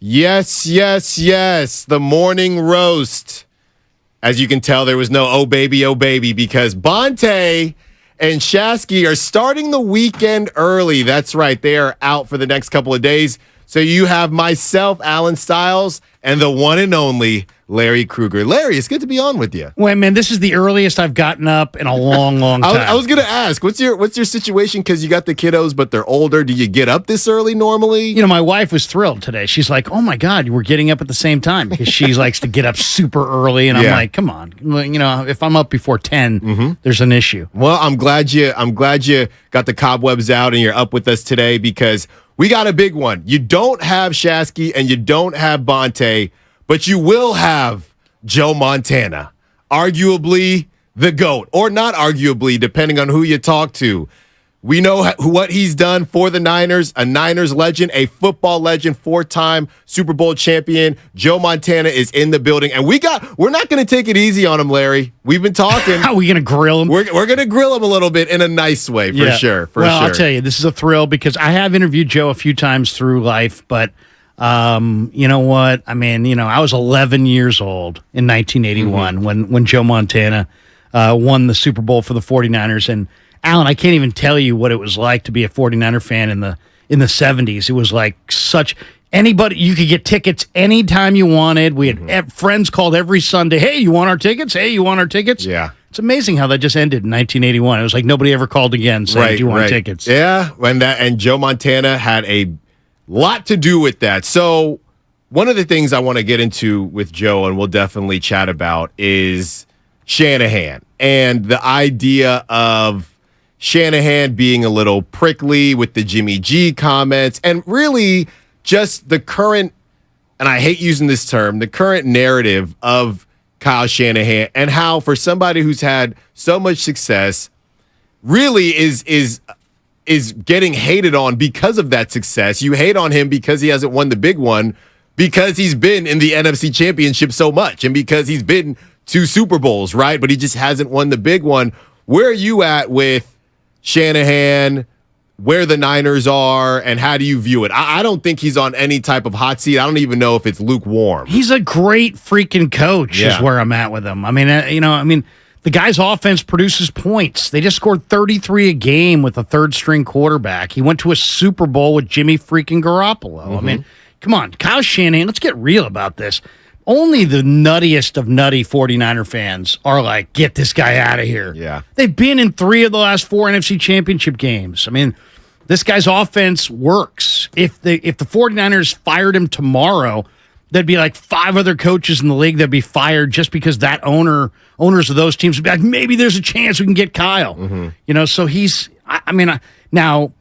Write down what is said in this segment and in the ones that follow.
Yes, yes, yes. The morning roast. As you can tell, there was no oh baby, because Bonte and Shasky are starting the weekend early. That's right. They are out for the next couple of days. So you have myself, Alan Stiles, and the one and only Larry Krueger. Larry, it's good to be on with you. Wait, man, this is the earliest I've gotten up in a long, long time. I was going to ask, what's your situation? Because you got the kiddos, but they're older. Do you get up this early normally? You know, my wife was thrilled today. She's like, oh, my God, we're getting up at the same time because she likes to get up super early. And I'm like, come on. You know, if I'm up before 10, there's an issue. Well, I'm glad you got the cobwebs out and you're up with us today because we got a big one. You don't have Shasky and you don't have Bonte, but you will have Joe Montana, arguably the GOAT, or not arguably, depending on who you talk to. We know what he's done for the Niners, a Niners legend, a football legend, 4-time Super Bowl champion. Joe Montana is in the building, and we're not going to take it easy on him, Larry. We've been talking. How are we going to grill him? We're going to grill him a little bit in a nice way, for sure. I'll tell you, this is a thrill because I have interviewed Joe a few times through life, but you know what? I mean, I was 11 years old in 1981 when Joe Montana won the Super Bowl for the 49ers. And Alan, I can't even tell you what it was like to be a 49er fan in the 70s. It was like anybody, you could get tickets anytime you wanted. We had friends called every Sunday. Hey, you want our tickets? Hey, you want our tickets? Yeah. It's amazing how that just ended in 1981. It was like nobody ever called again saying, do you want tickets? Yeah. And Joe Montana had a lot to do with that. So one of the things I want to get into with Joe, and we'll definitely chat about, is Shanahan and the idea of Shanahan being a little prickly with the Jimmy G comments, and really just the current, and I hate using this term, the current narrative of Kyle Shanahan, and how for somebody who's had so much success really is getting hated on because of that success. You hate on him because he hasn't won the big one, because he's been in the NFC Championship so much, and because he's been to Super Bowls, right? But he just hasn't won the big one. Where are you at with Shanahan, where the Niners are, and how do you view it? I don't think he's on any type of hot seat. I don't even know if it's lukewarm. He's a great freaking coach is where I'm at with him. I mean, the guy's offense produces points. They just scored 33 a game with a third-string quarterback. He went to a Super Bowl with Jimmy freaking Garoppolo. I mean, come on, Kyle Shanahan, let's get real about this. Only the nuttiest of nutty 49er fans are like, get this guy out of here. Yeah. They've been in 3 of the last 4 NFC Championship games. I mean, this guy's offense works. If the 49ers fired him tomorrow, there'd be like 5 other coaches in the league that'd be fired just because that owners of those teams would be like, maybe there's a chance we can get Kyle. So he's, now,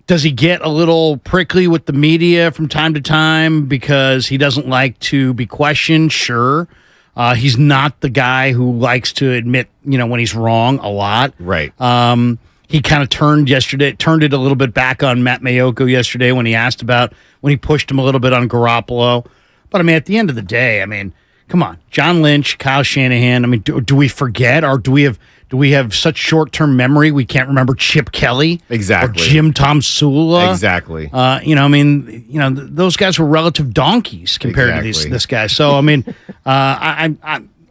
does he get a little prickly with the media from time to time because he doesn't like to be questioned? Sure. He's not the guy who likes to admit, when he's wrong a lot. Right. He kind of turned it a little bit back on Matt Mayoko yesterday when he pushed him a little bit on Garoppolo. But, at the end of the day, come on. John Lynch, Kyle Shanahan, do we forget, or do we have such short-term memory we can't remember Chip Kelly? Exactly. Or Jim Tom Sula? Exactly. Those guys were relative donkeys compared to this guy. So, I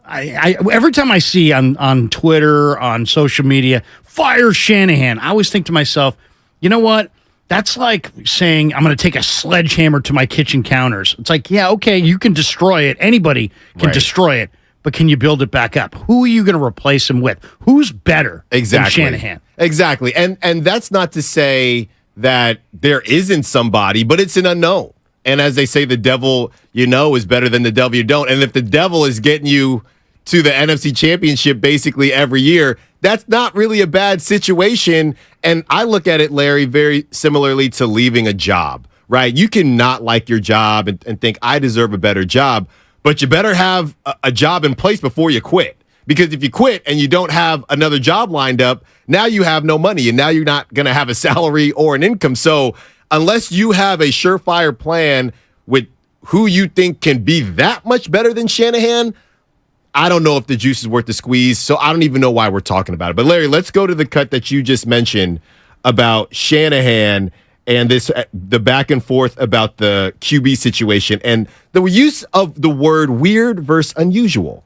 every time I see on Twitter, on social media, fire Shanahan, I always think to myself, you know what? That's like saying I'm going to take a sledgehammer to my kitchen counters. It's like, yeah, okay, you can destroy it. Anybody can destroy it. But can you build it back up? Who are you going to replace him with? Who's better than Shanahan? Exactly. And that's not to say that there isn't somebody, but it's an unknown. And as they say, the devil you know is better than the devil you don't. And if the devil is getting you to the NFC Championship basically every year, that's not really a bad situation. And I look at it, Larry, very similarly to leaving a job, right? You can not like your job and think, I deserve a better job, but you better have a job in place before you quit. Because if you quit and you don't have another job lined up, now you have no money, and now you're not going to have a salary or an income. So unless you have a surefire plan with who you think can be that much better than Shanahan, I don't know if the juice is worth the squeeze, so I don't even know why we're talking about it. But, Larry, let's go to the cut that you just mentioned about Shanahan and the back and forth about the QB situation and the use of the word weird versus unusual.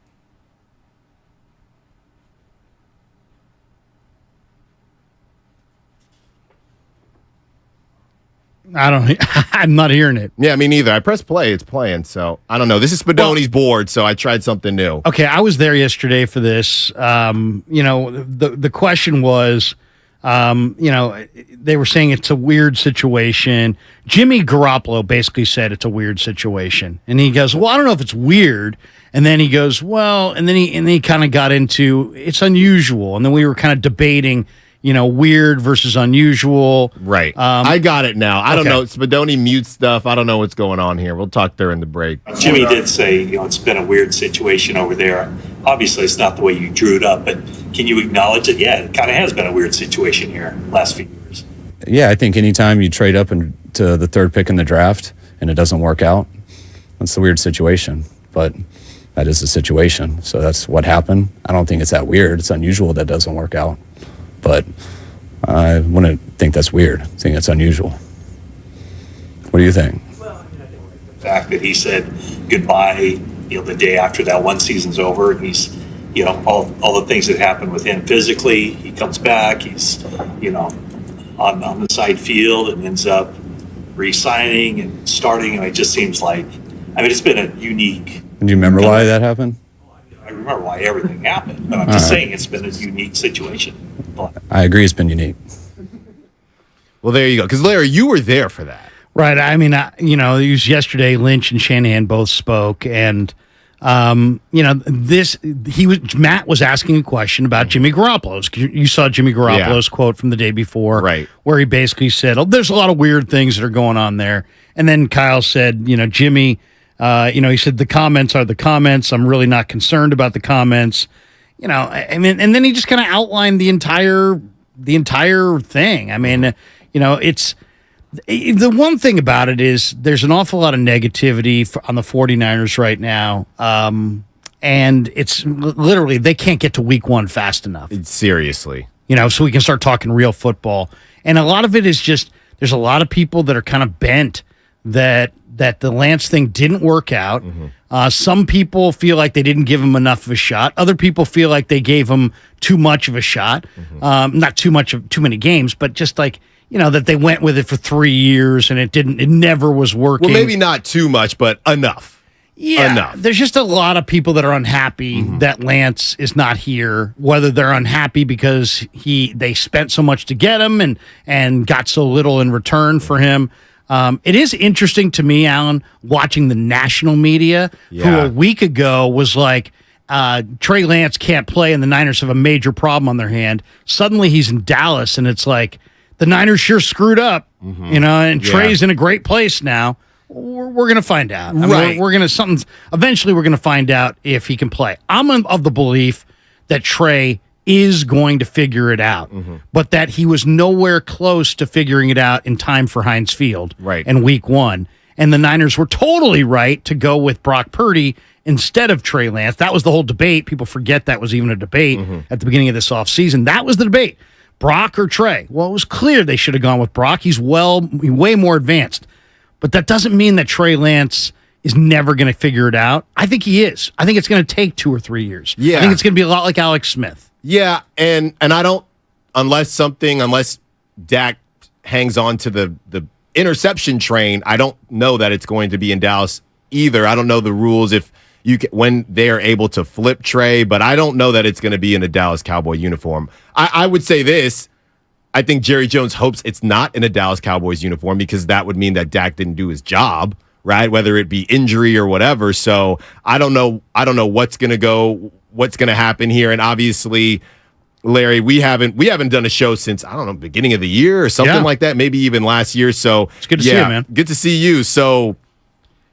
I'm not hearing it. Yeah, me neither. I pressed play. It's playing. So I don't know. This is Spadoni's board, so I tried something new. Okay, I was there yesterday for this. The question was, they were saying it's a weird situation. Jimmy Garoppolo basically said it's a weird situation. And he goes, well, I don't know if it's weird. And then he goes, well, and then he kind of got into it's unusual. And then we were kind of debating, weird versus unusual. Right. I got it now. I don't know. Spadoni mutes stuff. I don't know what's going on here. We'll talk during the break. Jimmy did say, it's been a weird situation over there. Obviously, it's not the way you drew it up, but can you acknowledge it? Yeah, it kind of has been a weird situation here last few years. Yeah, I think anytime you trade up to the third pick in the draft and it doesn't work out, that's a weird situation. But that is the situation. So that's what happened. I don't think it's that weird. It's unusual that doesn't work out. But I wouldn't think that's weird. I think it's unusual. What do you think? Well, I think the fact that he said goodbye, the day after that one season's over, and he's, all the things that happened with him physically, he comes back, he's, on the side field and ends up re-signing and starting, and it just seems like, it's been a unique. Do you remember why that happened? I remember why everything happened, but I'm just saying it's been a unique situation. I agree, it's been unique. Well, there you go. Because Larry, you were there for that, right? It was yesterday. Lynch and Shanahan both spoke, and Matt was asking a question about Jimmy Garoppolo's. You saw Jimmy Garoppolo's quote from the day before, right? Where he basically said, "Oh, there's a lot of weird things that are going on there." And then Kyle said, Jimmy. He said the comments are the comments. I'm really not concerned about the comments. And then he just kind of outlined the entire thing. It's the one thing about it is there's an awful lot of negativity on the 49ers right now. And it's literally they can't get to week one fast enough. Seriously. So we can start talking real football. And a lot of it is just there's a lot of people that are kind of bent that the Lance thing didn't work out. Mm-hmm. Some people feel like they didn't give him enough of a shot. Other people feel like they gave him too much of a shot. Mm-hmm. Not too many games, but just like, that they went with it for 3 years and it never was working. Well, maybe not too much, but enough. Yeah. Enough. There's just a lot of people that are unhappy that Lance is not here, whether they're unhappy because they spent so much to get him and got so little in return for him. It is interesting to me, Alan, watching the national media, who a week ago was like, Trey Lance can't play and the Niners have a major problem on their hand. Suddenly he's in Dallas and it's like, the Niners sure screwed up, and Trey's in a great place now. We're going to find out. Right. Eventually we're going to find out if he can play. I'm of the belief that Trey is going to figure it out, but that he was nowhere close to figuring it out in time for Heinz Field in week one. And the Niners were totally right to go with Brock Purdy instead of Trey Lance. That was the whole debate. People forget that was even a debate at the beginning of this offseason. That was the debate. Brock or Trey? Well, it was clear they should have gone with Brock. He's way more advanced. But that doesn't mean that Trey Lance is never going to figure it out. I think he is. I think it's going to take 2 or 3 years. Yeah. I think it's going to be a lot like Alex Smith. Yeah, and I don't unless Dak hangs on to the interception train, I don't know that it's going to be in Dallas either. I don't know the rules when they are able to flip Trey, but I don't know that it's going to be in a Dallas Cowboy uniform. I would say this. I think Jerry Jones hopes it's not in a Dallas Cowboys uniform because that would mean that Dak didn't do his job, right? Whether it be injury or whatever. So I don't know what's going to happen here. And obviously, Larry, we haven't done a show since, I don't know, beginning of the year or something like that, maybe even last year. So it's good to see you, man. Good to see you. So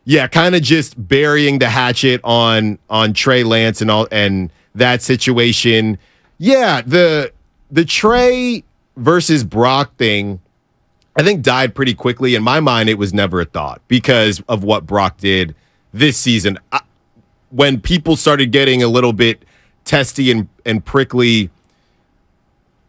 yeah, kind of just burying the hatchet on Trey Lance and that situation. Yeah, the Trey versus Brock thing, I think died pretty quickly. In my mind, it was never a thought because of what Brock did this season. When people started getting a little bit testy and prickly,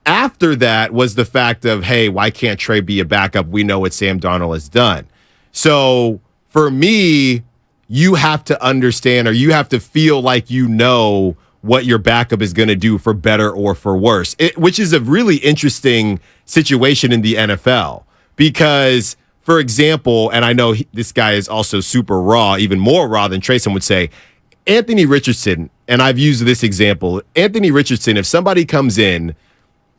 after that was the fact of, hey, why can't Trey be a backup? We know what Sam Darnold has done. So for me, you have to understand, or you have to feel like you know what your backup is going to do for better or for worse, which is a really interesting situation in the NFL. Because, for example, and I know this guy is also super raw, even more raw than Trayson would say, Anthony Richardson, and I've used this example, Anthony Richardson, if somebody comes in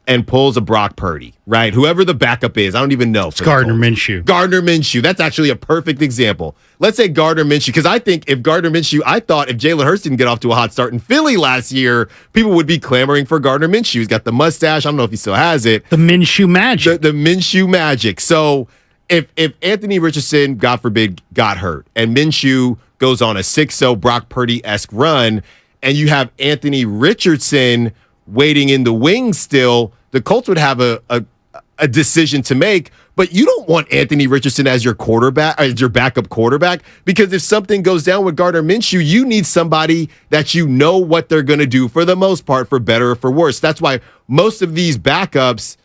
and pulls a Brock Purdy, right? Whoever the backup is, I don't even know. It's Gardner Minshew. Gardner Minshew. That's actually a perfect example. Let's say Gardner Minshew, because I think if Gardner Minshew, I thought if Jalen Hurts didn't get off to a hot start in Philly last year, people would be clamoring for Gardner Minshew. He's got the mustache. I don't know if he still has it. The Minshew magic. The Minshew magic. So if Anthony Richardson, God forbid, got hurt, and Minshew goes on a 6-0 Brock Purdy-esque run, and you have Anthony Richardson waiting in the wings still, the Colts would have a decision to make, but you don't want Anthony Richardson as your quarterback, as your backup quarterback, because if something goes down with Gardner Minshew, you need somebody that you know what they're going to do for the most part, for better or for worse. That's why most of these backups,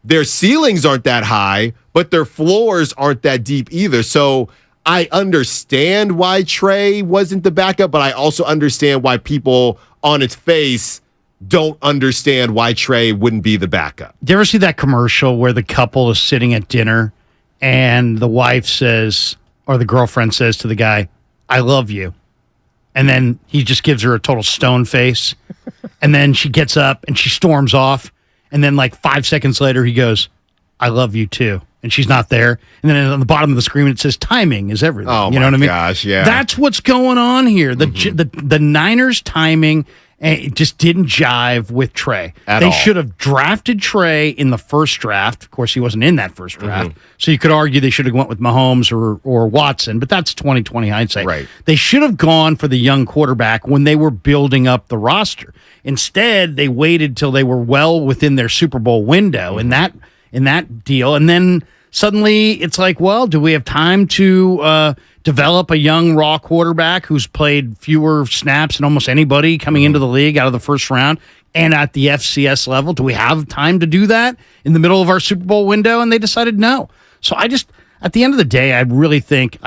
their ceilings aren't that high, but their floors aren't that deep either. So I understand why Trey wasn't the backup, but I also understand why people on its face don't understand why Trey wouldn't be the backup. Do you ever see that commercial where the couple is sitting at dinner and the wife says, or the girlfriend says to the guy, "I love you." And then he just gives her a total stone face. And then she gets up and she storms off. And then like 5 seconds later, he goes, "I love you too." And she's not there. And then on the bottom of the screen, it says timing is everything. Oh, you know what I mean? Gosh, yeah. That's what's going on here. The Niners timing it just didn't jive with Trey. They should have drafted Trey in the first draft. Of course, he wasn't in that first draft. So you could argue they should have went with Mahomes or Watson, but that's 20/20 hindsight. Right. They should have gone for the young quarterback when they were building up the roster. Instead, they waited till they were well within their Super Bowl window in that deal. And then suddenly it's like, well, do we have time to develop a young raw quarterback who's played fewer snaps than almost anybody coming into the league out of the first round and at the FCS level? Do we have time to do that in the middle of our Super Bowl window? And they decided no. So at the end of the day, I really think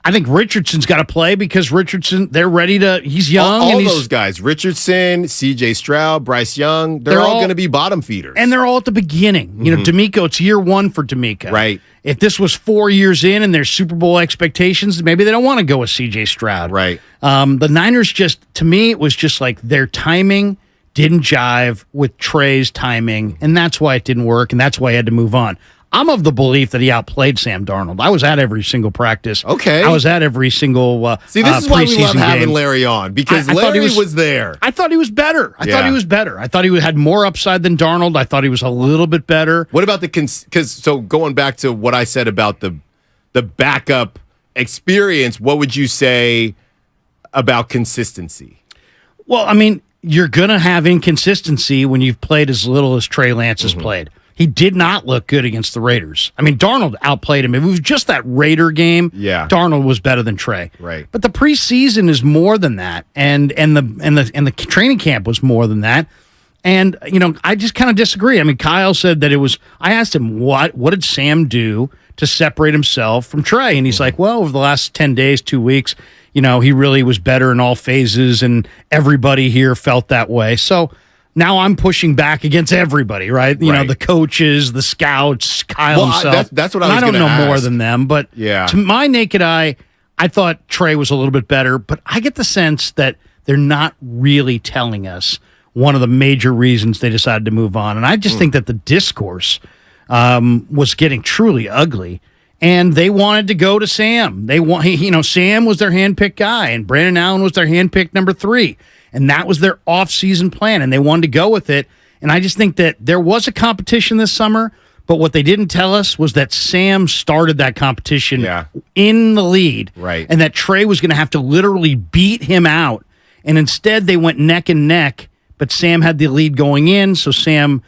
I think Richardson's got to play because Richardson, they're ready to, he's young. All those guys, Richardson, CJ Stroud, Bryce Young, they're all going to be bottom feeders. And they're all at the beginning. You know, D'Amico, it's year one for D'Amico. Right. If this was 4 years in and there's Super Bowl expectations, maybe they don't want to go with CJ Stroud. Right. The Niners to me, it was just like their timing didn't jive with Trey's timing, and that's why it didn't work, and that's why he had to move on. I'm of the belief that he outplayed Sam Darnold. I was at every single practice. Okay. I was at every single See, this is why we love having game. Larry on, because Larry was there. I thought he was better. I thought he had more upside than Darnold. I thought he was a little bit better. What about so going back to what I said about the backup experience, what would you say about consistency? Well, I mean, you're going to have inconsistency when you've played as little as Trey Lance has played. He did not look good against the Raiders. I mean, Darnold outplayed him. If it was just that Raider game, Darnold was better than Trey. Right. But the preseason is more than that, and the training camp was more than that. And you know, I just kind of disagree. I mean, Kyle said that it was. I asked him what did Sam do to separate himself from Trey, and he's like, well, over the last 10 days, 2 weeks, you know, he really was better in all phases, and everybody here felt that way. So. Now I'm pushing back against everybody, right? You know, the coaches, the scouts, Kyle himself. That's what I was going to know ask. More than them, but to my naked eye, I thought Trey was a little bit better, but I get the sense that they're not really telling us one of the major reasons they decided to move on. And I just think that the discourse was getting truly ugly, and they wanted to go to Sam. Sam was their handpicked guy, and Brandon Allen was their handpicked number 3. And that was their off-season plan, and they wanted to go with it. And I just think that there was a competition this summer, but what they didn't tell us was that Sam started that competition in the lead, and that Trey was going to have to literally beat him out. And instead, they went neck and neck, but Sam had the lead going in, so Sam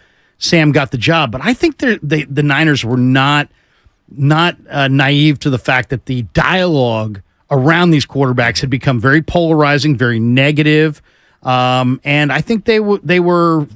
got the job. But I think the Niners were not naive to the fact that the dialogue around these quarterbacks had become very polarizing, very negative. And I think they were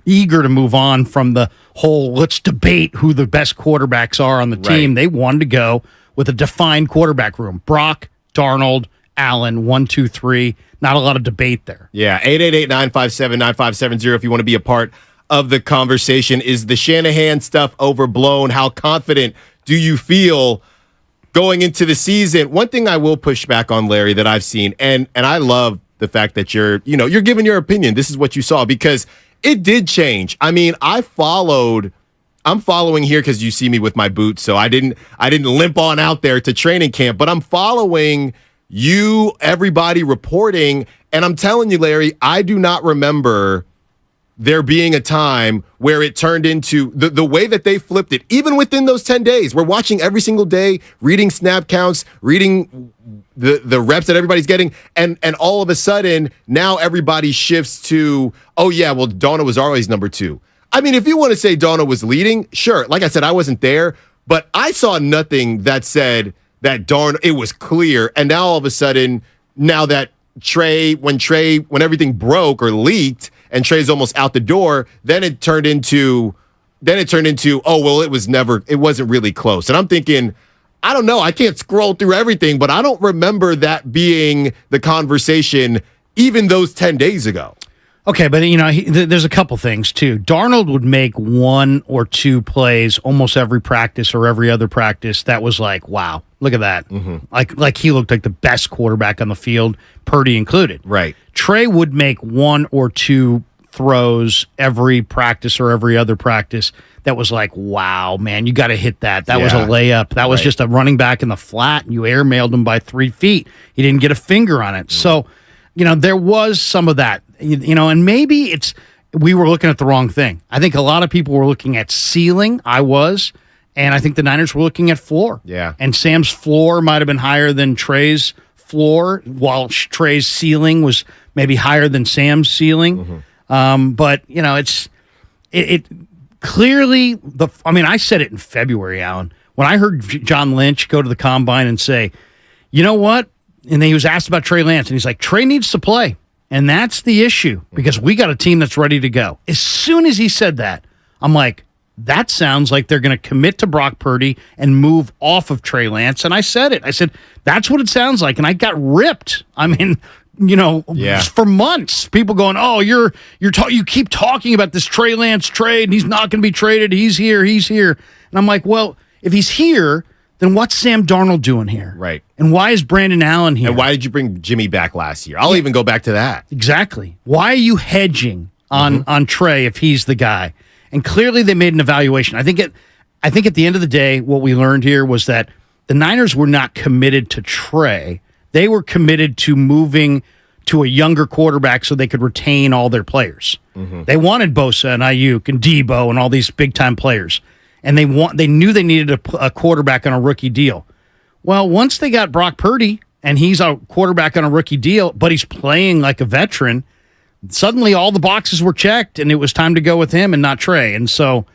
eager to move on from the whole let's debate who the best quarterbacks are on the team. Right. They wanted to go with a defined quarterback room. Brock, Darnold, Allen, 1, 2, 3. Not a lot of debate there. Yeah, 888-957-9570 if you want to be a part of the conversation. Is the Shanahan stuff overblown? How confident do you feel going into the season? One thing I will push back on, Larry, that I've seen, and I love the fact that you're giving your opinion. This is what you saw, because it did change. I mean, I'm following here because you see me with my boots, so I didn't limp on out there to training camp, but I'm following everybody reporting, and I'm telling you, Larry, I do not remember there being a time where it turned into the way that they flipped it, even within those 10 days. We're watching every single day, reading snap counts, reading the reps that everybody's getting, and all of a sudden, now everybody shifts to, oh yeah, well, Darnold was always number 2. I mean, if you want to say Darnold was leading, sure. Like I said, I wasn't there, but I saw nothing that said that it was clear. And now all of a sudden, now that when everything broke or leaked and Trey's almost out the door, then it turned into, oh, well, it wasn't really close. And I'm thinking, I don't know, I can't scroll through everything, but I don't remember that being the conversation even those 10 days ago. Okay, but there's a couple things too. Darnold would make 1 or 2 plays almost every practice or every other practice that was like, wow, look at that. Mm-hmm. Like he looked like the best quarterback on the field, Purdy included. Right. Trey would make 1 or 2 throws every practice or every other practice that was like, wow, man, you got to hit that. That was a layup. That was just a running back in the flat, and you airmailed him by 3 feet. He didn't get a finger on it. So, there was some of that. And maybe we were looking at the wrong thing. I think a lot of people were looking at ceiling. I was. And I think the Niners were looking at floor. Yeah. And Sam's floor might have been higher than Trey's floor, while Trey's ceiling was maybe higher than Sam's ceiling. Mm-hmm. But, it clearly, I said it in February, Alan, when I heard John Lynch go to the combine and say, you know what? And then he was asked about Trey Lance, and he's like, Trey needs to play. And that's the issue, because we got a team that's ready to go. As soon as he said that, I'm like, that sounds like they're going to commit to Brock Purdy and move off of Trey Lance. And I said it. I said, that's what it sounds like. And I got ripped. I mean, for months, people going, oh, you keep talking about this Trey Lance trade, and he's not going to be traded. He's here. And I'm like, well, if he's here, then what's Sam Darnold doing here? Right. And why is Brandon Allen here? And why did you bring Jimmy back last year? I'll even go back to that. Exactly. Why are you hedging on Trey if he's the guy? And clearly they made an evaluation. I think at the end of the day, what we learned here was that the Niners were not committed to Trey. They were committed to moving to a younger quarterback so they could retain all their players. Mm-hmm. They wanted Bosa and Ayuk and Debo and all these big-time players. And they knew they needed a quarterback on a rookie deal. Well, once they got Brock Purdy, and he's a quarterback on a rookie deal, but he's playing like a veteran, suddenly all the boxes were checked, and it was time to go with him and not Trey. And so,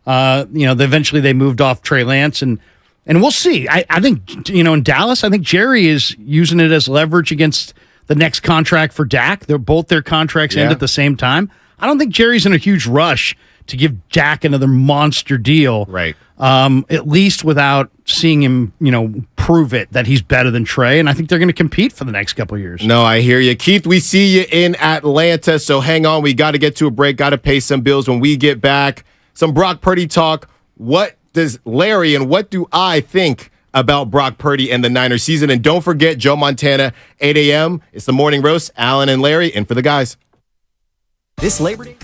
eventually they moved off Trey Lance, and we'll see. I think, in Dallas, I think Jerry is using it as leverage against the next contract for Dak. Both their contracts end at the same time. I don't think Jerry's in a huge rush to give Dak another monster deal. Right. At least without seeing him, prove it that he's better than Trey. And I think they're going to compete for the next couple of years. No, I hear you. Keith, we see you in Atlanta, so hang on. We got to get to a break, got to pay some bills. When we get back, some Brock Purdy talk. What does Larry and what do I think about Brock Purdy and the Niners season? And don't forget, Joe Montana, 8 a.m. It's the Morning Roast. Alan and Larry, in for the guys. This Labor Day.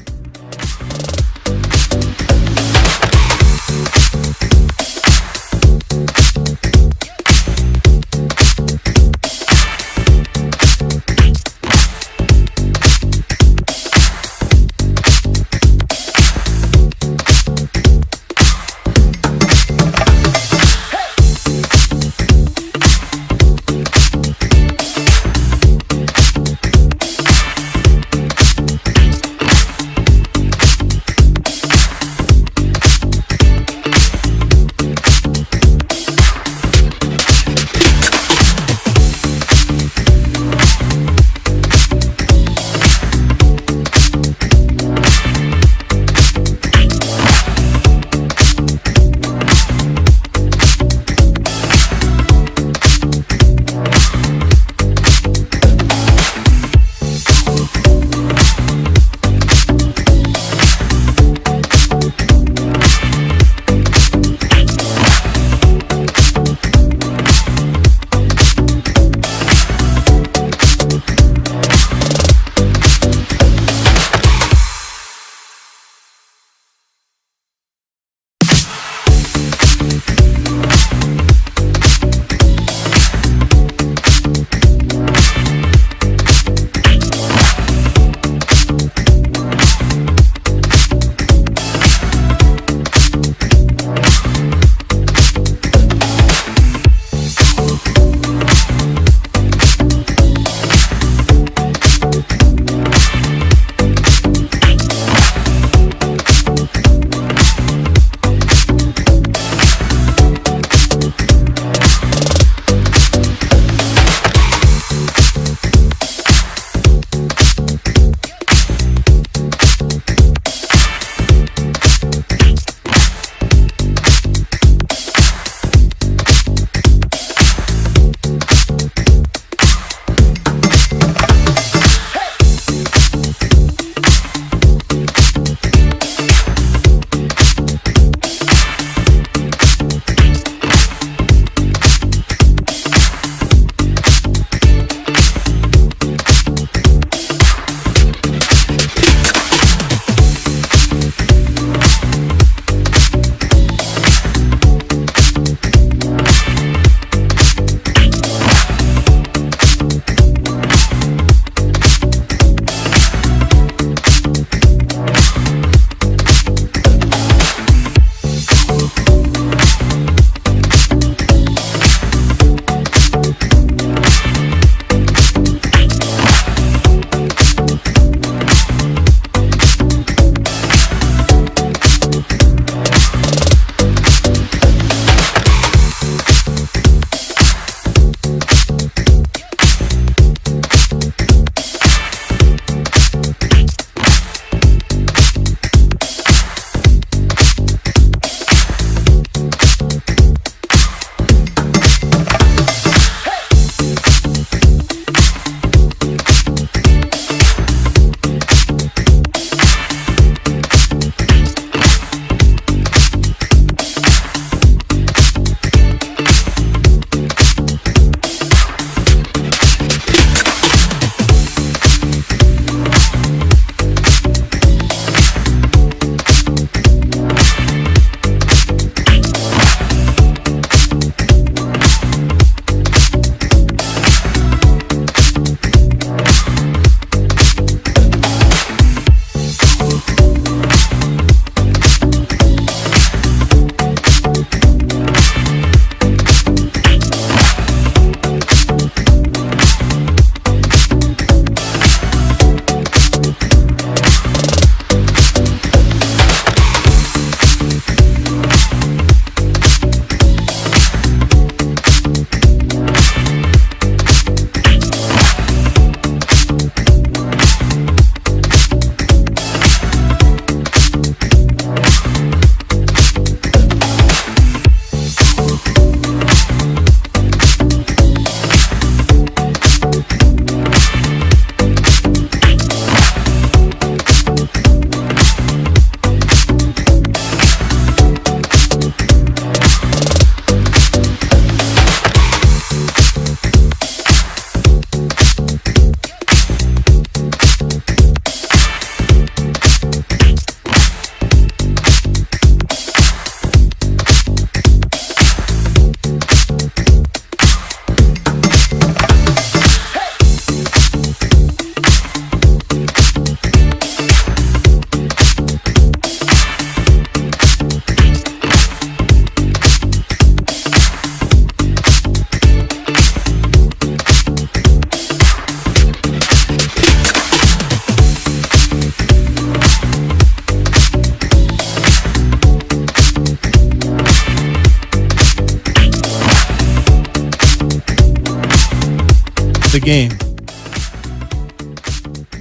of the game.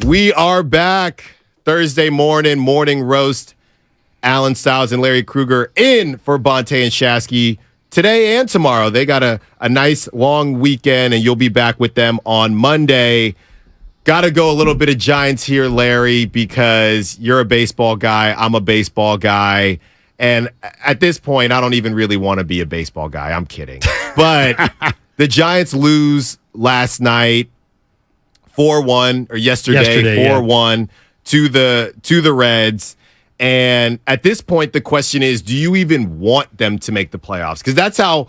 We are back. Thursday morning roast. Alan Stiles and Larry Krueger in for Bonte and Shasky today and tomorrow. They got a nice long weekend, and you'll be back with them on Monday. Got to go a little bit of Giants here, Larry, because you're a baseball guy. I'm a baseball guy. And at this point, I don't even really want to be a baseball guy. I'm kidding. But the Giants lose last night 4-1, or yesterday 4-1 to the Reds. And at this point, the question is, do you even want them to make the playoffs? Because that's how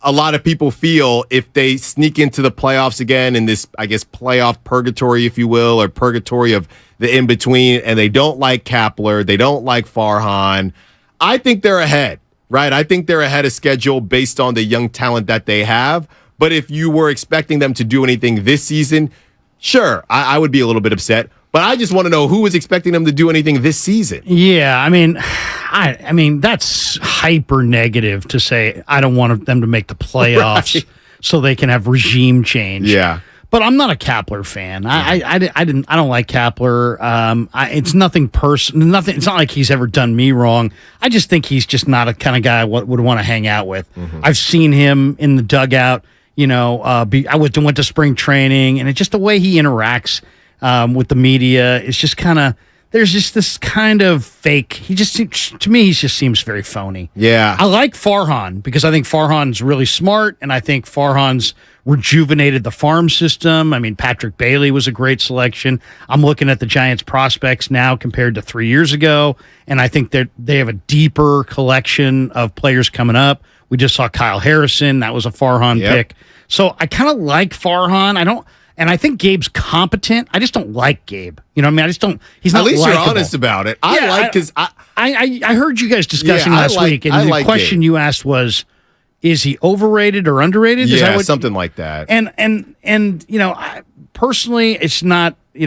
a lot of people feel if they sneak into the playoffs again in this, I guess, playoff purgatory, if you will, or purgatory of the in-between, and they don't like Kapler, they don't like Farhan. I think they're ahead, right? I think they're ahead of schedule based on the young talent that they have. But if you were expecting them to do anything this season, sure, I would be a little bit upset. But I just want to know who was expecting them to do anything this season. Yeah, I mean that's hyper negative to say I don't want them to make the playoffs Right. so they can have regime change. Yeah. But I'm not a Kapler fan. I don't like Kapler. It's nothing personal. Nothing. It's not like he's ever done me wrong. I just think he's just not a kind of guy I would want to hang out with. Mm-hmm. I've seen him in the dugout. I went to spring training, and it's just the way he interacts with the media is just kind of. There's just this kind of fake. He just seems very phony. Yeah. I like Farhan because I think Farhan's really smart, and I think Farhan's rejuvenated the farm system. I mean, Patrick Bailey was a great selection. I'm looking at the Giants prospects now compared to 3 years ago, and I think that they have a deeper collection of players coming up. We just saw Kyle Harrison. That was a Farhan pick. So I kind of like Farhan. And I think Gabe's competent. I just don't like Gabe. You know what I mean? I just don't. He's not. At least likable. you're honest about it. I heard you guys discussing last week, and the question you asked was, is he overrated or underrated? Yeah, is that something like that. And personally, it's not. He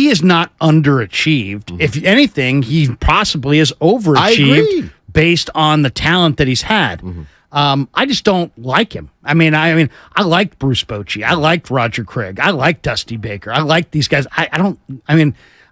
is not underachieved. Mm-hmm. If anything, he possibly has overachieved based on the talent that he's had. Mm-hmm. I just don't like him. I mean, I liked Bruce Bochy. I liked Roger Craig. I liked Dusty Baker. I like these guys. I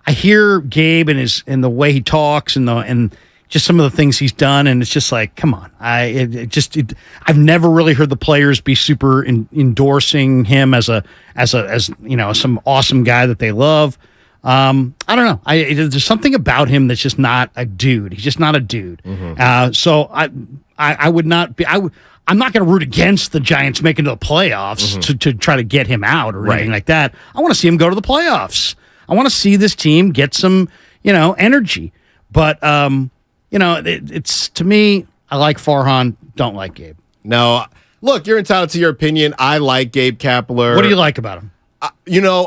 hear Gabe and the way he talks and just some of the things he's done, and it's just like, come on. I've never really heard the players be super endorsing him as some awesome guy that they love. I don't know. There's something about him that's just not a dude. He's just not a dude. Mm-hmm. So I would not be. I'm not going to root against the Giants making to the playoffs to try to get him out or anything like that. I want to see him go to the playoffs. I want to see this team get some, energy. But it's to me, I like Farhan. Don't like Gabe. No, look, you're entitled to your opinion. I like Gabe Kapler. What do you like about him?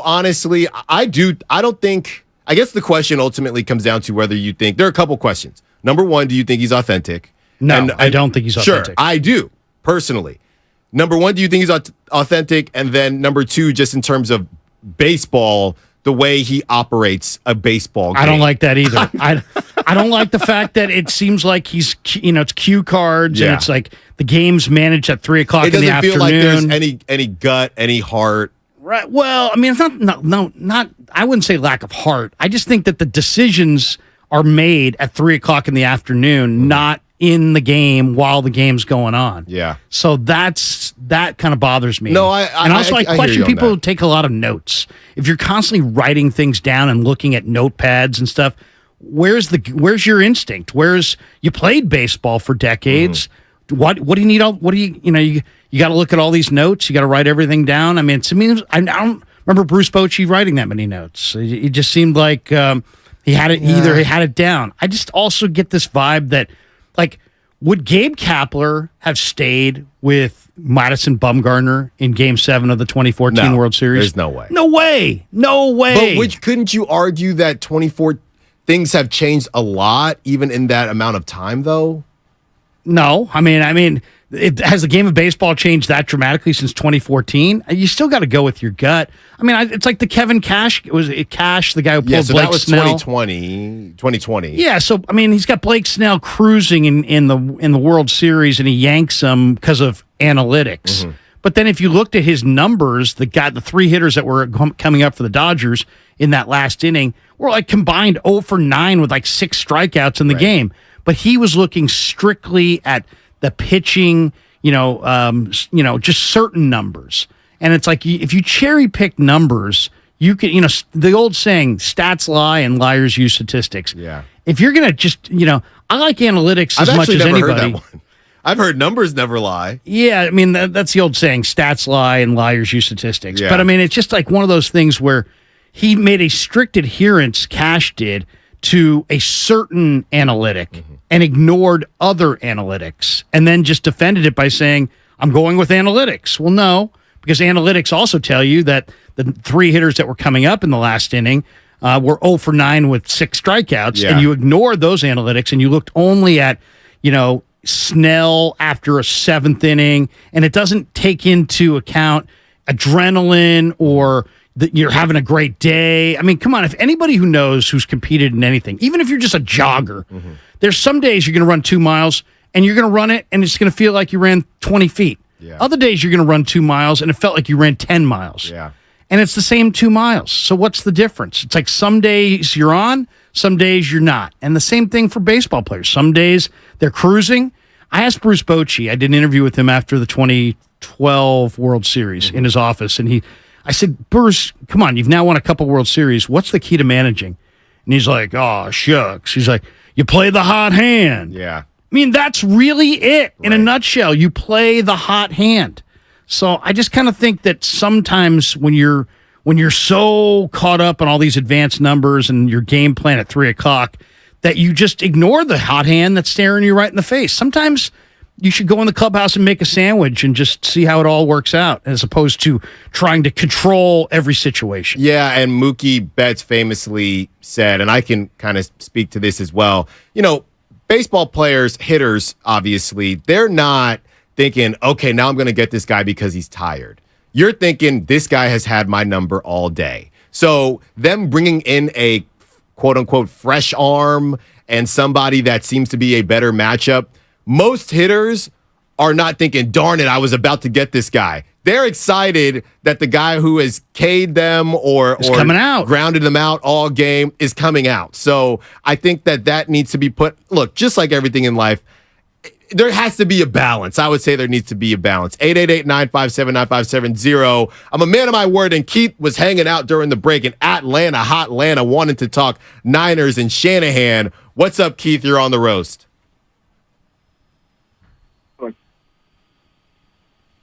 Honestly, I do. I don't think. I guess the question ultimately comes down to whether you think there are a couple questions. Number one, do you think he's authentic? No, I don't think he's authentic. Sure, I do, personally. Number one, do you think he's authentic? And then number two, just in terms of baseball, the way he operates a baseball game. I don't like that either. I don't like the fact that it seems like he's, it's cue cards, and it's like the game's managed at 3 o'clock in the afternoon. It doesn't feel like there's any gut, any heart. Right. Well, I mean, it's not, I wouldn't say lack of heart. I just think that the decisions are made at 3 o'clock in the afternoon, not in the game while the game's going on. Yeah. So that kind of bothers me. No, I question people who take a lot of notes. If you're constantly writing things down and looking at notepads and stuff, where's your instinct? You played baseball for decades. What do you need? You got to look at all these notes. You got to write everything down. I mean, to me, I don't remember Bruce Bochy writing that many notes. It just seemed like he had it. Either he had it down. I just also get this vibe that, like, would Gabe Kapler have stayed with Madison Bumgarner in Game 7 of the 2014 World Series? There's no way. No way. But couldn't you argue that 24 things have changed a lot, even in that amount of time, though? No, I mean, has the game of baseball changed that dramatically since 2014? You still got to go with your gut. I mean, it's like the Kevin Cash. Was it Cash, the guy who pulled Blake Snell? 2020. Yeah, so I mean, he's got Blake Snell cruising in the World Series, and he yanks him because of analytics. Mm-hmm. But then if you looked at his numbers, the 3 hitters that were coming up for the Dodgers in that last inning were like combined 0 for 9 with like 6 strikeouts in the game. But he was looking strictly at the pitching, just certain numbers. And it's like if you cherry pick numbers, you can, the old saying, stats lie and liars use statistics. Yeah. If you're going to just, I like analytics as much as never anybody. Heard that one. I've heard numbers never lie. Yeah, I mean, that's the old saying, stats lie and liars use statistics. Yeah. But, I mean, it's just like one of those things where he made a strict adherence, Cash did, to a certain analytic and ignored other analytics and then just defended it by saying, I'm going with analytics. Well, no, because analytics also tell you that the 3 hitters that were coming up in the last inning were 0 for 9 with 6 strikeouts, and you ignored those analytics and you looked only at, Snell after a 7th inning, and it doesn't take into account adrenaline or that you're having a great day. I mean, come on, if anybody who knows who's competed in anything, even if you're just a jogger, there's some days you're going to run 2 miles and you're going to run it and it's going to feel like you ran 20 feet. Yeah. Other days you're going to run 2 miles and it felt like you ran 10 miles. Yeah. And it's the same 2 miles. So what's the difference? It's like some days you're on, some days you're not. And the same thing for baseball players. Some days they're cruising. I asked Bruce Bochy, I did an interview with him after the 2012 World Series in his office, and I said, Bruce, come on, you've now won a couple World Series. What's the key to managing? And he's like, oh, shucks. He's like, you play the hot hand. Yeah. I mean, that's really it in a nutshell. You play the hot hand. So I just kind of think that sometimes when you're so caught up on all these advanced numbers and your game plan at 3:00, that you just ignore the hot hand that's staring you right in the face. Sometimes you should go in the clubhouse and make a sandwich and just see how it all works out, as opposed to trying to control every situation. Yeah, and Mookie Betts famously said, and I can kind of speak to this as well, baseball players, hitters, obviously, they're not thinking, okay, now I'm going to get this guy because he's tired. You're thinking, this guy has had my number all day. So them bringing in a quote-unquote fresh arm and somebody that seems to be a better matchup, most hitters are not thinking, darn it, I was about to get this guy. They're excited that the guy who has K'd them or coming out, grounded them out all game is coming out. So I think that needs to be put, look, just like everything in life, there has to be a balance. I would say there needs to be a balance. 888-957-9570. I'm a man of my word, and Keith was hanging out during the break in Atlanta, hot Atlanta, wanting to talk Niners and Shanahan. What's up, Keith? You're on the roast.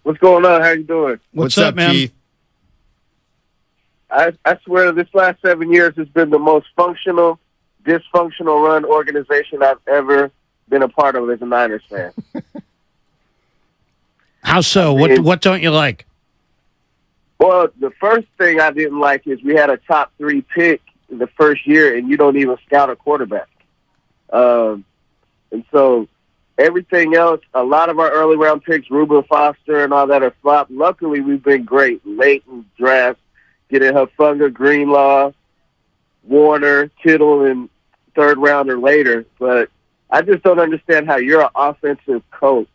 What's going on? How you doing? What's up, man? Keith? I swear this last 7 years has been the most functional, dysfunctional run organization I've ever been a part of as a Niners fan. How so? What don't you like? Well, the first thing I didn't like is we had a top 3 pick in the first year, and you don't even scout a quarterback. And so everything else, a lot of our early round picks, Reuben Foster and all that, are flopped. Luckily, we've been great late in drafts, getting Hufanga, Greenlaw, Warner, Kittle, and third rounder later. But I just don't understand how you're an offensive coach,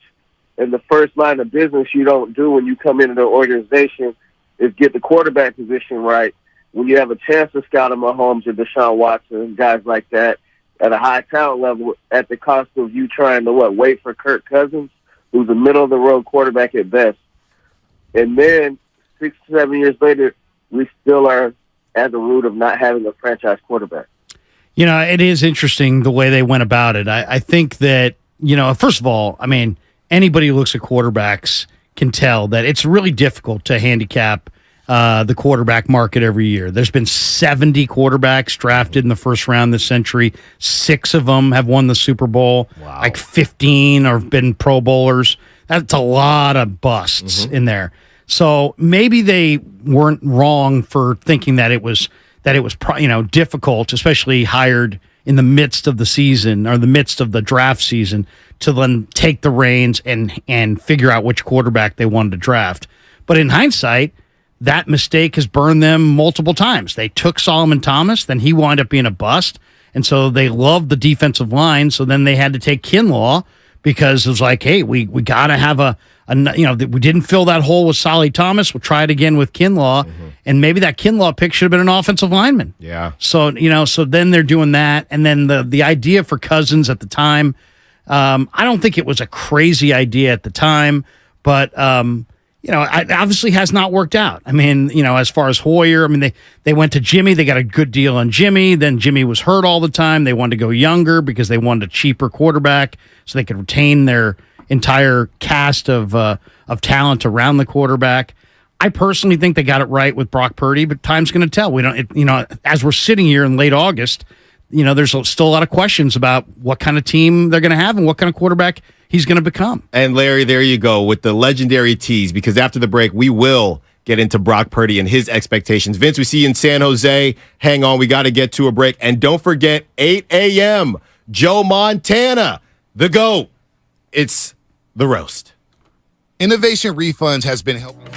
and the first line of business you don't do when you come into the organization is get the quarterback position right. When you have a chance to scout a Mahomes or Deshaun Watson, guys like that, at a high talent level, at the cost of you trying to wait for Kirk Cousins, who's a middle-of-the-road quarterback at best. And then 6 to 7 years later, we still are at the root of not having a franchise quarterback. It is interesting the way they went about it. I think that, first of all, I mean, anybody who looks at quarterbacks can tell that it's really difficult to handicap the quarterback market every year. There's been 70 quarterbacks drafted in the first round this century. 6 of them have won the Super Bowl. Wow. Like 15 have been Pro Bowlers. That's a lot of busts in there. So maybe they weren't wrong for thinking that it was difficult, especially hired in the midst of the season or the midst of the draft season, to then take the reins and figure out which quarterback they wanted to draft. But in hindsight, that mistake has burned them multiple times. They took Solomon Thomas, then he wound up being a bust, and so they loved the defensive line, so then they had to take Kinlaw because it was like, hey, we got to have a We didn't fill that hole with Solly Thomas. We'll try it again with Kinlaw, and maybe that Kinlaw pick should have been an offensive lineman. Yeah. So so then they're doing that, and then the idea for Cousins at the time, I don't think it was a crazy idea at the time, but it obviously has not worked out. I mean, as far as Hoyer, I mean, they went to Jimmy. They got a good deal on Jimmy. Then Jimmy was hurt all the time. They wanted to go younger because they wanted a cheaper quarterback so they could retain their entire cast of talent around the quarterback. I personally think they got it right with Brock Purdy, but time's going to tell. We don't, as we're sitting here in late August, there's still a lot of questions about what kind of team they're going to have and what kind of quarterback he's going to become. And Larry, there you go with the legendary tease, because after the break, we will get into Brock Purdy and his expectations. Vince, we see you in San Jose. Hang on, we got to get to a break. And don't forget, 8 a.m., Joe Montana, the GOAT. It's the roast. Innovation Refunds has been helping.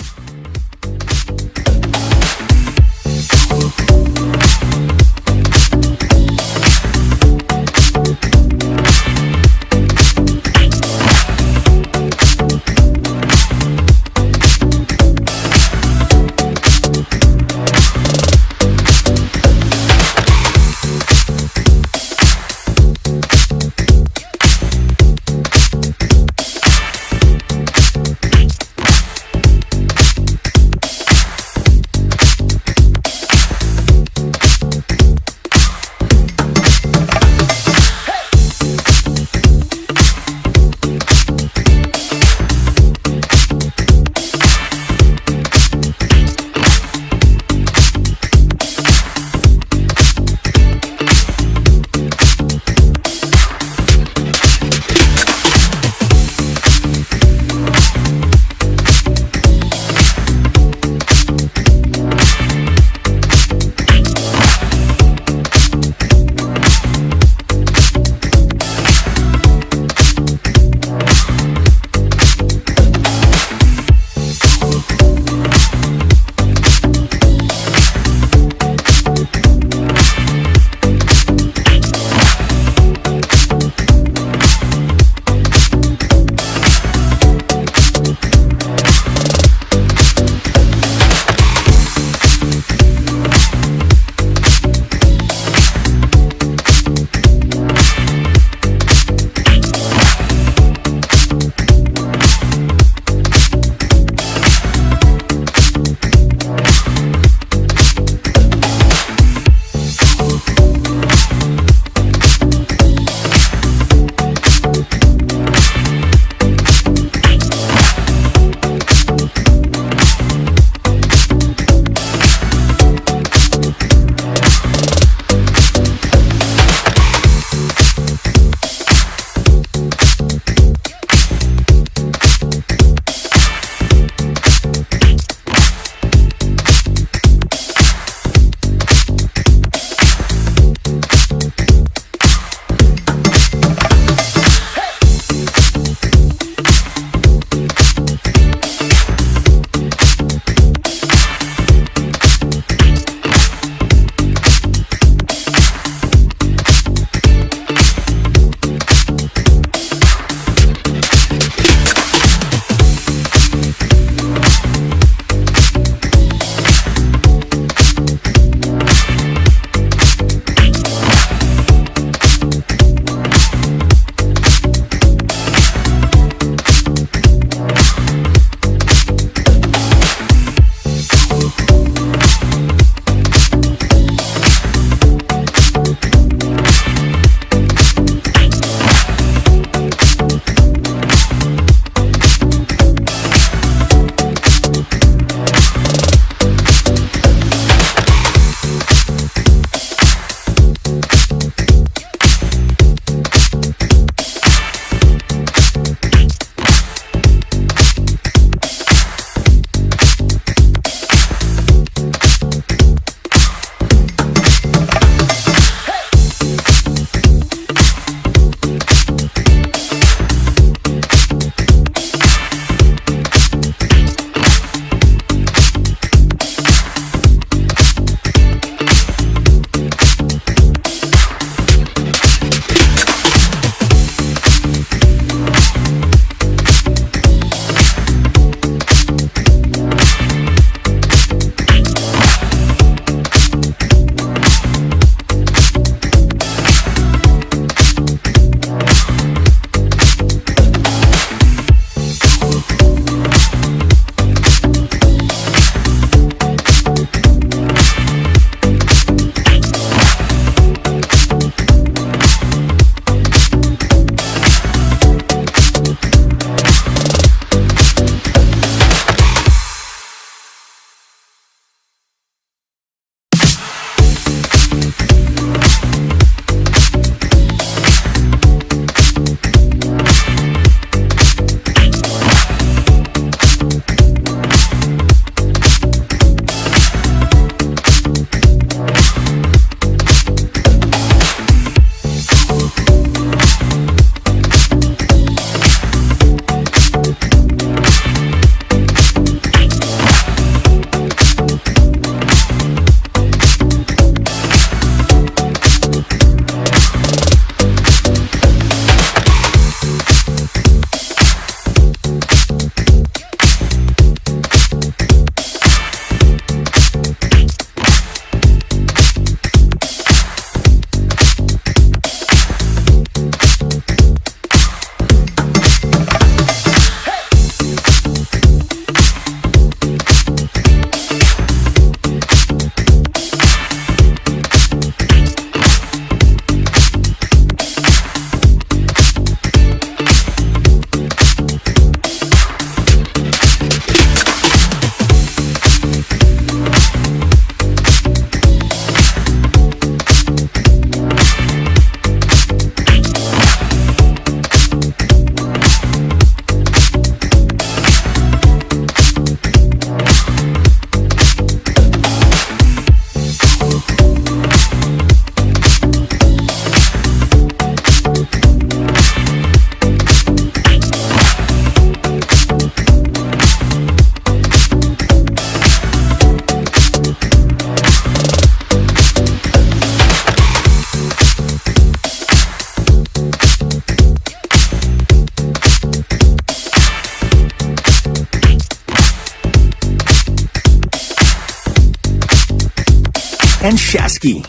and Shasky.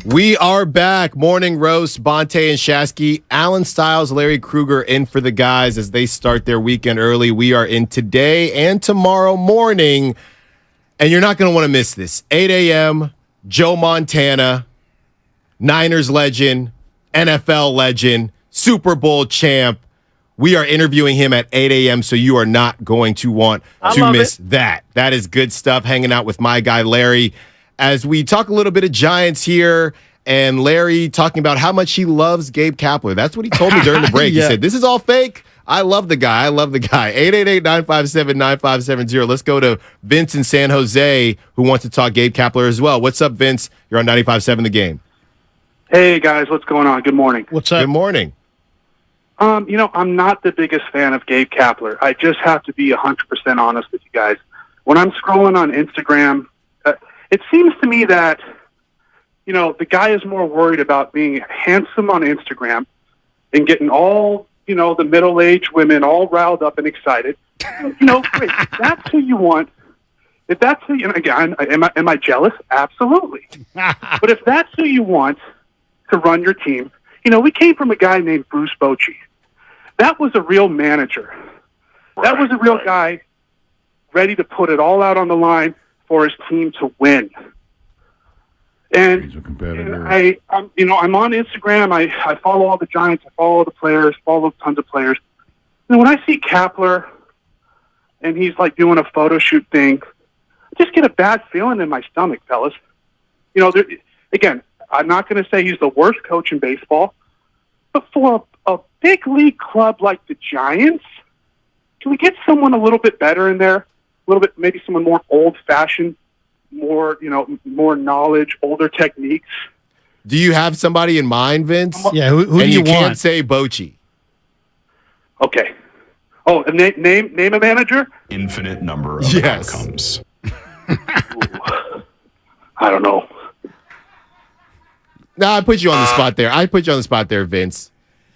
We are back. Morning roast, Bonte and Shasky. Alan Stiles, Larry Krueger in for the guys as they start their weekend early. We are in today and tomorrow morning, and you're not going to want to miss this. 8 a.m., Joe Montana, Niners legend, NFL legend, Super Bowl champ. We are interviewing him at 8 a.m., so you are not going to want to miss that. That is good stuff, hanging out with my guy, Larry, as we talk a little bit of Giants here, and Larry talking about how much he loves Gabe Kapler. That's what he told me during the break. Yeah. He said, this is all fake. I love the guy. 888-957-9570. Let's go to Vince in San Jose, who wants to talk Gabe Kapler as well. What's up, Vince? You're on 95.7 The Game. Hey, guys. What's going on? Good morning. What's up? Good morning. I'm not the biggest fan of Gabe Kapler. I just have to be 100% honest with you guys. When I'm scrolling on Instagram, it seems to me that, the guy is more worried about being handsome on Instagram and getting all, the middle-aged women all riled up and excited. Great. If that's who you want, if that's who you, again, am I jealous? Absolutely. But if that's who you want to run your team, we came from a guy named Bruce Bochy. That was a real manager. That was a real guy ready to put it all out on the line for his team to win. And He's a competitor. I'm on Instagram. I follow all the Giants. I follow the players. Follow tons of players. And when I see Kapler, and he's like doing a photo shoot thing, I just get a bad feeling in my stomach, fellas. Again, I'm not going to say he's the worst coach in baseball, but for a big league club like the Giants, can we get someone a little bit better in there? A little bit, maybe someone more old-fashioned, more knowledge, older techniques. Do you have somebody in mind, Vince? Yeah, who do and you you can't want? say Bochy. Okay. Oh, and name a manager? Infinite number of Yes. outcomes. I don't know. No, I put you on the spot there. Vince.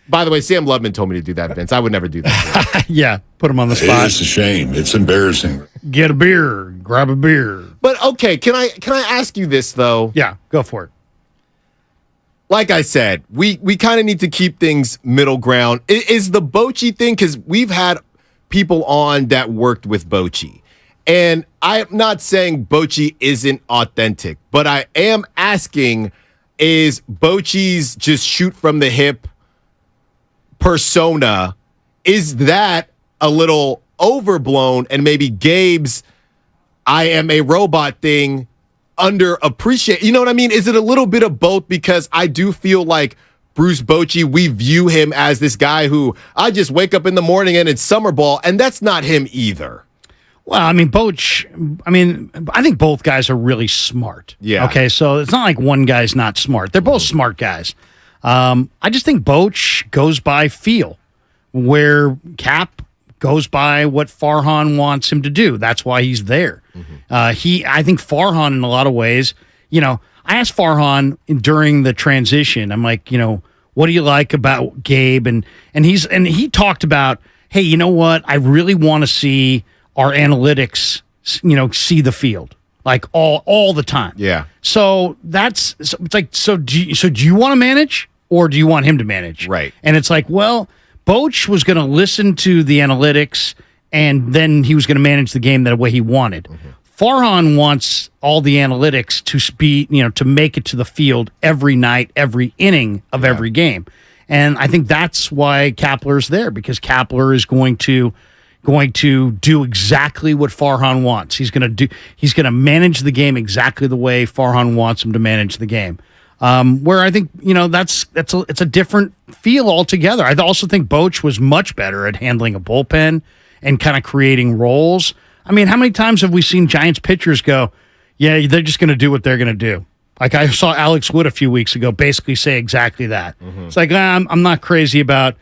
By the way, Sam Lubman told me to do that, Vince. I would never do that. Yeah, put him on the spot. It's a shame. It's embarrassing. Get a beer. Grab a beer. But okay, can I ask you this though? Yeah, go for it. Like I said, we kind of need to keep things middle ground. Is the Bochy thing, because we've had people on that worked with Bochy, and I'm not saying Bochy isn't authentic, but I am asking, is Bochy's just shoot from the hip persona, is that a little overblown, and maybe Gabe's I am a robot thing underappreciated? You know what I mean? Is it a little bit of both? Because I do feel like Bruce Bochy, we view him as this guy who I just wake up in the morning and it's summer ball, and that's not him either. Well, I think both guys are really smart. Yeah. Okay, so it's not like one guy's not smart. They're both smart guys. I just think Boch goes by feel, where Cap goes by what Farhan wants him to do. That's why he's there. I think Farhan, in a lot of ways, I asked Farhan during the transition, I'm like, what do you like about Gabe? And he talked about, hey, you know what? I really want to see our analytics, see the field like all the time. Yeah. So it's like, so do you want to manage, or do you want him to manage? Right. And it's like, well, Boch was going to listen to the analytics, and then he was going to manage the game the way he wanted. Farhan wants all the analytics to be, to make it to the field every night, every inning of every game. And I think that's why Kapler's there, because Kapler is going to do exactly what Farhan wants. He's going to manage the game exactly the way Farhan wants him to manage the game. Where I think, it's a different feel altogether. I also think Boch was much better at handling a bullpen and kind of creating roles. I mean, how many times have we seen Giants pitchers go, yeah, they're just going to do what they're going to do? Like I saw Alex Wood a few weeks ago basically say exactly that. It's like, I'm not crazy about,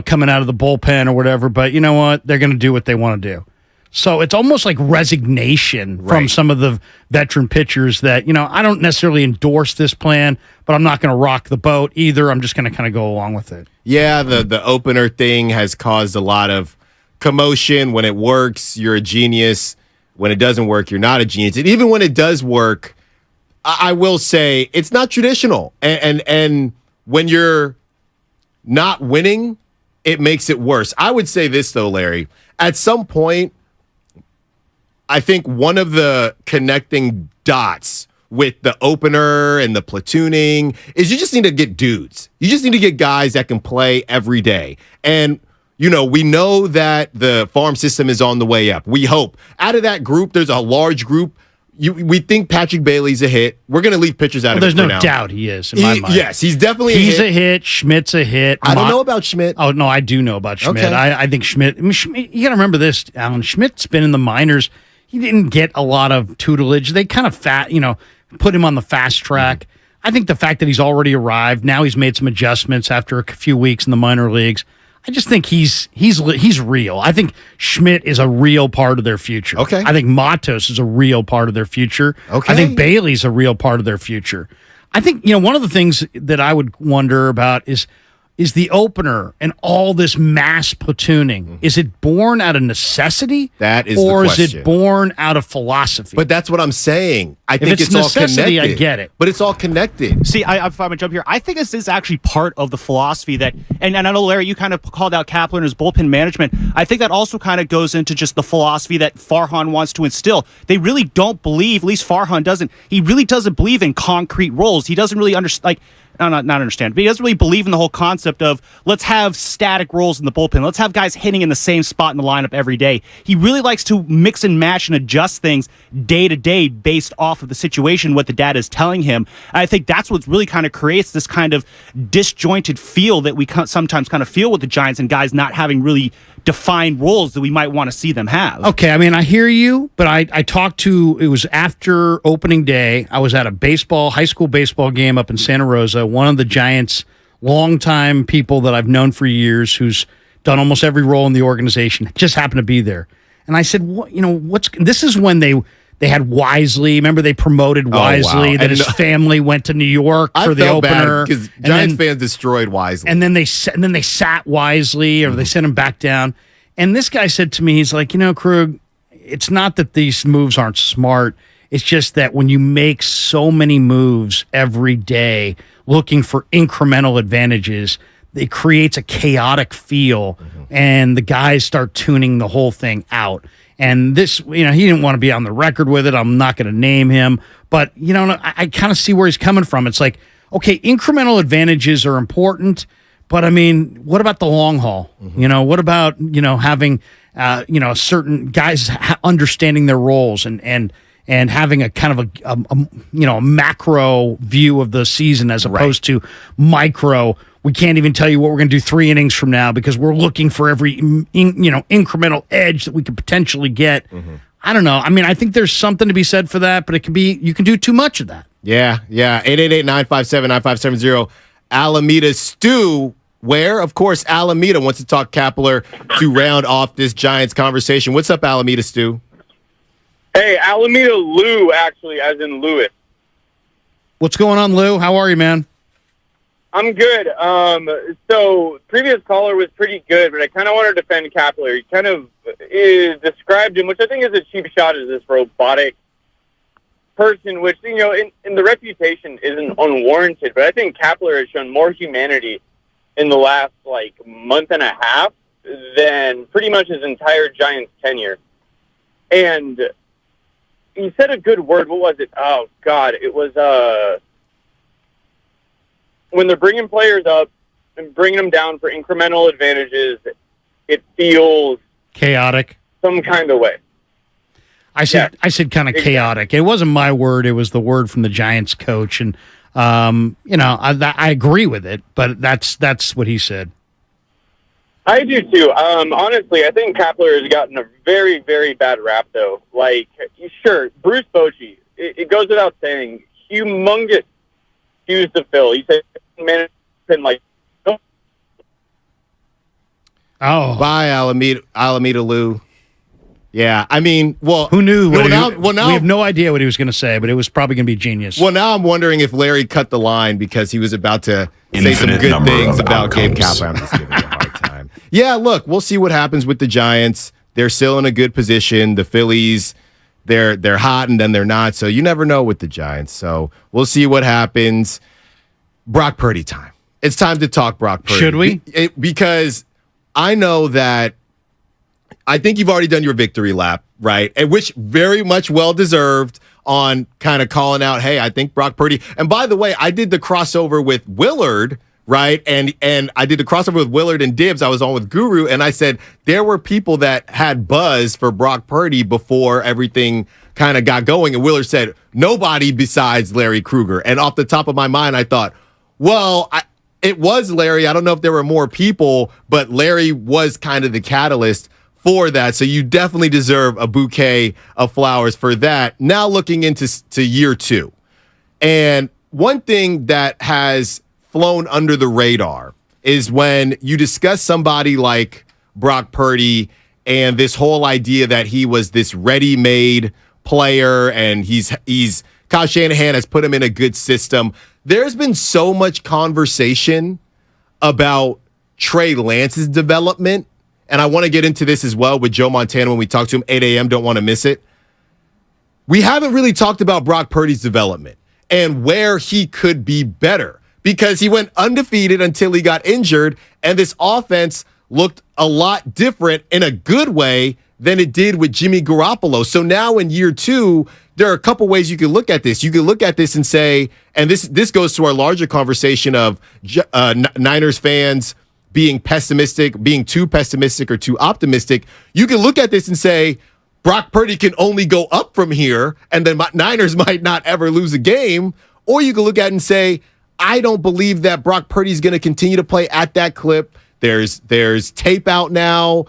coming out of the bullpen or whatever, but you know what? They're going to do what they want to do. So it's almost like resignation from some of the veteran pitchers that, I don't necessarily endorse this plan, but I'm not going to rock the boat either. I'm just going to kind of go along with it. Yeah, the opener thing has caused a lot of commotion. When it works, you're a genius. when it doesn't work, you're not a genius. And even when it does work, I will say it's not traditional. And when you're not winning, it makes it worse. I would say this, though, Larry. At some point, I think one of the connecting dots with the opener and the platooning is you just need to get dudes. You just need to get guys that can play every day. And, we know that the farm system is on the way up. We hope. Out of that group, there's a large group. We think Patrick Bailey's a hit. We're going to leave pitchers out of it there's for no now. doubt he is, in my mind. Yes, he's definitely He's a hit. Schmidt's a hit. I don't know about Schmidt. Oh, no, I do know about Schmidt. Okay. I think Schmidt, you got to remember this, Alan. Schmidt's been in the minors. He didn't get a lot of tutelage. They kind of put him on the fast track. I think the fact that he's already arrived, now he's made some adjustments after a few weeks in the minor leagues. I just think he's real. I think Schmidt is a real part of their future. Okay. I think Matos is a real part of their future. Okay. I think Bailey's a real part of their future. I think, one of the things that I would wonder about is the opener and all this mass platooning. Is it born out of necessity? That is the Or is question. it born out of philosophy? But that's what I'm saying. I think it's it's all necessity, connected. I get it. But it's all connected. See, if I'm going to jump here, I think this is actually part of the philosophy that, and I know, Larry, you kind of called out Kapler and his bullpen management. I think that also kind of goes into just the philosophy that Farhan wants to instill. They really don't believe, at least Farhan doesn't, he really doesn't believe in concrete roles. He doesn't really understand, not understand, but he doesn't really believe in the whole concept of let's have static roles in the bullpen. Let's have guys hitting in the same spot in the lineup every day. He really likes to mix and match and adjust things day to day based off of the situation, what the data is telling him. And I think that's what really kind of creates this kind of disjointed feel that we sometimes kind of feel with the Giants and guys not having really defined roles that we might want to see them have. Okay, I mean, I hear you, but I talked to, it was after opening day. I was at a high school baseball game up in Santa Rosa. One of the Giants' longtime people that I've known for years, who's done almost every role in the organization, just happened to be there. And I said, this is when they had Wisely. Remember, they promoted Wisely. Wow. That his family went to New York for the opener because Giants fans destroyed Wisely. And then they sat Wisely, or they sent him back down. And this guy said to me, he's like, Krug, it's not that these moves aren't smart. It's just that when you make so many moves every day looking for incremental advantages, it creates a chaotic feel, and the guys start tuning the whole thing out. And this, he didn't want to be on the record with it. I'm not going to name him, but I kind of see where he's coming from. It's like, okay, incremental advantages are important, but I mean, what about the long haul? What about having certain guys understanding their roles and having a kind of a macro view of the season as opposed to micro. We can't even tell you what we're going to do 3 innings from now because we're looking for every incremental edge that we could potentially get. I don't know. I mean, I think there's something to be said for that, but you can do too much of that. Yeah. 888-957-9570. Alameda Stu, where, of course, Alameda wants to talk Kapler to round off this Giants conversation. What's up, Alameda Stu? Hey, Alameda Lou, actually, as in Lewis. What's going on, Lou? How are you, man? I'm good. So previous caller was pretty good, but I kind of want to defend Kapler. He kind of described him, which I think is a cheap shot, as this robotic person, which, in the reputation isn't unwarranted, but I think Kapler has shown more humanity in the last, month and a half than pretty much his entire Giants tenure. And he said a good word. What was it? Oh, God. It was, when they're bringing players up and bringing them down for incremental advantages, it feels chaotic some kind of way. I said kind of chaotic. It wasn't my word. It was the word from the Giants coach. And, I agree with it, but that's what he said. I do too. Honestly, I think Kapler has gotten a very, very bad rap, though. Sure, Bruce Bochy, it goes without saying, humongous shoes to fill. He said, man, bye, Alameda Lou. Yeah, I mean, well, who knew? Now we have no idea what he was going to say, but it was probably going to be genius. Well, now I'm wondering if Larry cut the line because he was about to say some good things about Gabe Kapler. I'm just giving you a hard time. Yeah, look, we'll see what happens with the Giants. They're still in a good position. The Phillies, they're hot and then they're not. So you never know with the Giants. So we'll see what happens. Brock Purdy time. It's time to talk Brock Purdy. Should we? Because I know that I think you've already done your victory lap, right? And which very much well-deserved on kind of calling out, hey, I think Brock Purdy. And by the way, I did the crossover with Willard, right? And I did the crossover with Willard and Dibbs. I was on with Guru, and I said there were people that had buzz for Brock Purdy before everything kind of got going. And Willard said, nobody besides Larry Krueger. And off the top of my mind, I thought, well, it was Larry. I don't know if there were more people, but Larry was kind of the catalyst for that. So you definitely deserve a bouquet of flowers for that. Now looking into year 2. And one thing that has flown under the radar is when you discuss somebody like Brock Purdy and this whole idea that he was this ready-made player and he's Kyle Shanahan has put him in a good system. There's been so much conversation about Trey Lance's development, and I want to get into this as well with Joe Montana when we talk to him, 8 a.m., don't want to miss it. We haven't really talked about Brock Purdy's development and where he could be better because he went undefeated until he got injured, and this offense looked a lot different in a good way than it did with Jimmy Garoppolo. So now in year 2, there are a couple ways you can look at this. You can look at this and say, and this goes to our larger conversation of Niners fans being pessimistic, being too pessimistic or too optimistic. You can look at this and say, Brock Purdy can only go up from here, and the Niners might not ever lose a game. Or you can look at it and say, I don't believe that Brock Purdy is going to continue to play at that clip. There's tape out now,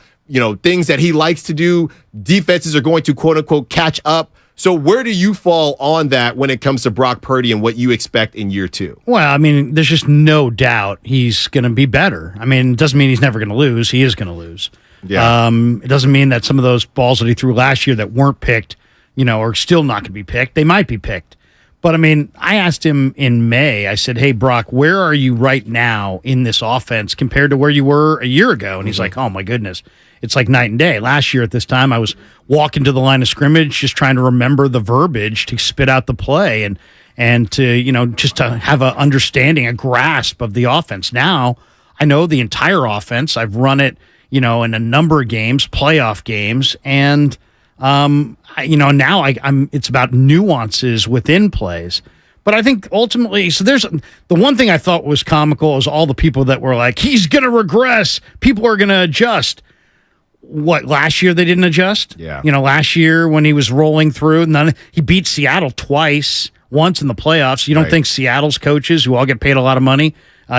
things that he likes to do. Defenses are going to, quote unquote, catch up. So where do you fall on that when it comes to Brock Purdy and what you expect in year 2? Well, I mean, there's just no doubt he's going to be better. I mean, it doesn't mean he's never going to lose. He is going to lose. Yeah. It doesn't mean that some of those balls that he threw last year that weren't picked, are still not going to be picked. They might be picked. But, I mean, I asked him in May, I said, hey, Brock, where are you right now in this offense compared to where you were a year ago? And he's like, oh, my goodness. It's like night and day. Last year at this time, I was walking to the line of scrimmage just trying to remember the verbiage to spit out the play and to, just to have an understanding, a grasp of the offense. Now, I know the entire offense. I've run it, in a number of games, playoff games, and now it's about nuances within plays. But I think ultimately, so there's the one thing I thought was comical is all the people that were like, he's going to regress. People are going to adjust. What, last year they didn't adjust? Yeah. Last year when he was rolling through, he beat Seattle once in the playoffs. You don't think Seattle's coaches, who all get paid a lot of money,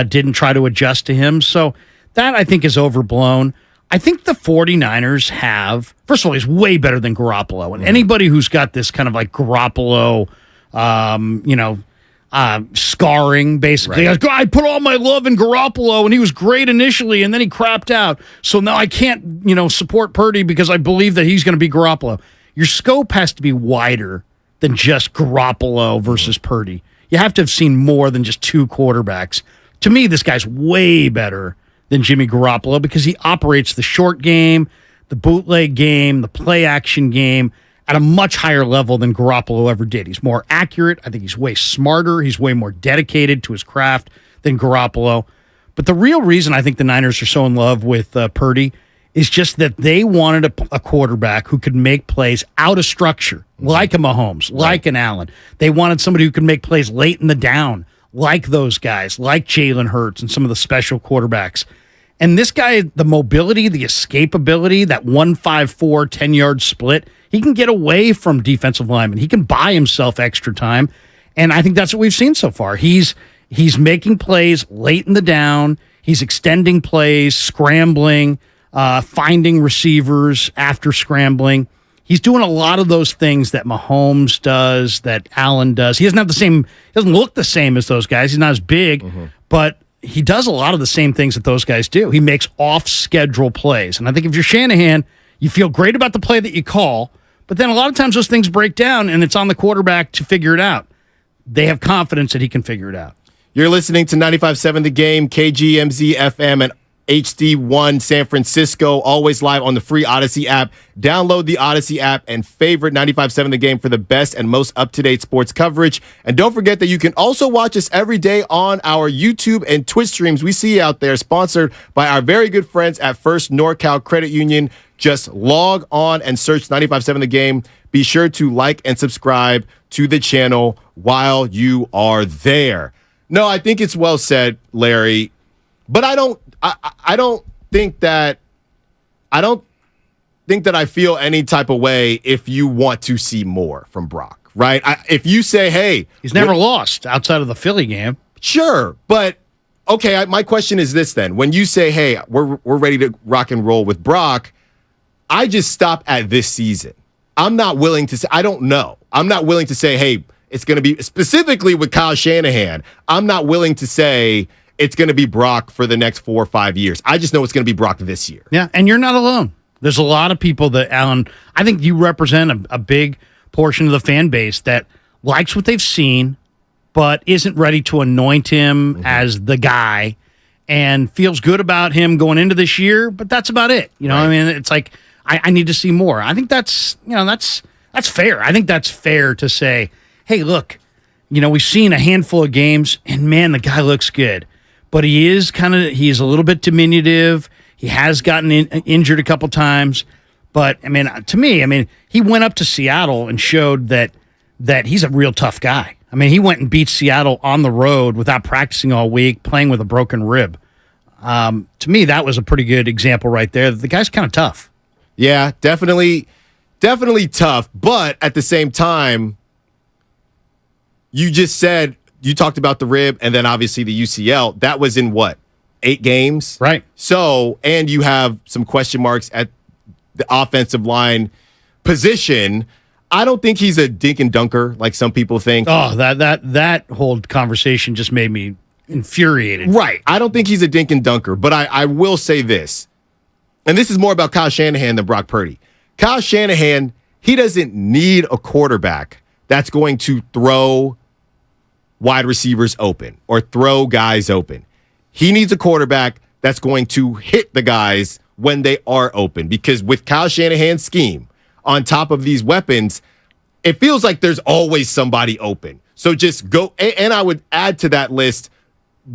didn't try to adjust to him? So that I think is overblown. I think the 49ers have, first of all, he's way better than Garoppolo. And anybody who's got this kind of like Garoppolo, scarring, basically. Right. I put all my love in Garoppolo, and he was great initially, and then he crapped out. So now I can't, support Purdy because I believe that he's going to be Garoppolo. Your scope has to be wider than just Garoppolo versus Purdy. You have to have seen more than just 2 quarterbacks. To me, this guy's way better than Jimmy Garoppolo because he operates the short game, the bootleg game, the play action game at a much higher level than Garoppolo ever did. He's more accurate. I think he's way smarter. He's way more dedicated to his craft than Garoppolo. But the real reason I think the Niners are so in love with Purdy is just that they wanted a quarterback who could make plays out of structure, like a Mahomes, like an Allen. They wanted somebody who could make plays late in the down, like those guys, like Jalen Hurts and some of the special quarterbacks. And this guy, the mobility, the escapability, that 1-5-4, 10-yard split, he can get away from defensive linemen. He can buy himself extra time. And I think that's what we've seen so far. He's making plays late in the down. He's extending plays, scrambling, finding receivers after scrambling. He's doing a lot of those things that Mahomes does, that Allen does. He doesn't look the same as those guys. He's not as big, but he does a lot of the same things that those guys do. He makes off-schedule plays. And I think if you're Shanahan, you feel great about the play that you call, but then a lot of times those things break down, and it's on the quarterback to figure it out. They have confidence that he can figure it out. You're listening to 95.7 The Game, KGMZ FM, and HD1 San Francisco, always live on the free Odyssey app. Download the Odyssey app and favorite 95.7 The Game for the best and most up-to-date sports coverage. And don't forget that you can also watch us every day on our YouTube and Twitch streams. We see you out there, sponsored by our very good friends at First NorCal Credit Union. Just log on and search 95.7 The Game. Be sure to like and subscribe to the channel while you are there. No, I think it's well said, Larry. But I don't think that I feel any type of way if you want to see more from Brock, right? If you say, hey, he's never lost outside of the Philly game. Sure, but okay, my question is this then. When you say, hey, we're ready to rock and roll with Brock, I just stop at this season. I'm not willing to say, I don't know. I'm not willing to say, hey, it's going to be, specifically with Kyle Shanahan, I'm not willing to say it's going to be Brock for the next 4 or 5 years. I just know it's going to be Brock this year. Yeah, and you're not alone. There's a lot of people that, Alan, I think you represent a big portion of the fan base that likes what they've seen, but isn't ready to anoint him as the guy and feels good about him going into this year, but that's about it. You know, right. I mean, it's like, I need to see more. I think that's fair. I think that's fair to say, hey, look, we've seen a handful of games, and man, the guy looks good. But he's a little bit diminutive. He has gotten injured a couple times. But, to me, he went up to Seattle and showed that he's a real tough guy. He went and beat Seattle on the road without practicing all week, playing with a broken rib. To me, that was a pretty good example right there. The guy's kind of tough. Yeah, definitely tough. But at the same time, you just said, you talked about the rib and then obviously the UCL. That was in what, 8 games? Right. So, and you have some question marks at the offensive line position. I don't think he's a dink and dunker like some people think. Oh, that whole conversation just made me infuriated. Right. I don't think he's a dink and dunker, but I will say this, and this is more about Kyle Shanahan than Brock Purdy. Kyle Shanahan, he doesn't need a quarterback that's going to throw wide receivers open or throw guys open. He needs a quarterback that's going to hit the guys when they are open, because with Kyle Shanahan's scheme, on top of these weapons, it feels like there's always somebody open. So just go, and I would add to that list,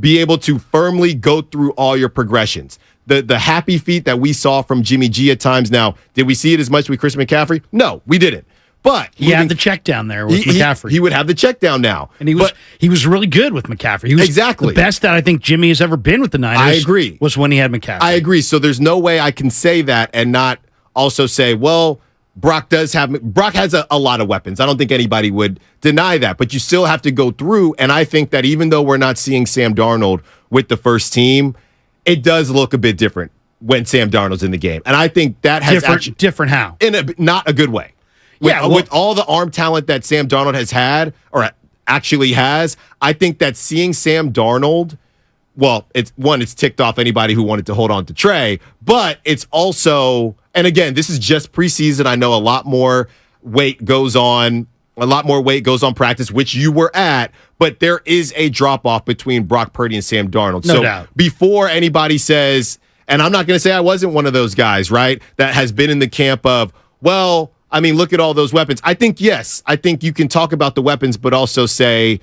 be able to firmly go through all your progressions. The happy feet that we saw from Jimmy G at times. Now, did we see it as much with Chris McCaffrey? No, we didn't. But he had the check down there with McCaffrey. He would have the check down now. And he was really good with McCaffrey. He was exactly the best that I think Jimmy has ever been with the Niners. I agree. Was when he had McCaffrey. I agree. So there's no way I can say that and not also say, well, Brock has a lot of weapons. I don't think anybody would deny that, but you still have to go through. And I think that even though we're not seeing Sam Darnold with the first team, it does look a bit different when Sam Darnold's in the game. And I think that has different how? In not a good way. With all the arm talent that Sam Darnold has had, or actually has, I think that seeing Sam Darnold, well, it's ticked off anybody who wanted to hold on to Trey, but it's also, and again, this is just preseason. I know a lot more weight goes on practice, which you were at, but there is a drop off between Brock Purdy and Sam Darnold. No doubt. Before anybody says, and I'm not going to say I wasn't one of those guys, right, that has been in the camp of, well, look at all those weapons. I think you can talk about the weapons, but also say,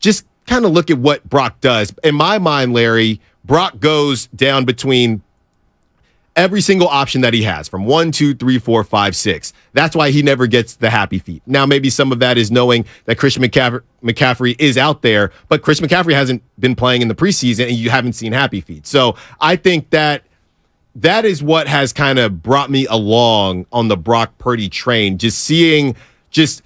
just kind of look at what Brock does. In my mind, Larry, Brock goes down between every single option that he has from 1, 2, 3, 4, 5, 6. That's why he never gets the happy feet. Now, maybe some of that is knowing that Christian McCaffrey is out there, but Chris McCaffrey hasn't been playing in the preseason and you haven't seen happy feet. So I think that is what has kind of brought me along on the Brock Purdy train, just seeing just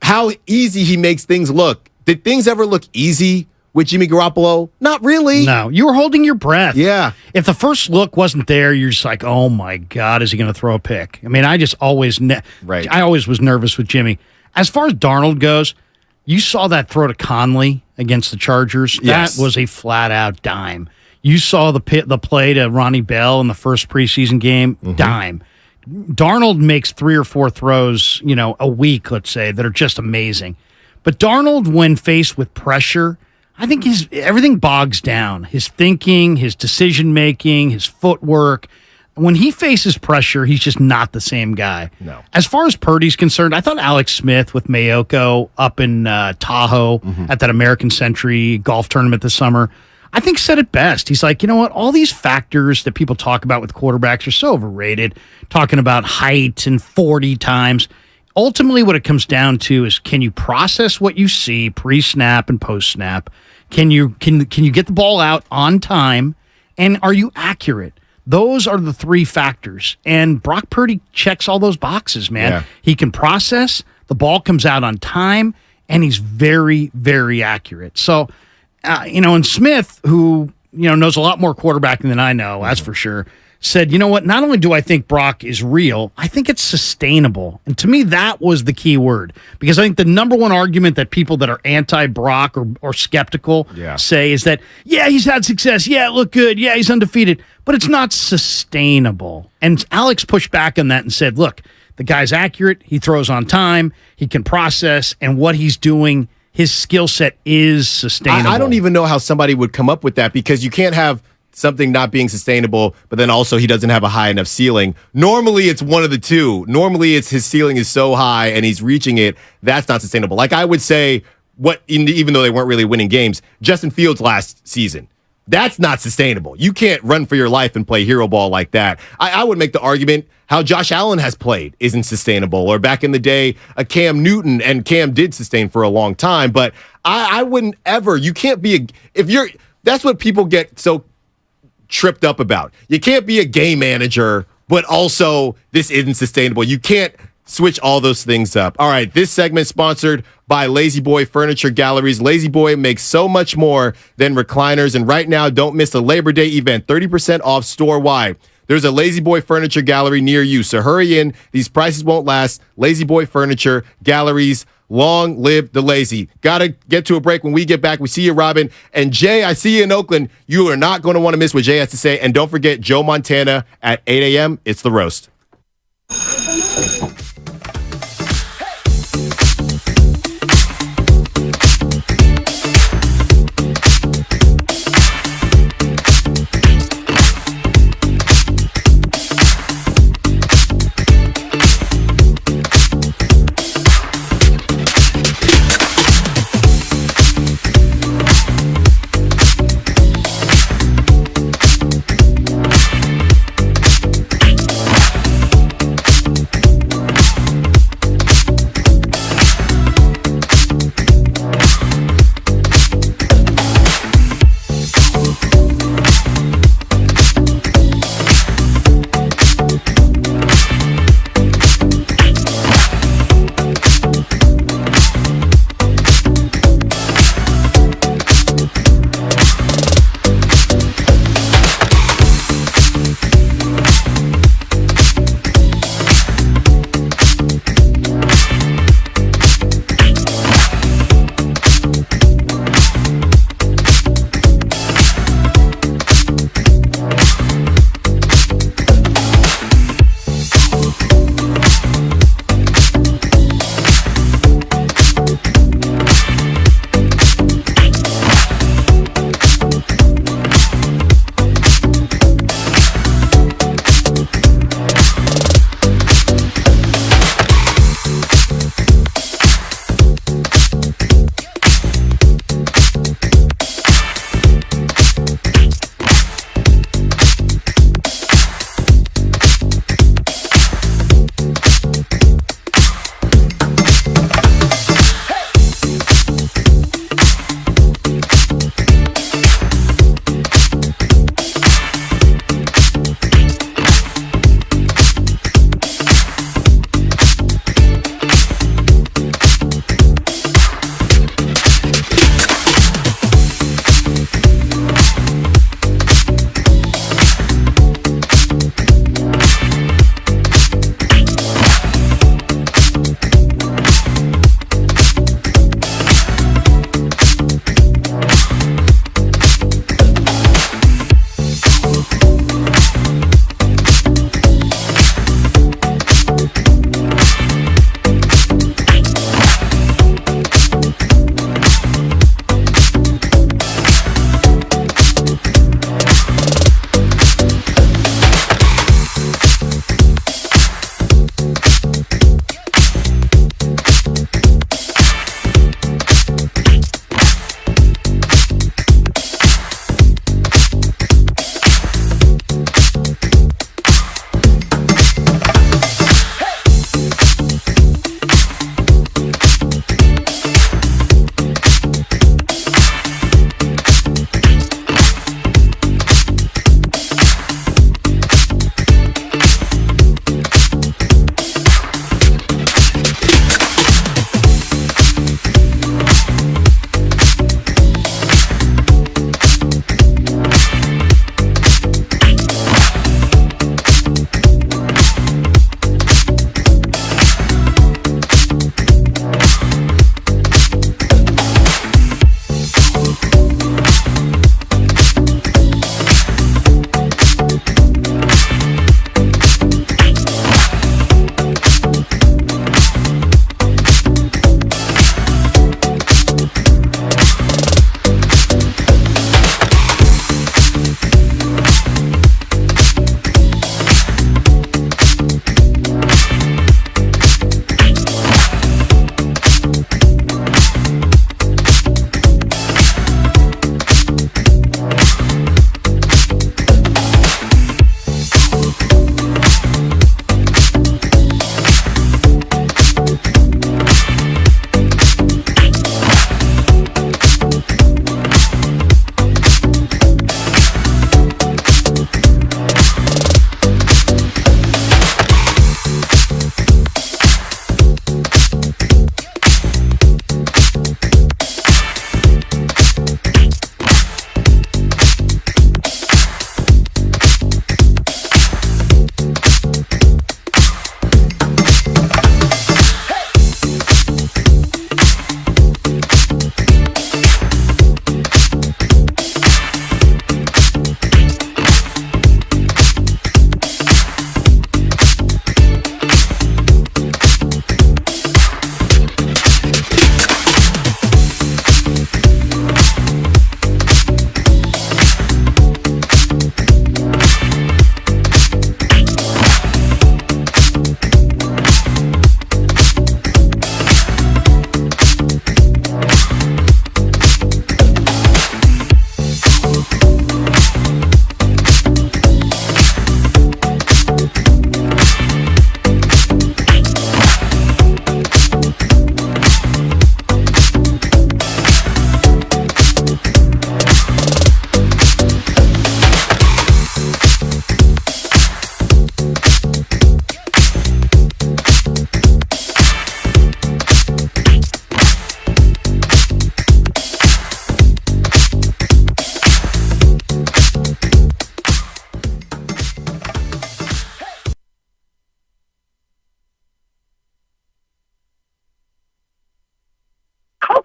how easy he makes things look. Did things ever look easy with Jimmy Garoppolo? Not really. No, you were holding your breath. Yeah. If the first look wasn't there, you're just like, oh my God, is he going to throw a pick? I just always, I always was nervous with Jimmy. As far as Darnold goes, you saw that throw to Conley against the Chargers. Yes. That was a flat out dime. You saw the play to Ronnie Bell in the first preseason game, dime. Darnold makes 3 or 4 throws, a week, let's say, that are just amazing. But Darnold, when faced with pressure, I think everything bogs down. His thinking, his decision making, his footwork. When he faces pressure, he's just not the same guy. No. As far as Purdy's concerned, I thought Alex Smith with Mayoko up in Tahoe at that American Century golf tournament this summer, I think said it best. He's like, you know what? All these factors that people talk about with quarterbacks are so overrated. Talking about height and 40 times. Ultimately, what it comes down to is, can you process what you see pre-snap and post-snap? Can you get the ball out on time? And are you accurate? Those are the three factors. And Brock Purdy checks all those boxes, man. Yeah. He can process, the ball comes out on time, and he's very, very accurate. So, and Smith, who, knows a lot more quarterbacking than I know, that's for sure, said, you know what, not only do I think Brock is real, I think it's sustainable. And to me, that was the key word. Because I think the number one argument that people that are anti-Brock or skeptical say is that, yeah, he's had success. Yeah, it looked good. Yeah, he's undefeated. But it's not sustainable. And Alex pushed back on that and said, look, the guy's accurate. He throws on time. He can process. And what he's doing, his skill set is sustainable. I don't even know how somebody would come up with that, because you can't have something not being sustainable, but then also he doesn't have a high enough ceiling. Normally, it's one of the two. Normally, it's his ceiling is so high and he's reaching it. That's not sustainable. Like I would say, even though they weren't really winning games, Justin Fields last season, that's not sustainable. You can't run for your life and play hero ball like that. I would make the argument how Josh Allen has played isn't sustainable. Or back in the day, a Cam Newton, and Cam did sustain for a long time. But I wouldn't ever. You can't be that's what people get so tripped up about. You can't be a game manager, but also this isn't sustainable. You can't switch all those things up. All right, this segment sponsored by Lazy Boy Furniture Galleries. Lazy Boy makes so much more than recliners, and right now, don't miss the Labor Day event, 30% off store-wide. There's a Lazy Boy Furniture Gallery near you, so hurry in. These prices won't last. Lazy Boy Furniture Galleries. Long live the lazy. Got to get to a break. When we get back, we see you, Robin. And Jay, I see you in Oakland. You are not going to want to miss what Jay has to say. And don't forget, Joe Montana at 8 a.m. It's The Roast.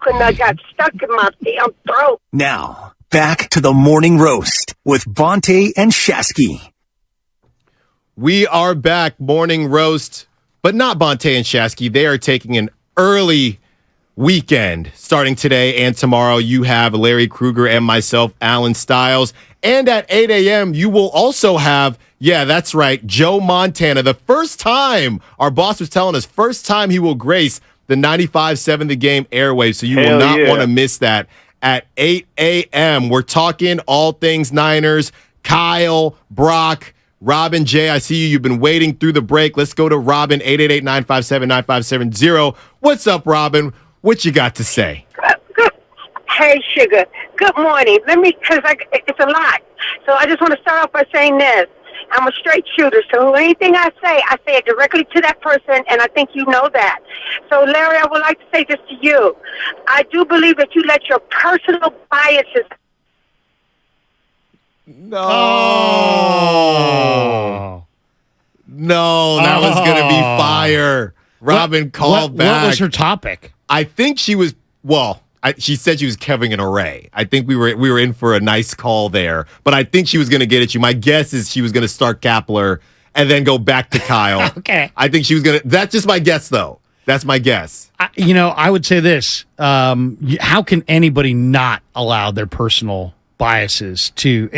coconut got stuck in my damn throat. Now, back to the morning roast with Bonte and Shasky. We are back, morning roast, but not Bonte and Shasky. They are taking an early weekend starting today and tomorrow. You have Larry Krueger and myself, Alan Stiles. And at 8 a.m., you will also have, yeah, that's right, Joe Montana. The first time, our boss was telling us, first time he will grace the 95.7 The Game airwaves. So you will not want to miss that at 8 a.m. We're talking all things Niners. Kyle, Brock, Robin, Jay, I see you. You've been waiting through the break. Let's go to Robin, 888-957-9570. What's up, Robin? What you got to say? Good. Hey, Sugar. Good morning. It's a lot. So I just want to start off by saying this. I'm a straight shooter, so anything I say it directly to that person, and I think you know that. So, Larry, I would like to say this to you. I do believe that you let your personal biases... No, that was going to be fire. Robin called back. What was her topic? I think she was, she said she was covering an array. I think we were in for a nice call there, but I think she was going to get at you. My guess is she was going to start Kapler and then go back to Kyle. Okay. I think she was going to, that's just my guess though. That's my guess. I would say this. How can anybody not allow their personal biases to,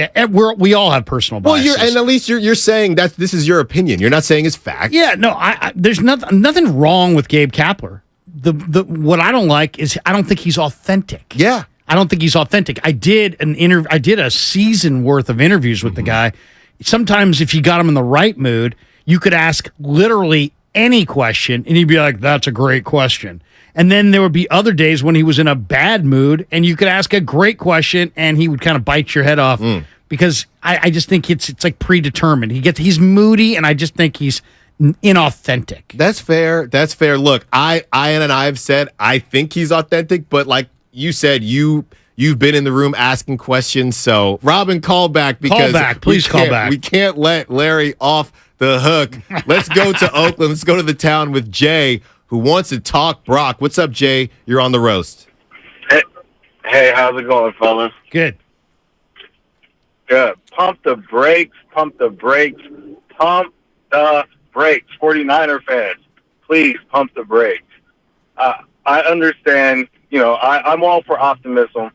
we all have personal biases. Well, at least you're saying that this is your opinion. You're not saying it's fact. Yeah, no, there's nothing wrong with Gabe Kapler. What I don't like is I don't think he's authentic. Yeah. I don't think he's authentic. I did a season worth of interviews with the guy. Sometimes if you got him in the right mood, you could ask literally any question and he'd be like, that's a great question. And then there would be other days when he was in a bad mood and you could ask a great question and he would kind of bite your head off because I just think it's like predetermined. He's moody and I just think he's inauthentic. That's fair. Look, I have said I think he's authentic, but like you said, you've been in the room asking questions. So Robin, call back because please call back. We can't let Larry off the hook. Let's go to Oakland. Let's go to the town with Jay, who wants to talk Brock. What's up, Jay? You're on the roast. Hey, how's it going, fellas? Good. Good. Pump the brakes. 49er fans, please pump the brakes. I understand, I'm all for optimism,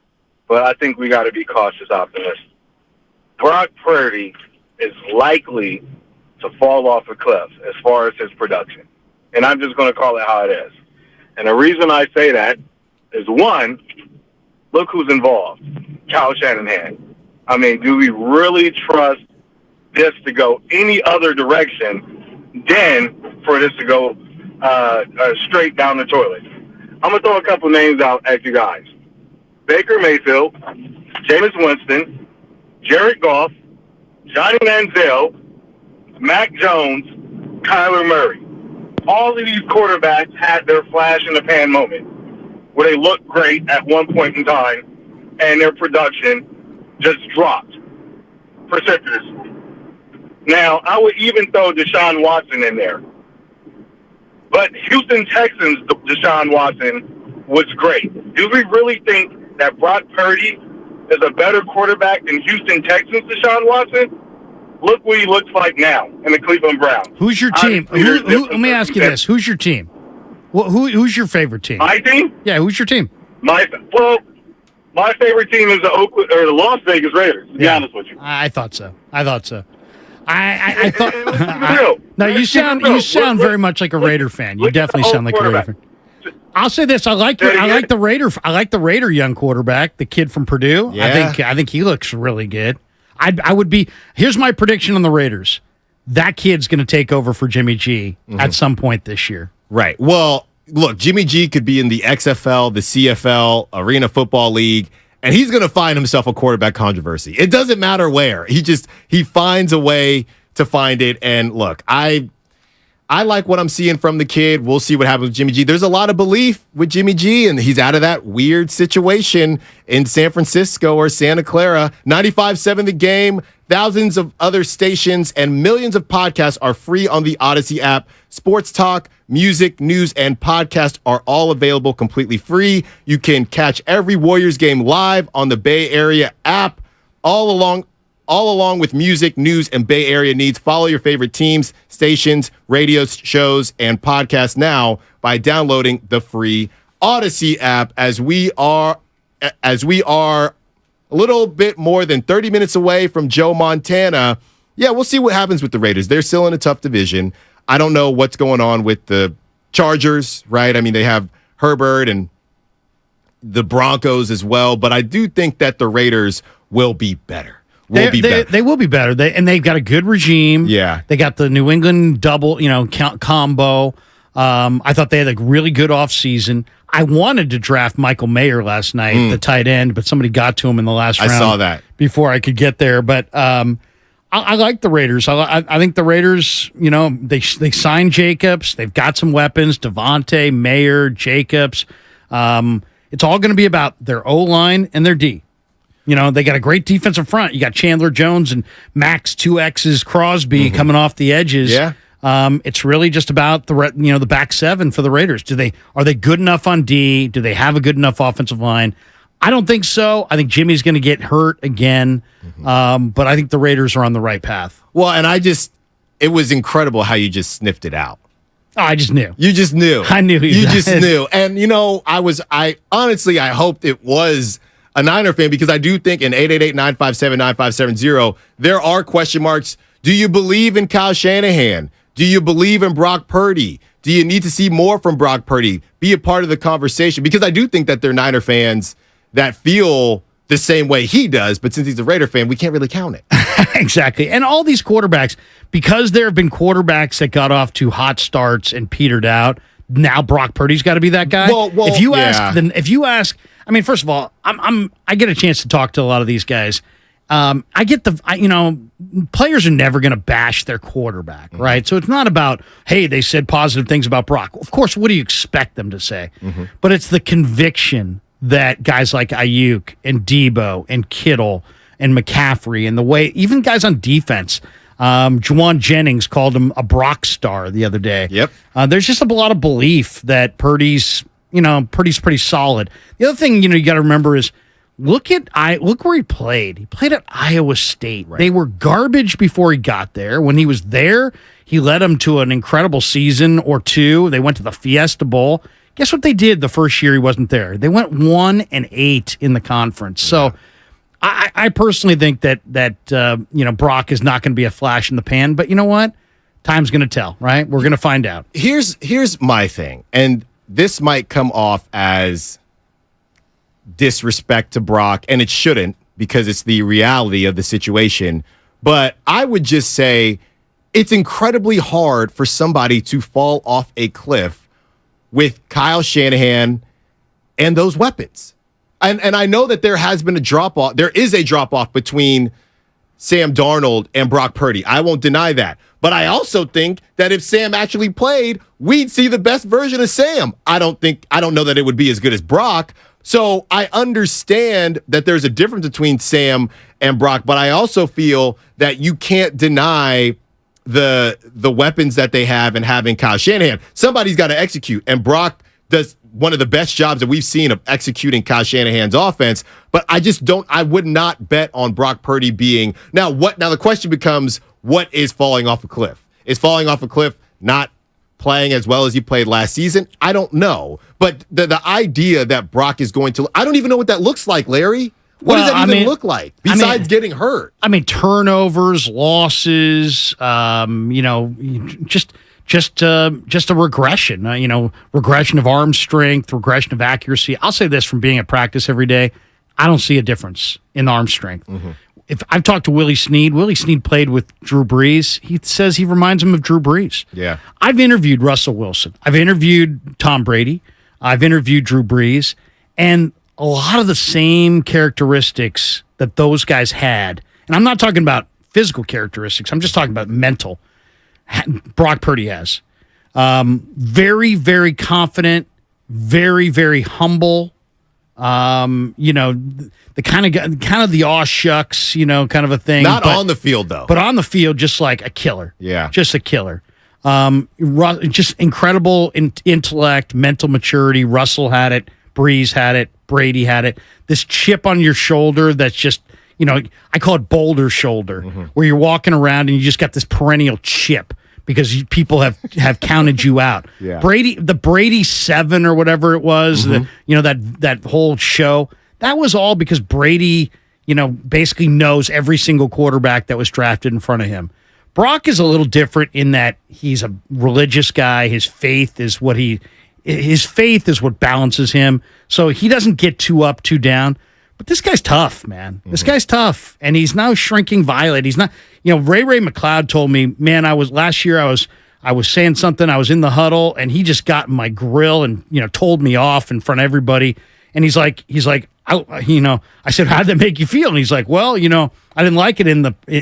but I think we got to be cautious optimists. Brock Purdy is likely to fall off a cliff as far as his production. And I'm just going to call it how it is. And the reason I say that is, one, look who's involved. Kyle Shanahan. I mean, do we really trust this to go any other direction than for this to go straight down the toilet? I'm going to throw a couple names out at you guys. Baker Mayfield, Jameis Winston, Jared Goff, Johnny Manziel, Mac Jones, Kyler Murray. All of these quarterbacks had their flash in the pan moment where they looked great at one point in time and their production just dropped precipitously. Now, I would even throw Deshaun Watson in there. But Houston Texans' Deshaun Watson was great. Do we really think that Brock Purdy is a better quarterback than Houston Texans' Deshaun Watson? Look what he looks like now in the Cleveland Browns. Who's your team? Let me ask you this. Who's your team? Who's your favorite team? My team? Yeah, who's your team? My favorite team is the Las Vegas Raiders, to be honest with you. I thought so. I thought. No, you sound very much like a Raider fan. You definitely sound like a Raider fan. I'll say this: I like the Raider young quarterback, the kid from Purdue. Yeah. I think he looks really good. I would be. Here's my prediction on the Raiders: that kid's going to take over for Jimmy G at some point this year. Right. Well, look, Jimmy G could be in the XFL, the CFL, Arena Football League, and he's going to find himself a quarterback controversy. It doesn't matter where. He finds a way to find it. And look, I I like what I'm seeing from the kid. We'll see what happens with Jimmy G. There's a lot of belief with Jimmy G, and he's out of that weird situation in San Francisco or Santa Clara. 95.7 The Game, thousands of other stations, and millions of podcasts are free on the Odyssey app. Sports talk, music, news, and podcast are all available completely free. You can catch every Warriors game live on the Bay Area app all along with music, news, and Bay Area needs. Follow your favorite teams, stations, radio shows, and podcasts now by downloading the free Odyssey app. As we are a little bit more than 30 minutes away from Joe Montana. Yeah, we'll see what happens with the Raiders. They're still in a tough division. I don't know what's going on with the Chargers, right? I mean, they have Herbert and the Broncos as well, but I do think that the Raiders will be better. They will be better. They've got a good regime. Yeah. They got the New England double, combo. I thought they had a really good offseason. I wanted to draft Michael Mayer last night, the tight end, but somebody got to him in the last round. I saw that. Before I could get there. But I like the Raiders. I think the Raiders, they signed Jacobs. They've got some weapons, Devontae, Mayer, Jacobs. It's all going to be about their O-line and their D. They got a great defensive front. You got Chandler Jones and Max 2X's Crosby coming off the edges. Yeah. It's really just about the back seven for the Raiders. Are they good enough on D? Do they have a good enough offensive line? I don't think so. I think Jimmy's going to get hurt again. But I think the Raiders are on the right path. Well, and it was incredible how you just sniffed it out. Oh, I just knew. You just knew. I knew. You just knew. And I honestly hoped it was a Niner fan, because I do think in 888-957-9570, there are question marks. Do you believe in Kyle Shanahan? Do you believe in Brock Purdy? Do you need to see more from Brock Purdy? Be a part of the conversation, because I do think that there are Niner fans that feel the same way he does, but since he's a Raider fan, we can't really count it. Exactly. And all these quarterbacks, because there have been quarterbacks that got off to hot starts and petered out, now Brock Purdy's got to be that guy. Well, if you ask, I mean, first of all, I get a chance to talk to a lot of these guys. I get players are never going to bash their quarterback, right? So it's not about, hey, they said positive things about Brock. Of course, what do you expect them to say? But it's the conviction that guys like Ayuk and Debo and Kittle and McCaffrey and the way even guys on defense, Juwan Jennings called him a Brock star the other day. Yep. There's just a lot of belief that Purdy's pretty solid. The other thing, you got to remember is look where he played. He played at Iowa State. Right. They were garbage before he got there. When he was there, he led them to an incredible season or two. They went to the Fiesta Bowl. Guess what they did the first year he wasn't there? They went 1-8 in the conference. So I personally think that Brock is not going to be a flash in the pan. But you know what? Time's going to tell, right? We're going to find out. Here's my thing, and this might come off as disrespect to Brock, and it shouldn't, because it's the reality of the situation. But I would just say it's incredibly hard for somebody to fall off a cliff with Kyle Shanahan and those weapons. And I know that there has been a drop-off. There is a drop-off between Sam Darnold and Brock Purdy. I won't deny that. But I also think that if Sam actually played, we'd see the best version of Sam. I don't know that it would be as good as Brock. So I understand that there's a difference between Sam and Brock, but I also feel that you can't deny the weapons that they have and having Kyle Shanahan. Somebody's got to execute, and Brock does one of the best jobs that we've seen of executing Kyle Shanahan's offense. But I would not bet on Brock Purdy being now the question becomes, what is falling off a cliff? Is falling off a cliff not playing as well as he played last season? I don't know. But the idea that Brock is going to, I don't even know what that looks like, Larry. What does that even look like besides getting hurt? I mean, turnovers, losses, just a regression, regression of arm strength, regression of accuracy. I'll say this from being at practice every day. I don't see a difference in arm strength. If I've talked to Willie Snead played with Drew Brees. He says he reminds him of Drew Brees. Yeah. I've interviewed Russell Wilson. I've interviewed Tom Brady. I've interviewed Drew Brees. And a lot of the same characteristics that those guys had, and I'm not talking about physical characteristics, I'm just talking about mental, Brock Purdy has. Very, very confident, very, very humble. The kind of the aw shucks, kind of a thing. Not on the field, though. But on the field, just like a killer. Yeah. Just a killer. Just incredible intellect, mental maturity. Russell had it. Breeze had it. Brady had it. This chip on your shoulder that's just, I call it boulder shoulder, where you're walking around and you just got this perennial chip because people have counted you out. Yeah. The Brady 7 or whatever it was, that whole show, that was all because Brady, basically knows every single quarterback that was drafted in front of him. Brock is a little different in that he's a religious guy. His faith is what balances him. So he doesn't get too up, too down. But this guy's tough, man. This guy's tough. And he's now shrinking violet. He's not, Ray McLeod told me, man, last year I was saying something, I was in the huddle, and he just got in my grill and, told me off in front of everybody. And he's like, I said, how did that make you feel? And he's like, well, I didn't like it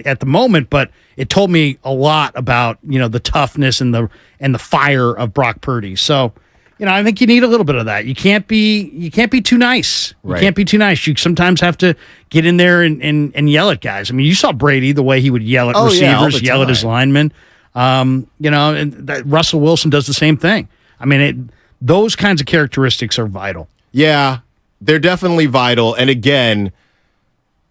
at the moment, but it told me a lot about, the toughness and the fire of Brock Purdy. So, I think you need a little bit of that. You can't be too nice. You can't be too nice. You sometimes have to get in there and yell at guys. I mean, you saw Brady, the way he would yell at receivers, yell at his linemen. And that Russell Wilson does the same thing. I mean, those kinds of characteristics are vital. Yeah, they're definitely vital. And again,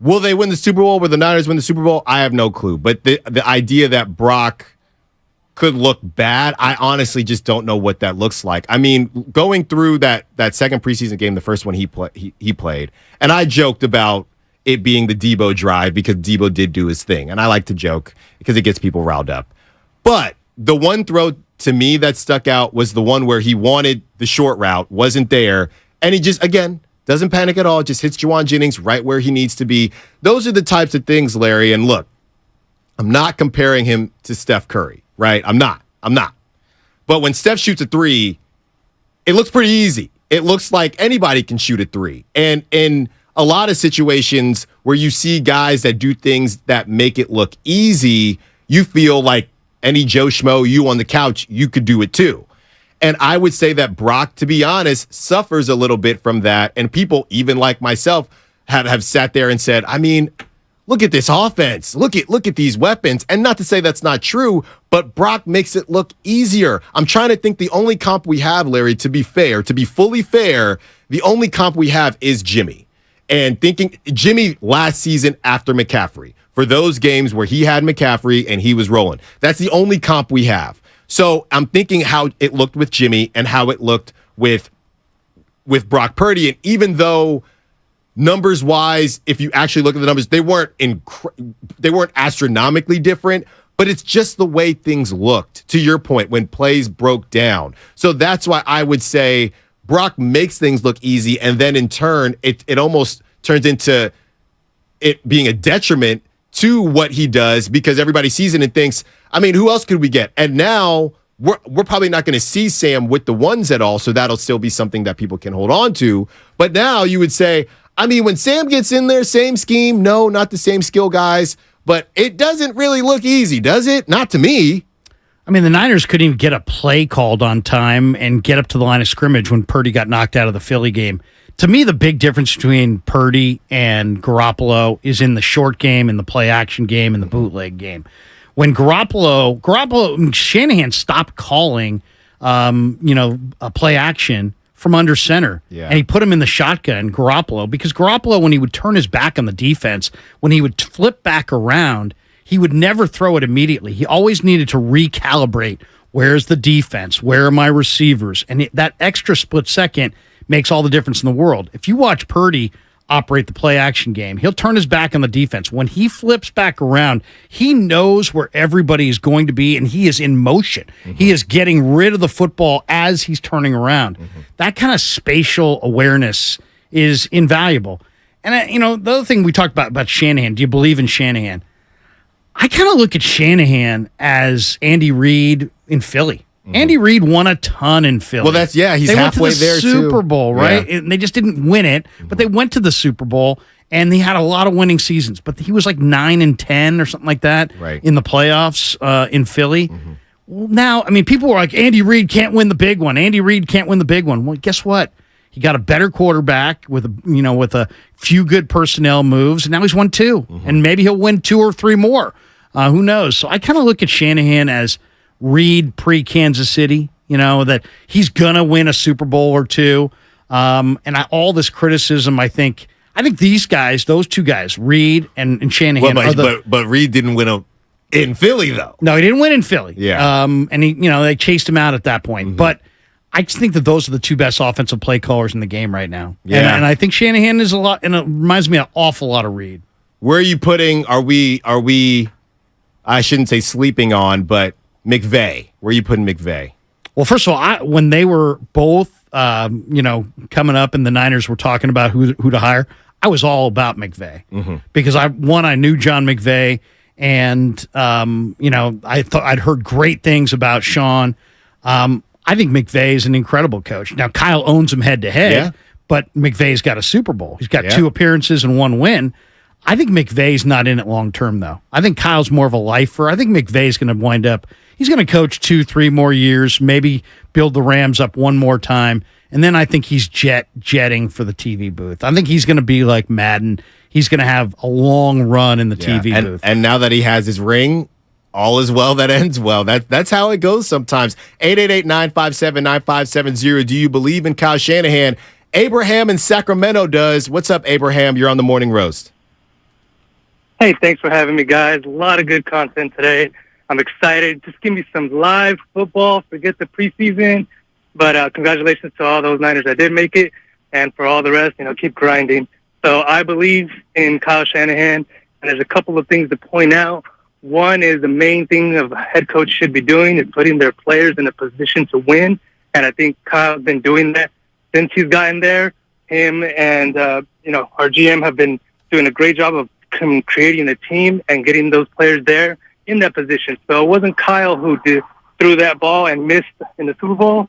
will they win the Super Bowl? Will the Niners win the Super Bowl? I have no clue. But the idea that Brock could look bad, I honestly just don't know what that looks like. I mean, going through that second preseason game, the first one he played, and I joked about it being the Debo drive because Debo did do his thing. And I like to joke because it gets people riled up. But the one throw to me that stuck out was the one where he wanted the short route, wasn't there, and he just, again, doesn't panic at all, just hits Juwan Jennings right where he needs to be. Those are the types of things, Larry, and look, I'm not comparing him to Steph Curry, right? I'm not. But when Steph shoots a three, it looks pretty easy. It looks like anybody can shoot a three. And in a lot of situations where you see guys that do things that make it look easy, you feel like any Joe Schmo, you on the couch, you could do it too. And I would say that Brock, to be honest, suffers a little bit from that. And people, even like myself, have sat there and said, I mean, look at this offense. Look at these weapons. And not to say that's not true, but Brock makes it look easier. I'm trying to think the only comp we have, Larry, to be fully fair, the only comp we have is Jimmy. And thinking Jimmy last season after McCaffrey, for those games where he had McCaffrey and he was rolling. That's the only comp we have. So I'm thinking how it looked with Jimmy and how it looked with Brock Purdy. And even though numbers wise, if you actually look at the numbers, they weren't astronomically different, but it's just the way things looked, to your point, when plays broke down. So that's why I would say Brock makes things look easy, and then in turn, it almost turns into it being a detriment to what he does because everybody sees it and thinks, I mean, who else could we get? And now we're probably not going to see Sam with the ones at all, so that'll still be something that people can hold on to. But now you would say, I mean, when Sam gets in there, same scheme, no, not the same skill guys, but it doesn't really look easy, does it? Not to me. I mean, the Niners couldn't even get a play called on time and get up to the line of scrimmage when Purdy got knocked out of the Philly game. To me, the big difference between Purdy and Garoppolo is in the short game, in the play action game, and the bootleg game. When Garoppolo, Shanahan stopped calling, a play action from under center, and he put him in the shotgun, Garoppolo, because Garoppolo, when he would turn his back on the defense, when he would flip back around, he would never throw it immediately. He always needed to recalibrate. Where's the defense? Where are my receivers? And that extra split second makes all the difference in the world. If you watch Purdy operate the play action game, he'll turn his back on the defense. When he flips back around, he knows where everybody is going to be, and he is in motion. Mm-hmm. He is getting rid of the football as he's turning around. Mm-hmm. That kind of spatial awareness is invaluable. And, the other thing we talked about Shanahan, do you believe in Shanahan? I kind of look at Shanahan as Andy Reid in Philly. Mm-hmm. Andy Reid won a ton in Philly. Well, he's halfway there too. They went to the Super Bowl, right? Yeah. And they just didn't win it, but they went to the Super Bowl, and he had a lot of winning seasons. But he was like 9-10 or something like that in the playoffs in Philly. Mm-hmm. Well, now, I mean, people were like, Andy Reid can't win the big one. Andy Reid can't win the big one. Well, guess what? He got a better quarterback with a few good personnel moves, and now he's won 2. And maybe he'll win 2 or 3 more. Who knows? So I kind of look at Shanahan as Reid pre-Kansas City, that he's going to win a Super Bowl or 2. All this criticism, I think these guys, those 2 guys, Reid and Shanahan. But Reid didn't win in Philly, though. No, he didn't win in Philly. Yeah. And they chased him out at that point. But I just think that those are the 2 best offensive play callers in the game right now. Yeah. And I think Shanahan is a lot, and it reminds me an awful lot of Reid. Where are you putting, are we, I shouldn't say sleeping on, but McVay? Where are you putting McVay? Well, first of all, when they were both, coming up and the Niners were talking about who to hire, I was all about McVay. Because I knew John McVay, and, I thought I'd heard great things about Sean. I think McVay is an incredible coach. Now, Kyle owns him head-to-head, but McVay's got a Super Bowl. He's got 2 appearances and 1 win. I think McVay's not in it long-term, though. I think Kyle's more of a lifer. I think McVay's going to wind up – he's going to coach 2-3 more years, maybe build the Rams up 1 more time, and then I think he's jetting for the TV booth. I think he's going to be like Madden. He's going to have a long run in the TV booth. And now that he has his ring – all is well that ends well. That's how it goes sometimes. 888-957-9570. Do you believe in Kyle Shanahan? Abraham in Sacramento does. What's up, Abraham? You're on the Morning Roast. Hey, thanks for having me, guys. A lot of good content today. I'm excited. Just give me some live football. Forget the preseason. But congratulations to all those Niners that did make it. And for all the rest, keep grinding. So I believe in Kyle Shanahan. And there's a couple of things to point out. One is the main thing a head coach should be doing is putting their players in a position to win. And I think Kyle's been doing that since he's gotten there. Him and, our GM have been doing a great job of creating a team and getting those players there in that position. So it wasn't Kyle who threw that ball and missed in the Super Bowl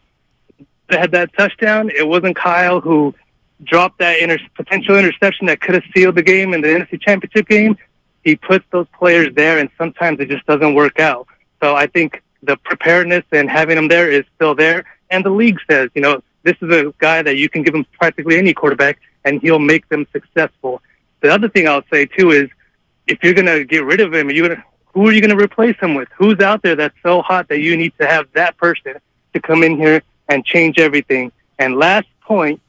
that had that touchdown. It wasn't Kyle who dropped that potential interception that could have sealed the game in the NFC Championship game. He puts those players there, and sometimes it just doesn't work out. So I think the preparedness and having them there is still there. And the league says, this is a guy that you can give him practically any quarterback, and he'll make them successful. The other thing I'll say, too, is if you're going to get rid of him, who are you going to replace him with? Who's out there that's so hot that you need to have that person to come in here and change everything? And last point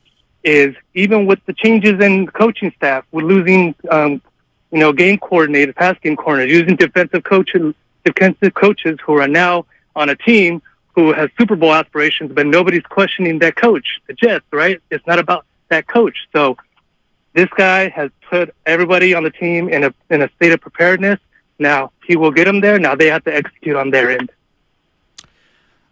is even with the changes in coaching staff, we're losing game coordinator, pass game coordinator, using defensive coaches who are now on a team who has Super Bowl aspirations, but nobody's questioning that coach, the Jets, right? It's not about that coach. So this guy has put everybody on the team in a state of preparedness. Now he will get them there. Now they have to execute on their end.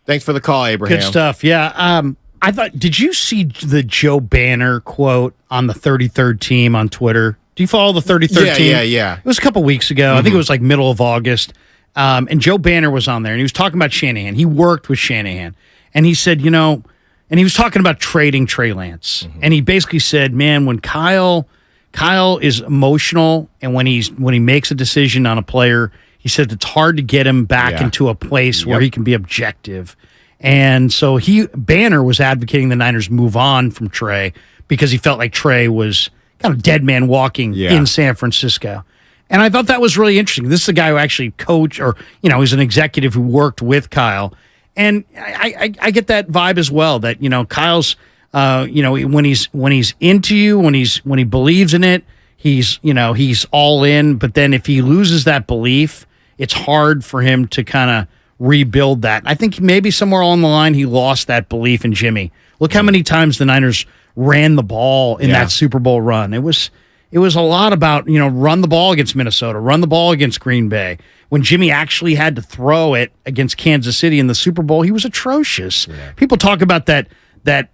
Thanks for the call, Abraham. Good stuff. Yeah. I thought, did you see the Joe Banner quote on the 33rd team on Twitter? Do you follow the 33rd team? Yeah. It was a couple weeks ago. I think it was like middle of August. And Joe Banner was on there, and he was talking about Shanahan. He worked with Shanahan. And he said, and he was talking about trading Trey Lance. And he basically said, man, when Kyle is emotional and when he makes a decision on a player, he said it's hard to get him back into a place where he can be objective. And so Banner was advocating the Niners move on from Trey because he felt like Trey was kind of dead man walking in San Francisco. And I thought that was really interesting. This is a guy who actually coached or, he's an executive who worked with Kyle. And I get that vibe as well that, Kyle's, when he's into you, when he believes in it, he's all in. But then if he loses that belief, it's hard for him to kind of rebuild that. I think maybe somewhere along the line, he lost that belief in Jimmy. Look how many times the Niners ran the ball in that Super Bowl run. It was a lot about, run the ball against Minnesota, run the ball against Green Bay. When Jimmy actually had to throw it against Kansas City in the Super Bowl, he was atrocious. Yeah. People talk about that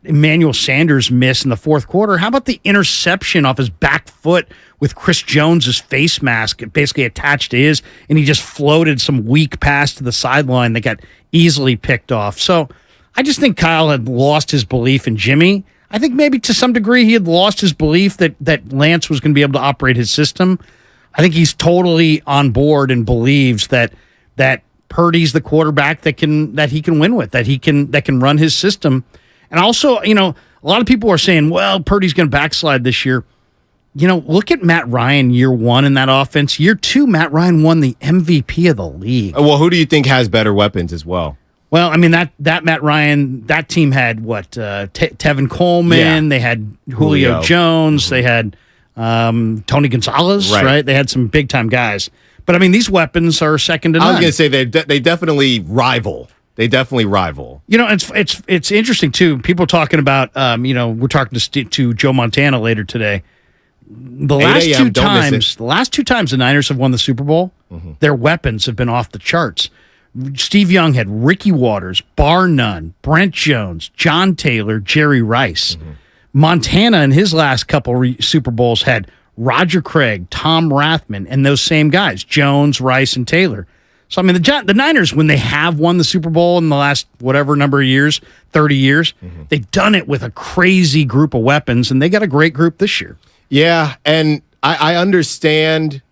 Emmanuel Sanders miss in the fourth quarter. How about the interception off his back foot with Chris Jones's face mask basically attached to his, and he just floated some weak pass to the sideline that got easily picked off. So I just think Kyle had lost his belief in Jimmy. I think maybe to some degree he had lost his belief that Lance was going to be able to operate his system. I think he's totally on board and believes that Purdy's the quarterback that he can win with, that can run his system. And also, a lot of people are saying, well, Purdy's going to backslide this year. Look at Matt Ryan year 1 in that offense. Year 2, Matt Ryan won the MVP of the league. Well, who do you think has better weapons as well? Well, I mean, that Matt Ryan, that team had Tevin Coleman, Yeah. They had Julio Jones, they had Tony Gonzalez, right? They had some big-time guys. But, I mean, these weapons are second to none. I was going to say they definitely rival. They definitely rival. It's interesting, too. People talking about, we're talking to Joe Montana later today. The last two times the Niners have won the Super Bowl, their weapons have been off the charts. Steve Young had Ricky Waters, bar none, Brent Jones, John Taylor, Jerry Rice. Montana in his last couple Super Bowls had Roger Craig, Tom Rathman, and those same guys, Jones, Rice, and Taylor. So, I mean, the Niners, when they have won the Super Bowl in the last whatever number of years, 30 years, they've done it with a crazy group of weapons, and they got a great group this year. Yeah, and I understand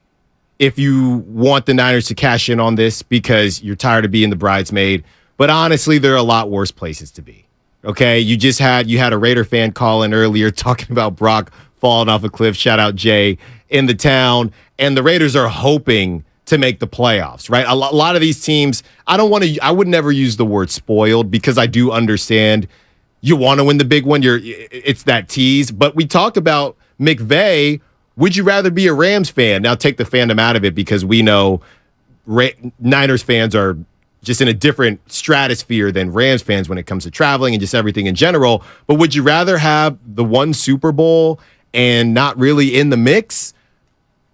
if you want the Niners to cash in on this because you're tired of being the bridesmaid. But honestly, there are a lot worse places to be. Okay, you had a Raider fan call in earlier talking about Brock falling off a cliff. Shout out Jay in the town, and the Raiders are hoping to make the playoffs. Right, a lot of these teams. I would never use the word spoiled because I do understand you want to win the big one. It's that tease. But we talked about McVay. Would you rather be a Rams fan? Now take the fandom out of it because we know Niners fans are just in a different stratosphere than Rams fans when it comes to traveling and just everything in general. But would you rather have the one Super Bowl and not really in the mix?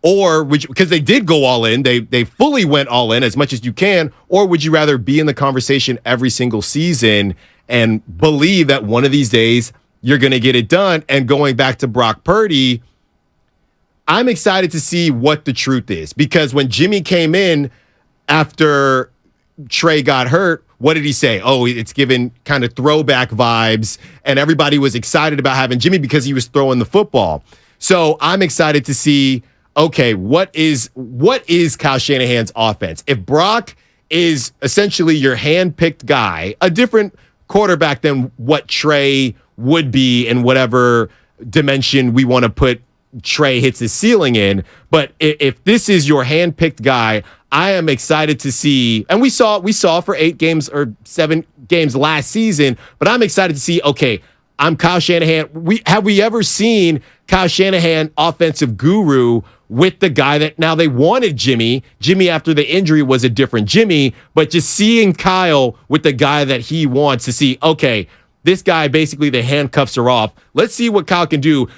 Or because they did go all in, they fully went all in as much as you can, or would you rather be in the conversation every single season and believe that one of these days you're going to get it done? And going back to Brock Purdy, I'm excited to see what the truth is because when Jimmy came in after Trey got hurt, what did he say? Oh, it's given kind of throwback vibes, and everybody was excited about having Jimmy because he was throwing the football. So I'm excited to see, okay, what is Kyle Shanahan's offense? If Brock is essentially your hand-picked guy, a different quarterback than what Trey would be in whatever dimension we want to put Trey hits his ceiling in. But if this is your hand-picked guy, I am excited to see, and we saw for 8 games or 7 games last season, but I'm excited to see, okay, I'm Kyle Shanahan. Have we ever seen Kyle Shanahan, offensive guru, with the guy that now they wanted Jimmy? Jimmy, after the injury, was a different Jimmy, but just seeing Kyle with the guy that he wants to see, okay, this guy, basically the handcuffs are off. Let's see what Kyle can do.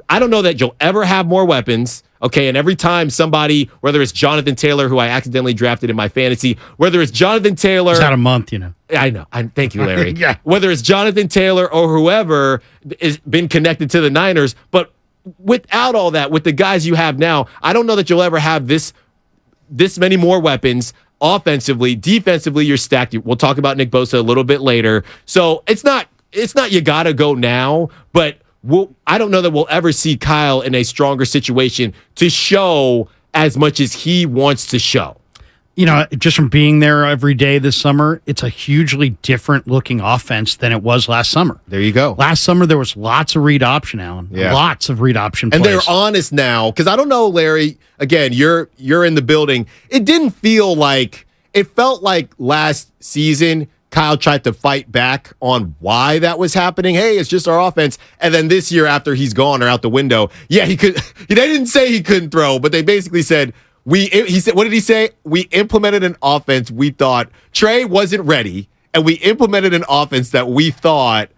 I don't know that you'll ever have more weapons, okay? And every time somebody, whether it's Jonathan Taylor, who I accidentally drafted in my fantasy, whether it's Jonathan Taylor. It's had a month, I know. Thank you, Larry. Yeah. Whether it's Jonathan Taylor or whoever has been connected to the Niners, but without all that, with the guys you have now, I don't know that you'll ever have this many more weapons. Offensively, defensively, you're stacked. We'll talk about Nick Bosa a little bit later. So it's not you gotta go now, but I don't know that we'll ever see Kyle in a stronger situation to show as much as he wants to show. Just from being there every day this summer, it's a hugely different looking offense than it was last summer. There you go. Last summer, there was lots of read option, Alan. Yeah. Lots of read option and plays. they're honest now, because I don't know, Larry, again, you're in the building. It felt like last season Kyle tried to fight back on why that was happening. Hey, it's just our offense. And then this year, after he's gone or out the window, yeah, he could. They didn't say he couldn't throw, but they basically said, he said, what did he say? We implemented an offense we thought Trey wasn't ready, and we implemented an offense that we thought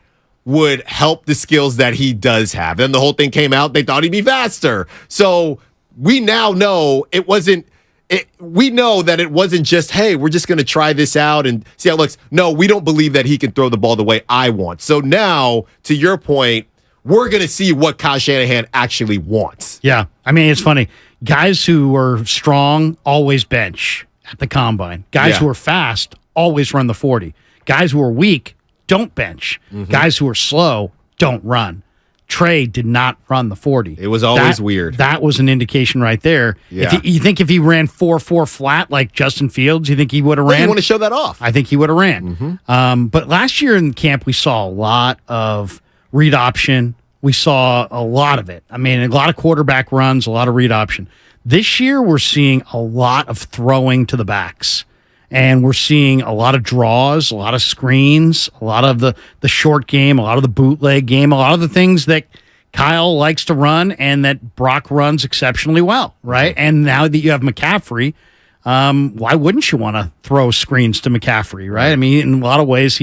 would help the skills that he does have. Then the whole thing came out. They thought he'd be faster. So we now know it wasn't. We know that it wasn't just, hey, we're just going to try this out and see how it looks. No, we don't believe that he can throw the ball the way I want. So now, to your point, we're going to see what Kyle Shanahan actually wants. Yeah. I mean, it's funny. Guys who are strong always bench at the combine. Guys who are fast always run the 40. Guys who are weak don't bench. Mm-hmm. Guys who are slow don't run. Trey did not run the 40. It was always weird. That was an indication right there. Yeah. You think if he ran 4.4 flat like Justin Fields, you think he would have ran? You want to show that off. I think he would have ran. But last year in camp, we saw a lot of read option. We saw a lot of it. I mean, a lot of quarterback runs, a lot of read option. This year, we're seeing a lot of throwing to the backs. And we're seeing a lot of draws, a lot of screens, a lot of the short game, a lot of the bootleg game, a lot of the things that Kyle likes to run and that Brock runs exceptionally well, right? And now that you have McCaffrey, why wouldn't you want to throw screens to McCaffrey, right? I mean, in a lot of ways,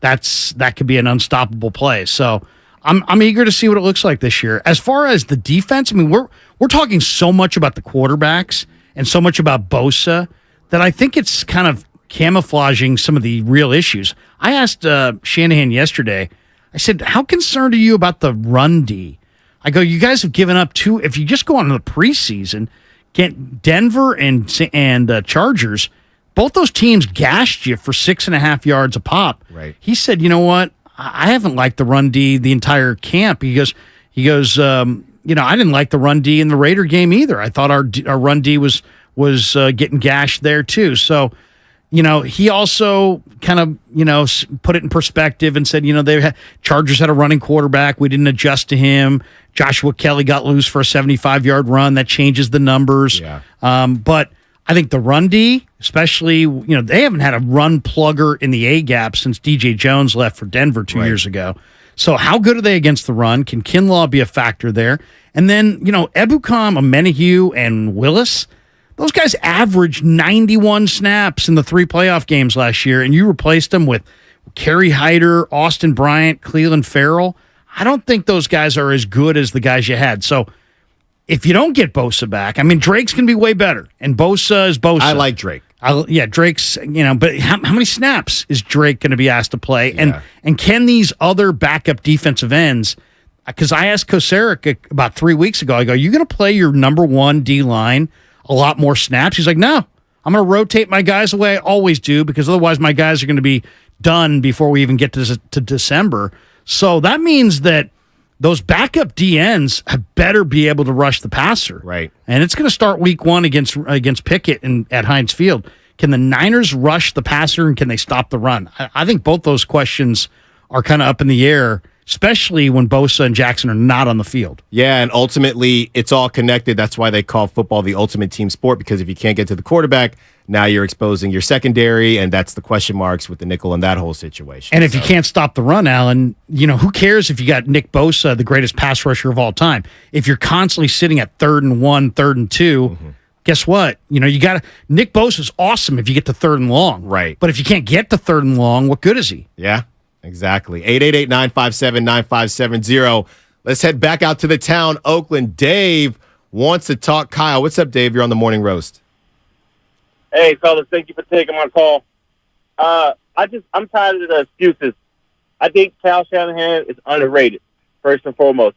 that could be an unstoppable play. So I'm eager to see what it looks like this year. As far as the defense, I mean, we're talking so much about the quarterbacks and so much about Bosa that I think it's kind of camouflaging some of the real issues. I asked Shanahan yesterday, I said, how concerned are you about the run D? I go, you guys have given up two. If you just go on the preseason, get Denver and Chargers, both those teams gashed you for 6.5 yards a pop. Right. He said, you know what? I haven't liked the run D the entire camp. He goes, I didn't like the run D in the Raider game either. I thought our run D was getting gashed there too. So, he also kind of, put it in perspective and said, Chargers had a running quarterback. We didn't adjust to him. Joshua Kelly got loose for a 75-yard run. That changes the numbers. Yeah. But I think the run D, especially, they haven't had a run plugger in the A-gap since DJ Jones left for Denver 2 years ago. So how good are they against the run? Can Kinlaw be a factor there? And then, Ebukam, Amenahue, and Willis, those guys averaged 91 snaps in the 3 playoff games last year, and you replaced them with Kerry Hyder, Austin Bryant, Cleveland Farrell. I don't think those guys are as good as the guys you had. So if you don't get Bosa back, I mean, Drake's going to be way better, and Bosa is Bosa. I like Drake. Drake's, but how many snaps is Drake going to be asked to play? And can these other backup defensive ends, because I asked Koceric about 3 weeks ago, I go, you going to play your number one D-line a lot more snaps? He's like, no, I'm going to rotate my guys the way I always do, because otherwise my guys are going to be done before we even get to December. So that means that those backup DNs have better be able to rush the passer. Right. And it's going to start week one against Pickett at Heinz Field. Can the Niners rush the passer, and can they stop the run? I think both those questions are kind of up in the air, especially when Bosa and Jackson are not on the field. Yeah, and ultimately, it's all connected. That's why they call football the ultimate team sport, because if you can't get to the quarterback, now you're exposing your secondary, and that's the question marks with the nickel and that whole situation. And if you can't stop the run, Alan, who cares if you got Nick Bosa, the greatest pass rusher of all time? If you're constantly sitting at 3rd and 1, 3rd and 2, guess what? You got Nick Bosa's awesome if you get to 3rd and long. Right. But if you can't get to 3rd and long, what good is he? Yeah. Exactly. 888-957-9570. Let's head back out to the town, Oakland. Dave wants to talk Kyle. What's up, Dave? You're on the Morning Roast. Hey, fellas, thank you for taking my call. I'm tired of the excuses. I think Kyle Shanahan is underrated, first and foremost.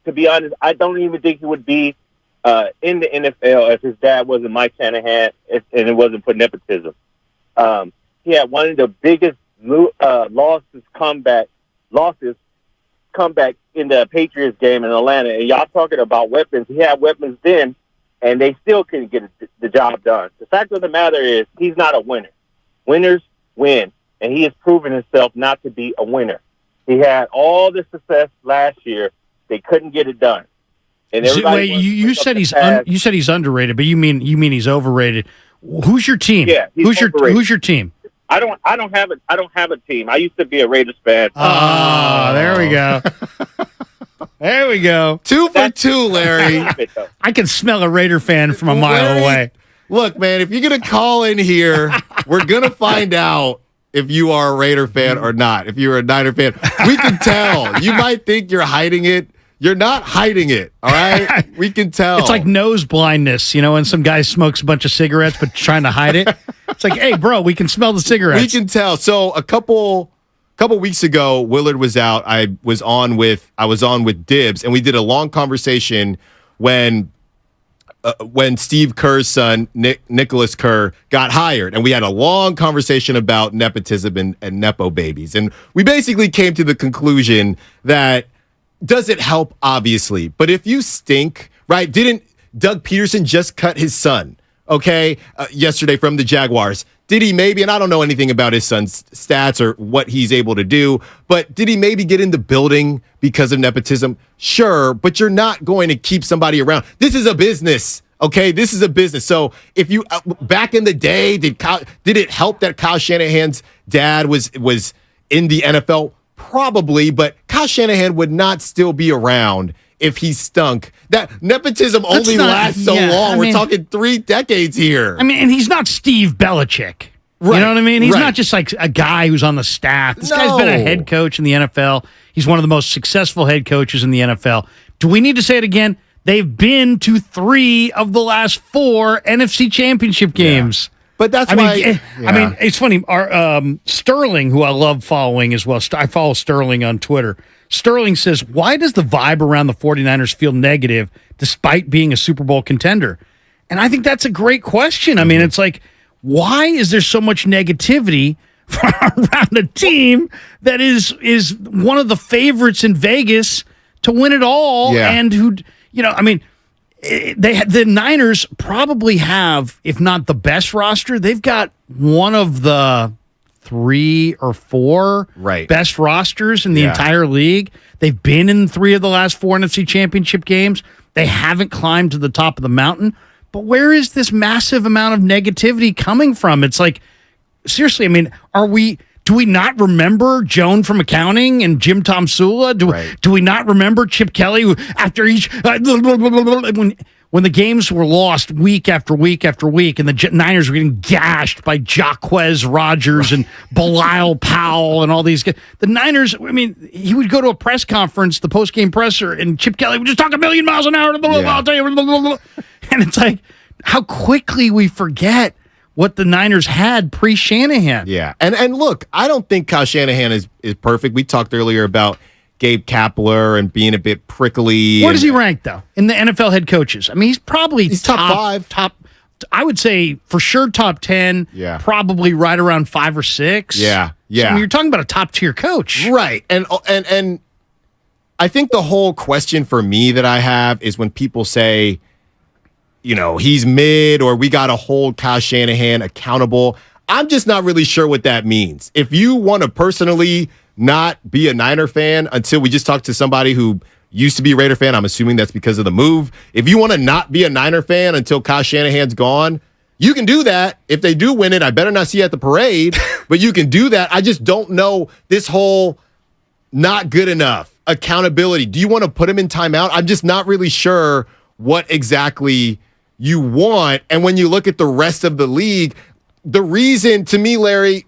To be honest, I don't even think he would be in the NFL if his dad wasn't Mike Shanahan and it wasn't for nepotism. He had one of the biggest losses comeback in the Patriots game in Atlanta, and y'all talking about weapons. He had weapons then, and they still couldn't get the job done. The fact of the matter is, he's not a winner. Winners win, and he has proven himself not to be a winner. He had all the success last year. They couldn't get it done. And wait, you said he's underrated, but you mean he's overrated. Who's your team? Yeah, who's your team? I don't have a team. I used to be a Raiders fan. Oh, there we go. There we go. 2 for 2, Larry. I can smell a Raider fan from a mile away. Look, man, if you're going to call in here, we're going to find out if you are a Raider fan or not. If you're a Niner fan, we can tell. You might think you're hiding it. You're not hiding it, all right? We can tell. It's like nose blindness, when some guy smokes a bunch of cigarettes but trying to hide it. It's like, hey, bro, we can smell the cigarettes. We can tell. So a couple weeks ago, Willard was out. I was on with Dibs, and we did a long conversation when Steve Kerr's son, Nicholas Kerr, got hired. And we had a long conversation about nepotism and Nepo babies. And we basically came to the conclusion that does it help? Obviously. But if you stink, right? Didn't Doug Peterson just cut his son, yesterday from the Jaguars? Did he maybe, and I don't know anything about his son's stats or what he's able to do, but did he maybe get in the building because of nepotism? Sure, but you're not going to keep somebody around. This is a business, okay? This is a business. So if you, back in the day, did it help that Kyle Shanahan's dad was in the NFL? Probably, but Kyle Shanahan would not still be around if he stunk. That nepotism only lasts so long. We're talking 3 decades here. I mean, and he's not Steve Belichick. Right. You know what I mean? He's not just like a guy who's on the staff. This guy's been a head coach in the NFL. He's one of the most successful head coaches in the NFL. Do we need to say it again? They've been to 3 of the last 4 NFC Championship games. Yeah. But that's I mean, it's funny. Our Sterling, who I love following as well. I follow Sterling on Twitter. Sterling says, why does the vibe around the 49ers feel negative despite being a Super Bowl contender? And I think that's a great question. I mean, it's like, why is there so much negativity around a team that is one of the favorites in Vegas to win it all? Yeah. And who, I mean, the Niners probably have, if not the best roster, they've got one of the 3 or 4 best rosters in the entire league. They've been in 3 of the last 4 NFC Championship games. They haven't climbed to the top of the mountain. But where is this massive amount of negativity coming from? It's like, seriously, I mean, do we not remember Joan from accounting and Jim Tom Sula? Do we not remember Chip Kelly who, after each when the games were lost week after week after week and the Niners were getting gashed by Jaquez Rogers and Bilal Powell and all these guys. The Niners, I mean, he would go to a press conference, the post-game presser, and Chip Kelly would just talk a million miles an hour. I'll tell you. And it's like, how quickly we forget what the Niners had pre-Shanahan. Yeah. And look, I don't think Kyle Shanahan is perfect. We talked earlier about Gabe Kapler and being a bit prickly. Where does he rank, though, in the NFL head coaches? I mean, he's probably top 5. I would say for sure top 10. Yeah. Probably right around 5 or 6. Yeah. So, I mean, you're talking about a top-tier coach. Right. And I think the whole question for me that I have is when people say, he's mid or we got to hold Kyle Shanahan accountable. I'm just not really sure what that means. If you want to personally not be a Niner fan until we just talked to somebody who used to be a Raider fan, I'm assuming that's because of the move. If you want to not be a Niner fan until Kyle Shanahan's gone, you can do that. If they do win it, I better not see you at the parade, but you can do that. I just don't know this whole not good enough accountability. Do you want to put him in timeout? I'm just not really sure what exactly you want. And when you look at the rest of the league, the reason to me, Larry,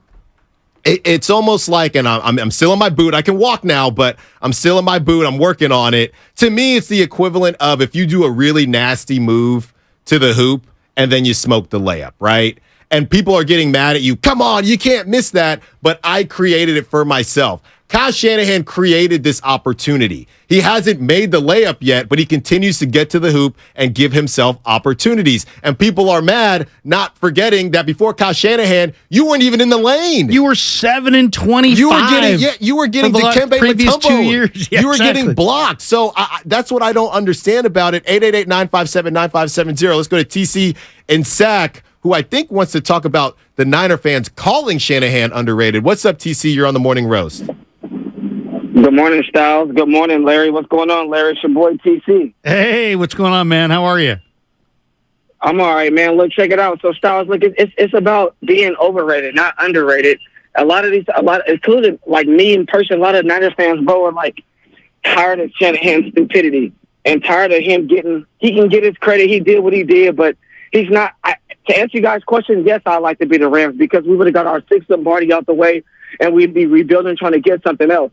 it's almost like, and I'm still in my boot. I can walk now, but I'm still in my boot. I'm working on it. To me, it's the equivalent of if you do a really nasty move to the hoop and then you smoke the layup, right? And people are getting mad at you. Come on, you can't miss that. But I created it for myself. Kyle Shanahan created this opportunity. He hasn't made the layup yet, but he continues to get to the hoop and give himself opportunities. And people are mad, not forgetting that before Kyle Shanahan, you weren't even in the lane. You were 7-25. You were getting Dikembe previous Mutombo. 2 years. Yeah, you were exactly. getting blocked. So that's what I don't understand about it. 888-957-9570. Let's go to TC and Sac, who I think wants to talk about the Niner fans calling Shanahan underrated. What's up, TC? You're on the Morning Roast. Good morning, Styles. Good morning, Larry. What's going on, Larry? It's your boy, TC. Hey, what's going on, man? How are you? I'm all right, man. Look, check it out. So, Styles, look, it's about being overrated, not underrated. Including like me in person, a lot of Niners fans, bro, are like tired of Shanahan's stupidity and tired of him he can get his credit. He did what he did, but he's not. To answer you guys' question, yes, I'd like to be the Rams because we would have got our 6th Lombardi out the way and we'd be rebuilding, trying to get something else.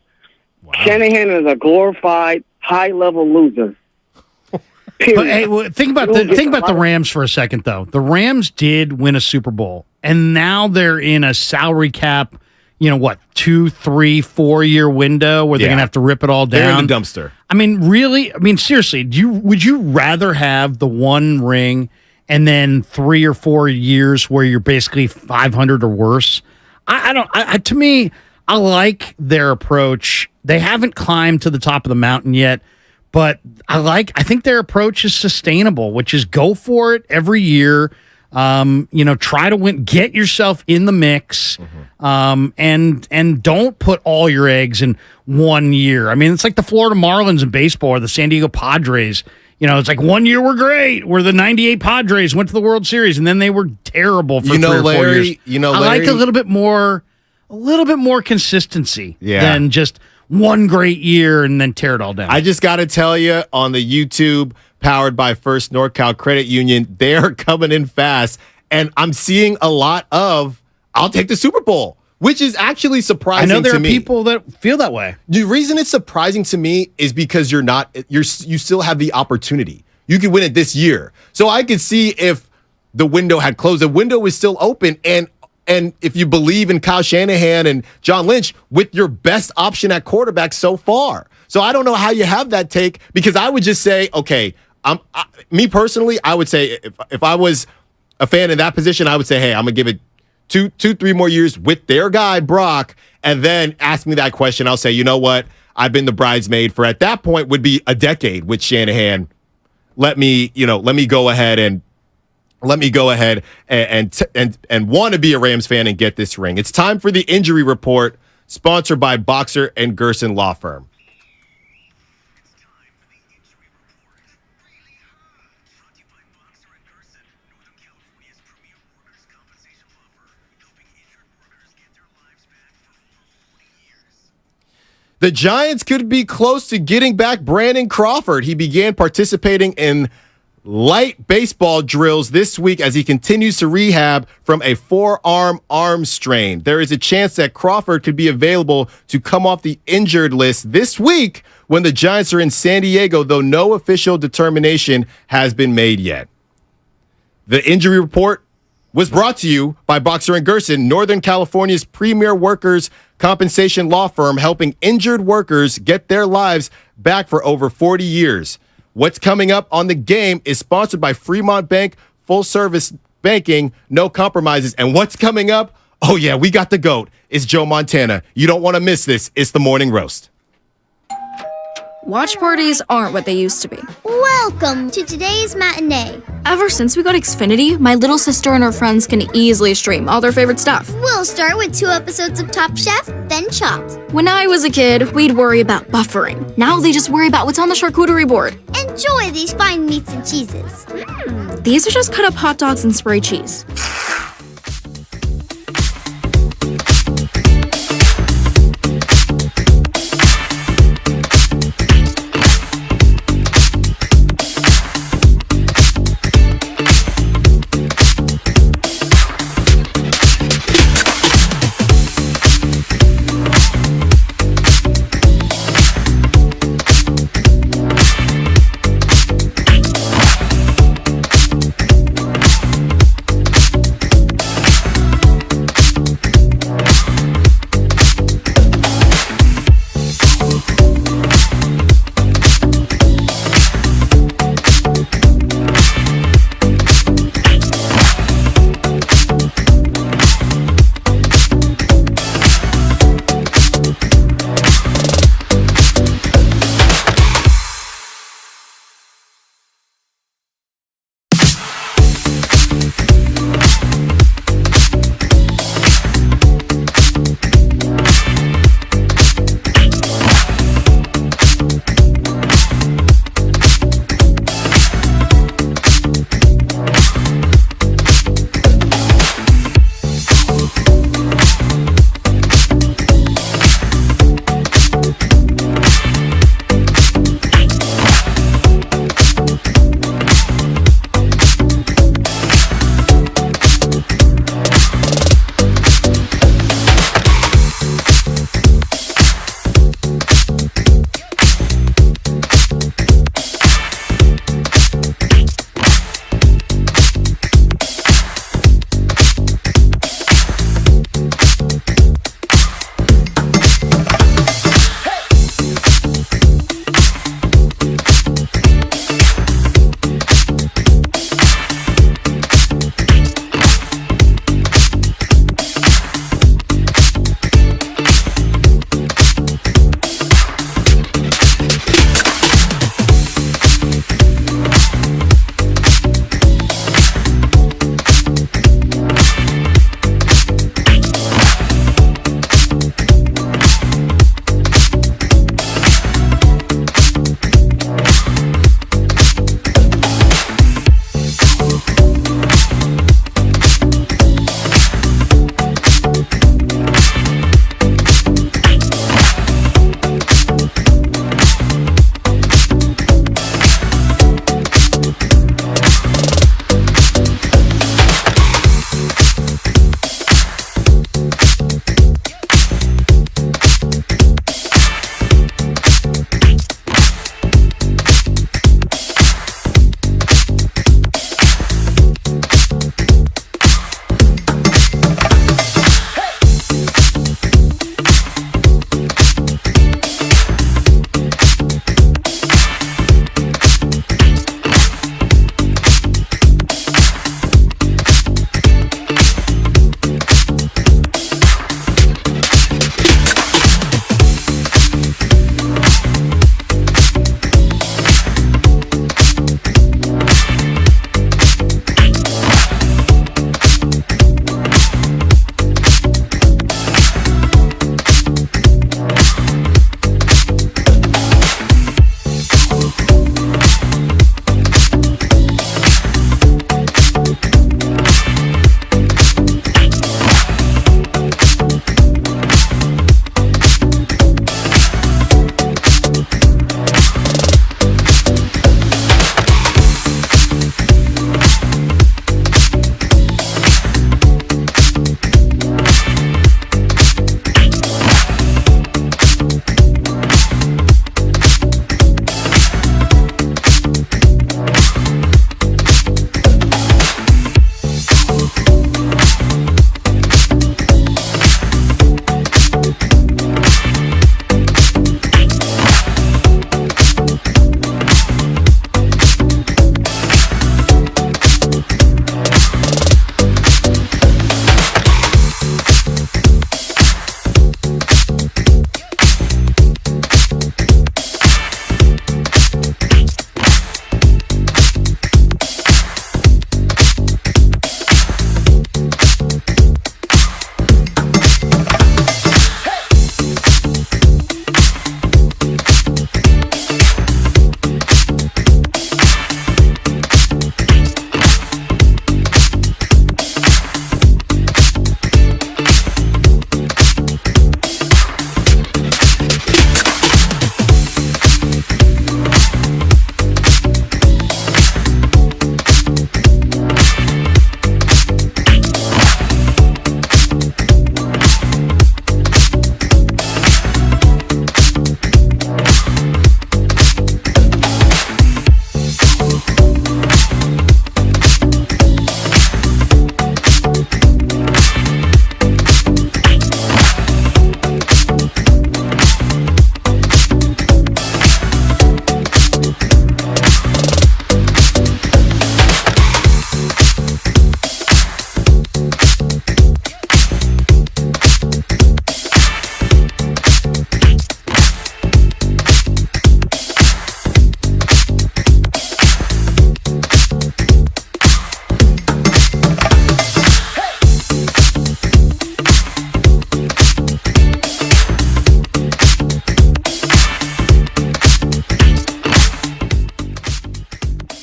Wow. Shanahan is a glorified, high-level loser. But hey, think about the Rams for a second, though. The Rams did win a Super Bowl, and now they're in a salary cap, 2, 3, 4 year window where they're going to have to rip it all down. They're in the dumpster. I mean, really? I mean, seriously, would you rather have the one ring and then 3 or 4 years where you're basically 500 or worse? To me, I like their approach. They haven't climbed to the top of the mountain yet, but I think their approach is sustainable, which is go for it every year. Try to win, get yourself in the mix, and don't put all your eggs in one year. I mean, it's like the Florida Marlins in baseball or the San Diego Padres. It's like 1 year we're great. We're the 98 Padres, went to the World Series, and then they were terrible for 3 or 4 years. I like a little bit more consistency than just one great year and then tear it all down. I just got to tell you, on the YouTube powered by First NorCal Credit Union, they're coming in fast, and I'm seeing a lot of I'll take the Super Bowl, which is actually surprising to me. I know there are people that feel that way. The reason it's surprising to me is because you still have the opportunity. You could win it this year. So I could see if the window had closed, the window is still open, and if you believe in Kyle Shanahan and John Lynch with your best option at quarterback so far. So I don't know how you have that take, because I would just say, okay, me personally, I would say if I was a fan in that position, I would say, hey, I'm going to give it 3 more years with their guy, Brock, and then ask me that question. I'll say, you know what? I've been the bridesmaid for, at that point, would be a decade with Shanahan. Let me go ahead and want to be a Rams fan and get this ring. It's time for the injury report, sponsored by Boxer and Gerson Law Firm. The Giants could be close to getting back Brandon Crawford. He began participating in light baseball drills this week as he continues to rehab from a forearm arm strain. There is a chance that Crawford could be available to come off the injured list this week when the Giants are in San Diego, though no official determination has been made yet. The injury report was brought to you by Boxer and Gerson, Northern California's premier workers' compensation law firm, helping injured workers get their lives back for over 40 years. What's coming up on The Game is sponsored by Fremont Bank, full service banking, no compromises. And what's coming up? Oh yeah, we got the GOAT. It's Joe Montana. You don't want to miss this. It's the Morning Roast. Watch parties aren't what they used to be. Welcome to today's matinee. Ever since we got Xfinity, my little sister and her friends can easily stream all their favorite stuff. We'll start with 2 episodes of Top Chef, then Chopped. When I was a kid, we'd worry about buffering. Now they just worry about what's on the charcuterie board. Enjoy these fine meats and cheeses. These are just cut up hot dogs and spray cheese.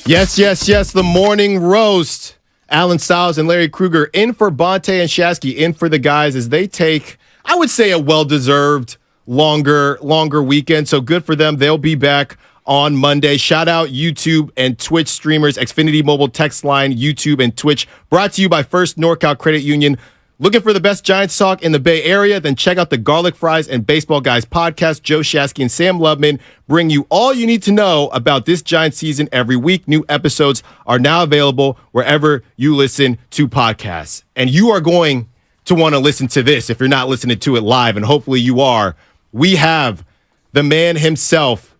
Yes, yes, yes. The morning roast. Alan Stiles and Larry Krueger in for Bonte and Shasky, in for the guys as they take, I would say, a well-deserved longer weekend. So good for them. They'll be back on Monday. Shout out YouTube and Twitch streamers, Xfinity Mobile text line, YouTube and Twitch. Brought to you by First NorCal Credit Union. Looking for the best Giants talk in the Bay Area? Then check out the Garlic Fries and Baseball Guys podcast. Joe Shasky and Sam Loveman bring you all you need to know about this Giants season every week. New episodes are now available wherever you listen to podcasts. And you are going to want to listen to this if you're not listening to it live, and hopefully you are. We have the man himself,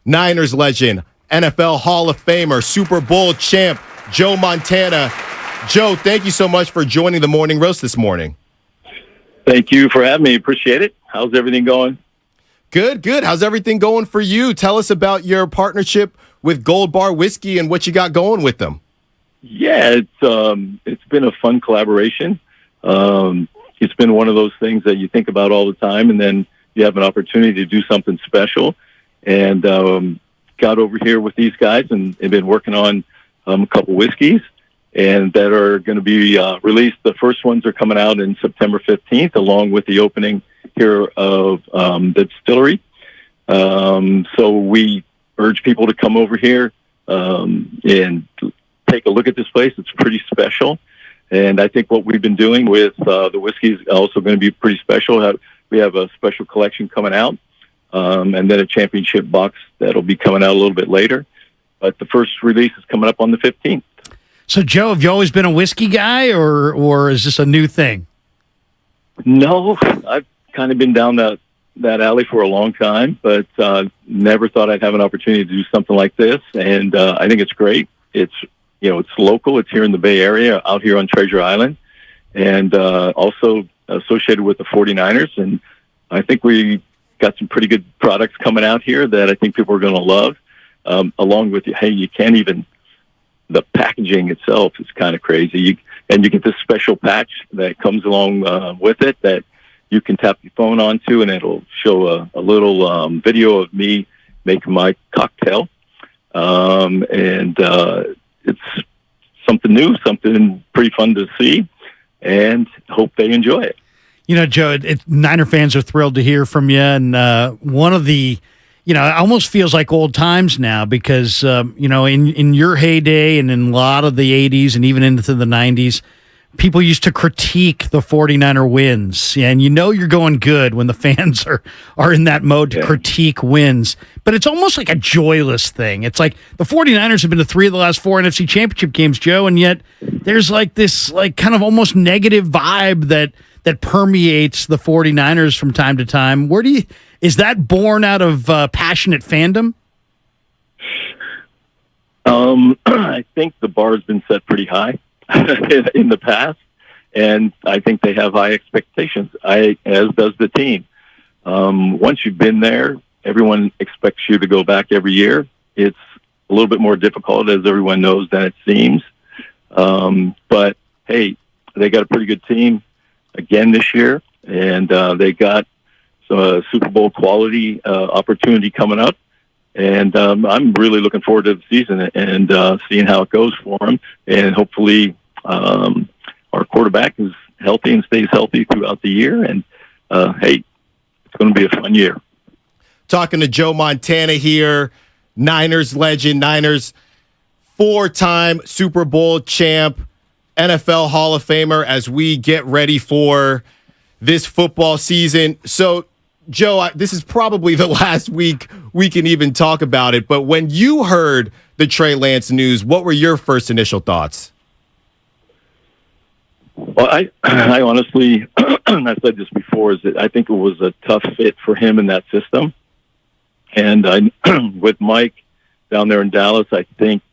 Niners legend, NFL Hall of Famer, Super Bowl champ, Joe Montana. Joe, thank you so much for joining the Morning Roast this morning. Thank you for having me. Appreciate it. How's everything going? Good, good. How's everything going for you? Tell us about your partnership with Gold Bar Whiskey and what you got going with them. Yeah, it's been a fun collaboration. It's been one of those things that you think about all the time, and then you have an opportunity to do something special. And got over here with these guys and have been working on a couple whiskeys, and that are going to be released. The first ones are coming out in September 15th, along with the opening here of the distillery. So we urge people to come over here and take a look at this place. It's pretty special. And I think what we've been doing with the whiskey is also going to be pretty special. We have a special collection coming out, and then a championship box that'll be coming out a little bit later. But the first release is coming up on the 15th. So, Joe, have you always been a whiskey guy, or is this a new thing? No, I've kind of been down that alley for a long time, but never thought I'd have an opportunity to do something like this. And I think it's great. It's local. It's here in the Bay Area, out here on Treasure Island, and also associated with the 49ers. And I think we got some pretty good products coming out here that I think people are going to love. Along with, you can't even. The packaging itself is kind of crazy. You get this special patch that comes along with it that you can tap your phone onto, and it'll show a little video of me making my cocktail. And it's something new, something pretty fun to see, and hope they enjoy it. You know, Joe, Niner fans are thrilled to hear from you, and one of the it almost feels like old times now because, in your heyday and in a lot of the 80s and even into the 90s, people used to critique the 49er wins. And you're going good when the fans are in that mode to critique wins. But it's almost like a joyless thing. It's like the 49ers have been to 3 of the last 4 NFC championship games, Joe, and yet there's like this kind of almost negative vibe that permeates the 49ers from time to time. Is that born out of passionate fandom? I think the bar has been set pretty high in the past, and I think they have high expectations, as does the team. Once you've been there, everyone expects you to go back every year. It's a little bit more difficult, as everyone knows, than it seems. But, hey, they got a pretty good team again this year, and they got Super Bowl quality opportunity coming up, and I'm really looking forward to the season and seeing how it goes for them. And hopefully, our quarterback is healthy and stays healthy throughout the year. And hey, it's going to be a fun year. Talking to Joe Montana here, Niners legend, Niners 4-time Super Bowl champ, NFL Hall of Famer, as we get ready for this football season. So, Joe, this is probably the last week we can even talk about it, but when you heard the Trey Lance news, what were your first initial thoughts? Well, I honestly, and I said this before, is that I think it was a tough fit for him in that system. And with Mike down there in Dallas, I think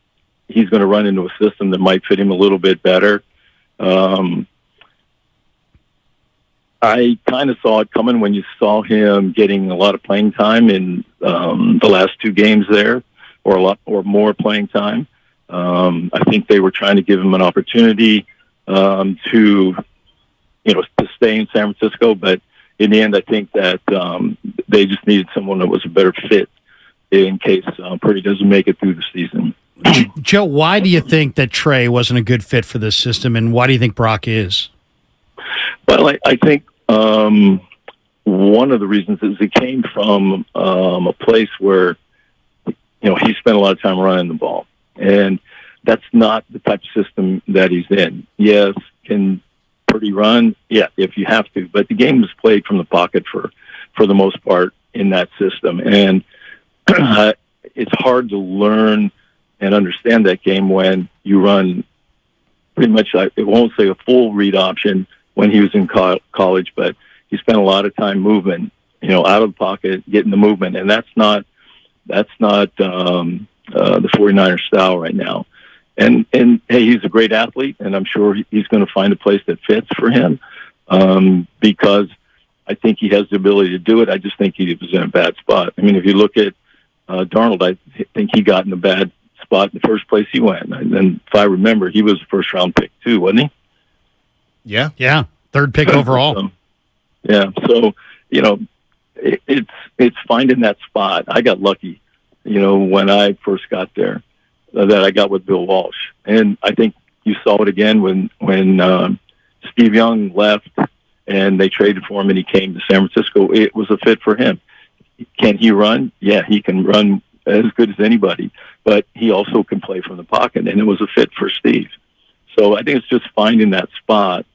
he's going to run into a system that might fit him a little bit better. I kind of saw it coming when you saw him getting a lot of playing time in the last 2 games there, or a lot or more playing time. I think they were trying to give him an opportunity to stay in San Francisco, but in the end, I think that they just needed someone that was a better fit in case Purdy doesn't make it through the season. Joe, why do you think that Trey wasn't a good fit for this system, and why do you think Brock is? Well, I think one of the reasons is he came from a place where, he spent a lot of time running the ball. And that's not the type of system that he's in. Yes, can Purdy run? Yeah, if you have to. But the game was played from the pocket for the most part in that system. And it's hard to learn and understand that game when you run pretty much, I won't say a full read option when he was in college, but he spent a lot of time moving, out of the pocket, getting the movement. And that's not the 49ers style right now. And hey, he's a great athlete, and I'm sure he's going to find a place that fits for him because I think he has the ability to do it. I just think he was in a bad spot. I mean, if you look at Darnold, I think he got in a bad spot in the first place he went. And if I remember, he was a first-round pick too, wasn't he? Yeah. Third pick overall. So it's finding that spot. I got lucky, when I first got there, that I got with Bill Walsh, and I think you saw it again when Steve Young left and they traded for him and he came to San Francisco. It was a fit for him. Can he run? Yeah, he can run as good as anybody, but he also can play from the pocket, and it was a fit for Steve. So I think it's just finding that spot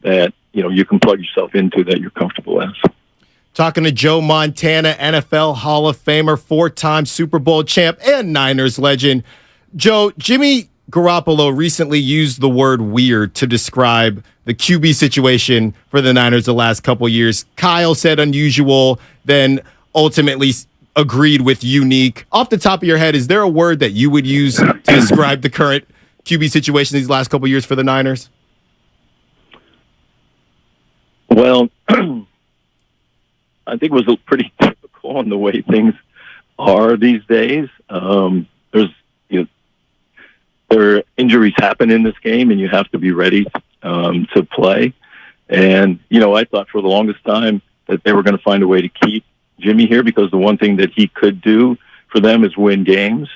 that you can plug yourself into that you're comfortable as. Talking to Joe Montana, NFL Hall of Famer, 4-time Super Bowl champ, and Niners legend. Joe, Jimmy Garoppolo recently used the word weird to describe the QB situation for the Niners the last couple years. Kyle said unusual, then ultimately agreed with unique. Off the top of your head, is there a word that you would use to describe the current QB situation these last couple years for the Niners? Well, I think it was pretty typical in the way things are these days. There are injuries happen in this game, and you have to be ready to play. And I thought for the longest time that they were going to find a way to keep Jimmy here because the one thing that he could do for them is win games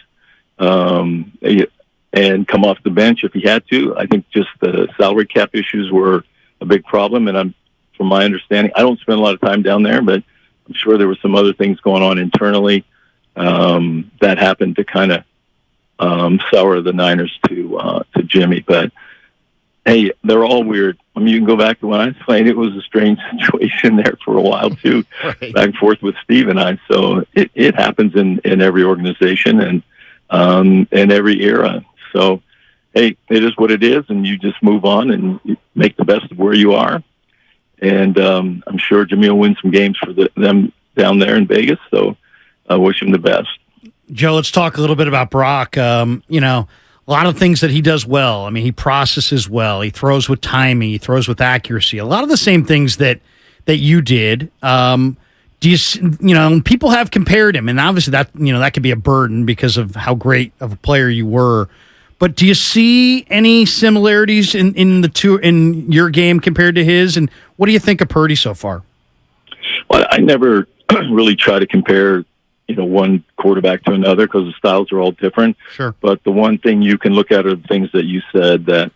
and come off the bench if he had to. I think just the salary cap issues were a big problem, and from my understanding, I don't spend a lot of time down there, but I'm sure there were some other things going on internally that happened to kind of sour the Niners to Jimmy. But hey, they're all weird. I mean, you can go back to when I was playing; it was a strange situation there for a while too, right. Back and forth with Steve and I. So it happens in every organization and every era. So hey, it is what it is, and you just move on and you make the best of where you are. And I'm sure Jimmy will win some games for them down there in Vegas. So I wish him the best. Joe, let's talk a little bit about Brock. A lot of things that he does well. I mean, he processes well. He throws with timing. He throws with accuracy. A lot of the same things that you did. Do you people have compared him, and obviously that could be a burden because of how great of a player you were. But do you see any similarities in the two in your game compared to his? And what do you think of Purdy so far? Well, I never really try to compare, one quarterback to another because the styles are all different. Sure. But the one thing you can look at are the things that you said that,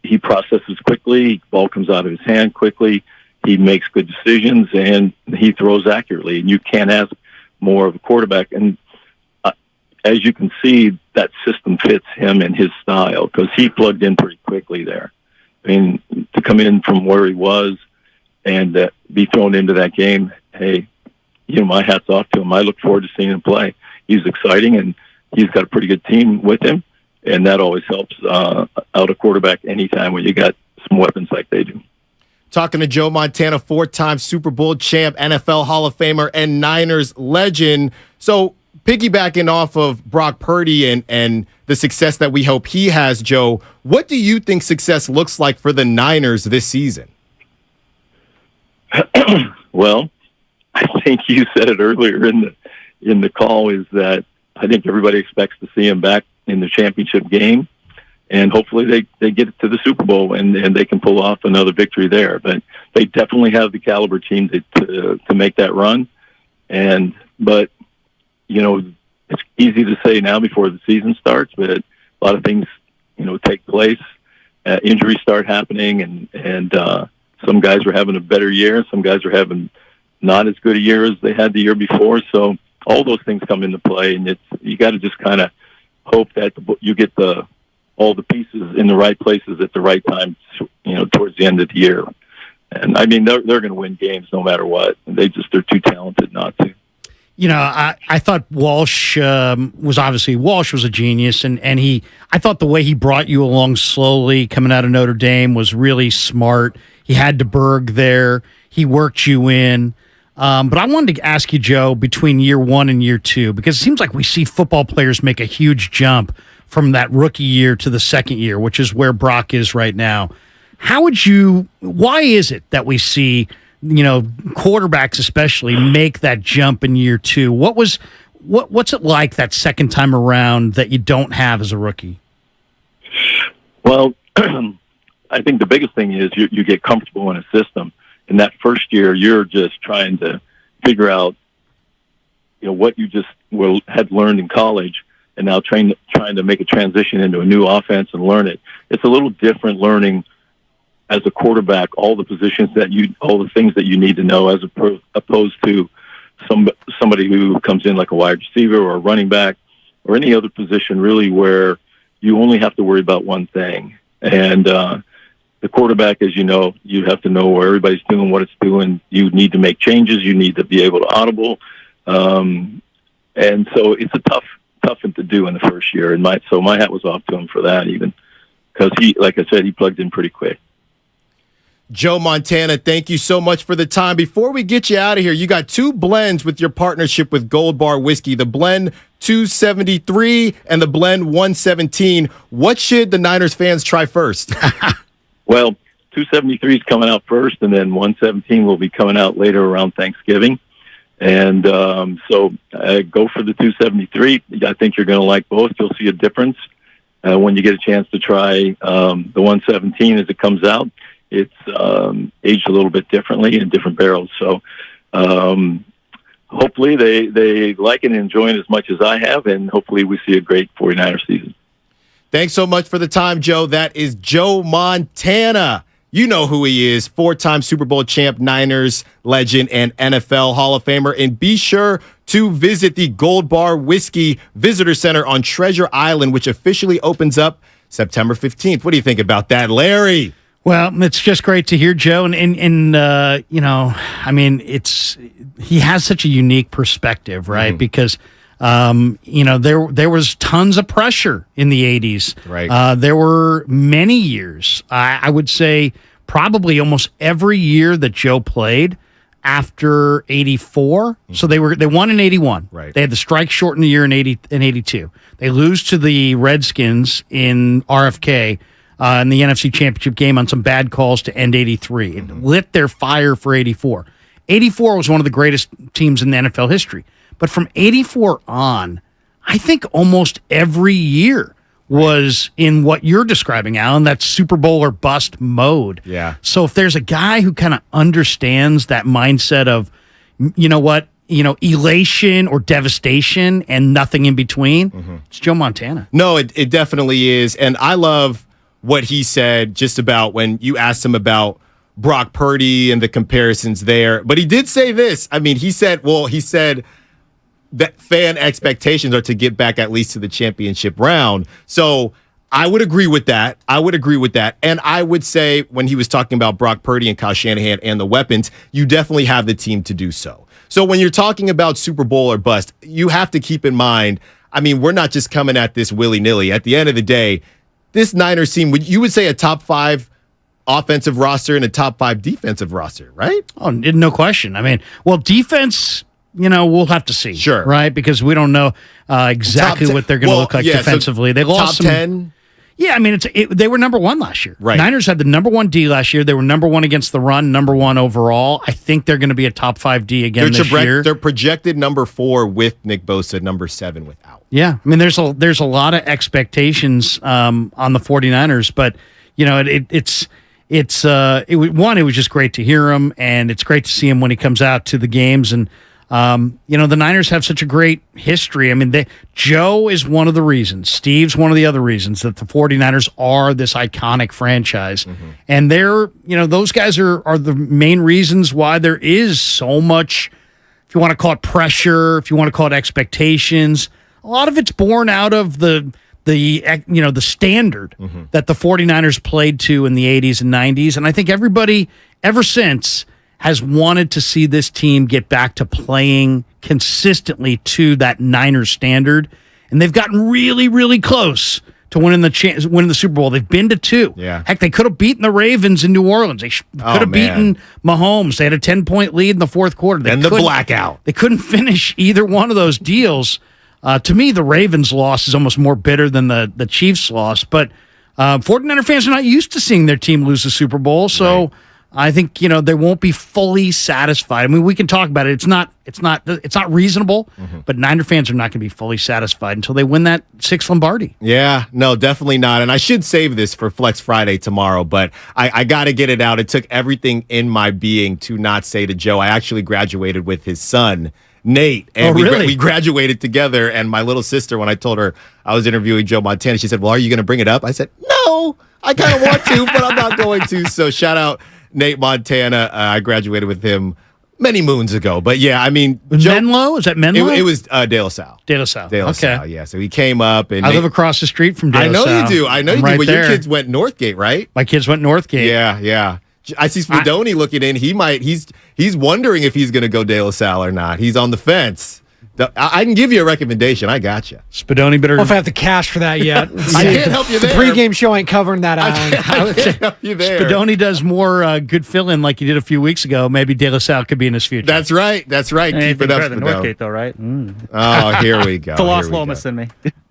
he processes quickly, ball comes out of his hand quickly, he makes good decisions, and he throws accurately. And you can't ask more of a quarterback. And as you can see, that system fits him and his style because he plugged in pretty quickly there. I mean, to come in from where he was and be thrown into that game, hey, my hat's off to him. I look forward to seeing him play. He's exciting, and he's got a pretty good team with him, and that always helps out a quarterback anytime when you got some weapons like they do. Talking to Joe Montana, 4-time Super Bowl champ, NFL Hall of Famer, and Niners legend. So, piggybacking off of Brock Purdy and the success that we hope he has, Joe, what do you think success looks like for the Niners this season? Well, I think you said it earlier in the call is that I think everybody expects to see him back in the championship game, and hopefully they get it to the Super Bowl and they can pull off another victory there. But they definitely have the caliber team to make that run. But it's easy to say now before the season starts, but a lot of things, take place. Injuries start happening, and some guys were having a better year. Some guys were having not as good a year as they had the year before. So all those things come into play, and you got to just kind of hope that you get all the pieces in the right places at the right time, towards the end of the year. And I mean, they're going to win games no matter what. They're too talented not to. I thought Walsh was a genius, and I thought the way he brought you along slowly coming out of Notre Dame was really smart. He had DeBerg there. He worked you in. But I wanted to ask you, Joe, between year one and year two, because it seems like we see football players make a huge jump from that rookie year to the second year, which is where Brock is right now. Why is it that we see quarterbacks especially make that jump in year two? What's it like that second time around that you don't have as a rookie? Well, I think the biggest thing is you get comfortable in a system. In that first year, you're just trying to figure out, what you just had learned in college, and now trying to make a transition into a new offense and learn it. It's a little different learning as a quarterback, all the things that you need to know, as opposed to somebody who comes in like a wide receiver or a running back or any other position, really, where you only have to worry about one thing. And the quarterback, as you have to know where everybody's doing, what it's doing. You need to make changes. You need to be able to audible. And so it's a tough thing to do in the first year. And my hat was off to him for that, even because like I said, he plugged in pretty quick. Joe Montana, thank you so much for the time. Before we get you out of here, you got two blends with your partnership with Gold Bar Whiskey, the blend 273 and the blend 117. What should the Niners fans try first? Well, 273 is coming out first, and then 117 will be coming out later around Thanksgiving. And so go for the 273. I think you're going to like both. You'll see a difference when you get a chance to try the 117 as it comes out. It's aged a little bit differently in different barrels. So hopefully they like it and enjoy it as much as I have, and hopefully we see a great 49er season. Thanks so much for the time, Joe. That is Joe Montana. You know who he is, four-time Super Bowl champ, Niners legend, and NFL Hall of Famer. And be sure to visit the Gold Bar Whiskey Visitor Center on Treasure Island, which officially opens up September 15th. What do you think about that, Larry? Well, it's just great to hear Joe, and I mean, he has such a unique perspective, right? Because there was tons of pressure in the 80s. Right. There were many years. I would say probably almost every year that Joe played after 84. So they won in 81. Right. They had the strike shorten the year in 82. They lose to the Redskins in RFK. In the NFC Championship game on some bad calls to end 83. It lit their fire for 84. 84 was one of the greatest teams in the NFL history. But from 84 on, I think almost every year was in what you're describing, Alan, that Super Bowl or bust mode. Yeah. So if there's a guy who kind of understands that mindset of, elation or devastation and nothing in between, it's Joe Montana. No, it definitely is. And I love what he said just about when you asked him about Brock Purdy and the comparisons there. But he did say this. I mean, he said that fan expectations are to get back at least to the championship round. So I would agree with that. And I would say when he was talking about Brock Purdy and Kyle Shanahan and the weapons, you definitely have the team to do so. So when you're talking about Super Bowl or bust, you have to keep in mind, I mean, we're not just coming at this willy-nilly. At the end of the day, this Niners team, you would say a top 5 offensive roster and a top 5 defensive roster, right? Oh, no question. I mean, well, defense, we'll have to see. Sure. Right? Because we don't know exactly what they're going to look like defensively. They lost top 10? Yeah, I mean, they were number 1 last year. Right. Niners had the number 1 D last year. They were number 1 against the run, number 1 overall. I think they're going to be a top 5 D again this year. They're projected number 4 with Nick Bosa, number 7 without. Yeah, I mean, there's a lot of expectations on the 49ers, but it was just great to hear him, and it's great to see him when he comes out to the games. And The Niners have such a great history. I mean, Joe is one of the reasons. Steve's one of the other reasons that the 49ers are this iconic franchise. And those guys are the main reasons why there is so much, if you want to call it pressure, if you want to call it expectations. A lot of it's born out of the standard that the 49ers played to in the 80s and 90s. And I think everybody ever since has wanted to see this team get back to playing consistently to that Niners standard. And they've gotten really, really close to winning the Super Bowl. They've been to 2. Yeah. Heck, they could have beaten the Ravens in New Orleans. They could have beaten Mahomes. They had a 10-point lead in the fourth quarter. And the blackout. They couldn't finish either one of those deals. To me, the Ravens' loss is almost more bitter than the Chiefs' loss. But 49er fans are not used to seeing their team lose the Super Bowl, so I think they won't be fully satisfied. I mean, we can talk about it. It's not reasonable, but Niner fans are not going to be fully satisfied until they win that 6th Lombardi. Yeah, no, definitely not. And I should save this for Flex Friday tomorrow, but I got to get it out. It took everything in my being to not say to Joe, I actually graduated with his son, Nate, and we graduated together. And my little sister, when I told her I was interviewing Joe Montana, she said, well, are you going to bring it up? I said, no, I kind of want to, but I'm not going to. So shout out Nate Montana. I graduated with him many moons ago. But yeah, I mean, Menlo? Is that Menlo? It was De La Salle. De La Salle. De La Salle, yeah. So he came up. And I live across the street from De La Salle. I know you do. I know you do. Right But there. your kids went Northgate, right? My kids went Northgate. Yeah. I see Spadoni looking in. He's wondering if he's going to go De La Salle or not. He's on the fence. I can give you a recommendation. I got you. Spadoni better. I don't know if I have the cash for that yet. I can't help you there. The pregame show ain't covering that. I can't help you there. Spadoni does more good fill-in like he did a few weeks ago. Maybe De La Salle could be in his future. That's right. Keep it up, Spadoni. Northgate, though, right? Oh, here we go. It's a Los Lomas in me.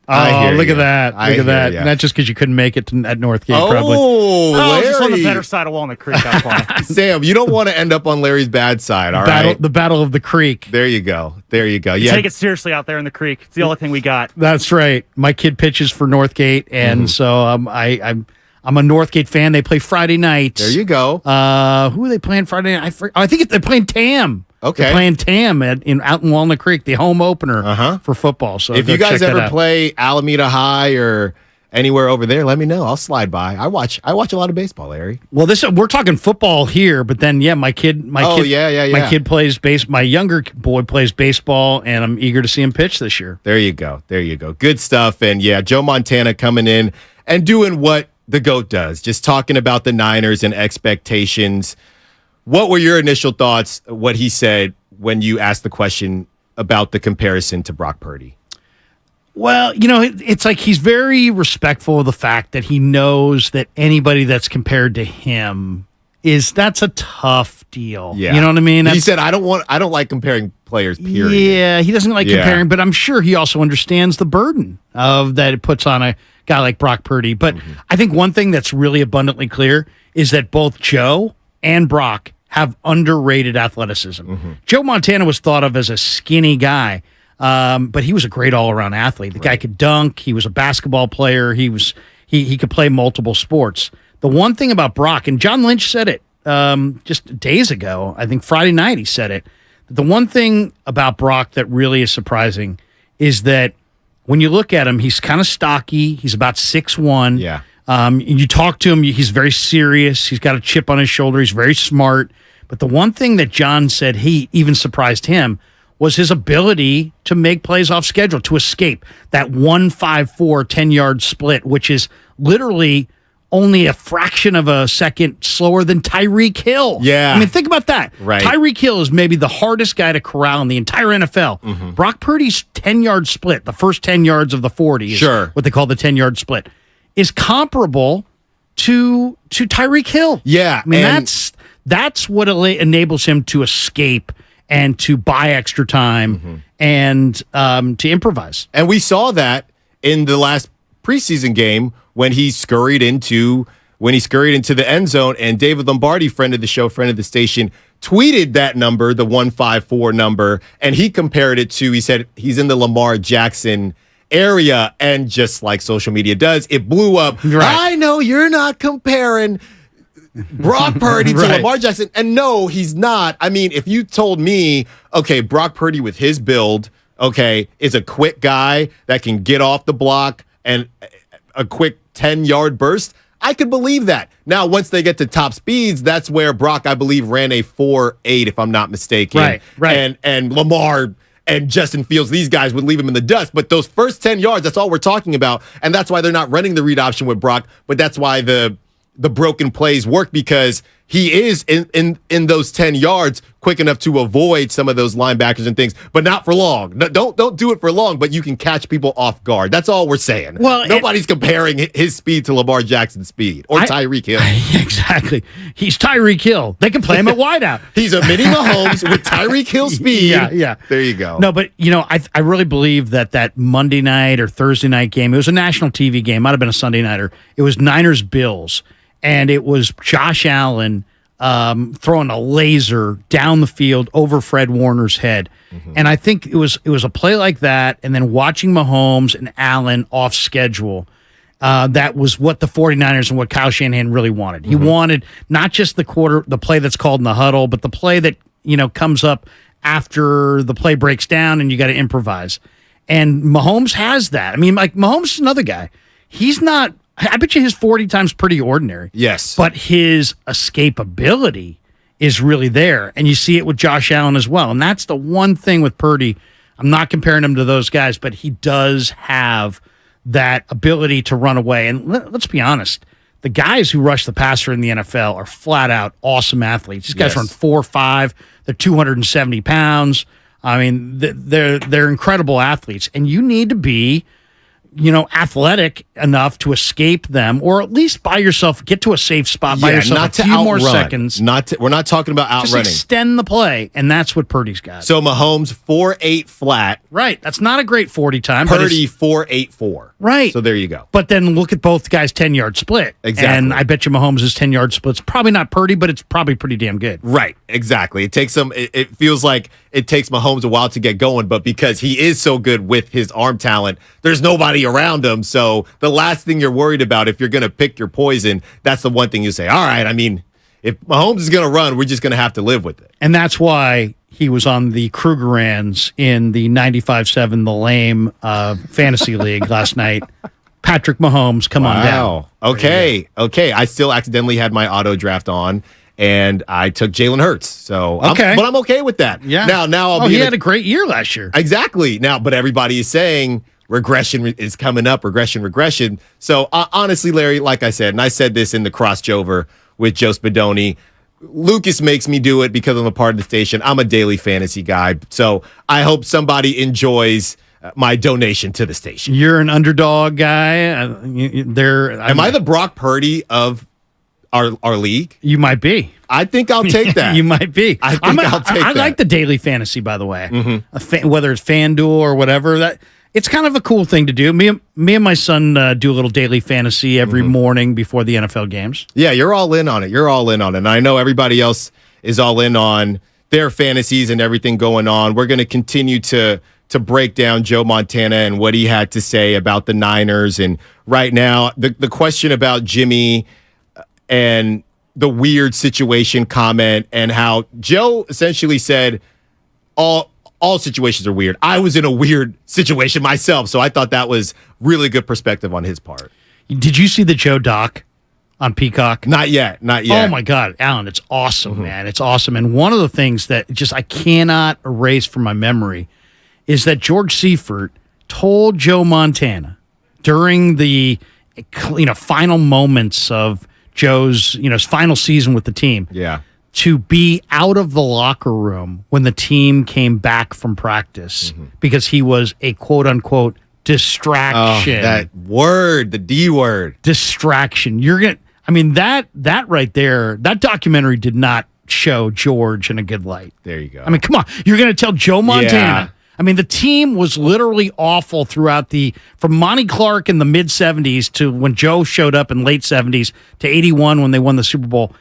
Oh, look at that. I Look at that. hear ya. Not just because you couldn't make it at Northgate, probably. Oh, just on the Larry. better side of Walnut Creek. That's why. Sam, you don't want to end up on Larry's bad side, all right? The Battle of the Creek. There you go. You take it seriously out there in the creek. It's the only thing we got. That's right. My kid pitches for Northgate, and so I'm a Northgate fan. They play Friday night. There you go. Who are they playing Friday night? I think they're playing Tam. Okay. They're playing Tam out in Walnut Creek, the home opener for football. So if go you guys check that ever out. play Alameda High or anywhere over there, let me know. I'll slide by. I watch a lot of baseball, Larry. Well, we're talking football here, but then my kid My kid plays my younger boy plays baseball, and I'm eager to see him pitch this year. There you go. Good stuff. And yeah, Joe Montana coming in and doing what the GOAT does, just talking about the Niners and expectations. What were your initial thoughts, what he said when you asked the question about the comparison to Brock Purdy? Well, it's like he's very respectful of the fact that he knows that anybody that's compared to him that's a tough deal. Yeah. You know what I mean? He said, I don't like comparing players, period. Yeah, he doesn't like comparing, but I'm sure he also understands the burden that it puts on a guy like Brock Purdy. But I think one thing that's really abundantly clear is that both Joe and Brock have underrated athleticism. Joe Montana was thought of as a skinny guy, but he was a great all-around athlete. The guy could dunk. He was a basketball player. He could play multiple sports. The one thing about Brock, and John Lynch said it just days ago, I think Friday night he said it, the one thing about Brock that really is surprising is that when you look at him, he's kind of stocky. He's about 6'1". Yeah. You talk to him, he's very serious. He's got a chip on his shoulder. He's very smart. But the one thing that John said he even surprised him was his ability to make plays off schedule, to escape that 1-5-4 10-yard split, which is literally only a fraction of a second slower than Tyreek Hill. Yeah. I mean, think about that. Right. Tyreek Hill is maybe the hardest guy to corral in the entire NFL. Brock Purdy's 10-yard split, the first 10 yards of the 40, is what they call the 10-yard split, is comparable to Tyreek Hill. Yeah. I mean, that's what enables him to escape and to buy extra time and to improvise. And we saw that in the last preseason game when he scurried into the end zone, and David Lombardi, friend of the show, friend of the station, tweeted that number, the 154 number, and he compared it to, he said he's in the Lamar Jackson area, and just like social media does, it blew up. Right. I know you're not comparing Brock Purdy to Right. Lamar Jackson. And no, he's not. I mean, if you told me, okay, Brock Purdy with his build, okay, is a quick guy that can get off the block and a quick 10-yard burst, I could believe that. Now, once they get to top speeds, that's where Brock, I believe, ran a 4.8, if I'm not mistaken. Right. And Lamar and Justin Fields, these guys would leave him in the dust. But those first 10 yards, that's all we're talking about. And that's why they're not running the read option with Brock. But that's why the broken plays work, because he is in those 10 yards quick enough to avoid some of those linebackers and things, but not for long. No, don't do it for long, but you can catch people off guard. That's all we're saying. Well, nobody's comparing his speed to Lamar Jackson's speed or Tyreek Hill. Exactly. He's Tyreek Hill. They can play him at wideout. He's a mini Mahomes with Tyreek Hill speed. Yeah. There you go. No, but, I really believe that Monday night or Thursday night game, it was a national TV game, might have been a Sunday nighter. It was Niners-Bills. And it was Josh Allen throwing a laser down the field over Fred Warner's head. And I think it was a play like that, and then watching Mahomes and Allen off schedule. That was what the 49ers and what Kyle Shanahan really wanted. He wanted not just the play that's called in the huddle, but the play that comes up after the play breaks down and you got to improvise. And Mahomes has that. I mean, like, Mahomes is another guy. He's not. I bet you his 40 time's pretty ordinary. Yes. But his escapability is really there. And you see it with Josh Allen as well. And that's the one thing with Purdy. I'm not comparing him to those guys, but he does have that ability to run away. And let's be honest. The guys who rush the passer in the NFL are flat out awesome athletes. These guys run 4.5. They're 270 pounds. I mean, they're incredible athletes. And you need to be athletic enough to escape them, or at least get to a safe spot by yourself. Not a few to outrun. more seconds. We're not talking about outrunning. Just extend the play, and that's what Purdy's got. So Mahomes 4.8 flat. Right. That's not a great 40 time. Purdy 4.84. Right. So there you go. But then look at both guys' 10-yard split. Exactly. And I bet you Mahomes' 10-yard split's probably not Purdy, but it's probably pretty damn good. Right. Exactly. It takes some. It feels like it takes Mahomes a while to get going, but because he is so good with his arm talent, there's nobody around him. So the last thing you're worried about, if you're going to pick your poison, that's the one thing you say, all right, I mean, if Mahomes is going to run, we're just going to have to live with it. And that's why he was on the Krugerrands in the 95-7, the lame fantasy league last night. Patrick Mahomes, come on down. Okay. I still accidentally had my auto draft on, and I took Jalen Hurts. So, okay. But I'm okay with that. Yeah. Now he had a great year last year. Exactly. Now, but everybody is saying regression is coming up, regression. So, honestly, Larry, like I said, and I said this in the crossover with Joe Spadoni, Lucas makes me do it because I'm a part of the station. I'm a daily fantasy guy. So I hope somebody enjoys my donation to the station. You're an underdog guy. Am I the Brock Purdy of our league? You might be. I think I'll take that. You might be. I'll take that. I like the daily fantasy, by the way. Mm-hmm. Whether it's FanDuel or whatever, it's kind of a cool thing to do. Me and my son do a little daily fantasy every morning before the NFL games. Yeah, you're all in on it. And I know everybody else is all in on their fantasies and everything going on. We're going to continue to break down Joe Montana and what he had to say about the Niners. And right now, the question about Jimmy and the weird situation comment, and how Joe essentially said all situations are weird. I was in a weird situation myself, so I thought that was really good perspective on his part. Did you see the Joe doc on Peacock? Not yet. Oh my God, Alan, it's awesome, man. It's awesome. And one of the things that I cannot erase from my memory is that George Seifert told Joe Montana during the final moments of Joe's his final season with the team. Yeah. To be out of the locker room when the team came back from practice because he was a quote unquote distraction. Oh, that word, the D word. Distraction. That right there, that documentary did not show George in a good light. There you go. I mean, come on. You're going to tell Joe Montana. Yeah. I mean, the team was literally awful throughout from Monty Clark in the mid 70s to when Joe showed up in late 70s to 81 when they won the Super Bowl.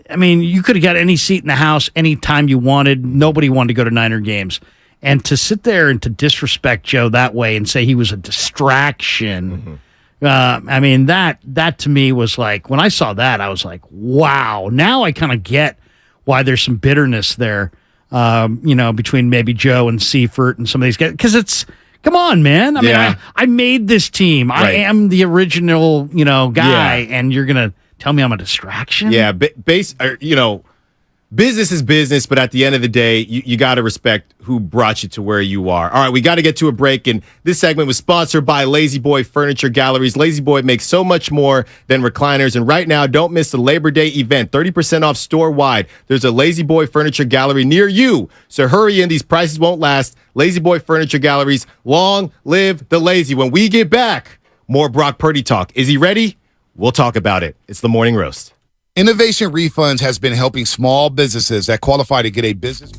I mean, you could have got any seat in the house anytime you wanted. Nobody wanted to go to Niner games. And to sit there and to disrespect Joe that way and say he was a distraction I mean, that to me was like, when I saw that, I was like, wow. Now I kind of get why there's some bitterness there, between maybe Joe and Seifert and some of these guys. Because it's, come on, man. I mean, I made this team. Right. I am the original, guy, and you're going to tell me I'm a distraction? Yeah, business is business, but at the end of the day, you got to respect who brought you to where you are. All right, we got to get to a break, and this segment was sponsored by Lazy Boy Furniture Galleries. Lazy Boy makes so much more than recliners, and right now, don't miss the Labor Day event, 30% off store-wide. There's a Lazy Boy Furniture Gallery near you, so hurry in. These prices won't last. Lazy Boy Furniture Galleries, long live the lazy. When we get back, more Brock Purdy talk. Is he ready? We'll talk about it. It's the Morning Roast. Innovation Refunds has been helping small businesses that qualify to get a business.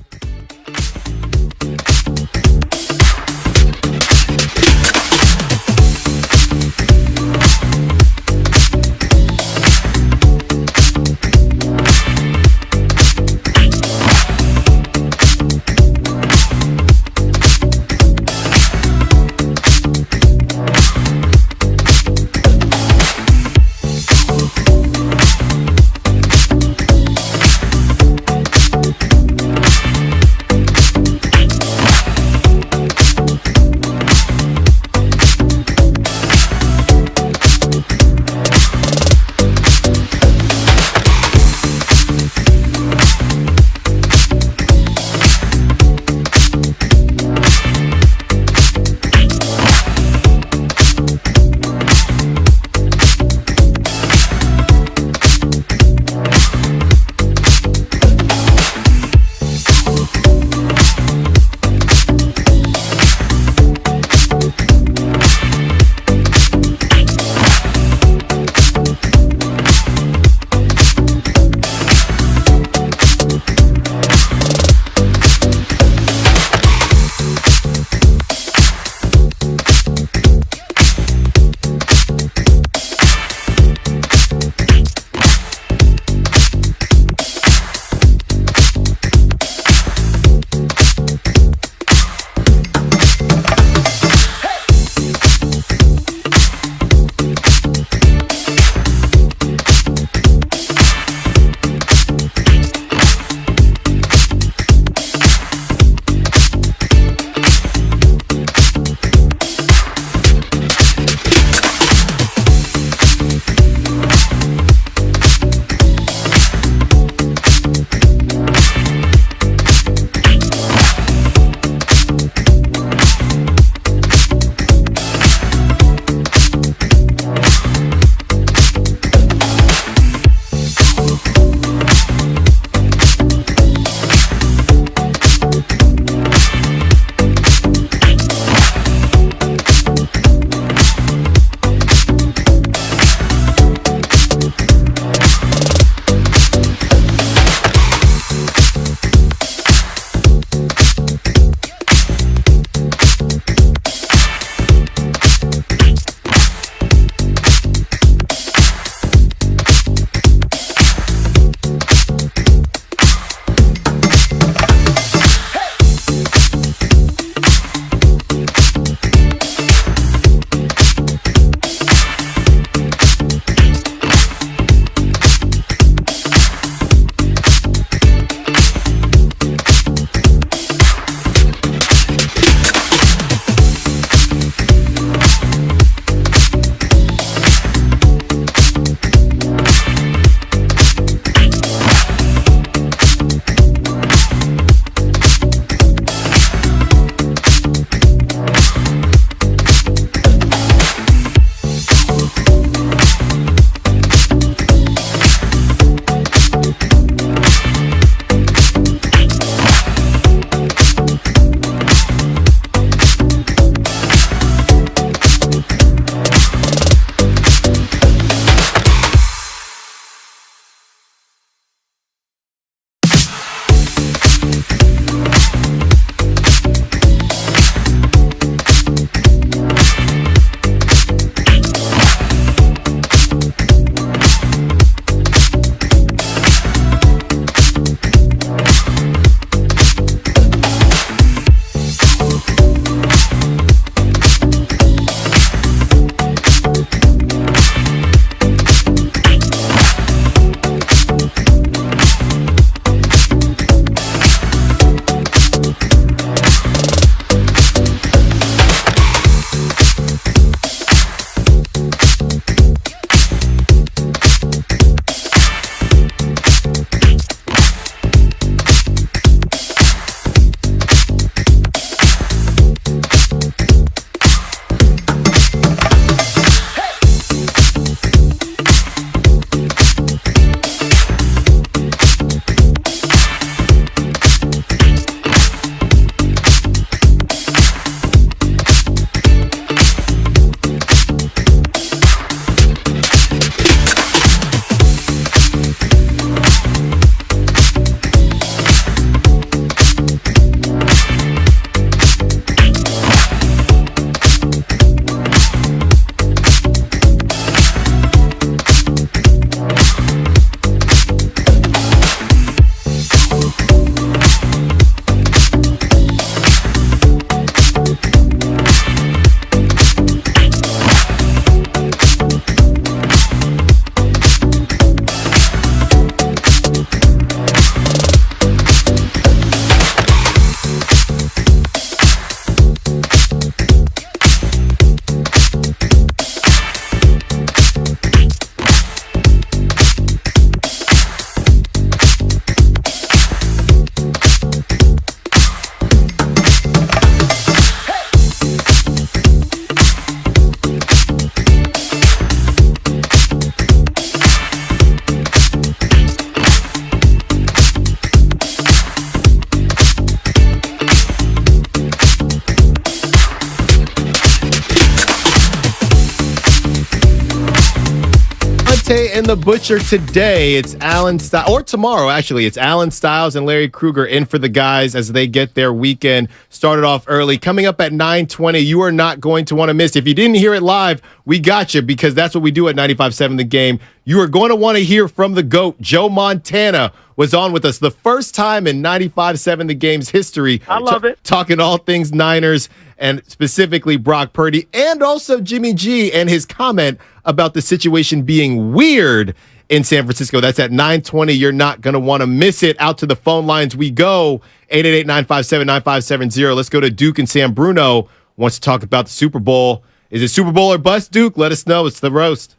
Bonte and the Butcher today. It's Alan Stiles, or tomorrow, actually. It's Alan Stiles and Larry Krueger in for the guys as they get their weekend started off early. Coming up at 9:20, you are not going to want to miss. If you didn't hear it live, we got you because that's what we do at 95.7 The Game. You are going to want to hear from the GOAT. Joe Montana was on with us the first time in 95.7 The Game's history. I love it. Talking all things Niners and specifically Brock Purdy and also Jimmy G and his comment about the situation being weird in San Francisco. That's at 9:20. You're not going to want to miss it. Out to the phone lines we go. 888-957-9570. Let's go to Duke and San Bruno. Wants to talk about the Super Bowl. Is it Super Bowl or bust, Duke? Let us know. It's the roast.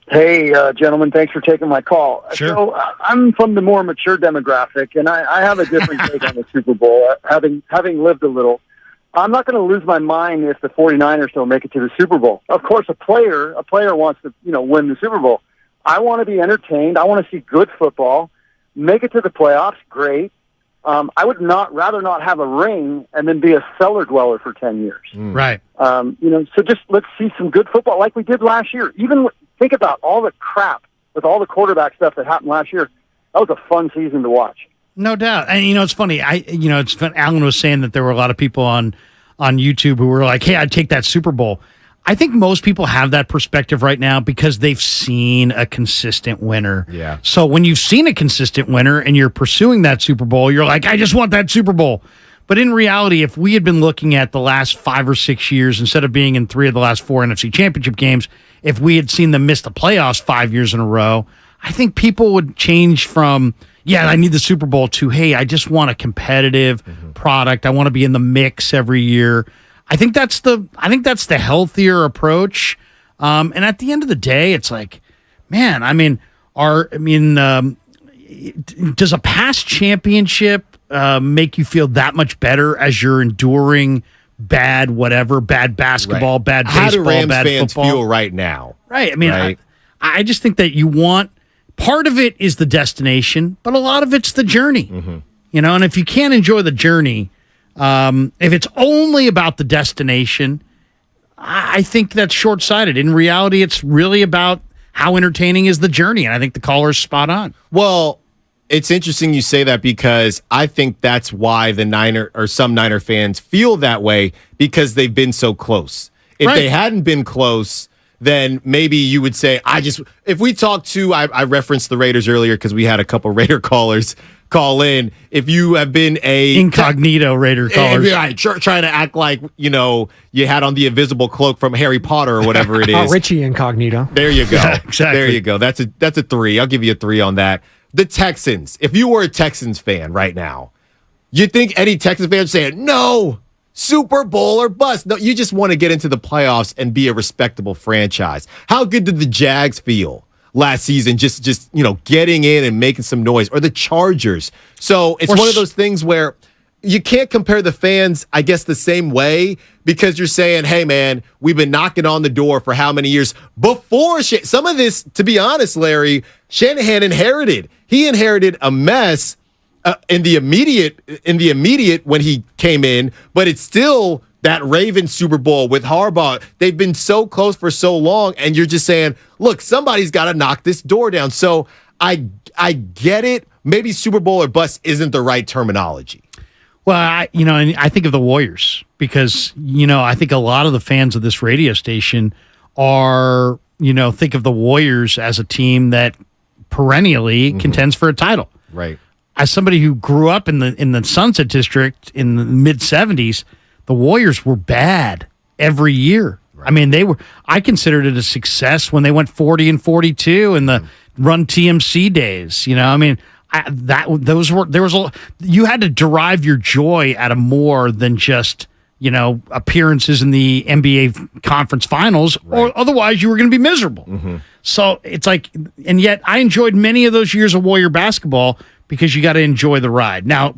Hey, gentlemen, thanks for taking my call. Sure. So I'm from the more mature demographic, and I have a different take on the Super Bowl, having lived a little. I'm not going to lose my mind if the 49ers don't make it to the Super Bowl. Of course, a player wants to, win the Super Bowl. I want to be entertained. I want to see good football. Make it to the playoffs, great. I would rather not have a ring and then be a cellar dweller for 10 years. Right. So just let's see some good football like we did last year. Think about all the crap with all the quarterback stuff that happened last year. That was a fun season to watch. No doubt. And, it's funny. Alan was saying that there were a lot of people on YouTube who were like, hey, I'd take that Super Bowl. I think most people have that perspective right now because they've seen a consistent winner. Yeah. So when you've seen a consistent winner and you're pursuing that Super Bowl, you're like, I just want that Super Bowl. But in reality, if we had been looking at the last 5 or 6 years, instead of being in 3 of the last 4 NFC Championship games, if we had seen them miss the playoffs 5 years in a row, I think people would change from, yeah, I need the Super Bowl to, hey, I just want a competitive product. I want to be in the mix every year. I think that's the healthier approach. And at the end of the day, it's like, man, does a past championship make you feel that much better as you're enduring bad basketball, Right. bad How baseball, do Rams bad fans football? feel right now? Right. Right? I just think that you want part of it is the destination, but a lot of it's the journey. And if you can't enjoy the journey, if it's only about the destination, I think that's short-sighted. In reality, it's really about how entertaining is the journey, and I think the caller's spot on. Well, it's interesting you say that because I think that's why some Niner fans feel that way because they've been so close. If they hadn't been close, then maybe you would say, if we talk to, I referenced the Raiders earlier because we had a couple Raider callers call in. If you have been incognito Raider callers, right, trying to act like, you had on the invisible cloak from Harry Potter or whatever it is. Richie Incognito. There you go. Yeah, exactly. There you go. That's a 3. I'll give you a 3 on that. The Texans. If you were a Texans fan right now, you think any Texans fan saying, no, Super Bowl or bust. No, you just want to get into the playoffs and be a respectable franchise. How good did the Jags feel last season? Just getting in and making some noise, or the Chargers. So it's one of those things where you can't compare the fans, I guess, the same way because you're saying, hey, man, we've been knocking on the door for how many years before some of this, to be honest, Larry, Shanahan inherited. He inherited a mess in the immediate when he came in, but it's still that Ravens Super Bowl with Harbaugh. They've been so close for so long, and you're just saying, look, somebody's got to knock this door down. So I get it. Maybe Super Bowl or bust isn't the right terminology. Well, I think of the Warriors because, I think a lot of the fans of this radio station are, think of the Warriors as a team that perennially contends for a title. Right. As somebody who grew up in the Sunset District in the mid-'70s, the Warriors were bad every year. Right. I considered it a success when they went 40-42 in the Run TMC days. You had to derive your joy out of more than just, appearances in the NBA conference finals, or otherwise you were going to be miserable. So it's like, and yet I enjoyed many of those years of Warrior basketball because you got to enjoy the ride. Now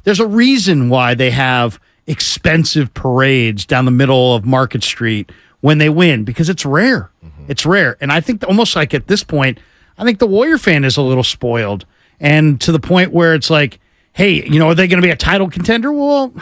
there's a reason why they have expensive parades down the middle of Market Street when they win, because it's rare. It's rare. And I think almost like at this point, I think the Warrior fan is a little spoiled, and to the point where it's like, hey, are they going to be a title contender? Well,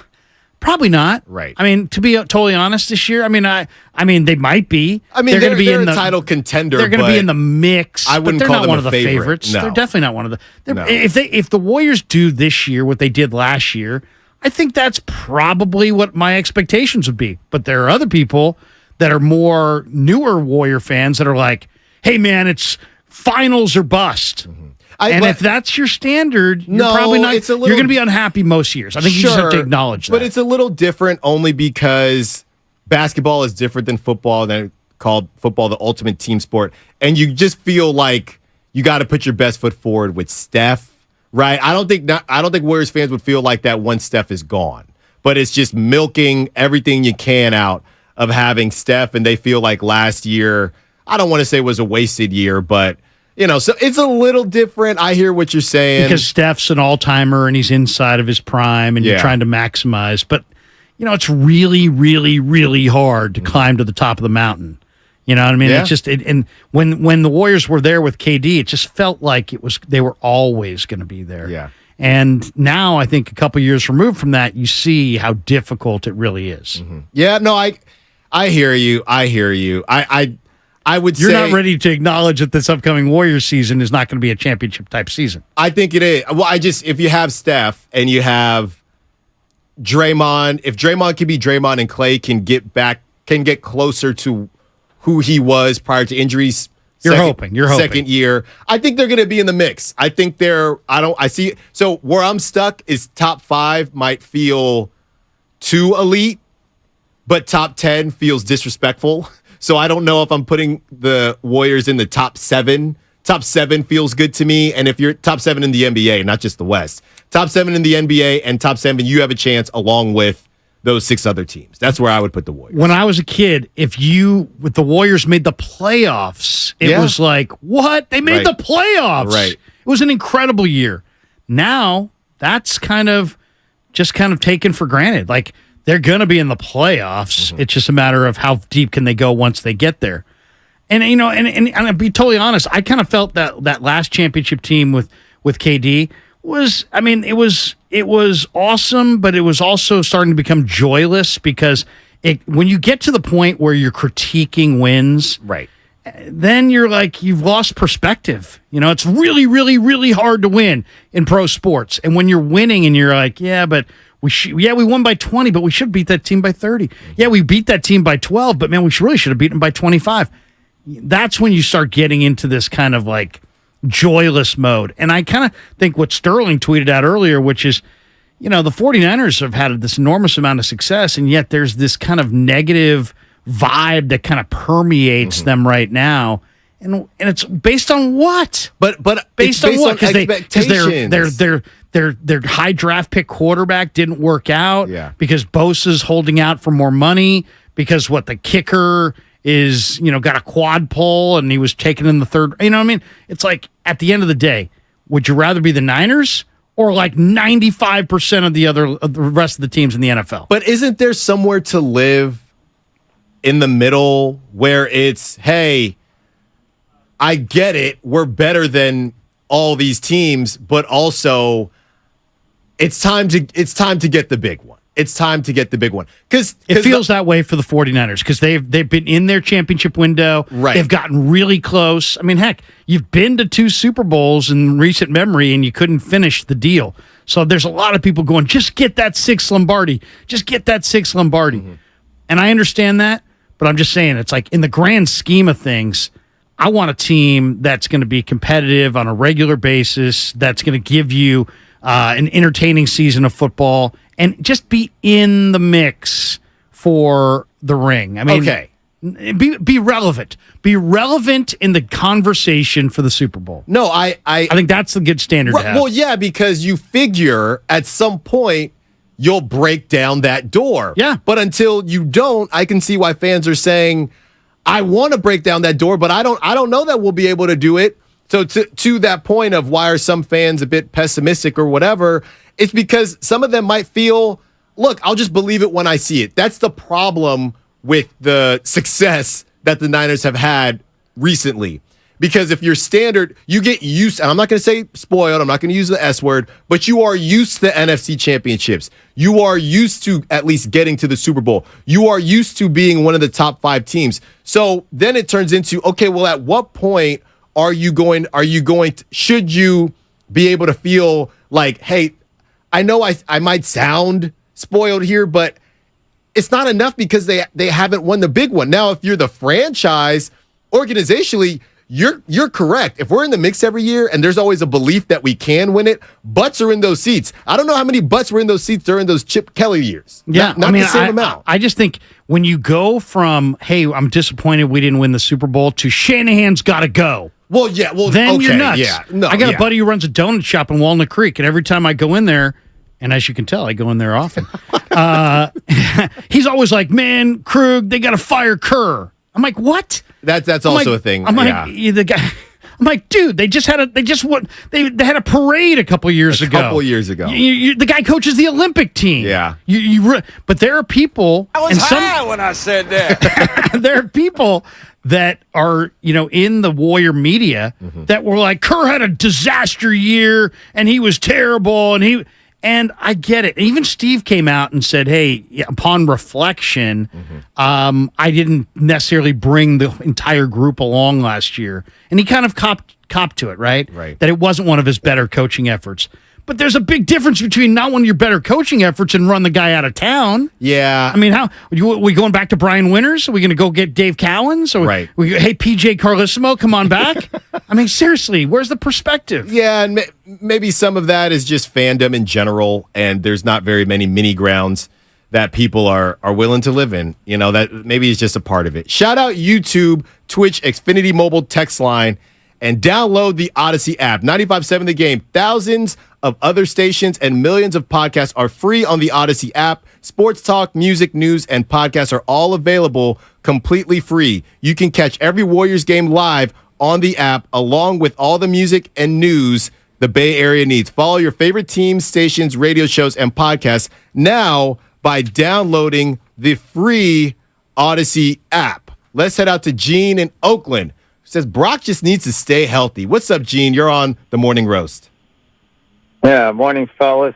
Probably not. Right. I mean, to be totally honest, this year, I mean, they might be. I mean, they're going to be they're in a the title contender. They're going to but be in the mix. I wouldn't but they're call not them one a of the favorite. favorites. No. They're definitely not one of the. No. If the Warriors do this year what they did last year, I think that's probably what my expectations would be. But there are other people that are more newer Warrior fans that are like, "Hey, man, it's finals or bust." And if that's your standard, you're probably not. You're going to be unhappy most years. I think you just have to acknowledge that. But it's a little different only because basketball is different than football. Than called football the ultimate team sport, and you just feel like you got to put your best foot forward with Steph, right? I don't think Warriors fans would feel like that once Steph is gone. But it's just milking everything you can out of having Steph, and they feel like last year. I don't want to say it was a wasted year, but. So it's a little different. I hear what you're saying. Because Steph's an all-timer and he's inside of his prime and you're trying to maximize. But, it's really, really, really hard to climb to the top of the mountain. You know what I mean? Yeah. It's just and when the Warriors were there with KD, it just felt like they were always going to be there. Yeah. And now I think a couple years removed from that, you see how difficult it really is. Mm-hmm. Yeah, no, I hear you. I would You're say not ready to acknowledge that this upcoming Warriors season is not going to be a championship type season. I think it is. Well, if you have Steph and you have Draymond, if Draymond can be Draymond and Clay can get closer to who he was prior to injuries. You're hoping. Second year. I think they're going to be in the mix. I think so where I'm stuck is top 5 might feel too elite, but top 10 feels disrespectful. So I don't know if I'm putting the Warriors in the top 7. Top 7 feels good to me. And if you're top 7 in the NBA, not just the West, top 7 in the NBA and top 7, you have a chance along with those 6 other teams. That's where I would put the Warriors. When I was a kid, if the Warriors made the playoffs, it was like, what? They made the playoffs. Right. It was an incredible year. Now, that's kind of taken for granted. Like, they're going to be in the playoffs. Mm-hmm. It's just a matter of how deep can they go once they get there. And and I'll be totally honest, I kind of felt that last championship team with KD was, it was awesome, but it was also starting to become joyless because when you get to the point where you're critiquing wins, right, then you're like, you've lost perspective. It's really, really, really hard to win in pro sports. And when you're winning and you're like, yeah, but we won by 20, but we should beat that team by 30. Yeah, we beat that team by 12, but man, we really should have beaten them by 25. That's when you start getting into this kind of like joyless mode. And I kind of think what Sterling tweeted out earlier, which is, the 49ers have had this enormous amount of success, and yet there's this kind of negative vibe that kind of permeates them right now. And it's based on what? But based on what? Because their high draft pick quarterback didn't work out. Yeah. Because Bosa's holding out for more money. Because the kicker is got a quad pull and he was taken in the third. You know what I mean? It's like at the end of the day, would you rather be the Niners or like 95% of the rest of the teams in the NFL? But isn't there somewhere to live in the middle where it's, hey, I get it, we're better than all these teams, but also it's time to get the big one. It's time to get the big one. Because it feels that way for the 49ers because they've been in their championship window. Right. They've gotten really close. I mean, heck, you've been to 2 Super Bowls in recent memory and you couldn't finish the deal. So there's a lot of people going, just get that 6th Lombardi. Just get that 6th Lombardi. Mm-hmm. And I understand that, but I'm just saying it's like in the grand scheme of things, I want a team that's going to be competitive on a regular basis, that's going to give you an entertaining season of football, and just be in the mix for the ring. I mean, okay. Be relevant. Be relevant in the conversation for the Super Bowl. No, I think that's the good standard to have. Well, yeah, because you figure at some point you'll break down that door. Yeah. But until you don't, I can see why fans are saying, I want to break down that door, but I don't know that we'll be able to do it. So to that point of why are some fans a bit pessimistic or whatever, it's because some of them might feel, look, I'll just believe it when I see it. That's the problem with the success that the Niners have had recently. Because if you're standard, you get used, and I'm not going to say spoiled, I'm not going to use the S word, but you are used to NFC championships. You are used to at least getting to the Super Bowl. You are used to being one of the top 5 teams. So then it turns into, okay, well, at what point should you be able to feel like, hey, I know I might sound spoiled here, but it's not enough because they haven't won the big one. Now, if you're the franchise, organizationally, you're correct. If we're in the mix every year and there's always a belief that we can win it, butts are in those seats. I don't know how many butts were in those seats during those Chip Kelly years. Yeah, not the same amount. I just think when you go from, hey, I'm disappointed we didn't win the Super Bowl, to Shanahan's got to go. Well, yeah. Well, then okay, you're nuts. Yeah. No, I got a buddy who runs a donut shop in Walnut Creek, and every time I go in there, and as you can tell, I go in there often, he's always like, man, Krug, they got to fire Kerr. I'm like, what? That's also a thing. I'm like, the guy. I'm like, dude, they had a parade a couple years ago. The guy coaches the Olympic team. Yeah. But there are people. I was high when I said that. There are people that are, in the Warrior media that were like, Kerr had a disaster year and he was terrible and I get it. Even Steve came out and said, hey, upon reflection, I didn't necessarily bring the entire group along last year. And he kind of copped to it, right? Right. That it wasn't one of his better coaching efforts. But there's a big difference between not one of your better coaching efforts and run the guy out of town. Yeah. I mean, are we going back to Brian Winters? Are we going to go get Dave Cowens? Right. Hey, PJ Carlissimo, come on back. I mean, seriously, where's the perspective? Yeah, and maybe some of that is just fandom in general, and there's not very many mini grounds that people are willing to live in. That maybe is just a part of it. Shout out YouTube, Twitch, Xfinity Mobile text line, and download the Odyssey app. 95.7 The Game. Thousands of other stations and millions of podcasts are free on the Odyssey app. Sports talk, music, news, and podcasts are all available completely free. You can catch every Warriors game live on the app, along with all the music and news the Bay Area needs. Follow your favorite teams, stations, radio shows, and podcasts now by downloading the free Odyssey app. Let's head out to Gene in Oakland. Says Brock just needs to stay healthy. What's up, Gene? You're on the Morning Roast. Yeah, morning, fellas.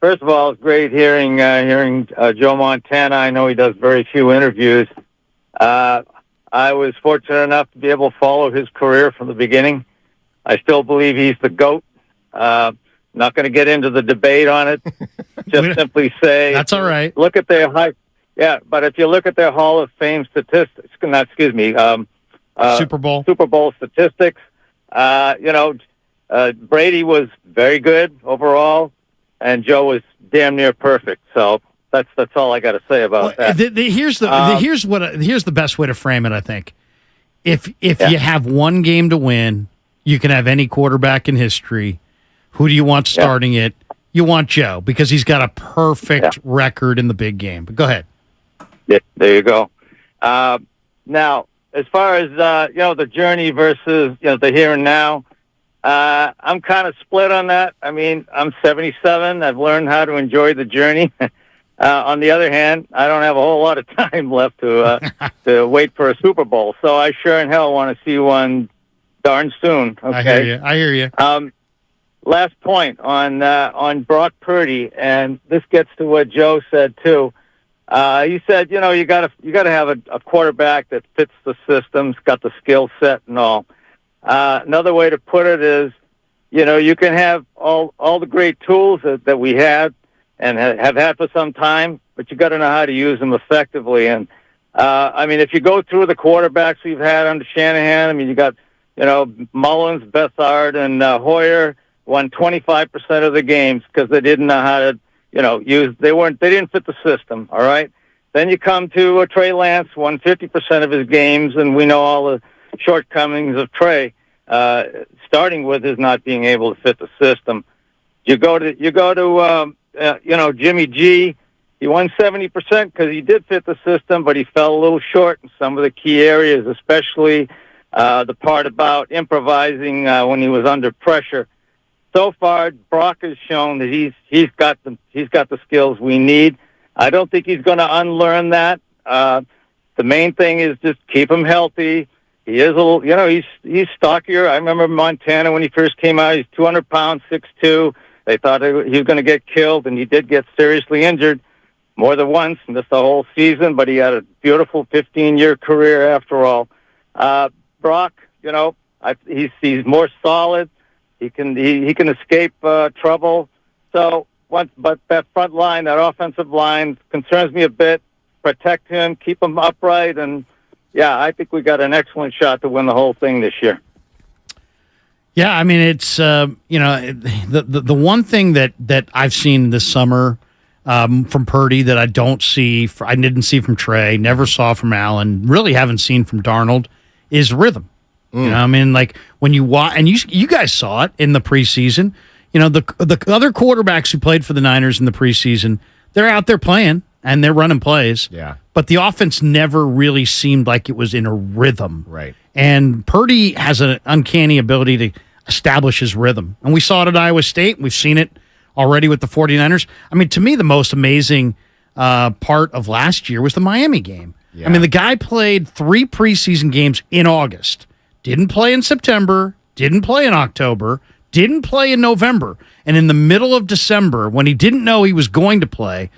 First of all, it's great hearing Joe Montana. I know he does very few interviews. I was fortunate enough to be able to follow his career from the beginning. I still believe he's the GOAT. Not going to get into the debate on it. Just simply say that's all right. Look at their but if you look at their Hall of Fame statistics, Super Bowl statistics. Brady was very good overall, and Joe was damn near perfect. So that's all I got to say about that. Here's the best way to frame it. I think if you have one game to win, you can have any quarterback in history. Who do you want starting it? You want Joe because he's got a perfect record in the big game. But go ahead. Yeah, there you go. Now, as far as the journey versus the here and now, I'm kind of split on that. I mean, I'm 77. I've learned how to enjoy the journey. On the other hand, I don't have a whole lot of time left to wait for a Super Bowl. So I sure in hell want to see one darn soon. Okay? I hear you. Last point on Brock Purdy, and this gets to what Joe said too. He said, you got to have a quarterback that fits the system, got the skill set and all. Another way to put it is, you can have all the great tools that we have and have had for some time, but you got to know how to use them effectively. And if you go through the quarterbacks we've had under Shanahan, you got Mullins, Bethard, and Hoyer won 25% of the games because they didn't know how to they didn't fit the system. All right. Then you come to Trey Lance, won 50% of his games, and we know all the shortcomings of Trey, starting with his not being able to fit the system. You go to Jimmy G. He won 70% because he did fit the system, but he fell a little short in some of the key areas, especially the part about improvising when he was under pressure. So far, Brock has shown that he's got the skills we need. I don't think he's going to unlearn that. The main thing is just keep him healthy, He is a little, he's stockier. I remember Montana when he first came out. He's 200 pounds, 6'2". They thought he was going to get killed, and he did get seriously injured more than once, missed the whole season, but he had a beautiful 15-year career after all. Brock, he's more solid. He can escape trouble. So, but that front line, that offensive line, concerns me a bit. Protect him, keep him upright, and yeah, I think we got an excellent shot to win the whole thing this year. Yeah, I mean, it's the one thing that I've seen this summer from Purdy that I didn't see from Trey, never saw from Allen, really haven't seen from Darnold, is rhythm. I mean, like when you watch, and you guys saw it in the preseason. The other quarterbacks who played for the Niners in the preseason, they're out there playing and they're running plays. Yeah. But the offense never really seemed like it was in a rhythm. Right. And Purdy has an uncanny ability to establish his rhythm. And we saw it at Iowa State. We've seen it already with the 49ers. I mean, to me, the most amazing part of last year was the Miami game. Yeah. I mean, the guy played 3 preseason games in August, didn't play in September, didn't play in October, didn't play in November. And in the middle of December, when he didn't know he was going to play,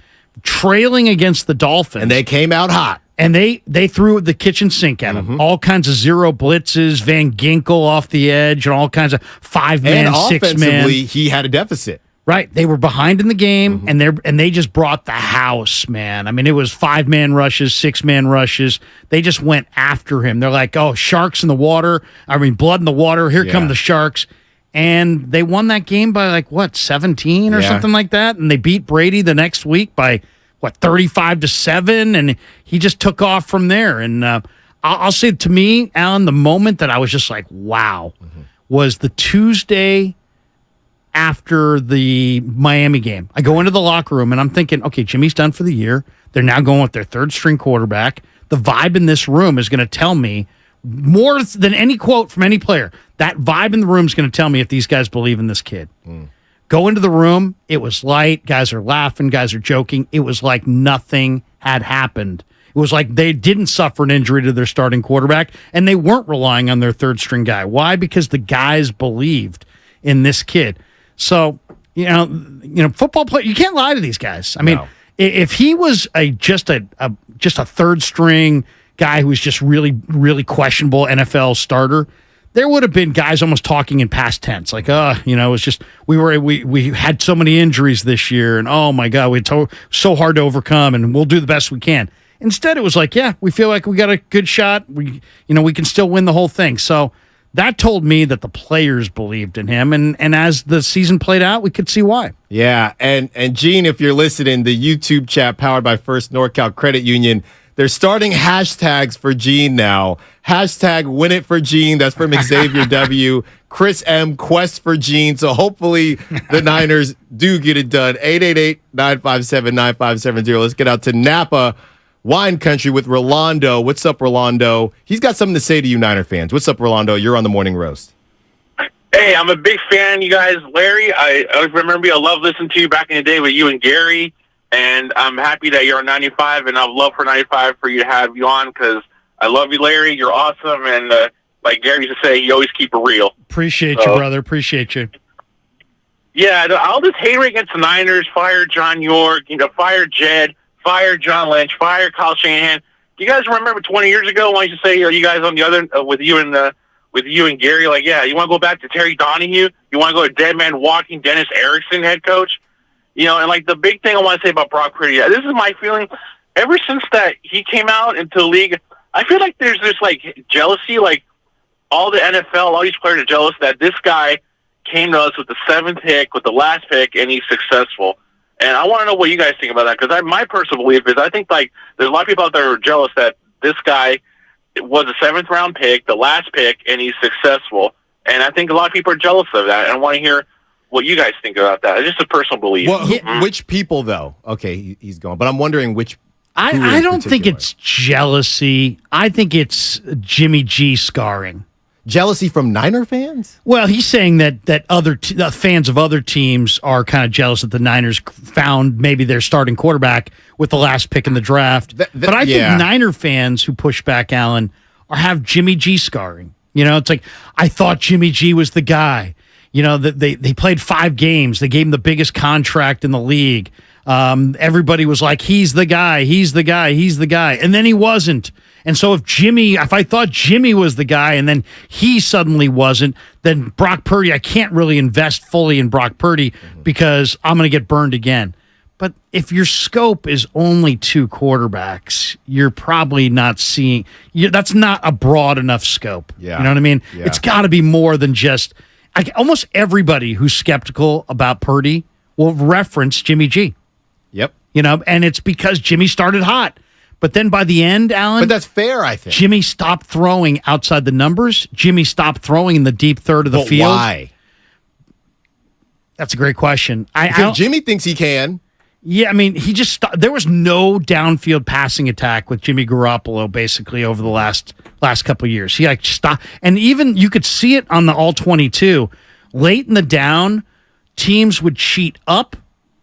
trailing against the Dolphins. And they came out hot. And they threw the kitchen sink at him. All kinds of zero blitzes, Van Ginkel off the edge, and all kinds of 5-man, 6-man. Offensively, he had a deficit. Right. They were behind in the game, and they just brought the house, man. I mean, it was 5-man rushes, 6-man rushes. They just went after him. They're like, oh, sharks in the water. I mean, blood in the water. Here come the sharks. And they won that game by 17 or something like that. And they beat Brady the next week by 35-7, and he just took off from there. And I'll say, to me, Alan, the moment that I was just like, wow, was the Tuesday after the Miami game. I go into the locker room, and I'm thinking, okay, Jimmy's done for the year. They're now going with their third-string quarterback. The vibe in this room is going to tell me more than any quote from any player. That vibe in the room is going to tell me if these guys believe in this kid. Go into the room, it was light, guys are laughing, guys are joking. It was like nothing had happened. It was like they didn't suffer an injury to their starting quarterback, and they weren't relying on their third-string guy. Why? Because the guys believed in this kid. So, football player, you can't lie to these guys. I mean, if he was just a third-string guy who was just really, really questionable NFL starter, there would have been guys almost talking in past tense, like, it was just we had so many injuries this year, and oh my God, so hard to overcome, and we'll do the best we can. Instead, it was like, yeah, we feel like we got a good shot. We can still win the whole thing. So that told me that the players believed in him, and as the season played out, we could see why. Yeah, and Gene, if you're listening, the YouTube chat powered by First NorCal Credit Union, they're starting hashtags for Gene now. Hashtag win it for Gene. That's from Xavier W. Chris M. Quest for Gene. So hopefully the Niners do get it done. 888-957-9570. Let's get out to Napa Wine Country with Rolando. What's up, Rolando? He's got something to say to you Niner fans. What's up, Rolando? You're on the Morning Roast. Hey, I'm a big fan, you guys. Larry, I remember you. I love listening to you back in the day with you and Gary. And I'm happy that you're on 95, and I'd love for 95 for you to have you on, because I love you, Larry. You're awesome, and like Gary used to say, you always keep it real. Appreciate you, brother. Appreciate you. Yeah, all this hate against the Niners, fire John York, fire Jed, fire John Lynch, fire Kyle Shanahan. Do you guys remember 20 years ago when I used to say, are you guys on the other, with you and Gary, like, yeah, you want to go back to Terry Donahue? You want to go to Dead Man Walking, Dennis Erickson, head coach? And like the big thing I want to say about Brock Purdy, this is my feeling. Ever since that he came out into the league, I feel like there's this like jealousy, like all the NFL, all these players are jealous that this guy came to us with the 7th pick, with the last pick, and he's successful. And I want to know what you guys think about that, because my personal belief is I think like there's a lot of people out there who are jealous that this guy was a 7th round pick, the last pick, and he's successful. And I think a lot of people are jealous of that. And I want to hear what you guys think about that. It's just a personal belief. Well, which people, though? Okay, he's gone. But I'm wondering which. I don't think it's jealousy. I think it's Jimmy G scarring. Jealousy from Niner fans? Well, he's saying that other fans of other teams are kind of jealous that the Niners found maybe their starting quarterback with the last pick in the draft. But I think Niner fans who push back, Allen, or have Jimmy G scarring. It's like, I thought Jimmy G was the guy. They played 5 games. They gave him the biggest contract in the league. Everybody was like, he's the guy, he's the guy, he's the guy. And then he wasn't. And so if I thought Jimmy was the guy and then he suddenly wasn't, then Brock Purdy, I can't really invest fully in Brock Purdy because I'm going to get burned again. But if your scope is only 2 quarterbacks, you're probably not seeing that's not a broad enough scope. Yeah. You know what I mean? Yeah. It's got to be more than just almost everybody who's skeptical about Purdy will reference Jimmy G. Yep. And it's because Jimmy started hot. But then by the end, Alan. But that's fair, I think. Jimmy stopped throwing outside the numbers. Jimmy stopped throwing in the deep third of the field. Why? That's a great question. Jimmy thinks he can. Yeah, I mean, he just there was no downfield passing attack with Jimmy Garoppolo basically over the last couple of years. He stopped, and even you could see it on the all-22. Late in the down, teams would cheat up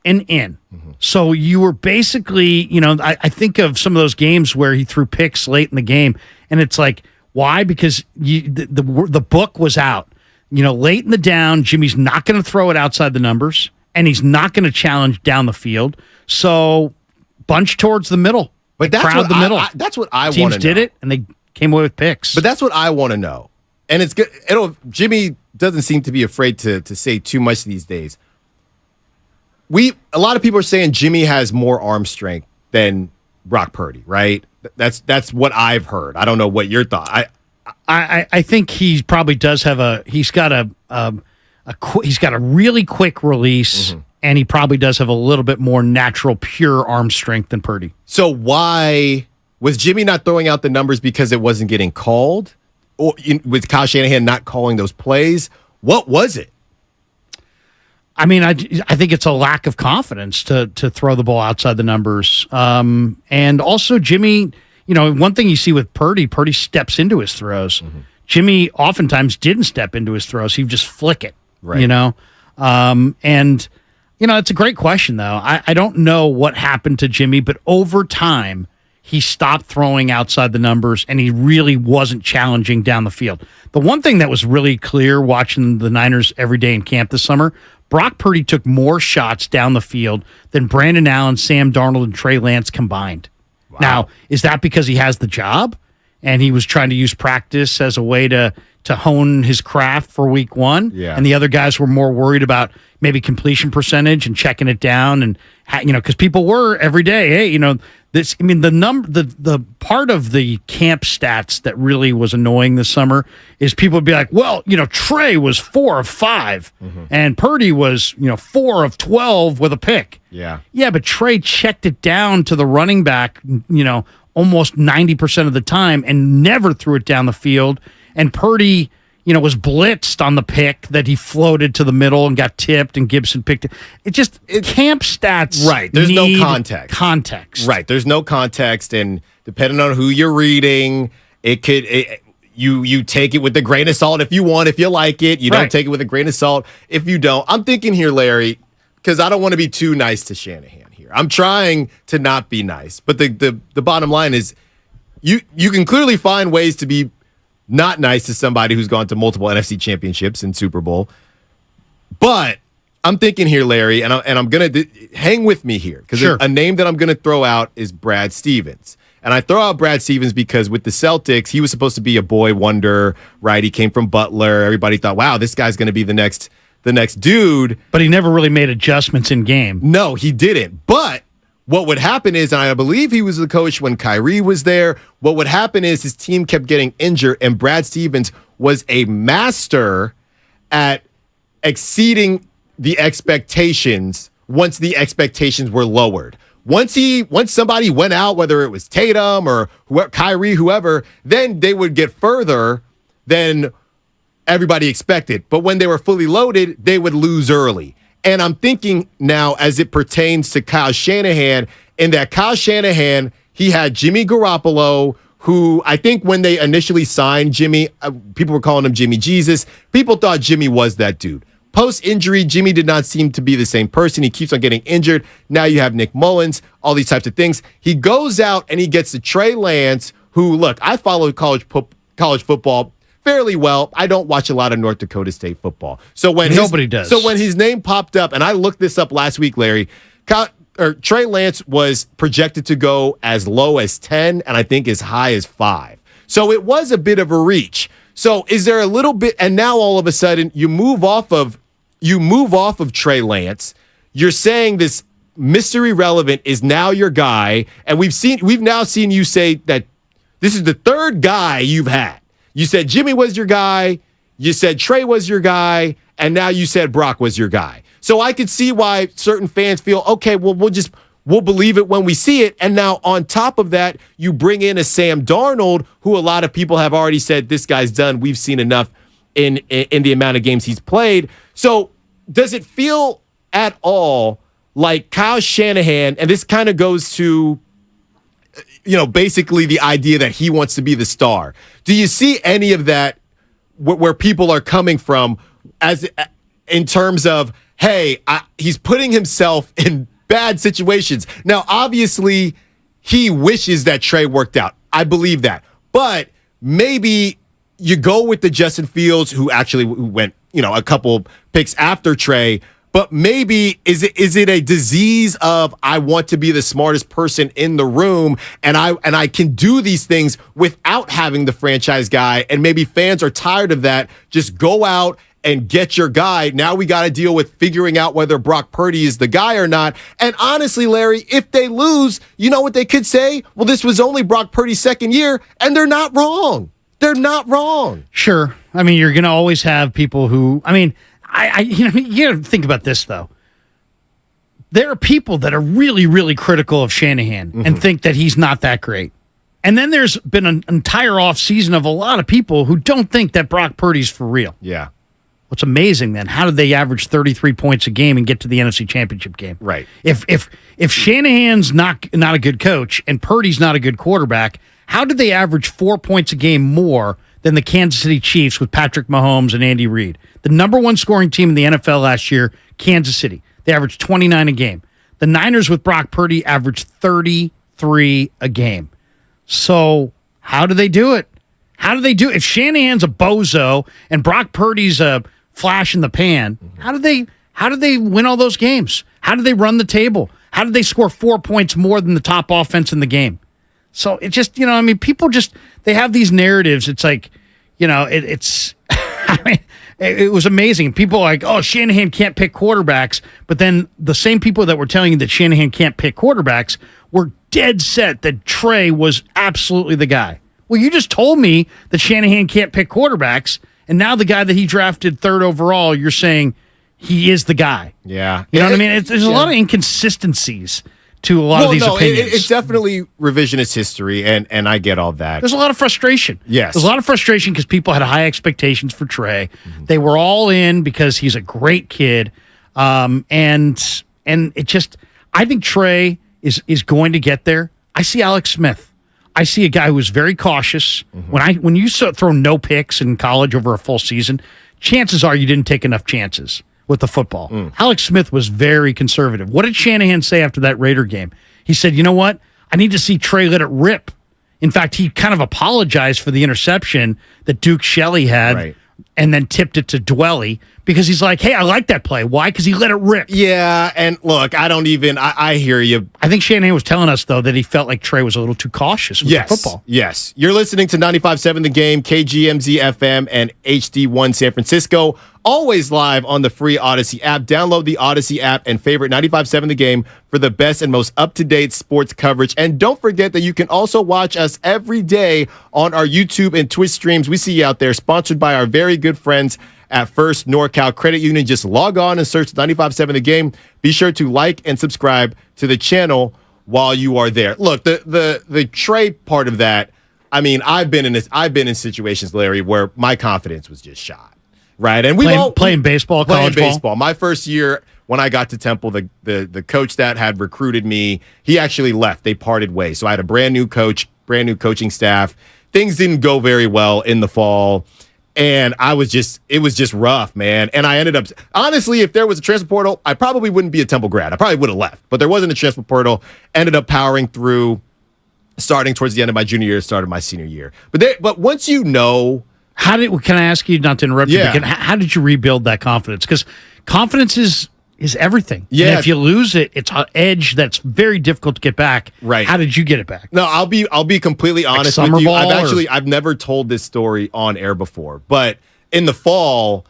and in. So you were basically, I think of some of those games where he threw picks late in the game, and it's like, why? Because the book was out. Late in the down, Jimmy's not going to throw it outside the numbers, and he's not going to challenge down the field. So bunch towards the middle. But that's crowd what the middle. That's what I want to know. Teams did it, and they came away with picks. But that's what I want to know. And it's good. Jimmy doesn't seem to be afraid to say too much these days. A lot of people are saying Jimmy has more arm strength than Brock Purdy, right? That's what I've heard. I don't know what your thought. I think he probably does have he's got a really quick release, and he probably does have a little bit more natural, pure arm strength than Purdy. So why was Jimmy not throwing out the numbers because it wasn't getting called, or with Kyle Shanahan not calling those plays? What was it? I mean, I think it's a lack of confidence to throw the ball outside the numbers. And also Jimmy, one thing you see with Purdy steps into his throws. Jimmy oftentimes didn't step into his throws. He'd just flick it, right. And, it's a great question, though. I don't know what happened to Jimmy, but over time, he stopped throwing outside the numbers, and he really wasn't challenging down the field. The one thing that was really clear watching the Niners every day in camp this summer, Brock Purdy took more shots down the field than Brandon Allen, Sam Darnold, and Trey Lance combined. Wow. Now, is that because he has the job and he was trying to use practice as a way to hone his craft for week 1? Yeah. And the other guys were more worried about maybe completion percentage and checking it down, and because people were every day, hey, the part of the camp stats that really was annoying this summer is people would be like, well, Trey was 4 of 5 and Purdy was 4 of 12 with a pick. Yeah, but Trey checked it down to the running back almost 90% of the time and never threw it down the field, and Purdy was blitzed on the pick that he floated to the middle and got tipped, and Gibson picked it. Camp stats. Right. There's no context. Context. Right. There's no context. And depending on who you're reading, you take it with a grain of salt if you want, if you like it. You don't take it with a grain of salt if you don't. I'm thinking here, Larry, because I don't want to be too nice to Shanahan here. I'm trying to not be nice. But the bottom line is you can clearly find ways to be not nice to somebody who's gone to multiple NFC championships and Super Bowl. But I'm thinking here, Larry, and I'm going to hang with me here, because a name that I'm going to throw out is Brad Stevens. And I throw out Brad Stevens because with the Celtics, he was supposed to be a boy wonder, right? He came from Butler. Everybody thought, wow, this guy's going to be the next dude. But he never really made adjustments in game. No, he didn't. But what would happen is, and I believe he was the coach when Kyrie was there, what would happen is his team kept getting injured, and Brad Stevens was a master at exceeding the expectations once the expectations were lowered. Once somebody went out, whether it was Tatum or Kyrie, whoever, then they would get further than everybody expected. But when they were fully loaded, they would lose early. And I'm thinking now, as it pertains to Kyle Shanahan, in that Kyle Shanahan, he had Jimmy Garoppolo, who I think when they initially signed Jimmy, people were calling him Jimmy Jesus. People thought Jimmy was that dude. Post-injury, Jimmy did not seem to be the same person. He keeps on getting injured. Now you have Nick Mullins, all these types of things. He goes out and he gets to Trey Lance, who, look, I followed college college football fairly well. I don't watch a lot of North Dakota State football. So when Nobody does. So when his name popped up, and I looked this up last week, Larry, Trey Lance was projected to go as low as 10 and I think as high as 5. So it was a bit of a reach. So is there a little bit, and now all of a sudden you move off of Trey Lance. You're saying this mystery relevant is now your guy, and we've now seen you say that this is the third guy you've had. You said Jimmy was your guy, you said Trey was your guy, and now you said Brock was your guy. So I could see why certain fans feel, okay, well, we'll believe it when we see it. And now on top of that, you bring in a Sam Darnold, who a lot of people have already said this guy's done. We've seen enough in the amount of games he's played. So does it feel at all like Kyle Shanahan, and this kind of goes to, basically the idea that he wants to be the star. Do you see any of that where people are coming from as in terms of, hey, he's putting himself in bad situations. Now, obviously, he wishes that Trey worked out. I believe that. But maybe you go with the Justin Fields, who actually went, a couple picks after Trey. But maybe is it a disease of I want to be the smartest person in the room, and I can do these things without having the franchise guy, and maybe fans are tired of that. Just go out and get your guy. Now we got to deal with figuring out whether Brock Purdy is the guy or not. And honestly, Larry, if they lose, you know what they could say? Well, this was only Brock Purdy's second year, and they're not wrong. They're not wrong. Sure. I mean, you're going to always have people who, you got to think about this, though. There are people that are really, really critical of Shanahan and think that he's not that great. And then there's been an entire offseason of a lot of people who don't think that Brock Purdy's for real. Yeah. What's amazing, then, how did they average 33 points a game and get to the NFC Championship game? Right. If Shanahan's not a good coach and Purdy's not a good quarterback, how did they average 4 points a game more than the Kansas City Chiefs with Patrick Mahomes and Andy Reid? The number one scoring team in the NFL last year, Kansas City. They averaged 29 a game. The Niners with Brock Purdy averaged 33 a game. So how do they do it? How do they do it? If Shanahan's a bozo and Brock Purdy's a flash in the pan, how do they win all those games? How do they run the table? How did they score 4 points more than the top offense in the game? So it just, people just, they have these narratives. It's like, it's, it was amazing. People are like, oh, Shanahan can't pick quarterbacks. But then the same people that were telling you that Shanahan can't pick quarterbacks were dead set that Trey was absolutely the guy. Well, you just told me that Shanahan can't pick quarterbacks, and now the guy that he drafted third overall, you're saying he is the guy. Yeah. You know what I mean? There's a lot of inconsistencies to a lot of these opinions. It's definitely revisionist history, and I get all that. There's a lot of frustration. Yes. There's a lot of frustration because people had high expectations for Trey. They were all in because he's a great kid. And it just, I think Trey is going to get there. I see Alex Smith. I see a guy who is very cautious. When you throw no picks in college over a full season, chances are you didn't take enough chances with the football. Alex Smith was very conservative. What did Shanahan say after that Raider game? He said, you know what? I need to see Trey let it rip. In fact, he kind of apologized for the interception that Duke Shelley had and then tipped it to Dwelly because he's like, hey, I like that play. Why? Because he let it rip. Yeah, and look, I hear you. I think Shanahan was telling us, though, that he felt like Trey was a little too cautious with the football. Yes. You're listening to 95.7 The Game, KGMZ FM, and HD1 San Francisco. Always live on the free Odyssey app. Download the Odyssey app and favorite 95.7 The Game for the best and most up-to-date sports coverage. And don't forget that you can also watch us every day on our YouTube and Twitch streams. We see you out there, sponsored by our very good friends at First NorCal Credit Union. Just log on and search 95.7 The Game. Be sure to like and subscribe to the channel while you are there. Look, the Trey part of that, I mean, I've been in situations, Larry, where my confidence was just shot. Right, and playing baseball, college baseball. My first year when I got to Temple, the coach that had recruited me, he actually left. They parted ways, so I had a brand new coach, brand new coaching staff. Things didn't go very well in the fall, and it was just rough, man. And I ended up, honestly, if there was a transfer portal, I probably wouldn't be a Temple grad. I probably would have left, but there wasn't a transfer portal. Ended up powering through. starting towards the end of my junior year, started my senior year. But once you know, can I ask you not to interrupt you? Yeah. But how did you rebuild that confidence? Because confidence is everything. Yeah. And if you lose it, it's an edge that's very difficult to get back. Right. How did you get it back? No, I'll be completely honest summer with you. ball, I've never told this story on air before, but in the fall,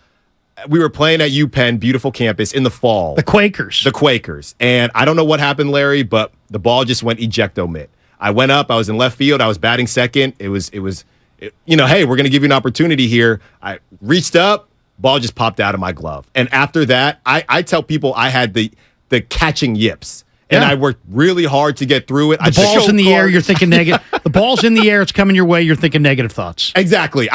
we were playing at UPenn, beautiful campus, in the fall. The Quakers. And I don't know what happened, Larry, but the ball just went ejecto-mitt. I went up, I was in left field, I was batting second. It was, hey, we're going to give you an opportunity here. I reached up, ball just popped out of my glove. And after that, I tell people I had the catching yips. And I worked really hard to get through it. The ball's in the air, you're thinking negative. The ball's in the air, it's coming your way, you're thinking negative thoughts. Exactly.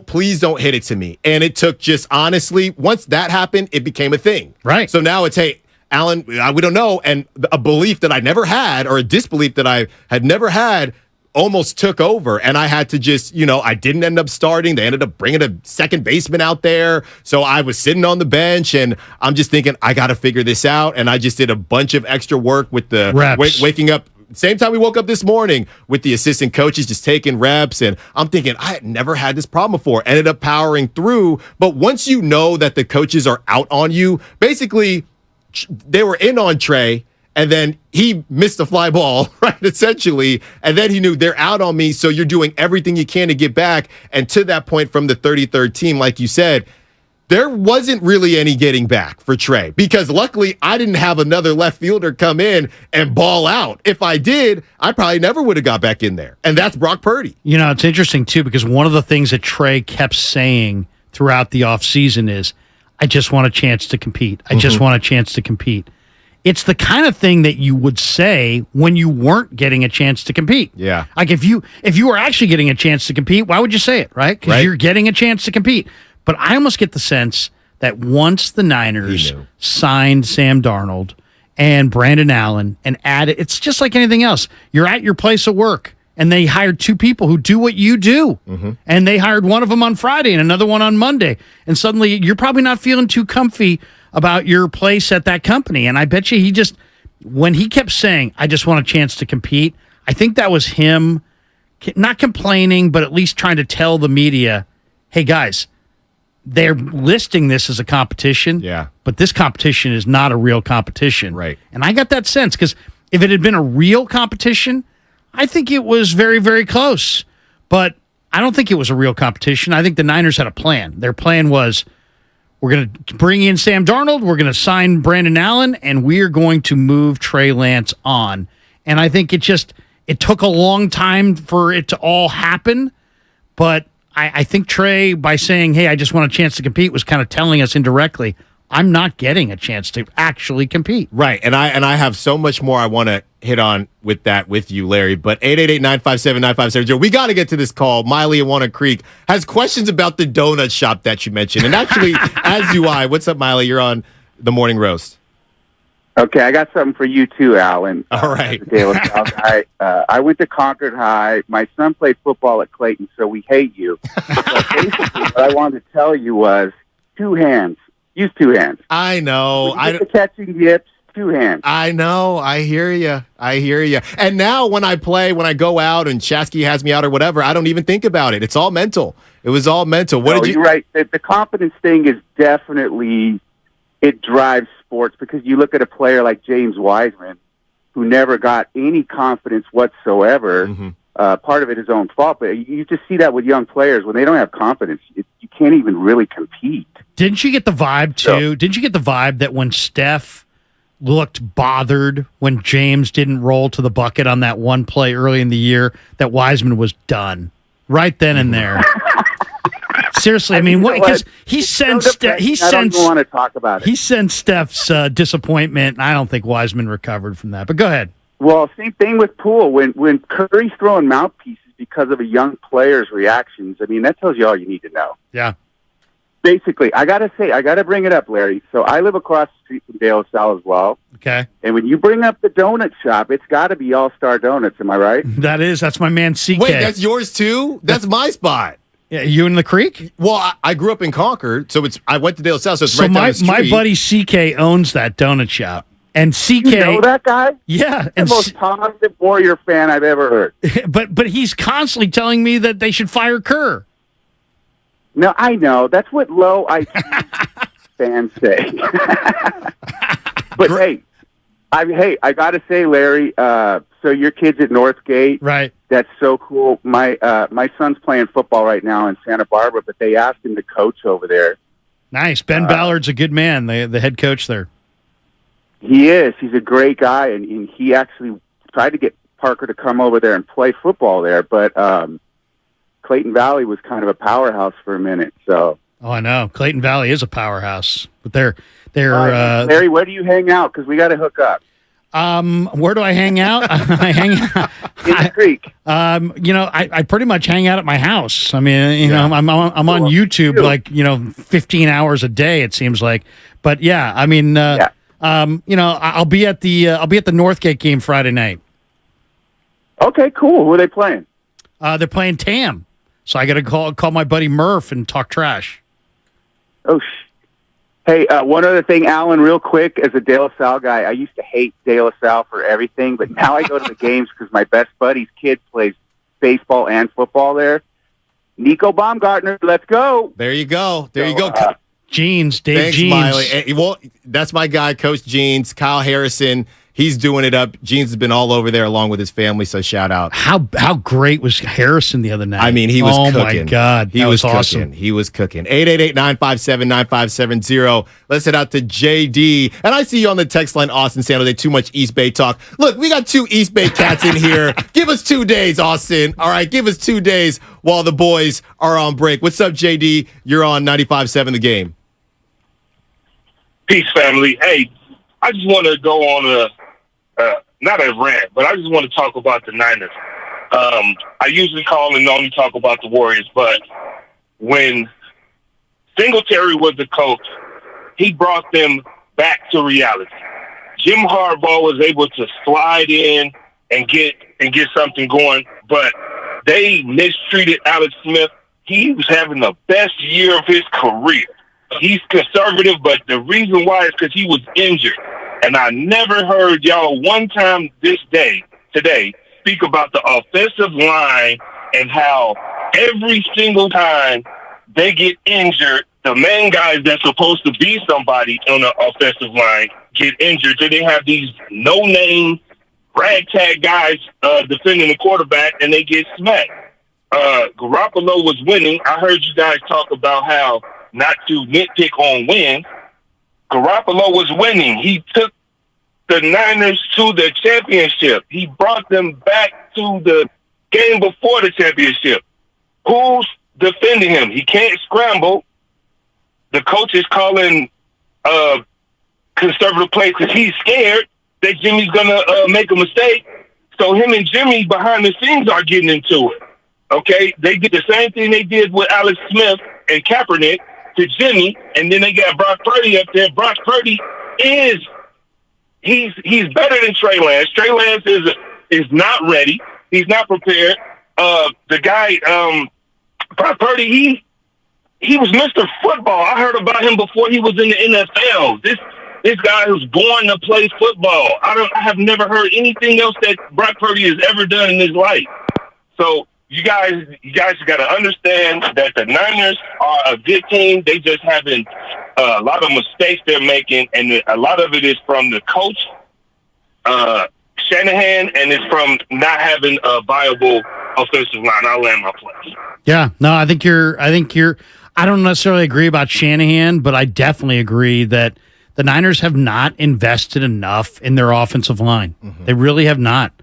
Please don't hit it to me. And it took just, honestly, once that happened, it became a thing. Right. So now it's, hey, Alan, we don't know. And a belief that I never had, or a disbelief that I had never had, almost took over. And I had to just, I didn't end up starting. They ended up bringing a second baseman out there. So I was sitting on the bench, and I'm just thinking, I got to figure this out. And I just did a bunch of extra work with the reps. Waking up. Same time we woke up this morning with the assistant coaches, just taking reps. And I'm thinking, I had never had this problem before. Ended up powering through. But once you know that the coaches are out on you, basically, they were in on Trey, and then he missed a fly ball, right, essentially, and then he knew they're out on me, so you're doing everything you can to get back. And to that point, from the 33rd team, like you said, there wasn't really any getting back for Trey, because luckily I didn't have another left fielder come in and ball out. If I did, I probably never would have got back in there, and that's Brock Purdy. It's interesting, too, because one of the things that Trey kept saying throughout the offseason is, I just want a chance to compete. I just want a chance to compete. It's the kind of thing that you would say when you weren't getting a chance to compete. Yeah. Like if you were actually getting a chance to compete, why would you say it, right? Because you're getting a chance to compete. But I almost get the sense that once the Niners signed Sam Darnold and Brandon Allen and added, it's just like anything else. You're at your place of work, and they hired two people who do what you do. And they hired one of them on Friday and another one on Monday. And suddenly you're probably not feeling too comfy about your place at that company. And I bet you when he kept saying, I just want a chance to compete, I think that was him not complaining, but at least trying to tell the media, hey, guys, they're listing this as a competition. Yeah. But this competition is not a real competition. Right. And I got that sense, because if it had been a real competition, I think it was very, very close. But I don't think it was a real competition. I think the Niners had a plan. Their plan was, we're going to bring in Sam Darnold, we're going to sign Brandon Allen, and we are going to move Trey Lance on. And I think it took a long time for it to all happen. But I think Trey, by saying, hey, I just want a chance to compete, was kind of telling us indirectly, I'm not getting a chance to actually compete. Right. And I have so much more I want to hit on with you, Larry. But 888-957-9570. We got to get to this call. Miley in Walnut Creek has questions about the donut shop that you mentioned. And actually, as do I. What's up, Miley? You're on the Morning Roast. Okay, I got something for you too, Alan. All right. I went to Concord High. My son played football at Clayton, so we hate you. But basically, what I wanted to tell you was 2 hands. Use 2 hands. I know. When you get the catching yips, 2 hands. I know. I hear you. And now when I go out and Shasky has me out or whatever, I don't even think about it. It's all mental. It was all mental. You're right. The confidence thing is definitely, it drives sports, because you look at a player like James Wiseman, who never got any confidence whatsoever. Part of it is his own fault, but you just see that with young players. When they don't have confidence, you can't even really compete. Didn't you get the vibe, too? Didn't you get the vibe that when Steph looked bothered when James didn't roll to the bucket on that one play early in the year, that Wiseman was done right then and there? Seriously, I mean, because he sensed I don't want to talk about it. He sensed Steph's disappointment, and I don't think Wiseman recovered from that. But go ahead. Well, same thing with Poole. When Curry's throwing mouthpieces because of a young player's reactions, I mean, that tells you all you need to know. Yeah. Basically, I got to bring it up, Larry. So I live across the street from De La Salle as well. Okay. And when you bring up the donut shop, it's got to be All-Star Donuts. Am I right? That's my man CK. Wait, that's yours too? That's my spot. Yeah, you in the creek? Well, I grew up in Concord, so I went to De La Salle, so it's right down the street. My buddy CK owns that donut shop. And CK, you know that guy? Yeah, The most positive Warrior fan I've ever heard. but he's constantly telling me that they should fire Kerr. No, I know. That's what low IQ fans say. But I got to say, Larry, so your kid's at Northgate. Right. That's so cool. My son's playing football right now in Santa Barbara, but they asked him to coach over there. Nice. Ben Ballard's a good man, the head coach there. He is. He's a great guy, and he actually tried to get Parker to come over there and play football there, but Clayton Valley was kind of a powerhouse for a minute. So. Oh, I know. Clayton Valley is a powerhouse, but they're Larry, where do you hang out? Because we got to hook up. Where do I hang out? I hang out in the creek. I pretty much hang out at my house. I mean, I'm on YouTube 15 hours a day. It seems like, but yeah, I mean, I'll be at the Northgate game Friday night. Okay, cool. Who are they playing? They're playing Tam, so I got to call my buddy Murph and talk trash. Oh, hey, one other thing, Alan, real quick. As a De La Salle guy, I used to hate De La Salle for everything, but now I go to the games because my best buddy's kid plays baseball and football there. Nico Baumgartner, let's go. There you go. Jeans, Dave Thanks, Jeans. Miley. Well, that's my guy, Coach Jeans. Kyle Harrison, he's doing it up. Jeans has been all over there along with his family, so shout out. How great was Harrison the other night? I mean, he was cooking. Oh, my God. He was awesome. cooking. He was cooking. 888-957-9570. Let's head out to JD. And I see you on the text line, Austin San Jose. Too much East Bay talk. Look, we got 2 East Bay cats in here. Give us 2 days, Austin. All right, give us 2 days while the boys are on break. What's up, JD? You're on 95.7 The Game. Peace, family. Hey, I just want to go on not a rant, but I just want to talk about the Niners. I usually call and only talk about the Warriors, but when Singletary was the coach, he brought them back to reality. Jim Harbaugh was able to slide in and get something going, but they mistreated Alex Smith. He was having the best year of his career. He's conservative, but the reason why is because he was injured. And I never heard y'all one time today speak about the offensive line and how every single time they get injured, the main guys that's supposed to be somebody on the offensive line get injured. So they have these no-name ragtag guys defending the quarterback, and they get smacked. Garoppolo was winning. I heard you guys talk about how not to nitpick on wins. Garoppolo was winning. He took the Niners to the championship. He brought them back to the game before the championship. Who's defending him? He can't scramble. The coach is calling conservative plays because he's scared that Jimmy's going to make a mistake. So him and Jimmy behind the scenes are getting into it. Okay? They did the same thing they did with Alex Smith and Kaepernick to Jimmy, and then they got Brock Purdy up there. Brock Purdy he's better than Trey Lance. Trey Lance is not ready. He's not prepared. The guy, Brock Purdy, he was Mr. Football. I heard about him before he was in the NFL. This guy who's born to play football. I have never heard anything else that Brock Purdy has ever done in his life. So you guys got to understand that the Niners are a good team. They just having a lot of mistakes they're making, and a lot of it is from the coach, Shanahan, and it's from not having a viable offensive line. I'll land my plane. Yeah, no, I think you're. I don't necessarily agree about Shanahan, but I definitely agree that the Niners have not invested enough in their offensive line. Mm-hmm. They really have not.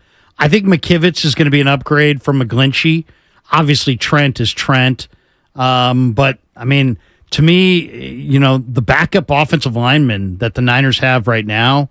I think McKivitz is going to be an upgrade from McGlinchey. Obviously, Trent is Trent. But, I mean, to me, the backup offensive linemen that the Niners have right now,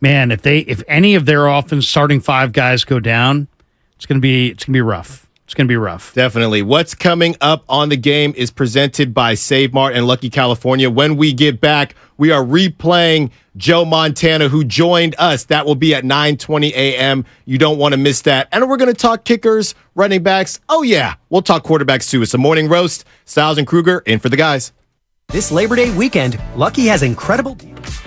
man, if any of their offense starting 5 guys go down, it's going to be rough. It's going to be rough. Definitely. What's coming up on The Game is presented by Save Mart and Lucky California. When we get back, we are replaying Joe Montana, who joined us. That will be at 9:20 a.m. You don't want to miss that. And we're going to talk kickers, running backs. Oh, yeah. We'll talk quarterbacks, too. It's a morning roast. Styles and Kruger in for the guys. This Labor Day weekend, Lucky has incredible deals.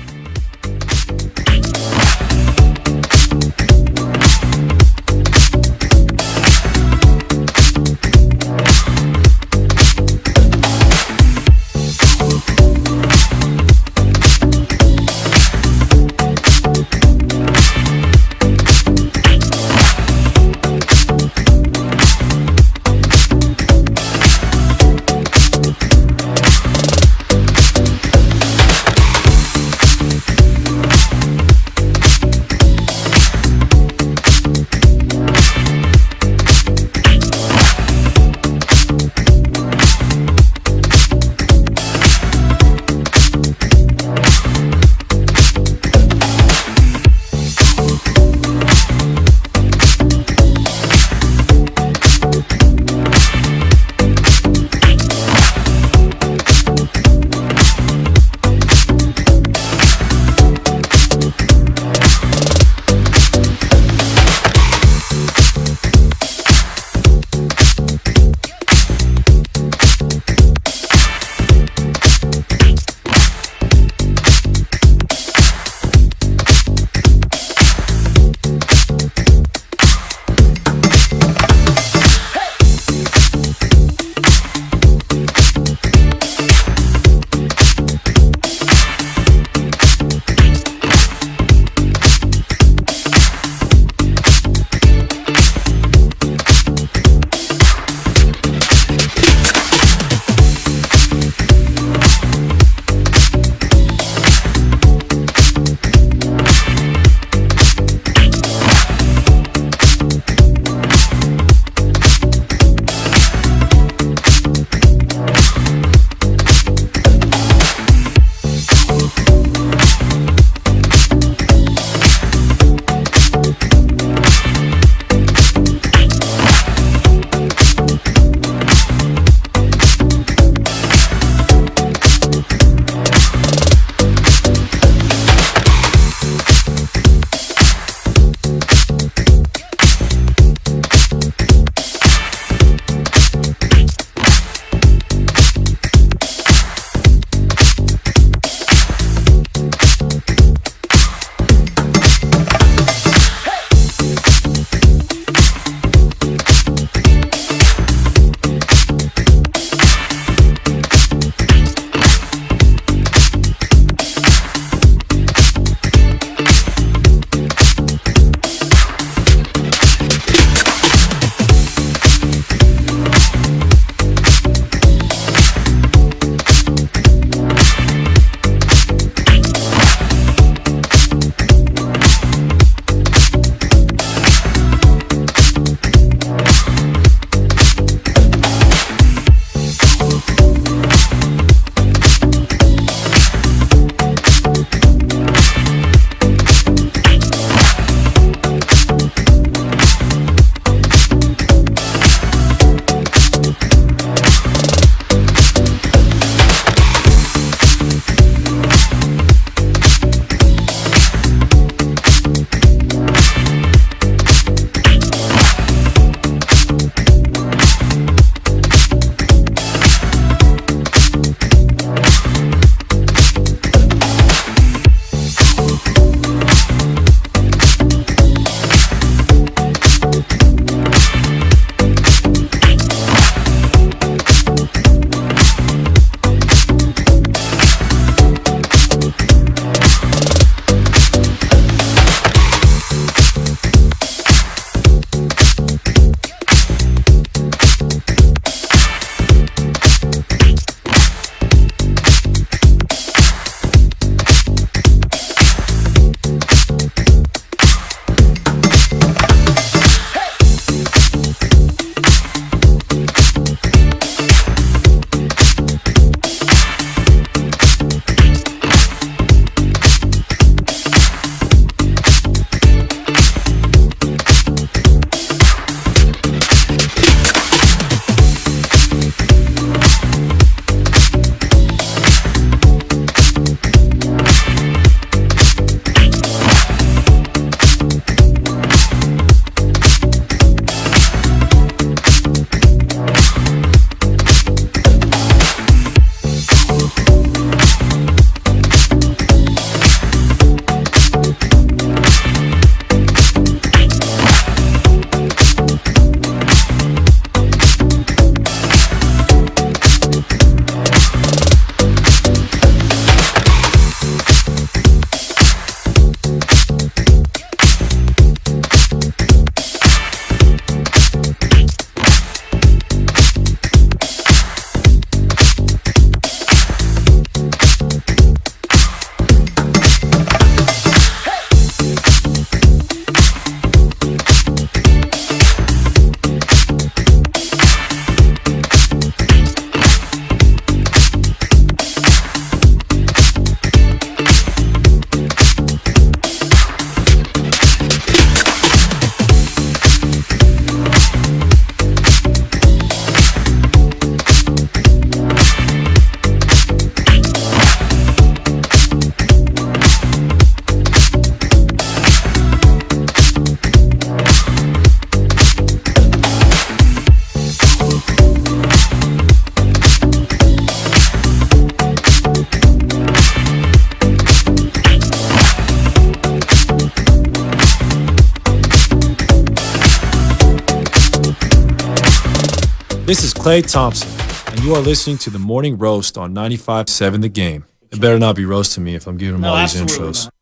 This is Klay Thompson, and you are listening to the Morning Roast on 95.7 The Game. It better not be roasting me if I'm giving them all these intros. Not.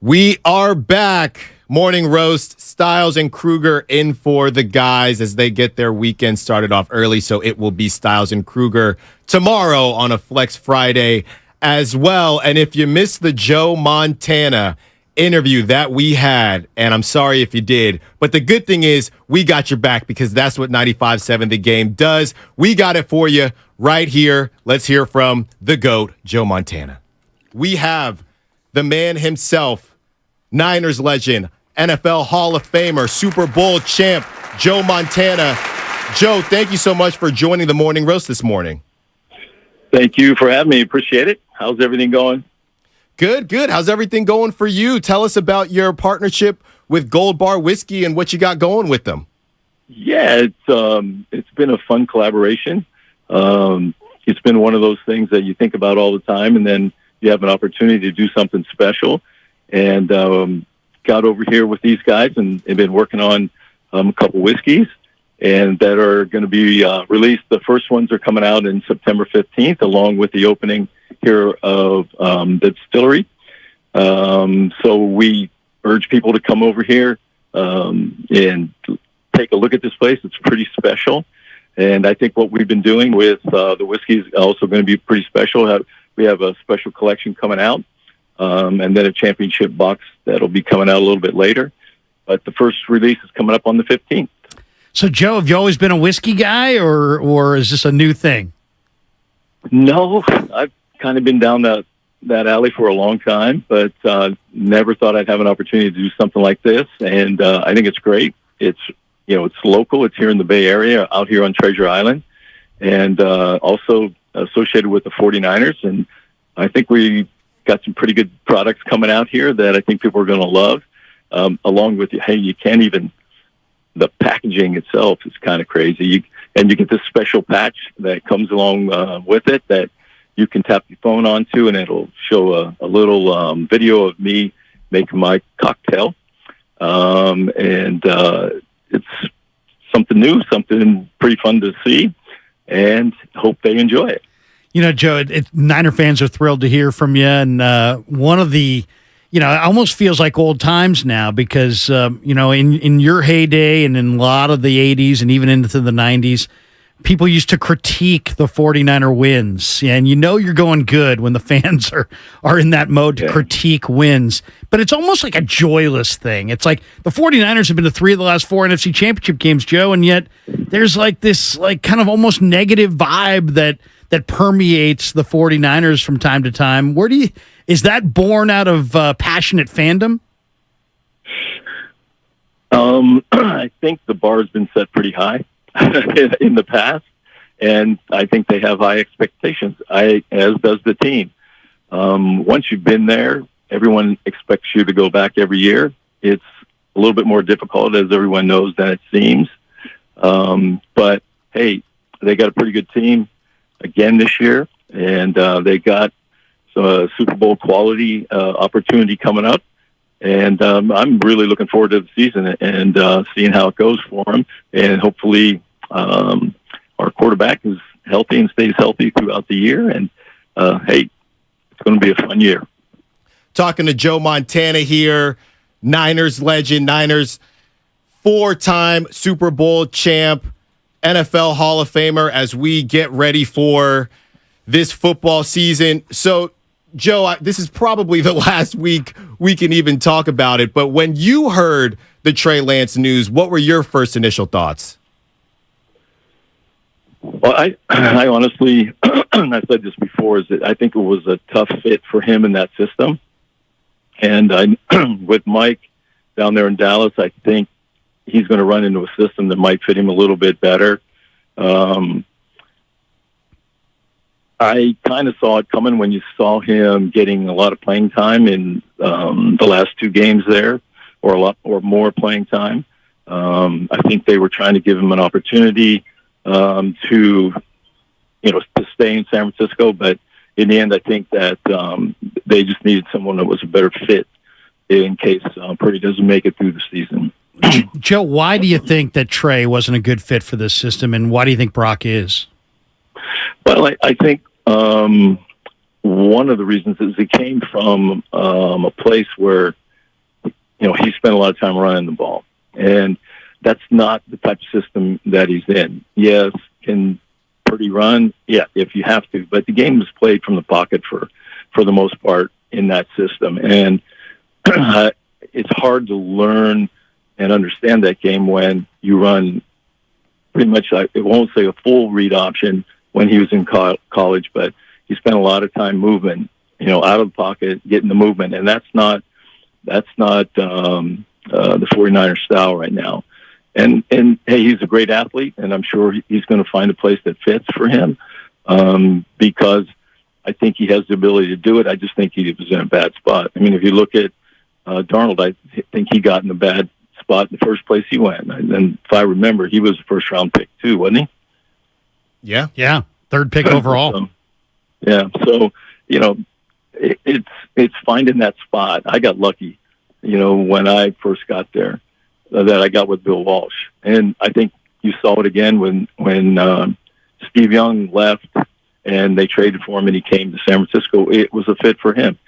We are back. Morning Roast. Styles and Kruger in for the guys as they get their weekend started off early. So it will be Styles and Kruger tomorrow on a Flex Friday as well. And if you missed the Joe Montana interview that we had, and I'm sorry if you did, but the good thing is we got your back because that's what 95.7 The Game does. We got it for you right here. Let's hear from the GOAT, Joe Montana. We have the man himself, Niners legend, NFL Hall of Famer, Super Bowl champ, Joe Montana. Joe, thank you so much for joining the Morning Roast this morning. Thank you for having me. Appreciate it. How's everything going? Good, good. How's everything going for you? Tell us about your partnership with Gold Bar Whiskey and what you got going with them. Yeah, it's been a fun collaboration. It's been one of those things that you think about all the time, and then you have an opportunity to do something special. And got over here with these guys and have been working on a couple whiskeys, and that are going to be released. The first ones are coming out in September 15th, along with the opening here of the distillery. So we urge people to come over here and take a look at this place. It's pretty special. And I think what we've been doing with the whiskey is also going to be pretty special. We have a special collection coming out, and then a championship box that'll be coming out a little bit later. But the first release is coming up on the 15th. So, Joe, have you always been a whiskey guy, or is this a new thing? No, I've kind of been down that alley for a long time, but never thought I'd have an opportunity to do something like this. And I think it's great. It's local. It's here in the Bay Area, out here on Treasure Island, and also associated with the 49ers. And I think we got some pretty good products coming out here that I think people are going to love. Along with, you can't even, the packaging itself is kind of crazy. And you get this special patch that comes along with it that you can tap your phone onto, and it'll show a little video of me making my cocktail. And it's something new, something pretty fun to see, and hope they enjoy it. You know, Joe, Niner fans are thrilled to hear from you. And one of the, it almost feels like old times now because, in your heyday and in a lot of the 80s and even into the 90s, people used to critique the 49er wins. And you're going good when the fans are in that mode to critique wins. But it's almost like a joyless thing. It's like the 49ers have been to 3 of the last 4 NFC championship games, Joe, and yet there's like this kind of almost negative vibe that permeates the 49ers from time to time. Is that born out of passionate fandom? I think the bar has been set pretty high in the past, and I think they have high expectations, as does the team. Once you've been there, everyone expects you to go back every year. It's a little bit more difficult, as everyone knows, than it seems. But, hey, they got a pretty good team again this year, and they got some Super Bowl quality opportunity coming up. And I'm really looking forward to the season and seeing how it goes for them. And hopefully our quarterback is healthy and stays healthy throughout the year. And, hey, it's going to be a fun year. Talking to Joe Montana here, Niners legend, Niners 4-time Super Bowl champ, NFL Hall of Famer as we get ready for this football season. So, Joe, this is probably the last week we can even talk about it, but when you heard the Trey Lance news, what were your first initial thoughts? Well, I honestly, and I said this before, is that I think it was a tough fit for him in that system. And with Mike down there in Dallas, I think he's going to run into a system that might fit him a little bit better. I kind of saw it coming when you saw him getting a lot of playing time in the last 2 games there, or a lot or more playing time. I think they were trying to give him an opportunity to stay in San Francisco, but in the end, I think that they just needed someone that was a better fit in case Purdy doesn't make it through the season. Joe, why do you think that Trey wasn't a good fit for this system, and why do you think Brock is? Well, I think one of the reasons is he came from a place where, he spent a lot of time running the ball. And that's not the type of system that he's in. Yes, can Purdy run? Yeah, if you have to. But the game is played from the pocket for the most part in that system. And it's hard to learn and understand that game when you run pretty much, I won't say a full read option when he was in college, but he spent a lot of time moving, out of the pocket, getting the movement. And that's not the 49ers style right now. And hey, he's a great athlete, and I'm sure he's going to find a place that fits for him because I think he has the ability to do it. I just think he was in a bad spot. I mean, if you look at Darnold, I think he got in a bad spot in the first place he went. And if I remember, he was a first-round pick too, wasn't he? Yeah. Yeah. Third pick overall. So, it's finding that spot. I got lucky, when I first got there, that I got with Bill Walsh. And I think you saw it again when Steve Young left and they traded for him and he came to San Francisco. It was a fit for him.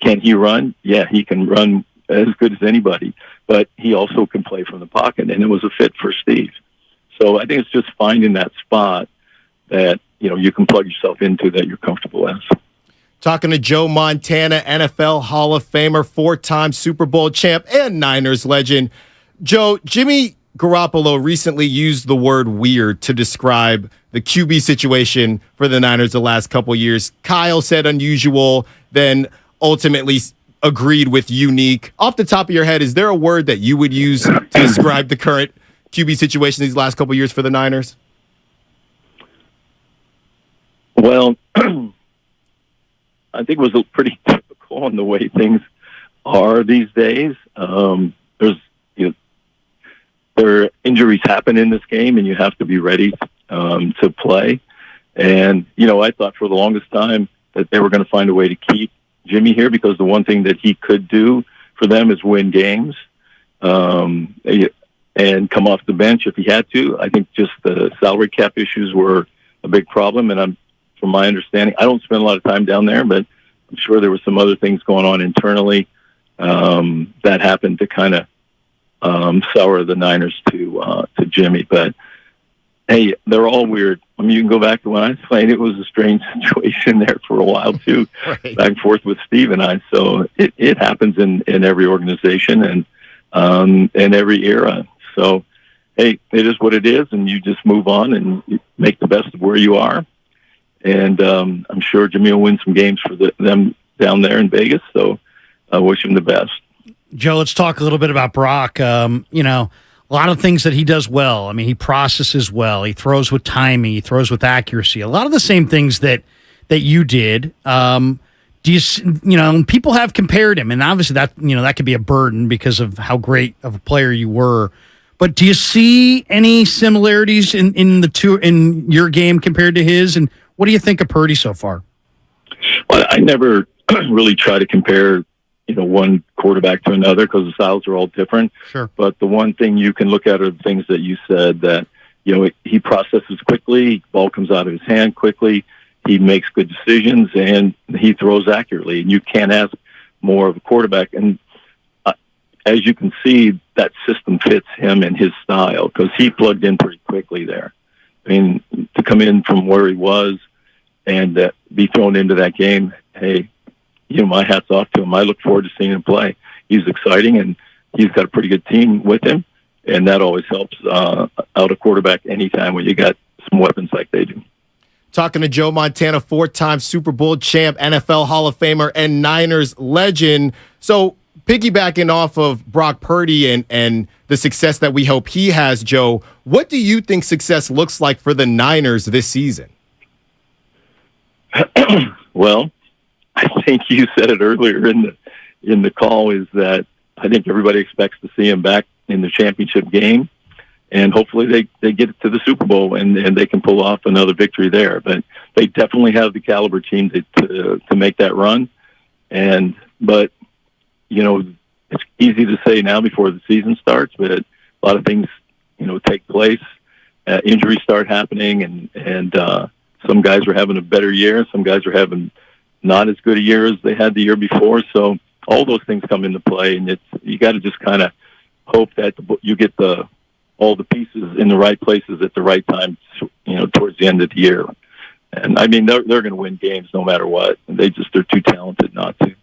Can he run? Yeah, he can run as good as anybody, but he also can play from the pocket, and it was a fit for Steve. So I think it's just finding that spot that, you can plug yourself into that you're comfortable as. Talking to Joe Montana, NFL Hall of Famer, 4-time Super Bowl champ, and Niners legend. Joe, Jimmy Garoppolo recently used the word weird to describe the QB situation for the Niners the last couple years. Kyle said unusual, then ultimately agreed with unique. Off the top of your head, is there a word that you would use to describe the current QB situation these last couple years for the Niners? Well, I think it was pretty typical in the way things are these days. There injuries happen in this game, and you have to be ready to play. And I thought for the longest time that they were going to find a way to keep Jimmy here because the one thing that he could do for them is win games and come off the bench if he had to. I think just the salary cap issues were a big problem, and from my understanding, I don't spend a lot of time down there, but I'm sure there were some other things going on internally that happened to kind of sour the Niners to Jimmy. But hey, they're all weird. I mean, you can go back to when I was playing; it was a strange situation there for a while too, right. Back and forth with Steve and I. So it happens in every organization and every era. So hey, it is what it is, and you just move on and make the best of where you are. And I'm sure Jimmy will win some games for them down there in Vegas. So I wish him the best. Joe, let's talk a little bit about Brock. A lot of things that he does well. I mean, he processes well. He throws with timing. He throws with accuracy. A lot of the same things that you did. Do you people have compared him, and obviously that could be a burden because of how great of a player you were. But do you see any similarities in the two in your game compared to his? And what do you think of Purdy so far? Well, I never really try to compare, one quarterback to another because the styles are all different. Sure. But the one thing you can look at are the things that you said that, he processes quickly, ball comes out of his hand quickly, he makes good decisions, and he throws accurately. And you can't ask more of a quarterback. And as you can see, that system fits him and his style because he plugged in pretty quickly there. I mean, to come in from where he was and be thrown into that game, hey, my hat's off to him. I look forward to seeing him play. He's exciting, and he's got a pretty good team with him, and that always helps out a quarterback anytime when you got some weapons like they do. Talking to Joe Montana, 4-time Super Bowl champ, NFL Hall of Famer, and Niners legend. So piggybacking off of Brock Purdy and the success that we hope he has, Joe, what do you think success looks like for the Niners this season? Well, I think you said it earlier in the call is that I think everybody expects to see him back in the championship game, and hopefully they get to the Super Bowl and they can pull off another victory there. But they definitely have the caliber team to make that run. But it's easy to say now before the season starts, but a lot of things, take place. Injuries start happening, and some guys are having a better year. Some guys are having not as good a year as they had the year before. So all those things come into play, and you got to just kind of hope that you get all the pieces in the right places at the right time, towards the end of the year. And I mean, they're going to win games no matter what. They're too talented not to.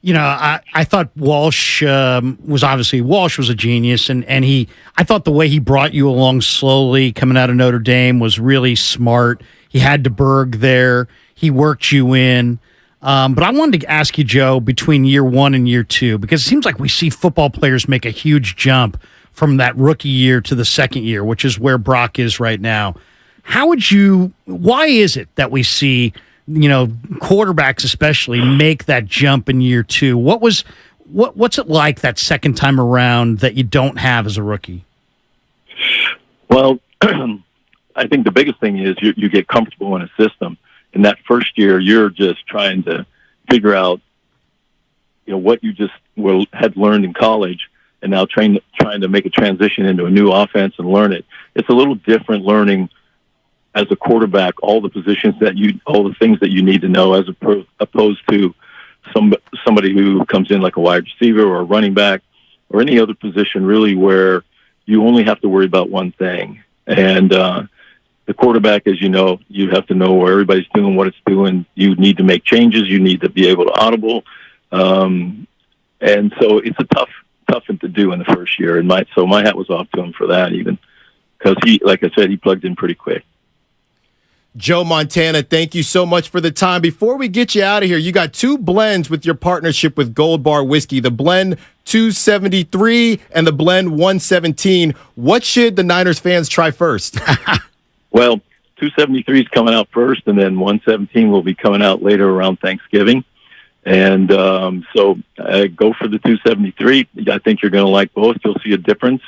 I thought Walsh was a genius, and I thought the way he brought you along slowly coming out of Notre Dame was really smart. He had DeBerg there. He worked you in. But I wanted to ask you, Joe, between year one and year two, because it seems like we see football players make a huge jump from that rookie year to the second year, which is where Brock is right now. Why is it that we see, quarterbacks especially make that jump in year two? What's it like that second time around that you don't have as a rookie? Well, I think the biggest thing is you get comfortable in a system. In that first year, you're just trying to figure out, what you just had learned in college, and now trying to make a transition into a new offense and learn it. It's a little different learning as a quarterback, all the things that you need to know, as opposed to somebody who comes in like a wide receiver or a running back or any other position, really, where you only have to worry about one thing. And the quarterback, as you know, you have to know where everybody's doing, what it's doing. You need to make changes. You need to be able to audible. And so it's a tough thing to do in the first year. And my hat was off to him for that, even because like I said, he plugged in pretty quick. Joe Montana, thank you so much for the time. Before we get you out of here, you got two blends with your partnership with Gold Bar Whiskey, the Blend 273 and the Blend 117. What should the Niners fans try first? Well, 273 is coming out first, and then 117 will be coming out later around Thanksgiving. And so go for the 273. I think you're going to like both. You'll see a difference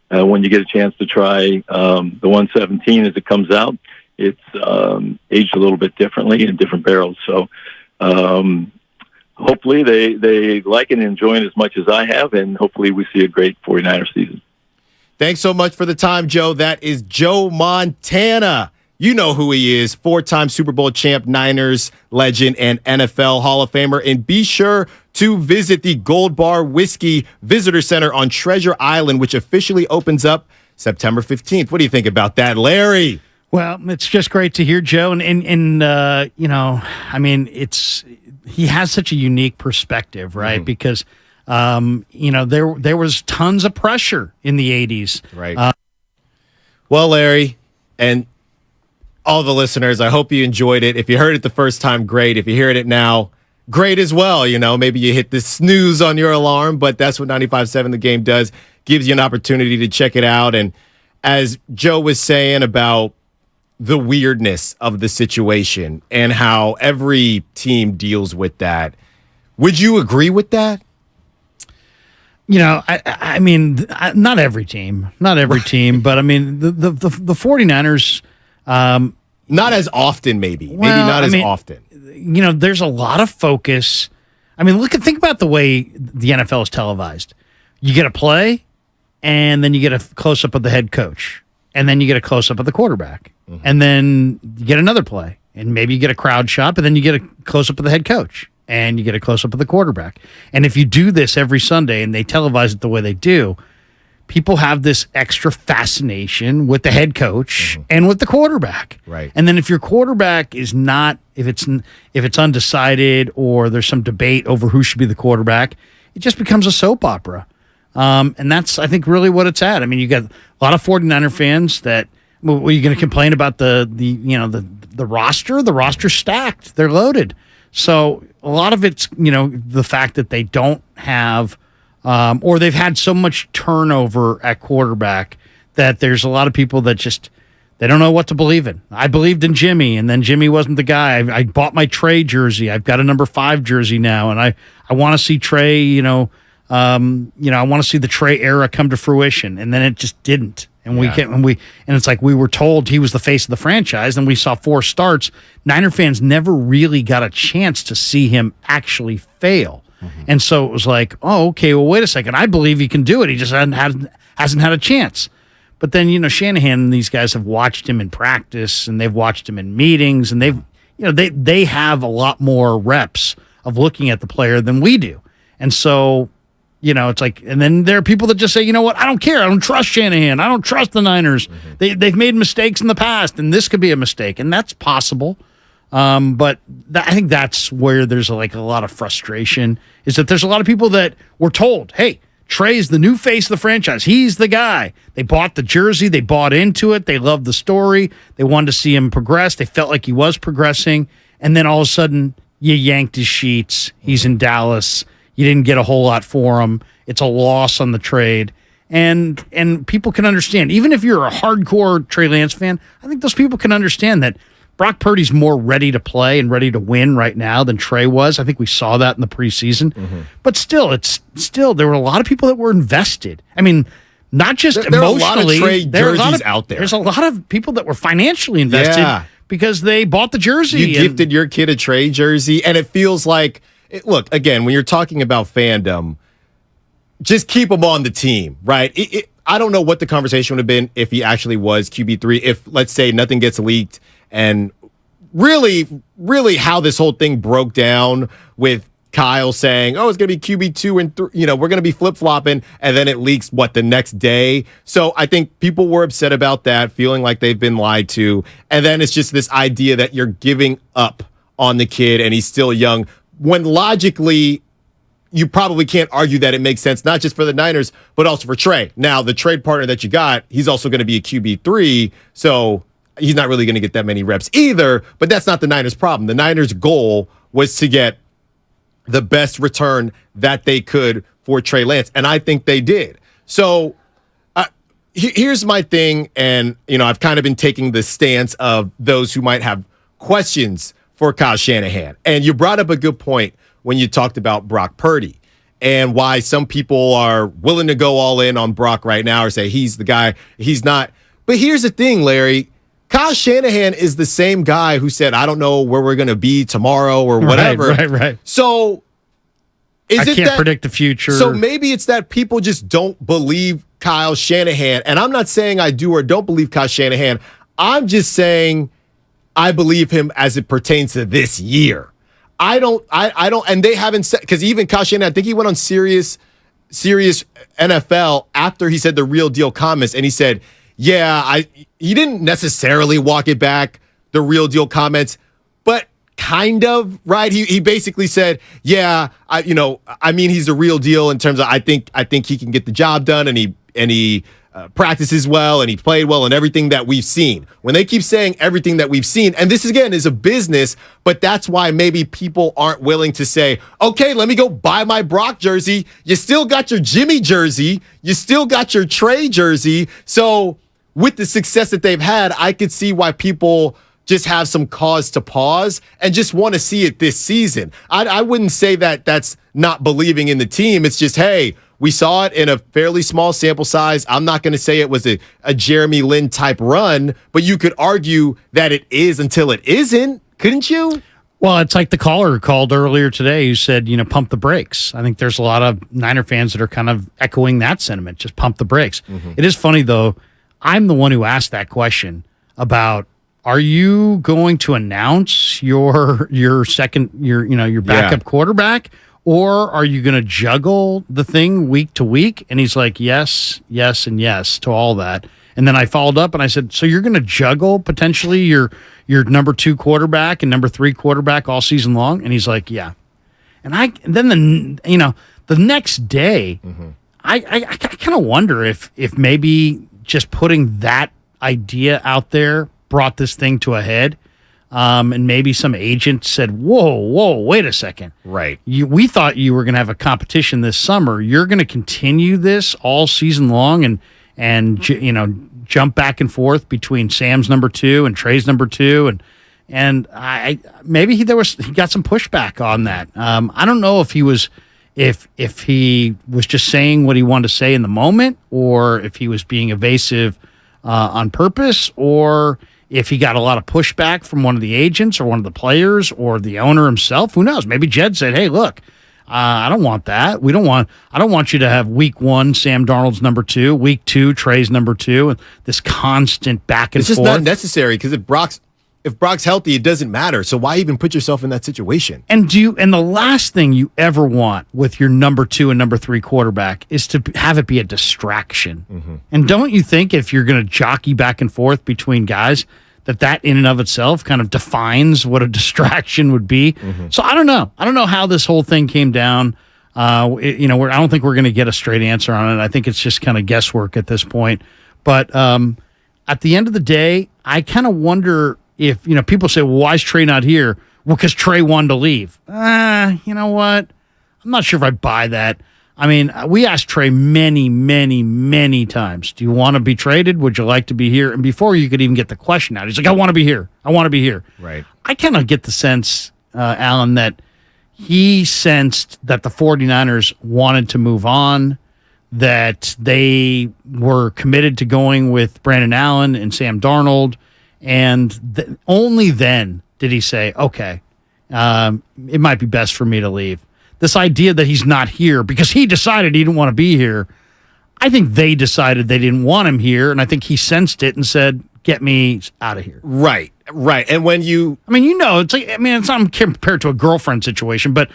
when you get a chance to try the 117 as it comes out. It's aged a little bit differently in different barrels. So hopefully they like it and enjoy it as much as I have, and hopefully we see a great 49er season. Thanks so much for the time, Joe. That is Joe Montana. You know who he is, four-time Super Bowl champ, Niners legend, and NFL Hall of Famer. And be sure to visit the Gold Bar Whiskey Visitor Center on Treasure Island, which officially opens up September 15th. What do you think about that, Larry? Well, it's just great to hear, Joe. And I mean, he has such a unique perspective, right? Because, there was tons of pressure in the 80s. Right. Well, Larry, and all the listeners, I hope you enjoyed it. If you heard it the first time, great. If you're hearing it now, great as well. Maybe you hit the snooze on your alarm, but that's what 95.7 The Game does. Gives you an opportunity to check it out. And as Joe was saying about the weirdness of the situation and how every team deals with that, would you agree with that? I mean, not every team, but I mean, the 49ers, not as often, maybe not as often. There's a lot of focus. I mean, think about the way the NFL is televised. You get a play, and then you get a close-up of the head coach, and then you get a close-up of the quarterback, and then you get another play, and maybe you get a crowd shot, but then you get a close-up of the head coach, and you get a close-up of the quarterback. And if you do this every Sunday, and they televise it the way they do, people have this extra fascination with the head coach and with the quarterback. Right. And then if your quarterback is not, if it's undecided or there's some debate over who should be the quarterback, it just becomes a soap opera. And that's, I think, really what it's at. I mean, you got a lot of 49er fans that, well, are you going to complain about the roster? The roster's stacked. They're loaded. So a lot of it's, the fact that they don't have, or they've had so much turnover at quarterback that there's a lot of people that just, they don't know what to believe in. I believed in Jimmy, and then Jimmy wasn't the guy. I bought my Trey jersey. I've got a number 5 jersey now, and I want to see Trey, I want to see the Trey era come to fruition, and then it just didn't. And it's like we were told he was the face of the franchise, and we saw 4 starts. Niner fans never really got a chance to see him actually fail. And so it was like, oh, okay, well, wait a second. I believe he can do it. He just hasn't had a chance. But then, Shanahan and these guys have watched him in practice, and they've watched him in meetings, and they have a lot more reps of looking at the player than we do. And so, it's like, and then there are people that just say, you know what, I don't care. I don't trust Shanahan. I don't trust the Niners. They've made mistakes in the past, and this could be a mistake, and that's possible. But I think that's where there's a lot of frustration, is that there's a lot of people that were told, hey, Trey's the new face of the franchise. He's the guy. They bought the jersey. They bought into it. They loved the story. They wanted to see him progress. They felt like he was progressing. And then all of a sudden, you yanked his sheets. He's in Dallas. You didn't get a whole lot for him. It's a loss on the trade. And people can understand. Even if you're a hardcore Trey Lance fan, I think those people can understand that Brock Purdy's more ready to play and ready to win right now than Trey was. I think we saw that in the preseason. But still, there were a lot of people that were invested. I mean, not just there emotionally. There are a lot of Trey jerseys out there. There's a lot of people that were financially invested because they bought the jersey. You gifted your kid a Trey jersey, and it feels like, look, again, when you're talking about fandom, just keep him on the team, right? I don't know what the conversation would have been if he actually was QB3, if, let's say, nothing gets leaked. And really, really how this whole thing broke down with Kyle saying, oh, it's going to be QB2 and 3, we're going to be flip-flopping, and then it leaks, the next day. So I think people were upset about that, feeling like they've been lied to. And then it's just this idea that you're giving up on the kid and he's still young, when logically you probably can't argue that it makes sense, not just for the Niners, but also for Trey. Now, the trade partner that you got, he's also going to be a QB3, so he's not really going to get that many reps either, but that's not the Niners' problem. The Niners' goal was to get the best return that they could for Trey Lance, and I think they did. So here's my thing, and I've kind of been taking the stance of those who might have questions for Kyle Shanahan. And you brought up a good point when you talked about Brock Purdy and why some people are willing to go all in on Brock right now or say he's the guy. He's not. But here's the thing, Larry. Kyle Shanahan is the same guy who said, I don't know where we're going to be tomorrow or whatever. Right. So I can't predict the future. So maybe it's that people just don't believe Kyle Shanahan. And I'm not saying I do or don't believe Kyle Shanahan. I'm just saying I believe him as it pertains to this year. I don't, and they haven't said, because even Kyle Shanahan, I think he went on Sirius NFL after he said the real deal comments, and he said, he didn't necessarily walk it back, the real deal comments, but kind of, right? He basically said, he's the real deal in terms of I think he can get the job done, and he practices well, and he played well, and everything that we've seen. When they keep saying everything that we've seen, and this again is a business, but that's why maybe people aren't willing to say, okay, let me go buy my Brock jersey. You still got your Jimmy jersey. You still got your Trey jersey. So with the success that they've had, I could see why people just have some cause to pause and just want to see it this season. I wouldn't say that that's not believing in the team. It's just, hey, we saw it in a fairly small sample size. I'm not going to say it was a Jeremy Lin type run, but you could argue that it is until it isn't, couldn't you? Well, it's like the caller who called earlier today who said, pump the brakes. I think there's a lot of Niner fans that are kind of echoing that sentiment, just pump the brakes. It is funny, though. I'm the one who asked that question about, are you going to announce your backup quarterback, or are you going to juggle the thing week to week? And he's like, yes, and yes to all that. And then I followed up and I said, so you're going to juggle potentially your number 2 quarterback and number 3 quarterback all season long? And he's like, yeah. And then the next day, I kind of wonder if maybe just putting that idea out there brought this thing to a head. And maybe some agent said, whoa, wait a second. Right. We thought you were going to have a competition this summer. You're going to continue this all season long and jump back and forth between Sam's number 2 and Trey's number 2. And maybe he got some pushback on that. I don't know if he was just saying what he wanted to say in the moment, or if he was being evasive on purpose, or if he got a lot of pushback from one of the agents or one of the players or the owner himself. Who knows? Maybe Jed said, hey, look, I don't want that. I don't want you to have week 1, Sam Darnold's number 2, week 2, Trey's number 2, and this constant back and forth. It's just not necessary because if Brock's healthy, it doesn't matter. So why even put yourself in that situation? And the last thing you ever want with your number 2 and number 3 quarterback is to have it be a distraction. Mm-hmm. And don't you think if you're going to jockey back and forth between guys, that in and of itself kind of defines what a distraction would be? Mm-hmm. So I don't know. I don't know how this whole thing came down. I don't think we're going to get a straight answer on it. I think it's just kind of guesswork at this point. But at the end of the day, I kind of wonder if, people say, well, why is Trey not here? Well, because Trey wanted to leave. You know what? I'm not sure if I buy that. I mean, we asked Trey many, many, many times, do you want to be traded? Would you like to be here? And before you could even get the question out, he's like, I want to be here. I want to be here. Right. I kind of get the sense, Alan, that he sensed that the 49ers wanted to move on, that they were committed to going with Brandon Allen and Sam Darnold, and only then did he say, okay, it might be best for me to leave. This idea that he's not here because he decided he didn't want to be here, I think they decided they didn't want him here, and I think he sensed it and said, get me out of here. Right. And when you... it's not compared to a girlfriend situation, but,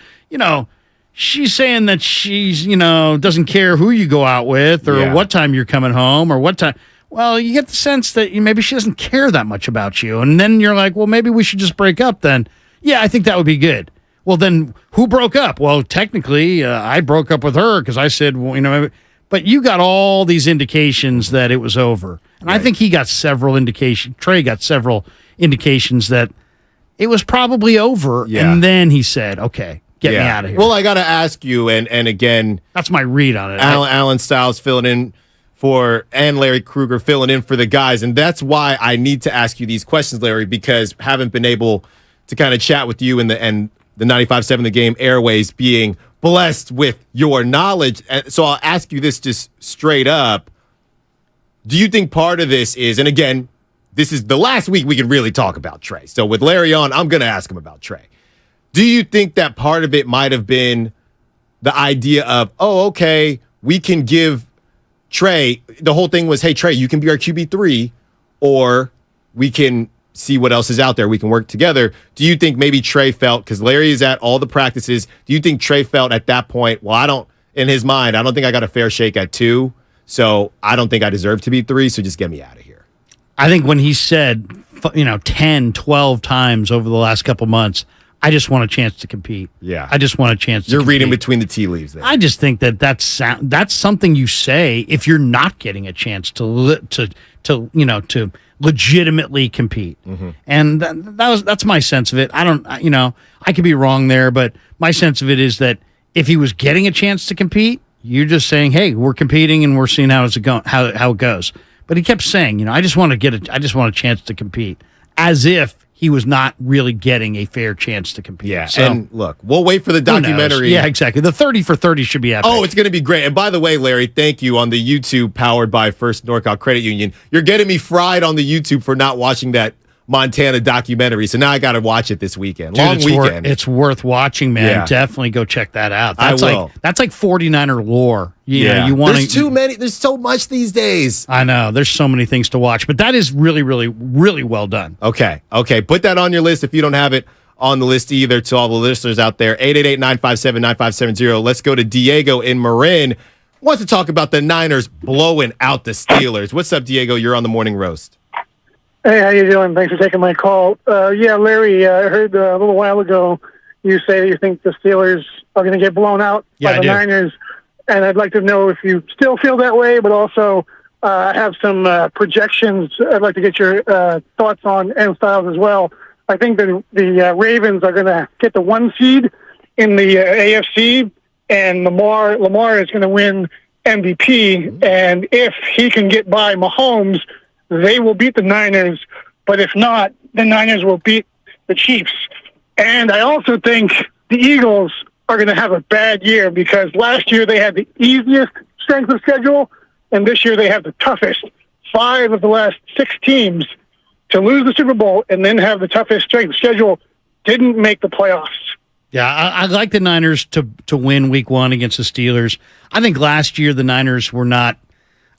she's saying that she's, doesn't care who you go out with or what time you're coming home or what time... Well, you get the sense that maybe she doesn't care that much about you. And then you're like, well, maybe we should just break up then. Yeah, I think that would be good. Well, then who broke up? Well, technically, I broke up with her because I said, well, but you got all these indications that it was over. And I think he got several indications. Trey got several indications that it was probably over. Yeah. And then he said, okay, get me out of here. Well, I got to ask you, and again, that's my read on it. Alan Stiles filling in and Larry Krueger filling in for the guys. And that's why I need to ask you these questions, Larry, because haven't been able to kind of chat with you and the 95.7 The Game airways being blessed with your knowledge. So I'll ask you this just straight up. Do you think part of this is, and again, this is the last week we can really talk about Trey. So with Larry on, I'm going to ask him about Trey. Do you think that part of it might have been the idea of, oh, okay, we can give Trey, the whole thing was, hey, Trey, you can be our QB3, or we can see what else is out there. We can work together. Do you think maybe Trey felt, because Larry is at all the practices, do you think Trey felt at that point, well, in his mind, I don't think I got a fair shake at 2, so I don't think I deserve to be 3, so just get me out of here. I think when he said, 10, 12 times over the last couple months, I just want a chance to compete. Yeah. I just want a chance to You're compete. reading between the tea leaves there. I just think that's something you say if you're not getting a chance to legitimately compete. Mm-hmm. And that's my sense of it. I could be wrong there, but my sense of it is that if he was getting a chance to compete, you're just saying, hey, we're competing and we're seeing how it goes. But he kept saying, I just want a chance to compete, as if he was not really getting a fair chance to compete. Yeah, so, and look, we'll wait for the documentary. Yeah, exactly. The 30 for 30 should be epic. Oh, it's going to be great. And by the way, Larry, thank you on the YouTube powered by First NorCal Credit Union. You're getting me fried on the YouTube for not watching that Montana documentary. So now I got to watch it this weekend. Dude, Long weekend. It's worth watching, man. Yeah. Definitely go check that out. I will. That's like 49er lore. You want There's too many. There's so much these days. I know. There's so many things to watch, but that is really, really, really well done. Okay. Put that on your list if you don't have it on the list either. To all the listeners out there, 888-957-9570. Let's go to Diego in Marin. Wants to talk about the Niners blowing out the Steelers. What's up, Diego? You're on the Morning Roast. Hey, how you doing? Thanks for taking my call. Larry, I heard a little while ago you say that you think the Steelers are going to get blown out by the Niners, and I'd like to know if you still feel that way, but also I have some projections I'd like to get your thoughts on and styles as well. I think the Ravens are going to get the 1 seed in the AFC, and Lamar is going to win MVP, and if he can get by Mahomes, they will beat the Niners, but if not, the Niners will beat the Chiefs. And I also think the Eagles are going to have a bad year because last year they had the easiest strength of schedule, and this year they have the toughest. 5 of the last 6 teams to lose the Super Bowl and then have the toughest strength of schedule didn't make the playoffs. Yeah, I like the Niners to win week 1 against the Steelers. I think last year the Niners were not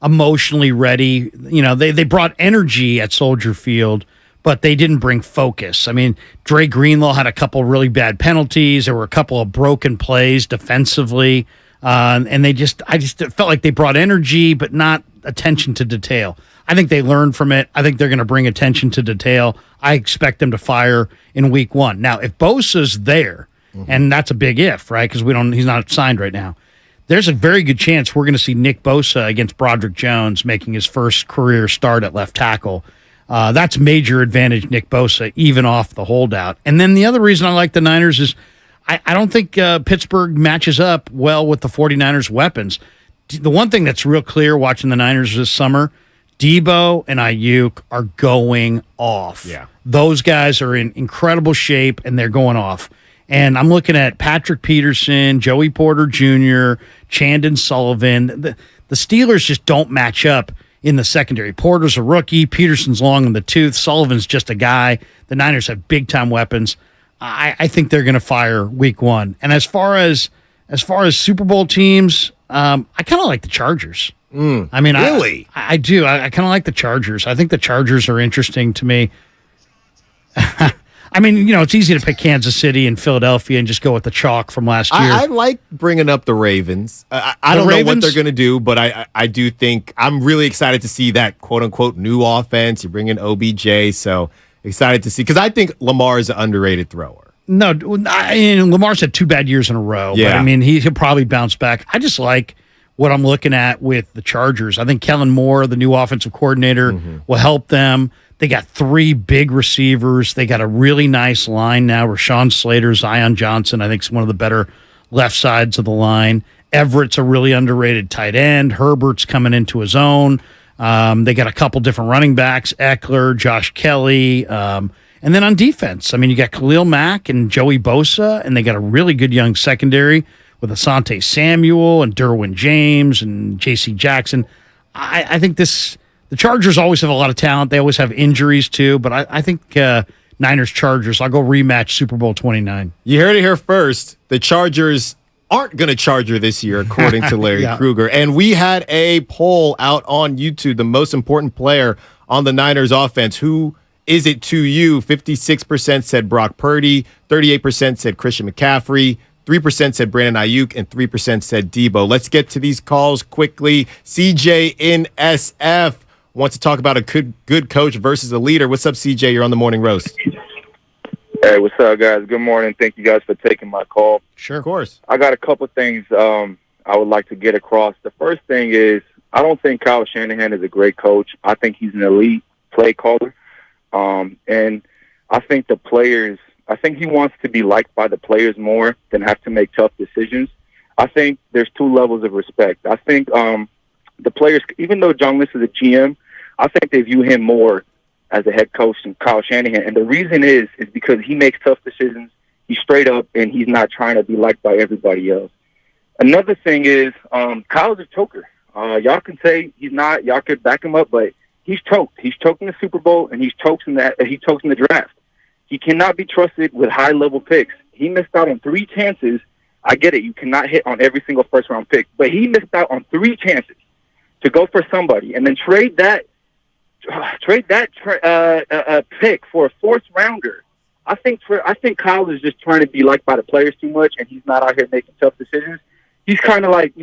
emotionally ready. They brought energy at Soldier Field, but they didn't bring focus. I mean, Dre Greenlaw had a couple really bad penalties. There were a couple of broken plays defensively. And I just felt like they brought energy, but not attention to detail. I think they learned from it. I think they're going to bring attention to detail. I expect them to fire in week 1. Now, if Bosa's there, and that's a big if, right? Because he's not signed right now. There's a very good chance we're going to see Nick Bosa against Broderick Jones making his first career start at left tackle. That's major advantage Nick Bosa, even off the holdout. And then the other reason I like the Niners is I don't think Pittsburgh matches up well with the 49ers' weapons. The one thing that's real clear watching the Niners this summer, Debo and Ayuk are going off. Yeah. Those guys are in incredible shape, and they're going off. And I'm looking at Patrick Peterson, Joey Porter Jr., Chandon Sullivan. The Steelers just don't match up in the secondary. Porter's a rookie. Peterson's long in the tooth. Sullivan's just a guy. The Niners have big-time weapons. I think they're going to fire week 1. And as far as Super Bowl teams, I kind of like the Chargers. I mean, really? I do. I kind of like the Chargers. I think the Chargers are interesting to me. I mean, it's easy to pick Kansas City and Philadelphia and just go with the chalk from last year. I like bringing up the Ravens. I don't know what they're going to do, but I do think I'm really excited to see that quote-unquote new offense. You bring in OBJ, so excited to see. Because I think Lamar is an underrated thrower. No, Lamar's had 2 bad years in a row. Yeah. But, I mean, he'll probably bounce back. I just like what I'm looking at with the Chargers. I think Kellen Moore, the new offensive coordinator, will help them. They got 3 big receivers. They got a really nice line now. Rashawn Slater, Zion Johnson, I think is one of the better left sides of the line. Everett's a really underrated tight end. Herbert's coming into his own. They got a couple different running backs, Eckler, Josh Kelly. And then on defense, I mean, you got Khalil Mack and Joey Bosa, and they got a really good young secondary with Asante Samuel and Derwin James and J.C. Jackson. I think the Chargers always have a lot of talent. They always have injuries too, but I think Niners-Chargers, I'll go rematch Super Bowl 29. You heard it here first. The Chargers aren't going to charger this year, according to Larry Krueger. And we had a poll out on YouTube, the most important player on the Niners offense. Who is it to you? 56% said Brock Purdy, 38% said Christian McCaffrey, 3% said Brandon Ayuk, and 3% said Debo. Let's get to these calls quickly. CJ in SF wants to talk about a good coach versus a leader. What's up, CJ? You're on the Morning Roast. Hey, what's up, guys? Good morning. Thank you guys for taking my call. Sure. Of course. I got a couple things I would like to get across. The first thing is I don't think Kyle Shanahan is a great coach. I think he's an elite play caller. And I think I think he wants to be liked by the players more than have to make tough decisions. I think there's 2 levels of respect. I think the players, even though John Lynch is a GM, I think they view him more as a head coach than Kyle Shanahan. And the reason is because he makes tough decisions. He's straight up, and he's not trying to be liked by everybody else. Another thing is Kyle's a choker. Y'all can say he's not. Y'all could back him up, but he's choked. He's choked in the Super Bowl, and he's choked in the draft. He cannot be trusted with high-level picks. He missed out on 3 chances. I get it. You cannot hit on every single first-round pick, but he missed out on 3 chances to go for somebody and then trade that pick for a 4th rounder. I think Kyle is just trying to be liked by the players too much, and he's not out here making tough decisions. He's kind of like,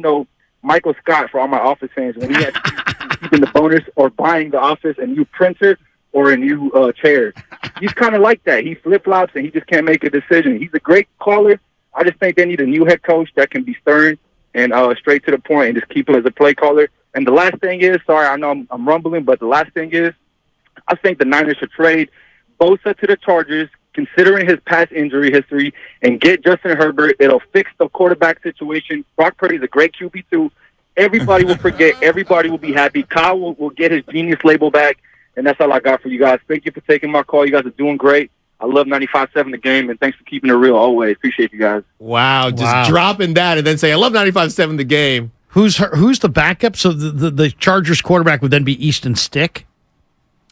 Michael Scott for all my Office fans when he had to keeping the bonus or buying the Office a new printer or a new chair. He's kind of like that. He flip-flops and he just can't make a decision. He's a great caller. I just think they need a new head coach that can be stern and straight to the point and just keep him as a play caller. And the last thing is, sorry, I know I'm rumbling, but the last thing is, I think the Niners should trade Bosa to the Chargers, considering his past injury history, and get Justin Herbert. It'll fix the quarterback situation. Brock Purdy's a great QB2. Everybody will forget. Everybody will be happy. Kyle will get his genius label back, and that's all I got for you guys. Thank you for taking my call. You guys are doing great. I love 95.7 The Game, and thanks for keeping it real always. Appreciate you guys. Wow, just dropping that and then say, I love 95.7 The Game. Who's the backup? So the Chargers quarterback would then be Easton Stick?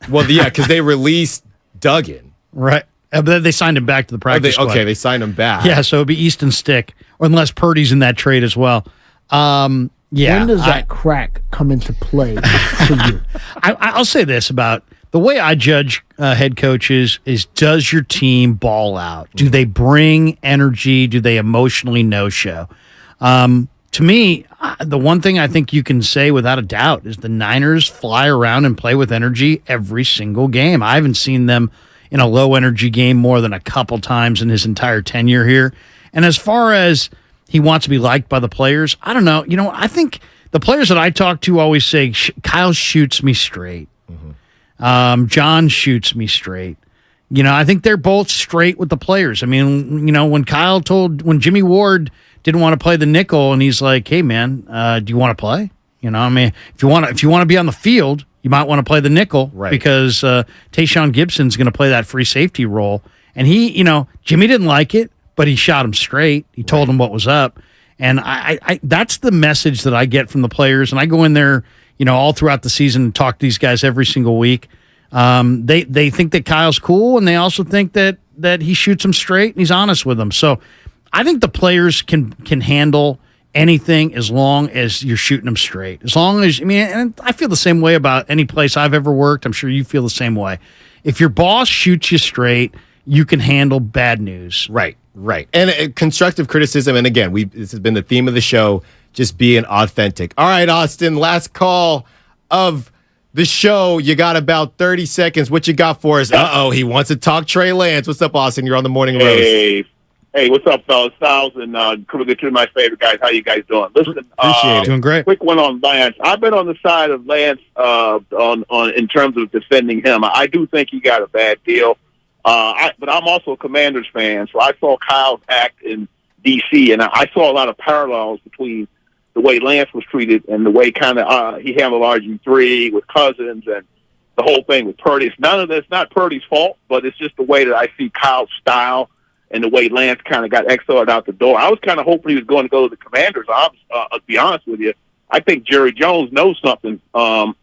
Well, yeah, because they released Duggan. Right. But they signed him back to the practice squad. Okay, they signed him back. Yeah, so it'd be Easton Stick, or unless Purdy's in that trade as well. Yeah, when does that crack come into play for you? I'll say this about the way I judge head coaches is, does your team ball out? Do they bring energy? Do they emotionally no-show? To me, the one thing I think you can say without a doubt is the Niners fly around and play with energy every single game. I haven't seen them in a low-energy game more than a couple times in his entire tenure here. And as far as he wants to be liked by the players, I don't know. I think the players that I talk to always say, Kyle shoots me straight. John shoots me straight. I think they're both straight with the players. I mean, when Jimmy Ward didn't want to play the nickel, and he's like, "Hey, man, do you want to play?" If you want to be on the field, you might want to play the nickel, right? Because Tayshaun Gibson's going to play that free safety role, and Jimmy didn't like it, but he shot him straight. He told him what was up, and I that's the message that I get from the players, and I go in there, all throughout the season and talk to these guys every single week. They think that Kyle's cool, and they also think that he shoots them straight and he's honest with them. So I think the players can handle anything as long as you're shooting them straight. As long as, and I feel the same way about any place I've ever worked. I'm sure you feel the same way. If your boss shoots you straight, you can handle bad news. Right. And constructive criticism. And again, this has been the theme of the show, just being authentic. All right, Austin, last call of the show. You got about 30 seconds. What you got for us? He wants to talk Trey Lance. What's up, Austin? You're on the Morning Roast. Hey, what's up, fellas? Styles and crew, two of my favorite guys. How you guys doing? Listen, appreciate it. Doing great. Quick one on Lance. I've been on the side of Lance on in terms of defending him. I do think he got a bad deal, but I'm also a Commanders fan, so I saw Kyle's act in D.C., and I saw a lot of parallels between the way Lance was treated and the way kind of he handled RG3 with Cousins and the whole thing with Purdy. None of this, not Purdy's fault, but it's just the way that I see Kyle's style and the way Lance kind of got exiled out the door. I was kind of hoping he was going to go to the Commanders. I'll be honest with you. I think Jerry Jones knows something. I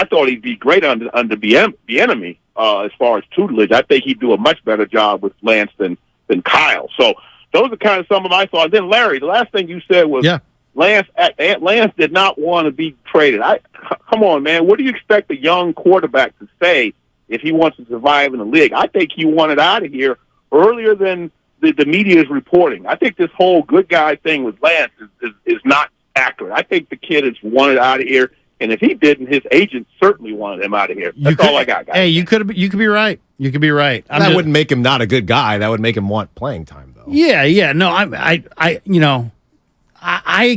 thought he'd be great under Bieniemy as far as tutelage. I think he'd do a much better job with Lance than Kyle. So those are kind of some of my thoughts. Then Larry, the last thing you said was Lance did not want to be traded. Come on, man. What do you expect a young quarterback to say if he wants to survive in the league? I think he wanted out of here earlier than the media is reporting. I think this whole good guy thing with Lance is not accurate. I think the kid is wanted out of here, and if he didn't, his agent certainly wanted him out of here. That's all I got, guys. Hey, you could be right. You could be right. That wouldn't make him not a good guy. That would make him want playing time, though. Yeah. No, I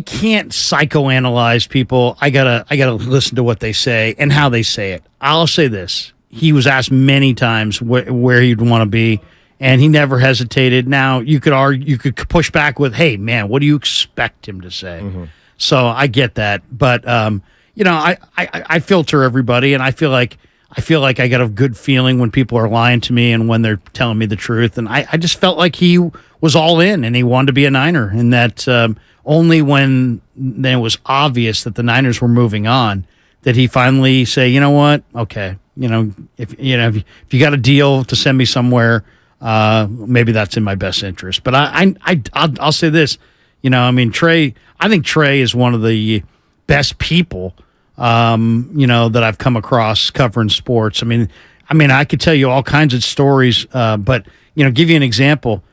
can't psychoanalyze people. I gotta listen to what they say and how they say it. I'll say this: he was asked many times where he'd want to be, and he never hesitated. Now you could push back with, "Hey, man, what do you expect him to say?" Mm-hmm. So I get that, but I filter everybody, and I feel like I got a good feeling when people are lying to me and when they're telling me the truth. And I just felt like he was all in and he wanted to be a Niner, and that only when then it was obvious that the Niners were moving on did he finally say, you know what? Okay. If you got a deal to send me somewhere, maybe that's in my best interest. But I'll say this, Trey, I think Trey is one of the best people, that I've come across covering sports. I mean, I could tell you all kinds of stories, but give you an example.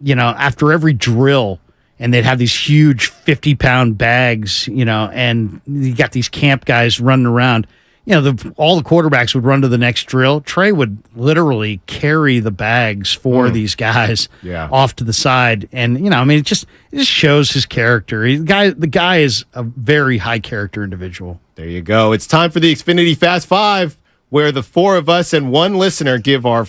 After every drill, and they'd have these huge 50-pound bags, and you got these camp guys running around. All the quarterbacks would run to the next drill. Trey would literally carry the bags for these guys off to the side, and it just shows his character. The guy is a very high character individual. There you go. It's time for the Xfinity Fast Five, where the four of us and one listener give our.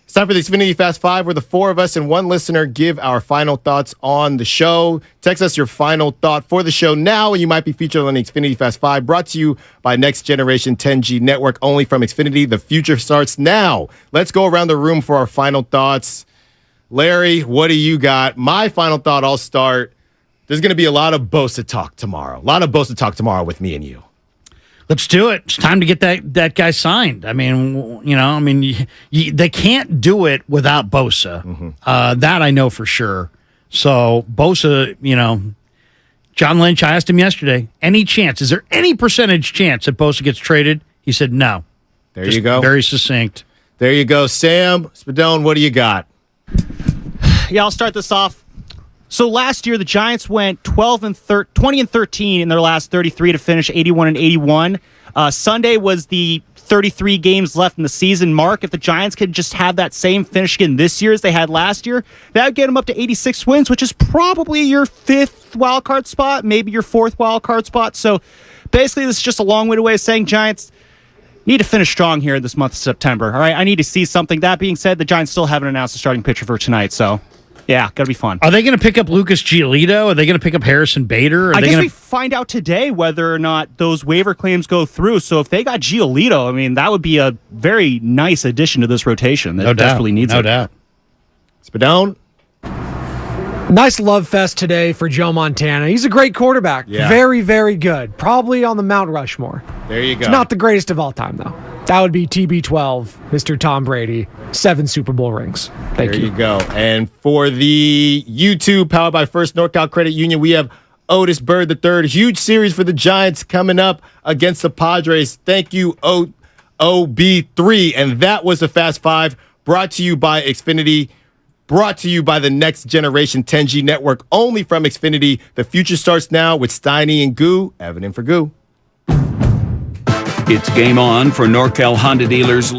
It's time for the Xfinity Fast Five, where the four of us and one listener give our final thoughts on the show. Text us your final thought for the show now, and you might be featured on the Xfinity Fast Five, brought to you by Next Generation 10G Network, only from Xfinity. The future starts now. Let's go around the room for our final thoughts. Larry, what do you got? My final thought, I'll start. There's going to be a lot of Bosa talk tomorrow. A lot of Bosa talk tomorrow with me and you. Let's do it. It's time to get that guy signed. I mean, they can't do it without Bosa. Mm-hmm. That I know for sure. So Bosa, John Lynch, I asked him yesterday, is there any percentage chance that Bosa gets traded? He said no. There you go. Very succinct. There you go. Sam Spadone, what do you got? Yeah, I'll start this off. So last year, the Giants went 20-13 in their last 33 to finish 81-81. Sunday was the 33 games left in the season mark. If the Giants could just have that same finish again this year as they had last year, that would get them up to 86 wins, which is probably your 5th wildcard spot, maybe your 4th wildcard spot. So basically, this is just a long-winded way of saying Giants need to finish strong here this month of September. All right, I need to see something. That being said, the Giants still haven't announced the starting pitcher for tonight, so yeah, gotta be fun. Are they going to pick up Lucas Giolito? Are they going to pick up Harrison Bader? I guess we find out today whether or not those waiver claims go through. So if they got Giolito, I mean, that would be a very nice addition to this rotation that desperately needs it. No doubt. Spadone? Nice love fest today for Joe Montana. He's a great quarterback. Yeah. Very, very good. Probably on the Mount Rushmore. There you go. He's not the greatest of all time, though. That would be TB12, Mr. Tom Brady, 7 Super Bowl rings. Thank you. There you go. And for the YouTube, powered by First NorCal Credit Union, we have Otis Bird III. Huge series for the Giants coming up against the Padres. Thank you, OB3. And that was the Fast Five, brought to you by Xfinity, brought to you by the next generation 10G network, only from Xfinity. The future starts now with Steiny and Goo. Evan in for Goo. It's game on for NorCal Honda dealers.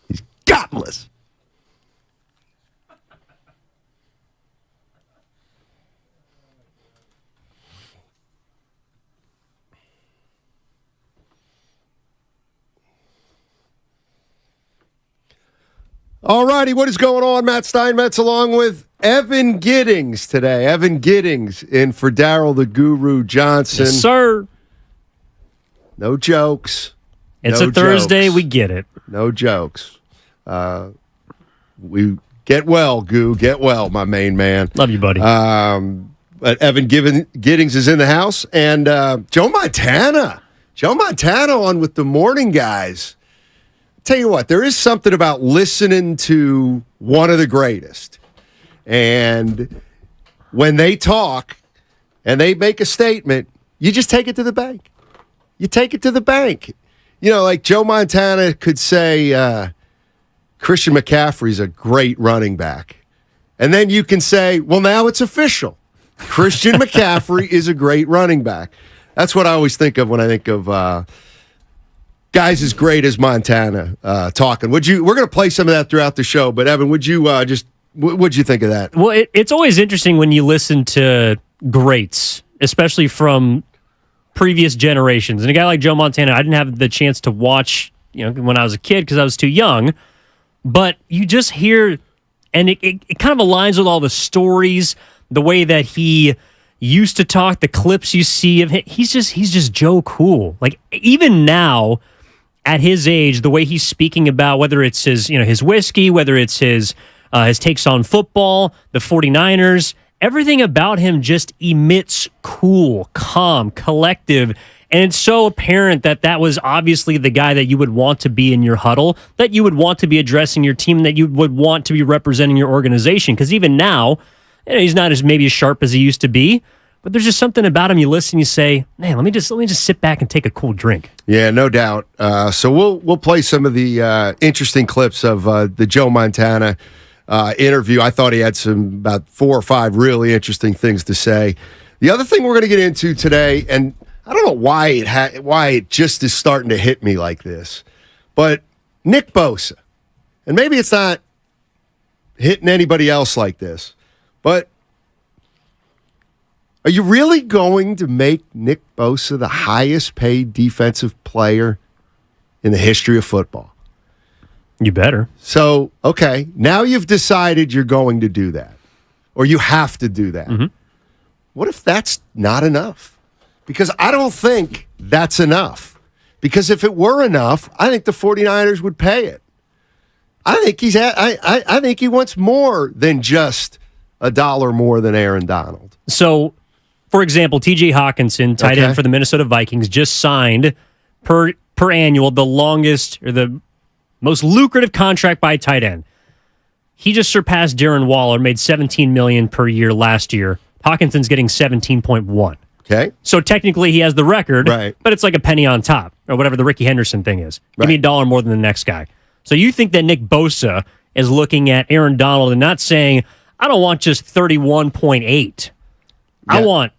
He's godless. All righty, what is going on? Matt Steinmetz along with Evan Giddings today. Evan Giddings in for Daryl the Guru Johnson. Yes, sir. No jokes. It's no a Thursday. jokes. We get it. No jokes. We get well, Goo. Get well, my main man. Love you, buddy. But Evan Giddings is in the house. And Joe Montana. Joe Montana on with the morning guys. Tell you what, there is something about listening to one of the greatest. And when they talk and they make a statement, you just take it to the bank. You take it to the bank. You know, like Joe Montana could say Christian McCaffrey's a great running back. And then you can say, well, now it's official. Christian McCaffrey is a great running back. That's what I always think of when I think of guys as great as Montana talking. We're going to play some of that throughout the show, but Evan, what'd you think of that? Well, it's always interesting when you listen to greats, especially from previous generations. And a guy like Joe Montana, I didn't have the chance to watch, when I was a kid because I was too young. But you just hear, and it kind of aligns with all the stories, the way that he used to talk, the clips you see of him. He's just Joe Cool. Like even now, at his age, the way he's speaking about whether it's his whiskey, whether it's his takes on football, the 49ers, everything about him just emits cool, calm, collective. And it's so apparent that was obviously the guy that you would want to be in your huddle, that you would want to be addressing your team, that you would want to be representing your organization. Because even now, he's not maybe as sharp as he used to be, but there's just something about him. You listen, you say, man, let me just sit back and take a cool drink. Yeah, no doubt. So we'll play some of the interesting clips of the Joe Montana interview. I thought he had about 4 or 5 really interesting things to say. The other thing we're going to get into today, and I don't know why it just is starting to hit me like this, but Nick Bosa, and maybe it's not hitting anybody else like this, but are you really going to make Nick Bosa the highest paid defensive player in the history of football? You better. So, okay, now you've decided you're going to do that, or you have to do that. Mm-hmm. What if that's not enough? Because I don't think that's enough. Because if it were enough, I think the 49ers would pay it. I think I think he wants more than just $1 more than Aaron Donald. So, for example, T.J. Hawkinson, tight end for the Minnesota Vikings, just signed per annual the longest or the most lucrative contract by a tight end. He just surpassed Darren Waller, made $17 million per year last year. Hawkinson's getting 17.1. Okay. So technically he has the record, right, but it's like a penny on top, or whatever the Ricky Henderson thing is. Give me $1 more than the next guy. So you think that Nick Bosa is looking at Aaron Donald and not saying, I don't want just 31.8. I want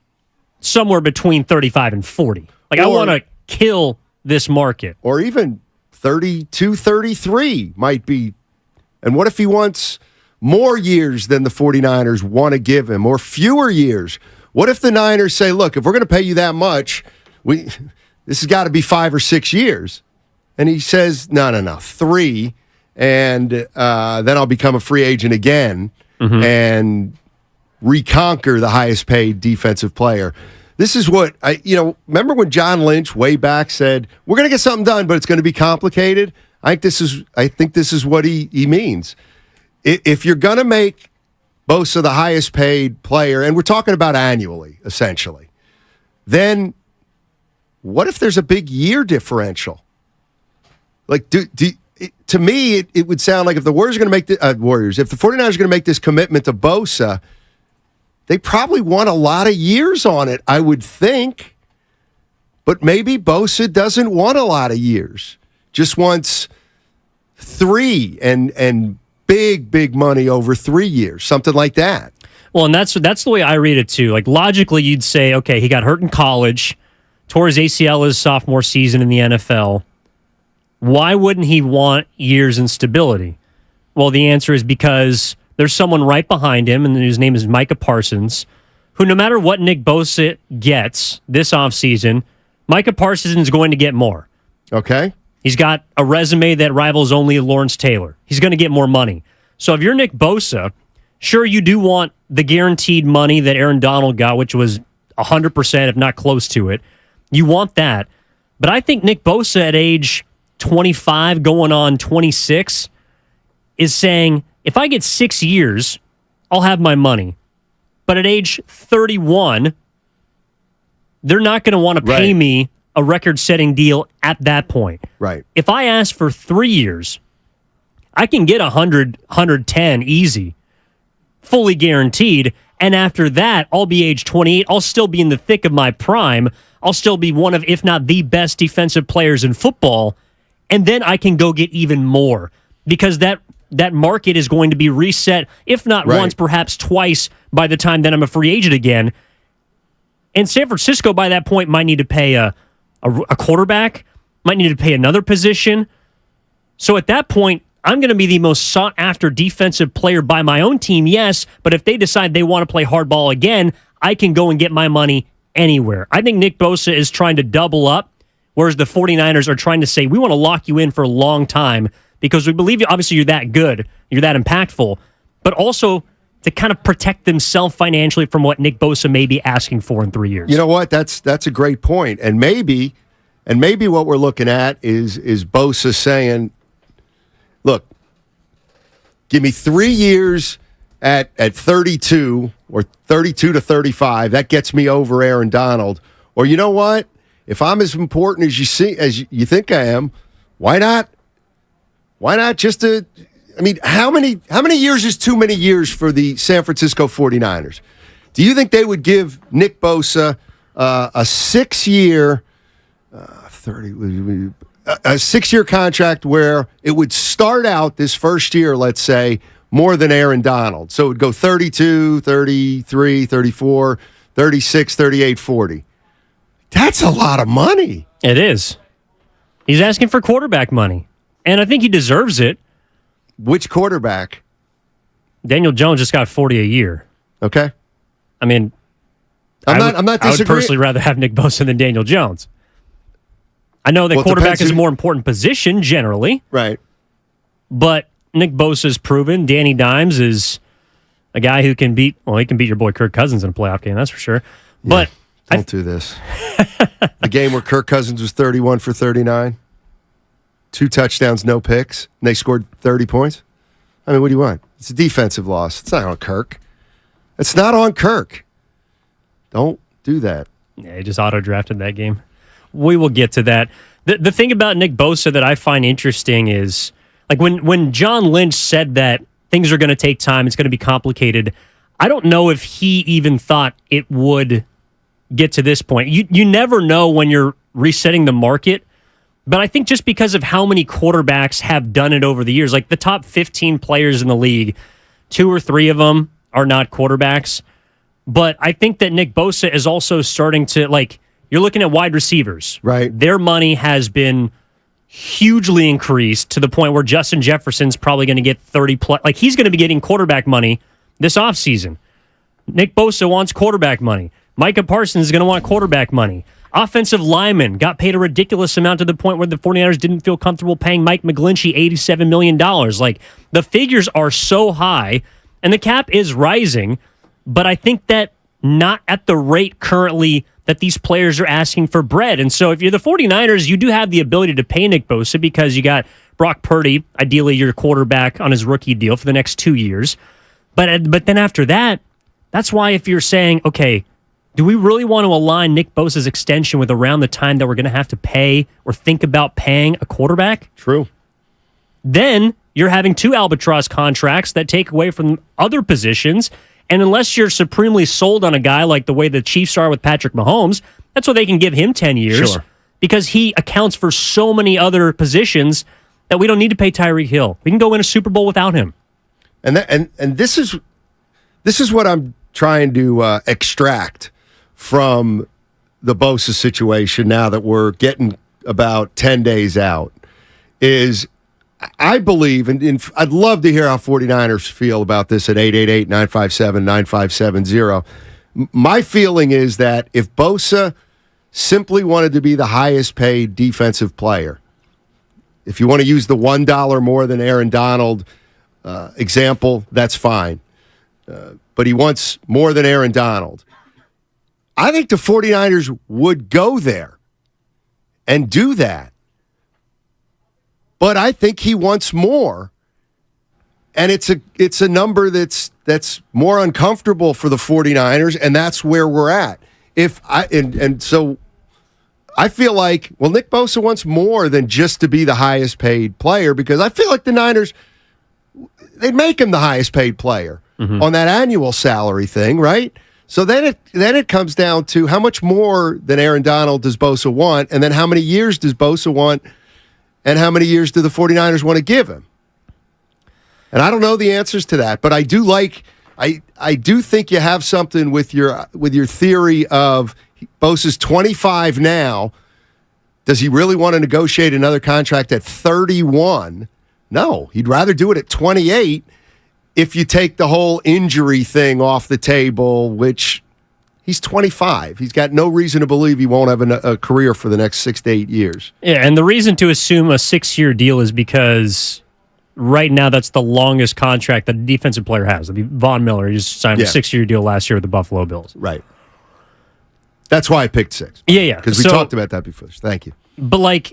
somewhere between 35 and 40. Like, I want to kill this market. Or even 32, 33 might be. And what if he wants more years than the 49ers want to give him, or fewer years? What if the Niners say, look, if we're going to pay you that much, this has got to be 5 or 6 years? And he says, no, 3, and then I'll become a free agent again and reconquer the highest paid defensive player. This is what remember when John Lynch way back said, we're going to get something done, but it's going to be complicated? I think this is what he means. If you're going to make Bosa the highest paid player, and we're talking about annually, essentially, then what if there's a big year differential? Like, to me, it would sound like if the Warriors are going to make if the 49ers are going to make this commitment to Bosa, they probably want a lot of years on it, I would think. But maybe Bosa doesn't want a lot of years, just wants 3 and big money over 3 years, something like that. Well, and that's the way I read it too. Like, logically, you'd say, okay, he got hurt in college, tore his ACL his sophomore season in the NFL. Why wouldn't he want years and stability? Well, the answer is because there's someone right behind him, and his name is Micah Parsons, who no matter what Nick Bosa gets this offseason, Micah Parsons is going to get more. Okay. He's got a resume that rivals only Lawrence Taylor. He's going to get more money. So if you're Nick Bosa, sure, you do want the guaranteed money that Aaron Donald got, which was 100%, if not close to it. You want that. But I think Nick Bosa at age 25, going on 26, is saying, if I get 6 years, I'll have my money. But at age 31, they're not going to want to pay me a record-setting deal at that point. Right. If I ask for 3 years, I can get 100, 110 easy, fully guaranteed. And after that, I'll be age 28. I'll still be in the thick of my prime. I'll still be one of, if not the best defensive players in football. And then I can go get even more because that market is going to be reset, if not once, perhaps twice by the time that I'm a free agent again. And San Francisco, by that point, might need to pay a quarterback, might need to pay another position. So at that point, I'm going to be the most sought-after defensive player by my own team, yes, but if they decide they want to play hardball again, I can go and get my money anywhere. I think Nick Bosa is trying to double up, whereas the 49ers are trying to say, we want to lock you in for a long time because we believe, obviously, you're that good, you're that impactful, but also to kind of protect themselves financially from what Nick Bosa may be asking for in 3 years. You know what? That's a great point. And maybe what we're looking at is Bosa saying, look, give me 3 years at 32 or 32 to 35. That gets me over Aaron Donald. Or you know what? If I'm as important as you think I am, why not? Why not just how many years is too many years for the San Francisco 49ers? Do you think they would give Nick Bosa a 6-year 6-year contract where it would start out this first year, let's say, more than Aaron Donald? So it would go 32, 33, 34, 36, 38, 40. That's a lot of money. It is. He's asking for quarterback money, and I think he deserves it. Which quarterback? Daniel Jones just got 40 a year. Okay. I mean, I'm not disagreeing. I would personally rather have Nick Bosa than Daniel Jones. I know that quarterback is a more important position generally. Right. But Nick Bosa has proven Danny Dimes is a guy who can beat your boy Kirk Cousins in a playoff game, that's for sure. But don't do this. The game where Kirk Cousins was 31 for 39, 2 touchdowns, no picks, and they scored 30 points. I mean, what do you want? It's a defensive loss. It's not on Kirk. It's not on Kirk. Don't do that. Yeah, he just auto-drafted that game. We will get to that. The thing about Nick Bosa that I find interesting is, like, when John Lynch said that things are going to take time, it's going to be complicated, I don't know if he even thought it would get to this point. You never know when you're resetting the market, but I think just because of how many quarterbacks have done it over the years, like the top 15 players in the league, 2 or 3 of them are not quarterbacks. But I think that Nick Bosa is also starting to, like, you're looking at wide receivers. Right. Their money has been hugely increased to the point where Justin Jefferson's probably going to get 30 plus. Like, he's going to be getting quarterback money this offseason. Nick Bosa wants quarterback money. Micah Parsons is going to want quarterback money. Offensive linemen got paid a ridiculous amount to the point where the 49ers didn't feel comfortable paying Mike McGlinchey $87 million. Like, the figures are so high, and the cap is rising, but I think that not at the rate currently that these players are asking for bread. And so if you're the 49ers, you do have the ability to pay Nick Bosa because you got Brock Purdy, ideally your quarterback, on his rookie deal for the next 2 years. But then after that, that's why if you're saying, okay, do we really want to align Nick Bosa's extension with around the time that we're going to have to pay or think about paying a quarterback? True. Then you're having 2 albatross contracts that take away from other positions. And unless you're supremely sold on a guy like the way the Chiefs are with Patrick Mahomes, that's why they can give him 10 years. Sure. Because he accounts for so many other positions that we don't need to pay Tyreek Hill. We can go win a Super Bowl without him. And this is what I'm trying to extract from the Bosa situation now that we're getting about 10 days out, is I believe, and I'd love to hear how 49ers feel about this at 888-957-9570. My feeling is that if Bosa simply wanted to be the highest paid defensive player, if you want to use the $1 more than Aaron Donald example, that's fine. But he wants more than Aaron Donald. I think the 49ers would go there and do that. But I think he wants more. And it's a number that's more uncomfortable for the 49ers, and that's where we're at. So I feel like, well, Nick Bosa wants more than just to be the highest paid player, because I feel like the Niners, they'd make him the highest paid player on that annual salary thing, right? So then it comes down to how much more than Aaron Donald does Bosa want, and then how many years does Bosa want, and how many years do the 49ers want to give him? And I don't know the answers to that, but I do think you have something with your theory of Bosa's 25 now. Does he really want to negotiate another contract at 31? No, he'd rather do it at 28 if you take the whole injury thing off the table, which he's 25. He's got no reason to believe he won't have a career for the next 6 to 8 years. Yeah, and the reason to assume a 6-year deal is because right now that's the longest contract that a defensive player has. I mean, Von Miller, he just signed a 6-year deal last year with the Buffalo Bills. Right. That's why I picked 6. Yeah. Because we talked about that before. Thank you. But,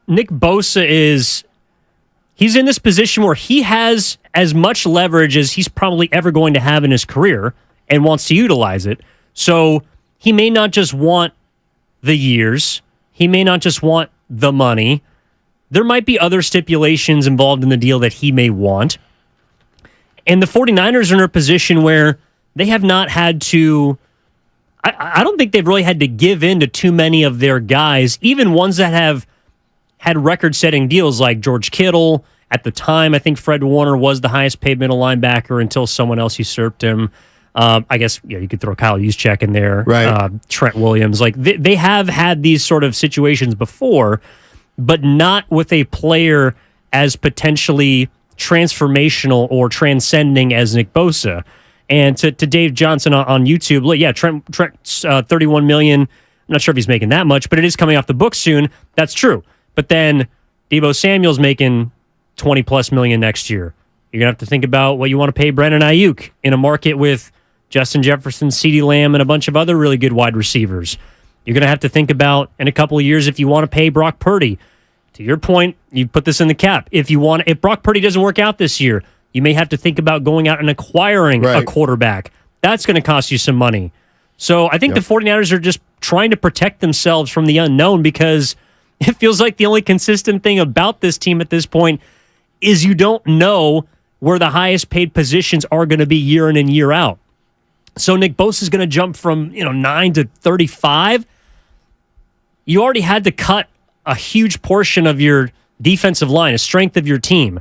Nick Bosa he's in this position where he has as much leverage as he's probably ever going to have in his career and wants to utilize it. So he may not just want the years. He may not just want the money. There might be other stipulations involved in the deal that he may want. And the 49ers are in a position where they have not had to... I don't think they've really had to give in to too many of their guys, even ones that have had record-setting deals like George Kittle. At the time, I think Fred Warner was the highest-paid middle linebacker until someone else usurped him. I guess you could throw Kyle Juszczyk in there. Right. Trent Williams. They have had these sort of situations before, but not with a player as potentially transformational or transcending as Nick Bosa. And to Dave Johnson on YouTube, Trent's $31 million. I'm not sure if he's making that much, but it is coming off the books soon. That's true. But then Deebo Samuel's making $20+ million next year. You're going to have to think about what you want to pay Brandon Ayuk in a market with Justin Jefferson, CeeDee Lamb, and a bunch of other really good wide receivers. You're going to have to think about in a couple of years if you want to pay Brock Purdy. To your point, you put this in the cap. If Brock Purdy doesn't work out this year, you may have to think about going out and acquiring a quarterback. That's going to cost you some money. So I think the 49ers are just trying to protect themselves from the unknown, because it feels like the only consistent thing about this team at this point is you don't know where the highest paid positions are going to be year in and year out. So Nick Bosa is going to jump from 9 to 35. You already had to cut a huge portion of your defensive line, a strength of your team.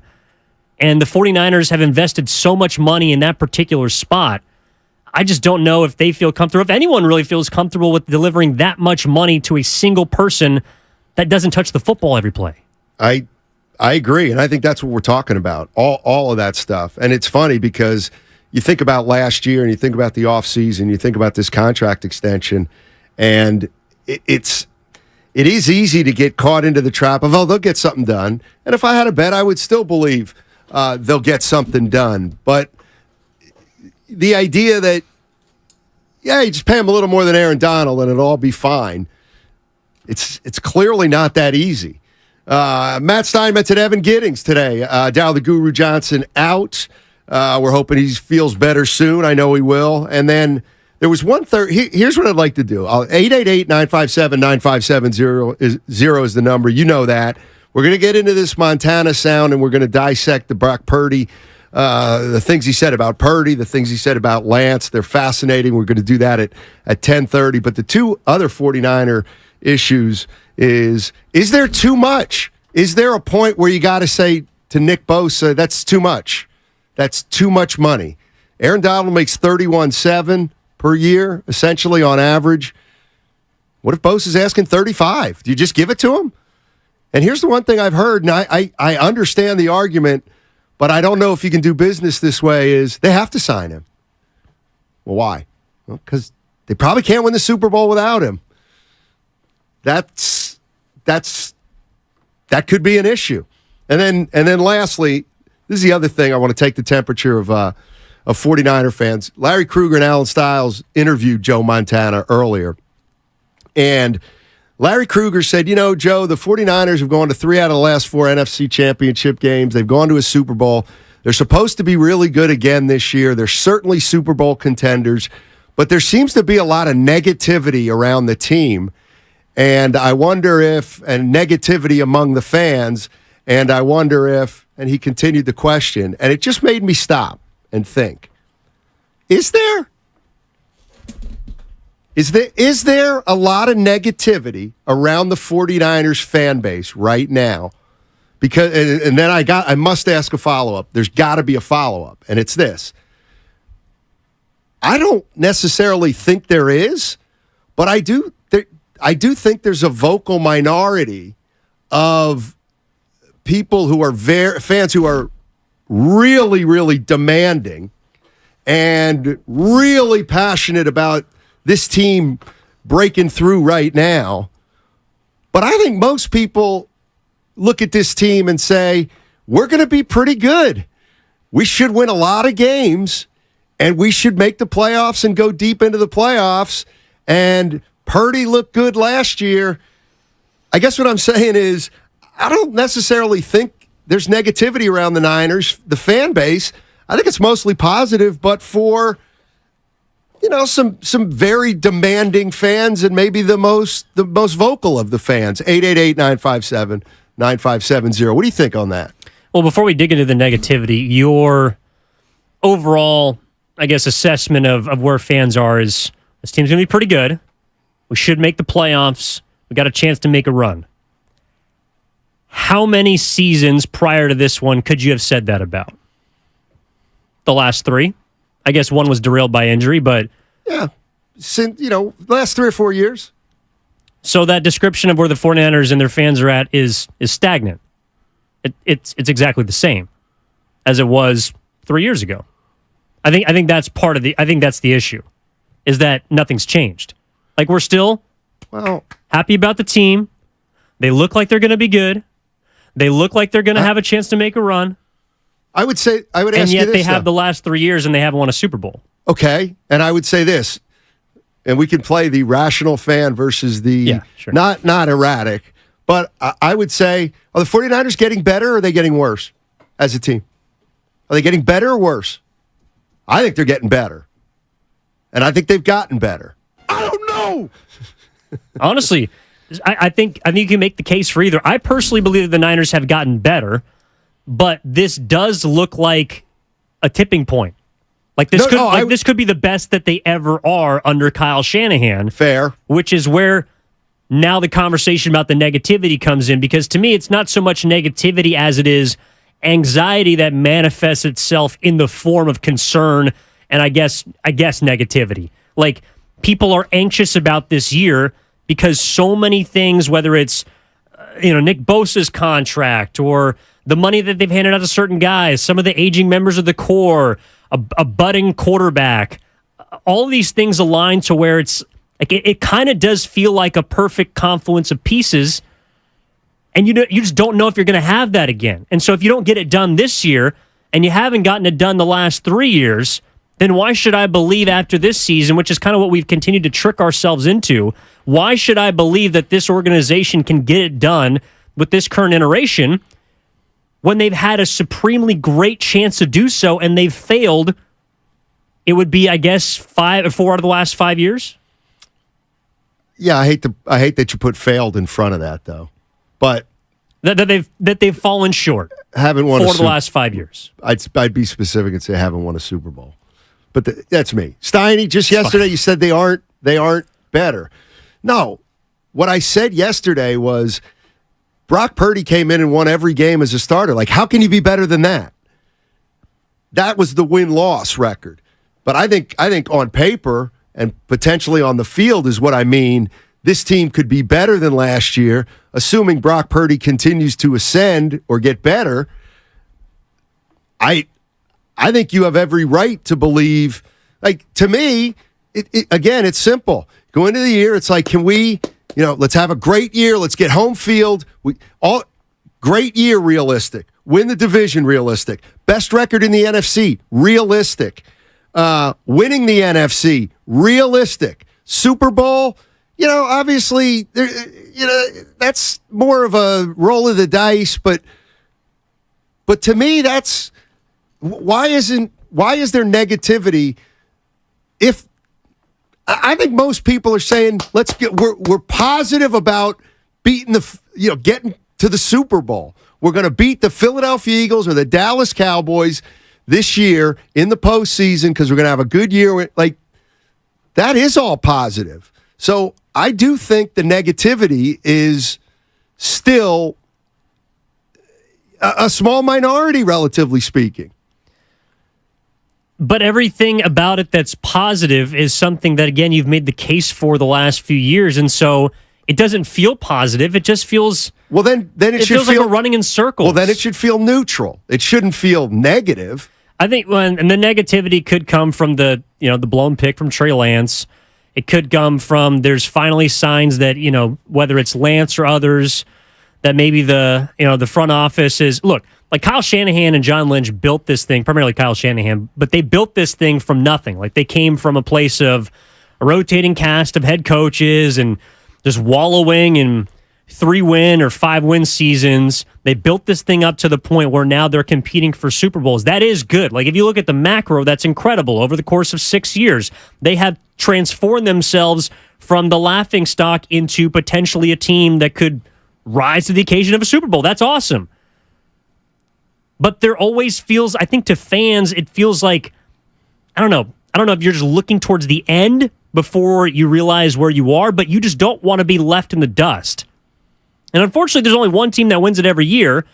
And the 49ers have invested so much money in that particular spot. I just don't know if they feel comfortable, if anyone really feels comfortable with delivering that much money to a single person that doesn't touch the football every play. I agree, and I think that's what we're talking about, all of that stuff. And it's funny because you think about last year and you think about the offseason, you think about this contract extension, and it is easy to get caught into the trap of, they'll get something done. And if I had a bet, I would still believe they'll get something done. But the idea that, you just pay him a little more than Aaron Donald and it'll all be fine, it's clearly not that easy. Matt Steinmetz and Evan Giddings today. Dow the Guru Johnson out. We're hoping he feels better soon. I know he will. And then there was here's what I'd like to do. 888-957-9570 is the number. You know that. We're going to get into this Montana sound, and we're going to dissect the Brock Purdy, the things he said about Purdy, the things he said about Lance. They're fascinating. We're going to do that at 10:30. But the two other 49er issues is there too much? Is there a point where you got to say to Nick Bosa, that's too much? That's too much money. Aaron Donald makes $31.7 per year, essentially on average. What if Bosa's asking $35? Do you just give it to him? And here's the one thing I've heard, and I understand the argument, but I don't know if you can do business this way, is they have to sign him. Well, why? Well, because they probably can't win the Super Bowl without him. That could be an issue. And then lastly, this is the other thing I want to take the temperature of 49er fans. Larry Krueger and Alan Stiles interviewed Joe Montana earlier. And Larry Krueger said, Joe, the 49ers have gone to 3 out of the last 4 NFC championship games. They've gone to a Super Bowl. They're supposed to be really good again this year. They're certainly Super Bowl contenders. But there seems to be a lot of negativity around the team. And I wonder if, and negativity among the fans, and I wonder if, and he continued the question, and it just made me stop and think, is there a lot of negativity around the 49ers fan base right now? Because, and then I must ask a follow-up. There's got to be a follow-up, and it's this. I don't necessarily think there is, but I do think there's a vocal minority of people who are fans who are really, really demanding and really passionate about this team breaking through right now. But I think most people look at this team and say, we're going to be pretty good. We should win a lot of games, and we should make the playoffs and go deep into the playoffs. And Purdy looked good last year. I guess what I'm saying is I don't necessarily think there's negativity around the Niners, the fan base. I think it's mostly positive, but for some very demanding fans and maybe the most vocal of the fans. 888-957-9570. What do you think on that? Well, before we dig into the negativity, your overall, I guess, assessment of where fans are is this team's going to be pretty good. We should make the playoffs. We got a chance to make a run. How many seasons prior to this one could you have said that about? The last 3? I guess one was derailed by injury, but... Yeah, since, last 3 or 4 years. So that description of where the 49ers and their fans are at is stagnant. It's exactly the same as it was 3 years ago. I think that's part of I think that's the issue, is that nothing's changed. Like, we're still happy about the team. They look like they're going to be good. They look like they're going to have a chance to make a run. I would ask you this, and yet they have the last 3 years and they haven't won a Super Bowl. Okay, and I would say this, and we can play the rational fan versus the not erratic, but I would say, are the 49ers getting better or are they getting worse as a team? Are they getting better or worse? I think they're getting better, and I think they've gotten better. I don't know. Honestly, I think you can make the case for either. I personally believe that the Niners have gotten better, but this does look like a tipping point. Like this this could be the best that they ever are under Kyle Shanahan. Fair. Which is where now the conversation about the negativity comes in, because to me it's not so much negativity as it is anxiety that manifests itself in the form of concern and I guess negativity. Like, people are anxious about this year because so many things, whether it's Nick Bosa's contract or the money that they've handed out to certain guys, some of the aging members of the core, a budding quarterback, all of these things align to where it's like it kind of does feel like a perfect confluence of pieces, and you just don't know if you're going to have that again. And so if you don't get it done this year and you haven't gotten it done the last 3 years, then why should I believe after this season, which is kind of what we've continued to trick ourselves into, why should I believe that this organization can get it done with this current iteration when they've had a supremely great chance to do so and they've failed? It would be, I guess, 4 out of the last 5 years. Yeah, I hate that you put failed in front of that, though. But that they've fallen short. Haven't won 4 of the last 5 years. I'd be specific and say haven't won a Super Bowl. But that's me. Steiny, just yesterday you said they aren't better. No, what I said yesterday was Brock Purdy came in and won every game as a starter. Like, how can you be better than that? That was the win-loss record. But I think on paper and potentially on the field is what I mean. this team could be better than last year, assuming Brock Purdy continues to ascend or get better. I think you have every right to believe. Like, to me, again, it's simple. Go into the year, it's like, can we, let's have a great year. Let's get home field. Great year, realistic. Win the division, realistic. Best record in the NFC, realistic. Winning the NFC, realistic. Super Bowl, obviously, that's more of a roll of the dice. But to me, that's why is there negativity? If I think most people are saying, we're positive about beating getting to the Super Bowl. We're going to beat the Philadelphia Eagles or the Dallas Cowboys this year in the postseason because we're going to have a good year. Like, that is all positive. So I do think the negativity is still a small minority, relatively speaking. But everything about it that's positive is something that, again, you've made the case for the last few years. And so it doesn't feel positive. It just feels... Well, then it should feels like we're running in circles. Well, then it should feel neutral. It shouldn't feel negative. I think and the negativity could come from the blown pick from Trey Lance. It could come from there's finally signs that, whether it's Lance or others, that maybe the front office is... Look, like Kyle Shanahan and John Lynch built this thing, primarily Kyle Shanahan, but they built this thing from nothing. Like, they came from a place of a rotating cast of head coaches and just wallowing in 3-win or 5-win seasons. They built this thing up to the point where now they're competing for Super Bowls. That is good. Like, if you look at the macro, that's incredible. Over the course of 6 years, they have transformed themselves from the laughingstock into potentially a team that could rise to the occasion of a Super Bowl. That's awesome. But there always feels, I think to fans, it feels like, I don't know if you're just looking towards the end before you realize where you are, but you just don't want to be left in the dust. And unfortunately, there's only one team that wins it every year.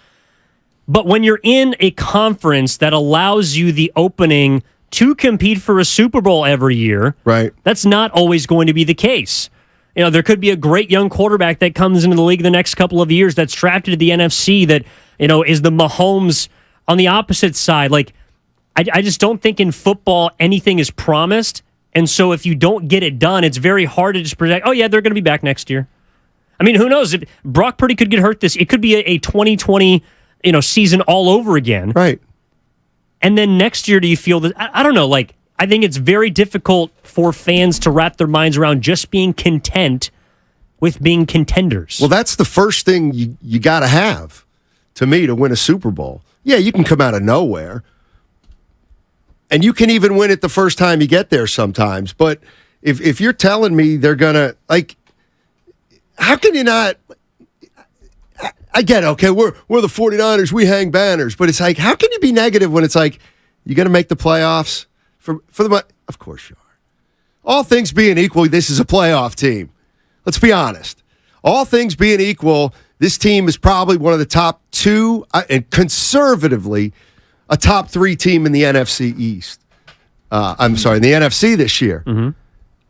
But when you're in a conference that allows you the opening to compete for a Super Bowl every year, right, that's not always going to be the case. There could be a great young quarterback that comes into the league the next couple of years that's drafted to the NFC that, is the Mahomes on the opposite side. Like, I just don't think in football anything is promised. And so if you don't get it done, it's very hard to just project, oh, yeah, they're going to be back next year. I mean, who knows? If Brock Purdy could get hurt it could be a 2020 season all over again. Right. And then next year, do you feel that? I don't know. Like, I think it's very difficult for fans to wrap their minds around just being content with being contenders. Well, that's the first thing you got to have, to me, to win a Super Bowl. Yeah, you can come out of nowhere. And you can even win it the first time you get there sometimes. But if you're telling me they're going to, like, how can you not? I get it, okay, we're the 49ers, we hang banners. But it's like, how can you be negative when it's like, you going to make the playoffs? For the Of course you are. All things being equal, this is a playoff team. Let's be honest. All things being equal, this team is probably one of the top 2, and conservatively, a top 3 team in the NFC East. I'm sorry, in the NFC this year. Mm-hmm.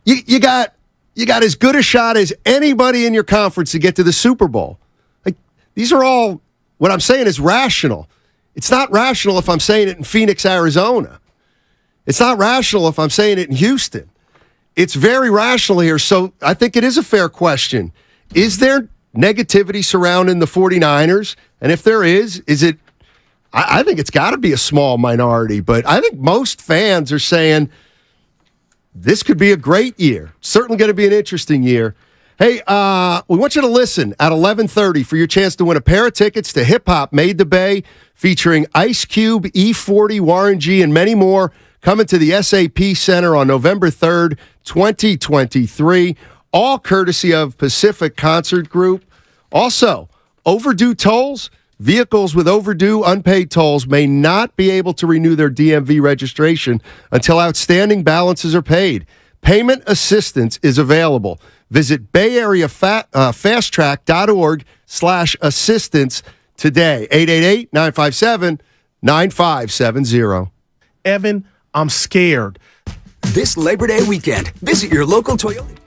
You got as good a shot as anybody in your conference to get to the Super Bowl. Like, these are all, what I'm saying is rational. It's not rational if I'm saying it in Phoenix, Arizona. It's not rational if I'm saying it in Houston. It's very rational here. So I think it is a fair question. Is there negativity surrounding the 49ers? And if there is it, I think it's got to be a small minority, but I think most fans are saying this could be a great year. Certainly going to be an interesting year. Hey, we want you to listen at 11:30 for your chance to win a pair of tickets to Hip Hop Made the Bay featuring Ice Cube, E40, Warren G, and many more coming to the SAP Center on November 3rd, 2023, all courtesy of Pacific Concert Group. Also, overdue tolls. Vehicles with overdue unpaid tolls may not be able to renew their DMV registration until outstanding balances are paid. Payment assistance is available. Visit BayAreaFastTrack.org/assistance today. 888-957-9570. Evan, I'm scared. This Labor Day weekend, visit your local Toyota.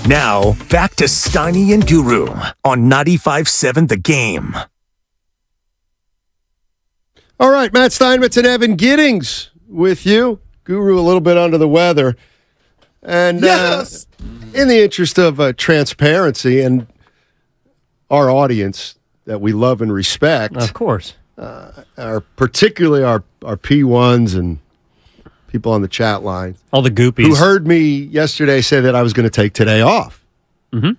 Now, back to Steiny and Guru on 95.7 The Game. All right, Matt Steinmetz and Evan Giddings with you. Guru a little bit under the weather. And in the interest of transparency and our audience that we love and respect. Of course. Particularly our P1s and people on the chat line. All the goopies. Who heard me yesterday say that I was going to take today off. Mm-hmm.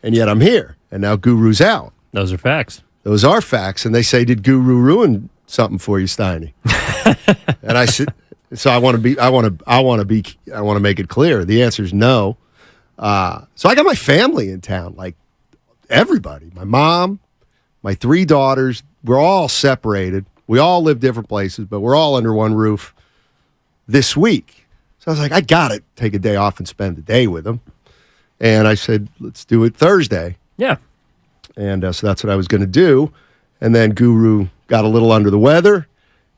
And yet I'm here. And now Guru's out. Those are facts. Those are facts. And they say, did Guru ruin something for you, Steiny? And I said, so I want to make it clear. The answer is no. So I got my family in town, like everybody. My mom, my 3 daughters, we're all separated. We all live different places, but we're all under one roof this week. So I was like, I got to take a day off and spend the day with them. And I said, let's do it Thursday. Yeah. And so that's what I was going to do. And then Guru got a little under the weather.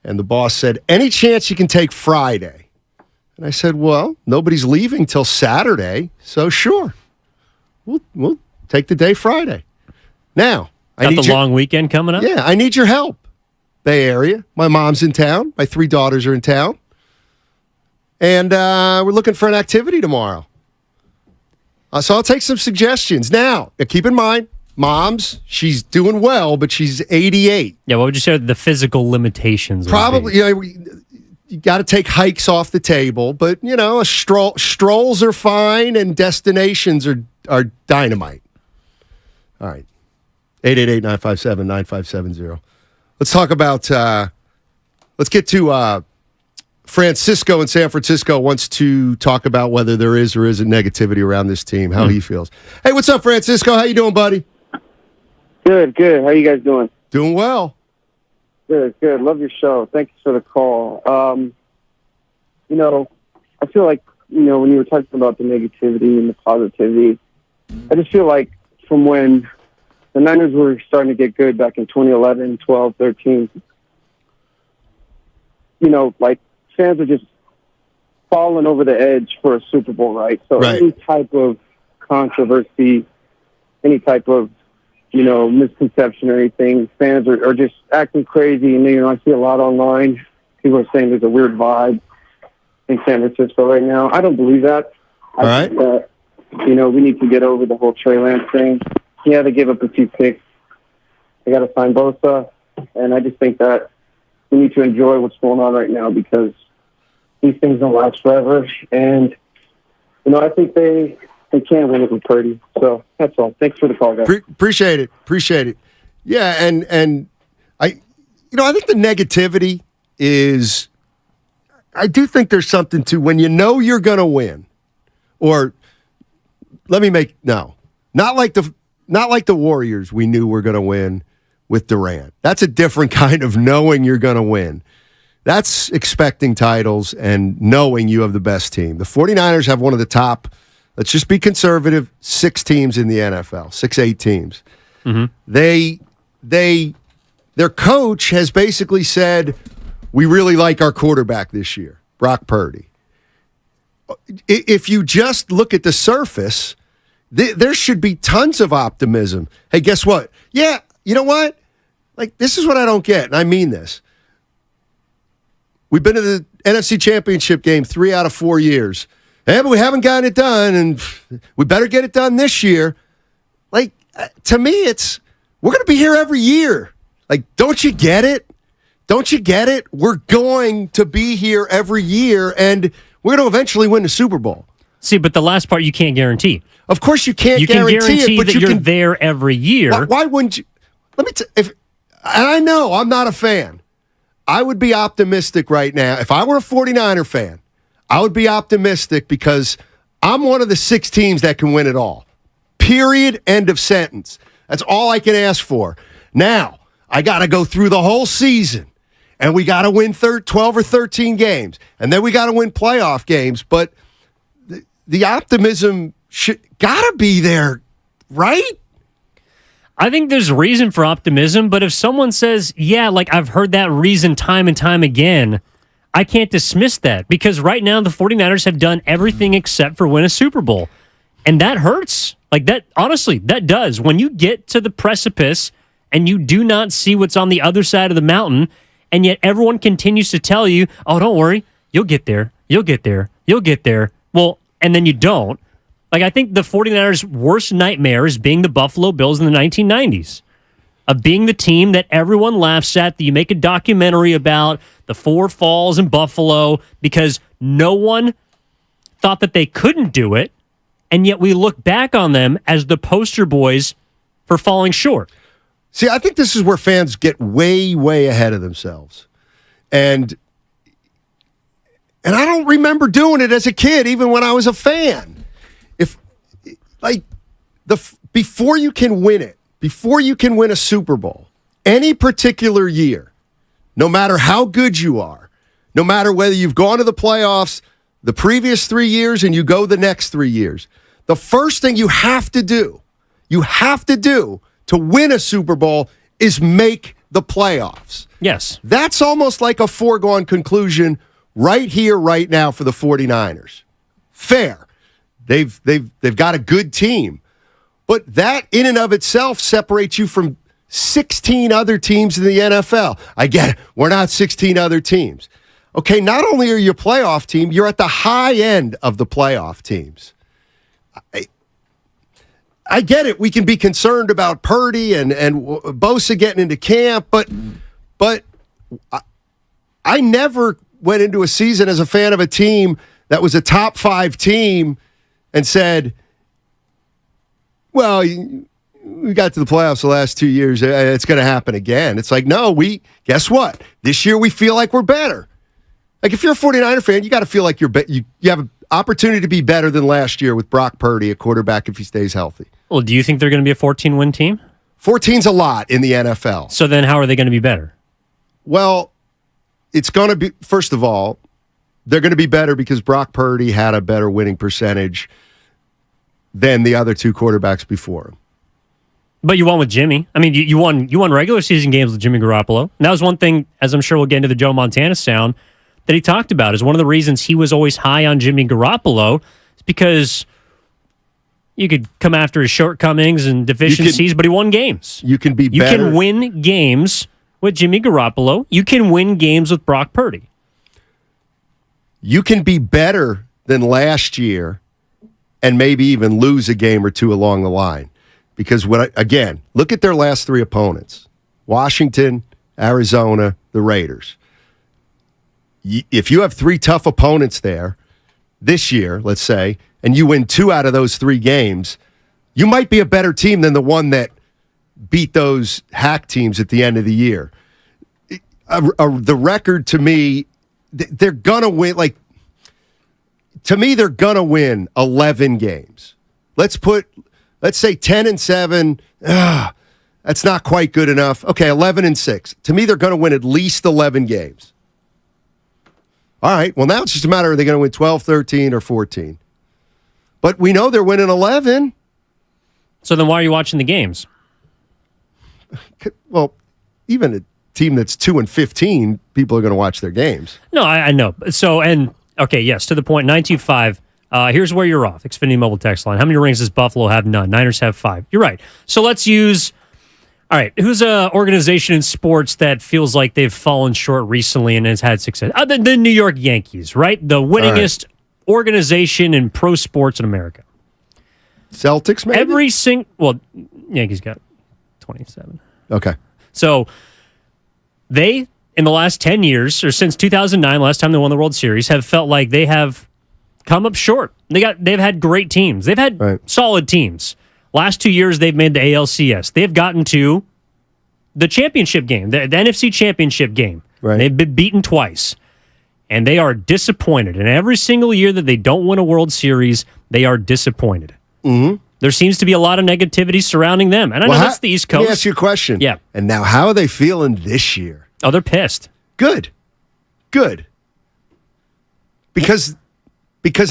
And the boss said, any chance you can take Friday? And I said, well, nobody's leaving till Saturday. So sure, we'll take the day Friday. Now, Got the long weekend coming up? Yeah, I need your help. Bay Area. My mom's in town. My 3 daughters are in town. And we're looking for an activity tomorrow. So I'll take some suggestions. Now, keep in mind, Mom's, she's doing well, but she's 88. Yeah, what would you say are the physical limitations? Probably, you got to take hikes off the table, but, strolls are fine and destinations are dynamite. All right. 888-957-9570. Let's talk about, let's get to Francisco in San Francisco wants to talk about whether there is or isn't negativity around this team, how he feels. Hey, what's up, Francisco? How you doing, buddy? Good. How you guys doing? Doing well. Good. Love your show. Thanks for the call. I feel like, when you were talking about the negativity and the positivity, I just feel like from when the Niners were starting to get good back in 2011, 12, 13, fans are just falling over the edge for a Super Bowl, right? So any type of controversy, any type of, misconception or anything, fans are just acting crazy. And, I see a lot online. People are saying there's a weird vibe in San Francisco right now. I don't believe that. I think that, we need to get over the whole Trey Lance thing. Yeah, they gave up a few picks. They got to sign Bosa. And I just think that we need to enjoy what's going on right now because these things don't last forever. And, I think they can win it with Purdy. So that's all. Thanks for the call, guys. Appreciate it. Yeah, and I think the negativity is, I do think there's something to when you're going to win, or not like the Warriors we knew were going to win with Durant. That's a different kind of knowing you're going to win. That's expecting titles and knowing you have the best team. The 49ers have one of the top, let's just be conservative, 6 teams in the NFL, 8 teams. Mm-hmm. Their coach has basically said, we really like our quarterback this year, Brock Purdy. If you just look at the surface, there should be tons of optimism. Hey, guess what? Yeah, you know what? This is what I don't get, and I mean this. We've been to the NFC Championship game 3 out of 4 years. But we haven't gotten it done, and we better get it done this year. To me, we're going to be here every year. Don't you get it? Don't you get it? We're going to be here every year, and we're going to eventually win the Super Bowl. See, but the last part you can't guarantee. Of course you can't guarantee it, but that you're there every year. Why wouldn't you? Let me and I know I'm not a fan. I would be optimistic right now. If I were a 49er fan, I would be optimistic because I'm one of the 6 teams that can win it all. Period. End of sentence. That's all I can ask for. Now, I got to go through the whole season, and we got to win 12 or 13 games, and then we got to win playoff games. But the optimism got to be there, right? I think there's reason for optimism, but if someone says, yeah, I've heard that reason time and time again, I can't dismiss that because right now the 49ers have done everything except for win a Super Bowl. And that hurts. Like that, honestly, that does. When you get to the precipice and you do not see what's on the other side of the mountain, and yet everyone continues to tell you, oh, don't worry, you'll get there, you'll get there, you'll get there. Well, and then you don't. Like, I think the 49ers' worst nightmare is being the Buffalo Bills in the 1990s. Of being the team that everyone laughs at, that you make a documentary about, the four falls in Buffalo, because no one thought that they couldn't do it, and yet we look back on them as the poster boys for falling short. See, I think this is where fans get way, way ahead of themselves. And I don't remember doing it as a kid, even when I was a fan. Before you can win it, before you can win a Super Bowl, any particular year, no matter how good you are, no matter whether you've gone to the playoffs the previous 3 years and you go the next 3 years, the first thing you have to do to win a Super Bowl is make the playoffs. Yes. That's almost like a foregone conclusion right here, right now for the 49ers. Fair. They've got a good team. But that in and of itself separates you from 16 other teams in the NFL. I get it. We're not 16 other teams. Okay, not only are you a playoff team, you're at the high end of the playoff teams. I get it. We can be concerned about Purdy and Bosa getting into camp, but I never went into a season as a fan of a team that was a top 5 team and said, well, we got to the playoffs the last 2 years. It's going to happen again. It's like, no, guess what? This year we feel like we're better. Like, if you're a 49er fan, you got to feel like you have an opportunity to be better than last year with Brock Purdy, a quarterback, if he stays healthy. Well, do you think they're going to be a 14-win team? 14's a lot in the NFL. So then how are they going to be better? Well, it's going to be, first of all, they're going to be better because Brock Purdy had a better winning percentage than the other two quarterbacks before him. But you won with Jimmy. I mean, you won regular season games with Jimmy Garoppolo. And that was one thing, as I'm sure we'll get into the Joe Montana sound, that he talked about is one of the reasons he was always high on Jimmy Garoppolo is because you could come after his shortcomings and deficiencies, but he won games. You can be better. You can win games with Jimmy Garoppolo. You can win games with Brock Purdy. You can be better than last year and maybe even lose a game or two along the line. Because, again, look at their last 3 opponents. Washington, Arizona, the Raiders. If you have 3 tough opponents there this year, let's say, and you win 2 out of those 3 games, you might be a better team than the one that beat those hack teams at the end of the year. The record, to me, they're going to win. Like, to me, they're going to win 11 games. Let's say 10-7. That's not quite good enough. Okay, 11-6. To me, they're going to win at least 11 games. All right, well, now it's just a matter of, are they going to win 12, 13, or 14? But we know they're winning 11. So then why are you watching the games? Well, even a team that's 2-15, people are going to watch their games. No, I know. So, and, okay, yes, to the point, 925. Here's where you're off. Xfinity Mobile text line. How many rings does Buffalo have? None. Niners have 5. You're right. So let's use, all right, who's an organization in sports that feels like they've fallen short recently and has had success? The New York Yankees, right? The winningest organization in pro sports in America. Celtics, maybe? Well, Yankees got 27. Okay. So they, in the last 10 years, or since 2009, last time they won the World Series, have felt like they have come up short. They've had great teams. They've had solid teams. Last 2 years, they've made the ALCS. They've gotten to the championship game, the NFC championship game. Right. They've been beaten twice. And they are disappointed. And every single year that they don't win a World Series, they are disappointed. Mm-hmm. There seems to be a lot of negativity surrounding them. And I know that's the East Coast. Let me ask you a question. Yeah. And now, how are they feeling this year? Oh, they're pissed. Good. Because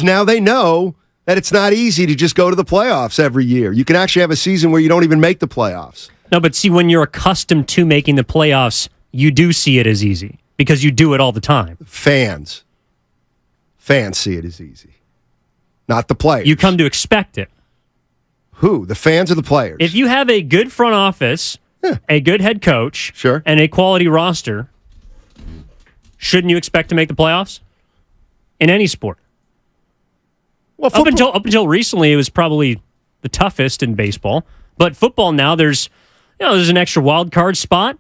now they know that it's not easy to just go to the playoffs every year. You can actually have a season where you don't even make the playoffs. No, but see, when you're accustomed to making the playoffs, you do see it as easy because you do it all the time. Fans see it as easy, not the players. You come to expect it. Who? The fans or the players? If you have a good front office, a good head coach, sure, and a quality roster, shouldn't you expect to make the playoffs in any sport? Well, up until recently, it was probably the toughest in baseball. But football now, there's an extra wild card spot.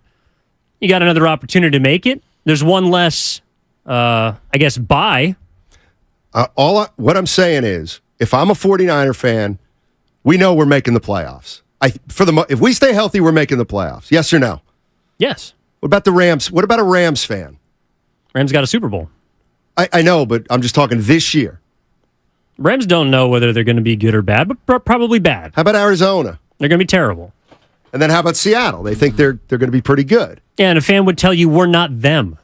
You got another opportunity to make it. There's one less, bye. What I'm saying is, if I'm a 49er fan, we know we're making the playoffs. If we stay healthy, we're making the playoffs. Yes or no? Yes. What about the Rams? What about a Rams fan? Rams got a Super Bowl. I know, but I'm just talking this year. Rams don't know whether they're going to be good or bad, but probably bad. How about Arizona? They're going to be terrible. And then how about Seattle? They think they're going to be pretty good. Yeah, and a fan would tell you we're not them.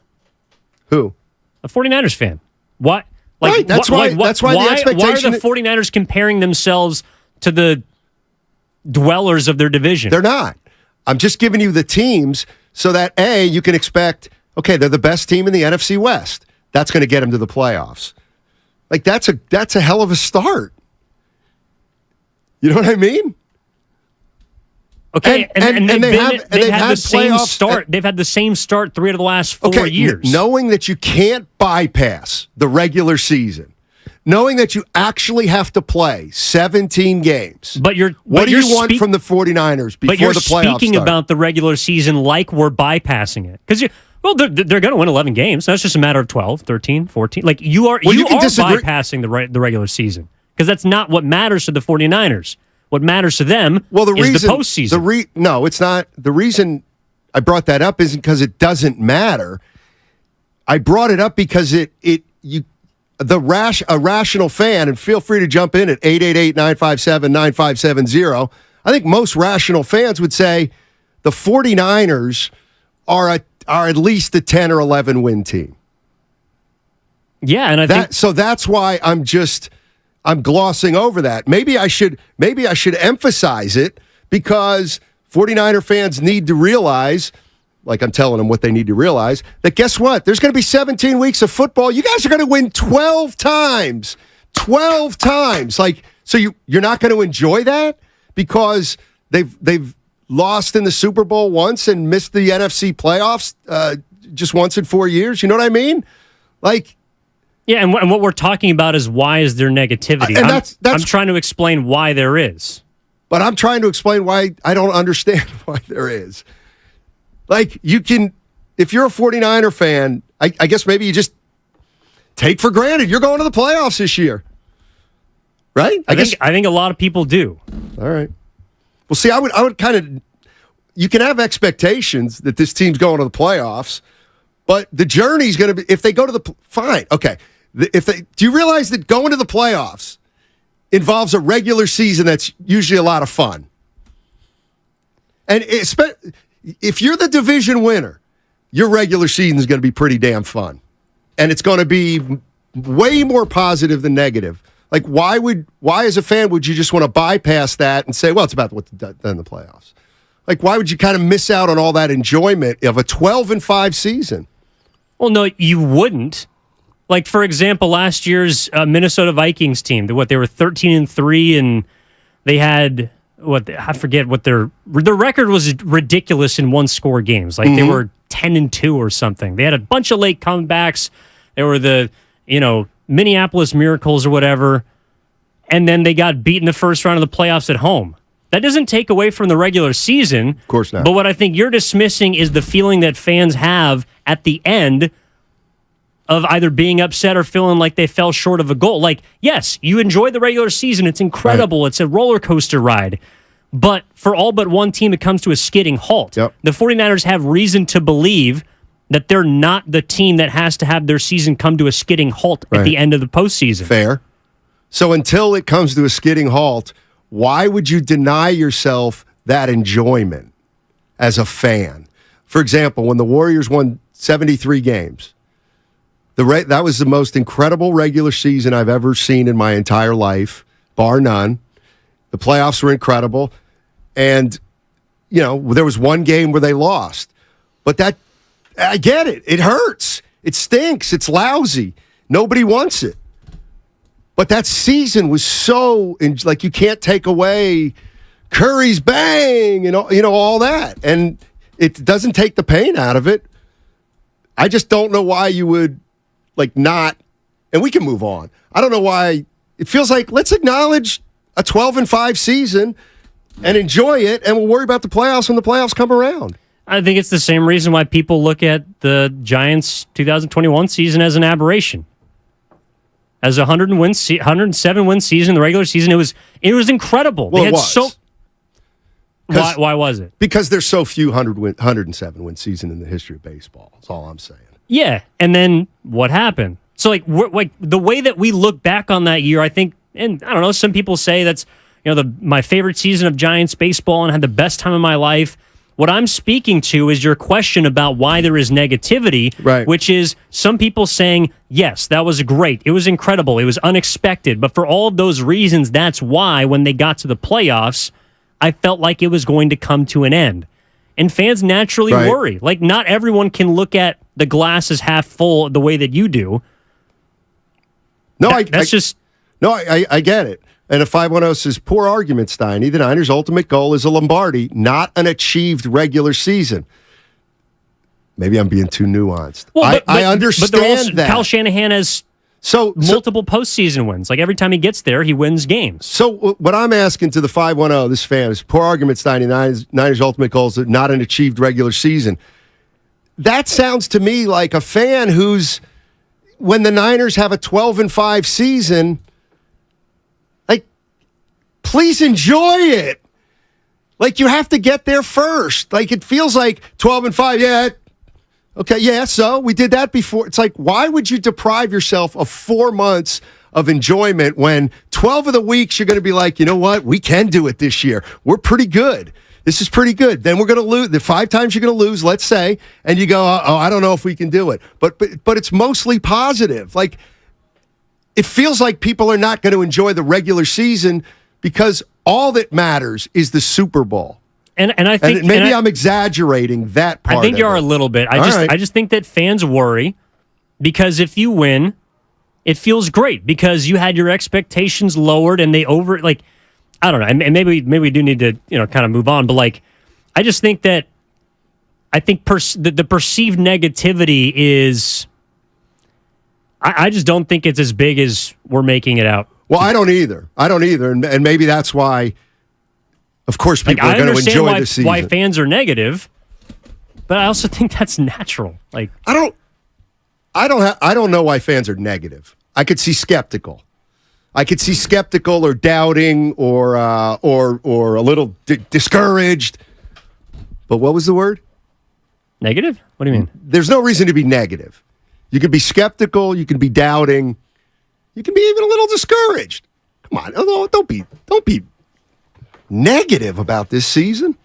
Who? A 49ers fan. What? Right, that's why the expectation... Why are the 49ers comparing themselves to the dwellers of their division? They're not. I'm just giving you the teams so that, A, you can expect, okay, they're the best team in the NFC West. That's going to get them to the playoffs. Like, that's a hell of a start. You know what I mean? Okay, and they've had the same start. They've had the same start 3 of the last 4 years. Knowing that you can't bypass the regular season, knowing that you actually have to play 17 games. What do you want from the 49ers before the playoffs start? But you're speaking about the regular season like we're bypassing it. Because they're going to win 11 games. That's just a matter of 12, 13, 14. Like you are bypassing the regular season because that's not what matters to the 49ers. What matters to them is the postseason. No, it's not. The reason I brought that up isn't because it doesn't matter. I brought it up because a rational fan, and feel free to jump in at 888-957-9570. I think most rational fans would say the 49ers are at least a 10 or 11 win team. Yeah, and I think so. That's why I'm glossing over that. Maybe I should emphasize it because 49er fans need to realize, like I'm telling them what they need to realize, that guess what? There's going to be 17 weeks of football. You guys are going to win 12 times. 12 times. Like, so you're not going to enjoy that because they've lost in the Super Bowl once and missed the NFC playoffs just once in 4 years. You know what I mean? Like, yeah, and what we're talking about is why is there negativity? And I'm trying to explain why there is. But I'm trying to explain why I don't understand why there is. Like, if you're a 49er fan, I guess maybe you just take for granted you're going to the playoffs this year. Right? I think a lot of people do. All right. Well, see, I would kind of, you can have expectations that this team's going to the playoffs, but the journey's going to be, if they go to fine, okay. Do you realize that going to the playoffs involves a regular season that's usually a lot of fun? And if you're the division winner, your regular season is going to be pretty damn fun. And it's going to be way more positive than negative. Like, why as a fan would you just want to bypass that and say, well, it's about what's done in the playoffs? Like, why would you kind of miss out on all that enjoyment of a 12-5 season? Well, no, you wouldn't. Like, for example, last year's Minnesota Vikings team, they were 13-3, and they had I forget what their record was ridiculous in one-score games. Like they were 10-2 or something. They had a bunch of late comebacks. They were the Minneapolis Miracles or whatever, and then they got beat in the first round of the playoffs at home. That doesn't take away from the regular season. Of course not. But what I think you're dismissing is the feeling that fans have at the end of either being upset or feeling like they fell short of a goal. Like, yes, you enjoy the regular season. It's incredible. Right. It's a roller coaster ride. But for all but one team, it comes to a skidding halt. Yep. The 49ers have reason to believe that they're not the team that has to have their season come to a skidding halt at the end of the postseason. Fair. So until it comes to a skidding halt, why would you deny yourself that enjoyment as a fan? For example, when the Warriors won 73 games, that was the most incredible regular season I've ever seen in my entire life, bar none. The playoffs were incredible. And, there was one game where they lost. But I get it. It hurts. It stinks. It's lousy. Nobody wants it. But that season was so, like, you can't take away Curry's bang and all that. And it doesn't take the pain out of it. I just don't know why you would, like, not, and we can move on. I don't know why. It feels like, let's acknowledge a 12-5 season and enjoy it, and we'll worry about the playoffs when the playoffs come around. I think it's the same reason why people look at the Giants' 2021 season as an aberration. As a 107-win season in the regular season, it was incredible. Well, it was. Why was it? Because there's so few 107-win season in the history of baseball. That's all I'm saying. Yeah, and then what happened? So, like the way that we look back on that year, I think, and I don't know, some people say that's my favorite season of Giants baseball and had the best time of my life. What I'm speaking to is your question about why there is negativity, right? Which is some people saying, yes, that was great. It was incredible. It was unexpected. But for all of those reasons, that's why when they got to the playoffs, I felt like it was going to come to an end. And fans naturally worry. Like, not everyone can look at the glass as half full the way that you do. No, I get it. And a 510 says, poor argument, Steiny. The Niners' ultimate goal is a Lombardi, not an achieved regular season. Maybe I'm being too nuanced. Well, I understand that. Kyle Shanahan has multiple postseason wins. Like, every time he gets there, he wins games. So what I'm asking to the 510, this fan, is poor argument, Steiny. Niners' ultimate goal is not an achieved regular season. That sounds to me like a fan who's, when the Niners have a 12-5 season, please enjoy it. Like, you have to get there first. Like, it feels like 12-5, yeah. Okay, yeah, so we did that before. It's like, why would you deprive yourself of 4 months of enjoyment when 12 of the weeks you're going to be like, you know what? We can do it this year. We're pretty good. This is pretty good. Then we're going to lose. The 5 times you're going to lose, let's say, and you go, oh, I don't know if we can do it. But it's mostly positive. Like, it feels like people are not going to enjoy the regular season because all that matters is the Super Bowl. And I think maybe I'm exaggerating that part. I think you are a little bit. I just think that fans worry because if you win, it feels great because you had your expectations lowered and they I don't know. And maybe we do need to kind of move on. But I just think that the perceived negativity is. I just don't think it's as big as we're making it out. Well, I don't either. And maybe that's why, of course, people are going to enjoy the season. Why fans are negative, but I also think that's natural. Like, I don't know why fans are negative. I could see skeptical. Or doubting or a little discouraged. But what was the word? Negative? What do you mean? There's no reason to be negative. You can be skeptical, you can be doubting. You can be even a little discouraged. Come on, don't be negative about this season.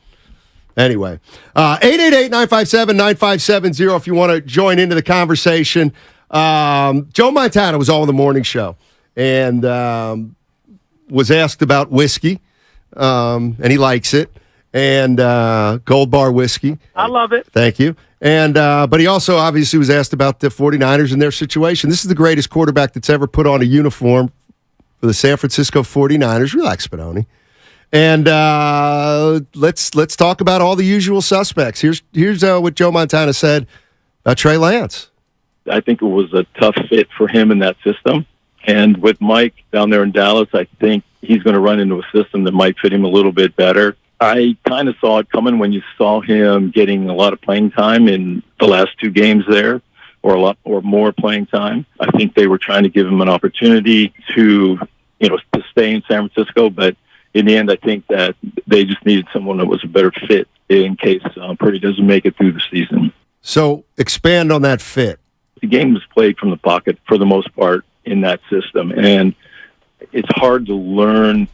Anyway, 888-957-9570 if you want to join into the conversation. Joe Montana was all in the morning show and was asked about whiskey, and he likes it, and Gold Bar whiskey. I love it. Thank you. And but he also obviously was asked about the 49ers and their situation. This is the greatest quarterback that's ever put on a uniform for the San Francisco 49ers. Relax, Spadoni. And let's talk about all the usual suspects. Here's what Joe Montana said about Trey Lance. I think it was a tough fit for him in that system. And with Mike down there in Dallas, I think he's going to run into a system that might fit him a little bit better. I kind of saw it coming when you saw him getting a lot of playing time in the last 2 games there, or a lot or more playing time. I think they were trying to give him an opportunity to stay in San Francisco, but in the end, I think that they just needed someone that was a better fit in case Purdy doesn't make it through the season. So expand on that fit. The game was played from the pocket for the most part in that system, and it's hard to learn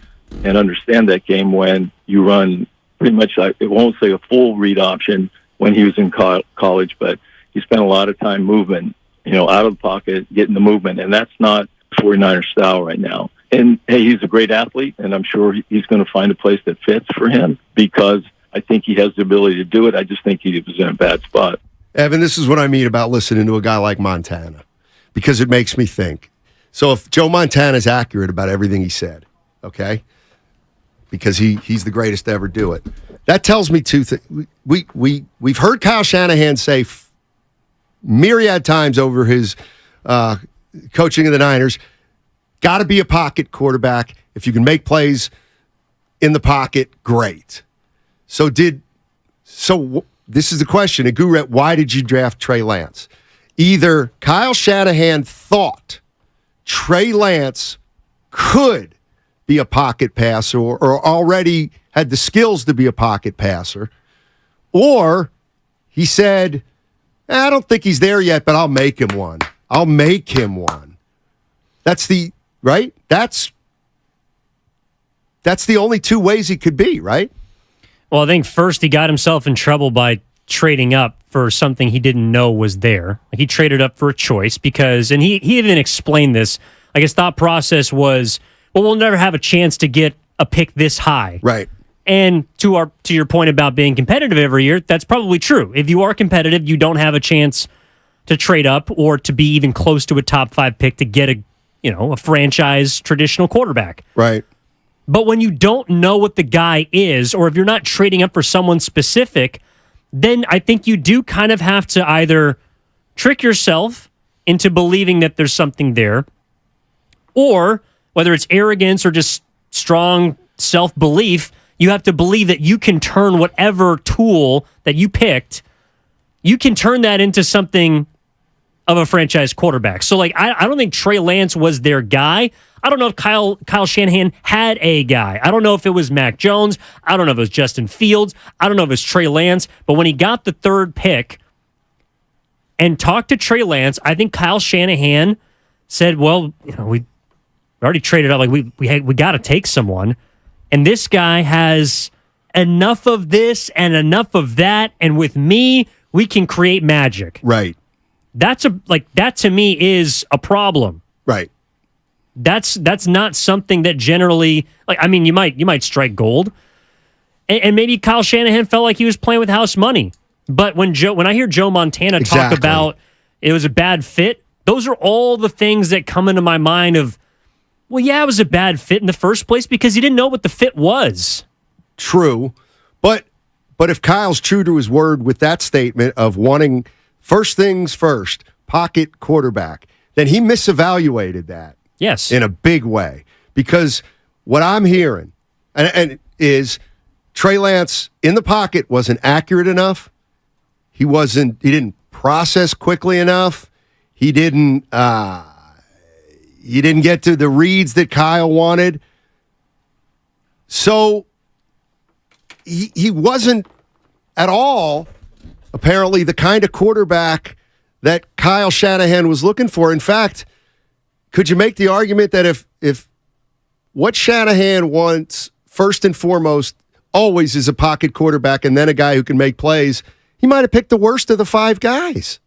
and understand that game when you run pretty much, it won't say a full read option when he was in college, but he spent a lot of time moving, out of the pocket, getting the movement, and that's not 49er style right now. And, hey, he's a great athlete, and I'm sure he's going to find a place that fits for him because I think he has the ability to do it. I just think he was in a bad spot. Evan, this is what I mean about listening to a guy like Montana, because it makes me think. So if Joe Montana is accurate about everything he said, okay, because he's the greatest to ever do it, that tells me two things. We've heard Kyle Shanahan say myriad times over his coaching of the Niners, got to be a pocket quarterback. If you can make plays in the pocket, great. So this is the question. Aguret, why did you draft Trey Lance? Either Kyle Shanahan thought Trey Lance could be a pocket passer or already had the skills to be a pocket passer, or he said, I don't think he's there yet, but I'll make him one. I'll make him one. That's the, right? That's the only two ways he could be, right? Well, I think first he got himself in trouble by trading up for something he didn't know was there. Like he traded up for a choice because, and he even explained this, like his thought process was, well, we'll never have a chance to get a pick this high. Right. And to your point about being competitive every year, that's probably true. If you are competitive, you don't have a chance to trade up or to be even close to a top 5 pick to get a franchise traditional quarterback. Right. But when you don't know what the guy is, or if you're not trading up for someone specific, then I think you do kind of have to either trick yourself into believing that there's something there, or whether it's arrogance or just strong self-belief, you have to believe that you can turn whatever tool that you picked, you can turn that into something of a franchise quarterback. So, I don't think Trey Lance was their guy. I don't know if Kyle Shanahan had a guy. I don't know if it was Mac Jones. I don't know if it was Justin Fields. I don't know if it was Trey Lance. But when he got the 3rd pick and talked to Trey Lance, I think Kyle Shanahan said, well, we already traded up. Like we got to take someone. And this guy has enough of this and enough of that. And with me, we can create magic. Right. That to me is a problem. Right. That's not something that generally, you might strike gold. And maybe Kyle Shanahan felt like he was playing with house money. But when I hear Joe Montana talk about it was a bad fit, those are all the things that come into my mind of, well, yeah, it was a bad fit in the first place because he didn't know what the fit was. True. But if Kyle's true to his word with that statement of wanting first things first, pocket quarterback, then he misevaluated that. Yes. In a big way. Because what I'm hearing and is Trey Lance in the pocket wasn't accurate enough. He didn't process quickly enough. He didn't get to the reads that Kyle wanted. So he wasn't at all apparently the kind of quarterback that Kyle Shanahan was looking for. In fact, could you make the argument that if what Shanahan wants first and foremost always is a pocket quarterback and then a guy who can make plays, he might have picked the worst of the 5 guys.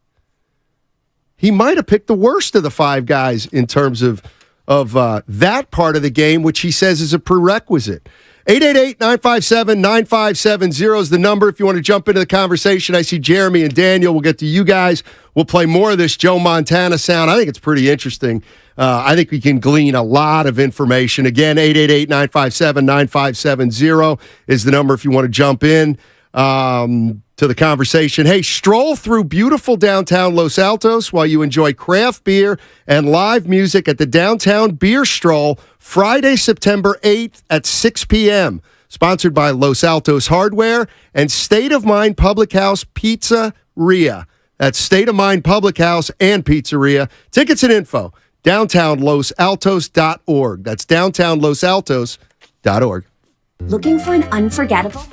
He might have picked the worst of the 5 guys in terms of that part of the game, which he says is a prerequisite. 888-957-9570 is the number if you want to jump into the conversation. I see Jeremy and Daniel. We'll get to you guys. We'll play more of this Joe Montana sound. I think it's pretty interesting. I think we can glean a lot of information. Again, 888-957-9570 is the number if you want to jump in to the conversation. Hey, stroll through beautiful downtown Los Altos while you enjoy craft beer and live music at the Downtown Beer Stroll Friday, September 8th at 6 p.m. Sponsored by Los Altos Hardware and State of Mind Public House Pizzeria. That's State of Mind Public House and Pizzeria. Tickets and info, downtownlosaltos.org. That's downtownlosaltos.org. Looking for an unforgettable...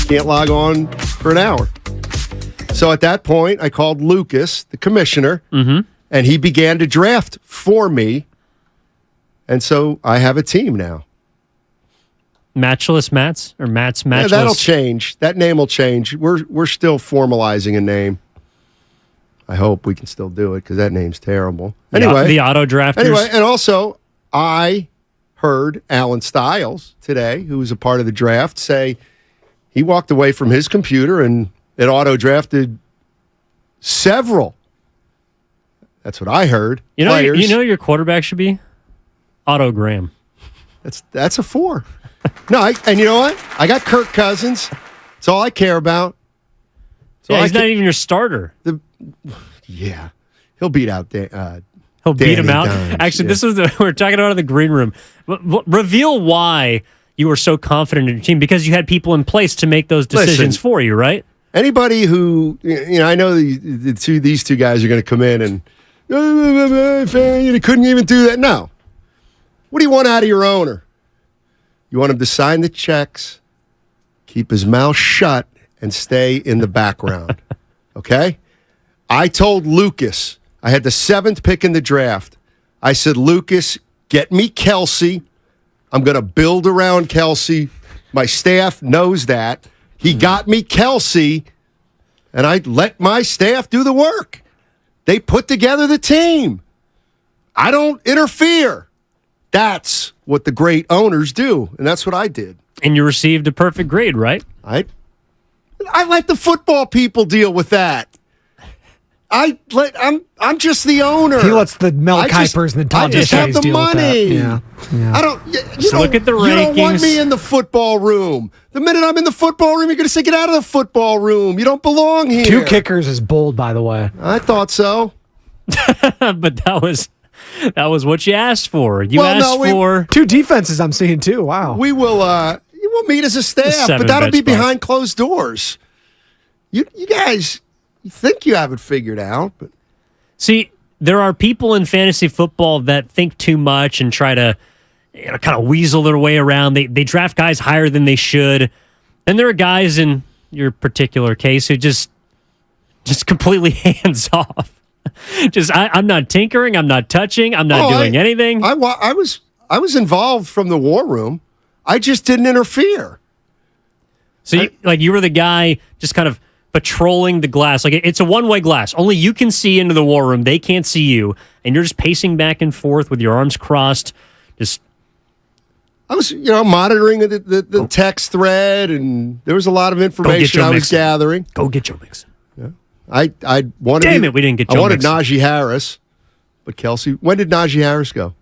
Can't log on for an hour. So at that point, I called Lucas, the commissioner, and he began to draft for me. And so I have a team now. Matchless Mats or Mats Matchless? Yeah, that'll change. That name will change. We're still formalizing a name. I hope we can still do it because that name's terrible. Anyway, the auto drafters. Anyway, and also I heard Alan Stiles today, who was a part of the draft, say he walked away from his computer and it auto drafted several. That's what I heard. You know your quarterback should be Otto Graham. That's a 4. No, and you know what? I got Kirk Cousins. That's all I care about. He's not even your starter. Yeah, he'll beat out. He'll beat him out. Dimes, Actually, this was we're talking about in the green room. Reveal why you were so confident in your team, because you had people in place to make those decisions for you, right? Anybody who I know these two guys are going to come in and you couldn't even do that. No. What do you want out of your owner? You want him to sign the checks, keep his mouth shut, and stay in the background. Okay? I told Lucas, I had the 7th pick in the draft. I said, Lucas, get me Kelsey. I'm going to build around Kelsey. My staff knows that. He got me Kelsey, and I let my staff do the work. They put together the team. I don't interfere. That's what the great owners do, and that's what I did. And you received a perfect grade, right? I let the football people deal with that. I'm just the owner. He lets the Mel Kipers and the Tom I just have the money. Yeah. I don't. Look at the rankings. You don't want me in the football room. The minute I'm in the football room, you're going to say, "Get out of the football room. You don't belong here." 2 kickers is bold, by the way. I thought so, but that was what you asked for. You asked for 2 defenses. I'm seeing too. Wow. We will. We'll meet as a staff, but that'll be behind closed doors. You guys. You think you have it figured out, but see, there are people in fantasy football that think too much and try to kind of weasel their way around. They draft guys higher than they should. And there are guys in your particular case who just completely hands off. I'm not tinkering, I'm not touching, I'm not doing anything. I was involved from the war room. I just didn't interfere. So you were the guy just kind of patrolling the glass. Like, it's a one-way glass. Only you can see into the war room. They can't see you. And you're just pacing back and forth with your arms crossed. I was, monitoring the text thread, and there was a lot of information I was gathering. Go get Joe Mixon. Yeah. I wanted. Damn it, we didn't get Joe Mixon. I wanted Najee Harris, but Kelsey. When did Najee Harris go?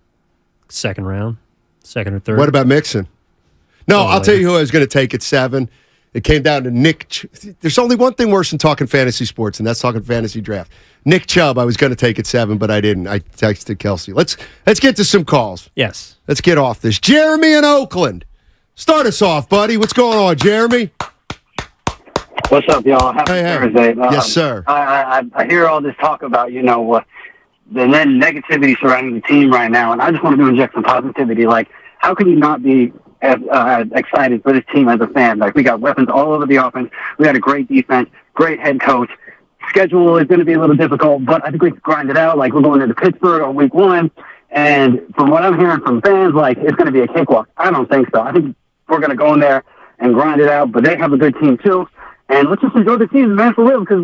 2nd round, 2nd or 3rd. What about Mixon? No, I'll tell you who I was going to take at 7. It came down to Nick. There's only one thing worse than talking fantasy sports, and that's talking fantasy draft. Nick Chubb, I was going to take at 7, but I didn't. I texted Kelsey. Let's get to some calls. Yes. Let's get off this. Jeremy in Oakland. Start us off, buddy. What's going on, Jeremy? What's up, y'all? Happy Thursday. Yes, sir. I hear all this talk about, the negativity surrounding the team right now, and I just want to inject some positivity. Like, how can you not be as excited for this team as a fan? Like, we got weapons all over the offense. We got a great defense, great head coach. Schedule is going to be a little difficult, but I think we can grind it out. Like, we're going into Pittsburgh on week 1, and from what I'm hearing from fans, like, it's going to be a cakewalk. I don't think so. I think we're going to go in there and grind it out, but they have a good team too. And let's just enjoy the season, man, for real, because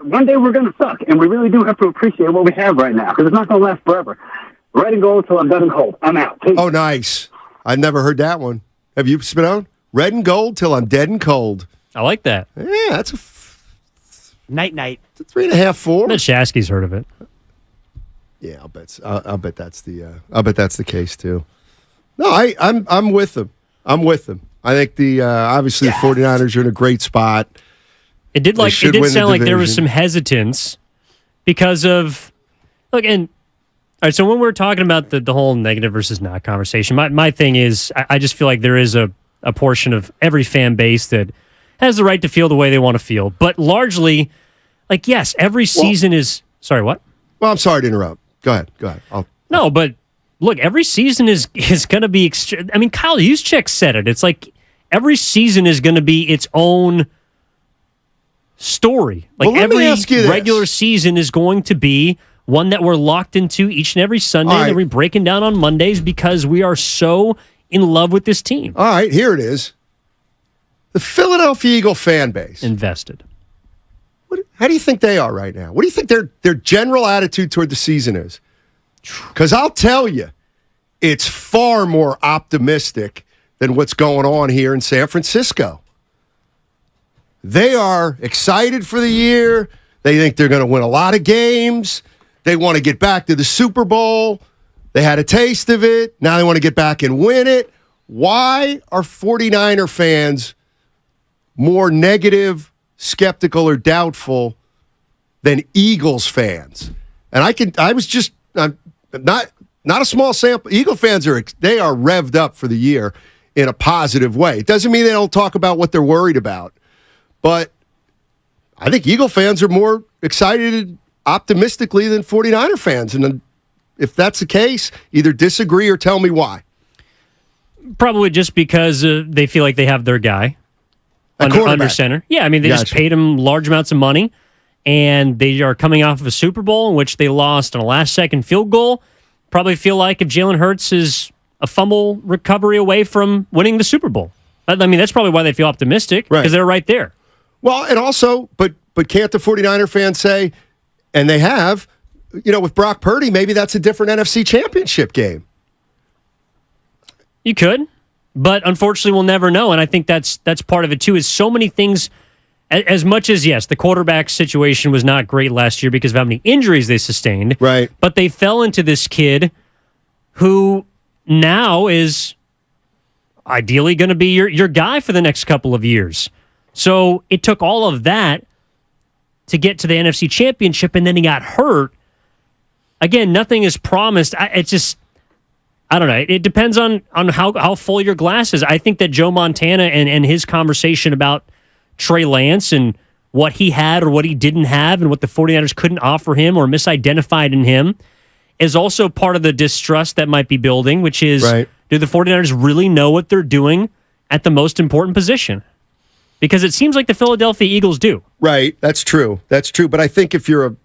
one day we're going to suck, and we really do have to appreciate what we have right now, because it's not going to last forever. Red and gold till I'm done and cold. I'm out. Peace. Oh, nice. I've never heard that one. Have you, Spinone? Red and gold till I'm dead and cold. I like that. Yeah, that's a night. It's a 3.5, 4. I bet Shasky's heard of it. Yeah, I'll bet that's the case too. No, I'm with them. I'm with them. I think the 49ers are in a great spot. It did sound like there was some hesitance because of all right, so when we're talking about the whole negative versus not conversation, my thing is I just feel like there is a portion of every fan base that has the right to feel the way they want to feel. But largely, yes, every season is... Sorry, what? Well, I'm sorry to interrupt. Go ahead. But look, every season is going to be... I mean, Kyle Juszczyk said it. It's like every season is going to be its own story. Like every regular season is going to be one that we're locked into each and every Sunday that we're breaking down on Mondays because we are so in love with this team. All right, here it is. The Philadelphia Eagle fan base. Invested. How do you think they are right now? What do you think their general attitude toward the season is? Because I'll tell you, it's far more optimistic than what's going on here in San Francisco. They are excited for the year. They think they're going to win a lot of games. They want to get back to the Super Bowl. They had a taste of it. Now they want to get back and win it. Why are 49er fans more negative, skeptical, or doubtful than Eagles fans? And I'm not a small sample. Eagle fans are revved up for the year in a positive way. It doesn't mean they don't talk about what they're worried about, but I think Eagle fans are more excited optimistically than 49er fans. And if that's the case, either disagree or tell me why. Probably just because they feel like they have their guy under center. Yeah, I mean, they just paid him large amounts of money, and they are coming off of a Super Bowl in which they lost on a last-second field goal. Probably feel like if Jalen Hurts is a fumble recovery away from winning the Super Bowl. I mean, that's probably why they feel optimistic, because they're right there. Well, and also, but can't the 49er fans say, and they have, with Brock Purdy, maybe that's a different NFC championship game. You could, but unfortunately we'll never know, and I think that's part of it too, is so many things, as much as, yes, the quarterback situation was not great last year because of how many injuries they sustained, right? But they fell into this kid who now is ideally going to be your guy for the next couple of years. So it took all of that to get to the NFC Championship, and then he got hurt. Again, nothing is promised. I don't know. It depends on how full your glass is. I think that Joe Montana and his conversation about Trey Lance and what he had or what he didn't have and what the 49ers couldn't offer him or misidentified in him is also part of the distrust that might be building, which is, do the 49ers really know what they're doing at the most important position? Because it seems like the Philadelphia Eagles do. Right. That's true. But I think if you're a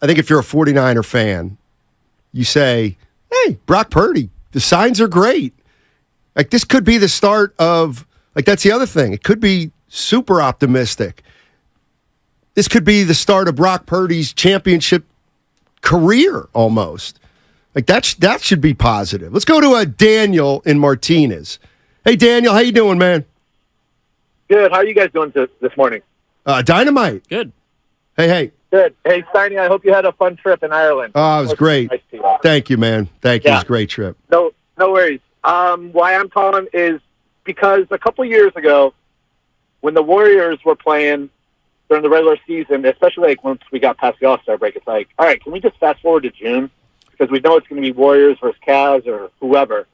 49er fan, you say, hey, Brock Purdy, the signs are great. Like, this could be the start of, that's the other thing. It could be super optimistic. This could be the start of Brock Purdy's championship career almost. That should be positive. Let's go to Daniel in Martinez. Hey, Daniel, how you doing, man? Good. How are you guys doing this morning? Dynamite. Good. Hey. Good. Hey, Steiny, I hope you had a fun trip in Ireland. Oh, it was great. Nice Thank you, man. Thank you. It was a great trip. No worries. Why I'm calling is because a couple years ago, when the Warriors were playing during the regular season, especially once we got past the All-Star break, it's like, all right, can we just fast forward to June? Because we know it's going to be Warriors versus Cavs or whoever.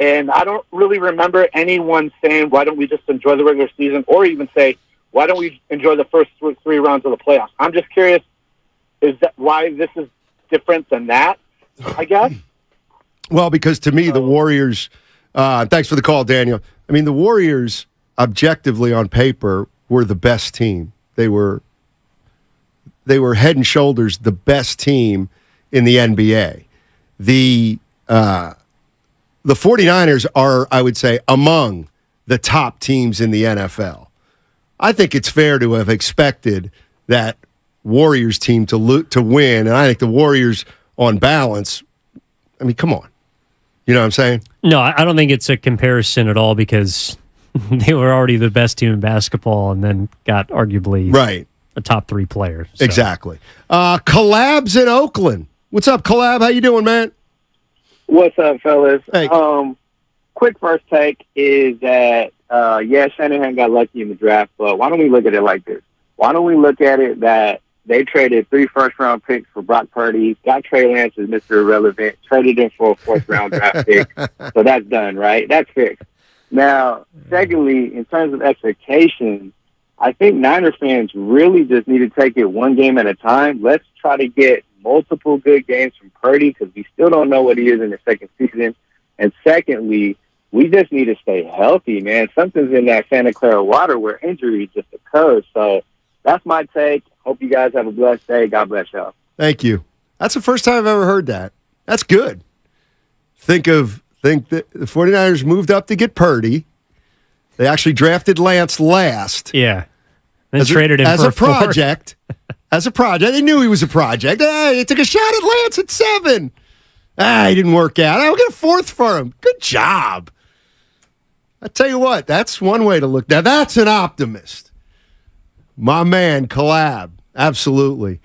And I don't really remember anyone saying, why don't we just enjoy the regular season, or even say, why don't we enjoy the first three rounds of the playoffs? I'm just curious, is that why this is different than that, I guess? Well, because to me, the Warriors, thanks for the call, Daniel. I mean, the Warriors, objectively on paper, were the best team. They were head and shoulders the best team in the NBA. The 49ers are, I would say, among the top teams in the NFL. I think it's fair to have expected that Warriors team to win, and I think the Warriors, on balance, I mean, come on. You know what I'm saying? No, I don't think it's a comparison at all because they were already the best team in basketball and then got arguably a top 3 player. So. Exactly. Collab's in Oakland. What's up, Collab? How you doing, man? What's up, fellas? Hey. Quick first take is that, Shanahan got lucky in the draft, but why don't we look at it like this? Why don't we look at it that they traded 3 first-round picks for Brock Purdy, got Trey Lance as Mr. Irrelevant, traded him for a 4th-round draft pick, so that's done, right? That's fixed. Now, secondly, in terms of expectations, I think Niner fans really just need to take it one game at a time. Let's try to get multiple good games from Purdy because we still don't know what he is in the second season. And secondly, we just need to stay healthy, man. Something's in that Santa Clara water where injuries just occur. So that's my take. Hope you guys have a blessed day. God bless y'all. Thank you. That's the first time I've ever heard that. That's good. Think that the 49ers moved up to get Purdy. They actually drafted Lance last. Yeah. Then traded him as for a project. As a project. They knew he was a project. Hey, they took a shot at Lance at 7. He didn't work out. We'll get a 4th for him. Good job. I tell you what, that's one way to look. Now, that's an optimist. My man, Collab. Absolutely.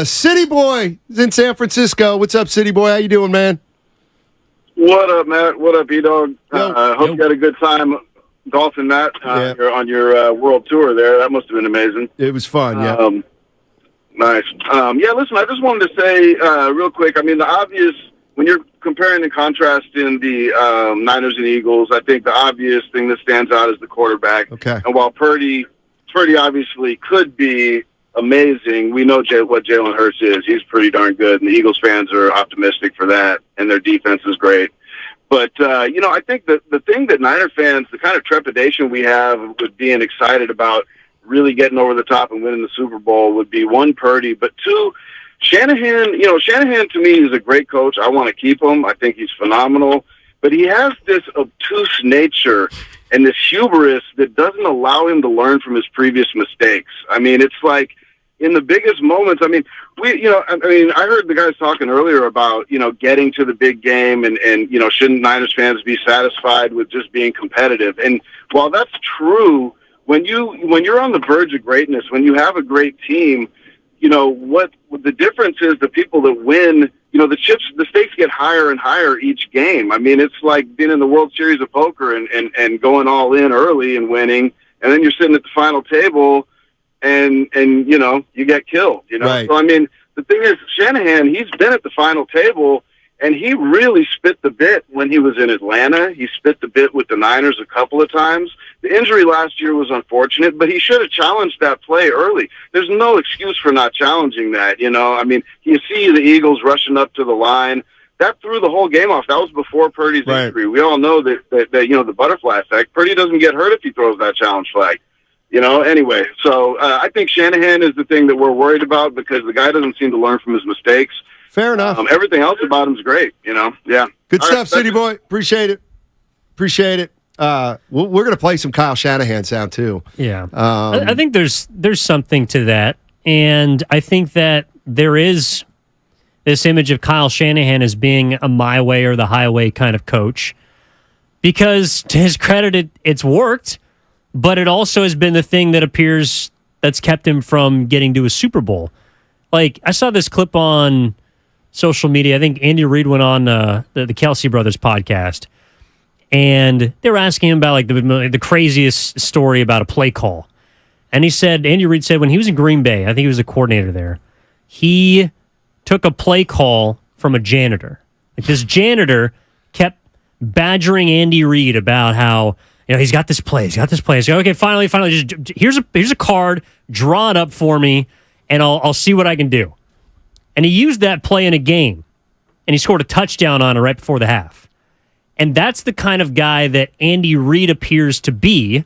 City Boy is in San Francisco. What's up, City Boy? How you doing, man? What up, Matt? What up, E-Dog? Hope you had a good time golfing, Matt, on your world tour there. That must have been amazing. It was fun, yeah. Nice. Listen, I just wanted to say real quick, I mean, the obvious, when you're comparing and contrasting the Niners and Eagles, I think the obvious thing that stands out is the quarterback. Okay. And while Purdy obviously could be amazing, we know what Jalen Hurts is. He's pretty darn good, and the Eagles fans are optimistic for that, and their defense is great. But, I think that the thing that Niner fans, the kind of trepidation we have with being excited about really getting over the top and winning the Super Bowl would be, 1, Purdy, but 2, Shanahan. Shanahan to me is a great coach. I want to keep him. I think he's phenomenal. But he has this obtuse nature and this hubris that doesn't allow him to learn from his previous mistakes. I mean, it's like in the biggest moments, I heard the guys talking earlier about, getting to the big game and shouldn't Niners fans be satisfied with just being competitive? And while that's true, when you're on the verge of greatness, when you have a great team, what the difference is, the people that win, the stakes get higher and higher each game. I mean, it's like being in the World Series of Poker and going all in early and winning, and then you're sitting at the final table and you get killed, Right. So, I mean, the thing is, Shanahan, he's been at the final table, and he really spit the bit when he was in Atlanta. He spit the bit with the Niners a couple of times. The injury last year was unfortunate, but he should have challenged that play early. There's no excuse for not challenging that, I mean, you see the Eagles rushing up to the line. That threw the whole game off. That was before Purdy's injury. We all know that the butterfly effect. Purdy doesn't get hurt if he throws that challenge flag. Anyway, so I think Shanahan is the thing that we're worried about because the guy doesn't seem to learn from his mistakes. Fair enough. Everything else about him's great, Yeah. Good All stuff, right, City Boy. Appreciate it. We're going to play some Kyle Shanahan sound, too. Yeah. I think there's something to that. And I think that there is this image of Kyle Shanahan as being a my way or the highway kind of coach. Because to his credit, it's worked. But it also has been the thing that appears that's kept him from getting to a Super Bowl. Like, I saw this clip on social media. I think Andy Reid went on the Kelsey Brothers podcast, and they were asking him about like the craziest story about a play call. And Andy Reid said when he was in Green Bay, I think he was a coordinator there, he took a play call from a janitor. Like this janitor kept badgering Andy Reid about how, he's got this play. He's got this play. He's like, okay, finally, just here's a card. Draw it up for me, and I'll see what I can do. And he used that play in a game, and he scored a touchdown on it right before the half. And that's the kind of guy that Andy Reid appears to be.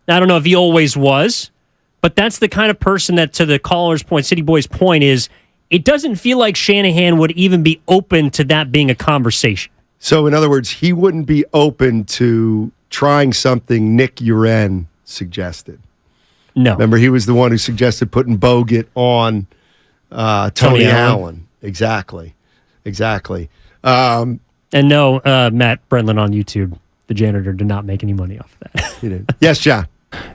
Now, I don't know if he always was, but that's the kind of person that, to the caller's point, City Boy's point, is it doesn't feel like Shanahan would even be open to that being a conversation. So, in other words, he wouldn't be open to trying something Nick Uren suggested. No. Remember, he was the one who suggested putting Bogut on Tony Allen. Exactly. And no, Matt Brennan on YouTube, the janitor, did not make any money off of that. He did. Yes, John.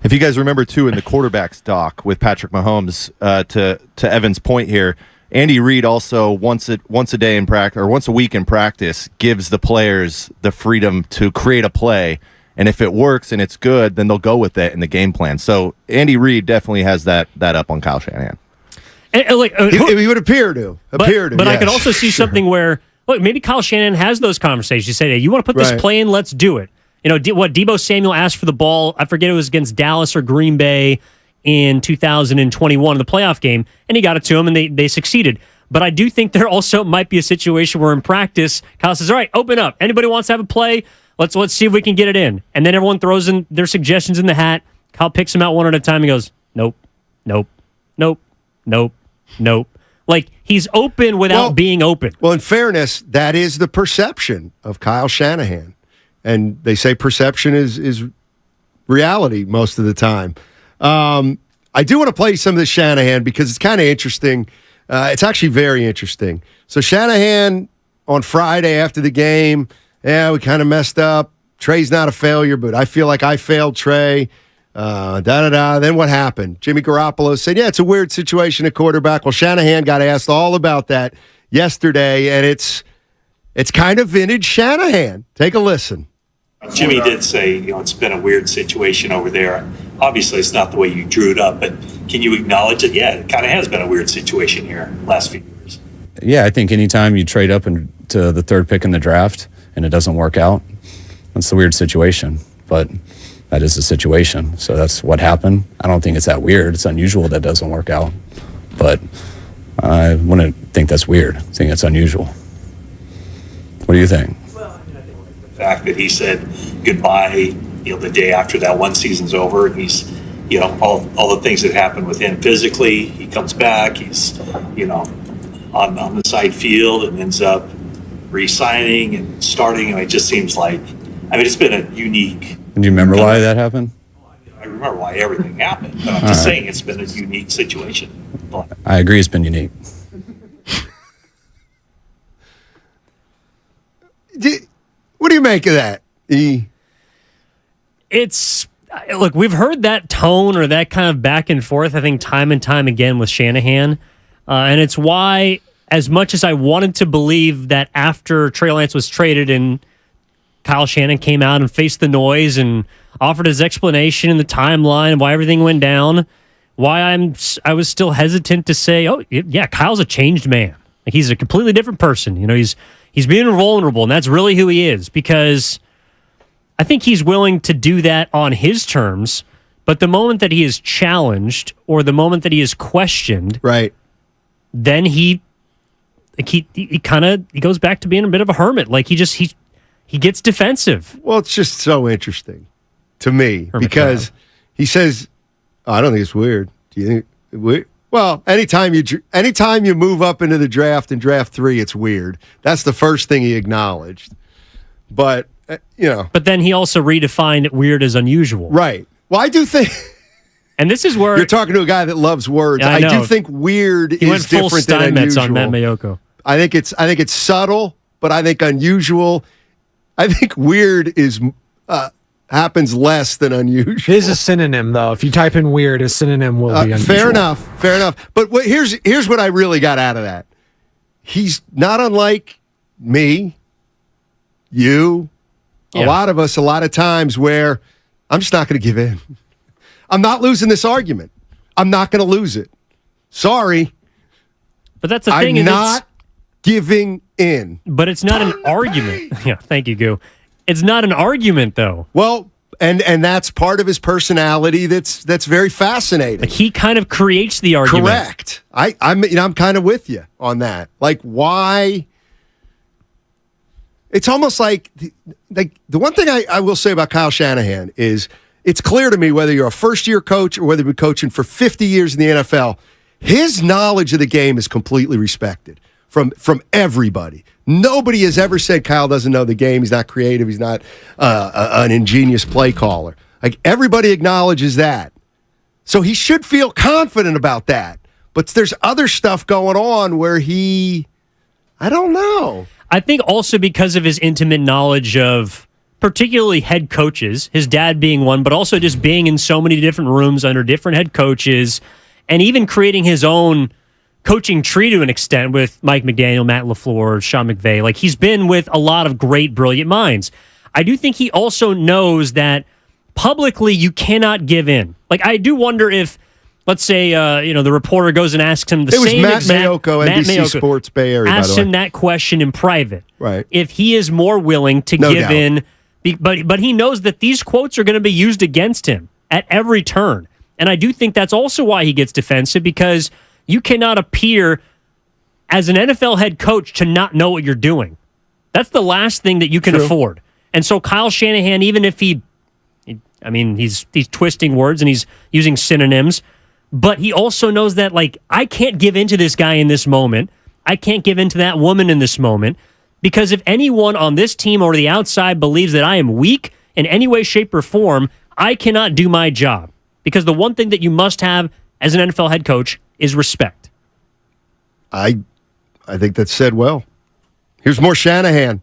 If you guys remember, too, in the quarterback's doc with Patrick Mahomes, to Evan's point here, Andy Reid also once a day in practice or once a week in practice gives the players the freedom to create a play. And if it works and it's good, then they'll go with it in the game plan. So Andy Reid definitely has that up on Kyle Shanahan. He would appear to. But yes, I could also see something where, look, maybe Kyle Shanahan has those conversations. You say, hey, you want to put this play in? Let's do it. What Deebo Samuel asked for the ball, I forget it was against Dallas or Green Bay in 2021 in the playoff game, and he got it to him, and they succeeded. But I do think there also might be a situation where in practice, Kyle says, all right, open up. Anybody wants to have a play? Let's see if we can get it in. And then everyone throws in their suggestions in the hat. Kyle picks them out one at a time and goes, nope, nope, nope, nope, nope. Like, he's open without being open. Well, in fairness, that is the perception of Kyle Shanahan. And they say perception is reality most of the time. I do want to play some of the Shanahan because it's kind of interesting. It's actually very interesting. So Shanahan on Friday after the game, we kind of messed up. Trey's not a failure, but I feel like I failed Trey. Then what happened? Jimmy Garoppolo said, it's a weird situation at quarterback. Well, Shanahan got asked all about that yesterday, and it's kind of vintage Shanahan. Take a listen. Jimmy did say, it's been a weird situation over there. Obviously, it's not the way you drew it up, but can you acknowledge that, it kind of has been a weird situation here last few years? Yeah, I think anytime you trade up to the third pick in the draft and it doesn't work out, that's a weird situation. But that is the situation. So that's what happened. I don't think it's that weird. It's unusual that doesn't work out. But I wouldn't think that's weird. I think it's unusual. What do you think? The fact that he said goodbye, the day after that one season's over, and he's, all the things that happened with him physically, he comes back, he's, on the side field and ends up re-signing and starting, and it just seems like, it's been a unique. Do you remember why that happened? I remember why everything happened, but I'm just saying it's been a unique situation. I agree it's been unique. What do you make of that? Look, we've heard that tone or that kind of back and forth, I think, time and time again with Shanahan. And it's why, as much as I wanted to believe that after Trey Lance was traded and Kyle Shanahan came out and faced the noise and offered his explanation in the timeline of why everything went down, why I was still hesitant to say, Kyle's a changed man. Like, he's a completely different person. He's being vulnerable, and that's really who he is, because I think he's willing to do that on his terms, but the moment that he is challenged or the moment that he is questioned, right, then he goes back to being a bit of a hermit. Like, he gets defensive. Well, it's just so interesting to me because he says, I don't think it's weird. Do you think it's weird? Well, anytime you move up into the draft in draft 3, it's weird. That's the first thing he acknowledged. But, But then he also redefined weird as unusual. Right. Well, I do think... And this is where... You're talking to a guy that loves words. Yeah, I do think weird is different than unusual. On Matt Mayoko. I think it's subtle, but I think unusual... I think weird is... happens less than unusual. It is a synonym, though. If you type in weird, a synonym will be unusual. Fair enough. But here's what I really got out of that. He's not unlike me, you, a lot of us, a lot of times where I'm just not going to give in. I'm not losing this argument. I'm not going to lose it. Sorry. But that's the thing. I'm not giving in. But it's not an argument. Yeah, thank you, Goo. It's not an argument, though. Well, and that's part of his personality that's very fascinating. Like, he kind of creates the argument. Correct. I'm kind of with you on that. Like, why? It's almost like the one thing I will say about Kyle Shanahan is it's clear to me whether you're a first-year coach or whether you've been coaching for 50 years in the NFL, his knowledge of the game is completely respected from everybody. Nobody has ever said Kyle doesn't know the game. He's not creative. He's not an ingenious play caller. Like, everybody acknowledges that. So he should feel confident about that. But there's other stuff going on where I don't know. I think also because of his intimate knowledge of particularly head coaches, his dad being one, but also just being in so many different rooms under different head coaches, and even creating his own coaching tree to an extent with Mike McDaniel, Matt LaFleur, Sean McVay. Like, he's been with a lot of great, brilliant minds. I do think he also knows that publicly you cannot give in. Like, I do wonder if, let's say, the reporter goes and asks him It was Matt Mayoko, NBC Sports Bay Area, by the way. Asks him that question in private. Right. If he is more willing to give in, but he knows that these quotes are going to be used against him at every turn. And I do think that's also why he gets defensive, because you cannot appear as an NFL head coach to not know what you're doing. That's the last thing that you can afford. And so Kyle Shanahan, even if he's twisting words and he's using synonyms, but he also knows that, like, I can't give in to this guy in this moment. I can't give in to that woman in this moment, because if anyone on this team or the outside believes that I am weak in any way, shape, or form, I cannot do my job. Because the one thing that you must have as an NFL head coach is respect. I think that's said well. Here's more Shanahan.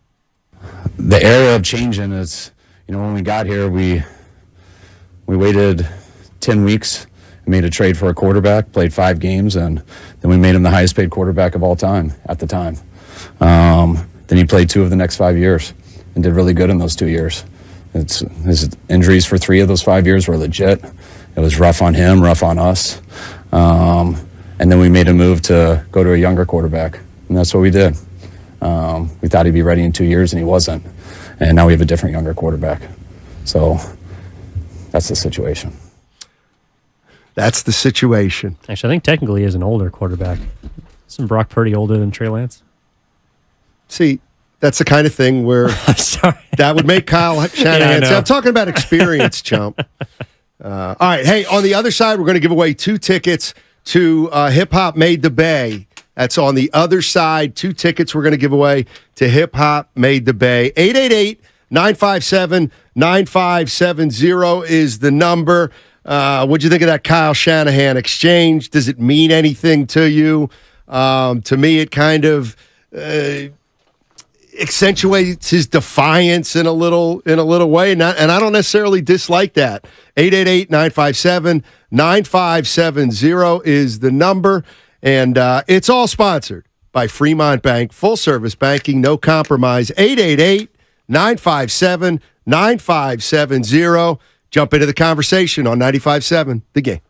The era of changing is, when we got here, we waited 10 weeks and made a trade for a quarterback, played 5 games, and then we made him the highest paid quarterback of all time at the time. Then he played 2 of the next 5 years and did really good in those 2 years. His injuries for 3 of those 5 years were legit. It was rough on him, rough on us. And then we made a move to go to a younger quarterback, and that's what we did. We thought he'd be ready in 2 years, and he wasn't. And now we have a different younger quarterback. So that's the situation. That's the situation. Actually, I think technically he is an older quarterback. Isn't Brock Purdy older than Trey Lance? See, that's the kind of thing where that would make Kyle Shanahan. I'm talking about experience, chump. All right. Hey, on the other side, we're going to give away 2 tickets to Hip Hop Made the Bay. That's on the other side. 2 tickets we're going to give away to Hip Hop Made the Bay. 888-957-9570 is the number. What'd you think of that Kyle Shanahan exchange? Does it mean anything to you? To me, it kind of accentuates his defiance in a little way, and I don't necessarily dislike that. 888-957-9570 is the number, and it's all sponsored by Fremont Bank, full service banking, no compromise. 888-957-9570. Jump into the conversation on 95.7 The Game.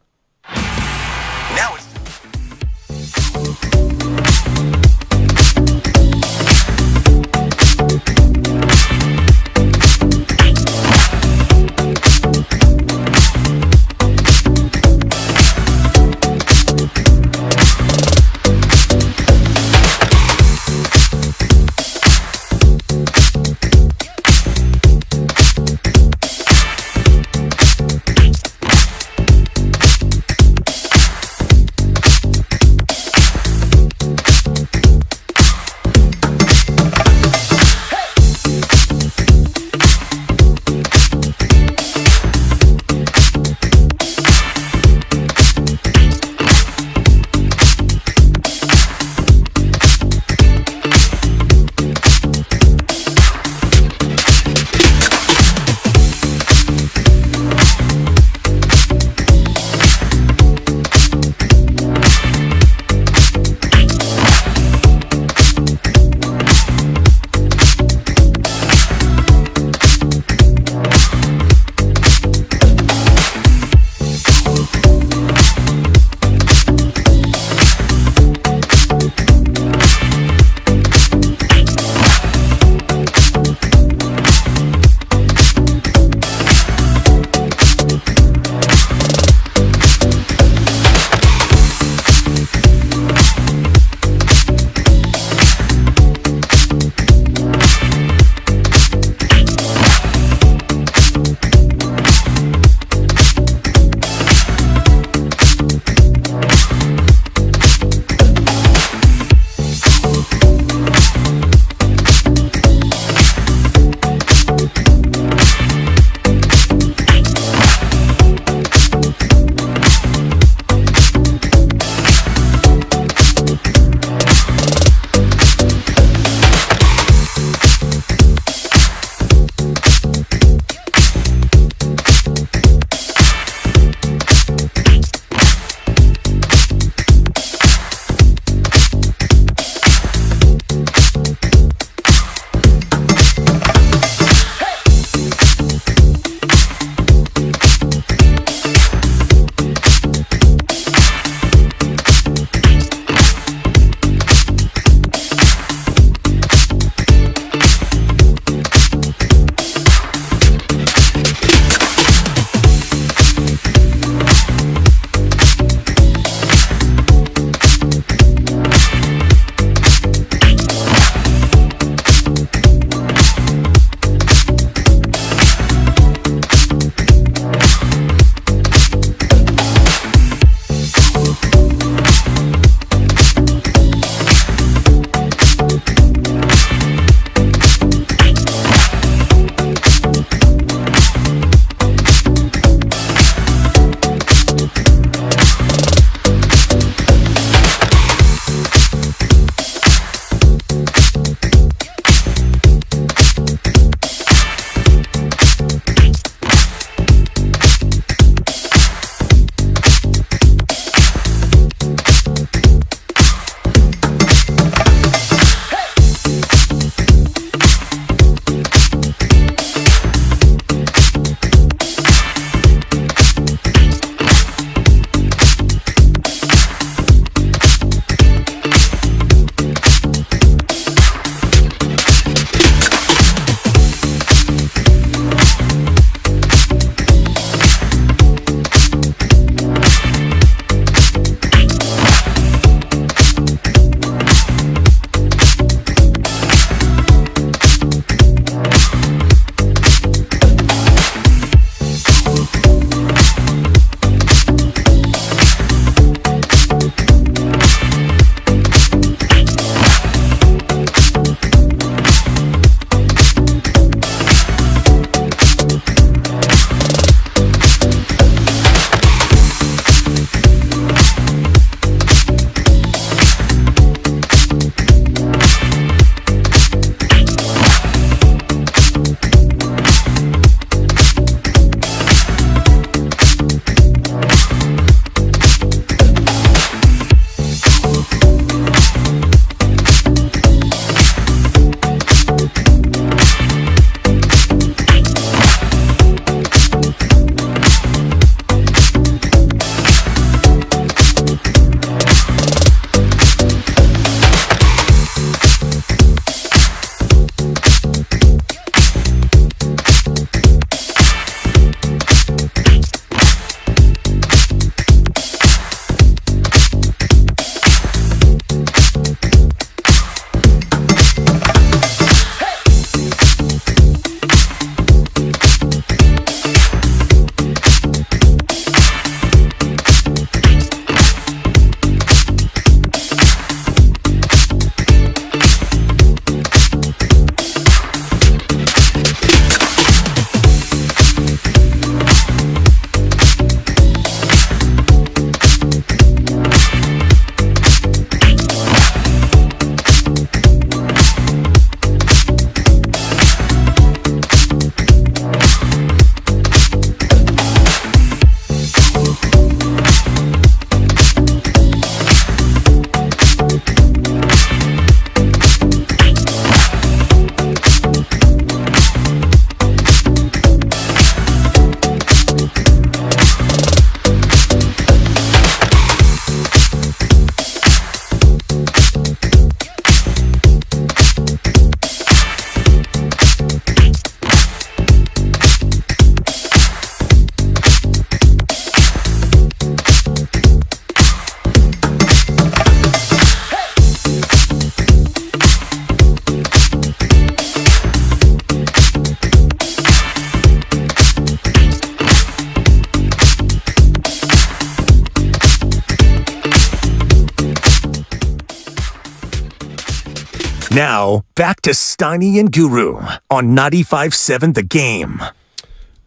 Now, back to Steiny and Guru on 95.7 The Game.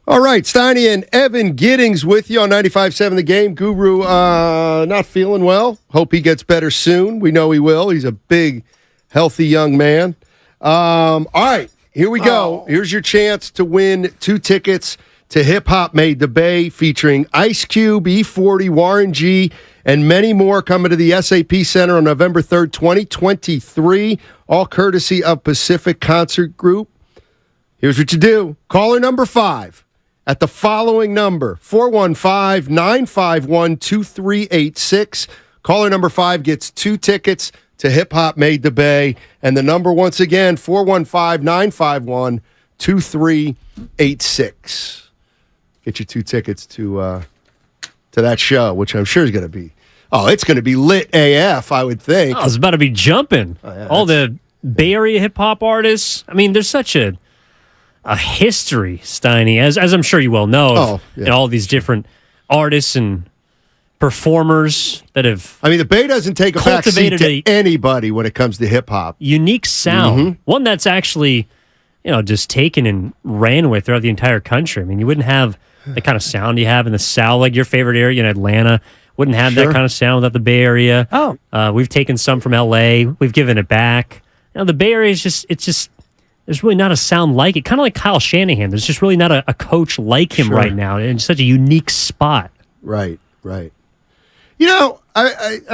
All right, Steiny and Evan Giddings with you on 95.7 The Game. Guru not feeling well. Hope he gets better soon. We know he will. He's a big, healthy young man. All right, here we go. Here's your chance to win 2 tickets to Hip Hop Made the Bay featuring Ice Cube, E40, Warren G, and many more coming to the SAP Center on November 3rd, 2023, all courtesy of Pacific Concert Group. Here's what you do. Caller number 5 at the following number, 415-951-2386. Caller number 5 gets 2 tickets to Hip Hop Made the Bay. And the number, once again, 415-951-2386. Get your 2 tickets to that show, which I'm sure is going to be, it's going to be lit AF, I would think. Oh, it's about to be jumping. All the Bay Area hip-hop artists. I mean, there's such a history, Steiny, as I'm sure you well know, and all these different artists and performers that have the Bay doesn't take a backseat to anybody when it comes to hip-hop. Unique sound. One that's actually, just taken and ran with throughout the entire country. I mean, you wouldn't have the kind of sound you have in the South, like your favorite area in Atlanta. Wouldn't have that kind of sound without the Bay Area. We've taken some from L.A. We've given it back. The Bay Area is just there's really not a sound like it. Kind of like Kyle Shanahan. There's just really not a coach like him right now in such a unique spot. Right. I've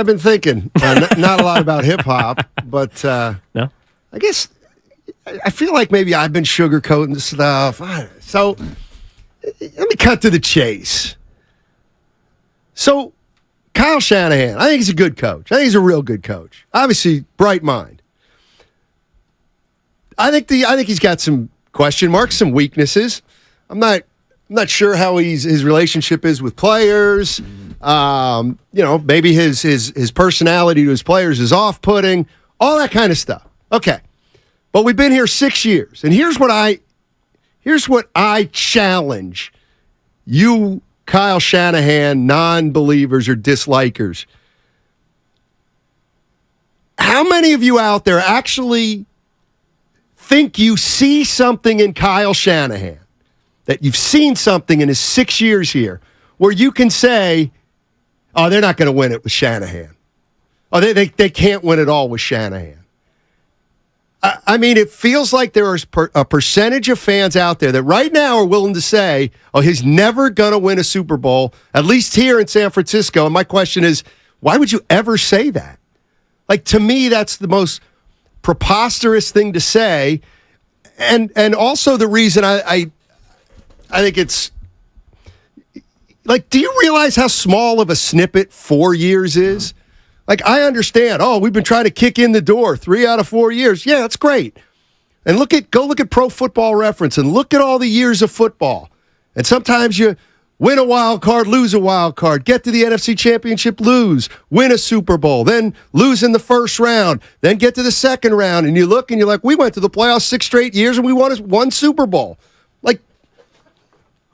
been thinking, not a lot about hip-hop, but no? I guess I feel like maybe I've been sugarcoating stuff. So let me cut to the chase. So Kyle Shanahan, I think he's a good coach. I think he's a real good coach. Obviously, bright mind. I think he's got some question marks, some weaknesses. I'm not sure how his relationship is with players. Maybe his personality to his players is off-putting. All that kind of stuff. Okay, but we've been here 6 years, and here's what I challenge you, Kyle Shanahan, non-believers or dislikers. How many of you out there actually think you see something in Kyle Shanahan, that you've seen something in his 6 years here, where you can say, they're not going to win it with Shanahan. They can't win it all with Shanahan. It feels like there is a percentage of fans out there that right now are willing to say, he's never going to win a Super Bowl, at least here in San Francisco. And my question is, why would you ever say that? Like, to me, that's the most preposterous thing to say. And also the reason I think it's, like, do you realize how small of a snippet 4 years is? Like, I understand, we've been trying to kick in the door 3 out of 4 years. Yeah, that's great. And go look at Pro Football Reference and look at all the years of football. And sometimes you win a wild card, lose a wild card, get to the NFC Championship, lose, win a Super Bowl, then lose in the first round, then get to the second round, and you look and you're like, we went to the playoffs 6 straight years and we won one Super Bowl. Like,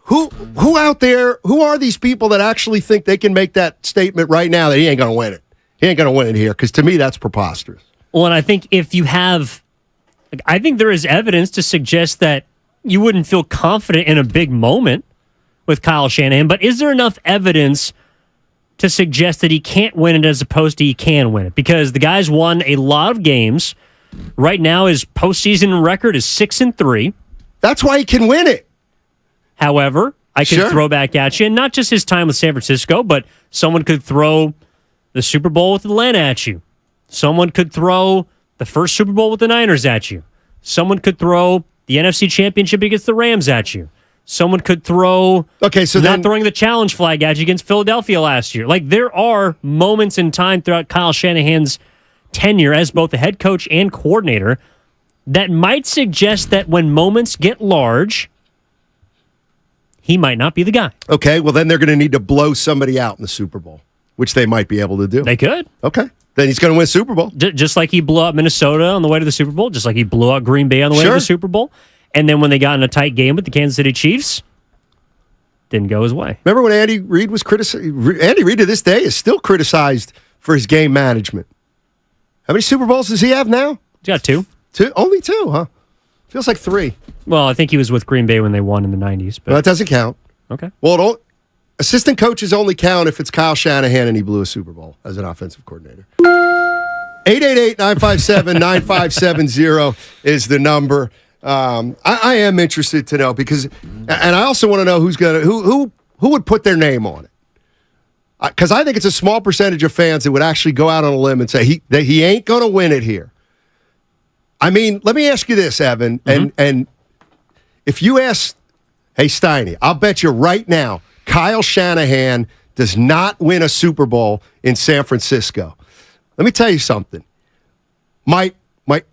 who out there, who are these people that actually think they can make that statement right now that he ain't going to win it? He ain't going to win it here, because to me, that's preposterous. Well, and I think if you have, I think there is evidence to suggest that you wouldn't feel confident in a big moment with Kyle Shanahan, but is there enough evidence to suggest that he can't win it as opposed to he can win it? Because the guy's won a lot of games. Right now, his postseason record is 6-3. That's why he can win it. However, I can throw back at you, and not just his time with San Francisco, but someone could throw the Super Bowl with Atlanta at you. Someone could throw the first Super Bowl with the Niners at you. Someone could throw the NFC Championship against the Rams at you. Someone could throw not throwing the challenge flag at you against Philadelphia last year. Like, there are moments in time throughout Kyle Shanahan's tenure as both the head coach and coordinator that might suggest that when moments get large, he might not be the guy. Okay, well, then they're going to need to blow somebody out in the Super Bowl, which they might be able to do. They could. Okay. Then he's going to win Super Bowl. Just like he blew out Minnesota on the way to the Super Bowl, just like he blew out Green Bay on the way to the Super Bowl. And then when they got in a tight game with the Kansas City Chiefs, didn't go his way. Remember when Andy Reid was criticized? Andy Reid to this day is still criticized for his game management. How many Super Bowls does he have now? He's got 2. Only 2, huh? Feels like 3. Well, I think he was with Green Bay when they won in the 90s. But Well, that doesn't count. Okay. Well, assistant coaches only count if it's Kyle Shanahan and he blew a Super Bowl as an offensive coordinator. 888-957-9570 is the number. I am interested to know because, and I also want to know who would put their name on it. Because I think it's a small percentage of fans that would actually go out on a limb and say that he ain't going to win it here. I mean, let me ask you this, Evan, and if you ask, hey, Steiny, I'll bet you right now, Kyle Shanahan does not win a Super Bowl in San Francisco. Let me tell you something. My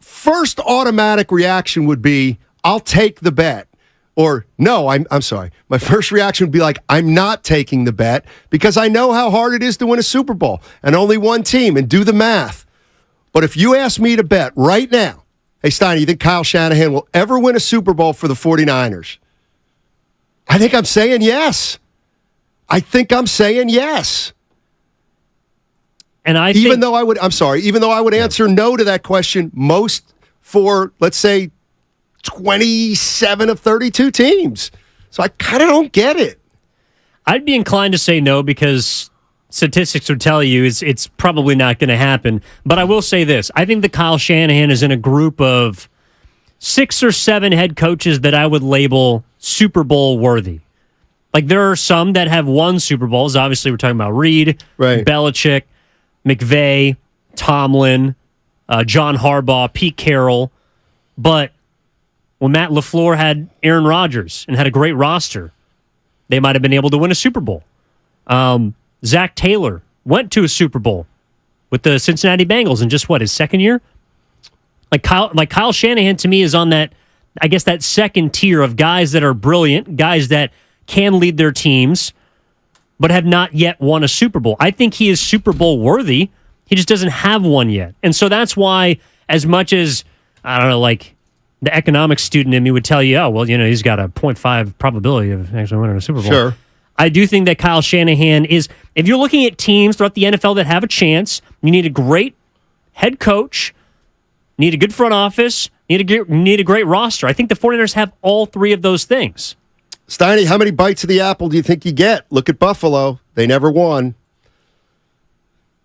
first automatic reaction would be, I'll take the bet. Or, no, I'm sorry. My first reaction would be like, I'm not taking the bet because I know how hard it is to win a Super Bowl and only one team and do the math. But if you ask me to bet right now, hey, Stein, you think Kyle Shanahan will ever win a Super Bowl for the 49ers? I think I'm saying yes. And even though I would answer no to that question most for, let's say, 27 of 32 teams. So I kind of don't get it. I'd be inclined to say no because statistics would tell you it's probably not going to happen. But I will say this. I think that Kyle Shanahan is in a group of 6 or 7 head coaches that I would label Super Bowl worthy. Like there are some that have won Super Bowls. Obviously, we're talking about Reed, Belichick, McVay, Tomlin, John Harbaugh, Pete Carroll. But when Matt LaFleur had Aaron Rodgers and had a great roster, they might have been able to win a Super Bowl. Zach Taylor went to a Super Bowl with the Cincinnati Bengals in just his second year? Like Kyle Shanahan to me is on that, I guess, that second tier of guys that are brilliant, guys that can lead their teams, but have not yet won a Super Bowl. I think he is Super Bowl worthy. He just doesn't have one yet. And so that's why, as much as, I don't know, like, the economics student in me would tell you, he's got a 0.5 probability of actually winning a Super Bowl. Sure. I do think that Kyle Shanahan is, if you're looking at teams throughout the NFL that have a chance, you need a great head coach, need a good front office, need a great roster. I think the 49ers have all 3 of those things. Steiny, how many bites of the apple do you think you get? Look at Buffalo. They never won.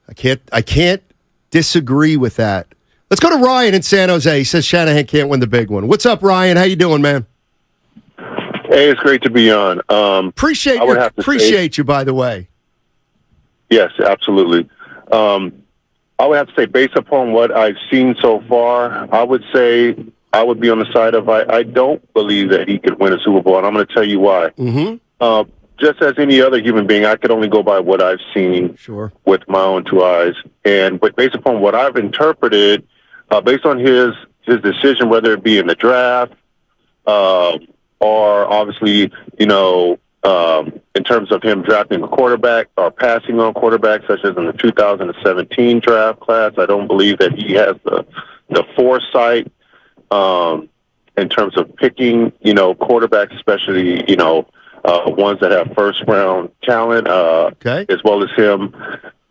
I can't disagree with that. Let's go to Ryan in San Jose. He says Shanahan can't win the big one. What's up, Ryan? How you doing, man? Hey, it's great to be on. Appreciate you, by the way. Yes, absolutely. I would have to say, based upon what I've seen so far, I would say I would be on the side of I don't believe that he could win a Super Bowl, and I'm going to tell you why. Mm-hmm. Just as any other human being, I could only go by what I've seen with my own 2 eyes. But based upon what I've interpreted, based on his decision, whether it be in the draft or obviously, in terms of him drafting a quarterback or passing on quarterbacks, such as in the 2017 draft class, I don't believe that he has the foresight in terms of picking, quarterbacks, especially, ones that have first-round talent, as well as him.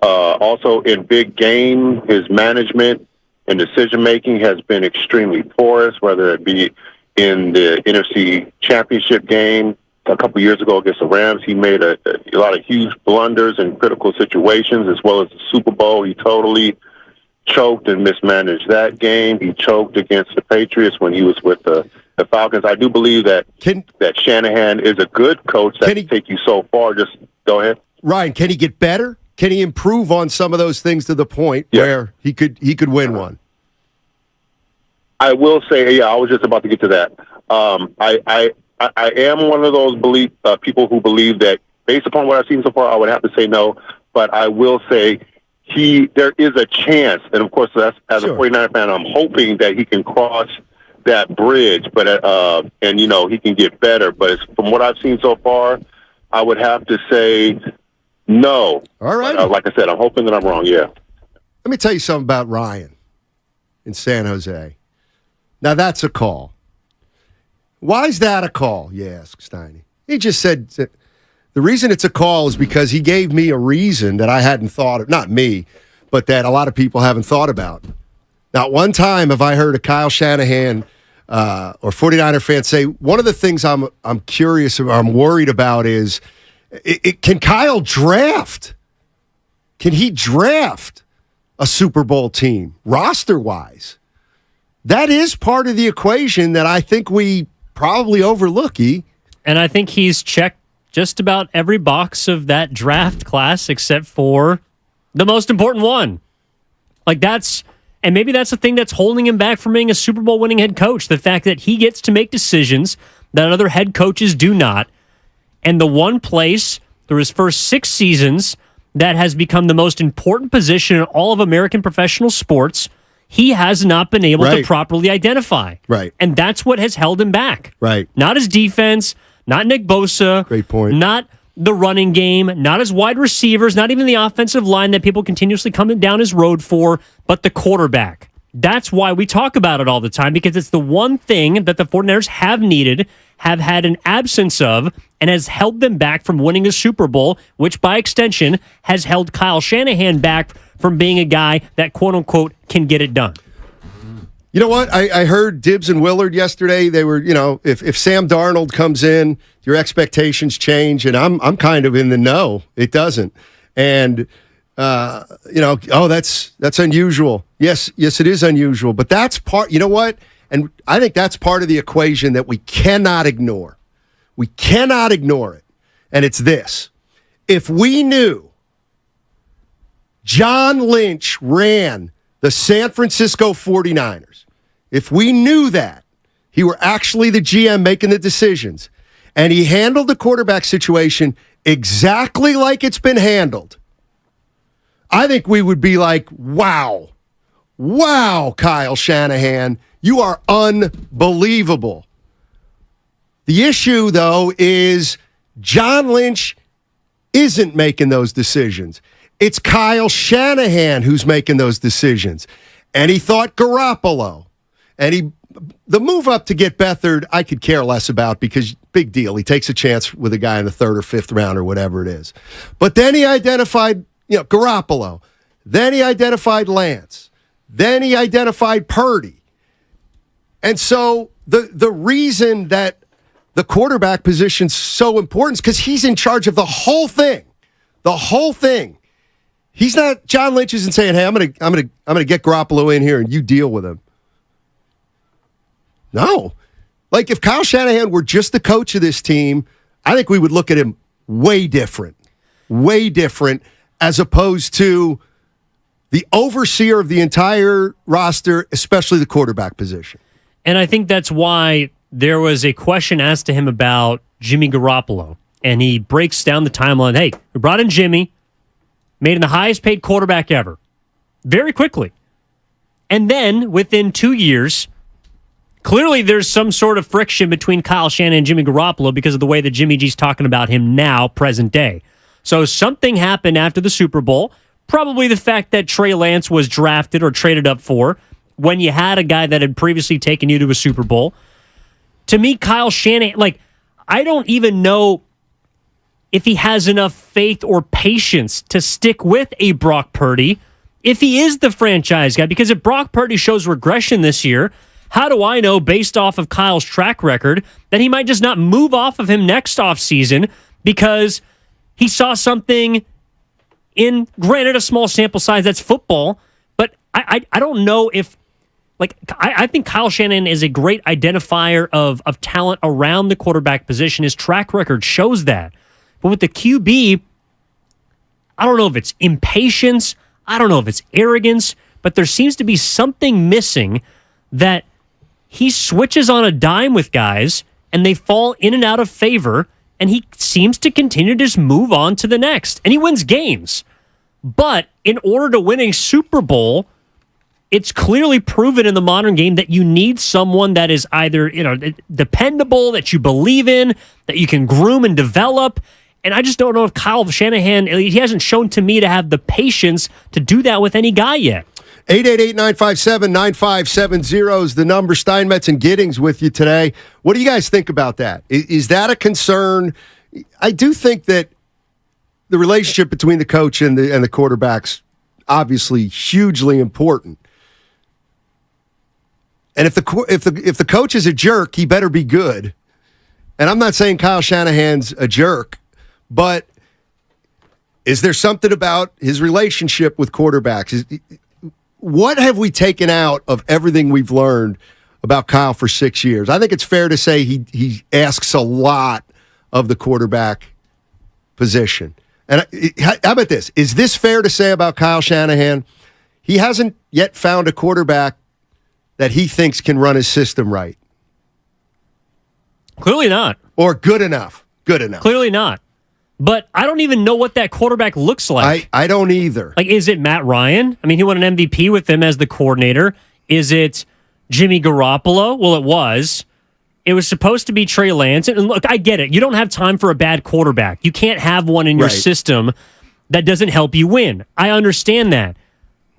Also, in big game, his management and decision-making has been extremely porous, whether it be in the NFC Championship game a couple years ago against the Rams. He made a lot of huge blunders in critical situations, as well as the Super Bowl. He totally choked and mismanaged that game. He choked against the Patriots when he was with the Falcons. I do believe that Shanahan is a good coach that can take you so far. Just go ahead. Ryan, can he get better? Can he improve on some of those things to the point where he could win one? I will say, I was just about to get to that. I am one of those people who believe that based upon what I've seen so far, I would have to say no. But I will say there is a chance, and of course, as a 49er fan, I'm hoping that he can cross that bridge, but he can get better. But from what I've seen so far, I would have to say no. All right. But, like I said, I'm hoping that I'm wrong. Yeah. Let me tell you something about Ryan in San Jose. Now that's a call. Why is that a call? You ask, Steiny. He just said that the reason it's a call is because he gave me a reason that I hadn't thought of. Not me, but that a lot of people haven't thought about. Not one time have I heard a Kyle Shanahan or 49er fan say, one of the things I'm curious about, I'm worried about is, can Kyle draft? Can he draft a Super Bowl team roster-wise? That is part of the equation that I think we probably overlook, E. And I think he's checked just about every box of that draft class except for the most important one. And maybe that's the thing that's holding him back from being a Super Bowl winning head coach. The fact that he gets to make decisions that other head coaches do not. And the one place through his first 6 seasons that has become the most important position in all of American professional sports, he has not been able to properly identify. Right. And that's what has held him back. Right. Not his defense, not Nick Bosa. Great point. Not the running game, not his wide receivers, not even the offensive line that people continuously coming down his road for, but the quarterback. That's why we talk about it all the time, because it's the one thing that the 49ers have needed, have had an absence of, and has held them back from winning a Super Bowl, which by extension has held Kyle Shanahan back from being a guy that, quote-unquote, can get it done. You know what? I heard Dibbs and Willard yesterday. They were, if Sam Darnold comes in, your expectations change, and I'm kind of in the no. It doesn't. And, that's unusual. Yes, it is unusual. But that's part, you know what? And I think that's part of the equation that we cannot ignore. We cannot ignore it. And it's this. If we knew John Lynch ran the San Francisco 49ers, if we knew that, he were actually the GM making the decisions, and he handled the quarterback situation exactly like it's been handled, I think we would be like, wow, Kyle Shanahan, you are unbelievable. The issue, though, is John Lynch isn't making those decisions. It's Kyle Shanahan who's making those decisions. And he thought Garoppolo. And the move up to get Beathard, I could care less about, because big deal. He takes a chance with a guy in the 3rd or 5th round or whatever it is. But then he identified, Garoppolo. Then he identified Lance. Then he identified Purdy. And so the reason that the quarterback position's so important is because he's in charge of the whole thing. The whole thing. He's not, John Lynch isn't saying, hey, I'm gonna get Garoppolo in here and you deal with him. No. Like, if Kyle Shanahan were just the coach of this team, I think we would look at him way different, as opposed to the overseer of the entire roster, especially the quarterback position. And I think that's why there was a question asked to him about Jimmy Garoppolo. And he breaks down the timeline. Hey, we brought in Jimmy, made him the highest paid quarterback ever, very quickly. And then, within 2 years, clearly there's some sort of friction between Kyle Shanahan and Jimmy Garoppolo because of the way that Jimmy G's talking about him now, present day. So something happened after the Super Bowl, probably the fact that Trey Lance was drafted or traded up for when you had a guy that had previously taken you to a Super Bowl. To me, Kyle Shanahan, I don't even know if he has enough faith or patience to stick with a Brock Purdy if he is the franchise guy. Because if Brock Purdy shows regression this year, how do I know, based off of Kyle's track record, that he might just not move off of him next offseason because he saw something in, granted, a small sample size, that's football, but I don't know if, I think Kyle Shanahan is a great identifier of talent around the quarterback position. His track record shows that. But with the QB, I don't know if it's impatience, I don't know if it's arrogance, but there seems to be something missing that he switches on a dime with guys and they fall in and out of favor, and he seems to continue to just move on to the next. And he wins games. But in order to win a Super Bowl, it's clearly proven in the modern game that you need someone that is either, dependable, that you believe in, that you can groom and develop. And I just don't know if Kyle Shanahan, he hasn't shown to me to have the patience to do that with any guy yet. 888-957-9570 is the number. Steinmetz and Giddings with you today. What do you guys think about that? Is that a concern? I do think that the relationship between the coach and the quarterback's obviously hugely important. And if the coach is a jerk, he better be good. And I'm not saying Kyle Shanahan's a jerk, but is there something about his relationship with quarterbacks? What have we taken out of everything we've learned about Kyle for 6 years? I think it's fair to say he asks a lot of the quarterback position. And how about this? Is this fair to say about Kyle Shanahan? He hasn't yet found a quarterback that he thinks can run his system right. Clearly not. Or good enough. Good enough. Clearly not. But I don't even know what that quarterback looks like. I don't either. Like, is it Matt Ryan? I mean, he won an MVP with him as the coordinator. Is it Jimmy Garoppolo? Well, it was. It was supposed to be Trey Lance. And look, I get it. You don't have time for a bad quarterback. You can't have one in your system that doesn't help you win. I understand that.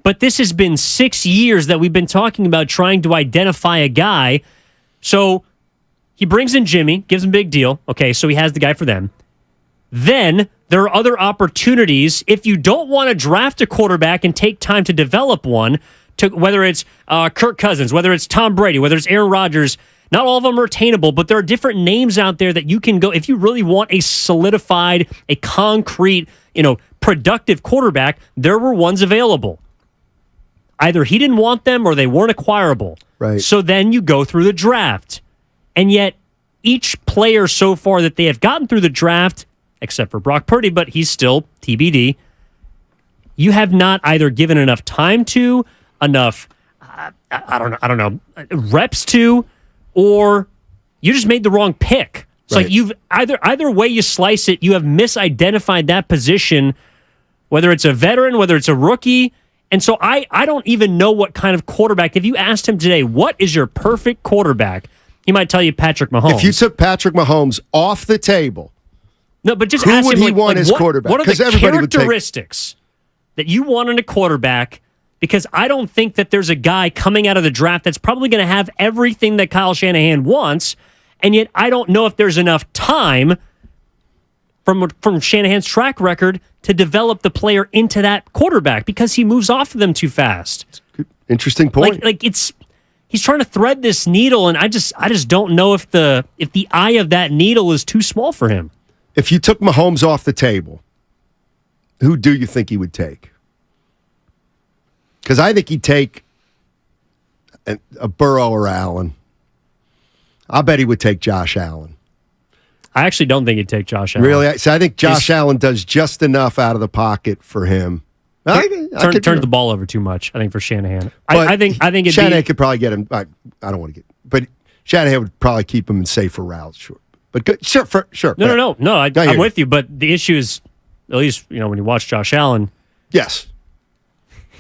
But this has been 6 years that we've been talking about trying to identify a guy. So he brings in Jimmy, gives him a big deal. Okay, so he has the guy for them. Then there are other opportunities. If you don't want to draft a quarterback and take time to develop one, whether it's Kirk Cousins, whether it's Tom Brady, whether it's Aaron Rodgers, not all of them are attainable, but there are different names out there that you can go. If you really want a solidified, a concrete, productive quarterback, there were ones available. Either he didn't want them or they weren't acquirable. Right. So then you go through the draft. And yet each player so far that they have gotten through the draft, except for Brock Purdy, but he's still TBD, you have not either given enough time to, enough, I don't know, reps to, or you just made the wrong pick. It's like you've either way you slice it, you have misidentified that position, whether it's a veteran, whether it's a rookie. And so I don't even know what kind of quarterback. If you asked him today, what is your perfect quarterback? He might tell you Patrick Mahomes. If you took Patrick Mahomes off the table, no, but just who ask would him, he want as quarterback? What are the characteristics that you want in a quarterback? Because I don't think that there's a guy coming out of the draft that's probably going to have everything that Kyle Shanahan wants, and yet I don't know if there's enough time from Shanahan's track record to develop the player into that quarterback because he moves off of them too fast. Interesting point. Like he's trying to thread this needle, and I just don't know if the eye of that needle is too small for him. If you took Mahomes off the table, who do you think he would take? Because I think he'd take a Burrow or Allen. I bet he would take Josh Allen. I actually don't think he'd take Josh Allen. Really? So I think Josh Allen does just enough out of the pocket for him. Turns the ball over too much, I think, for Shanahan. I think Shanahan could probably get him. I don't want to get, but Shanahan would probably keep him in safer routes. Sure, but good, sure. No. I'm with you. But the issue is, at least when you watch Josh Allen, yes,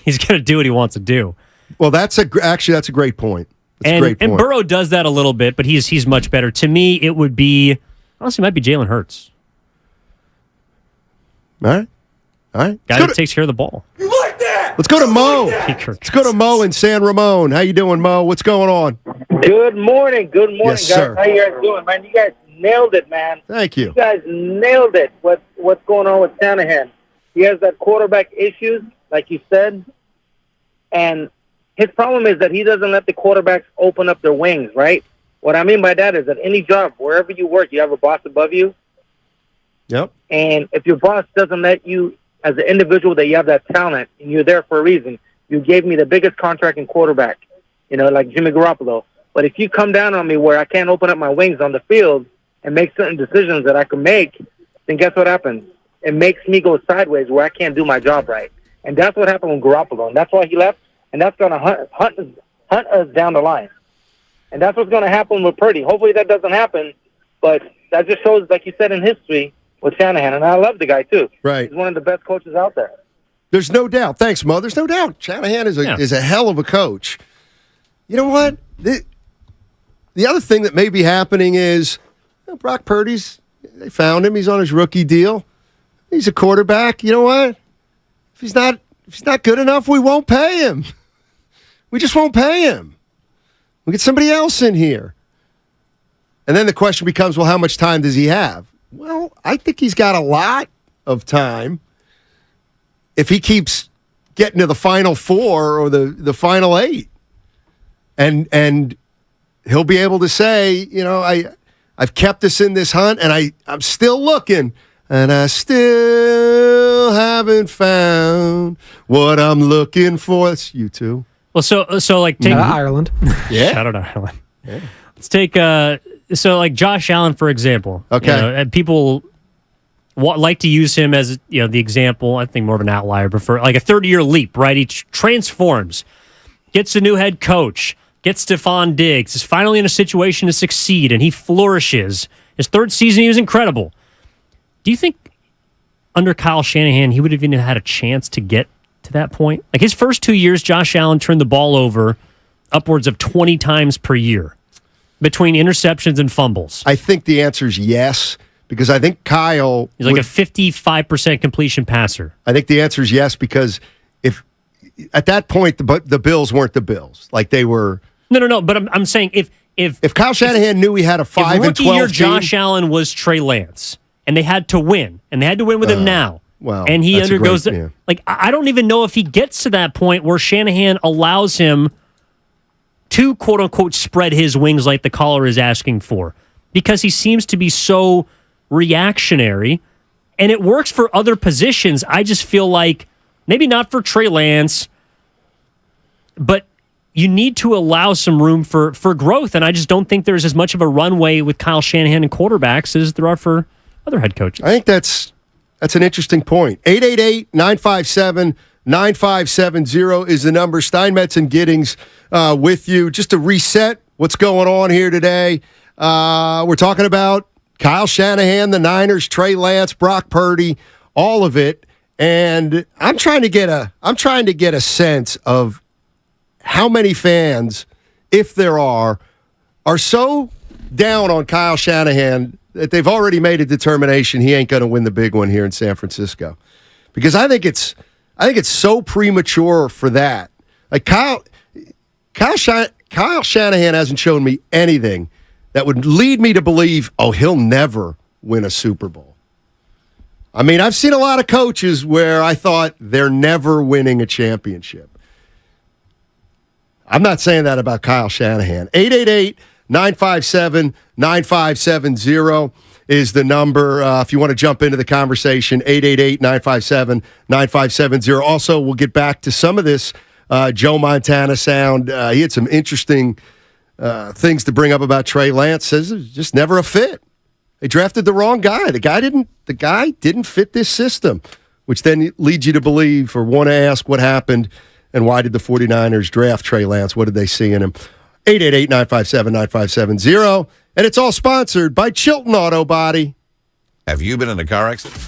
he's going to do what he wants to do. Well, that's a great point. And Burrow does that a little bit, but he's much better. To me, it would be honestly might be Jalen Hurts. All right. Guy that takes care of the ball. You like that? Let's go to Mo. Let's go to Mo in San Ramon. How you doing, Mo? What's going on? Good morning, yes, guys. Sir. How you guys doing, man? You guys nailed it, man. Thank you. You guys nailed it. What's going on with Shanahan? He has that quarterback issues, like you said, and his problem is that he doesn't let the quarterbacks open up their wings, right? What I mean by that is that any job, wherever you work, you have a boss above you. Yep. And if your boss doesn't let you, as an individual, that you have that talent and you're there for a reason, you gave me the biggest contract in quarterback, like Jimmy Garoppolo. But if you come down on me where I can't open up my wings on the field and make certain decisions that I can make, then guess what happens? It makes me go sideways where I can't do my job right. And that's what happened with Garoppolo. And that's why he left. And that's going to hunt us down the line. And that's what's going to happen with Purdy. Hopefully that doesn't happen. But that just shows, like you said, in history with Shanahan. And I love the guy, too. Right. He's one of the best coaches out there. There's no doubt. Thanks, Mo. There's no doubt. Shanahan is a hell of a coach. You know what? The other thing that may be happening is Brock Purdy's, they found him. He's on his rookie deal. He's a quarterback. You know what? If he's not good enough, we won't pay him. We just won't pay him. We'll get somebody else in here. And then the question becomes, well, how much time does he have? Well, I think he's got a lot of time if he keeps getting to the Final Four or the Final Eight. and he'll be able to say, I've kept us in this hunt, and I'm still looking, and I still haven't found what I'm looking for. It's you two. Well, so like take Ireland. Yeah. Shout out Ireland. Yeah. Let's take so like Josh Allen, for example. Okay. And people like to use him as the example. I think more of an outlier, but for like a 30-year leap, right? He transforms, gets a new head coach, gets Stephon Diggs, is finally in a situation to succeed, and he flourishes. His third season, he was incredible. Do you think under Kyle Shanahan, he would have even had a chance to get to that point? Like his first 2 years, Josh Allen turned the ball over upwards of 20 times per year between interceptions and fumbles. I think the answer is yes, because I think Kyle... He's like a 55% completion passer. I think the answer is yes, because if at that point, the Bills weren't the Bills. Like they were... No. But I'm saying if Kyle Shanahan knew he had a 5 and 12 year team, Josh Allen was Trey Lance, and they had to win, with him now. Well, and he that's a undergoes great- yeah. like I don't even know if he gets to that point where Shanahan allows him to quote unquote spread his wings like the caller is asking for, because he seems to be so reactionary, and it works for other positions. I just feel like maybe not for Trey Lance, but you need to allow some room for growth, and I just don't think there's as much of a runway with Kyle Shanahan and quarterbacks as there are for other head coaches. I think that's an interesting point. 888-957-9570 is the number. Steinmetz and Giddings with you. Just to reset what's going on here today, we're talking about Kyle Shanahan, the Niners, Trey Lance, Brock Purdy, all of it. And I'm trying to get a sense of how many fans, if there are so down on Kyle Shanahan that they've already made a determination he ain't going to win the big one here in San Francisco. Because I think it's so premature for that. Like Kyle Shanahan hasn't shown me anything that would lead me to believe, he'll never win a Super Bowl. I mean, I've seen a lot of coaches where I thought they're never winning a championship. I'm not saying that about Kyle Shanahan. 888-957-9570 is the number. If you want to jump into the conversation, 888-957-9570. Also, we'll get back to some of this Joe Montana sound. He had some interesting things to bring up about Trey Lance. Says it's just never a fit. They drafted the wrong guy. The guy didn't fit this system, which then leads you to believe or want to ask what happened and why did the 49ers draft Trey Lance? What did they see in him? 888-957-9570. And it's all sponsored by Chilton Auto Body. Have you been in a car accident?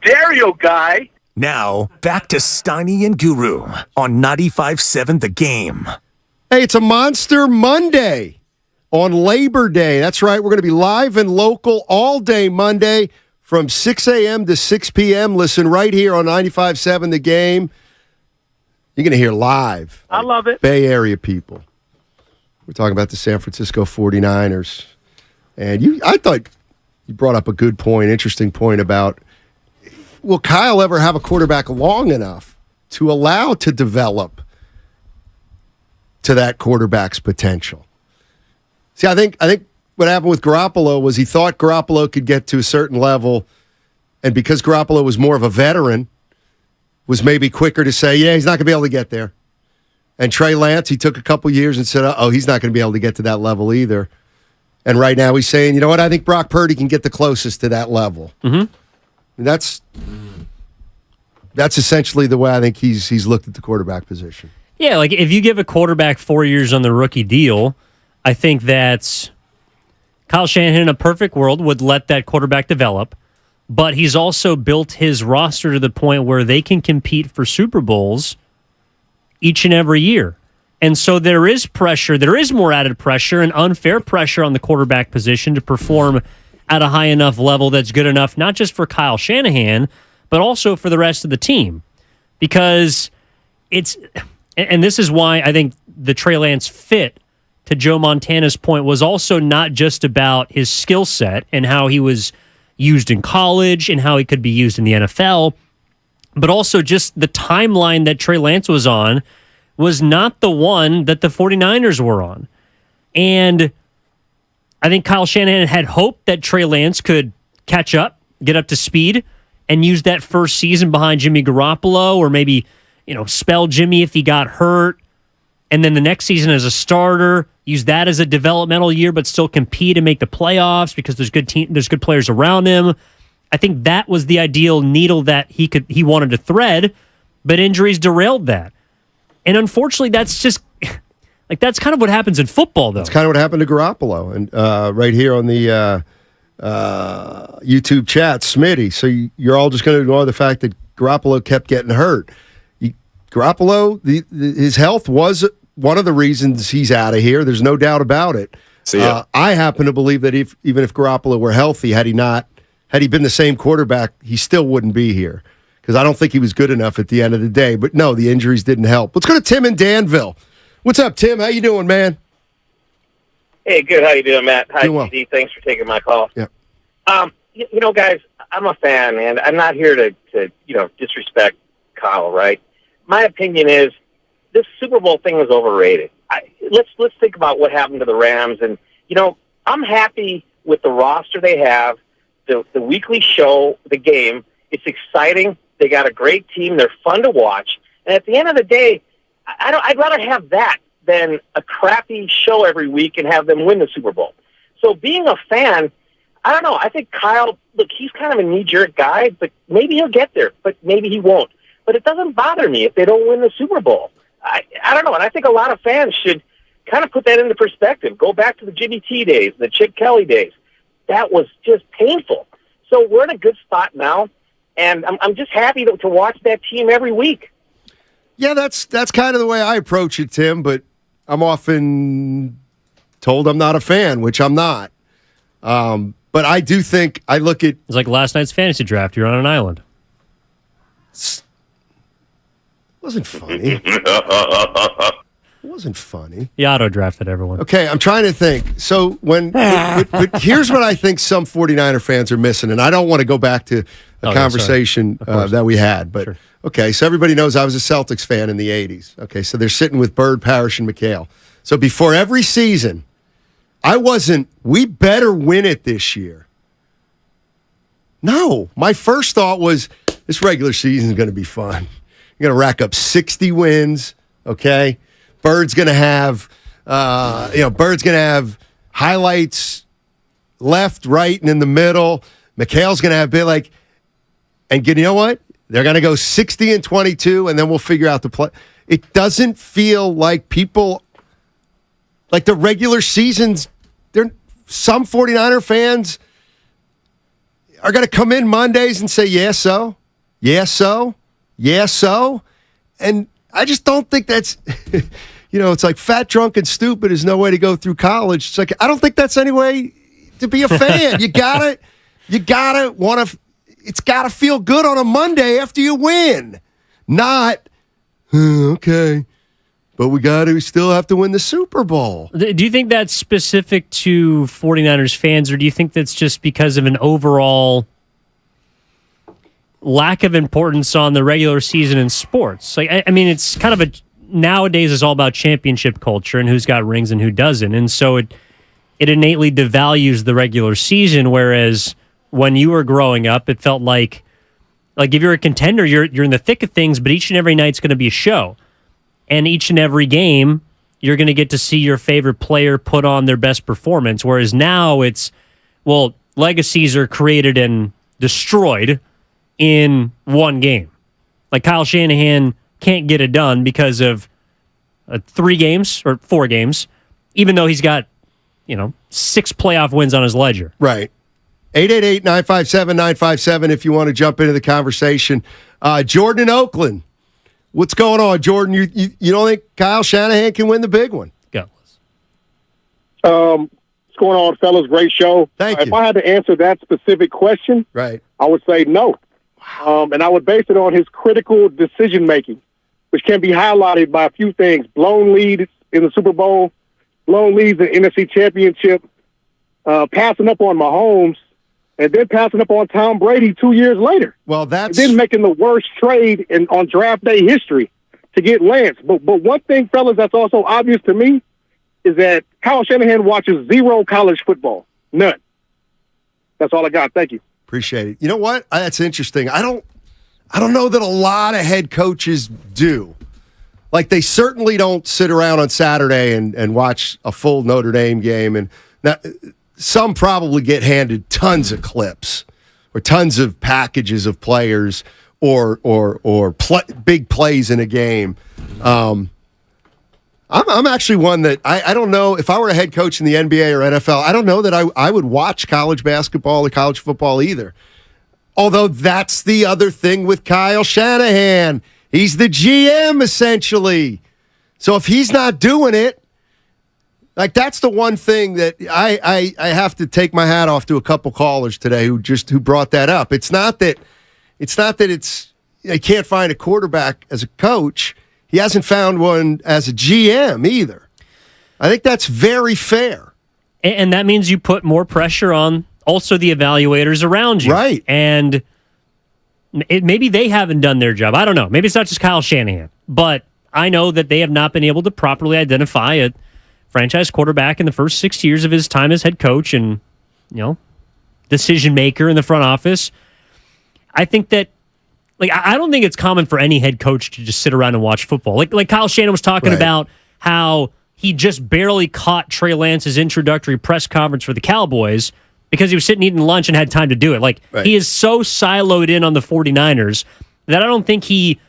Stereo guy. Now, back to Steiny and Guru on 95.7 The Game. Hey, it's a Monster Monday on Labor Day. That's right. We're going to be live and local all day Monday from 6 a.m. to 6 p.m. Listen right here on 95.7 The Game. You're going to hear live. I love it. Bay Area people. We're talking about the San Francisco 49ers. And I thought you brought up a good point, interesting point about, will Kyle ever have a quarterback long enough to allow to develop to that quarterback's potential? See, I think what happened with Garoppolo was he thought Garoppolo could get to a certain level, and because Garoppolo was more of a veteran, was maybe quicker to say, yeah, he's not going to be able to get there. And Trey Lance, he took a couple years and said, he's not going to be able to get to that level either. And right now he's saying, you know what, I think Brock Purdy can get the closest to that level. Mm-hmm. That's essentially the way I think he's looked at the quarterback position. Yeah, like if you give a quarterback 4 years on the rookie deal, I think that Kyle Shanahan in a perfect world would let that quarterback develop, but he's also built his roster to the point where they can compete for Super Bowls each and every year. And so there is pressure. There is more added pressure and unfair pressure on the quarterback position to perform at a high enough level that's good enough, not just for Kyle Shanahan, but also for the rest of the team. Because and this is why I think the Trey Lance fit, to Joe Montana's point, was also not just about his skill set and how he was used in college and how he could be used in the NFL, but also just the timeline that Trey Lance was on was not the one that the 49ers were on. And I think Kyle Shanahan had hoped that Trey Lance could catch up, get up to speed, and use that first season behind Jimmy Garoppolo, or maybe, spell Jimmy if he got hurt, and then the next season as a starter, use that as a developmental year, but still compete and make the playoffs because there's good players around him. I think that was the ideal needle that he wanted to thread, but injuries derailed that. And unfortunately, that's just that's kind of what happens in football, though. That's kind of what happened to Garoppolo, and right here on the YouTube chat, Smitty. So you're all just going to ignore the fact that Garoppolo kept getting hurt. Garoppolo, his health was one of the reasons he's out of here. There's no doubt about it. I happen to believe that even if Garoppolo were healthy, had he been the same quarterback, he still wouldn't be here. Because I don't think he was good enough at the end of the day. But no, the injuries didn't help. Let's go to Tim in Danville. What's up, Tim? How you doing, man? Hey, good. How you doing, Matt? Hi, Doing well. TD. Thanks for taking my call. Yeah. Guys, I'm a fan, and I'm not here to disrespect Kyle, right? My opinion is this Super Bowl thing was overrated. Let's think about what happened to the Rams, and I'm happy with the roster they have, the weekly show, the game. It's exciting. They got a great team. They're fun to watch. And at the end of the day, I'd rather have that than a crappy show every week and have them win the Super Bowl. So being a fan, I don't know. I think Kyle, look, he's kind of a knee-jerk guy, but maybe he'll get there, but maybe he won't. But it doesn't bother me if they don't win the Super Bowl. I don't know. And I think a lot of fans should kind of put that into perspective. Go back to the Jimmy T days, the Chip Kelly days. That was just painful. So we're in a good spot now. And I'm just happy to watch that team every week. Yeah, that's kind of the way I approach it, Tim, but I'm often told I'm not a fan, which I'm not. But I do think I look at... It's like last night's fantasy draft. You're on an island. It wasn't funny. It wasn't funny. He auto-drafted everyone. Okay, I'm trying to think. So but here's what I think some 49er fans are missing, and I don't want to go back to a conversation that we had. But, okay, so everybody knows I was a Celtics fan in the 80s. Okay, so they're sitting with Bird, Parrish, and McHale. So before every season, we better win it this year. No, my first thought was this regular season is going to be fun. You're going to rack up 60 wins, okay? Bird's going to have, highlights left, right, and in the middle. McHale's going to have and you know what? They're going to go 60-22, and then we'll figure out the play. It doesn't feel like people, like the regular seasons, some 49er fans are going to come in Mondays and say, yeah, so. And I just don't think that's, it's like fat, drunk, and stupid is no way to go through college. It's like, I don't think that's any way to be a fan. You gotta want to, it's gotta feel good on a Monday after you win. Not, okay, but we still have to win the Super Bowl. Do you think that's specific to 49ers fans, or do you think that's just because of an overall lack of importance on the regular season in sports? Like, I mean, it's kind of nowadays it's all about championship culture and who's got rings and who doesn't. And so it innately devalues the regular season, whereas when you were growing up, it felt like if you're a contender, you're in the thick of things, but each and every night's going to be a show. And each and every game, you're going to get to see your favorite player put on their best performance. Whereas now it's, legacies are created and destroyed in one game. Like Kyle Shanahan can't get it done because of 3 games or 4 games, even though he's got, 6 playoff wins on his ledger. Right. 888-957-957 if you want to jump into the conversation. Jordan in Oakland. What's going on, Jordan? You don't think Kyle Shanahan can win the big one? Go. What's going on, fellas? Great show. Thank you. If I had to answer that specific question, right, I would say no. And I would base it on his critical decision-making, which can be highlighted by a few things. Blown leads in the Super Bowl, blown leads in the NFC Championship, passing up on Mahomes, and then passing up on Tom Brady 2 years later. Well, that's... And then making the worst trade on draft day history to get Lance. But one thing, fellas, that's also obvious to me is that Kyle Shanahan watches zero college football. None. That's all I got. Thank you. Appreciate it. You know what? That's interesting. I don't know that a lot of head coaches do. Like, they certainly don't sit around on Saturday and watch a full Notre Dame game. And now, some probably get handed tons of clips or tons of packages of players or big plays in a game. I'm actually one that I don't know if I were a head coach in the NBA or NFL, I don't know that I would watch college basketball or college football either. Although that's the other thing with Kyle Shanahan. He's the GM, essentially. So if he's not doing it, like, that's the one thing that I have to take my hat off to a couple callers today who brought that up. It's not that they can't find a quarterback as a coach. He hasn't found one as a GM either. I think that's very fair. And that means you put more pressure on also the evaluators around you. Right. And maybe they haven't done their job. I don't know. Maybe it's not just Kyle Shanahan. But I know that they have not been able to properly identify a franchise quarterback in the first 6 years of his time as head coach and, decision maker in the front office. I think that, I don't think it's common for any head coach to just sit around and watch football. Like Kyle Shanahan was talking about how he just barely caught Trey Lance's introductory press conference for the Cowboys because he was sitting eating lunch and had time to do it. He is so siloed in on the 49ers that I don't think he,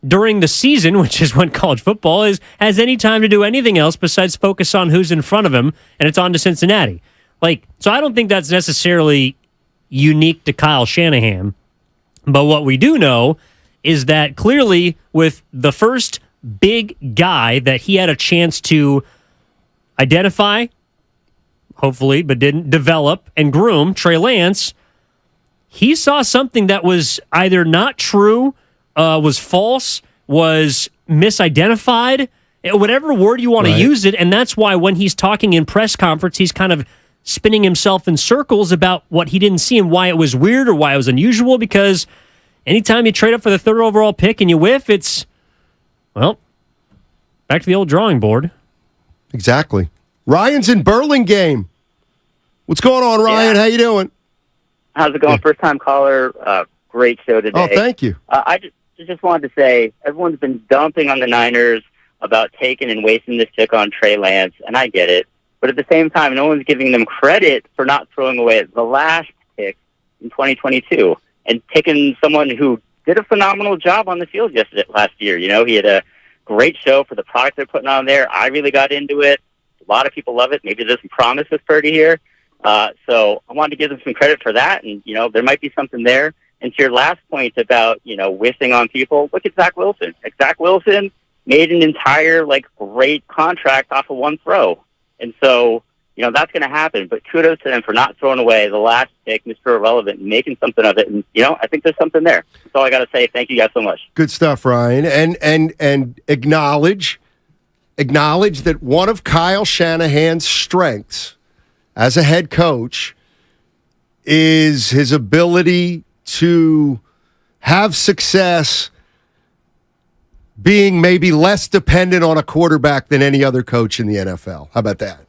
during the season, which is when college football is, has any time to do anything else besides focus on who's in front of him, and it's on to Cincinnati. So I don't think that's necessarily unique to Kyle Shanahan. But what we do know is that clearly with the first big guy that he had a chance to identify, hopefully, but didn't develop and groom, Trey Lance, he saw something that was either not true, was false, was misidentified, whatever word you want to use it. And that's why when he's talking in press conference, he's kind of spinning himself in circles about what he didn't see and why it was weird or why it was unusual, because anytime you trade up for the third overall pick and you whiff, it's, back to the old drawing board. Exactly. Ryan's in Burlingame. What's going on, Ryan? Yeah. How you doing? How's it going? First-time caller. Great show today. Oh, thank you. I just wanted to say, everyone's been dumping on the Niners about taking and wasting this pick on Trey Lance, and I get it. But at the same time, no one's giving them credit for not throwing away the last pick in 2022 and taking someone who did a phenomenal job on the field last year. He had a great show for the product they're putting on there. I really got into it. A lot of people love it. Maybe there's some promise with Purdy here. So I wanted to give them some credit for that. And, there might be something there. And to your last point about, whiffing on people, look at Zach Wilson. Zach Wilson made an entire, great contract off of one throw. And so, that's going to happen. But kudos to them for not throwing away the last pick, Mr. Irrelevant, and making something of it. And, I think there's something there. That's all I got to say. Thank you guys so much. Good stuff, Ryan. And acknowledge that one of Kyle Shanahan's strengths as a head coach is his ability to have success being maybe less dependent on a quarterback than any other coach in the NFL. How about that?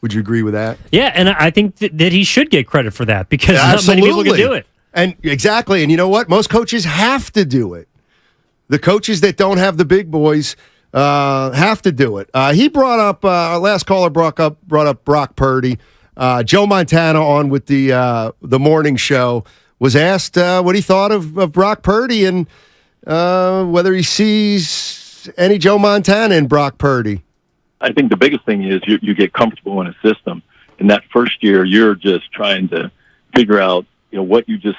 Would you agree with that? Yeah, and I think that he should get credit for that because not many people can do it. And exactly, and you know what? Most coaches have to do it. The coaches that don't have the big boys have to do it. He brought up, our last caller brought up Brock Purdy. Joe Montana on with the morning show was asked what he thought of Brock Purdy and whether he sees any Joe Montana in Brock Purdy. I think the biggest thing is you get comfortable in a system. In that first year, you're just trying to figure out what you just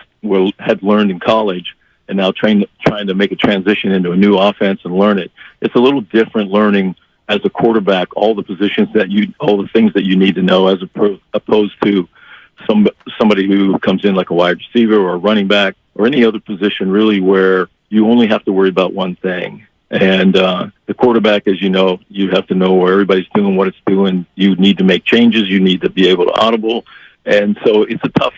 had learned in college and now trying to make a transition into a new offense and learn it. It's a little different learning as a quarterback, all the things that you need to know, as opposed to somebody who comes in like a wide receiver or a running back or any other position, really, where you only have to worry about one thing. And the quarterback, as you know, you have to know where everybody's doing, what it's doing. You need to make changes. You need to be able to audible. And so it's a tough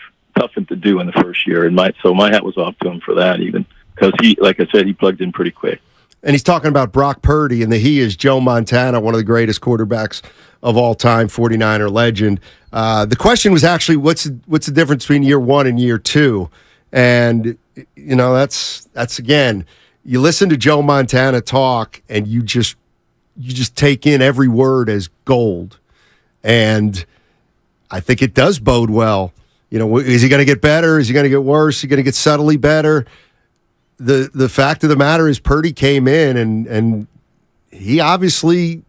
thing to do in the first year. And my hat was off to him for that, even because he, like I said, he plugged in pretty quick. And he's talking about Brock Purdy, and he is Joe Montana, one of the greatest quarterbacks of all time, 49er legend. The question was actually, what's the difference between year one and year two? And, that's again, you listen to Joe Montana talk, and you just take in every word as gold. And I think it does bode well. Is he going to get better? Is he going to get worse? Is he going to get subtly better? The fact of the matter is Purdy came in and he obviously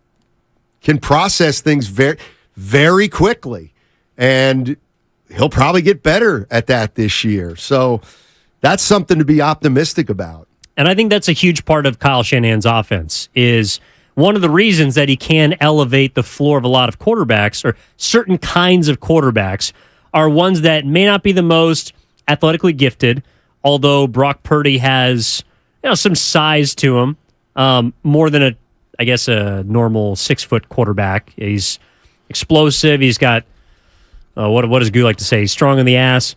can process things very, very quickly. And he'll probably get better at that this year. So that's something to be optimistic about. And I think that's a huge part of Kyle Shanahan's offense, is one of the reasons that he can elevate the floor of a lot of quarterbacks, or certain kinds of quarterbacks, are ones that may not be the most athletically gifted, although Brock Purdy has some size to him, more than a normal 6-foot quarterback. He's explosive. He's got, what does Goo like to say? He's strong in the ass.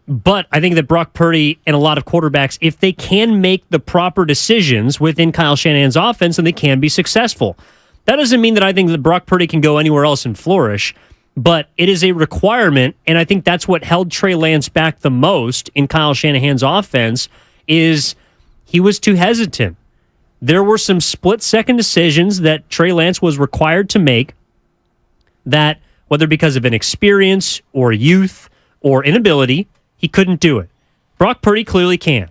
But I think that Brock Purdy and a lot of quarterbacks, if they can make the proper decisions within Kyle Shanahan's offense, then they can be successful. That doesn't mean that I think that Brock Purdy can go anywhere else and flourish, but it is a requirement, and I think that's what held Trey Lance back the most in Kyle Shanahan's offense, is he was too hesitant. There were some split-second decisions that Trey Lance was required to make that, whether because of inexperience or youth or inability, he couldn't do it. Brock Purdy clearly can.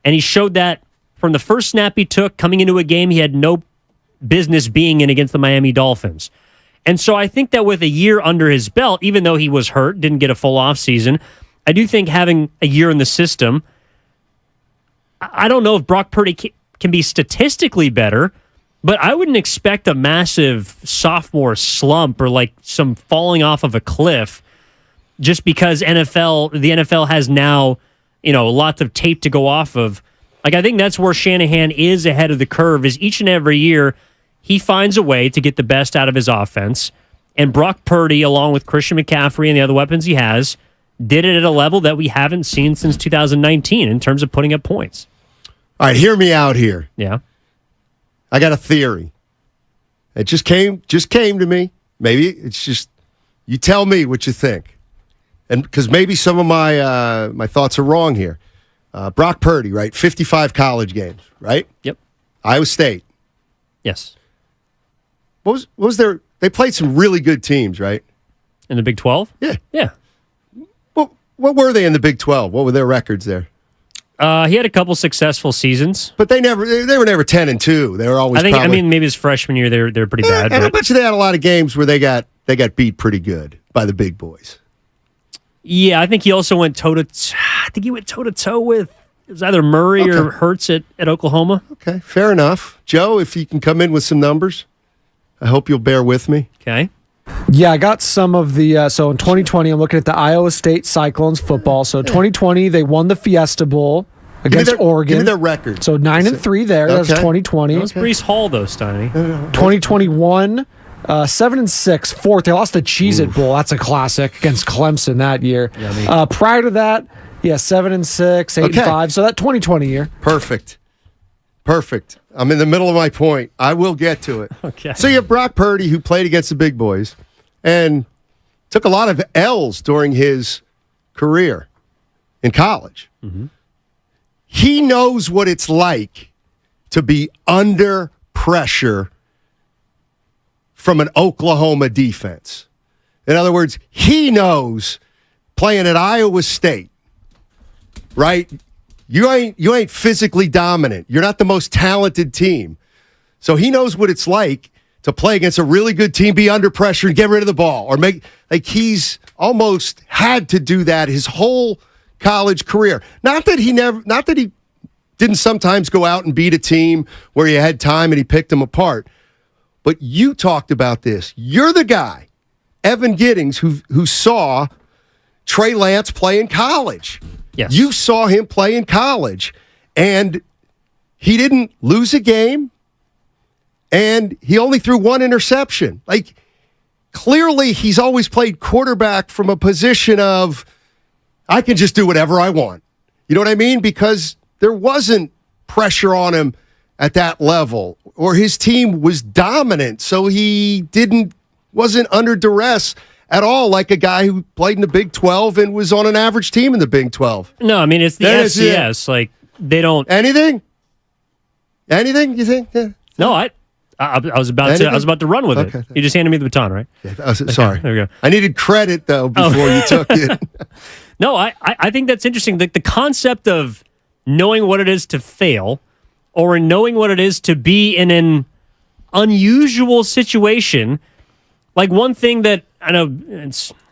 And he showed that from the first snap he took coming into a game he had no business being in against the Miami Dolphins. And so I think that with a year under his belt, even though he was hurt, didn't get a full offseason, I do think having a year in the system, I don't know if Brock Purdy can be statistically better, but I wouldn't expect a massive sophomore slump or like some falling off of a cliff just because the NFL has now, lots of tape to go off of. Like, I think that's where Shanahan is ahead of the curve, is each and every year he finds a way to get the best out of his offense. And Brock Purdy, along with Christian McCaffrey and the other weapons he has, did it at a level that we haven't seen since 2019 in terms of putting up points. All right, hear me out here. Yeah. I got a theory. It just came to me. Maybe it's just, you tell me what you think. And because maybe some of my thoughts are wrong here. Brock Purdy, right? 55 college games, right? Yep. Iowa State. Yes. What was their? They played some really good teams, right? In the Big 12? Yeah. Yeah. What were they in the Big 12? What were their records there? He had a couple successful seasons, but they were never 10-2. They were always. Maybe his freshman year they're pretty bad. And I bet you they had a lot of games where they got beat pretty good by the big boys. Yeah, I think he also went toe to toe with, it was either Murray or Hurts at Oklahoma. Okay, fair enough. Joe, if you can come in with some numbers, I hope you'll bear with me. Okay. Yeah, I got some of the, so in 2020, I'm looking at the Iowa State Cyclones football. So 2020, they won the Fiesta Bowl against Oregon. Give me their record. So 9-3 there. That was 2020. That was Breece Hall, though, Steiny. 2021, 7-6, fourth. They lost the Cheez-It Bowl. That's a classic against Clemson that year. Prior to that, 7-6, 8-5. So that 2020 year. Perfect. I'm in the middle of my point. I will get to it. Okay. So you have Brock Purdy, who played against the big boys and took a lot of L's during his career in college. Mm-hmm. He knows what it's like to be under pressure from an Oklahoma defense. In other words, he knows playing at Iowa State, right? You ain't physically dominant. You're not the most talented team. So he knows what it's like to play against a really good team, be under pressure, and get rid of the ball. Or he's almost had to do that his whole college career. Not that he didn't sometimes go out and beat a team where he had time and he picked them apart. But you talked about this. You're the guy, Evan Giddings, who saw Trey Lance play in college. Yes. You saw him play in college, and he didn't lose a game, and he only threw one interception. Like, clearly he's always played quarterback from a position of, I can just do whatever I want. You know what I mean? Because there wasn't pressure on him at that level, or his team was dominant, so he wasn't under duress at all, like a guy who played in the Big 12 and was on an average team in the Big 12. No, I mean, it's the FCS. Like, they don't... Anything you think? Yeah. No, I was about to run with it. You just handed me the baton, right? Yeah, sorry. There we go. I needed credit, though, before you took it. No, I think that's interesting. The concept of knowing what it is to fail or knowing what it is to be in an unusual situation. Like, one thing that I know,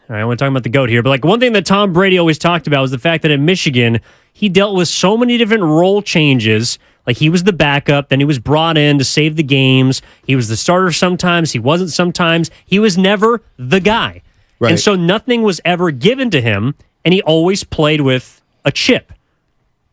I want to talk about the GOAT here, but like one thing that Tom Brady always talked about was the fact that at Michigan, he dealt with so many different role changes. Like, he was the backup, then he was brought in to save the games. He was the starter sometimes, he wasn't sometimes. He was never the guy. Right. And so nothing was ever given to him, and he always played with a chip.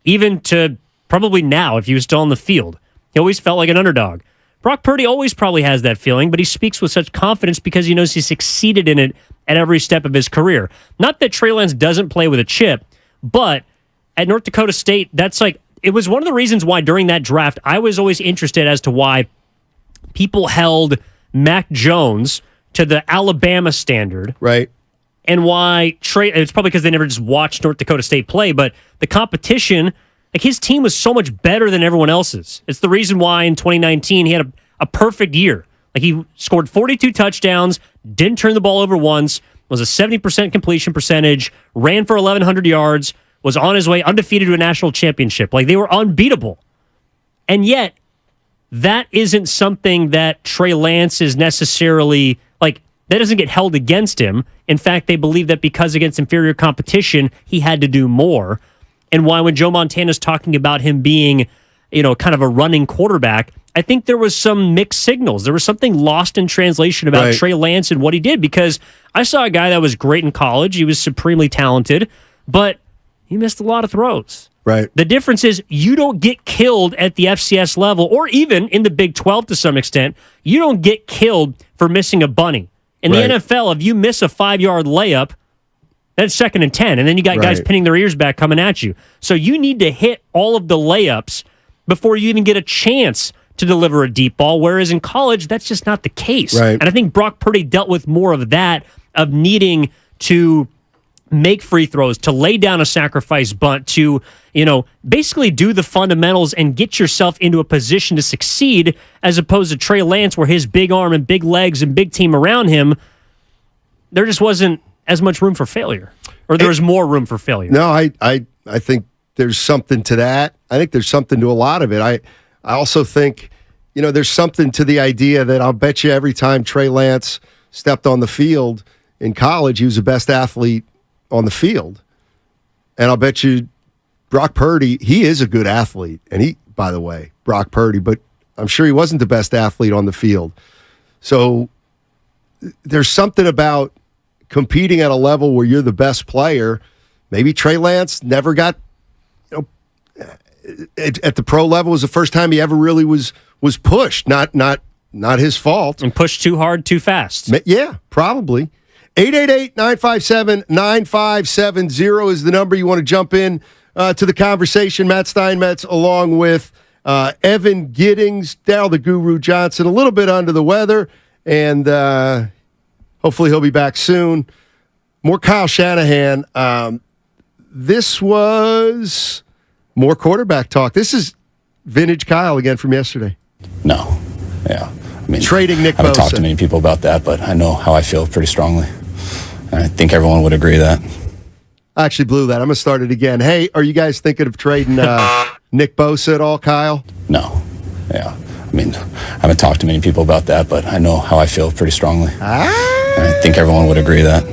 Even to probably now, if he was still on the field. He always felt like an underdog. Brock Purdy always probably has that feeling, but he speaks with such confidence because he knows he succeeded in it at every step of his career. Not that Trey Lance doesn't play with a chip, but at North Dakota State, it was one of the reasons why during that draft, I was always interested as to why people held Mac Jones to the Alabama standard. Right. And why it's probably because they never just watched North Dakota State play, but the competition, like, his team was so much better than everyone else's. It's the reason why in 2019 he had a perfect year. Like, he scored 42 touchdowns, didn't turn the ball over once, was a 70% completion percentage, ran for 1,100 yards, was on his way undefeated to a national championship. Like, they were unbeatable. And yet, that isn't something that Trey Lance is necessarily, like, that doesn't get held against him. In fact, they believe that because against inferior competition, he had to do more. And why when Joe Montana's talking about him being, kind of a running quarterback, I think there was some mixed signals. There was something lost in translation about Trey Lance and what he did, because I saw a guy that was great in college. He was supremely talented, but he missed a lot of throws. Right. The difference is you don't get killed at the FCS level, or even in the Big 12 to some extent. You don't get killed for missing a bunny. In the NFL, if you miss a 5-yard layup, that's 2nd and 10, and then you got guys pinning their ears back coming at you. So you need to hit all of the layups before you even get a chance to deliver a deep ball, whereas in college, that's just not the case. Right. And I think Brock Purdy dealt with more of that, of needing to make free throws, to lay down a sacrifice bunt, to, basically do the fundamentals and get yourself into a position to succeed, as opposed to Trey Lance, where his big arm and big legs and big team around him, there just wasn't as much room for failure, or there was more room for failure. No, I think there's something to that. I think there's something to a lot of it. I also think, there's something to the idea that I'll bet you every time Trey Lance stepped on the field in college, he was the best athlete on the field. And I'll bet you Brock Purdy, he is a good athlete. And by the way, Brock Purdy, but I'm sure he wasn't the best athlete on the field. So there's something about competing at a level where you're the best player. Maybe Trey Lance never got, at the pro level was the first time he ever really was pushed. Not his fault. And pushed too hard, too fast. Yeah, probably. 888-957-9570 is the number you want to jump in to the conversation. Matt Steinmetz along with Evan Giddings, Dal the Guru Johnson, a little bit under the weather, and hopefully he'll be back soon. More Kyle Shanahan. This was more quarterback talk. This is vintage Kyle again from yesterday. No. Yeah. Trading Nick Bosa. I haven't talked to many people about that, but I know how I feel pretty strongly. I think everyone would agree that. I actually blew that. I'm going to start it again. Hey, are you guys thinking of trading Nick Bosa at all, Kyle? No. Yeah. I haven't talked to many people about that, but I know how I feel pretty strongly. I think everyone would agree that.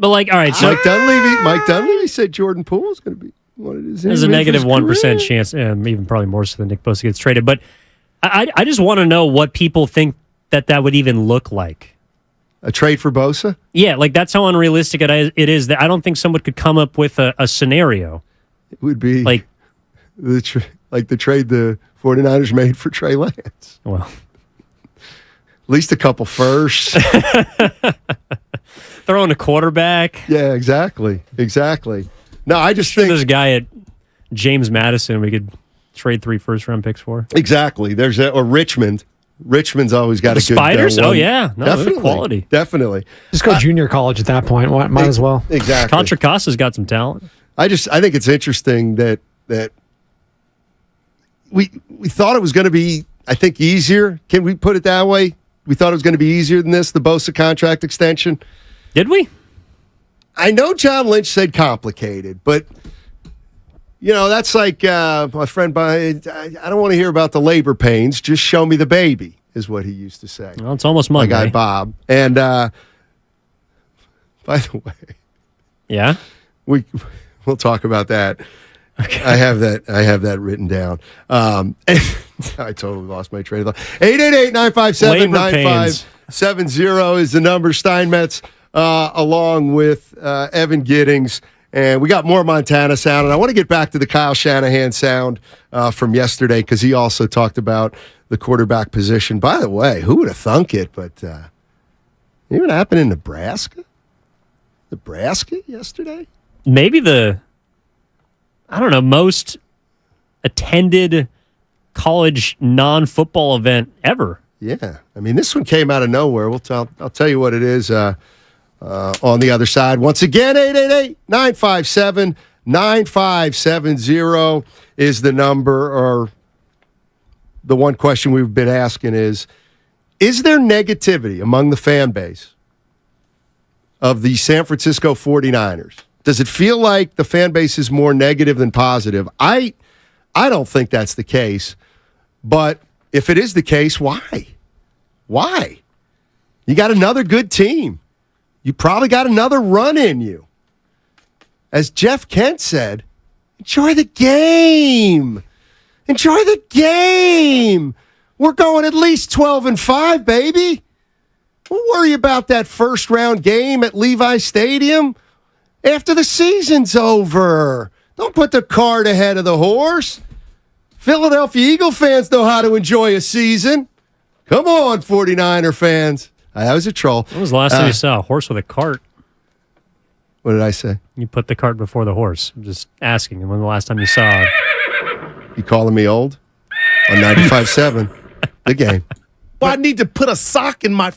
But like, all right, so Mike Dunleavy said Jordan Poole is going to be one of his. There's a negative 1% chance, even probably more so than Nick Bosa gets traded. But I just want to know what people think that would even look like. A trade for Bosa? Yeah, like that's how unrealistic it is. That I don't think someone could come up with a scenario. It would be like the trade the 49ers made for Trey Lance. Well, at least a couple firsts. Throwing a quarterback. Yeah, exactly. No, I just think there's a guy at James Madison we could trade 3 first-round picks for. Exactly. Or Richmond. Richmond's always got the a good Spiders? one. Oh, yeah. No, definitely. Quality. Definitely. Just go junior college at that point. Might as well. Exactly. Contra Costa's got some talent. I think it's interesting that we thought it was going to be, I think, easier. Can we put it that way? We thought it was going to be easier than this, the Bosa contract extension. Did we? I know John Lynch said complicated, but that's like my friend. I don't want to hear about the labor pains. Just show me the baby, is what he used to say. Well, it's almost Monday. My guy Bob. And by the way, yeah, we'll talk about that. Okay. I have that written down. I totally lost my train of thought. 888-957-9570 is the number. Steinmetz along with Evan Giddings. And we got more Montana sound. And I want to get back to the Kyle Shanahan sound from yesterday because he also talked about the quarterback position. By the way, who would have thunk it? But even happened in Nebraska? Nebraska yesterday? Maybe most attended college non-football event ever. Yeah. I mean, this one came out of nowhere. I'll tell you what it is on the other side. Once again, 888-957-9570 is the number, or the one question we've been asking is there negativity among the fan base of the San Francisco 49ers? Does it feel like the fan base is more negative than positive? I don't think that's the case. But if it is the case, why? Why? You got another good team. You probably got another run in you. As Jeff Kent said, enjoy the game. Enjoy the game. We're going at least 12-5, baby. Don't worry about that first round game at Levi Stadium after the season's over. Don't put the cart ahead of the horse. Philadelphia Eagle fans know how to enjoy a season. Come on, 49er fans. That was a troll. When was the last time you saw a horse with a cart? What did I say? You put the cart before the horse. I'm just asking. When the last time you saw it? You calling me old? On 95.7, the game. Well, I need to put a sock in my...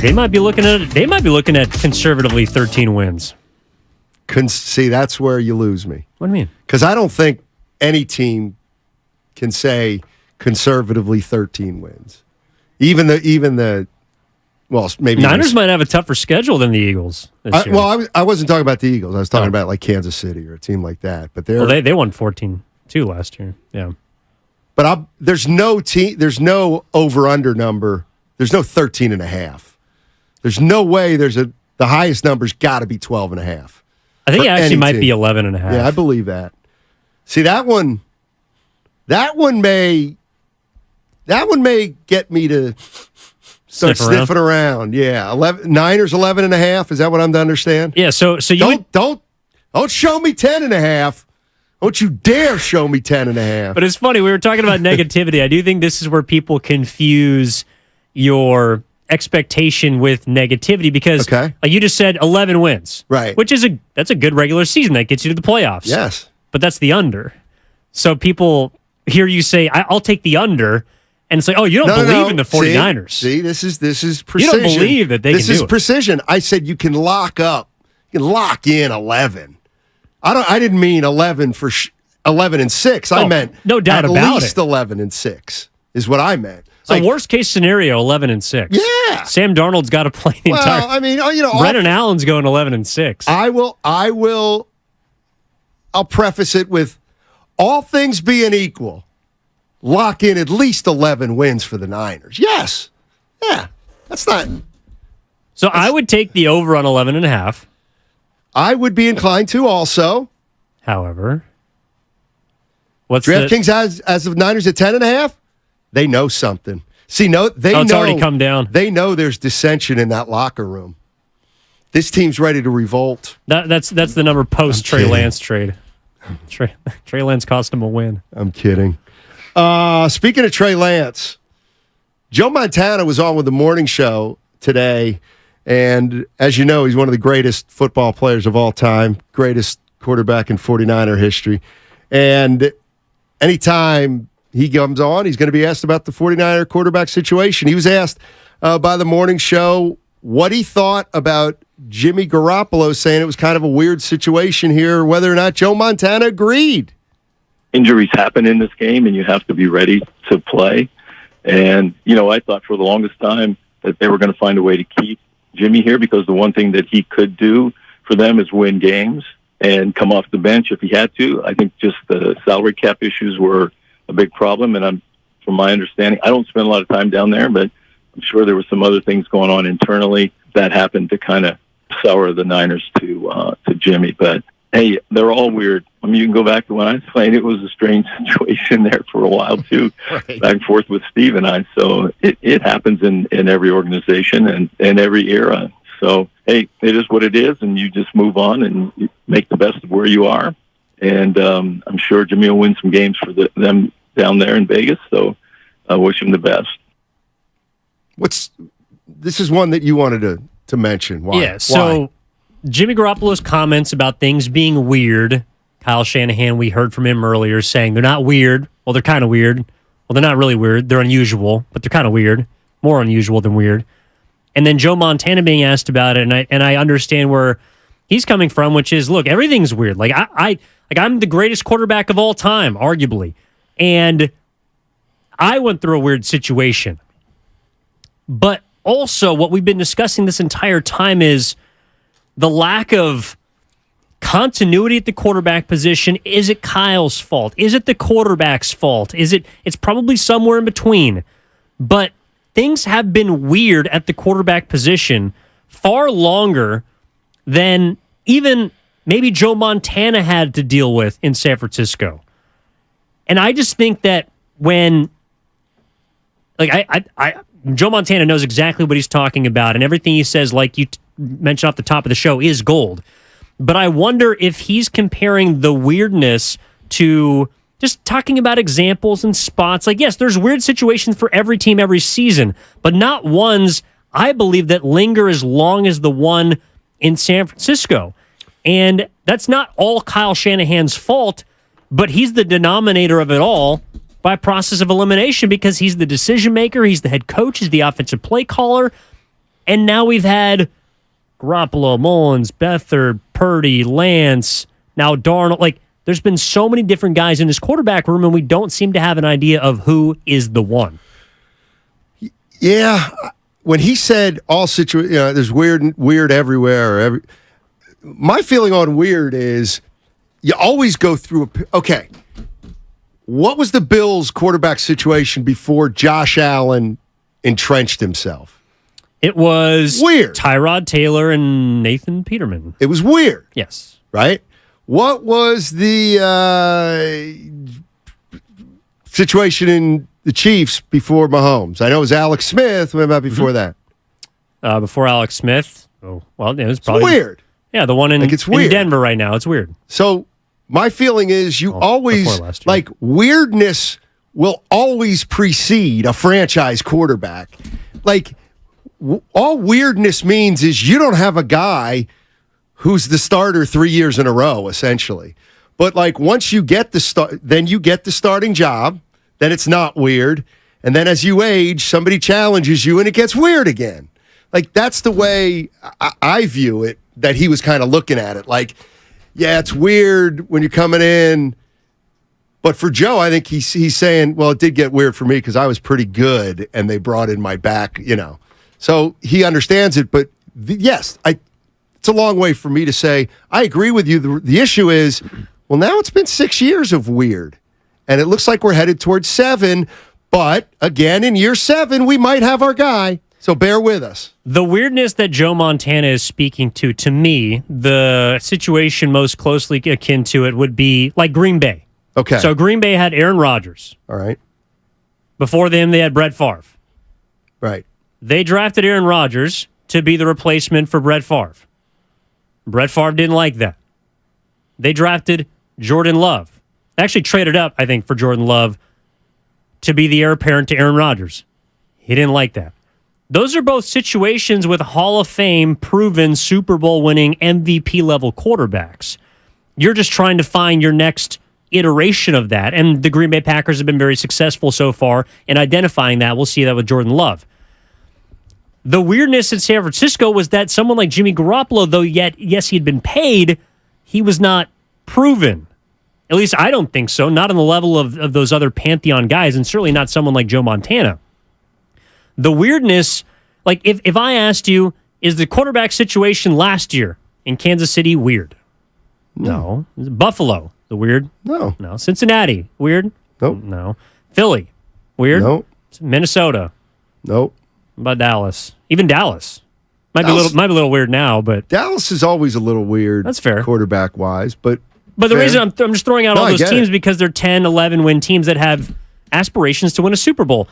They might be looking at conservatively 13 wins. See, that's where you lose me. What do you mean? Because I don't think any team can say conservatively 13 wins. Even the well, maybe Niners might have a tougher schedule than the Eagles this year. Well, I wasn't talking about the Eagles. I was talking about like Kansas City or a team like that. But they won 14-2 last year. Yeah. But there's no over-under number. There's no 13.5. There's no way the highest number's got to be 12.5. I think it actually might be 11.5. Yeah, I believe that. See, that one may get me to start sniffing around. Yeah, Niners 11.5. Is that what I'm to understand? Yeah. So you don't show me 10.5. Don't you dare show me 10.5. But it's funny. We were talking about negativity. I do think this is where people confuse your expectation with negativity because, like you just said, 11 wins, right? Which is that's a good regular season that gets you to the playoffs. Yes, but that's the under. So people hear you say, "I'll take the under," and it's like, "Oh, you don't believe in the 49ers." See, this is precision. You don't believe that they can do it. This is precision. I said you can lock in 11. I didn't mean 11 for 11-6. I meant no doubt at about least 11-6 is what I meant. So worst case scenario, 11-6. Yeah, Sam Darnold's got to play the entire. I mean, Brennan Allen's going 11-6. I'll preface it with all things being equal, lock in at least 11 wins for the Niners. Yes, yeah, that's not. So I would take the over on 11.5. I would be inclined to also. However, what's DraftKings as of Niners at 10.5? They know something. See, they know it's already come down. They know there's dissension in that locker room. This team's ready to revolt. That's the number post Trey Lance trade. Trey Lance cost him a win. I'm kidding. Speaking of Trey Lance, Joe Montana was on with the morning show today. And as you know, he's one of the greatest football players of all time, greatest quarterback in 49er history. And anytime he comes on, he's going to be asked about the 49er quarterback situation. He was asked by the morning show what he thought about Jimmy Garoppolo saying it was kind of a weird situation here, whether or not Joe Montana agreed. Injuries happen in this game, and you have to be ready to play. And, I thought for the longest time that they were going to find a way to keep Jimmy here because the one thing that he could do for them is win games and come off the bench if he had to. I think just the salary cap issues were a big problem, and from my understanding, I don't spend a lot of time down there, but I'm sure there were some other things going on internally that happened to kind of sour the Niners to Jimmy. But hey, they're all weird. I mean, you can go back to when I was playing; it was a strange situation there for a while too, right. Back and forth with Steve and I. So it happens in every organization and every era. So hey, it is what it is, and you just move on and you make the best of where you are. And I'm sure Jimmy will win some games for them down there in Vegas. So I wish him the best. This is one that you wanted to mention. Why? Yeah. So Why? Jimmy Garoppolo's comments about things being weird. Kyle Shanahan, we heard from him earlier saying they're not weird. Well, they're kind of weird. Well, they're not really weird. They're unusual, but they're kind of weird. More unusual than weird. And then Joe Montana being asked about it, and I understand where he's coming from, which is, look, everything's weird. Like I'm the greatest quarterback of all time, arguably, and I went through a weird situation. But also, what we've been discussing this entire time is the lack of continuity at the quarterback position. Is it Kyle's fault? Is it the quarterback's fault? It's probably somewhere in between. But things have been weird at the quarterback position far longer than even maybe Joe Montana had to deal with in San Francisco. And I just think that when, Joe Montana knows exactly what he's talking about, and everything he says, like you mentioned off the top of the show, is gold. But I wonder if he's comparing the weirdness to just talking about examples and spots. Like, yes, there's weird situations for every team every season, but not ones, I believe, that linger as long as the one in San Francisco. And that's not all Kyle Shanahan's fault, but he's the denominator of it all by process of elimination because he's the decision maker, he's the head coach, he's the offensive play caller. And now we've had Garoppolo, Mullins, Beathard, Purdy, Lance, now Darnold. Like, there's been so many different guys in this quarterback room, and we don't seem to have an idea of who is the one. Yeah. When he said all situations, there's weird everywhere. My feeling on weird is you always go through okay. What was the Bills' quarterback situation before Josh Allen entrenched himself? It was weird. Tyrod Taylor and Nathan Peterman. It was weird. Yes. Right? What was the situation in the Chiefs before Mahomes? I know it was Alex Smith. What about before that? Before Alex Smith? Oh, well, it was probably weird. Yeah, the one in Denver right now. It's weird. So my feeling is you always, like, weirdness will always precede a franchise quarterback. Like, all weirdness means is you don't have a guy who's the starter 3 years in a row, essentially. But, like, once you get the start, then you get the starting job, then it's not weird. And then as you age, somebody challenges you and it gets weird again. Like, that's the way I view it, that he was kind of looking at it. Like, yeah, it's weird when you're coming in. But for Joe, I think he's saying, well, it did get weird for me because I was pretty good and they brought in my back, So he understands it. But yes, it's a long way for me to say, I agree with you. The issue is, well, now it's been 6 years of weird. And it looks like we're headed towards 7. But again, in year 7, we might have our guy. So bear with us. The weirdness that Joe Montana is speaking to me, the situation most closely akin to it would be like Green Bay. Okay. So Green Bay had Aaron Rodgers. All right. Before them, they had Brett Favre. Right. They drafted Aaron Rodgers to be the replacement for Brett Favre. Brett Favre didn't like that. They drafted Jordan Love. They actually traded up, I think, for Jordan Love to be the heir apparent to Aaron Rodgers. He didn't like that. Those are both situations with Hall of Fame proven Super Bowl winning MVP level quarterbacks. You're just trying to find your next iteration of that. And the Green Bay Packers have been very successful so far in identifying that. We'll see that with Jordan Love. The weirdness in San Francisco was that someone like Jimmy Garoppolo, though yes, he had been paid, he was not proven. At least I don't think so. Not on the level of those other Pantheon guys, and certainly not someone like Joe Montana. The weirdness, like if I asked you, is the quarterback situation last year in Kansas City weird? No. Buffalo, the weird? No. No. Cincinnati, weird? Nope. No. Philly, weird? Nope. Minnesota? Nope. What about Dallas? Even Dallas. Might be a little weird now, but Dallas is always a little weird. That's fair. Quarterback wise, but the reason I'm just throwing out all those teams it. because they're 10, 11 win teams that have aspirations to win a Super Bowl.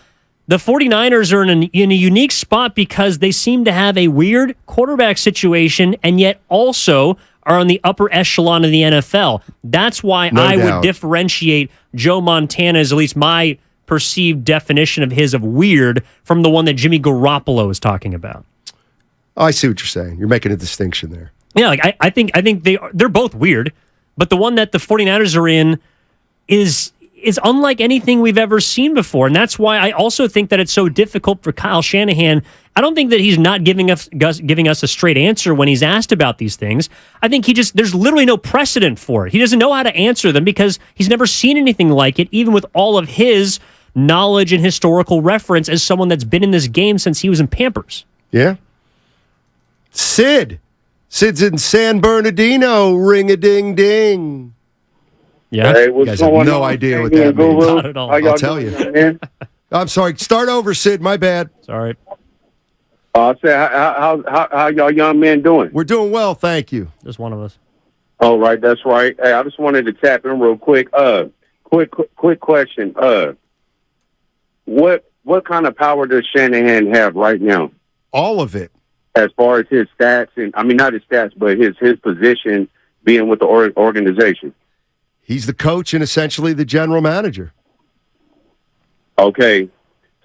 The 49ers are in a unique spot because they seem to have a weird quarterback situation and yet also are on the upper echelon of the NFL. That's why I would differentiate Joe Montana's, at least my perceived definition of his of weird, from the one that Jimmy Garoppolo is talking about. Oh, I see what you're saying. You're making a distinction there. Yeah, like I think they're both weird, but the one that the 49ers are in is unlike anything we've ever seen before. And that's why I also think that it's so difficult for Kyle Shanahan. I don't think that he's not giving us a straight answer when he's asked about these things. I think there's literally no precedent for it. He doesn't know how to answer them because he's never seen anything like it, even with all of his knowledge and historical reference as someone that's been in this game since he was in Pampers. Yeah. Sid's in San Bernardino. Ring-a-ding-ding. Yeah. Hey, you what's guys have going no on? idea what Hey, that means. Not at all. I'll tell you. Man? I'm sorry. Start over, Sid. My bad. Sorry. I said, how y'all young men doing? We're doing well, thank you. Just one of us. Oh, right, that's right. Hey, I just wanted to tap in real quick. Quick question. What kind of power does Shanahan have right now? All of it. As far as his stats, and I mean not his stats, but his position being with the organization. He's the coach and essentially the general manager. Okay,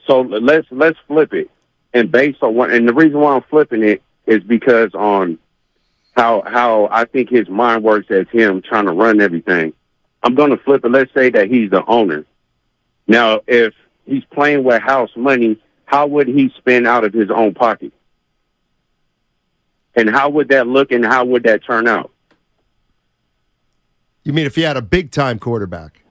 so let's flip it, and based on what, and the reason why I'm flipping it is because on how I think his mind works as him trying to run everything. I'm going to flip it. Let's say that he's the owner. Now, if he's playing with house money, how would he spend out of his own pocket? And how would that look and how would that turn out? You mean if he had a big-time quarterback?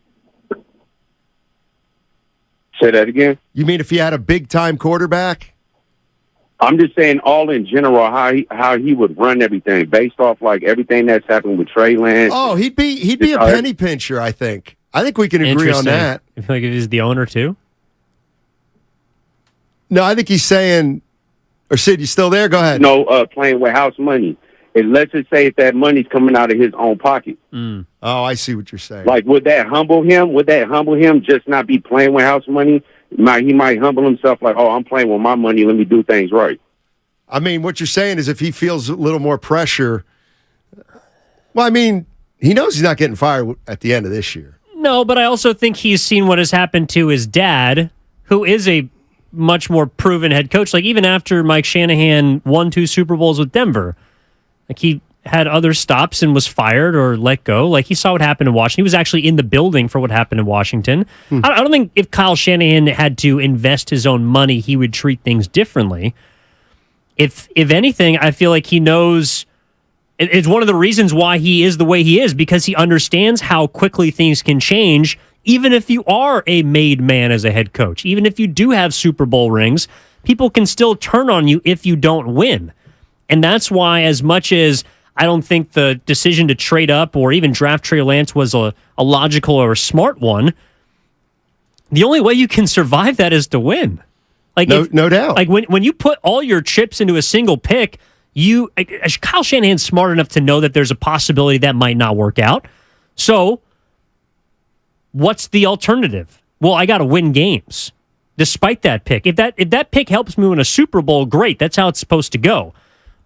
Say that again? You mean if he had a big-time quarterback? I'm just saying all in general how he would run everything based off like everything that's happened with Trey Lance. Oh, he'd be a penny pincher, I think. I think we can agree on that. You feel like if he's the owner too? No, I think he's saying, or Sid, you still there? Go ahead. No, playing with house money. And let's just say if that money's coming out of his own pocket. Oh, I see what you're saying. Like, would that humble him? Would that humble him just not be playing with house money? He might humble himself like, oh, I'm playing with my money. Let me do things right. I mean, what you're saying is if he feels a little more pressure, well, I mean, he knows he's not getting fired at the end of this year. No, but I also think he's seen what has happened to his dad, who is a much more proven head coach. Like, even after Mike Shanahan won 2 Super Bowls with Denver, like, he had other stops and was fired or let go. Like, he saw what happened in Washington. He was actually in the building for what happened in Washington. I don't think if Kyle Shanahan had to invest his own money, he would treat things differently. If anything, I feel like he knows it's one of the reasons why he is the way he is, because he understands how quickly things can change, even if you are a made man as a head coach. Even if you do have Super Bowl rings, people can still turn on you if you don't win. And that's why, as much as I don't think the decision to trade up or even draft Trey Lance was a logical or a smart one, the only way you can survive that is to win. Like, no doubt. Like, when you put all your chips into a single pick, Kyle Shanahan's smart enough to know that there's a possibility that might not work out. So, what's the alternative? Well, I got to win games, despite that pick. If that pick helps me win a Super Bowl, great. That's how it's supposed to go.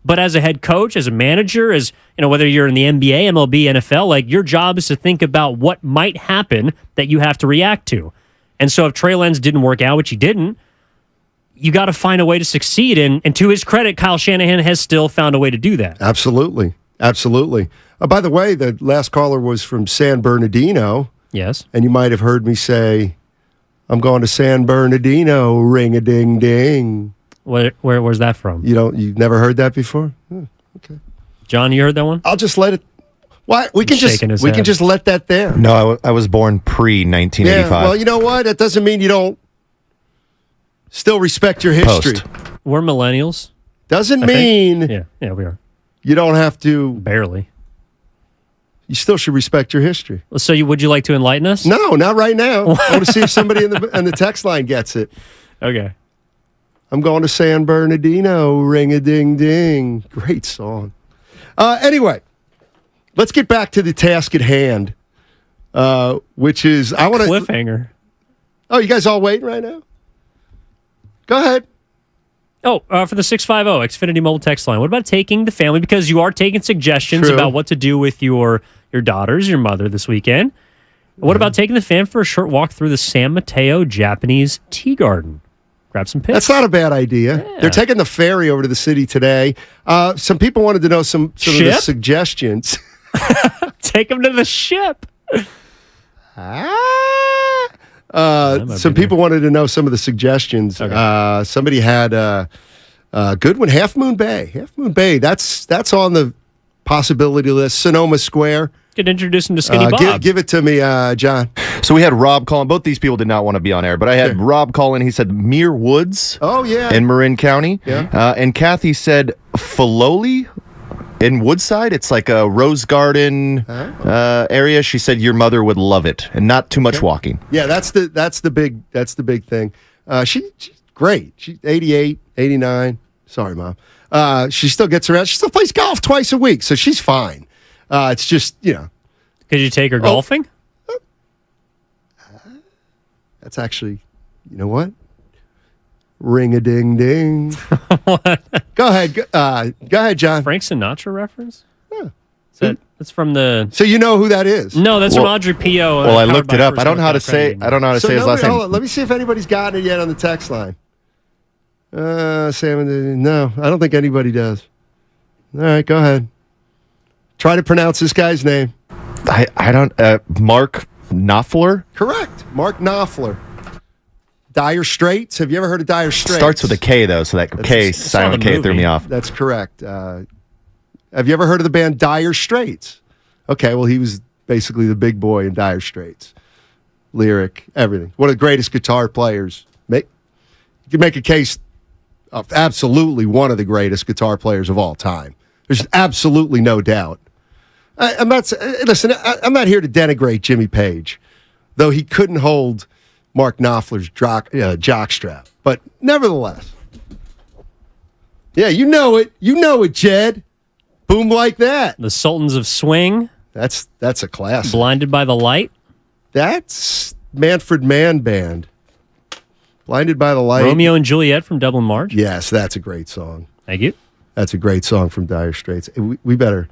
But as a head coach, as a manager, as whether you're in the NBA, MLB, NFL, like, your job is to think about what might happen that you have to react to. And so if Trey Lance didn't work out, which he didn't, you got to find a way to succeed. And to his credit, Kyle Shanahan has still found a way to do that. Absolutely. Absolutely. By the way, the last caller was from San Bernardino. Yes. And you might have heard me say, I'm going to San Bernardino, ring-a-ding-ding. Where's that from? You've never heard that before? Okay. John, you heard that one? I'll just let it. Why? We can just let that there. No, I was born pre-1985. Yeah, well, you know what? That doesn't mean you don't still respect your history. Post. We're millennials. Doesn't mean yeah, we are. You don't have to. Barely. You still should respect your history. So would you like to enlighten us? No, not right now. I want to see if somebody in the text line gets it. Okay. I'm going to San Bernardino, ring-a-ding-ding. Great song. Anyway, let's get back to the task at hand, which is I want to cliffhanger. Oh, you guys all waiting right now? Go ahead. Oh, for the 650 Xfinity mobile text line. What about taking the family? Because you are taking suggestions about what to do with your daughters, your mother this weekend. What about taking the fam for a short walk through the San Mateo Japanese Tea Garden? Grab some pics. That's not a bad idea. Yeah. They're taking the ferry over to the city today. Some people wanted to know some of the suggestions. Take them to the ship. Some people wanted to know some of the suggestions. Okay. Somebody had a good one. Half Moon Bay. Half Moon Bay. That's on the possibility list. Sonoma Square. Could introduce him to Skinny Bob. Give it to me, John. So we had Rob calling. Both these people did not want to be on air, but I had Rob calling. He said Muir Woods. Oh, yeah. In Marin County. Yeah. And Kathy said Filoli in Woodside. It's like a rose garden area. She said your mother would love it and not too much walking. Yeah, that's the big thing. She's great. She's 88, 89. Sorry, Mom. She still gets around. She still plays golf twice a week, so she's fine. It's just, Could you take her golfing? That's actually, you know what? Ring-a-ding-ding. What? Go ahead, John. Frank Sinatra reference? Yeah. That's from the. So you know who that is? No, that's from Audrey Pio. Well, I looked it up. I don't know how to say. I don't know how to say his last name. Hold on. Let me see if anybody's gotten it yet on the text line. Sam, no, I don't think anybody does. All right, go ahead. Try to pronounce this guy's name. I don't. Mark Knopfler? Correct. Mark Knopfler. Dire Straits. Have you ever heard of Dire Straits? Starts with a K, though, so that K, silent K, threw me off. That's correct. Have you ever heard of the band Dire Straits? Okay, well, he was basically the big boy in Dire Straits. Lyric, everything. One of the greatest guitar players. You can make a case of absolutely one of the greatest guitar players of all time. There's absolutely no doubt. I'm not here to denigrate Jimmy Page, though he couldn't hold Mark Knopfler's jockstrap. But nevertheless, yeah, you know it, Jed. Boom like that. The Sultans of Swing. That's a classic. Blinded by the Light. That's Manfred Mann Band. Blinded by the Light. Romeo and Juliet from Dublin March. Yes, that's a great song. Thank you. That's a great song from Dire Straits. We better.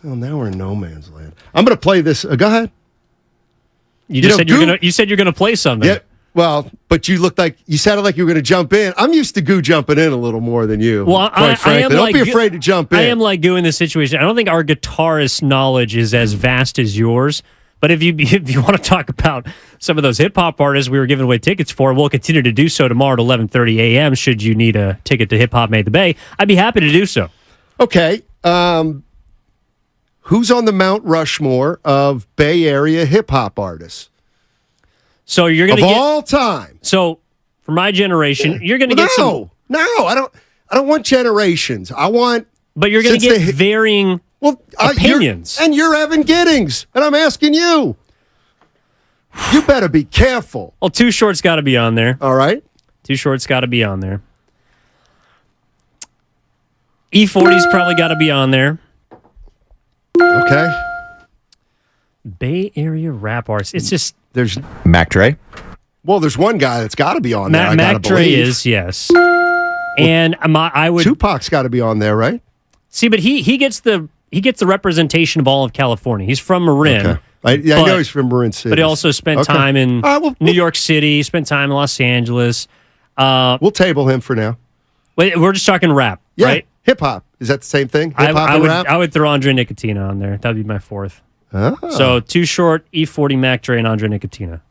Well, now we're in no man's land. I'm going to play this. Go ahead. You said you're gonna play something. Yeah. Well, but you sounded like you were going to jump in. I'm used to Goo jumping in a little more than you. Well, quite frankly. Don't be afraid to jump in. I am like Goo in this situation. I don't think our guitarist knowledge is as vast as yours. But if you want to talk about some of those hip hop artists we were giving away tickets for, we'll continue to do so tomorrow at 11:30 a.m. Should you need a ticket to Hip Hop Made the Bay, I'd be happy to do so. Okay. Who's on the Mount Rushmore of Bay Area hip hop artists? So you're going to all time. So for my generation, you're going to get some. No, I don't want generations. I want. But you're going to get varying opinions. You're Evan Giddings, and I'm asking you. You better be careful. Well, Too Short's got to be on there. All right. Too Short's got to be on there. E40's probably got to be on there. Okay. Bay Area rap artists. It's just there's Mac Dre. Well, there's one guy that's got to be on there. Mac Dre is, yes. And I would Tupac's got to be on there, right? See, but he gets the representation of all of California. He's from Marin. Okay. I know he's from Marin City. But he also spent time in New York City, spent time in Los Angeles. We'll table him for now. Wait, we're just talking rap, right? Hip hop. Is that the same thing? Hip hop and rap? I would throw Andre Nicotina on there. That would be my fourth. Oh. So Too Short, E40, Mac Dre, and Andre Nicotina.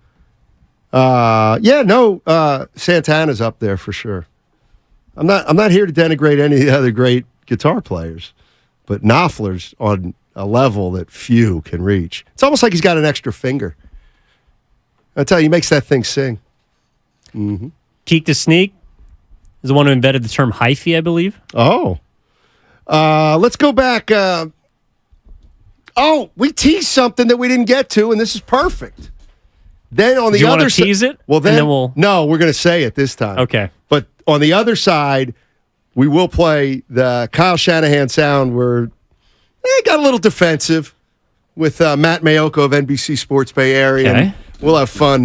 Santana's up there for sure. I'm not here to denigrate any of the other great guitar players, but Knopfler's on a level that few can reach. It's almost like he's got an extra finger. I tell you, he makes that thing sing. Mm-hmm. Keek the Sneak is the one who invented the term hyphy, I believe. Oh. Let's go back. We teased something that we didn't get to, and this is perfect. Then on the other side, tease it? Well, no, we're going to say it this time. Okay. But on the other side, we will play the Kyle Shanahan sound where he got a little defensive with Matt Mayoko of NBC Sports Bay Area. Okay. And we'll have fun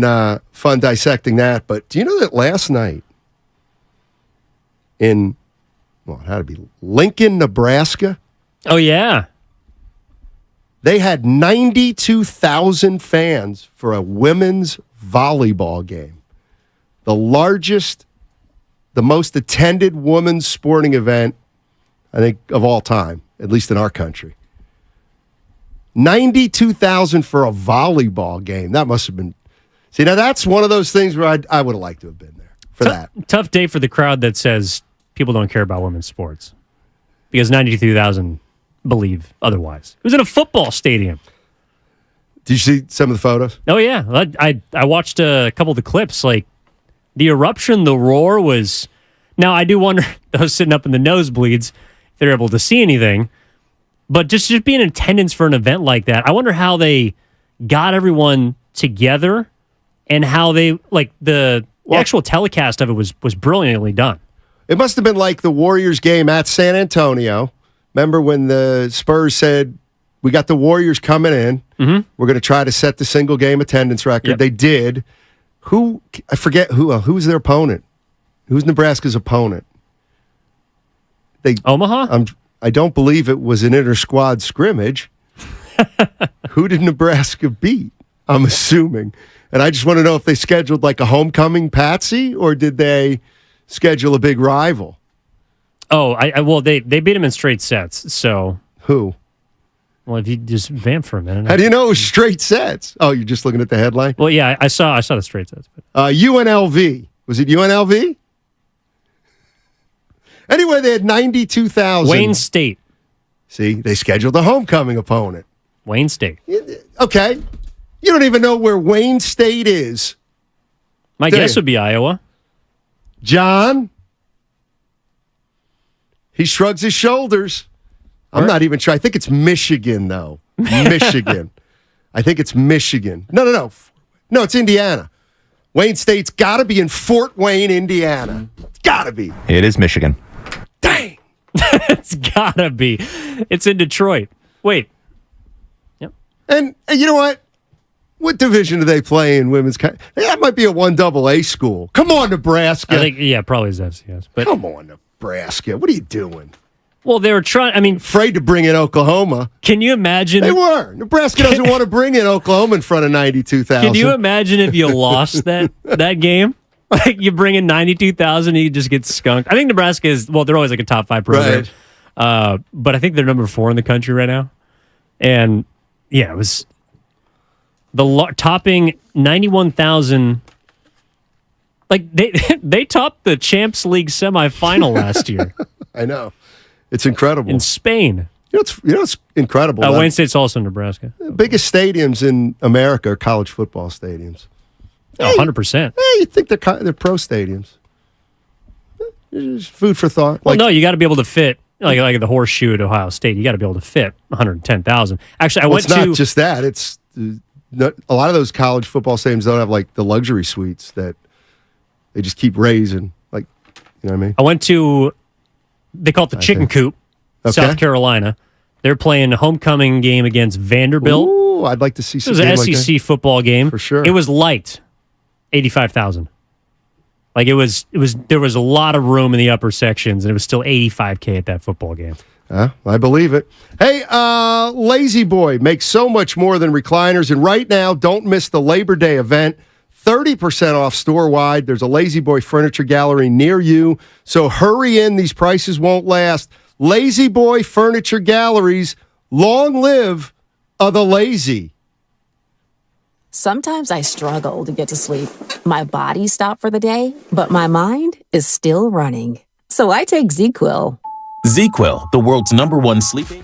dissecting that. But do you know that last night in, it had to be Lincoln, Nebraska? Oh, yeah. They had 92,000 fans for a women's volleyball game. The largest, the most attended women's sporting event, I think, of all time, at least in our country. 92,000 for a volleyball game. That must have been... See, now that's one of those things where I would have liked to have been there for that. Tough day for the crowd that says people don't care about women's sports. Because 92,000... believe otherwise. It was in a football stadium. Did you see some of the photos? Oh, yeah. I watched a couple of the clips. Like, the eruption, the roar was... Now, I do wonder, those sitting up in the nosebleeds, if they're able to see anything. But just being in attendance for an event like that, I wonder how they got everyone together and how they... Like, the actual telecast of it was brilliantly done. It must have been like the Warriors game at San Antonio. Remember when the Spurs said, we got the Warriors coming in. Mm-hmm. We're going to try to set the single game attendance record. Yep. They did. I forget who was their opponent. Who's Nebraska's opponent? Omaha? I don't believe it was an inter-squad scrimmage. Who did Nebraska beat? I'm assuming. And I just want to know if they scheduled like a homecoming patsy or did they schedule a big rival? Oh, well, they beat him in straight sets, so... Who? Well, if you just vamp for a minute... How do you know it was straight sets? Oh, you're just looking at the headline? Well, yeah, I saw the straight sets. But... UNLV. Was it UNLV? Anyway, they had 92,000. Wayne State. See, they scheduled a homecoming opponent. Wayne State. Okay. You don't even know where Wayne State is. My guess would be Iowa. John? He shrugs his shoulders. I'm not even sure. I think it's Michigan, though. Michigan. I think it's Michigan. No. No, it's Indiana. Wayne State's got to be in Fort Wayne, Indiana. It's got to be. It is Michigan. Dang. It's got to be. It's in Detroit. Wait. Yep. And you know what? What division do they play in women's? That might be a 1AA school. Come on, Nebraska. I think, probably is FCS. But come on, Nebraska. What are you doing? Well, they were trying. I mean, afraid to bring in Oklahoma. Can you imagine? They were. Nebraska doesn't want to bring in Oklahoma in front of 92,000. Can you imagine if you lost that game? Like you bring in 92,000 and you just get skunked. I think Nebraska is. Well, they're always like a top 5 program, right. But I think they're number 4 in the country right now. And yeah, it was topping 91,000. Like they topped the Champs League semifinal last year. I know. It's incredible. In Spain. You know it's incredible. Wayne State's also Nebraska. The biggest stadiums in America are college football stadiums. 100%. Hey, you think they're pro stadiums. Just food for thought. Well, no, you got to be able to fit, like the horseshoe at Ohio State, you got to be able to fit 110,000. Actually, it's not just that. It's a lot of those college football stadiums don't have like the luxury suites that they just keep raising. Like, you know what I mean? I went to... They call it the Chicken Coop, South Carolina. They're playing a homecoming game against Vanderbilt. Ooh, I'd like to see some. It was an SEC football game. For sure. It was light, 85,000. Like it was. There was a lot of room in the upper sections, and it was still 85K at that football game. I believe it. Hey, Lazy Boy makes so much more than recliners, and right now, don't miss the Labor Day event. 30% off store-wide. There's a Lazy Boy Furniture Gallery near you, so hurry in. These prices won't last. Lazy Boy Furniture Galleries, long live the lazy. Sometimes I struggle to get to sleep. My body stopped for the day, but my mind is still running. So I take ZQuil. ZQuil, the world's #1 sleep aid.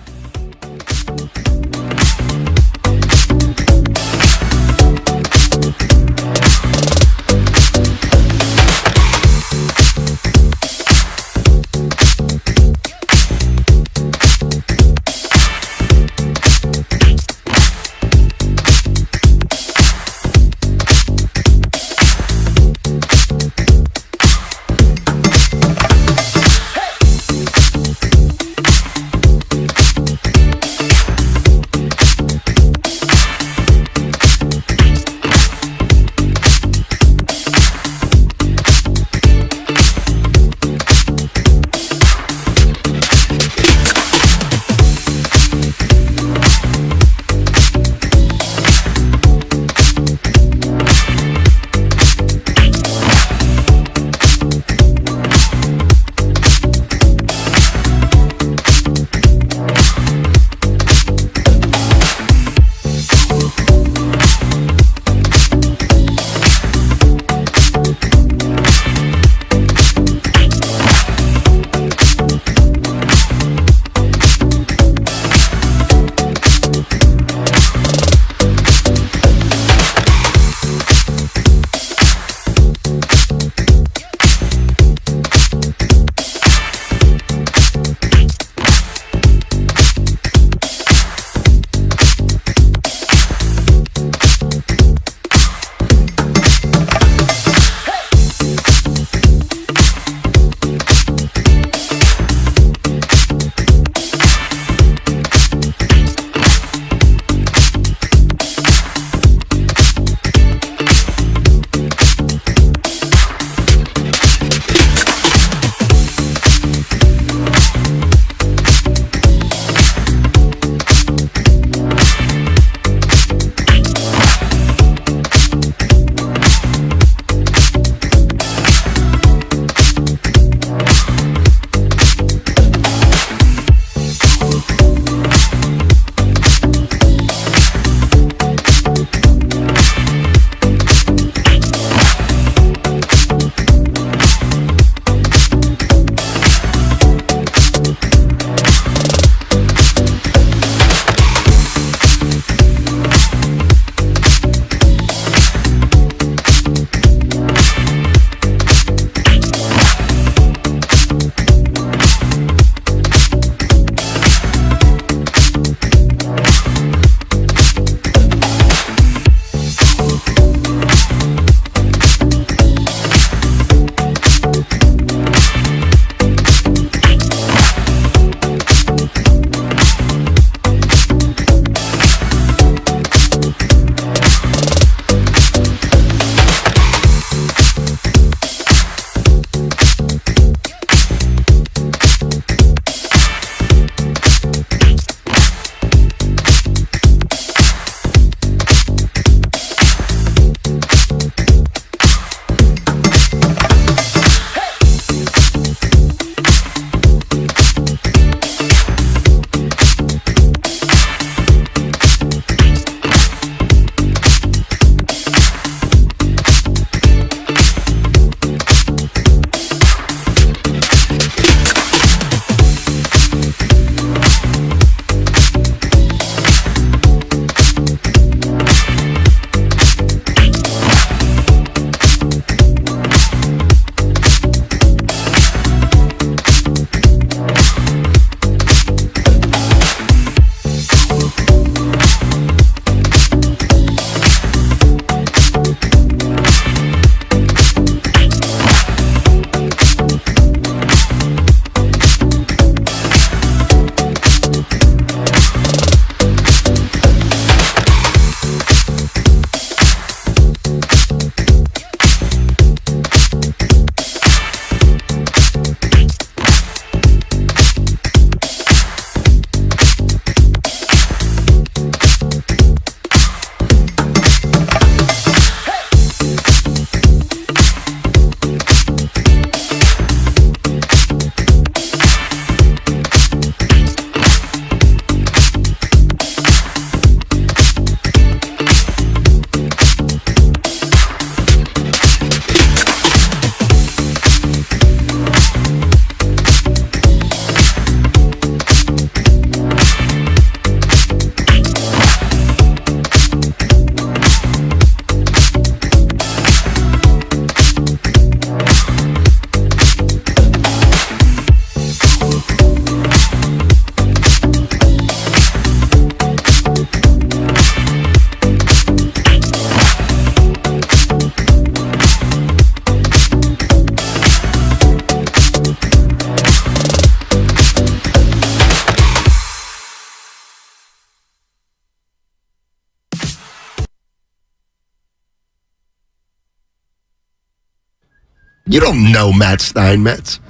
You don't know Matt Steinmetz.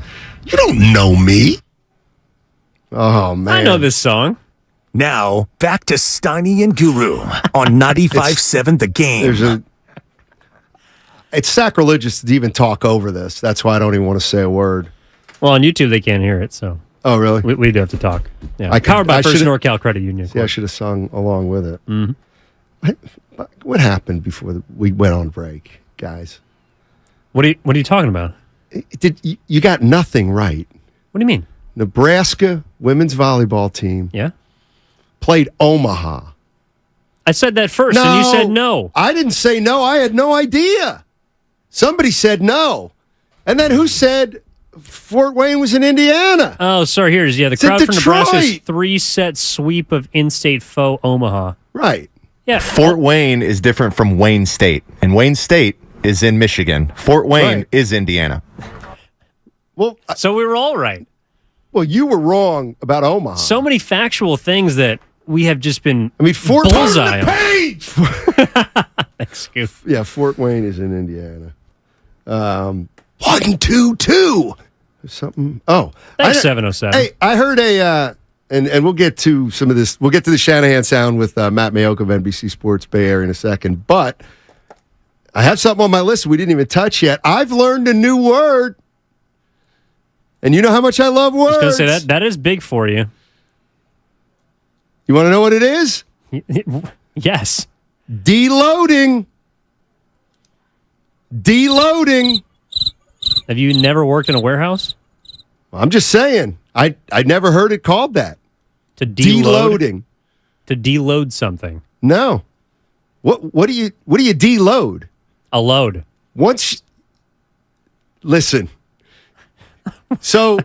You don't know me. Oh, man. I know this song. Now, back to Steiny and Guru on 95.7 The Game. It's sacrilegious to even talk over this. That's why I don't even want to say a word. Well, on YouTube, they can't hear it, so. Oh, really? We do have to talk. Yeah. I Powered by I First should've- NorCal Credit Union. See, I should have sung along with it. Mm-hmm. What happened before we went on break, guys? What are you talking about? You got nothing right. What do you mean? Nebraska women's volleyball team played Omaha. I said that first, and you said no. I didn't say no. I had no idea. Somebody said no. And then who said Fort Wayne was in Indiana? Oh, sorry. Here's, the It's crowd in from Nebraska's Detroit. 3-set sweep of in-state foe Omaha. Right. Yeah. Fort Wayne is different from Wayne State, and Wayne State is in Michigan. Fort Wayne is Indiana. Well, so we were all right. Well, you were wrong about Omaha. So many factual things that we have just been. Fort bullseye on. page. Thanks, Scoop. Yeah, Fort Wayne is in Indiana. 1, 2, 2. There's something. Oh, Thanks, 707. Hey, I heard and we'll get to some of this. We'll get to the Shanahan sound with Matt Mayoka of NBC Sports Bay Area in a second. But I have something on my list we didn't even touch yet. I've learned a new word. And you know how much I love words. I was going to say that is big for you. You want to know what it is? Yes. Deloading. Deloading. Have you never worked in a warehouse? I'm just saying. I never heard it called that. To deload? Deloading. To deload something. No. What do you deload? A load. Listen. So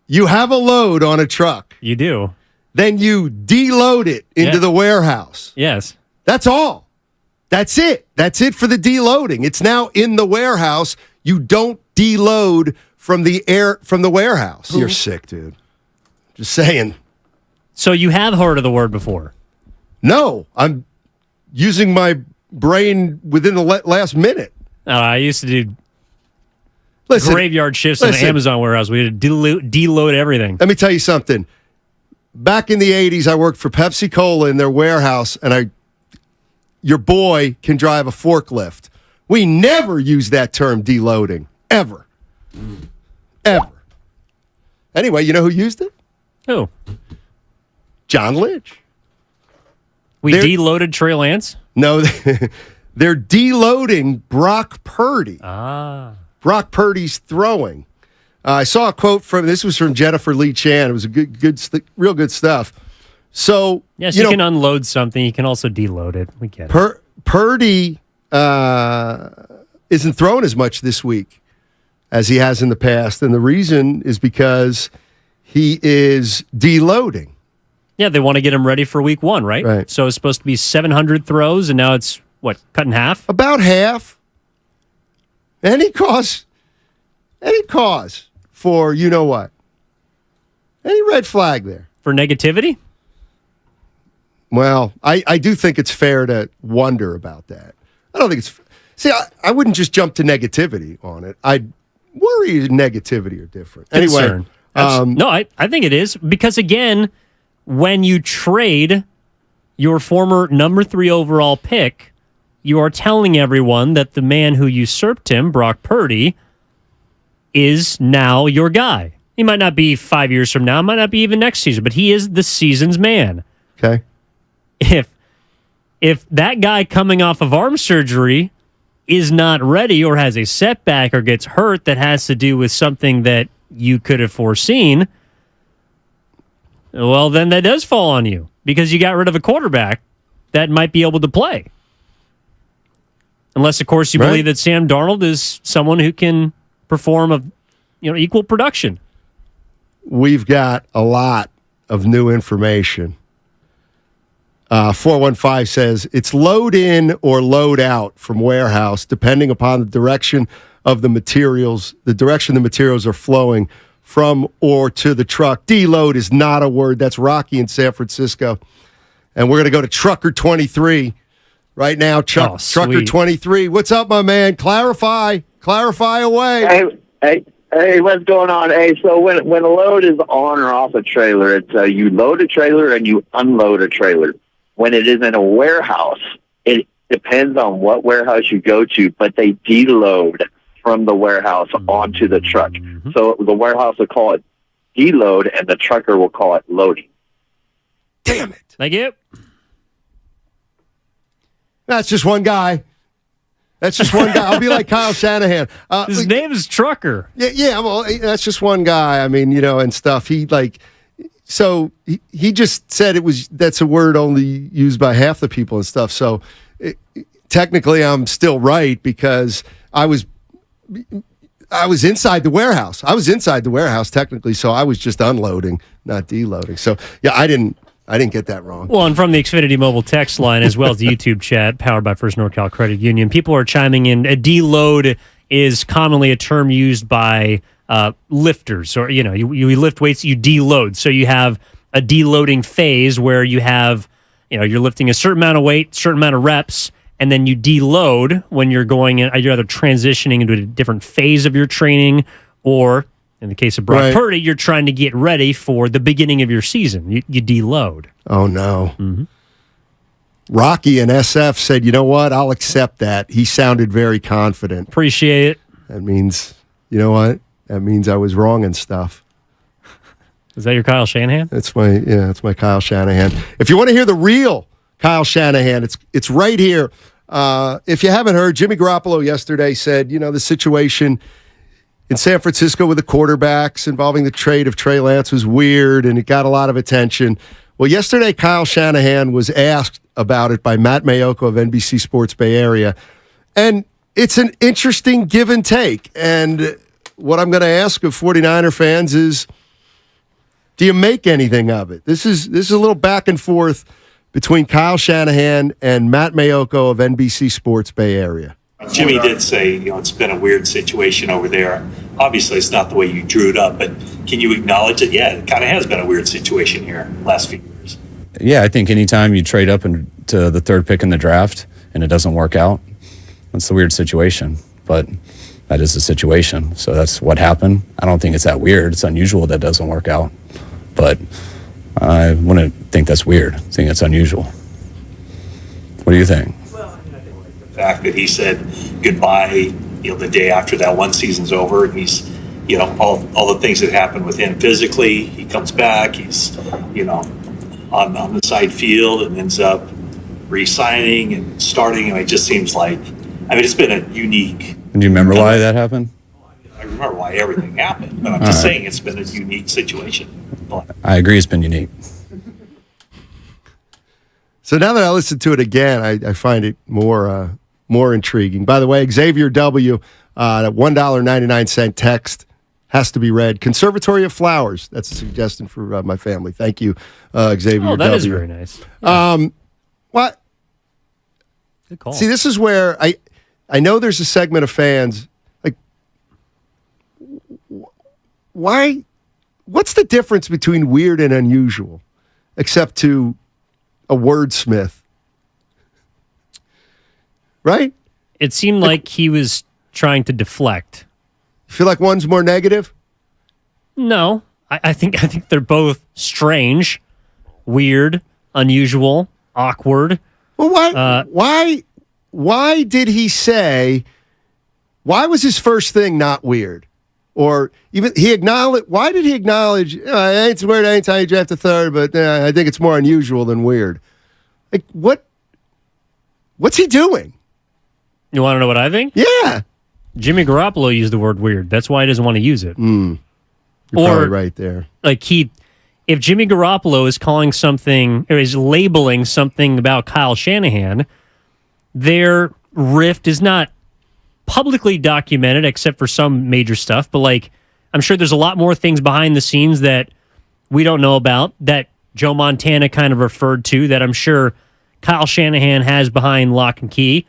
you have a load on a truck. You do. Then you deload it into the warehouse. Yes. That's all. That's it. That's it for the deloading. It's now in the warehouse. You don't deload from the warehouse. You're sick, dude. Just saying. So you have heard of the word before? No, I'm using my brain within the last minute. I used to do graveyard shifts in the Amazon warehouse. We had to deload everything. Let me tell you something. Back in the 80s, I worked for Pepsi Cola in their warehouse, and your boy can drive a forklift. We never use that term deloading. Ever. Ever. Anyway, you know who used it? Who? John Lynch. They're deloaded Trey Lance? No, they're deloading Brock Purdy. Brock Purdy's throwing. I saw a quote this was from Jennifer Lee Chan. It was a real good stuff. So yes, you can unload something. You can also deload it. We get it. Purdy isn't throwing as much this week as he has in the past, and the reason is because he is deloading. Yeah, they want to get him ready for week 1, right? Right. So it's supposed to be 700 throws, and now it's, cut in half? About half. Any cause for you know what? Any red flag there? For negativity? Well, I do think it's fair to wonder about that. I don't think it's... See, I wouldn't just jump to negativity on it. I'd worry negativity are different. Concern. Anyway. No, I think it is. Because, again, when you trade your former number 3 overall pick, you are telling everyone that the man who usurped him, Brock Purdy, is now your guy. He might not be 5 years from now, might not be even next season, but he is the season's man. Okay. If that guy coming off of arm surgery is not ready or has a setback or gets hurt that has to do with something that you could have foreseen, well, then that does fall on you because you got rid of a quarterback that might be able to play. Unless, of course, you believe that Sam Darnold is someone who can perform equal production. We've got a lot of new information. 415 says it's load in or load out from warehouse, depending upon the direction of the materials, are flowing from or to the truck. Deload is not a word. That's Rocky in San Francisco. And we're going to go to Trucker 23 right now. Trucker 23. What's up, my man? Clarify. Clarify away. Hey, what's going on? Hey, so when a load is on or off a trailer, it's you load a trailer and you unload a trailer. When it is in a warehouse, it depends on what warehouse you go to, but they deload from the warehouse onto the truck. So the warehouse will call it deload, and the trucker will call it loading. Damn it. Thank you. That's just one guy. I'll be like Kyle Shanahan. His name is Trucker. Yeah. Well, that's just one guy. I mean, and stuff. He just said that's a word only used by half the people and stuff. So technically, I'm still right because I was inside the warehouse. I was inside the warehouse technically, so I was just unloading, not deloading. So yeah, I didn't get that wrong. Well, and from the Xfinity mobile text line as well as the YouTube chat powered by First NorCal Credit Union, people are chiming in. A deload is commonly a term used by lifters, or you lift weights, you deload. So you have a deloading phase where you have you're lifting a certain amount of weight, certain amount of reps, and then you deload when you're going in. You're either transitioning into a different phase of your training, or in the case of Brock Purdy, you're trying to get ready for the beginning of your season. You deload. Oh, no. Mm-hmm. Rocky and SF said, you know what? I'll accept that. He sounded very confident. Appreciate it. That means, you know what? That means I was wrong and stuff. Is that your Kyle Shanahan? It's my Kyle Shanahan. If you want to hear the real Kyle Shanahan, it's right here. If you haven't heard, Jimmy Garoppolo yesterday said, the situation in San Francisco with the quarterbacks involving the trade of Trey Lance was weird, and it got a lot of attention. Well, yesterday, Kyle Shanahan was asked about it by Matt Mayoko of NBC Sports Bay Area, and it's an interesting give and take. And what I'm going to ask of 49er fans is, do you make anything of it? This is a little back and forth between Kyle Shanahan and Matt Mayoko of NBC Sports Bay Area. Jimmy did say, it's been a weird situation over there. Obviously, it's not the way you drew it up, but can you acknowledge that? Yeah, it kind of has been a weird situation here last few years. Yeah, I think anytime you trade up to the third pick in the draft and it doesn't work out, that's a weird situation. But that is the situation. So that's what happened. I don't think it's that weird. It's unusual that it doesn't work out. But I wouldn't think that's weird. I think it's unusual. What do you think? The fact that he said goodbye, the day after that one season's over, and he's, all the things that happen with him physically. He comes back, he's, on the side field and ends up re-signing and starting, and it just seems like, it's been a unique. And do you remember why that happened? I remember why everything happened, but I'm just saying it's been a unique situation. I agree, it's been unique. So now that I listen to it again, I find it more intriguing. By the way, Xavier W., that $1.99 text has to be read. Conservatory of Flowers. That's a suggestion for my family. Thank you, Xavier W. Oh, that is very nice. Yeah. What? Good call. See, this is where I know there's a segment of fans, like, why? What's the difference between weird and unusual, except to a wordsmith? Right? It seemed like he was trying to deflect. You feel like one's more negative? No. I think they're both strange, weird, unusual, awkward. Well, why did he say, why was his first thing not weird? Or even why did he acknowledge, it's weird anytime you draft a third, but I think it's more unusual than weird. Like, what's he doing? You want to know what I think? Yeah. Jimmy Garoppolo used the word weird. That's why he doesn't want to use it. You're probably right there. Like if Jimmy Garoppolo is calling something or is labeling something about Kyle Shanahan, their rift is not publicly documented except for some major stuff. But I'm sure there's a lot more things behind the scenes that we don't know about that Joe Montana kind of referred to that I'm sure Kyle Shanahan has behind lock and key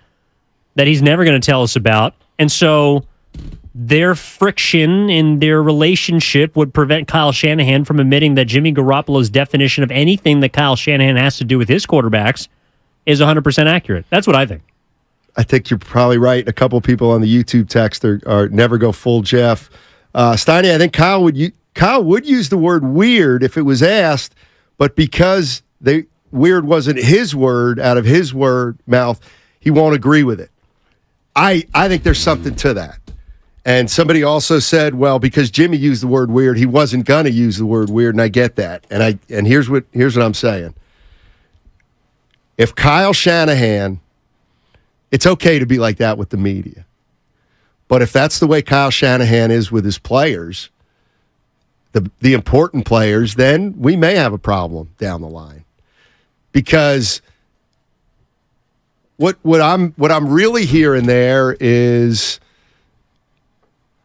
that he's never going to tell us about. And so their friction in their relationship would prevent Kyle Shanahan from admitting that Jimmy Garoppolo's definition of anything that Kyle Shanahan has to do with his quarterbacks is 100% accurate. That's what I think. I think you're probably right. A couple people on the YouTube text are never go full Jeff. Steiny, I think Kyle would use the word weird if it was asked, but because weird wasn't his word out of his mouth, he won't agree with it. I think there's something to that. And somebody also said, well, because Jimmy used the word weird, he wasn't going to use the word weird, and I get that. And here's what I'm saying. If Kyle Shanahan, it's okay to be like that with the media. But if that's the way Kyle Shanahan is with his players, the important players, then we may have a problem down the line. Because what I'm really hearing there is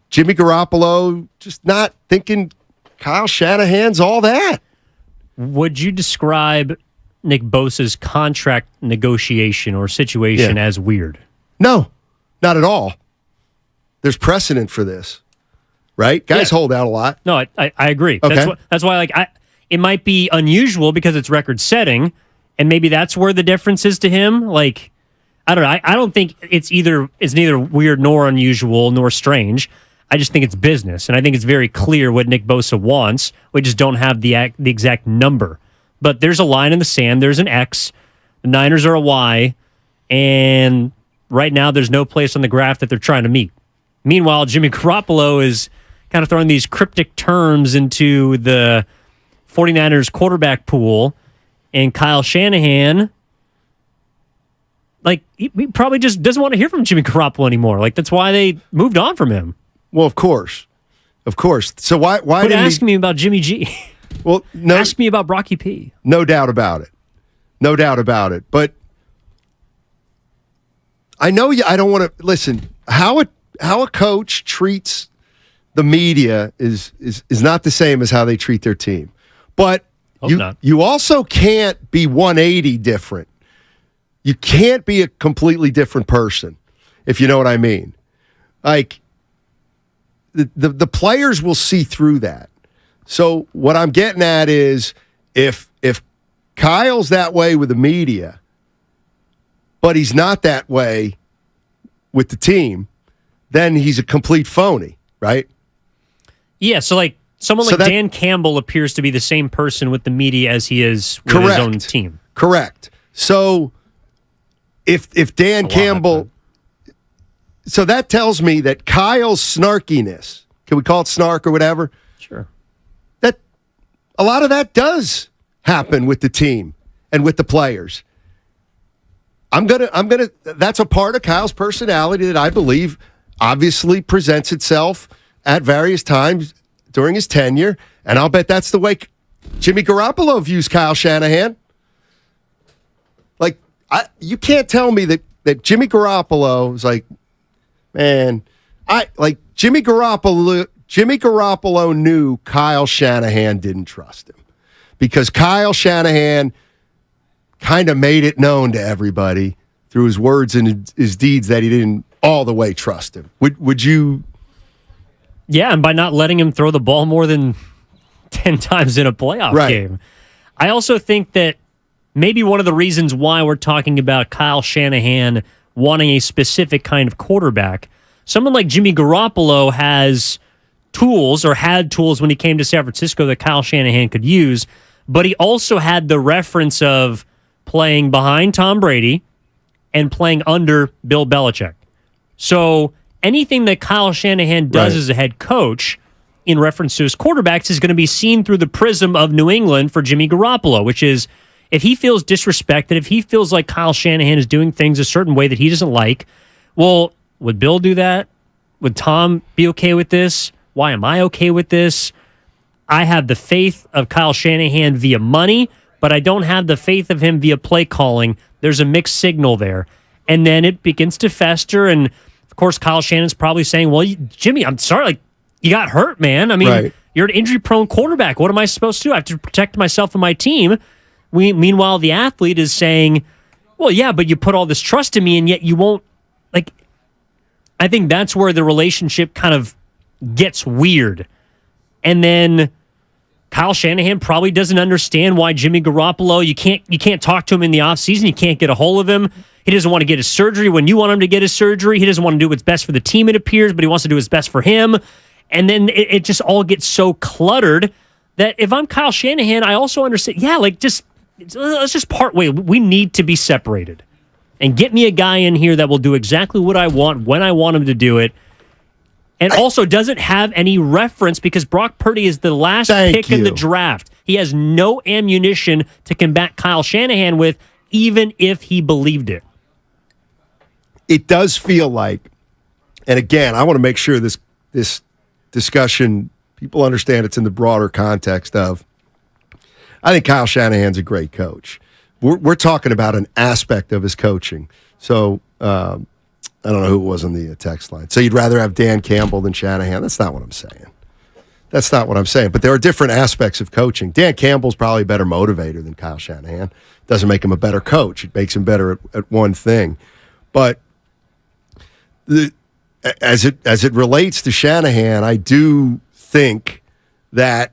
Jimmy Garoppolo just not thinking Kyle Shanahan's all that. Would you describe Nick Bosa's contract negotiation or situation as weird? No, not at all. There's precedent for this, right? Guys hold out a lot. No, I agree. Okay. That's why it might be unusual because it's record setting, and maybe that's where the difference is to him. Like, I don't know. I don't think it's neither weird nor unusual nor strange. I just think it's business, and I think it's very clear what Nick Bosa wants. We just don't have the exact number. But there's a line in the sand. There's an X. The Niners are a Y. And right now there's no place on the graph that they're trying to meet. Meanwhile, Jimmy Garoppolo is kind of throwing these cryptic terms into the 49ers quarterback pool. And Kyle Shanahan, like, he probably just doesn't want to hear from Jimmy Garoppolo anymore. Like, that's why they moved on from him. Well, of course. Of course. So why Quit asking me about Jimmy G. Well, no, ask me about Brocky P. No doubt about it. No doubt about it. But I know I don't want to listen. How a coach treats the media is not the same as how they treat their team. But you also can't be 180 different. You can't be a completely different person, if you know what I mean. Like the players will see through that. So what I'm getting at is if Kyle's that way with the media, but he's not that way with the team, then he's a complete phony, right? Yeah, so like someone like Dan Campbell appears to be the same person with the media as he is with his own team. Correct. So if Dan Campbell... So that tells me that Kyle's snarkiness, can we call it snark or whatever? Sure. That a lot of that does happen with the team and with the players. That's a part of Kyle's personality that I believe obviously presents itself at various times during his tenure, and I'll bet that's the way Jimmy Garoppolo views Kyle Shanahan. Like, you can't tell me that Jimmy Garoppolo is like, man, Jimmy Garoppolo knew Kyle Shanahan didn't trust him because Kyle Shanahan kind of made it known to everybody through his words and his deeds that he didn't all the way trust him. Would you? Yeah, and by not letting him throw the ball more than 10 times in a playoff game. I also think that maybe one of the reasons why we're talking about Kyle Shanahan wanting a specific kind of quarterback, someone like Jimmy Garoppolo has tools or had tools when he came to San Francisco that Kyle Shanahan could use, but he also had the reference of playing behind Tom Brady and playing under Bill Belichick. So anything that Kyle Shanahan does as a head coach in reference to his quarterbacks is going to be seen through the prism of New England for Jimmy Garoppolo, which is if he feels disrespected, if he feels like Kyle Shanahan is doing things a certain way that he doesn't like, well, would Bill do that? Would Tom be okay with this? Why am I okay with this? I have the faith of Kyle Shanahan via money, but I don't have the faith of him via play calling. There's a mixed signal there. And then it begins to fester, and of course, Kyle Shannon's probably saying, well, Jimmy, I'm sorry, like, you got hurt, man. I mean, you're an injury-prone quarterback. What am I supposed to do? I have to protect myself and my team. Meanwhile, the athlete is saying, well, yeah, but you put all this trust in me, and yet you won't. Like, I think that's where the relationship kind of gets weird. And then Kyle Shanahan probably doesn't understand why Jimmy Garoppolo, you can't talk to him in the offseason. You can't get a hold of him. He doesn't want to get his surgery when you want him to get his surgery. He doesn't want to do what's best for the team, it appears, but he wants to do what's best for him. And then it just all gets so cluttered that if I'm Kyle Shanahan, I also understand, let's just part way. We need to be separated. And get me a guy in here that will do exactly what I want when I want him to do it. And also doesn't have any reference because Brock Purdy is the last pick in the draft. He has no ammunition to combat Kyle Shanahan with, even if he believed it. It does feel like, and again, I want to make sure this discussion, people understand it's in the broader context of, I think Kyle Shanahan's a great coach. We're talking about an aspect of his coaching. So I don't know who it was on the text line. So you'd rather have Dan Campbell than Shanahan? That's not what I'm saying. That's not what I'm saying. But there are different aspects of coaching. Dan Campbell's probably a better motivator than Kyle Shanahan. Doesn't make him a better coach. It makes him better at one thing. But as it relates to Shanahan, I do think that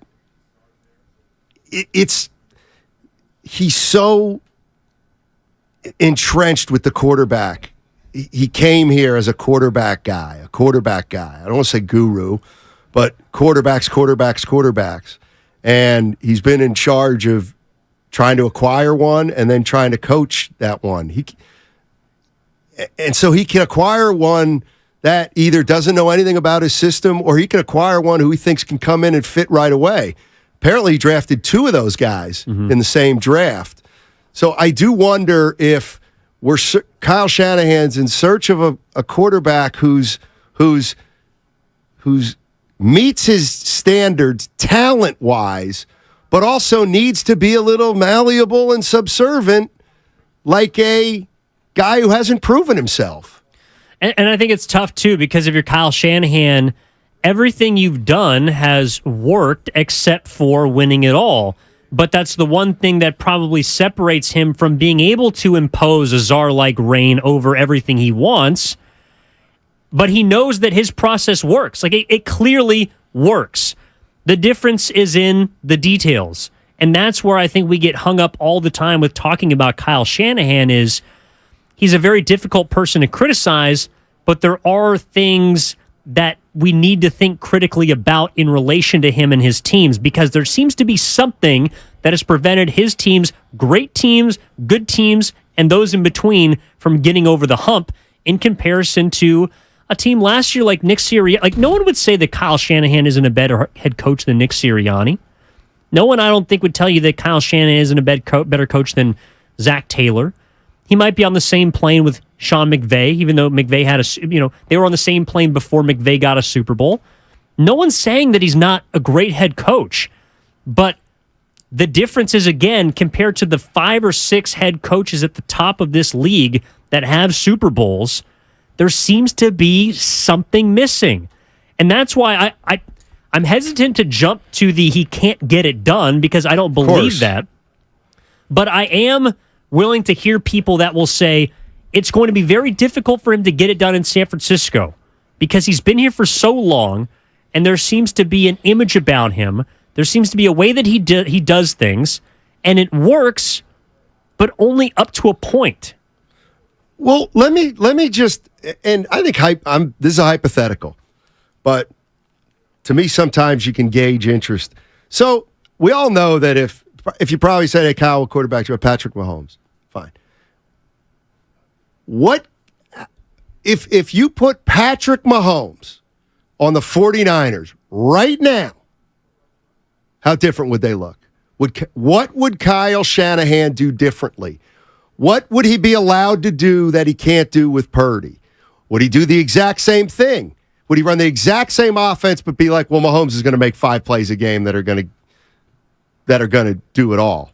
he's so entrenched with the quarterback. He came here as a quarterback guy. I don't want to say guru, but quarterbacks. And he's been in charge of trying to acquire one and then trying to coach that one. And so he can acquire one that either doesn't know anything about his system or he can acquire one who he thinks can come in and fit right away. Apparently, he drafted two of those guys in the same draft. So I do wonder if Kyle Shanahan's in search of a quarterback who's meets his standards talent-wise, but also needs to be a little malleable and subservient like a guy who hasn't proven himself. And I think it's tough, too, because if you're Kyle Shanahan, everything you've done has worked except for winning it all. But that's the one thing that probably separates him from being able to impose a czar-like reign over everything he wants. But he knows that his process works. Like, it clearly works. The difference is in the details. And that's where I think we get hung up all the time with talking about Kyle Shanahan is he's a very difficult person to criticize, but there are things that we need to think critically about in relation to him and his teams, because there seems to be something that has prevented his teams, great teams, good teams, and those in between from getting over the hump in comparison to a team last year like Nick Sirianni. Like, no one would say that Kyle Shanahan isn't a better head coach than Nick Sirianni. No one, I don't think, would tell you that Kyle Shanahan isn't a better coach than Zach Taylor. He might be on the same plane with Sean McVay, even though McVay had they were on the same plane before McVay got a Super Bowl. No one's saying that he's not a great head coach, but the difference is, again, compared to the 5 or 6 head coaches at the top of this league that have Super Bowls, there seems to be something missing. And that's why I'm hesitant to jump to the he can't get it done, because I don't believe that. But I am willing to hear people that will say it's going to be very difficult for him to get it done in San Francisco because he's been here for so long, and there seems to be an image about him. There seems to be a way that he does things, and it works, but only up to a point. Well, let me just, and I think this is a hypothetical, but to me, sometimes you can gauge interest. So we all know that if you probably said, hey, Kyle, what quarterback you have? Patrick Mahomes. Fine. What if you put Patrick Mahomes on the 49ers right now, how different would they look? What would Kyle Shanahan do differently? What would he be allowed to do that he can't do with Purdy? Would he do the exact same thing? Would he run the exact same offense but be like, well, Mahomes is going to make 5 plays a game that are going to do it all?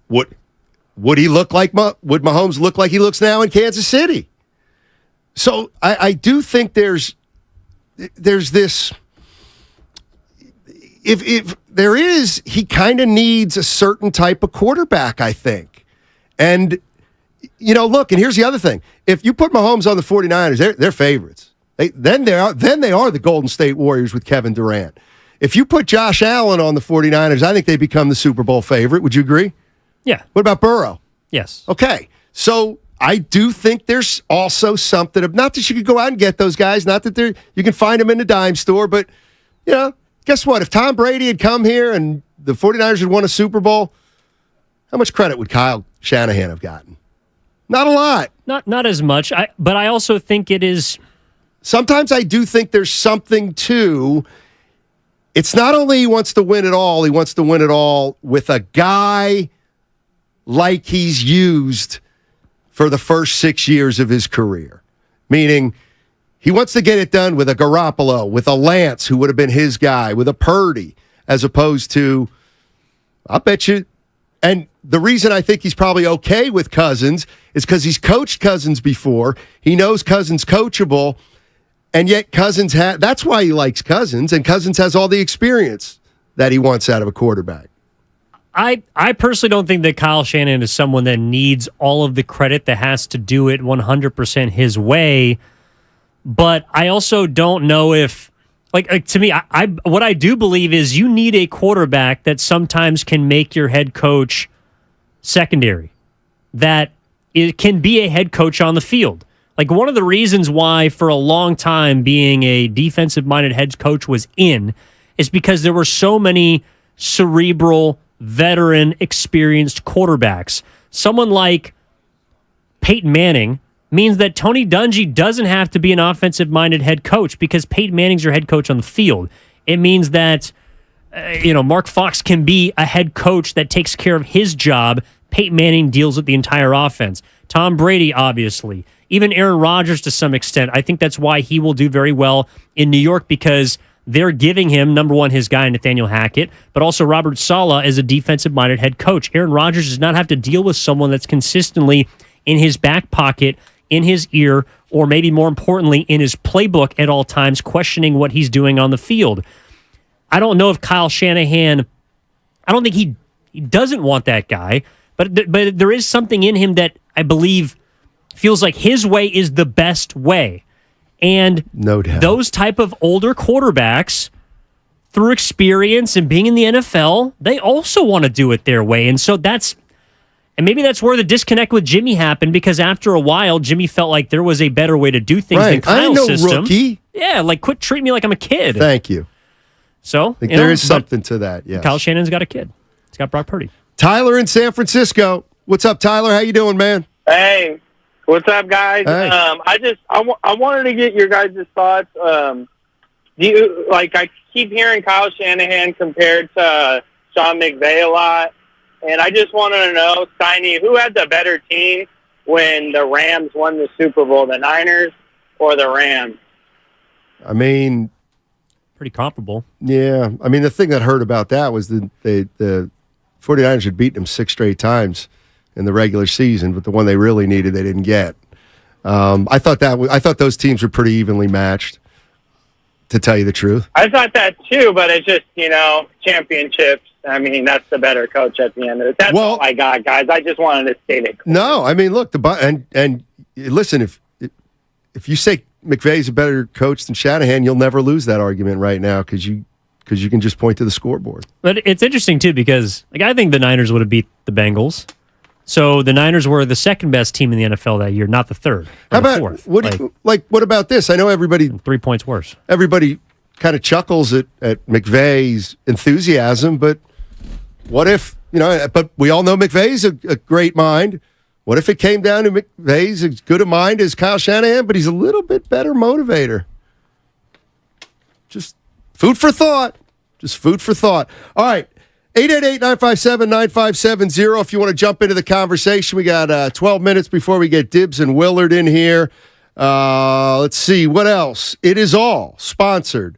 Would he look like would Mahomes look like he looks now in Kansas City? So I do think there's this. If there is, he kind of needs a certain type of quarterback, I think. And look, and here's the other thing: if you put Mahomes on the 49ers, they're favorites. Then they are the Golden State Warriors with Kevin Durant. If you put Josh Allen on the 49ers, I think they become the Super Bowl favorite. Would you agree? Yeah. What about Burrow? Yes. Okay. So I do think there's also something of, not that you could go out and get those guys, not that you can find them in the dime store, but, guess what? If Tom Brady had come here and the 49ers had won a Super Bowl, how much credit would Kyle Shanahan have gotten? Not a lot. Not as much. But I also think it is. Sometimes I do think there's something to. It's not only he wants to win it all, he wants to win it all with a guy like he's used for the first 6 years of his career. Meaning, he wants to get it done with a Garoppolo, with a Lance, who would have been his guy, with a Purdy, as opposed to, I'll bet you. And the reason I think he's probably okay with Cousins is because he's coached Cousins before. He knows Cousins coachable, and yet Cousins that's why he likes Cousins, and Cousins has all the experience that he wants out of a quarterback. I personally don't think that Kyle Shanahan is someone that needs all of the credit, that has to do it 100% his way. But I also don't know if, to me, what I do believe is you need a quarterback that sometimes can make your head coach secondary, that it can be a head coach on the field. Like, one of the reasons why for a long time being a defensive-minded head coach was in is because there were so many cerebral, veteran, experienced quarterbacks. Someone like Peyton Manning means that Tony Dungy doesn't have to be an offensive-minded head coach because Peyton Manning's your head coach on the field. It means that, Mark Fox can be a head coach that takes care of his job. Peyton Manning deals with the entire offense. Tom Brady, obviously. Even Aaron Rodgers to some extent. I think that's why he will do very well in New York, because they're giving him, number one, his guy, Nathaniel Hackett, but also Robert Saleh as a defensive-minded head coach. Aaron Rodgers does not have to deal with someone that's consistently in his back pocket, in his ear, or maybe more importantly, in his playbook at all times, questioning what he's doing on the field. I don't know if Kyle Shanahan, I don't think he doesn't want that guy, but there is something in him that I believe feels like his way is the best way. And no doubt, those type of older quarterbacks, through experience and being in the NFL, they also want to do it their way. And so maybe that's where the disconnect with Jimmy happened, because after a while, Jimmy felt like there was a better way to do things than Kyle's system. Rookie. Yeah, quit treating me like I'm a kid. Thank you. So there is something to that. Yes. Kyle Shanahan's got a kid. He's got Brock Purdy. Tyler in San Francisco. What's up, Tyler? How you doing, man? Hey, what's up, guys? Hey. I wanted to get your guys' thoughts. Do you I keep hearing Kyle Shanahan compared to Sean McVay a lot, and I just wanted to know, Steiny, who had the better team when the Rams won the Super Bowl, the Niners or the Rams? I mean, pretty comparable. Yeah. I mean, the thing that hurt about that was the 49ers had beaten them 6 straight times in the regular season, but the one they really needed, they didn't get. I thought those teams were pretty evenly matched, to tell you the truth. I thought that too, but it's just, championships. I mean, that's the better coach at the end of it. That's all I got, guys. I just wanted to state it. No, I mean, look, and listen, if you say McVay's a better coach than Shanahan, you'll never lose that argument right now, because you can just point to the scoreboard. But it's interesting too, because I think the Niners would have beat the Bengals. So the Niners were the second best team in the NFL that year, not the third. How about fourth. What about this? I know everybody 3 points worse. Everybody kind of chuckles at McVay's enthusiasm, but what if But we all know McVay's a great mind. What if it came down to McVay's as good a mind as Kyle Shanahan, but he's a little bit better motivator? Just food for thought. All right. 888-957-9570 if you want to jump into the conversation. We got 12 minutes before we get Dibbs and Willard in here. Let's see. What else? It is all sponsored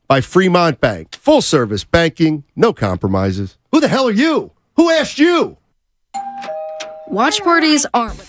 by Fremont Bank. Full service banking, no compromises. Who the hell are you? Who asked you? Watch parties aren't.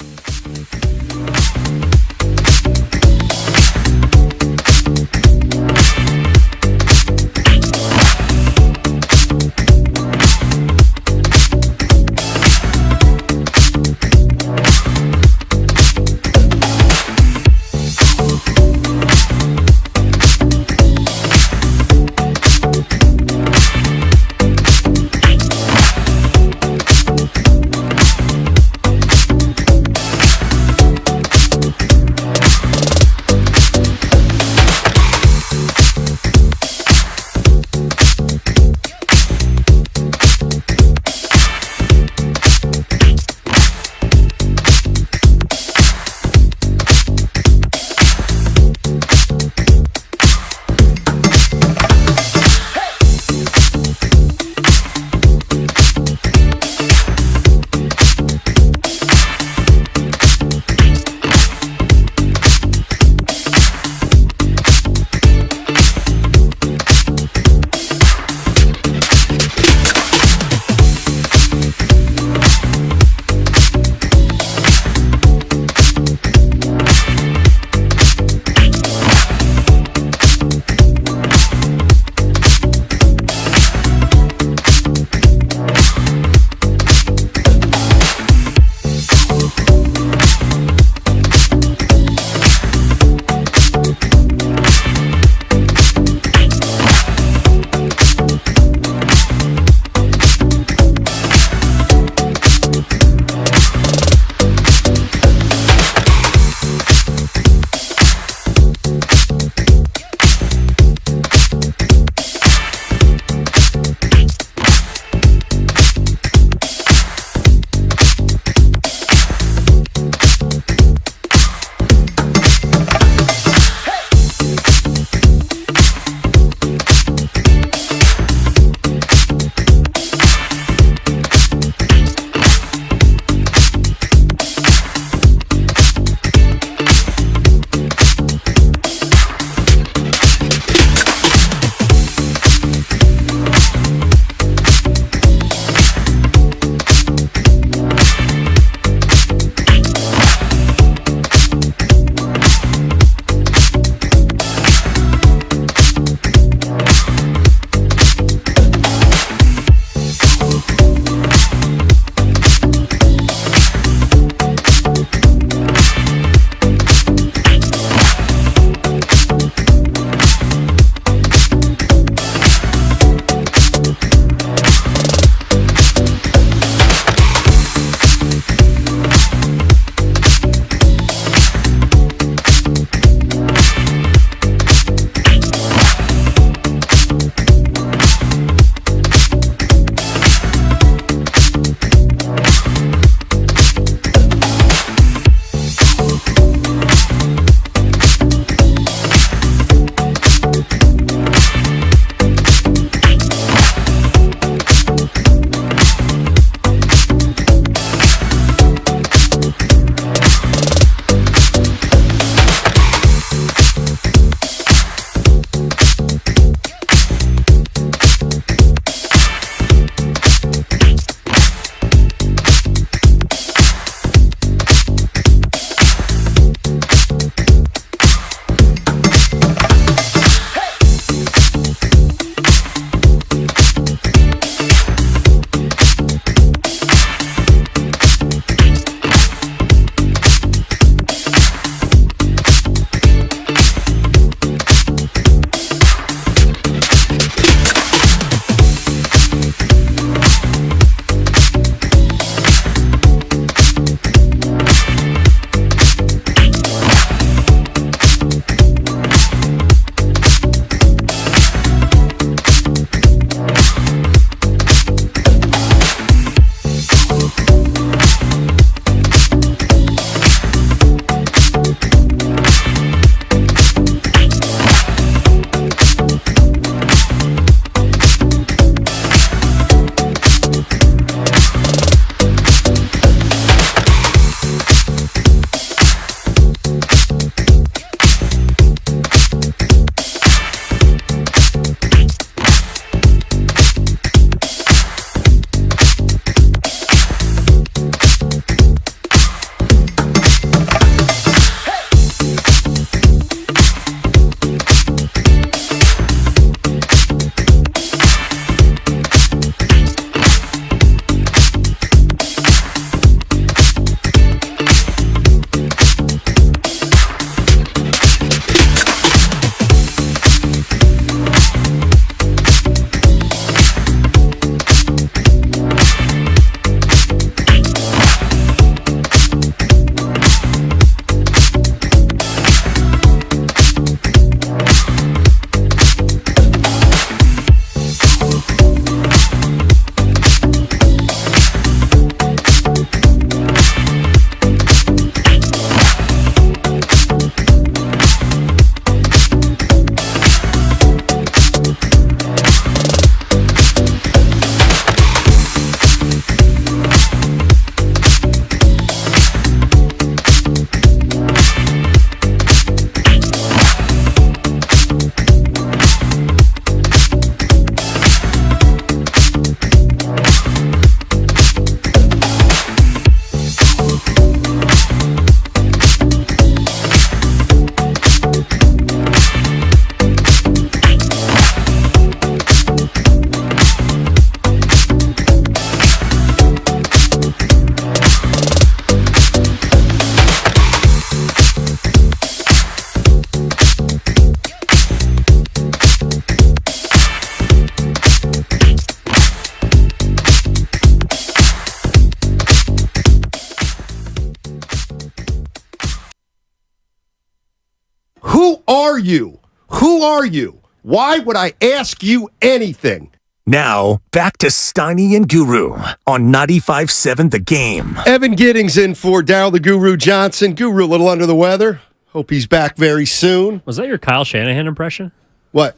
are you? Who are you? Why would I ask you anything? Now, back to Steiny and Guru on 95.7 The Game. Evan Giddings in for Darryl the Guru Johnson. Guru a little under the weather. Hope he's back very soon. Was that your Kyle Shanahan impression? What?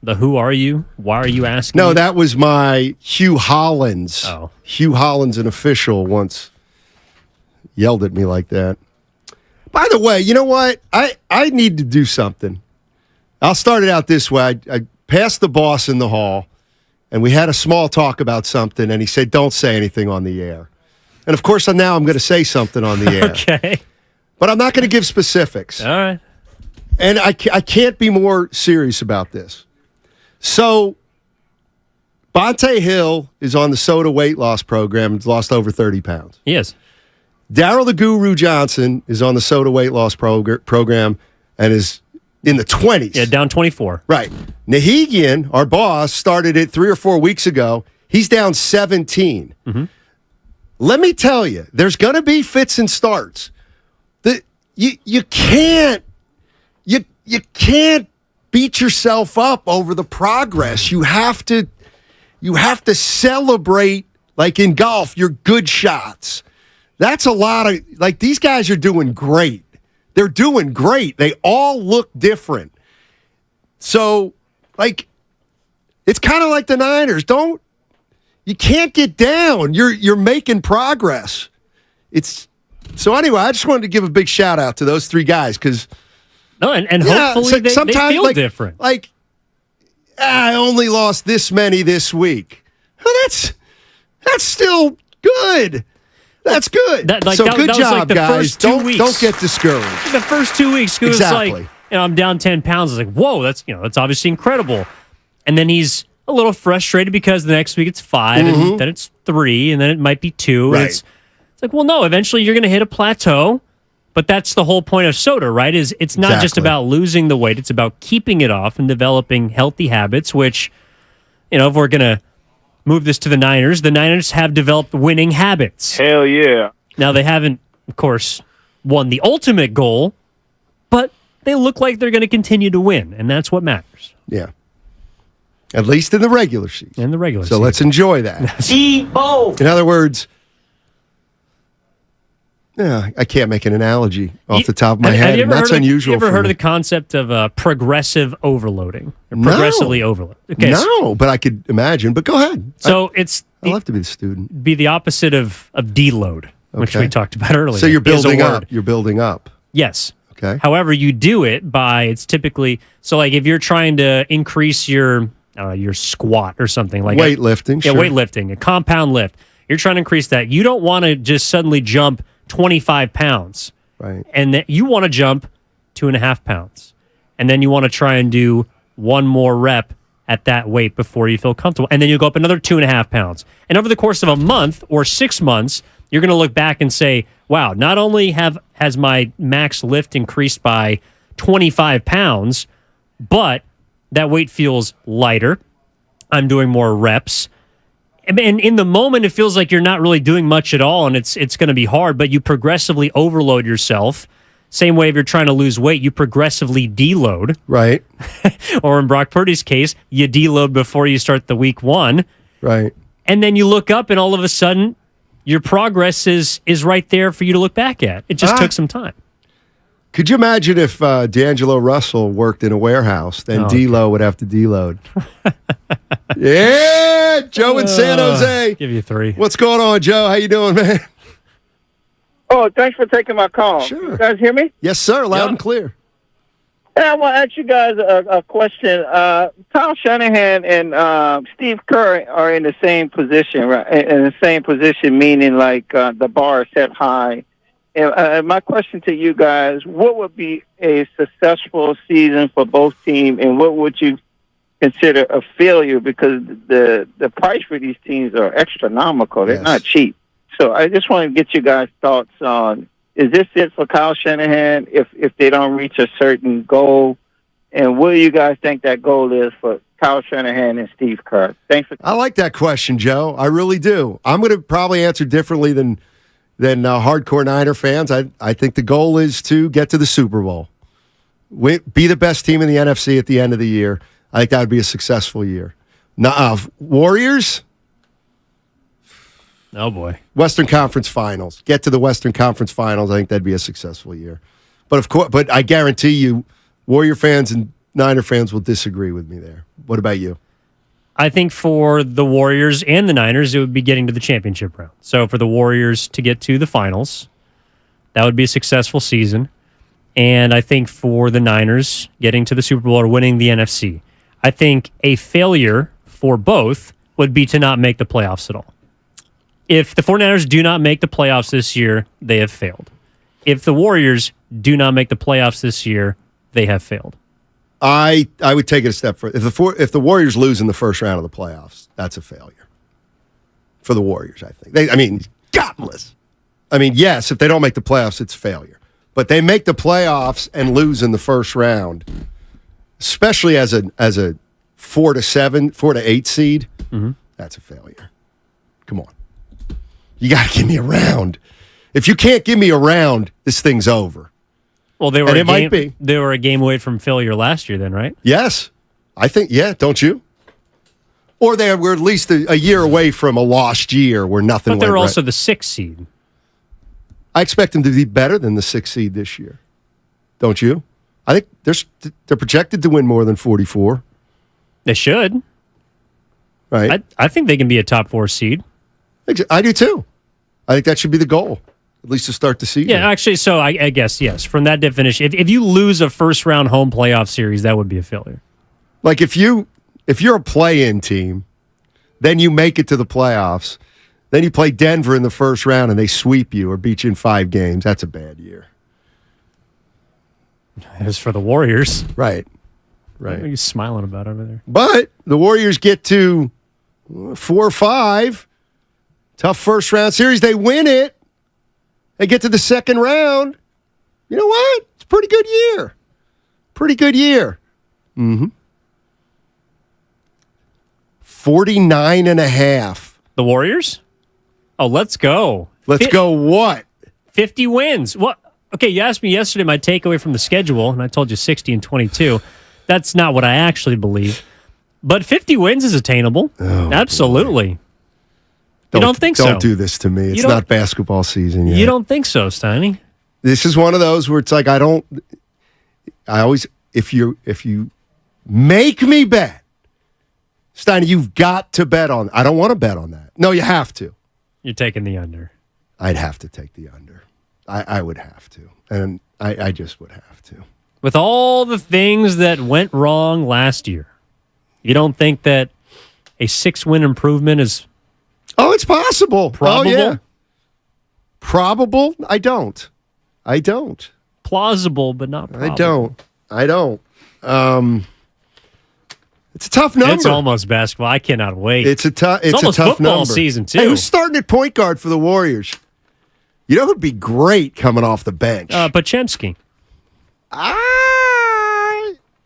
The who are you? Why are you asking? No, me? that was my Hugh Hollins. Oh. Hugh Hollins, an official, once yelled at me like that. By the way, you know what? I need to do something. I'll start it out this way. I passed the boss in the hall, and we had a small talk about something, and he said, don't say anything on the air. And, of course, now I'm going to say something on the air. Okay. But I'm not going to give specifics. All right. And I can't be more serious about this. So, Bonte Hill is on the soda weight loss program and lost over 30 pounds. He is. Darryl the Guru Johnson is on the soda weight loss program and is in the 20s. Yeah, down 24. Right. Nahigian, our boss, started it 3 or 4 weeks ago. He's down 17. Mm-hmm. Let me tell you, there's going to be fits and starts. You can't beat yourself up over the progress. You have to celebrate, like in golf, your good shots. That's a lot of, like, these guys are doing great. They're doing great. They all look different. So, like, it's kind of like the Niners. You can't get down. You're making progress. So anyway, I just wanted to give a big shout out to those 3 guys because hopefully they feel different. Like, I only lost this many this week. Well, that's still good. That's good. That good was job, like the guys. First 2 weeks. Don't get discouraged. The first 2 weeks, it was Exactly. like, I'm down 10 pounds. It's like, whoa, that's obviously incredible. And then he's a little frustrated because the next week it's 5, and then it's 3, and then it might be 2. Right. And it's like, well, no, eventually you're going to hit a plateau. But that's the whole point of soda, right? It's not just about losing the weight. It's about keeping it off and developing healthy habits, which, if we're going to move this to the Niners have developed winning habits. Hell yeah. Now, they haven't, of course, won the ultimate goal, but they look like they're going to continue to win, and that's what matters. Yeah. At least in the regular season. So let's enjoy that. In other words, I can't make an analogy off the top of my head. That's unusual. Have you ever heard of the concept of progressive overloading? Or progressively overload? Okay, no, but I could imagine. But go ahead. So I'll have to be the student. Be the opposite of deload, which we talked about earlier. So you're building up. You're building up. Yes. Okay. However, you do it by, it's typically, so like if you're trying to increase your squat or something like weightlifting. Yeah, sure. weightlifting, a compound lift. You're trying to increase that. You don't want to just suddenly jump 25 pounds. Right. And then you want to jump 2.5 pounds. And then you want to try and do one more rep at that weight before you feel comfortable. And then you go up another 2.5 pounds. And over the course of a month or 6 months, you're going to look back and say, wow, not only has my max lift increased by 25 pounds, but that weight feels lighter. I'm doing more reps. And in the moment, it feels like you're not really doing much at all, and it's going to be hard, but you progressively overload yourself. Same way if you're trying to lose weight, you progressively deload. Right. Or in Brock Purdy's case, you deload before you start the week 1. Right. And then you look up, and all of a sudden, your progress is right there for you to look back at. It just took some time. Could you imagine if D'Angelo Russell worked in a warehouse? Then D-Lo would have to deload. Yeah, Joe in San Jose. Give you 3. What's going on, Joe? How you doing, man? Oh, thanks for taking my call. Sure. You guys hear me? Yes, sir. Loud and clear. Hey, I want to ask you guys a question. Kyle Shanahan and Steve Kerr are in the same position, right? In the same position, meaning like the bar is set high. And my question to you guys, what would be a successful season for both teams, and what would you consider a failure? Because the price for these teams are astronomical. They're not cheap. So I just want to get you guys' thoughts on, is this it for Kyle Shanahan if they don't reach a certain goal? And what do you guys think that goal is for Kyle Shanahan and Steve Kerr? Thanks for I like that question, Joe. I really do. I'm going to probably answer differently than hardcore Niner fans. I think the goal is to get to the Super Bowl. Be the best team in the NFC at the end of the year. I think that would be a successful year. Warriors? Oh, boy. Western Conference Finals. Get to the Western Conference Finals. I think that'd be a successful year. But of course, I guarantee you, Warrior fans and Niner fans will disagree with me there. What about you? I think for the Warriors and the Niners, it would be getting to the championship round. So for the Warriors to get to the finals, that would be a successful season. And I think for the Niners, getting to the Super Bowl or winning the NFC. I think a failure for both would be to not make the playoffs at all. If the 49ers do not make the playoffs this year, they have failed. If the Warriors do not make the playoffs this year, they have failed. I would take it a step further. If the Warriors lose in the first round of the playoffs, that's a failure for the Warriors, I think. Godless. Yes, if they don't make the playoffs, it's a failure. But they make the playoffs and lose in the first round, especially as a 4 to 8 seed, that's a failure. Come on. You got to give me a round. If you can't give me a round, this thing's over. Well, they were a game away from failure last year then, right? Yes. I think, don't you? Or they were at least a year away from a lost year where nothing went right. But they're also the 6th seed. I expect them to be better than the 6th seed this year. Don't you? I think they're projected to win more than 44. They should. Right. I think they can be a top 4 seed. I do too. I think that should be the goal, at least to start the season. Yeah, actually, so I guess, yes, from that definition, if you lose a first-round home playoff series, that would be a failure. Like if you're a play-in team, then you make it to the playoffs, then you play Denver in the first round and they sweep you or beat you in 5 games, that's a bad year. As for the Warriors. Right. What are you smiling about over there? But the Warriors get to 4 or 5. Tough first-round series. They win it. They get to the second round. You know what? It's a pretty good year. Pretty good year. 49.5. The Warriors? Oh, let's go. Let's go what? 50 wins. What? Okay, you asked me yesterday my takeaway from the schedule, and I told you 60 and 22. That's not what I actually believe. But 50 wins is attainable. Oh, absolutely. You don't think so? Don't do this to me. It's not basketball season yet. You don't think so, Steiny? This is one of those where it's like I always if you make me bet, Steiny, you've got to bet on. I don't want to bet on that. No, you have to. You're taking the under. I'd have to take the under. I would have to. And I just would have to. With all the things that went wrong last year, you don't think that a 6-win improvement is it's possible. Probable? Oh, yeah. Probable? I don't. Plausible, but not probable. I don't. It's a tough number. It's almost basketball. I cannot wait. It's a tough football number. Season, too. Hey, who's starting at point guard for the Warriors? You know who'd be great coming off the bench? Pachemski.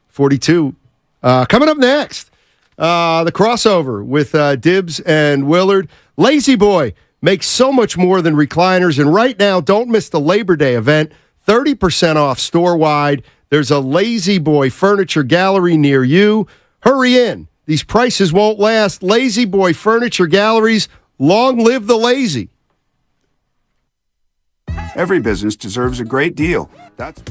42. Coming up next, the crossover with Dibbs and Willard. Lazy Boy makes so much more than recliners, and right now, don't miss the Labor Day event. 30% off store-wide. There's a Lazy Boy furniture gallery near you. Hurry in. These prices won't last. Lazy Boy Furniture Galleries. Long live the lazy. Every business deserves a great deal. That's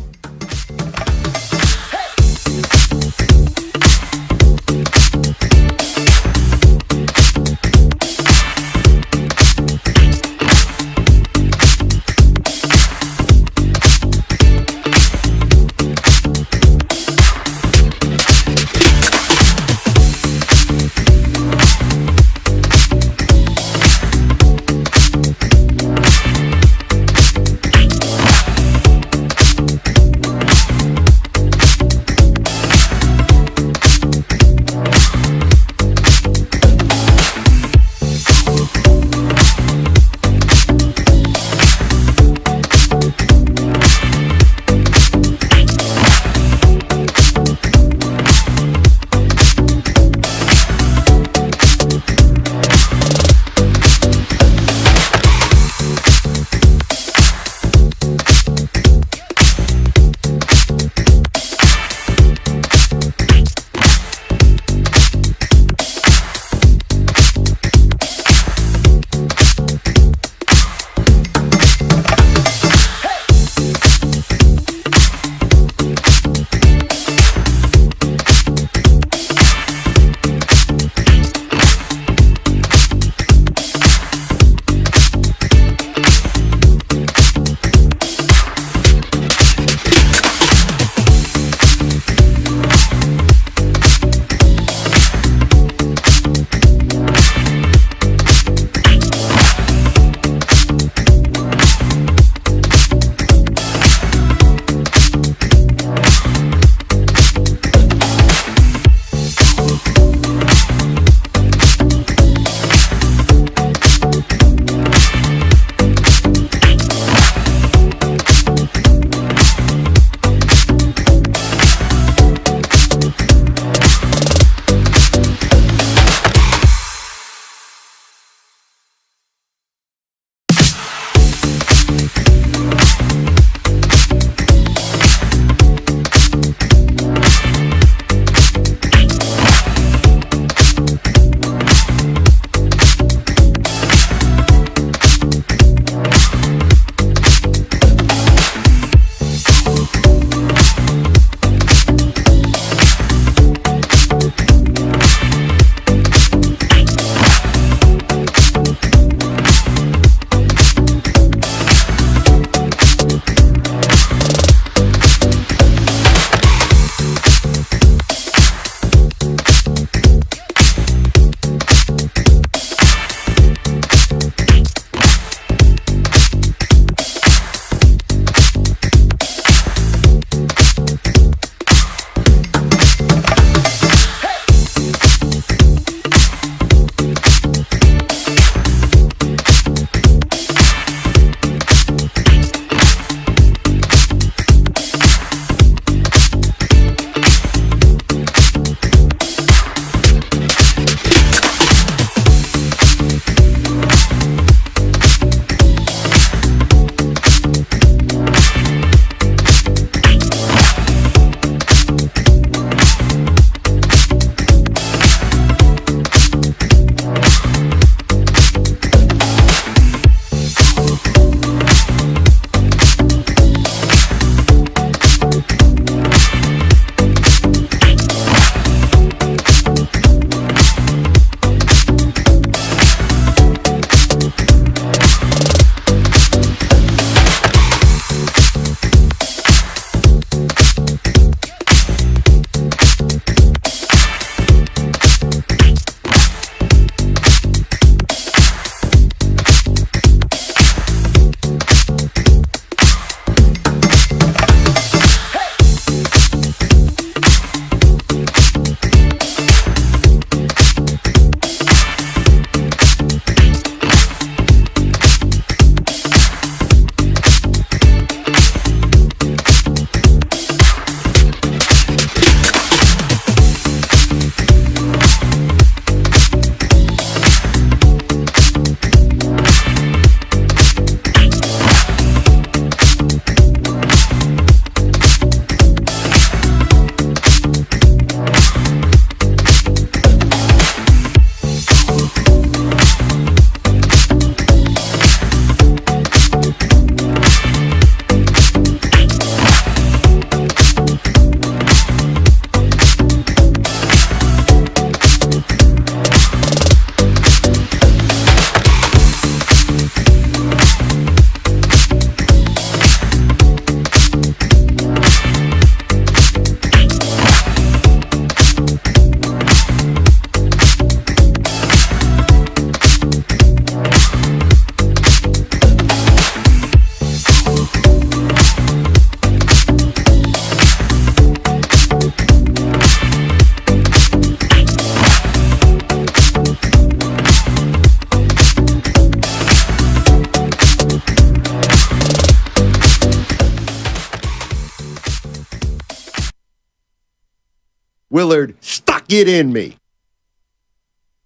Willard stuck it in me.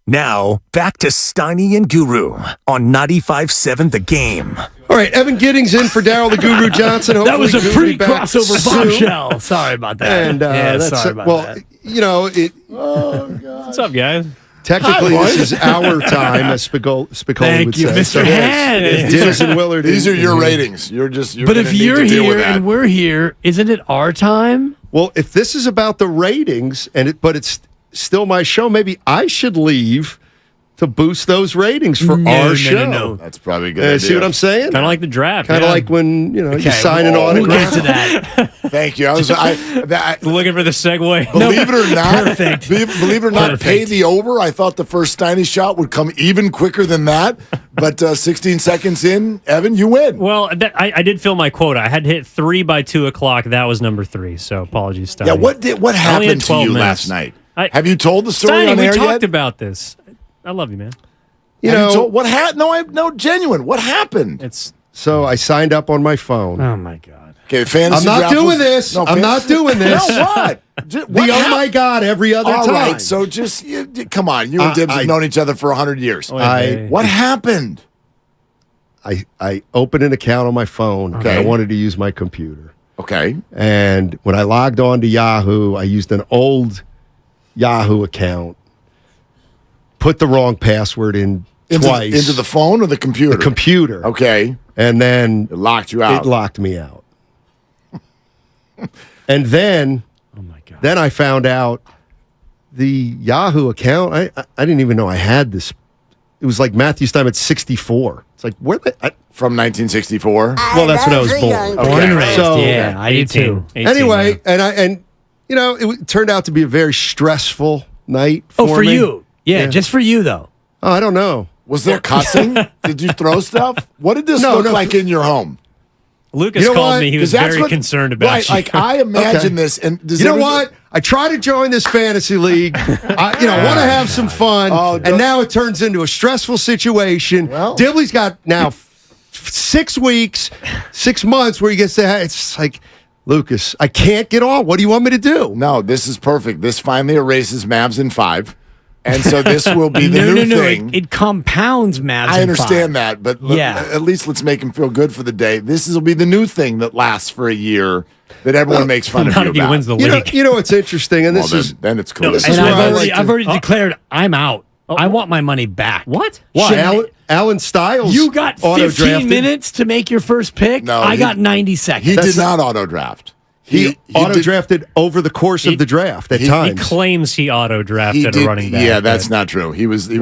Now, back to Steiny and Guru on 95.7 The Game. All right, Evan Giddings in for Daryl the Guru Johnson. That was a Hopefully Guru back pre-crossover soon. bombshell. Sorry about that. And sorry about that. you know, it. Oh, God. What's up, guys? Technically, this is our time, as Spicoli would you, say. Mr. Hand. Diz and Willard. These are your ratings. You're But if you're here and we're here, isn't it our time? Well, if this is about the ratings, but it's still my show, maybe I should leave to boost those ratings for our show. No. That's probably a good idea. See what I'm saying? Kind of like the draft. Kind of like when you sign an We'll autograph. get to that. Thank you. I was looking for the segue. Believe it or not, Perfect. Believe it or not, pay the over. I thought the first Steiny shot would come even quicker than that, but 16 seconds in, Evan, you win. Well, I did fill my quota. I had hit 3 by 2 o'clock. That was number 3. So apologies, Steiny. Yeah, what happened to you last night? Have you told the story Steiny, on air we yet? talked about this. I love you, man. What happened? No, genuine. What happened? So I signed up on my phone. Oh my God. Okay, fantasy. I'm not doing this. I'm not doing this. No, what? Oh my God! Every other time. All right, so just come on. You and Dibs have known each other for 100 years. What happened? I opened an account on my phone. Okay. I wanted to use my computer. Okay. And when I logged on to Yahoo, I used an old Yahoo account. Put the wrong password in twice. Into the phone or the computer? The computer. Okay. And then it locked you out. It locked me out. And then, oh my God. Then I found out the Yahoo account. I didn't even know I had this. It was like Matthew's time at 64. It's like from 1964. Well, that's when I was born. Born and raised. So, yeah, I did too. 18, anyway, and it turned out to be a very stressful night. For me. you. Yeah, just for you, though. Oh, I don't know. Was there cussing? Did you throw stuff? What did this look like in your home? Lucas called me. He was very concerned about you. Like I imagine this. And you know what? I try to join this fantasy league. I want to have some fun. And now it turns into a stressful situation. Well, Dibley's got now 6 weeks, 6 months where he gets to. It's like, Lucas, I can't get on. What do you want me to do? No, this is perfect. This finally erases Mavs in 5. And so this will be the new thing. It compounds Mavs. I understand that, but at least let's make him feel good for the day. This will be the new thing that lasts for a year that everyone makes fun of you about. Wins the league. You know what's interesting, and then it's cool. I've already declared I'm out. I want my money back. What? Alan Stiles. You got 15 minutes to make your first pick. No, I got 90 seconds. He did not auto draft. He auto-drafted over the course of the draft at times. He claims he auto-drafted a running back. Yeah, that's not true. He was there.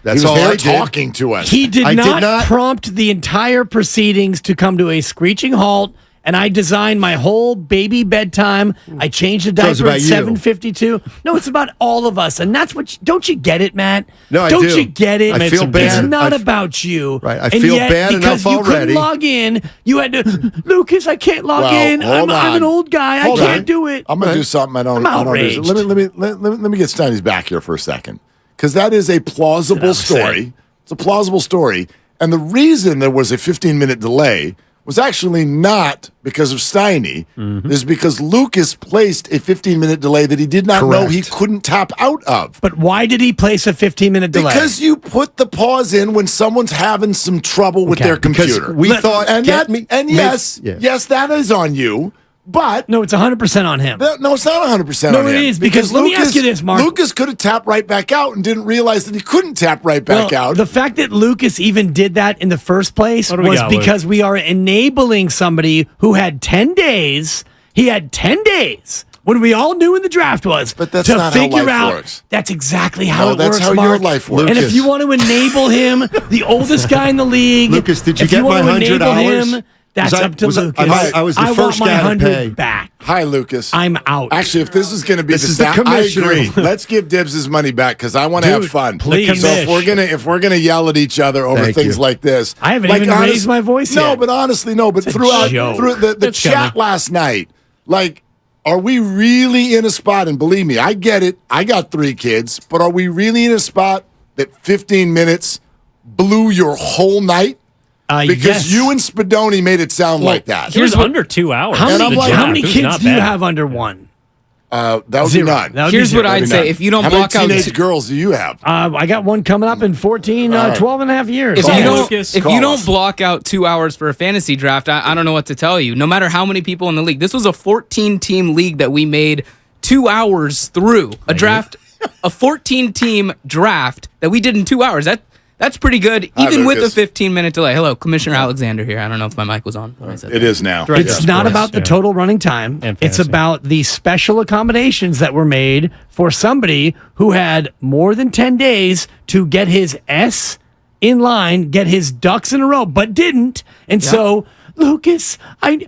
That's he was all there I did. talking to us. He did not prompt the entire proceedings to come to a screeching halt, and I designed my whole baby bedtime. I changed the diaper at 7:52. No, it's about all of us, and that's what. Don't you get it, Matt? No, I don't do. you get it? I feel bad. It's not about you. Right, I feel bad because enough you couldn't already. log in. You had to, Lucas. I can't log in. I'm an old guy. I can't do it. I'm gonna do something I don't. I'm do. outraged. Let me get Steiny's back here for a second, because that is a plausible story. It's a plausible story, and the reason there was a 15-minute delay was actually not because of Steiny. It is because Lucas placed a 15-minute delay that he did not know he couldn't tap out of. But why did he place a 15-minute delay? Because you put the pause in when someone's having some trouble with their computer. We thought, yes, that is on you. But no, it's 100% on him. No, it's not 100% on him. No, it is because let me ask you this, Mark. Lucas could have tapped right back out and didn't realize that he couldn't tap right back out. The fact that Lucas even did that in the first place was because we are enabling somebody who had 10 days. He had 10 days. When we all knew when the draft was, but that's to not figure how life out works. That's exactly how it that's works. how Mark. your life works. And if you want to enable him, the oldest guy in the league, Lucas, did you if get you my want to enable $100? him, that's up to Lucas. I was the first want my guy to 100 pay. back. Hi, Lucas. I'm out. Actually, if this is going to be This is stat, the commissioner. I agree. Let's give Dibs his money back because I want to have fun. Please. So if we're gonna yell at each other over Thank things you. like this, I haven't even raised my voice yet. No, but honestly, no. But through the chat last night, like, are we really in a spot? And believe me, I get it. I got 3 kids, but are we really in a spot that 15 minutes blew your whole night? Because you and Spadoni made it sound like that. It was under 2 hours. How many kids do you have under 1? That would Zero. be none. That would be Here's zero. what I'd say. If you don't How block many out teenage girls do you have? I got one coming up in 14, 12 and a half years. If you Call don't us. block out 2 hours for a fantasy draft, I don't know what to tell you. No matter how many people in the league, this was a 14-team league that we made 2 hours through a draft, a 14-team draft that we did in 2 hours. That's pretty good, Hi, even with a Lucas. 15-minute delay. Hello, Commissioner Alexander here. I don't know if my mic was on when I said It that. is now. It's not about the total running time. And It's fantasy. about the special accommodations that were made for somebody who had more than 10 days to get his S in line, get his ducks in a row, but didn't. And so, Lucas, I'm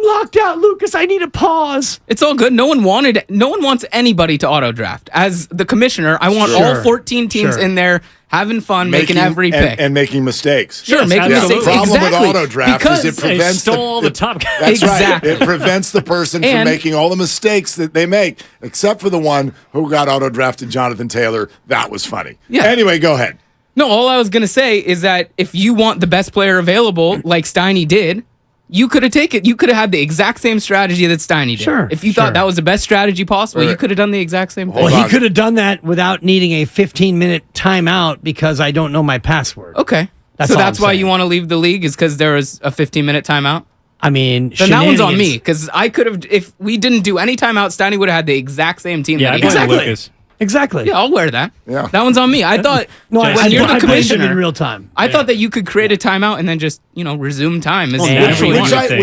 locked out. Lucas, I need a pause. It's all good. No one wants anybody to auto draft. As the commissioner, I want all 14 teams in there having fun, making every pick. And making mistakes. Sure, making mistakes. The problem Exactly. with auto draft Because is it prevents stole all the top guys. That's Exactly. right. It prevents the person from And- making all the mistakes that they make, except for the one who got auto drafted, Jonathan Taylor. That was funny. Yeah. Anyway, go ahead. No, all I was going to say is that if you want the best player available, like Steiny did, you could have taken. You could have had the exact same strategy that Steiny did. Sure, If you sure. thought that was the best strategy possible, you could have done the exact same thing. Well, he could have done that without needing a 15-minute timeout because I don't know my password. Okay. That's So all that's I'm why saying. you want to leave the league is because there was a 15-minute timeout? I mean, Then that one's on shenanigans. me because I could have, if we didn't do any timeout, Steiny would have had the exact same team. Yeah, that I he blame had. Lucas. Exactly. Yeah, I'll wear that. Yeah. That one's on me. I thought No, I when you're the blamed him commissioner in real time. I thought that you could create a timeout and then just, resume time. As Well, whenever you naturally, want.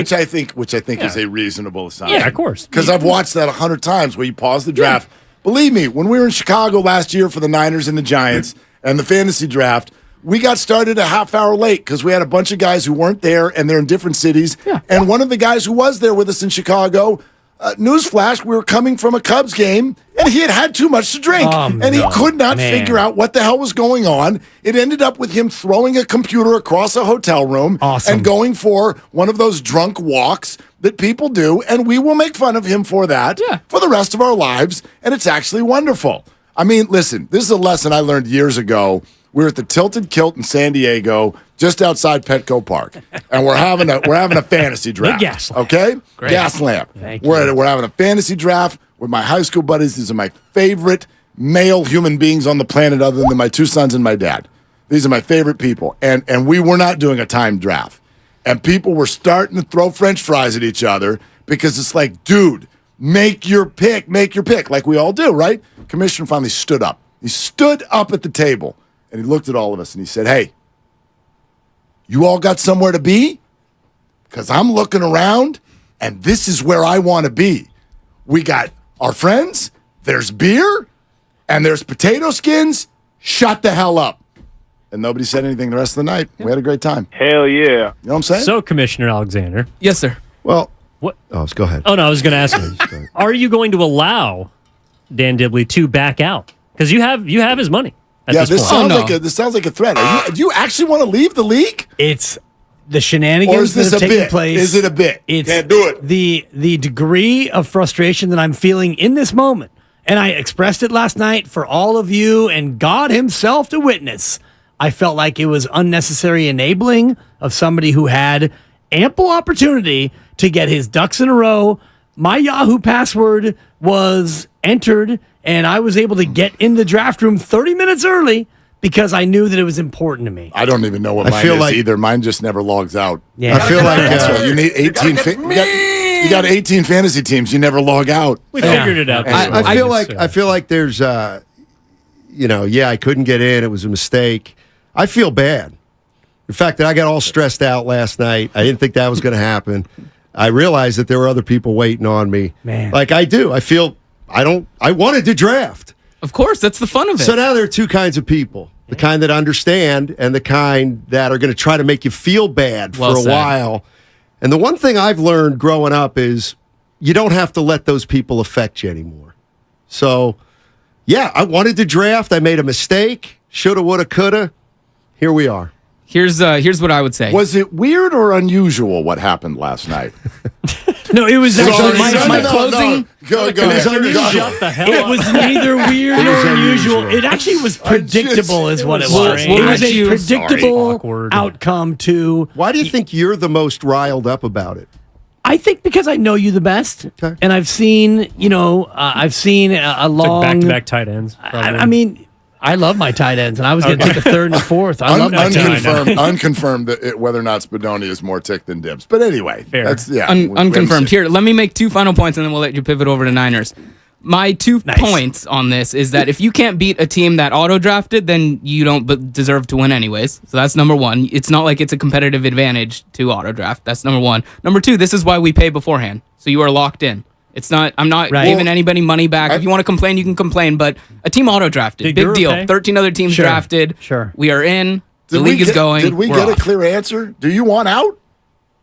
Which I think is a reasonable assignment. Yeah, of course. Because I've watched that 100 times where you pause the draft. Believe me, when we were in Chicago last year for the Niners and the Giants and the fantasy draft, we got started a half hour late because we had a bunch of guys who weren't there and they're in different cities. Yeah. And one of the guys who was there with us in Chicago, newsflash, we were coming from a Cubs game and he had had too much to drink. And he could not figure out what the hell was going on. It ended up with him throwing a computer across a hotel room and going for one of those drunk walks that people do. And we will make fun of him for that for the rest of our lives. And it's actually wonderful. I mean, listen, this is a lesson I learned years ago. We were at the Tilted Kilt in San Diego, just outside Petco Park, and we're having a fantasy draft. Big gas lamp. Okay, Great. gas lamp. Thank We're having a fantasy draft with my high school buddies. These are my favorite male human beings on the planet, other than my two sons and my dad. These are my favorite people, and we were not doing a timed draft, and people were starting to throw French fries at each other because it's like, dude, make your pick, like we all do, right? Commissioner finally stood up. He stood up at the table. And he looked at all of us and he said, hey, you all got somewhere to be? Because I'm looking around and this is where I want to be. We got our friends, there's beer, and there's potato skins. Shut the hell up. And nobody said anything the rest of the night. We had a great time. Hell yeah. You know what I'm saying? So, Commissioner Alexander. Yes, sir. Well, what? Oh, go ahead. Oh, no, I was going to ask you. Are you going to allow Dan Dibley to back out? Because you have his money. This sounds like a threat. Do you actually want to leave the league? It's the shenanigans Or is this that have a taken bit? place. Is it a bit? It's Can't do it. The degree of frustration that I'm feeling in this moment, and I expressed it last night for all of you and God himself to witness. I felt like it was unnecessary enabling of somebody who had ample opportunity to get his ducks in a row. My Yahoo password was entered, and I was able to get in the draft room 30 minutes early because I knew that it was important to me. I don't even know what mine is either. Mine just never logs out. Yeah. I feel like That's right. You need 18. You got 18 fantasy teams. You never log out. We figured it out. I feel like there's, I couldn't get in. It was a mistake. I feel bad. In fact, I got all stressed out last night. I didn't think that was going to happen. I realized that there were other people waiting on me. Man. Like I do. I wanted to draft. Of course, that's the fun of it. So now there are two kinds of people. The kind that understand and the kind that are going to try to make you feel bad for a while. And the one thing I've learned growing up is you don't have to let those people affect you anymore. So, yeah, I wanted to draft. I made a mistake. Shoulda, woulda, coulda. Here we are. Here's what I would say. Was it weird or unusual what happened last night? No, it was actually my closing. Go It was ahead. unusual. Shut the hell It up. was neither weird nor unusual. It actually was predictable, is what it was. It was a predictable Awkward. outcome to. Why do you think you're the most riled up about it? I think because I know you the best, and I've seen, a long back-to-back tight ends. I mean, I love my tight ends, and I was going to take a third and a fourth. I love my tight ends. Unconfirmed whether or not Spadoni is more tick than Dibs. But anyway, that's unconfirmed. Here, let me make 2 final points, and then we'll let you pivot over to Niners. My 2 points on this is that if you can't beat a team that auto-drafted, then you don't deserve to win anyways. So that's number 1. It's not like it's a competitive advantage to auto-draft. That's number 1. Number 2, this is why we pay beforehand. So you are locked in. It's not. I'm not giving anybody money back. If you want to complain, you can complain. But a team auto-drafted. Big deal. Okay. 13 other teams drafted. Sure. We are in. The league is going. Did we get a clear answer? Do you want out?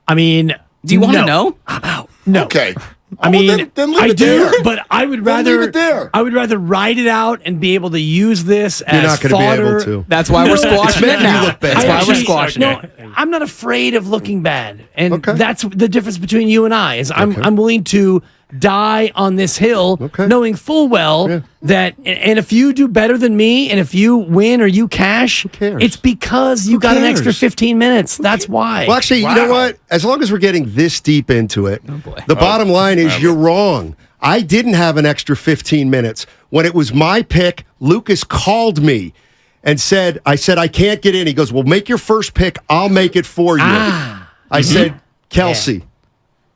I mean, do you want to know? I'm out. No. Okay. I mean, then leave I it do, there. but I would Then rather leave it there. I would rather ride it out and be able to use this You're as not going to be fodder. able to. That's why we're squashing it now. That's why we're squashing it. I'm not afraid of looking bad, and that's the difference between you and I. Is I'm willing to die on this hill, knowing full well that, and if you do better than me, and if you win or you cash, it's because you got an extra 15 minutes. That's why. Well, actually, you know what? As long as we're getting this deep into it, the bottom line is you're wrong. I didn't have an extra 15 minutes. When it was my pick, Lucas called me and said, I can't get in. He goes, well, make your first pick. I'll make it for you. I said, Kelsey.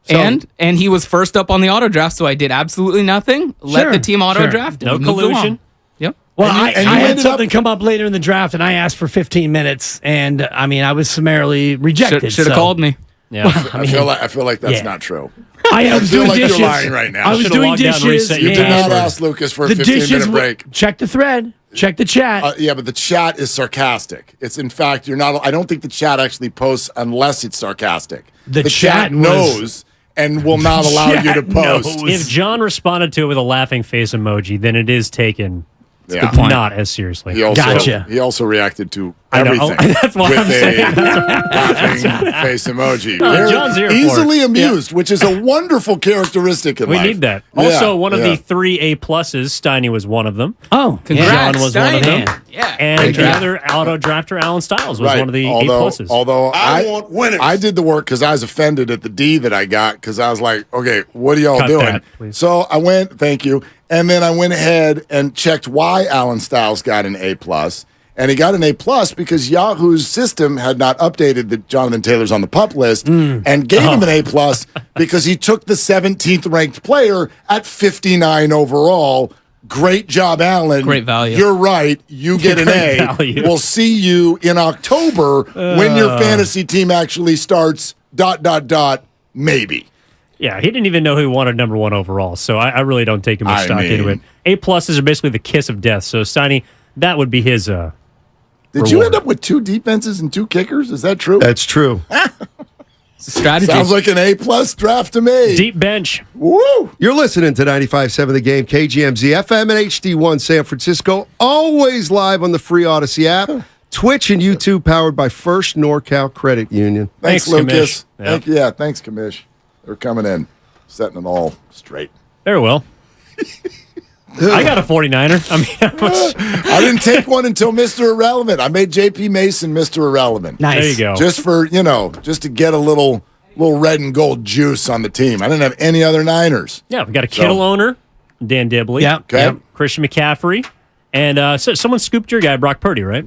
Yeah. And he was first up on the auto draft, so I did absolutely nothing. Let the team auto draft. No collusion. Yep. Well, I had something come up later in the draft, and I asked for 15 minutes, and I mean, I was summarily rejected. Should have called me. Yeah, well, I feel like that's not true. I was feel doing like dishes. you're lying right now. I was doing dishes. You did not ask Lucas for a 15-minute break. Check the thread. Check the chat. Yeah, but the chat is sarcastic. It's in fact, you're not. I don't think the chat actually posts unless it's sarcastic. The chat knows and will not allow you to post. If John responded to it with a laughing face emoji, then it is taken not as seriously. He also reacted to everything That's what with I'm a saying. laughing face emoji. No, John's here for easily it. amused, which is a wonderful characteristic in We life. need that. Yeah, Also, one of yeah. the 3 A+, Steiny was one of them. Oh, John was one of them. Yeah. And the other auto drafter, Alan Stiles, was one of the A+. Although I want winners. I did the work because I was offended at the D that I got because I was like, okay, what are y'all Cut doing? that, please. So I went, thank you, and then I went ahead and checked why Alan Stiles got an A+. And he got an A+ because Yahoo's system had not updated that Jonathan Taylor's on the PUP list and gave him an A+ because he took the 17th ranked player at 59 overall. Great job, Alan. Great value. You're right. You get an A. value. We'll see you in October when your fantasy team actually starts ... maybe. Yeah, he didn't even know who wanted number 1 overall, so I really don't take much stock into it. A+ are basically the kiss of death, so Steiny, that would be his Did you end up with 2 defenses and 2 kickers? Is that true? That's true. It's a strategy. Sounds like an A+ draft to me. deep bench. Woo! You're listening to 95.7 The Game, KGMZ, FM and HD1 San Francisco, always live on the free Odyssey app, Twitch and YouTube, powered by First NorCal Credit Union. Thanks, Commish. Lucas. Thanks, Commish. They're coming in, setting it all straight. Very well. I got a 49er. I mean, I didn't take one until Mr. Irrelevant. I made JP Mason Mr. Irrelevant. Nice. There you go. Just for, just to get a little red and gold juice on the team. I didn't have any other Niners. Yeah, we got a Kittle owner, Dan Dibley. Yeah. Okay. Yep. Christian McCaffrey. And so someone scooped your guy, Brock Purdy, right?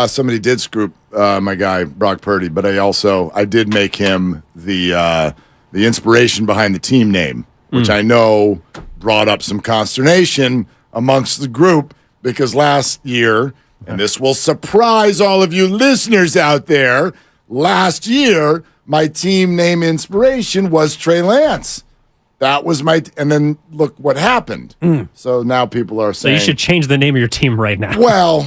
Somebody did scoop my guy, Brock Purdy, but I did make him the inspiration behind the team name, which I know brought up some consternation amongst the group because last year, and this will surprise all of you listeners out there, last year, my team name inspiration was Trey Lance. That was and then look what happened. So now people are So saying. you should change the name of your team right now. Well,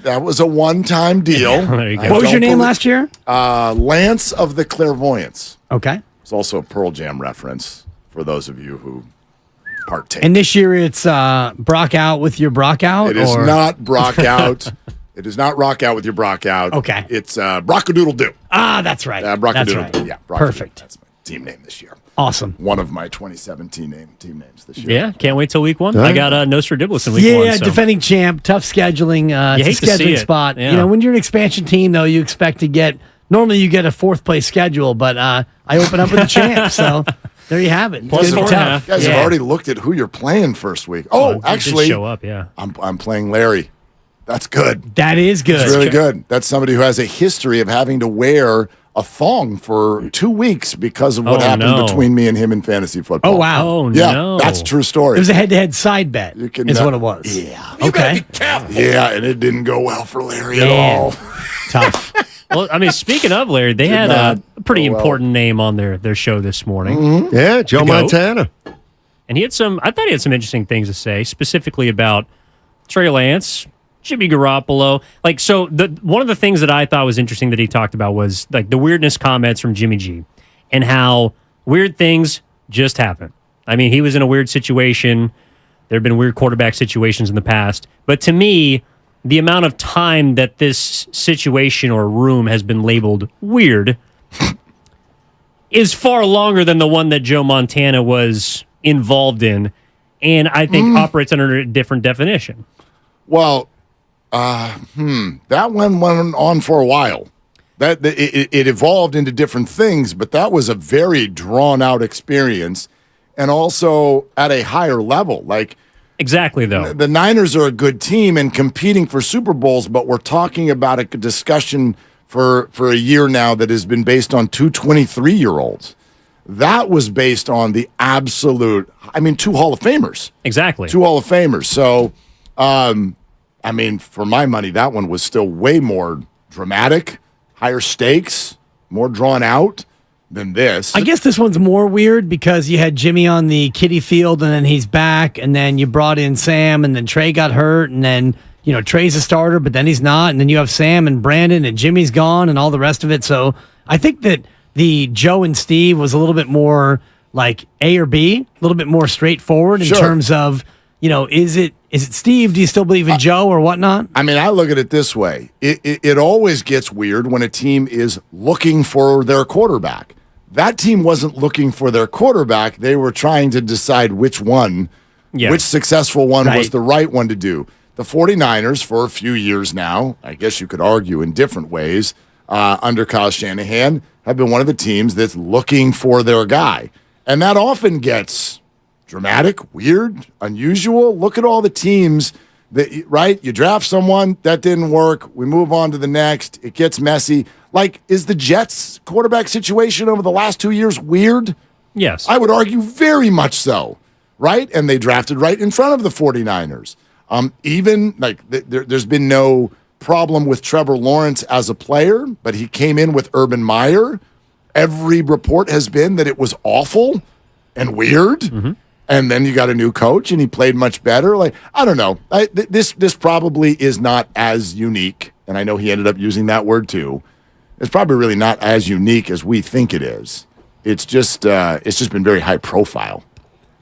that was a one-time deal. There you go. What was your name last year? Lance of the Clairvoyants. Okay. It's also a Pearl Jam reference for those of you who partake. And this year it's Brock out with your Brock out? It is not Brock out. It is not Rock out with your Brock out. Okay. It's Brockadoodle-Doo. Ah, that's right. Brockadoodle-Doo. That's right. Yeah, Brockadoodle-Doo. Perfect. That's my team name this year. Awesome. One of my 2017 team names this year. Yeah, can't wait till week 1. Right. I got Nostradamus in week 1. Yeah, So. defending champ, tough scheduling. You It's hate a to see scheduling it. spot. Yeah. When you're an expansion team, though, you expect to get Normally you get a fourth place schedule, but I open up with the champ. So there you have it. Plus It's gonna be tough. You guys have already looked at who you're playing first week. Oh, actually, show up. Yeah, I'm playing Larry. That's good. That is good. It's really good. That's somebody who has a history of having to wear a thong for 2 weeks because of what happened between me and him in fantasy football. Oh, wow. Oh, yeah, no. that's a true story. It was a head-to-head side bet. You can, is what it was. Yeah. Okay. Yeah, and it didn't go well for Larry at Man. all. Tough. Well, I mean, speaking of Larry, they had a pretty important name on their show this morning. Mm-hmm. Yeah, Joe Montana. And I thought he had some interesting things to say, specifically about Trey Lance, Jimmy Garoppolo. Like, so one of the things that I thought was interesting that he talked about was like the weirdness comments from Jimmy G and how weird things just happen. I mean, he was in a weird situation. There have been weird quarterback situations in the past. But to me, the amount of time that this situation or room has been labeled weird is far longer than the one that Joe Montana was involved in, and I think operates under a different definition. Well, that one went on for a while. It evolved into different things, but that was a very drawn-out experience, and also at a higher level. Like, exactly, though. The Niners are a good team and competing for Super Bowls, but we're talking about a discussion for a year now that has been based on two 23-year-olds. That was based on the absolute, two Hall of Famers. Exactly. Two Hall of Famers. So, for my money, that one was still way more dramatic, higher stakes, more drawn out than this. I guess this one's more weird because you had Jimmy on the kiddie field and then he's back, and then you brought in Sam, and then Trey got hurt, and then Trey's a starter, but then he's not, and then you have Sam and Brandon, and Jimmy's gone, and all the rest of it. So I think that the Joe and Steve was a little bit more like A or B, a little bit more straightforward in terms of, is it Steve? Do you still believe in Joe or whatnot? I look at it this way. It always gets weird when a team is looking for their quarterback. That team wasn't looking for their quarterback. They were trying to decide which successful one was the right one to do. The 49ers, for a few years now, I guess you could argue in different ways, under Kyle Shanahan, have been one of the teams that's looking for their guy. And that often gets dramatic, weird, unusual. Look at all the teams that, you draft someone, that didn't work, we move on to the next, it gets messy. Like, is the Jets quarterback situation over the last 2 years weird? Yes. I would argue very much so, right? And they drafted right in front of the 49ers. There's been no problem with Trevor Lawrence as a player, but he came in with Urban Meyer. Every report has been that it was awful and weird. Mm-hmm. And then you got a new coach, and he played much better. Like, I don't know. This probably is not as unique, and I know he ended up using that word too. It's probably really not as unique as we think it is. It's just been very high profile.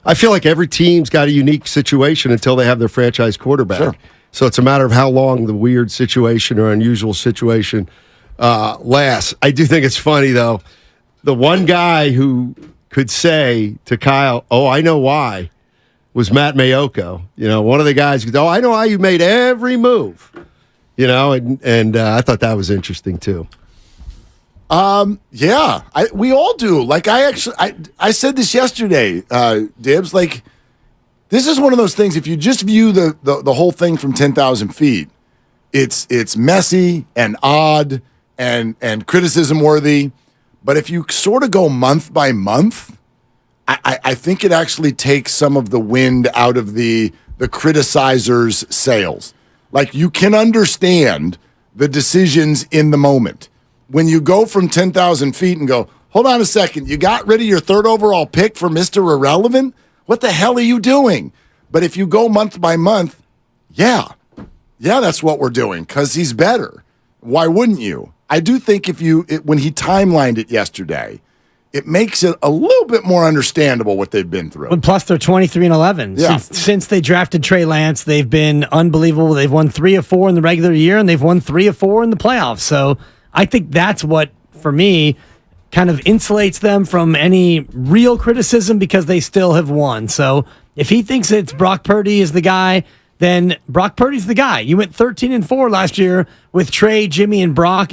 I feel like every team's got a unique situation until they have their franchise quarterback. Sure. So it's a matter of how long the weird situation or unusual situation lasts. I do think it's funny, though. The one guy who could say to Kyle, "Oh, I know why," was Matt Mayoko. One of the guys goes, "Oh, I know how you made every move." And I thought that was interesting too. Yeah, we all do. Like, I said this yesterday, Dibs. Like, this is one of those things. If you just view the whole thing from 10,000 feet, it's messy and odd and criticism worthy. But if you sort of go month by month, I think it actually takes some of the wind out of the criticizers' sails. Like, you can understand the decisions in the moment. When you go from 10,000 feet and go, hold on a second, you got rid of your third overall pick for Mr. Irrelevant? What the hell are you doing? But if you go month by month, yeah, that's what we're doing because he's better. Why wouldn't you? I do think when he timelined it yesterday, it makes it a little bit more understandable what they've been through. And plus, they're 23-11. Yeah. Since they drafted Trey Lance, they've been unbelievable. They've won 3 of 4 in the regular year, and they've won 3 of 4 in the playoffs. So I think that's what, for me, kind of insulates them from any real criticism because they still have won. So if he thinks it's Brock Purdy is the guy, then Brock Purdy's the guy. You went 13-4 last year with Trey, Jimmy, and Brock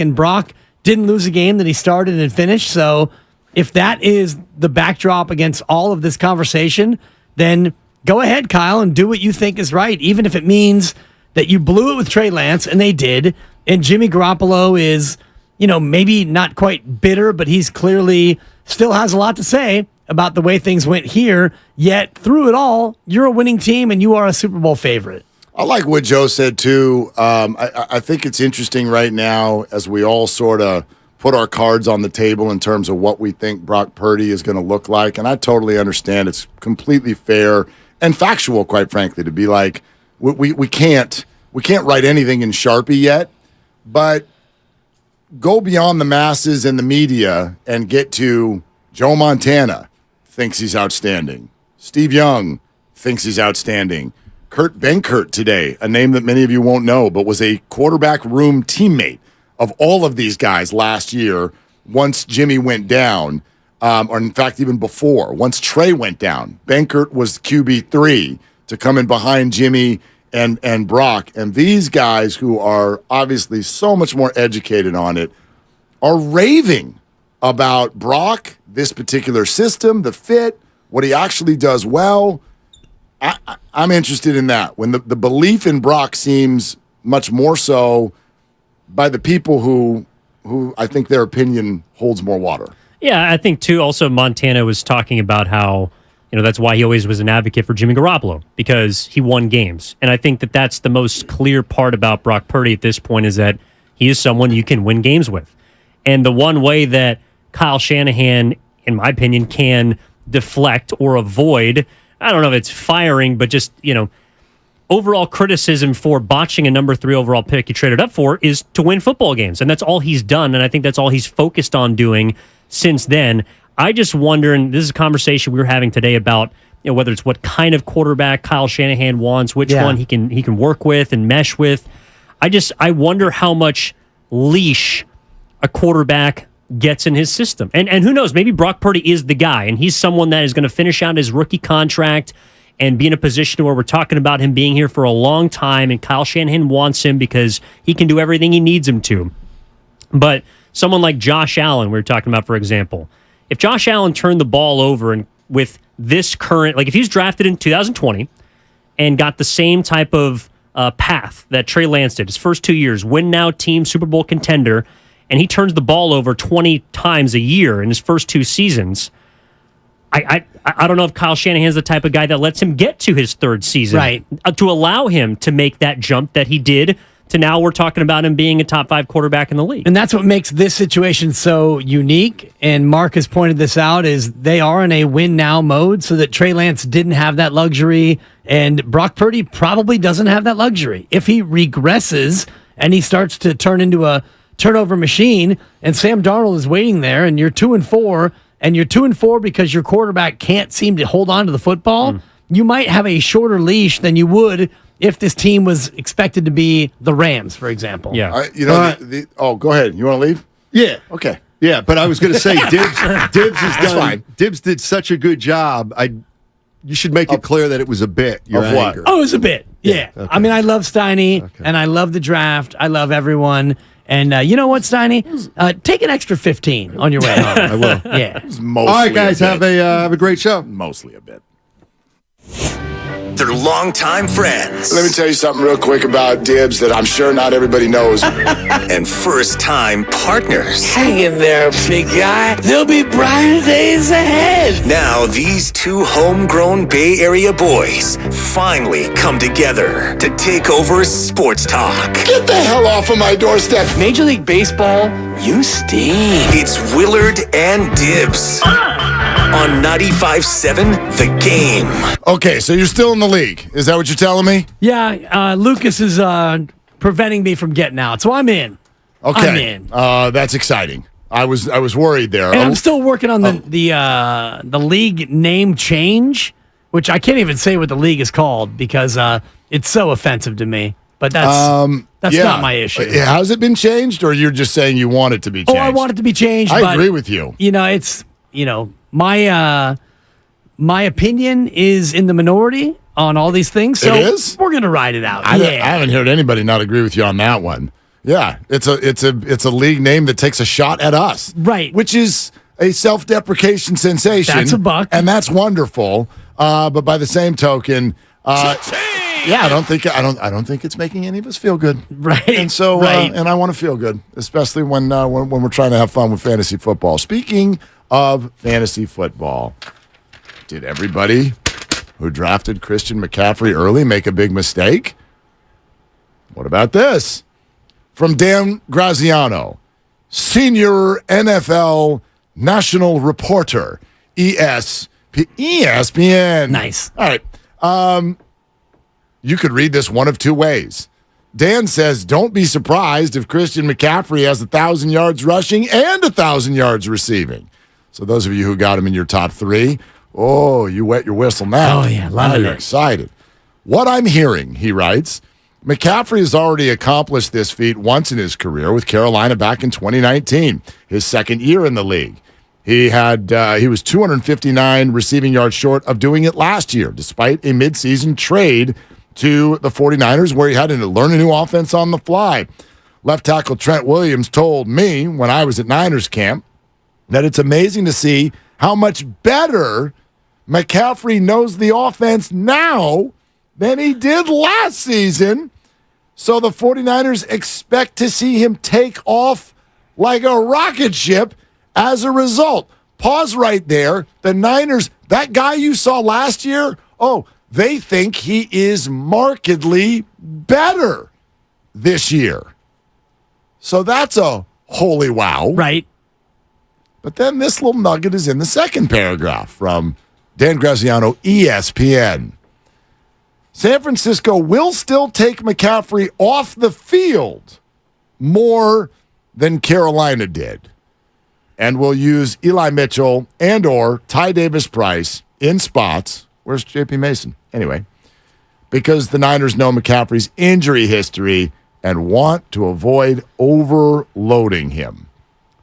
didn't lose a game that he started and finished. So if that is the backdrop against all of this conversation, then go ahead, Kyle, and do what you think is right, even if it means that you blew it with Trey Lance, and they did, and Jimmy Garoppolo is, maybe not quite bitter, but he's clearly still has a lot to say about the way things went here, yet through it all, you're a winning team and you are a Super Bowl favorite. I like what Joe said, too. I think it's interesting right now as we all sort of put our cards on the table in terms of what we think Brock Purdy is going to look like, and I totally understand it's completely fair and factual, quite frankly, to be like, we can't write anything in Sharpie yet, but go beyond the masses and the media and get to Joe Montana thinks he's outstanding. Steve Young thinks he's outstanding. Kurt Benkert today, a name that many of you won't know, but was a quarterback room teammate of all of these guys last year once Jimmy went down, or in fact even before, once Trey went down. Benkert was QB3 to come in behind Jimmy and Brock. And these guys who are obviously so much more educated on it are raving about Brock, this particular system, the fit, what he actually does well. I'm interested in that. When the belief in Brock seems much more so by the people who I think their opinion holds more water. Yeah, I think, too, also Montana was talking about how, that's why he always was an advocate for Jimmy Garoppolo, because he won games. And I think that that's the most clear part about Brock Purdy at this point is that he is someone you can win games with. And the one way that Kyle Shanahan, in my opinion, can deflect or avoid, I don't know if it's firing, but just, overall criticism for botching a number 3 overall pick you traded up for is to win football games. And that's all he's done. And I think that's all he's focused on doing since then. I just wonder, and this is a conversation we were having today about whether it's what kind of quarterback Kyle Shanahan wants, which one he can work with and mesh with. I wonder how much leash a quarterback gets in his system. And who knows, maybe Brock Purdy is the guy, and he's someone that is going to finish out his rookie contract and be in a position where we're talking about him being here for a long time, and Kyle Shanahan wants him because he can do everything he needs him to. But someone like Josh Allen, we were talking about, for example, if Josh Allen turned the ball over and with this current, like if he's drafted in 2020 and got the same type of path that Trey Lance did, his first 2 years, win now team, Super Bowl contender, and he turns the ball over 20 times a year in his first 2 seasons, I don't know if Kyle Shanahan's the type of guy that lets him get to his 3rd season, right? To allow him to make that jump that he did to now we're talking about him being a top 5 quarterback in the league. And that's what makes this situation so unique. And Mark has pointed this out is they are in a win now mode so that Trey Lance didn't have that luxury and Brock Purdy probably doesn't have that luxury. If he regresses and he starts to turn into a turnover machine and Sam Darnold is waiting there and you're 2-4 and you're 2-4 because your quarterback can't seem to hold on to the football, you might have a shorter leash than you would if this team was expected to be the Rams, for example. Yeah. Go ahead. You want to leave? Yeah. Okay. Yeah, but I was going to say Dibbs has done. Fine. Dibbs did such a good job. You should make it clear that it was a bit. Your of what? anger. Oh, it was a bit. Yeah. Okay. I mean, I love Steiny, and I love the draft. I love everyone. And you know what, Steiny? Take an extra 15 on your way home. I will. Yeah. All right, guys, have a great show. Mostly a bit. They're longtime friends. Let me tell you something real quick about Dibbs that I'm sure not everybody knows. And first-time partners. Hang in there, big guy. There'll be brighter days ahead. Now, these 2 homegrown Bay Area boys finally come together to take over sports talk. Get the hell off of my doorstep. Major League Baseball, you stink. It's Willard and Dibbs. On 95.7 The Game. Okay, so you're still in the league. Is that what you're telling me? Yeah, Lucas is preventing me from getting out, so I'm in. Okay. I'm in. That's exciting. I was worried there. And I'm still working on the league name change, which I can't even say what the league is called because it's so offensive to me. But that's not my issue. Has it been changed, or you're just saying you want it to be changed? Oh, I want it to be changed. I agree with you. It's my opinion is in the minority on all these things. So it is? We're gonna ride it out. I haven't heard anybody not agree with you on that one. Yeah, it's a league name that takes a shot at us. Right. Which is a self-deprecation sensation. That's a buck. And that's wonderful. But by the same token, I don't think it's making any of us feel good. Right. And so right. and I want to feel good, especially when we're trying to have fun with fantasy football. Speaking of fantasy football, did everybody who drafted Christian McCaffrey early make a big mistake? What about this? From Dan Graziano, senior NFL national reporter, ESPN. Nice. All right. You could read this one of two ways. Dan says, don't be surprised if Christian McCaffrey has 1,000 yards rushing and 1,000 yards receiving. So those of you who got him in your top three, you wet your whistle now. Oh, yeah, love it. You're excited. What I'm hearing, he writes, McCaffrey has already accomplished this feat once in his career with Carolina back in 2019, his second year in the league. He was 259 receiving yards short of doing it last year, despite a midseason trade to the 49ers where he had to learn a new offense on the fly. Left tackle Trent Williams told me when I was at Niners camp that it's amazing to see how much better McCaffrey knows the offense now than he did last season. So the 49ers expect to see him take off like a rocket ship as a result. Pause right there. The Niners, that guy you saw last year, they think he is markedly better this year. So that's a holy wow. Right. But then this little nugget is in the second paragraph from Dan Graziano, ESPN. San Francisco will still take McCaffrey off the field more than Carolina did, and will use Eli Mitchell and or Ty Davis-Price in spots. Where's J.P. Mason? Anyway, because the Niners know McCaffrey's injury history and want to avoid overloading him.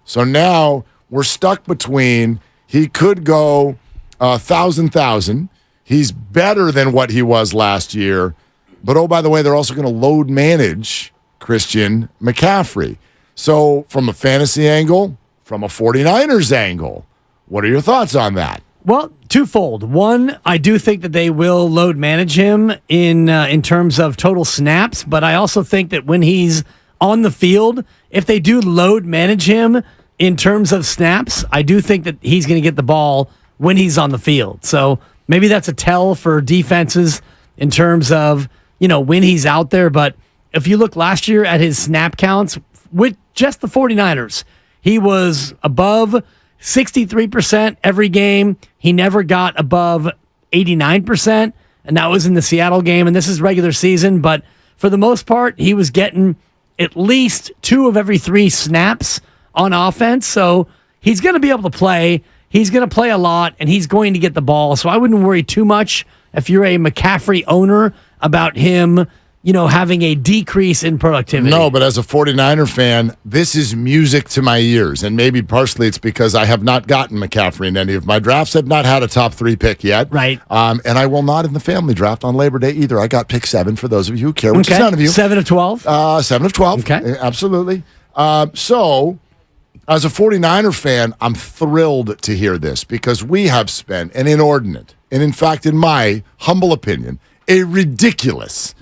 So now we're stuck between he could go 1,000. He's better than what he was last year. But, by the way, they're also going to load manage Christian McCaffrey. So from a fantasy angle, from a 49ers angle, what are your thoughts on that? Well, twofold. One, I do think that they will load manage him in terms of total snaps, but I also think that when he's on the field, if they do load manage him in terms of snaps, I do think that he's going to get the ball when he's on the field. So maybe that's a tell for defenses in terms of, when he's out there. But if you look last year at his snap counts with just the 49ers, he was above 63% every game. He never got above 89%, and that was in the Seattle game, and this is regular season. But for the most part, he was getting at least 2 of every 3 snaps on offense. So he's going to be able to play. He's going to play a lot, and he's going to get the ball. So I wouldn't worry too much if you're a McCaffrey owner about him, having a decrease in productivity. No, but as a 49er fan, this is music to my ears. And maybe partially it's because I have not gotten McCaffrey in any of my drafts. I've not had a top 3 pick yet. Right. And I will not in the family draft on Labor Day either. I got pick 7 for those of you who care, which is none of you. 7 of 12? 7 of 12. Okay. Absolutely. So as a 49er fan, I'm thrilled to hear this because we have spent an inordinate, and in fact, in my humble opinion, a ridiculous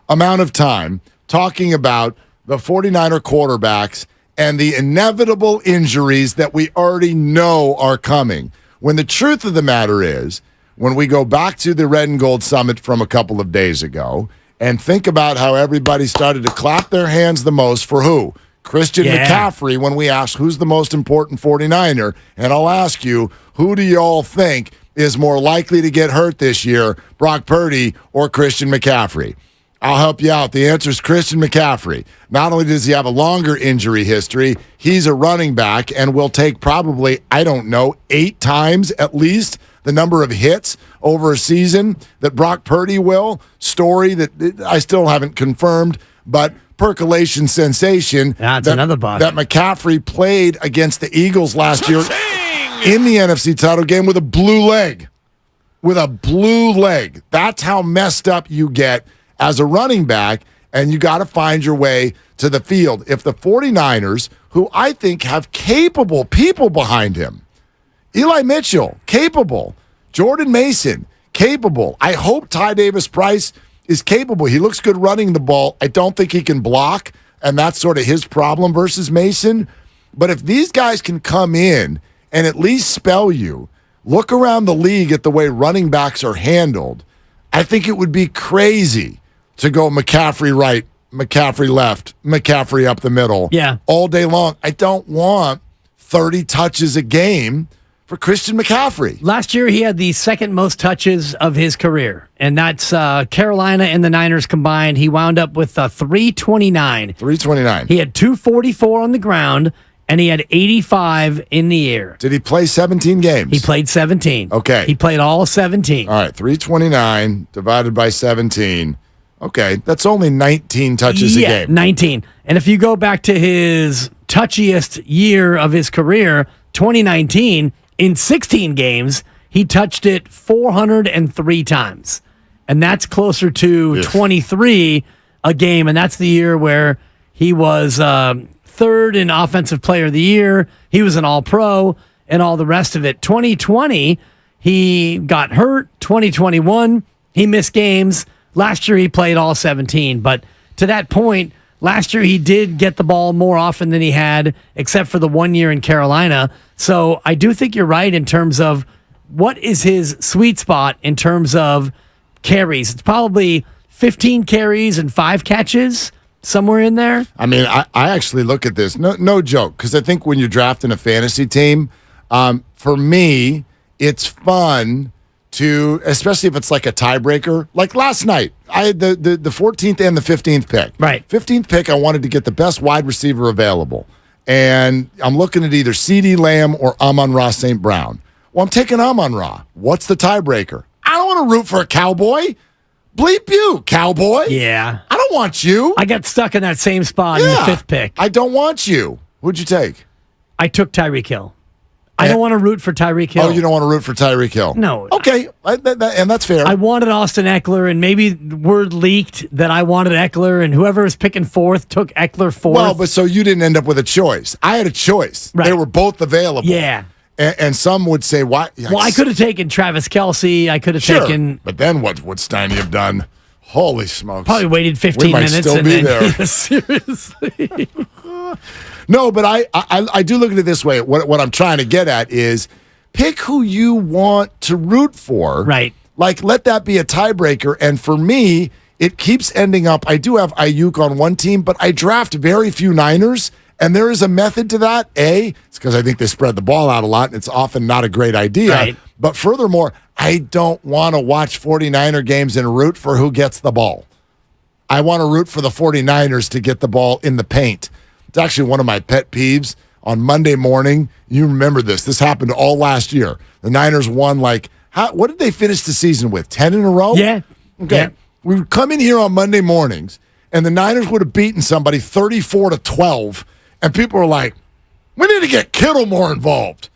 amount of time talking about the 49er quarterbacks and the inevitable injuries that we already know are coming. When the truth of the matter is, when we go back to the Red and Gold Summit from a couple of days ago and think about how everybody started to clap their hands the most for who? Christian McCaffrey, when we ask who's the most important 49er, and I'll ask you, who do you all think is more likely to get hurt this year, Brock Purdy or Christian McCaffrey? I'll help you out. The answer is Christian McCaffrey. Not only does he have a longer injury history, he's a running back and will take probably, 8 times at least the number of hits over a season that Brock Purdy will. Story that I still haven't confirmed, but percolation sensation. That's another buck. That McCaffrey played against the Eagles last year in the NFC title game with a blue leg. With a blue leg. That's how messed up you get as a running back. and you got to find your way to the field. If the 49ers, who I think have capable people behind him, Eli Mitchell, capable, Jordan Mason, capable. I hope Ty Davis-Price is capable. He looks good running the ball. I don't think he can block, and that's sort of his problem versus Mason. But if these guys can come in and at least spell you, look around the league at the way running backs are handled, I think it would be crazy to go McCaffrey right, McCaffrey left, McCaffrey up the middle all day long. I don't want 30 touches a game for Christian McCaffrey. Last year, he had the second most touches of his career, and that's Carolina and the Niners combined. He wound up with 329. 329. He had 244 on the ground, and he had 85 in the air. Did he play 17 games? He played 17. Okay. He played all 17. All right, 329 divided by 17. Okay, that's only 19 touches a game. 19. And if you go back to his touchiest year of his career, 2019, in 16 games, he touched it 403 times. And that's closer to 23 a game. And that's the year where he was third in Offensive Player of the Year. He was an All-Pro and all the rest of it. 2020, he got hurt. 2021, he missed games. Last year, he played all 17. But to that point, last year he did get the ball more often than he had, except for the 1 year in Carolina. So I do think you're right in terms of what is his sweet spot in terms of carries. It's probably 15 carries and 5 catches, somewhere in there. I mean, I actually look at this, no joke, because I think when you're drafting a fantasy team, for me, it's fun to, especially if it's like a tiebreaker. Like last night, I had the 14th and the 15th pick. Right. 15th pick, I wanted to get the best wide receiver available. And I'm looking at either CeeDee Lamb or Amon-Ra St. Brown. Well, I'm taking Amon-Ra. What's the tiebreaker? I don't want to root for a cowboy. Bleep you, cowboy. Yeah. I don't want you. I got stuck in that same spot in the 5th pick. I don't want you. Who'd you take? I took Tyreek Hill. I don't want to root for Tyreek Hill. Oh, you don't want to root for Tyreek Hill? No. Okay, and that's fair. I wanted Austin Eckler, and maybe word leaked that I wanted Eckler, and whoever was picking 4th took Eckler 4th. Well, but so you didn't end up with a choice. I had a choice. Right. They were both available. Yeah. And some would say, why? Well, I could have taken Travis Kelce. I could have taken... But then what would Steiny have done? Holy smokes. Probably waited 15 minutes. We might still be there. Seriously. No, but I do look at it this way. What I'm trying to get at is pick who you want to root for. Right. Like, let that be a tiebreaker. And for me, it keeps ending up, I do have Ayuk on one team, but I draft very few Niners. And there is a method to that. It's because I think they spread the ball out a lot, and it's often not a great idea. Right. But furthermore, I don't want to watch 49er games and root for who gets the ball. I want to root for the 49ers to get the ball in the paint. It's actually one of my pet peeves. On Monday morning, you remember this. This happened all last year. The Niners won what did they finish the season with? 10 in a row? Yeah. Okay. Yeah. We would come in here on Monday mornings, and the Niners would have beaten somebody 34-12, and people were like, we need to get Kittle more involved.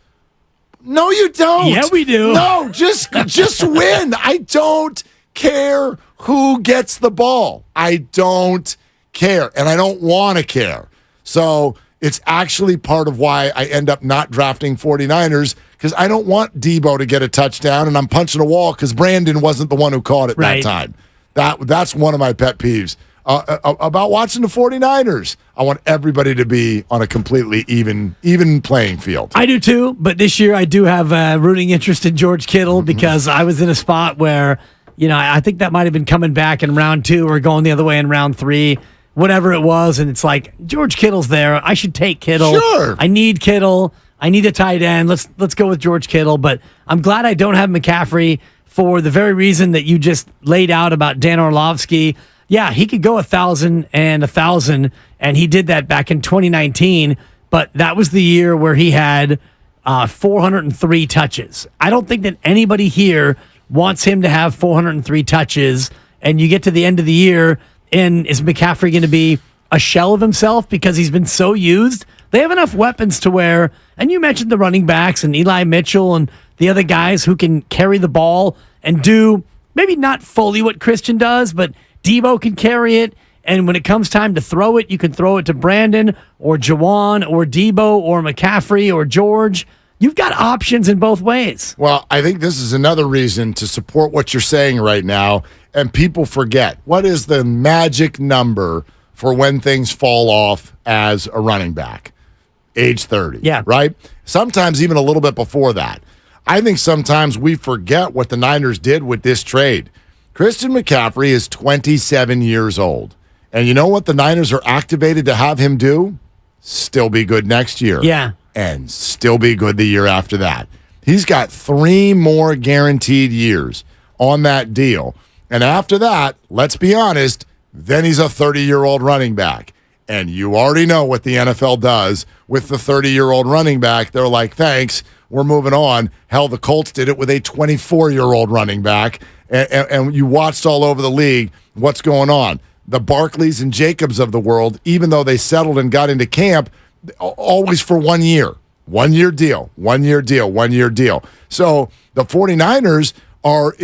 No, you don't. Yeah, we do. No, just win. I don't care who gets the ball. I don't care, and I don't want to care. So it's actually part of why I end up not drafting 49ers, because I don't want Debo to get a touchdown, and I'm punching a wall because Brandon wasn't the one who caught it that time. That's one of my pet peeves. About watching the 49ers. I want everybody to be on a completely even playing field. I do too, but this year I do have a rooting interest in George Kittle because I was in a spot where, I think that might have been coming back in round 2 or going the other way in round 3, whatever it was, and it's like, George Kittle's there. I should take Kittle. Sure. I need Kittle. I need a tight end. Let's go with George Kittle, but I'm glad I don't have McCaffrey for the very reason that you just laid out about Dan Orlovsky. Yeah, he could go 1,000 and 1,000, and he did that back in 2019, but that was the year where he had 403 touches. I don't think that anybody here wants him to have 403 touches, and you get to the end of the year, and is McCaffrey going to be a shell of himself because he's been so used? They have enough weapons to where, and you mentioned the running backs and Eli Mitchell and the other guys who can carry the ball and do maybe not fully what Christian does, but Debo can carry it, And when it comes time to throw it, you can throw it to Brandon or Jawan or Debo or McCaffrey or George. You've got options in both ways. Well, I think this is another reason to support what you're saying right now, and people forget. What is the magic number for when things fall off as a running back? Age 30. Yeah. Right? Sometimes even a little bit before that. I think sometimes we forget what the Niners did with this trade. Christian McCaffrey is 27 years old. And you know what the Niners are activated to have him do? Still be good next year. Yeah. And still be good the year after that. He's got 3 more guaranteed years on that deal. And after that, let's be honest, then he's a 30-year-old running back. And you already know what the NFL does with the 30-year-old running back. They're like, thanks, we're moving on. Hell, the Colts did it with a 24-year-old running back. And you watched all over the league what's going on. The Barkleys and Jacobs of the world, even though they settled and got into camp, always for 1 year. 1 year deal, 1 year deal, 1 year deal. So the 49ers are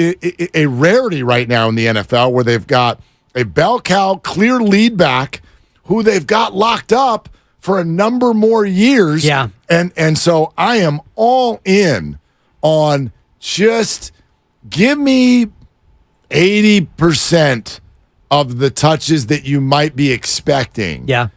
a rarity right now in the NFL where they've got a bell cow, clear lead back who they've got locked up for a number more years. Yeah. And so I am all in on just give me 80% of the touches that you might be expecting. Yeah.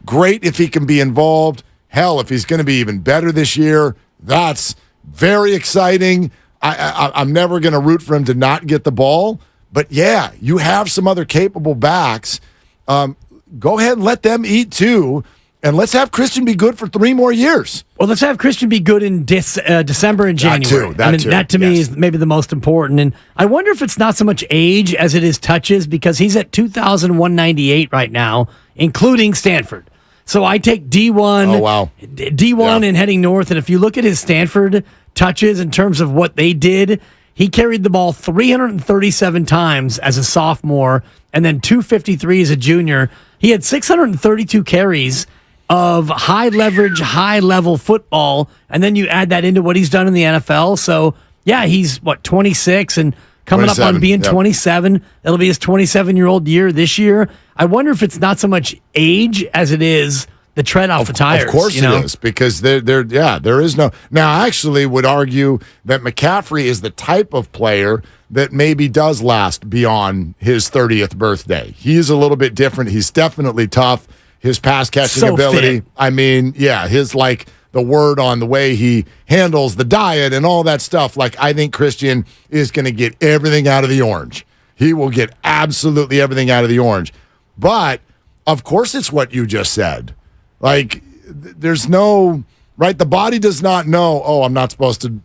Great if he can be involved. Hell, if he's going to be even better this year, that's very exciting. I'm never going to root for him to not get the ball. But, yeah, you have some other capable backs. Go ahead and let them eat, too. And let's have Christian be good for 3 more years. Well, let's have Christian be good in December and January. That too. That to me is maybe the most important. And I wonder if it's not so much age as it is touches, because he's at 2,198 right now, including Stanford. So I take D1, Oh, wow. D1 and heading north. And if you look at his Stanford touches in terms of what they did, he carried the ball 337 times as a sophomore and then 253 as a junior. He had 632 carries of high leverage, high level football, and then you add that into what he's done in the NFL. So, yeah, he's 26 and coming up on being 27. It'll be his 27-year-old year this year. I wonder if it's not so much age as it is the tread off the tires. Of course it is, because there is no. Now, I actually would argue that McCaffrey is the type of player that maybe does last beyond his 30th birthday. He's a little bit different. He's definitely tough. His pass catching ability. Fit. I mean, yeah, his the word on the way he handles the diet and all that stuff. I think Christian is going to get everything out of the orange. He will get absolutely everything out of the orange. But, of course, it's what you just said. There's no, right? The body does not know, I'm not supposed to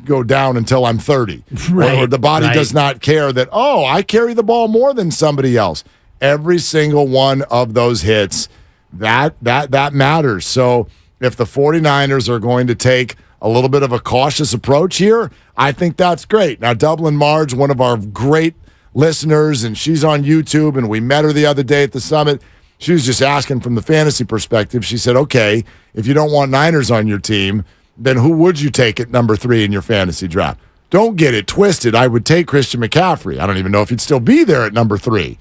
go down until I'm 30. Right, or the body does not care that, I carry the ball more than somebody else. Every single one of those hits, that matters. So if the 49ers are going to take a little bit of a cautious approach here, I think that's great. Now, Dublin Marge, one of our great listeners, and she's on YouTube, and we met her the other day at the summit. She was just asking from the fantasy perspective. She said, okay, if you don't want Niners on your team, then who would you take at number 3 in your fantasy draft? Don't get it twisted. I would take Christian McCaffrey. I don't even know if he'd still be there at number 3.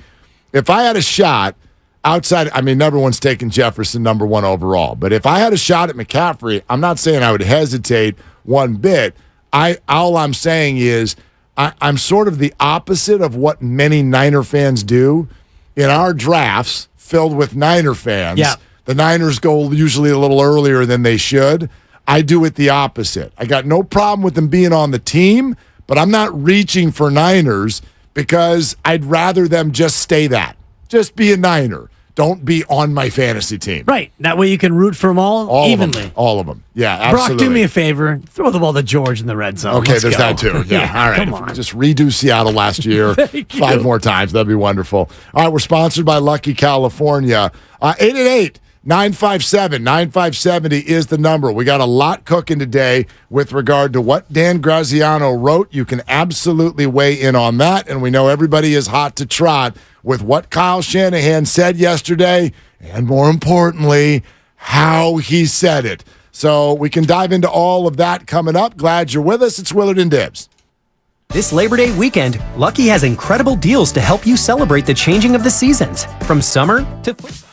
If I had a shot outside, everyone's taking Jefferson number 1 overall. But if I had a shot at McCaffrey, I'm not saying I would hesitate one bit. All I'm saying is I'm sort of the opposite of what many Niner fans do. In our drafts filled with Niner fans, the Niners go usually a little earlier than they should. I do it the opposite. I got no problem with them being on the team, but I'm not reaching for Niners because I'd rather them just stay that. Just be a Niner. Don't be on my fantasy team. Right. That way you can root for them all evenly. All of them. Yeah, absolutely. Brock, do me a favor. Throw the ball to George in the red zone. Okay, Let's there's go. that too. Yeah, all right. Come on. Just redo Seattle last year 5 more times. That'd be wonderful. All right, we're sponsored by Lucky California. 888-957-9570 is the number. We got a lot cooking today with regard to what Dan Graziano wrote. You can absolutely weigh in on that, and we know everybody is hot to trot with what Kyle Shanahan said yesterday, and more importantly, how he said it. So we can dive into all of that coming up. Glad you're with us. It's Willard and Dibs. This Labor Day weekend, Lucky has incredible deals to help you celebrate the changing of the seasons. From summer to football.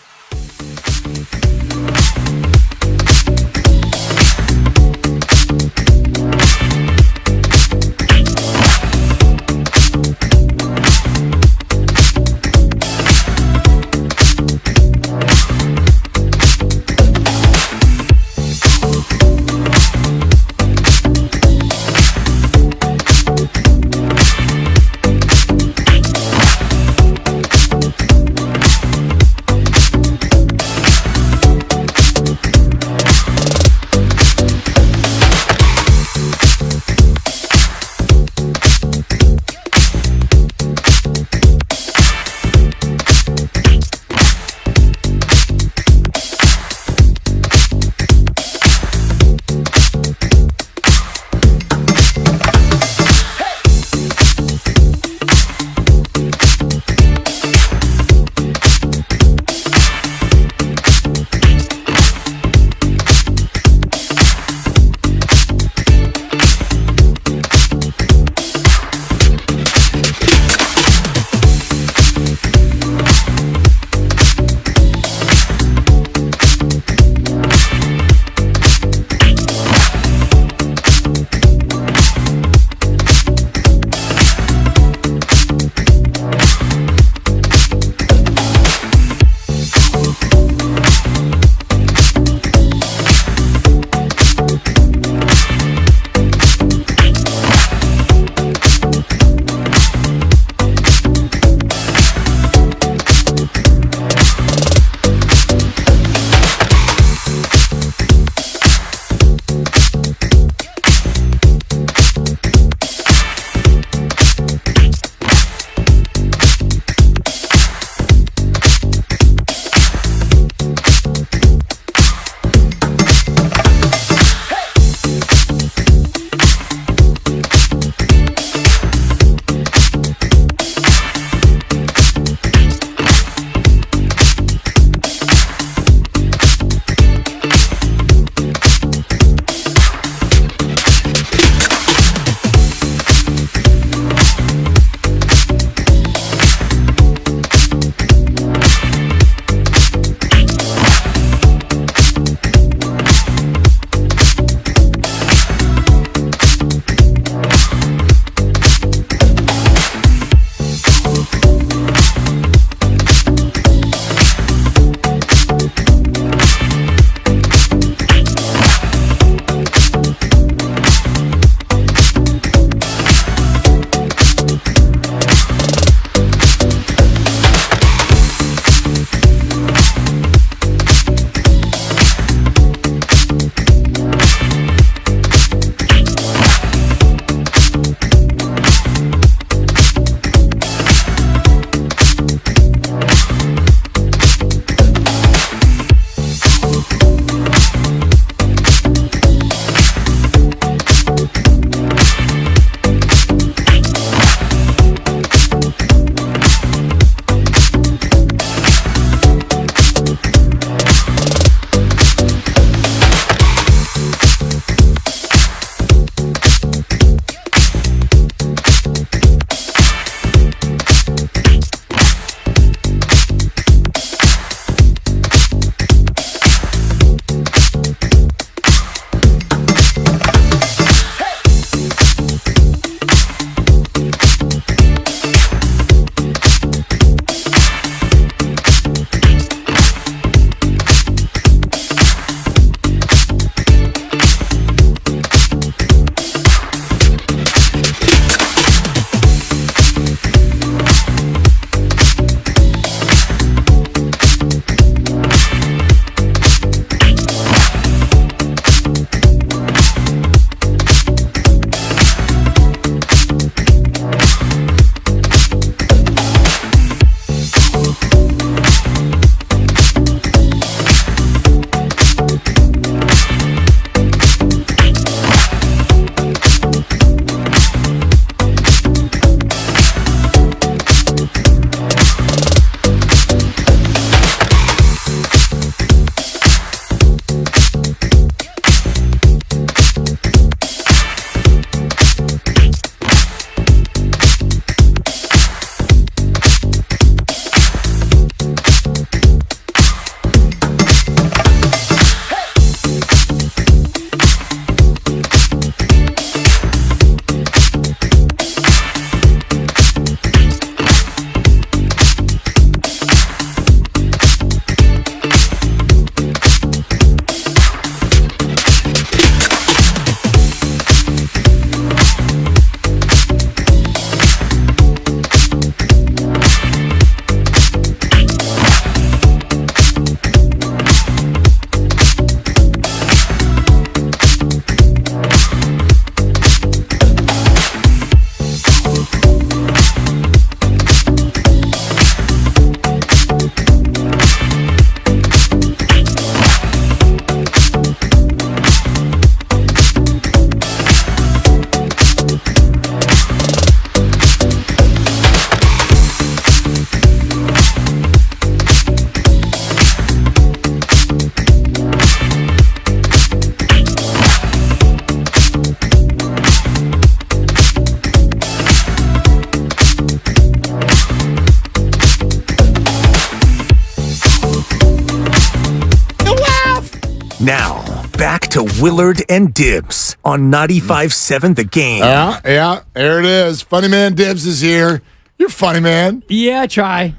Now, back to Willard and Dibs on 95.7 The Game. Yeah, there it is. Funny Man Dibs is here. You're funny, man. Yeah, I try.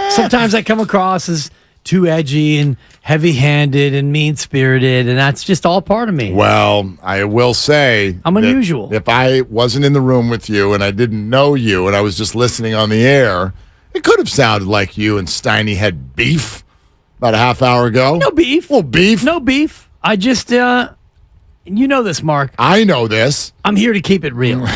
Sometimes I come across as too edgy and heavy-handed and mean-spirited, and that's just all part of me. Well, I will say I'm unusual. If I wasn't in the room with you and I didn't know you and I was just listening on the air, it could have sounded like you and Steiny had beef about a half hour ago. No beef. Well, beef? No beef. I just, you know this, Mark. I know this. I'm here to keep it real.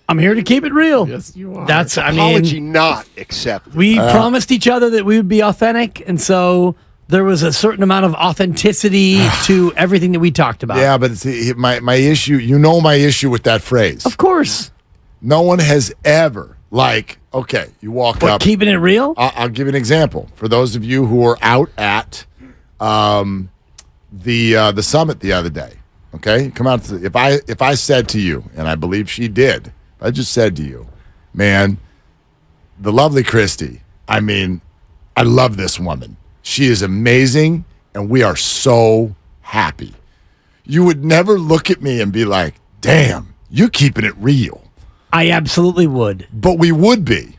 I'm here to keep it real. Yes, you are. That's, Apology not accepted. We promised each other that we would be authentic, and so there was a certain amount of authenticity to everything that we talked about. Yeah, but it's, my issue, my issue with that phrase. Of course. No one has ever, okay, you walk up. Keeping it real? I'll give you an example. For those of you who were out at the summit the other day, okay? Come out. If I said to you, and I believe she did, I just said to you, man, the lovely Christy, I love this woman. She is amazing, and we are so happy. You would never look at me and be like, damn, you're keeping it real. I absolutely would. But we would be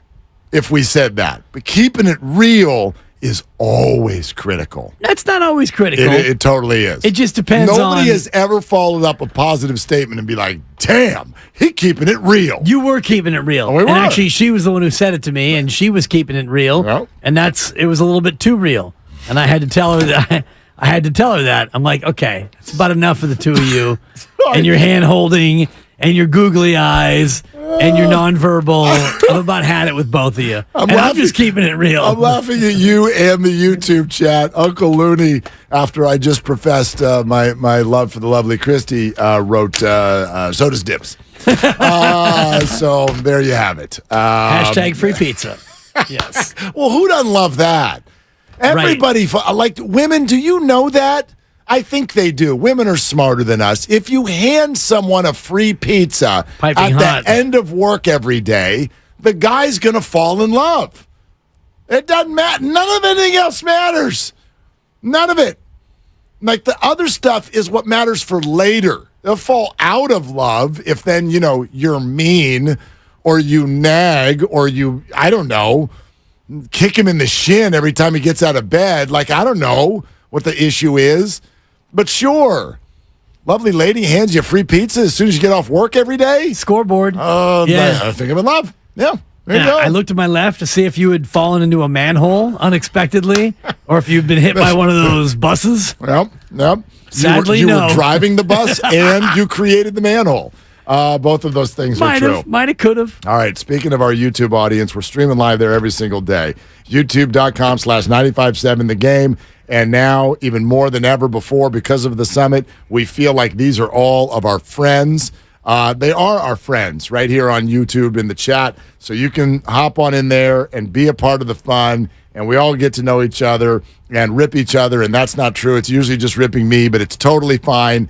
if we said that. But keeping it real is always critical. That's not always critical. It totally is. It just depends on... Nobody has ever followed up a positive statement and be like, damn, he keeping it real. You were keeping it real. We were. And actually, she was the one who said it to me, and she was keeping it real. Well. And it was a little bit too real. And I had to tell her that. I'm like, okay, it's about enough for the two of you. And your hand holding and your googly eyes and your nonverbal. I've about had it with both of you. I'm just keeping it real. I'm laughing at you and the YouTube chat. Uncle Looney, after I just professed my love for the lovely Christy, wrote, so does Dibs. So there you have it. Hashtag free pizza. Yes. Well, who doesn't love that? Everybody, women, do you know that? I think they do. Women are smarter than us. If you hand someone a free pizza Piping at hot. the end of work every day, the guy's going to fall in love. It doesn't matter. None of anything else matters. None of it. The other stuff is what matters for later. They'll fall out of love if then, you're mean or you nag or I don't know, kick him in the shin every time he gets out of bed. I don't know what the issue is. But sure, lovely lady hands you free pizza as soon as you get off work every day. Scoreboard. Yeah. I think I'm in love. Yeah, there you go. I looked to my left to see if you had fallen into a manhole unexpectedly or if you'd been hit by one of those buses. Yep. Sadly, you no. were driving the bus and you created the manhole. Both of those things are true. Might have, could have. All right, speaking of our YouTube audience, we're streaming live there every single day. YouTube.com/957 The Game. And now, even more than ever before, because of the summit, we feel like these are all of our friends. They are our friends right here on YouTube in the chat. So you can hop on in there and be a part of the fun. And we all get to know each other and rip each other. And that's not true. It's usually just ripping me, but it's totally fine.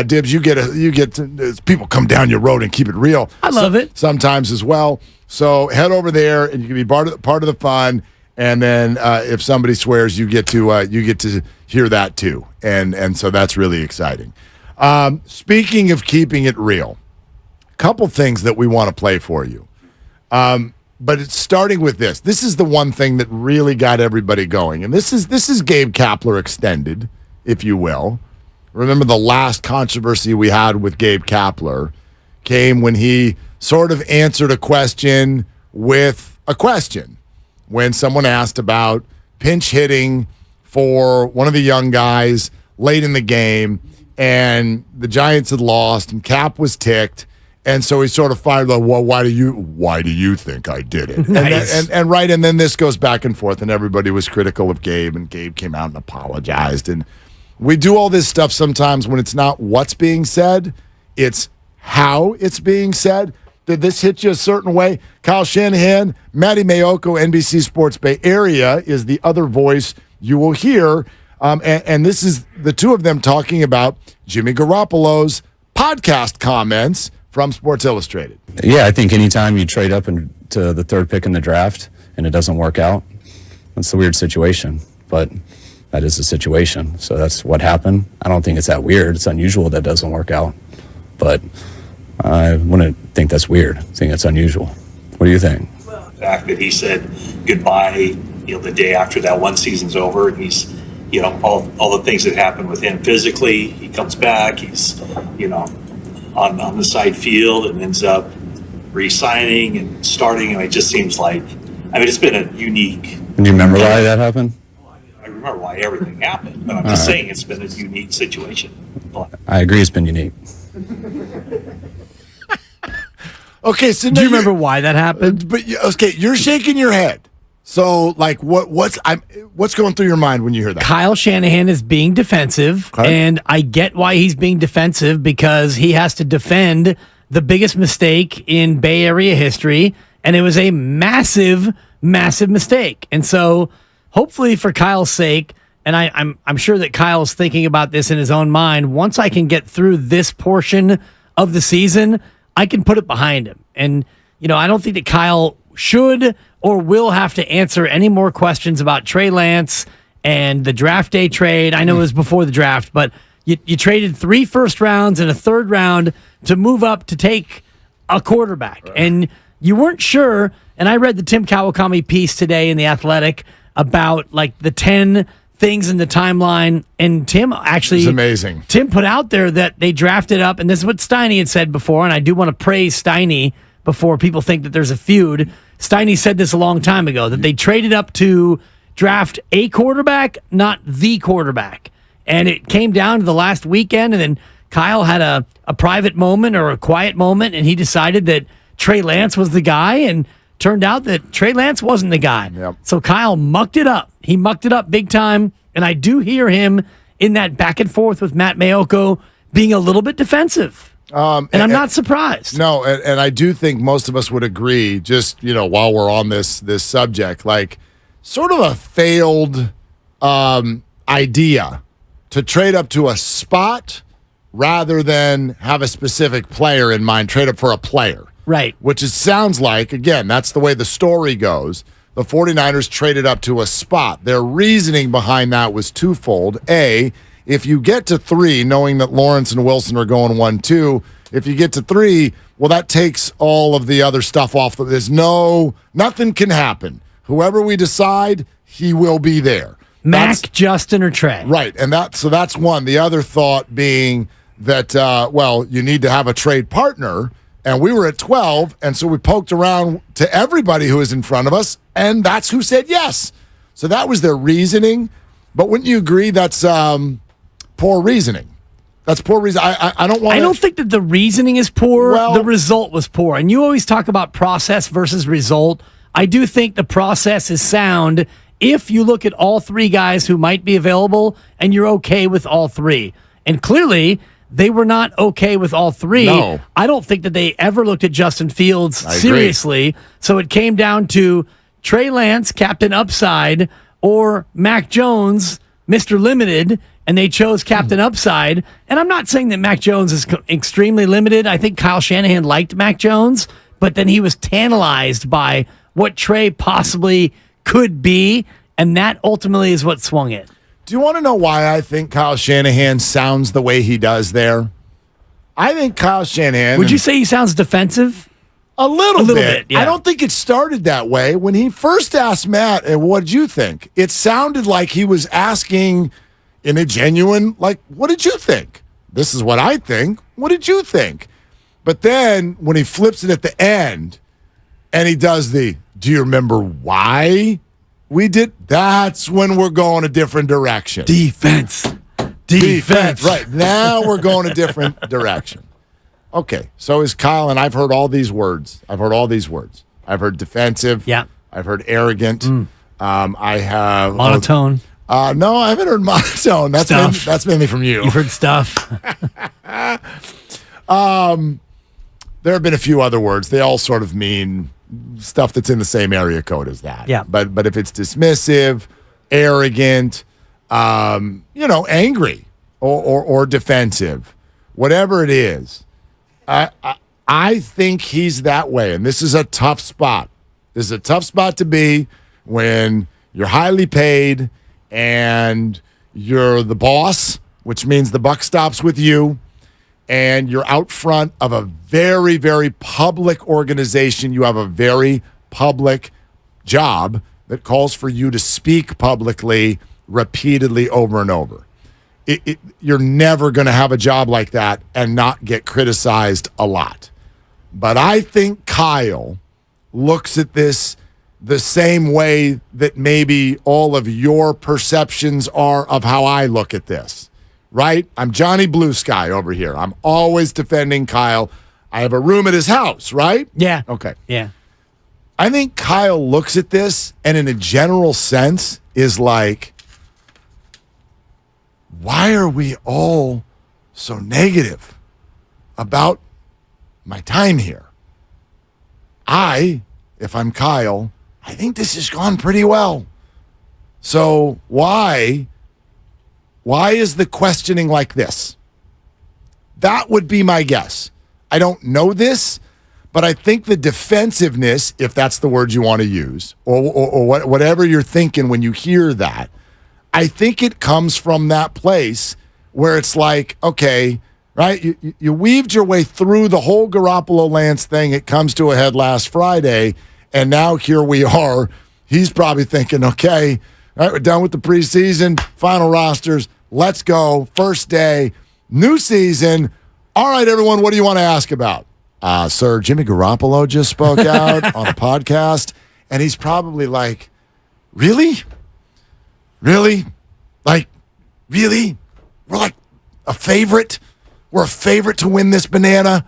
Dibs, you get to, people come down your road and keep it real. I love it. Sometimes as well. So head over there and you can be part of the fun. And then if somebody swears, you get to hear that too, and so that's really exciting. Speaking of keeping it real, a couple things that we want to play for you, but it's starting with this. This is the one thing that really got everybody going, and this is Gabe Kapler extended, if you will. Remember the last controversy we had with Gabe Kapler came when he sort of answered a question with a question. When someone asked about pinch hitting for one of the young guys late in the game, and the Giants had lost, and Cap was ticked, and so he sort of fired like, "Well, why do you think I did it?" Nice. And then this goes back and forth, and everybody was critical of Gabe, and Gabe came out and apologized. And we do all this stuff sometimes when it's not what's being said, it's how it's being said. Did this hit you a certain way? Kyle Shanahan, Matty Mayoko, NBC Sports Bay Area is the other voice you will hear. And this is the two of them talking about Jimmy Garoppolo's podcast comments from Sports Illustrated. Yeah, I think anytime you trade up to the third pick in the draft and it doesn't work out, that's a weird situation. But that is the situation. So that's what happened. I don't think it's that weird. It's unusual that doesn't work out. But I wouldn't think that's weird. I think it's unusual. What do you think? The fact that he said goodbye, the day after that one season's over, and he's, all the things that happen with him physically, he comes back, he's, on the side field and ends up re-signing and starting, and it just seems like, it's been a unique. And you remember why that happened? I remember why everything happened, but I'm just saying it's been a unique situation. But I agree, it's been unique. Okay, so do you remember why that happened? But okay, you're shaking your head. So, like, what's going through your mind when you hear that? Kyle Shanahan is being defensive, and I get why he's being defensive because he has to defend the biggest mistake in Bay Area history, and it was a massive, massive mistake. And so, hopefully, for Kyle's sake, and I'm sure that Kyle's thinking about this in his own mind. Once I can get through this portion of the season, I can put it behind him. And I don't think that Kyle should or will have to answer any more questions about Trey Lance and the draft day trade. I know it was before the draft, but you traded 3 first rounds and a third round to move up to take a quarterback. Right. And you weren't sure. And I read the Tim Kawakami piece today in The Athletic about like the 10 things in the timeline. And Tim actually, it's amazing. Tim put out there that they drafted up, and this is what Steiny had said before. And I do want to praise Steiny before people think that there's a feud. Steiny said this a long time ago, that they traded up to draft a quarterback, not the quarterback. And it came down to the last weekend, and then Kyle had a private moment or a quiet moment, and he decided that Trey Lance was the guy, and turned out that Trey Lance wasn't the guy. Yep. So Kyle mucked it up. He mucked it up big time, and I do hear him in that back and forth with Matt Mayoko being a little bit defensive. And I'm not surprised. No, and I do think most of us would agree, just, while we're on this subject, like sort of a failed idea to trade up to a spot rather than have a specific player in mind, trade up for a player. Right. Which it sounds like, again, that's the way the story goes. The 49ers traded up to a spot. Their reasoning behind that was twofold. A, if you get to 3, knowing that Lawrence and Wilson are going 1-2, if you get to 3, well, that takes all of the other stuff off. There's nothing can happen. Whoever we decide, he will be there. Mac, Justin, or Trey. Right, and that's one. The other thought being that, you need to have a trade partner, and we were at 12, and so we poked around to everybody who was in front of us, and that's who said yes. So that was their reasoning. But wouldn't you agree that's poor reasoning? That's poor reason. I don't want. I don't think that the reasoning is poor. Well, the result was poor. And you always talk about process versus result. I do think the process is sound if you look at all 3 guys who might be available and you're okay with all 3. And clearly, they were not okay with all 3. No. I don't think that they ever looked at Justin Fields seriously. So it came down to Trey Lance, Captain Upside, or Mac Jones, Mr. Limited, and they chose Captain Upside. And I'm not saying that Mac Jones is extremely limited. I think Kyle Shanahan liked Mac Jones, but then he was tantalized by what Trey possibly could be, and that ultimately is what swung it. Do you want to know why I think Kyle Shanahan sounds the way he does there? I think Kyle Shanahan... Would you say he sounds defensive? A little bit. Yeah. I don't think it started that way. When he first asked Matt, what did you think? It sounded like he was asking in a genuine, like, what did you think? This is what I think. What did you think? But then when he flips it at the end and he does do you remember why we did? That's when we're going a different direction. Defense. Right. Now we're going a different direction. Okay, so is Kyle, and I've heard all these words. I've heard defensive. Yeah. I've heard arrogant. I have... Monotone. No, I haven't heard monotone. That's mainly from you. You've heard stuff. There have been a few other words. They all sort of mean stuff that's in the same area code as that. Yeah. But if it's dismissive, arrogant, angry or defensive, whatever it is, I think he's that way, and this is a tough spot. This is a tough spot to be when you're highly paid and you're the boss, which means the buck stops with you, and you're out front of a very, very public organization. You have a very public job that calls for you to speak publicly repeatedly over and over. You're never going to have a job like that and not get criticized a lot. But I think Kyle looks at this the same way that maybe all of your perceptions are of how I look at this, right? I'm Johnny Blue Sky over here. I'm always defending Kyle. I have a room at his house, right? Yeah. Okay. Yeah. I think Kyle looks at this and in a general sense is like, why are we all so negative about my time here? If I'm Kyle, I think this has gone pretty well. So why is the questioning like this? That would be my guess. I don't know this, but I think the defensiveness, if that's the word you want to use, or whatever you're thinking when you hear that, I think it comes from that place where it's like, okay, right? You weaved your way through the whole Garoppolo-Lance thing. It comes to a head last Friday, and now here we are. He's probably thinking, okay, all right, we're done with the preseason, final rosters. Let's go. First day, new season. All right, everyone, what do you want to ask about? Sir, Jimmy Garoppolo just spoke out on a podcast, and he's probably like, really? Really? Like, really? We're like a favorite? We're a favorite to win this banana,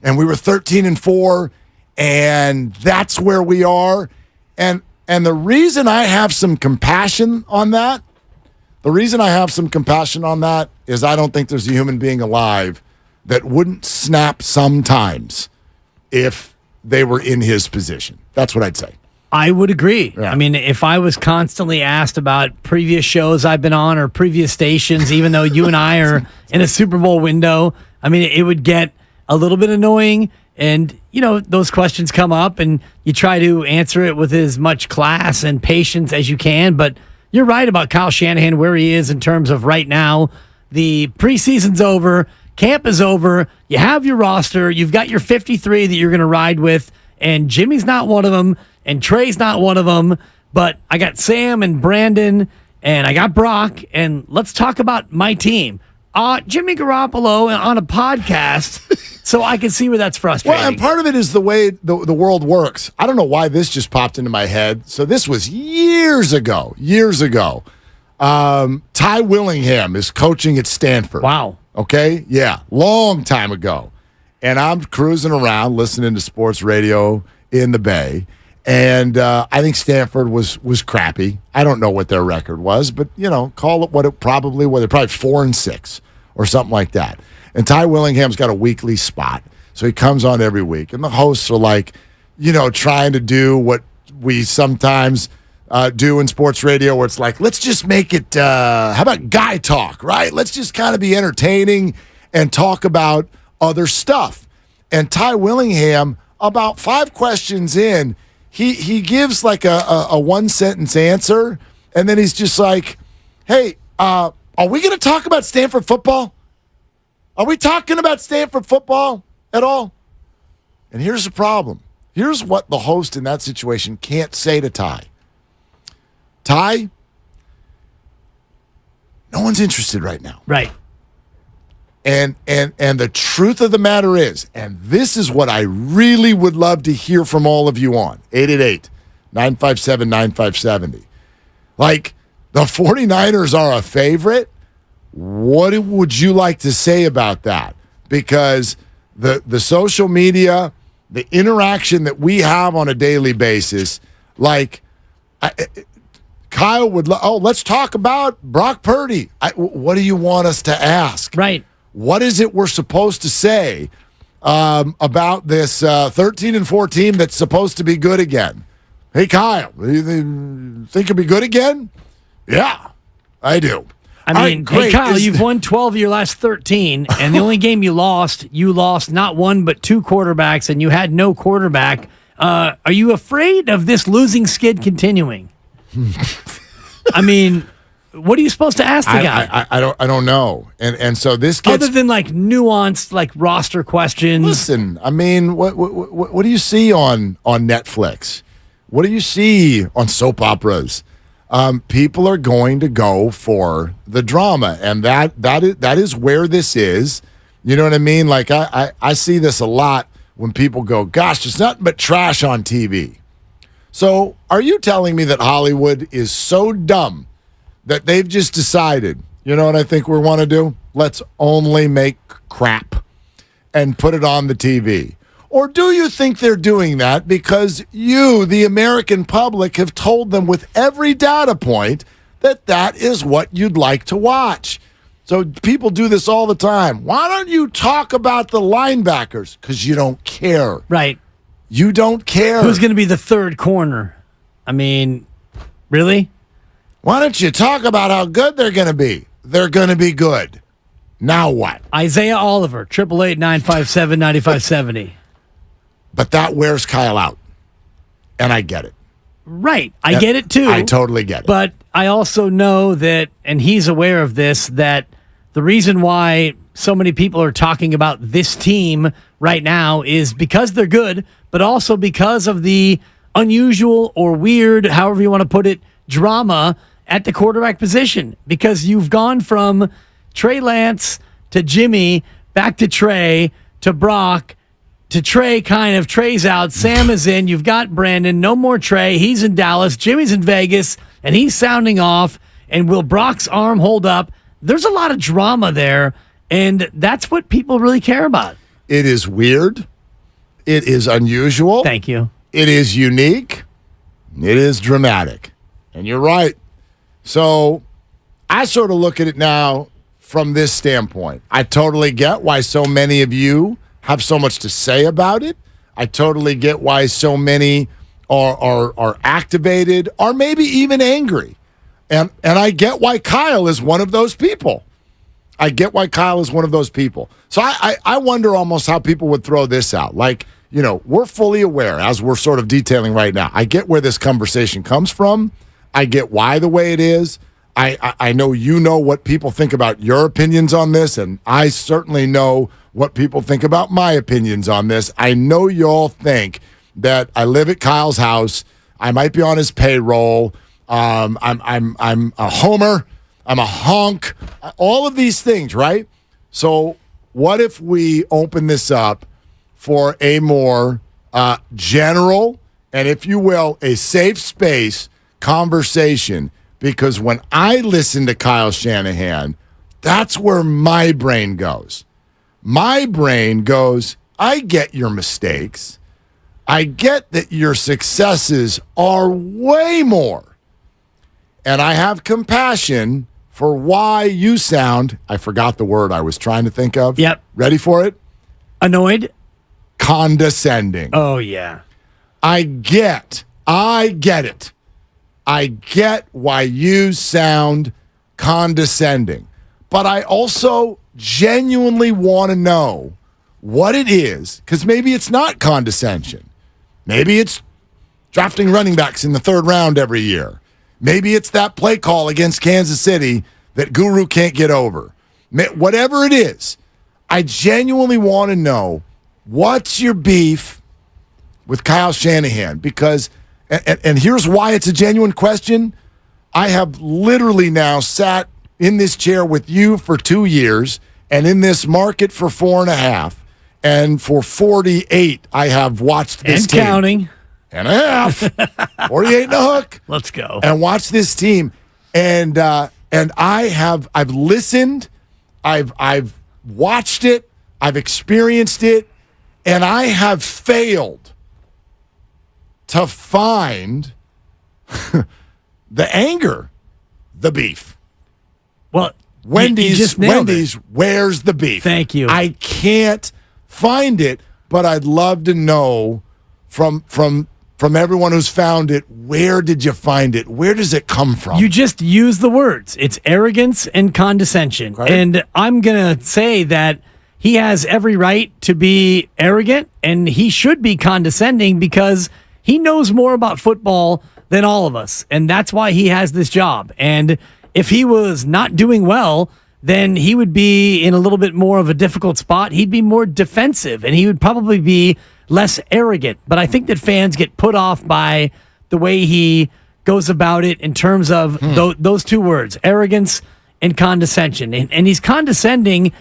and we were 13-4, and that's where we are. And the reason I have some compassion on that, is I don't think there's a human being alive that wouldn't snap sometimes if they were in his position. That's what I'd say. I would agree. Yeah. I mean, if I was constantly asked about previous shows I've been on or previous stations, even though you and I are in a Super Bowl window, I mean, it would get a little bit annoying. And, you know, those questions come up and you try to answer it with as much class and patience as you can. But you're right about Kyle Shanahan, where he is in terms of right now. The preseason's over. Camp is over. You have your roster. You've got your 53 that you're going to ride with. And Jimmy's not one of them. And Trey's not one of them, but I got Sam and Brandon, and I got Brock, and let's talk about my team. Jimmy Garoppolo on a podcast, so I can see where that's frustrating. Well, and part of it is the way the world works. I don't know why this just popped into my head. So this was years ago. Ty Willingham is coaching at Stanford. Wow. Okay? Yeah, long time ago. And I'm cruising around listening to sports radio in the Bay. And I think Stanford was crappy. I don't know what their record was, but, you know, call it what it probably was. They're probably 4-6 or something like that. And Ty Willingham's got a weekly spot. So he comes on every week. And the hosts are like, you know, trying to do what we sometimes do in sports radio where it's like, let's just make it, how about guy talk, right? Let's just kind of be entertaining and talk about other stuff. And Ty Willingham, about 5 questions in, He gives like a one-sentence answer, and then he's just like, hey, are we going to talk about Stanford football? Are we talking about Stanford football at all? And here's the problem. Here's what the host in that situation can't say to Ty. Ty, no one's interested right now. Right. And the truth of the matter is, and this is what I really would love to hear from all of you on, 888-957-9570. Like, the 49ers are a favorite. What would you like to say about that? Because the social media, the interaction that we have on a daily basis, like, Kyle would, let's talk about Brock Purdy. What do you want us to ask? Right. What is it we're supposed to say about this 13-4 team that's supposed to be good again? Hey, Kyle, you think it'll be good again? Yeah, I do. I mean, hey, Kyle, you've won 12 of your last 13, and the only game you lost not one but 2 quarterbacks, and you had no quarterback. Are you afraid of this losing skid continuing? I mean, what are you supposed to ask the guy? I don't know. And so this gets other than like nuanced like roster questions. Listen, I mean, what do you see on Netflix? What do you see on soap operas? People are going to go for the drama, and that is where this is. You know what I mean? Like I see this a lot when people go, "Gosh, there's nothing but trash on TV." So, are you telling me that Hollywood is so dumb that they've just decided, you know what I think we want to do? Let's only make crap and put it on the TV. Or do you think they're doing that because you, the American public, have told them with every data point that that is what you'd like to watch? So people do this all the time. Why don't you talk about the linebackers? Because you don't care. Right. You don't care. Who's going to be the third corner? I mean, really? Why don't you talk about how good they're going to be? They're going to be good. Now what? Isaiah Oliver, 888-957-9570. But that wears Kyle out. And I get it. Right. I get it too. I totally get it. But I also know that, and he's aware of this, that the reason why so many people are talking about this team right now is because they're good, but also because of the unusual or weird, however you want to put it, drama at the quarterback position. Because you've gone from Trey Lance to Jimmy, back to Trey, to Brock, to Trey, kind of. Trey's out. Sam is in. You've got Brandon. No more Trey. He's in Dallas. Jimmy's in Vegas, and he's sounding off. And will Brock's arm hold up? There's a lot of drama there, and that's what people really care about. It is weird. It is unusual. Thank you. It is unique. It is dramatic. And you're right. So I sort of look at it now from this standpoint. I totally get why so many of you have so much to say about it. I totally get why so many are activated or maybe even angry. And I get why Kyle is one of those people. I get why Kyle is one of those people. So I wonder almost how people would throw this out. Like, you know, we're fully aware, as we're sort of detailing right now. I get where this conversation comes from. I get why the way it is. I know you know what people think about your opinions on this, and I certainly know what people think about my opinions on this. I know y'all think that I live at Kyle's house. I might be on his payroll. I'm a homer. I'm a honk. All of these things, right? So what if we open this up for a more general and, if you will, a safe space conversation? Because when I listen to Kyle Shanahan, that's where my brain goes. My brain goes, I get your mistakes. I get that your successes are way more. And I have compassion for why you sound, I forgot the word I was trying to think of. Yep. Ready for it? Annoyed? Condescending. Oh, yeah. I get it. I get why you sound condescending. But I also genuinely want to know what it is, because maybe it's not condescension. Maybe it's drafting running backs in the third round every year. Maybe it's that play call against Kansas City that Guru can't get over. Whatever it is, I genuinely want to know, what's your beef with Kyle Shanahan? Because, and here's why it's a genuine question. I have literally now sat in this chair with you for 2 years and in this market for 4.5. And for 48, I have watched this and team. Counting. And a half. 48 and a hook. Let's go. And watch this team. And I've listened, I've watched it, I've experienced it, and I have failed to find the anger, the beef. Well, Wendy's, where's the beef? Thank you. I can't find it, but I'd love to know from everyone who's found it, where did you find it? Where does it come from? You just use the words. It's arrogance and condescension. Right. And I'm going to say that he has every right to be arrogant, and he should be condescending because he knows more about football than all of us. And that's why he has this job. And if he was not doing well, then he would be in a little bit more of a difficult spot. He'd be more defensive, and he would probably be less arrogant. But I think that fans get put off by the way he goes about it in terms of those two words, arrogance and condescension. And he's condescending,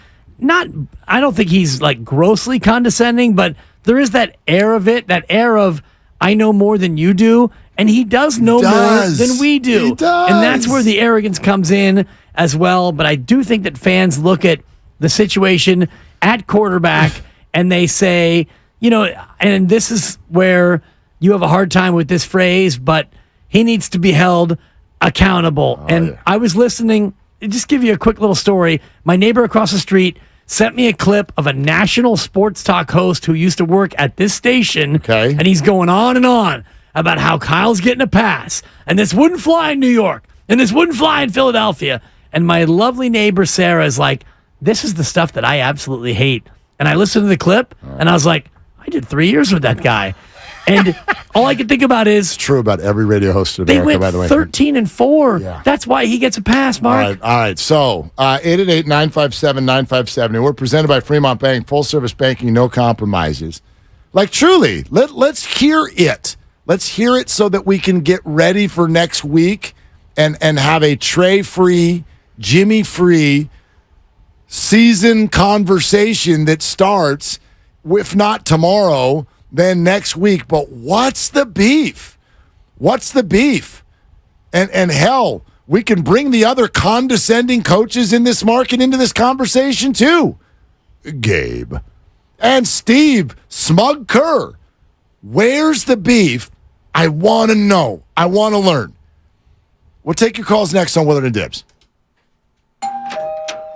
I don't think he's like grossly condescending, but there is that air of it, that air of, I know more than you do. And he does know more than we do. He does. And that's where the arrogance comes in as well. But I do think that fans look at the situation at quarterback and they say, and this is where you have a hard time with this phrase, but he needs to be held accountable. I was listening, just give you a quick little story. My neighbor across the street sent me a clip of a national sports talk host who used to work at this station. And he's going on and on about how Kyle's getting a pass. And this wouldn't fly in New York. And this wouldn't fly in Philadelphia. And my lovely neighbor, Sarah, is like, this is the stuff that I absolutely hate. And I listened to the clip, and I was like, I did 3 years with that guy. And all I can think about is... It's true about every radio host in they America, went by the way. 13-4. Yeah. That's why he gets a pass, Mark. All right. So, 888-957-9570. We're presented by Fremont Bank, full-service banking, no compromises. Like, truly, let's hear it. Let's hear it so that we can get ready for next week and have a Trey-free, Jimmy-free season conversation that starts, if not tomorrow, then next week. But what's the beef? What's the beef? And hell, we can bring the other condescending coaches in this market into this conversation too. Gabe and Steve Smug Kerr. Where's the beef? I want to know. I want to learn. We'll take your calls next on Willard and Dibs.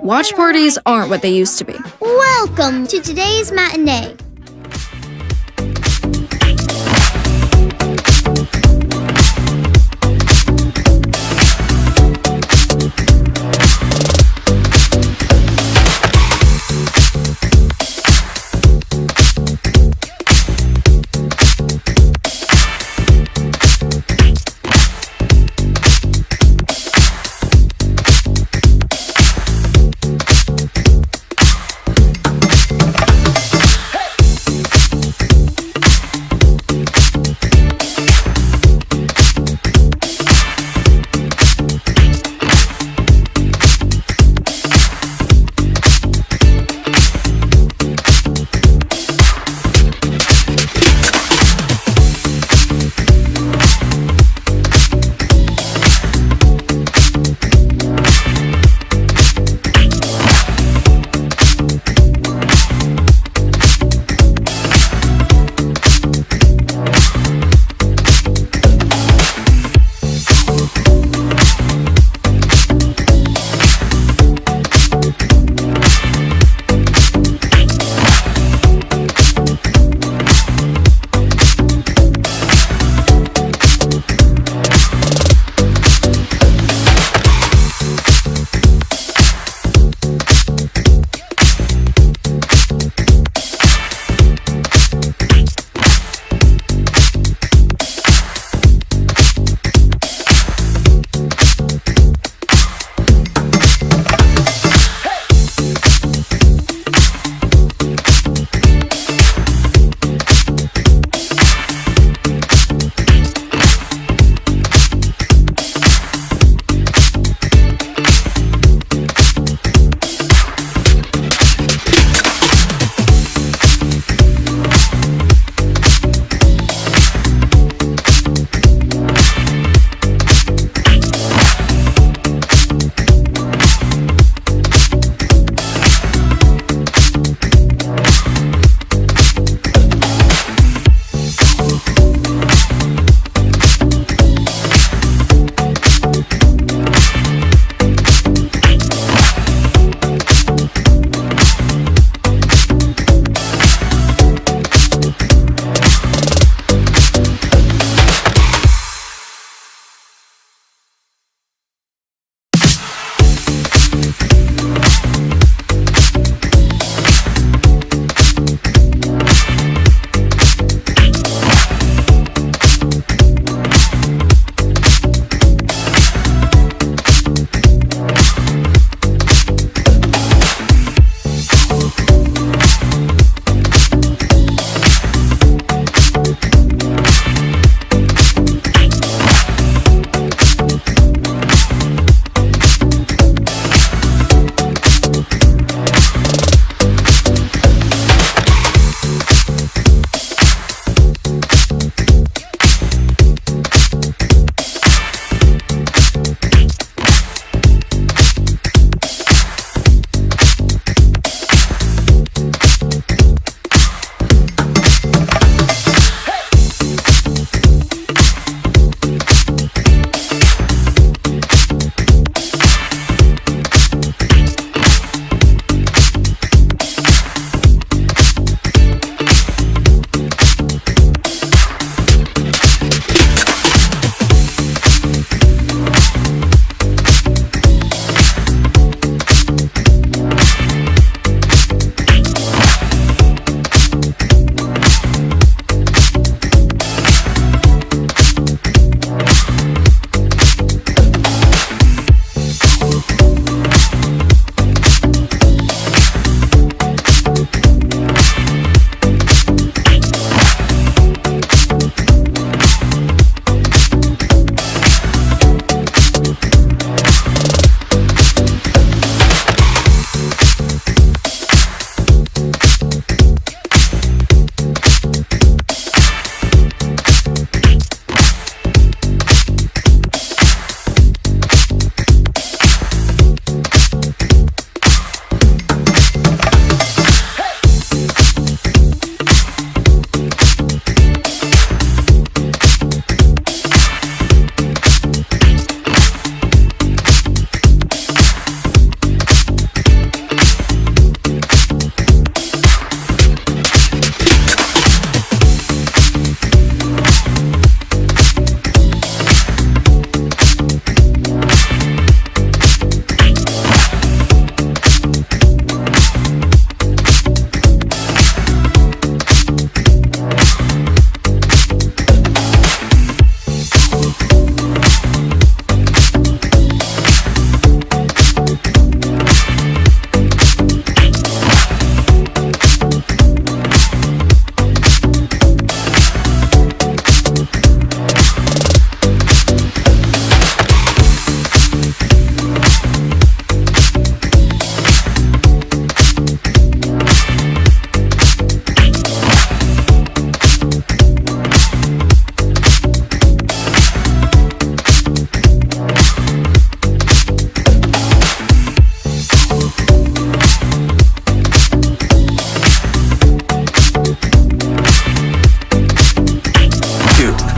Watch parties aren't what they used to be. Welcome to today's matinee.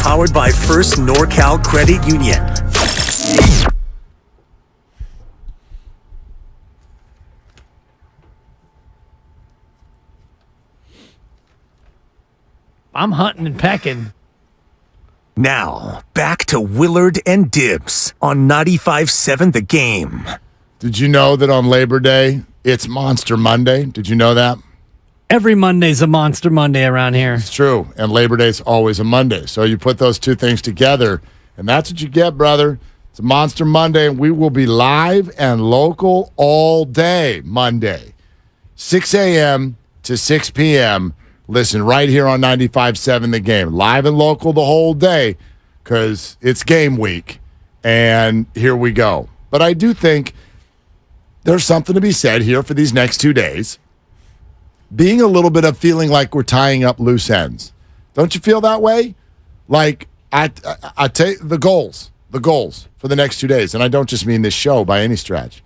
powered by First NorCal Credit Union. I'm hunting and pecking. Now, back to Willard and Dibs on 95.7 The Game. Did you know that on Labor Day, it's Monster Monday? Did you know that? Every Monday's a Monster Monday around here. It's true. And Labor Day's always a Monday. So you put those two things together, and that's what you get, brother. It's a Monster Monday, and we will be live and local all day Monday, 6 a.m. to 6 p.m., listen, right here on 95.7 The Game. Live and local the whole day because it's game week, and here we go. But I do think there's something to be said here for these next 2 days. Being a little bit of feeling like we're tying up loose ends. Don't you feel that way? Like, I take the goals for the next 2 days, and I don't just mean this show by any stretch.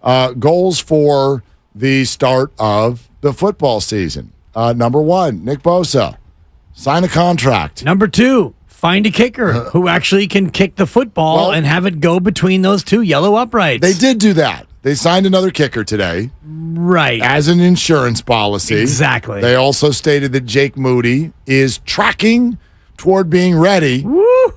Goals for the start of the football season. Number one, Nick Bosa, sign a contract. Number two, find a kicker who actually can kick the football and have it go between those two yellow uprights. They did do that. They signed another kicker today. Right. As an insurance policy. Exactly. They also stated that Jake Moody is tracking toward being ready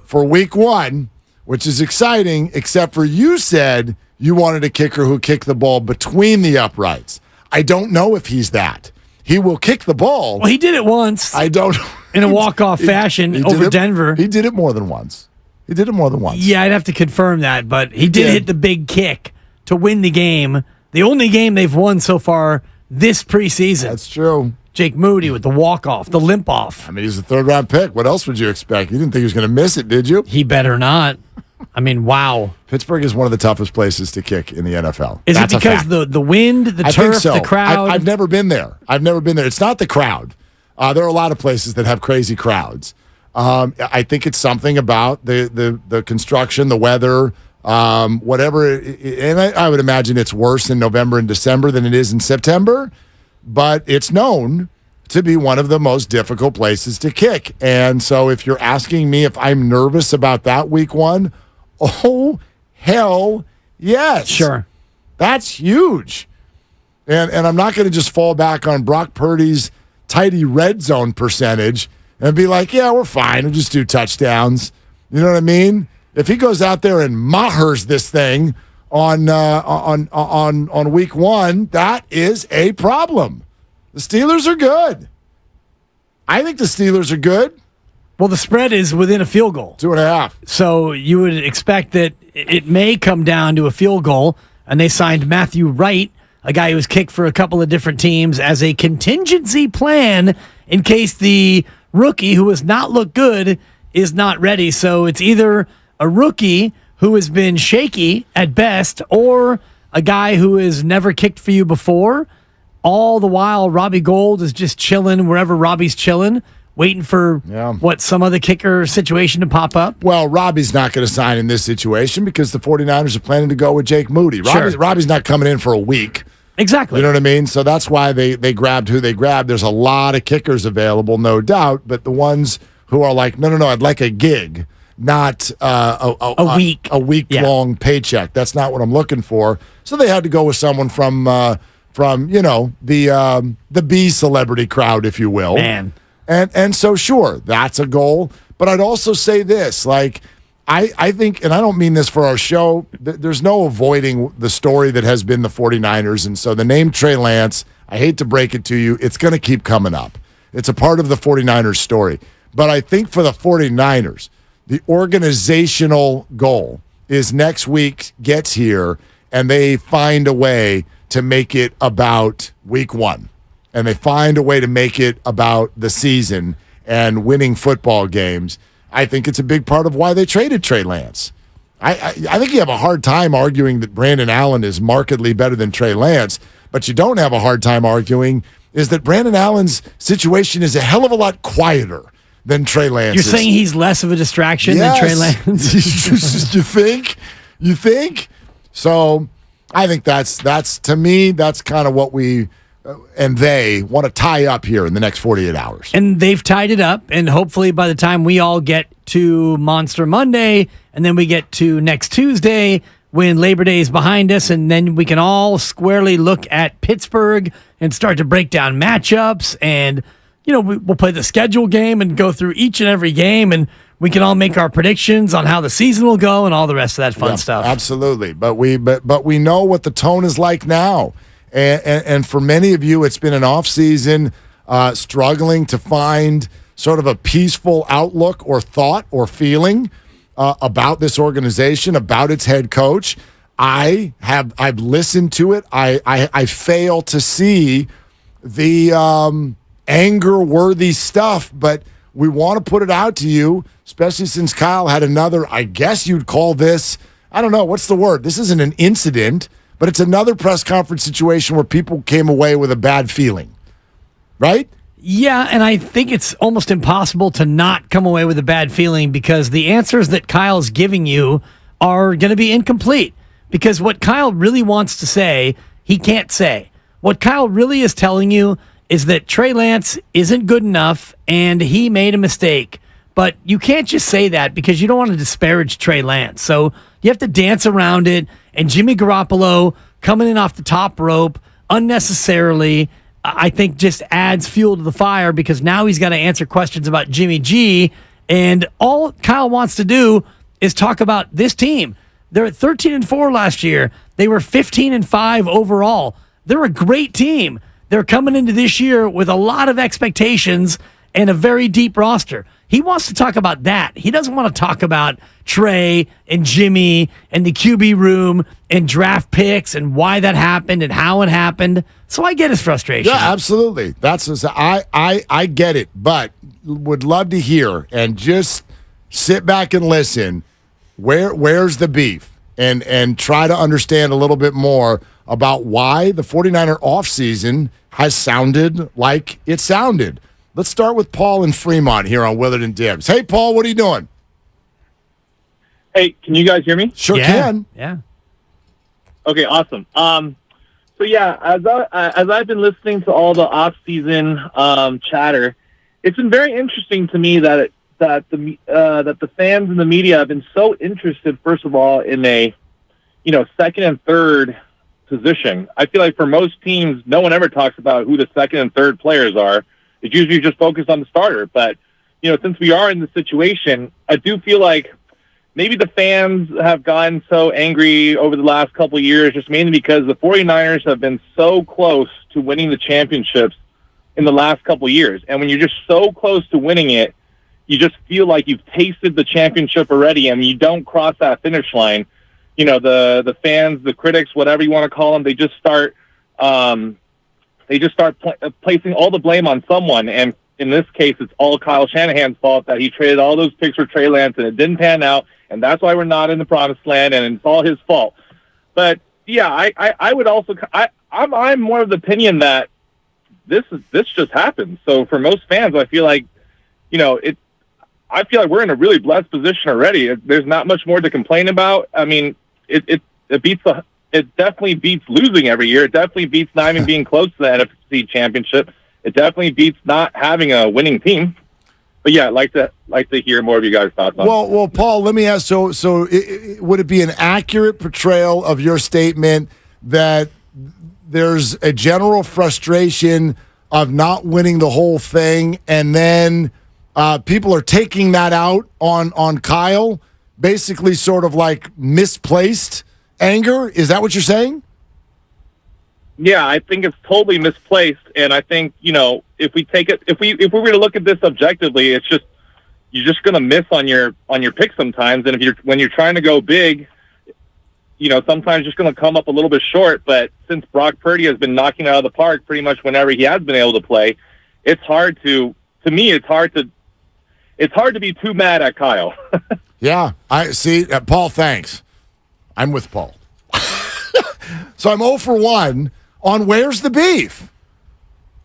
for week one, which is exciting, except for you said you wanted a kicker who kicked the ball between the uprights. I don't know if he's that. He will kick the ball. Well, he did it once. I don't. In a walk-off fashion over Denver. He did it more than once. Yeah, I'd have to confirm that, but he did hit the big kick to win the game. The only game they've won so far this preseason. That's true. Jake Moody with the walk-off, the limp-off. I mean, he's a third-round pick. What else would you expect? You didn't think he was going to miss it, did you? He better not. I mean, wow. Pittsburgh is one of the toughest places to kick in the NFL. Is it because the wind, the turf, the crowd? I've never been there. It's not the crowd. There are a lot of places that have crazy crowds. I think it's something about the construction, the weather, whatever. And I would imagine it's worse in November and December than it is in September. But it's known to be one of the most difficult places to kick. And so if you're asking me if I'm nervous about that week one, oh, hell yes. Sure. That's huge. And I'm not going to just fall back on Brock Purdy's tidy red zone percentage and be like, yeah, we're fine. We'll just do touchdowns. You know what I mean? If he goes out there and mahers this thing on week one, that is a problem. The Steelers are good. I think the Steelers are good. Well, the spread is within a field goal. 2.5. So you would expect that it may come down to a field goal, and they signed Matthew Wright, a guy who was kicked for a couple of different teams, as a contingency plan in case the rookie, who has not looked good, is not ready. So it's either a rookie who has been shaky at best or a guy who has never kicked for you before. All the while, Robbie Gould is just chilling wherever Robbie's chilling, waiting for some other kicker situation to pop up. Well, Robbie's not going to sign in this situation because the 49ers are planning to go with Jake Moody. Robbie's not coming in for a week. Exactly. You know what I mean? So that's why they grabbed who they grabbed. There's a lot of kickers available, no doubt, but the ones who are like, no, I'd like a gig, not a week-long paycheck. That's not what I'm looking for. So they had to go with someone from the B celebrity crowd, if you will. Man. And so, sure, that's a goal. But I'd also say this, like, I think, and I don't mean this for our show, there's no avoiding the story that has been the 49ers. And so the name Trey Lance, I hate to break it to you, it's going to keep coming up. It's a part of the 49ers story. But I think for the 49ers, the organizational goal is next week gets here and they find a way to make it about week one. And they find a way to make it about the season and winning football games. I think it's a big part of why they traded Trey Lance. I think you have a hard time arguing that Brandon Allen is markedly better than Trey Lance, but you don't have a hard time arguing is that Brandon Allen's situation is a hell of a lot quieter than Trey Lance's. You're saying he's less of a distraction than Trey Lance? You think? So I think that's to me, that's kind of what we and they want to tie up here in the next 48 hours. And they've tied it up, and hopefully by the time we all get to Monster Monday, and then we get to next Tuesday, when Labor Day is behind us, and then we can all squarely look at Pittsburgh and start to break down matchups, and we'll play the schedule game and go through each and every game, and we can all make our predictions on how the season will go and all the rest of that fun stuff. Absolutely, but we know what the tone is like now, and for many of you, it's been an off season, struggling to find sort of a peaceful outlook or thought or feeling about this organization, about its head coach. I've listened to it. I fail to see the anger-worthy stuff, but we want to put it out to you, especially since Kyle had another, I guess you'd call this, I don't know, what's the word? This isn't an incident, but it's another press conference situation where people came away with a bad feeling, right? Yeah, and I think it's almost impossible to not come away with a bad feeling because the answers that Kyle's giving you are going to be incomplete because what Kyle really wants to say, he can't say. What Kyle really is telling you is that Trey Lance isn't good enough and he made a mistake. But you can't just say that because you don't want to disparage Trey Lance. So you have to dance around it, and Jimmy Garoppolo coming in off the top rope unnecessarily, I think just adds fuel to the fire because now he's got to answer questions about Jimmy G. And all Kyle wants to do is talk about this team. They're at 13-4 last year. They were 15-5 overall. They're a great team. They're coming into this year with a lot of expectations and a very deep roster. He wants to talk about that. He doesn't want to talk about Trey and Jimmy and the QB room and draft picks and why that happened and how it happened. So I get his frustration. Yeah, absolutely. I get it, but would love to hear and just sit back and listen. Where's the beef? And try to understand a little bit more about why the 49er offseason has sounded like it sounded. Let's start with Paul in Fremont here on Willard and Dibs. Hey, Paul, what are you doing? Hey, can you guys hear me? Sure can. Yeah. Okay, awesome. So yeah, as I've been listening to all the off-season chatter, it's been very interesting to me that the fans and the media have been so interested, first of all, in a second and third position. I feel like for most teams, no one ever talks about who the second and third players are. It's usually just focused on the starter. But, since we are in this situation, I do feel like maybe the fans have gotten so angry over the last couple of years, just mainly because the 49ers have been so close to winning the championships in the last couple of years. And when you're just so close to winning it, you just feel like you've tasted the championship already, and you don't cross that finish line. The fans, the critics, whatever you want to call them, they just start placing all the blame on someone. And in this case, it's all Kyle Shanahan's fault that he traded all those picks for Trey Lance and it didn't pan out. And that's why we're not in the promised land, and it's all his fault. But yeah, I would also, I'm more of the opinion that this just happened. So for most fans, I feel like, I feel like we're in a really blessed position already. There's not much more to complain about. I mean, it definitely beats losing every year. It definitely beats not even being close to the NFC Championship. It definitely beats not having a winning team. But yeah, I'd like to hear more of you guys' thoughts on it. Well, Paul, let me ask. So would it be an accurate portrayal of your statement that there's a general frustration of not winning the whole thing, and then people are taking that out on Kyle, basically sort of like misplaced anger? Is that what you're saying? Yeah, I think it's totally misplaced, and I think if we were to look at this objectively, it's just you're just going to miss on your pick sometimes, and when you're trying to go big, sometimes just going to come up a little bit short. But since Brock Purdy has been knocking it out of the park pretty much whenever he has been able to play, it's hard to be too mad at Kyle. Yeah, I see. Paul, thanks. I'm with Paul. So I'm 0 for 1 on where's the beef.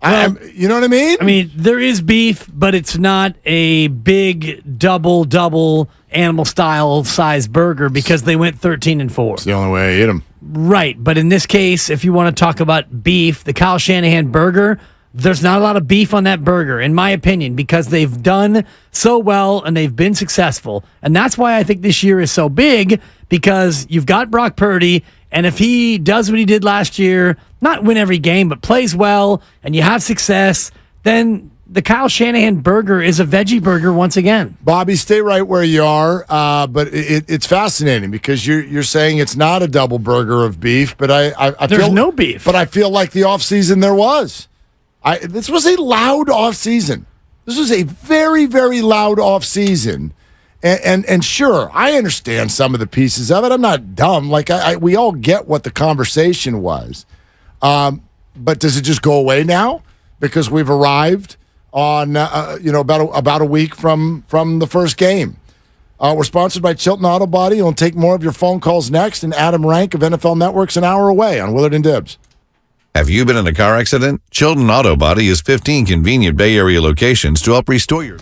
You know what I mean? I mean, there is beef, but it's not a big double animal style size burger because they went 13-4. It's the only way I eat them. Right, but in this case, if you want to talk about beef, the Kyle Shanahan burger, there's not a lot of beef on that burger, in my opinion, because they've done so well and they've been successful. And that's why I think this year is so big, because you've got Brock Purdy, and if he does what he did last year, not win every game, but plays well, and you have success, then the Kyle Shanahan burger is a veggie burger once again. Bobby, stay right where you are, but it's fascinating because you're saying it's not a double burger of beef, but I There's feel no beef. But I feel like the offseason there was. This was a loud offseason. This was a very, very loud offseason. And sure, I understand some of the pieces of it. I'm not dumb. Like we all get what the conversation was. But does it just go away now because we've arrived on about a week from the first game? We're sponsored by Chilton Auto Body. We'll take more of your phone calls next. And Adam Rank of NFL Network's an hour away on Willard and Dibbs. Have you been in a car accident? Chilton Auto Body has 15 convenient Bay Area locations to help restore your...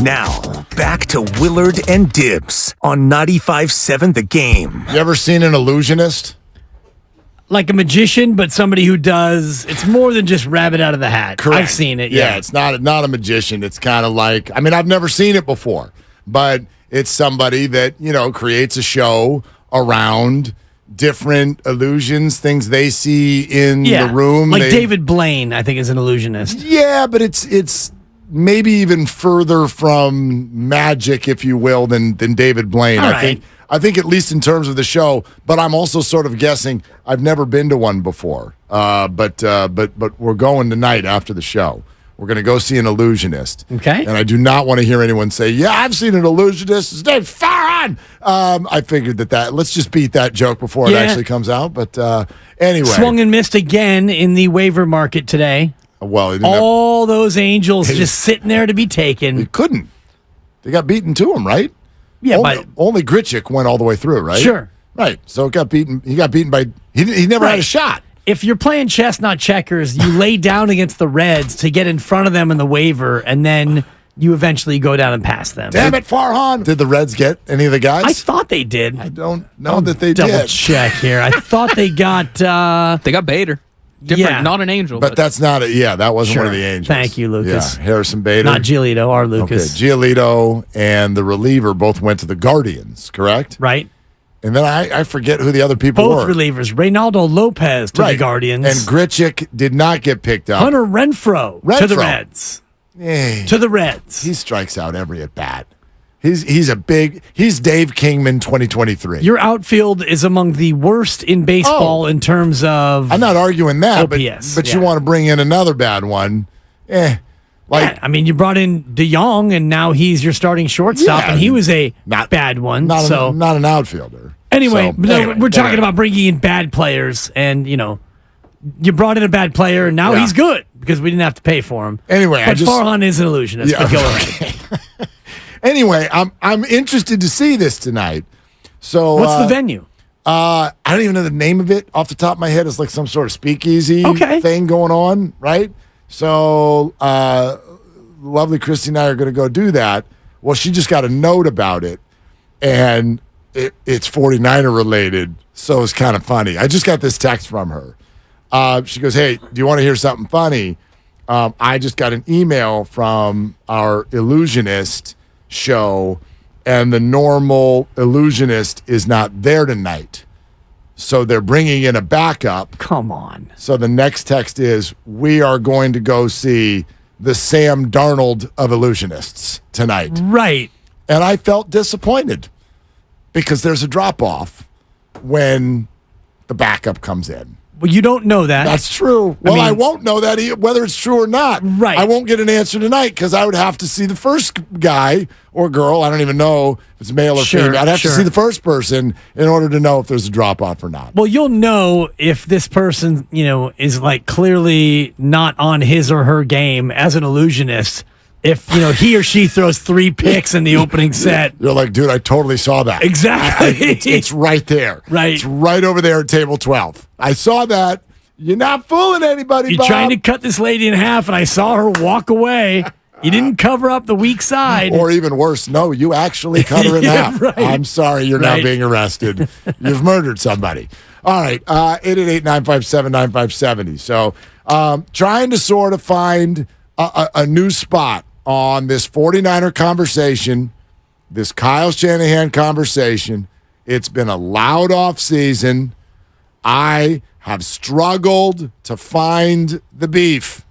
Now, back to Willard and Dibs on 95.7 The Game. You ever seen an illusionist? Like a magician, but somebody who does, it's more than just rabbit out of the hat. Correct. I've seen it. Yeah, it's not a magician. It's kind of like, I mean, I've never seen it before, but it's somebody that, creates a show around different illusions, things they see in the room. Like David Blaine, I think, is an illusionist. Yeah, but it's maybe even further from magic, if you will, than David Blaine. All right. I think at least in terms of the show, but I'm also sort of guessing. I've never been to one before, but we're going tonight after the show. We're going to go see an illusionist. Okay. And I do not want to hear anyone say, yeah, I've seen an illusionist. His name's Farhan. I figured that let's just beat that joke before it actually comes out. But anyway. Swung and missed again in the waiver market today. Well, all those Angels just sitting there to be taken. They couldn't. They got beaten to him, right? Yeah, only Grichuk went all the way through, right? Sure. Right. So it got beaten. He got beaten by. He never had a shot. If you're playing chess, not checkers, you lay down against the Reds to get in front of them in the waiver, and then you eventually go down and pass them. Damn it, Farhan! Did the Reds get any of the guys? I thought they did. I don't know that they did. Double check here. I thought they got. They got Bader. Different, not an Angel. But that's not it. Yeah, that wasn't one of the Angels. Thank you, Lucas. Yeah, Harrison Bader. Not Giolito, our Lucas. Okay, Giolito and the reliever both went to the Guardians, correct? Right. And then I forget who the other people Both were. relievers. Reynaldo Lopez to the Guardians. And Grichuk did not get picked up. Hunter Renfroe to the Reds. Hey, to the Reds. He strikes out every at bat. He's Dave Kingman 2023. Your outfield is among the worst in baseball in terms of I'm not arguing that, OPS, but you want to bring in another bad one. I mean, you brought in DeYoung, and now he's your starting shortstop, and he was a bad one. Not an outfielder. Anyway, we're talking about bringing in bad players, and you brought in a bad player, and now he's good because we didn't have to pay for him. Anyway, but Farhan is an illusionist. But go ahead. Anyway, I'm interested to see this tonight. So what's the venue? I don't even know the name of it off the top of my head. It's like some sort of speakeasy thing going on, right? So lovely Christy and I are going to go do that. Well, she just got a note about it, and it's 49er related, so it's kind of funny. I just got this text from her. She goes, hey, do you want to hear something funny? I just got an email from our illusionist show, and the normal illusionist is not there tonight. So they're bringing in a backup. Come on. So the next text is, we are going to go see the Sam Darnold of illusionists tonight. Right. And I felt disappointed because there's a drop-off when the backup comes in. Well, you don't know that. That's true. Well, I won't know that whether it's true or not. Right. I won't get an answer tonight because I would have to see the first guy or girl. I don't even know if it's male or female. I'd have to see the first person in order to know if there's a drop-off or not. Well, you'll know if this person, is like clearly not on his or her game as an illusionist. If, he or she throws 3 picks in the opening set. You're like, dude, I totally saw that. Exactly. It's right there. Right. It's right over there at table 12. I saw that. You're not fooling anybody, You're Bob. trying to cut this lady in half, and I saw her walk away. You didn't cover up the weak side. Or even worse, no, you actually cut her in half. Right. I'm sorry, you're now being arrested. You've murdered somebody. All right, 888-957-9570. So trying to sort of find a new spot on this 49er conversation, this Kyle Shanahan conversation. It's been a loud offseason. I have struggled to find the beef.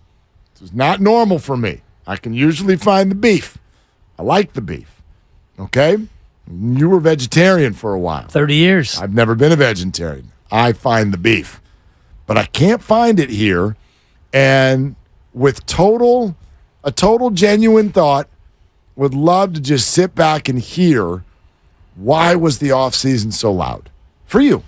This is not normal for me. I can usually find the beef. I like the beef. Okay? You were vegetarian for a while. 30 years. I've never been a vegetarian. I find the beef. But I can't find it here. And with a total genuine thought, would love to just sit back and hear, why was the offseason so loud? For you.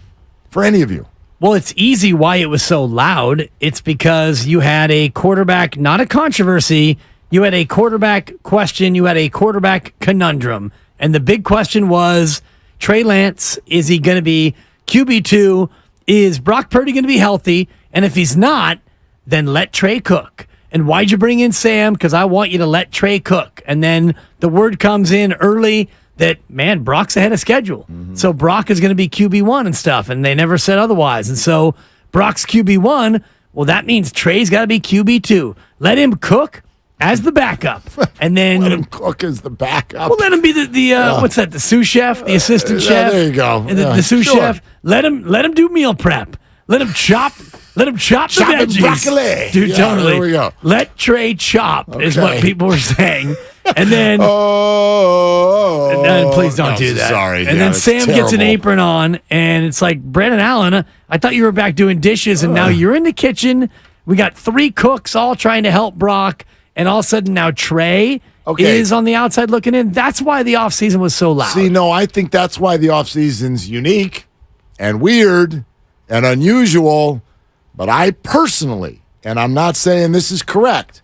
For any of you. Well, it's easy why it was so loud. It's because you had a quarterback, not a controversy. You had a quarterback question. You had a quarterback conundrum. And the big question was, Trey Lance, is he going to be QB2? Is Brock Purdy going to be healthy? And if he's not, then let Trey cook. And why'd you bring in Sam? Because I want you to let Trey cook. And then the word comes in early that, man, Brock's ahead of schedule. So Brock is going to be QB1 and stuff, and they never said otherwise. And so Brock's QB1, well, that means Trey's got to be QB2. Let him cook as the backup. And then let him cook as the backup. Well, let him be the what's that, the sous chef, the assistant chef? There you go. And the sous chef. Let him do meal prep. Let him chop the veggies. Broccoli. Dude, Yeah, totally. there we go. Let Trey chop is what people were saying. And then please don't do that. Sorry. And then Sam gets an apron on, and it's like, Brandon Allen, I thought you were back doing dishes, and now you're in the kitchen. We got 3 cooks all trying to help Brock, and all of a sudden now Trey is on the outside looking in. That's why the offseason was so loud. See, no, I think that's why the offseason's unique and weird and unusual. But I personally, and I'm not saying this is correct,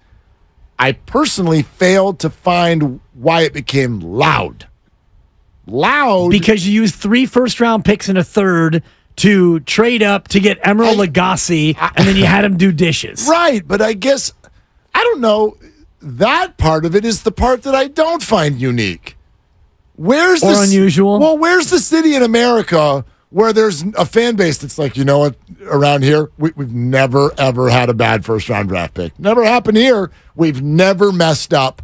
I personally failed to find why it became loud. Loud. Because you used 3 first-round picks and a third to trade up to get Emeril Lagasse, and then you had him do dishes. Right, but I guess, I don't know, that part of it is the part that I don't find unique. Where's or unusual? Well, where's the city in America where there's a fan base that's like, you know what, around here, we've never, ever had a bad first-round draft pick. Never happened here. We've never messed up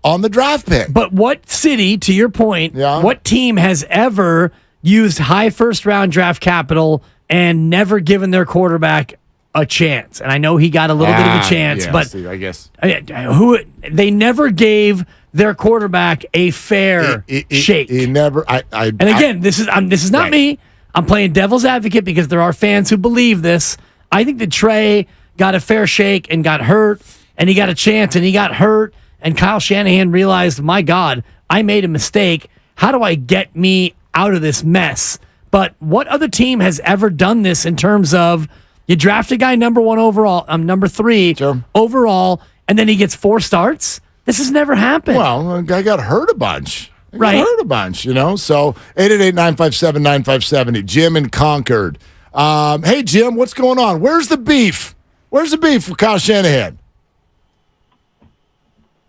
on the draft pick. But what city, to your point, what team has ever used high first-round draft capital and never given their quarterback a chance? And I know he got a little bit of a chance, but see, I guess they never gave their quarterback a fair shake. He never. And again, this is not me. I'm playing devil's advocate because there are fans who believe this. I think that Trey got a fair shake and got hurt, and he got a chance and he got hurt, and Kyle Shanahan realized, my God, I made a mistake. How do I get me out of this mess? But what other team has ever done this in terms of you draft a guy number 1 overall, number 3 overall, and then he gets 4 starts? This has never happened. Well, the guy got hurt a bunch. Right. Hurt a bunch, you know? So 888-957-9570. Jim in Concord. Hey, Jim, what's going on? Where's the beef? Where's the beef for Kyle Shanahan?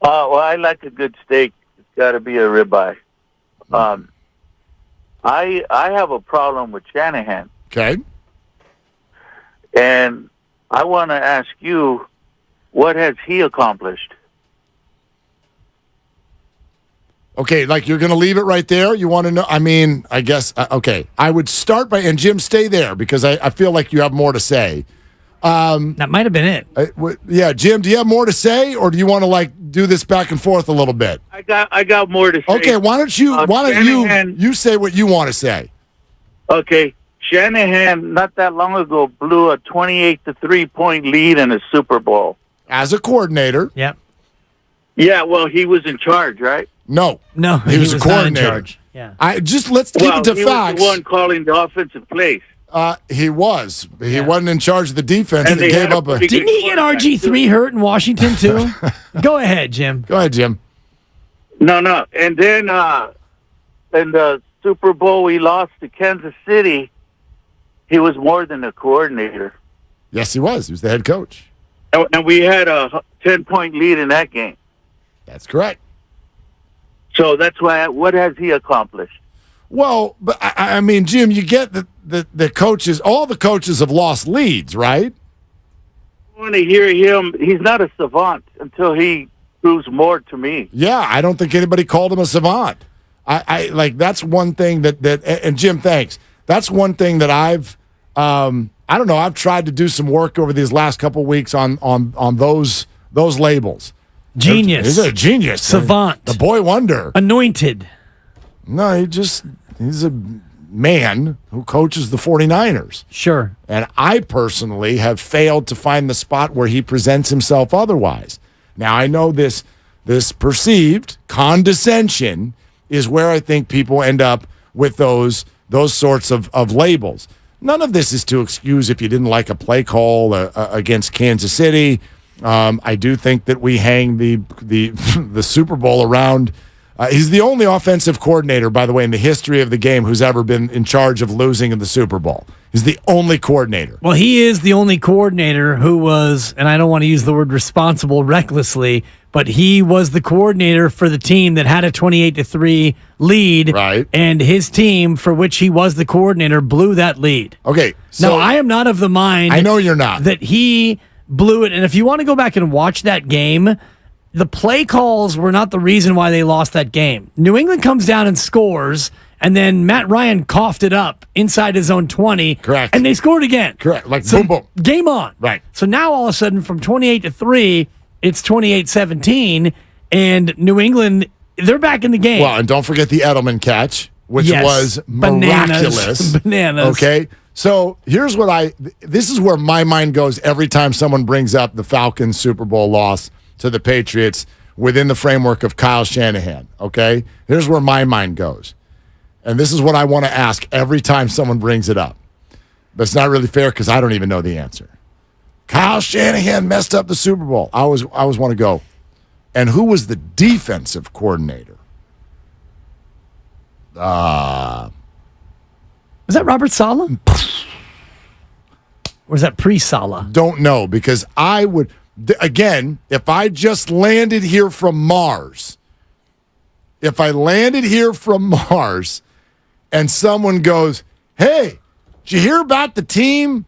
Well, I like a good steak. It's got to be a ribeye. I have a problem with Shanahan. Okay. And I want to ask you, what has he accomplished? Okay, like you're going to leave it right there? You want to know? I mean, I guess, okay. I would start by, and Jim, stay there because I feel like you have more to say. That might have been it. Yeah, Jim, do you have more to say, or do you want to like do this back and forth a little bit? I got more to say. Okay, why don't you say what you want to say? Okay, Shanahan not that long ago blew a 28-3 point lead in a Super Bowl as a coordinator. Yep. Yeah, well, he was in charge, right? No, he was a not coordinator. in charge. Yeah. Let's keep it to he facts. Was the one calling the offensive plays. He was. He wasn't in charge of the defense. And they gave up a. Didn't he get RG3 hurt in Washington too? Go ahead, Jim. Go ahead, Jim. No. And then in the Super Bowl we lost to Kansas City, he was more than a coordinator. Yes, he was. He was the head coach. And we had a 10-point lead in that game. That's correct. So that's why. What has he accomplished? Well, but I mean, Jim, you get the coaches. All the coaches have lost leads, right? I want to hear him. He's not a savant until he proves more to me. Yeah, I don't think anybody called him a savant. I like that's one thing that and Jim, thanks. That's one thing that I've I don't know. I've tried to do some work over these last couple of weeks on those labels. Genius. He's a genius. Savant. The boy wonder. Anointed. No, he's a man who coaches the 49ers. Sure. And I personally have failed to find the spot where he presents himself otherwise. Now, I know this perceived condescension is where I think people end up with those sorts of labels. None of this is to excuse if you didn't like a play call against Kansas City. I do think that we hang the Super Bowl around He's the only offensive coordinator, by the way, in the history of the game who's ever been in charge of losing in the Super Bowl. He's the only coordinator. Well, he is the only coordinator who was, and I don't want to use the word responsible recklessly, but he was the coordinator for the team that had a 28-3 lead. Right. And his team, for which he was the coordinator, blew that lead. Okay. So now, I am not of the mind. I know you're not. That he blew it. And if you want to go back and watch that game, the play calls were not the reason why they lost that game. New England comes down and scores, and then Matt Ryan coughed it up inside his own 20. Correct. And they scored again. Correct. Like So, boom, boom. game on. Right. So now all of a sudden from 28-3, it's 28-17, and New England, they're back in the game. Well, and don't forget the Edelman catch, which Yes. was miraculous. Bananas. Okay. So here's what this is where my mind goes every time someone brings up the Falcons Super Bowl loss to the Patriots within the framework of Kyle Shanahan. Okay. Here's where my mind goes. And this is what I want to ask every time someone brings it up. But it's not really fair because I don't even know the answer. Kyle Shanahan messed up the Super Bowl. I always want to go. And who was the defensive coordinator? Was that Robert Saleh? Or was that pre-Saleh? Don't know, because I would, again, if I just landed here from Mars, and someone goes, hey, did you hear about the team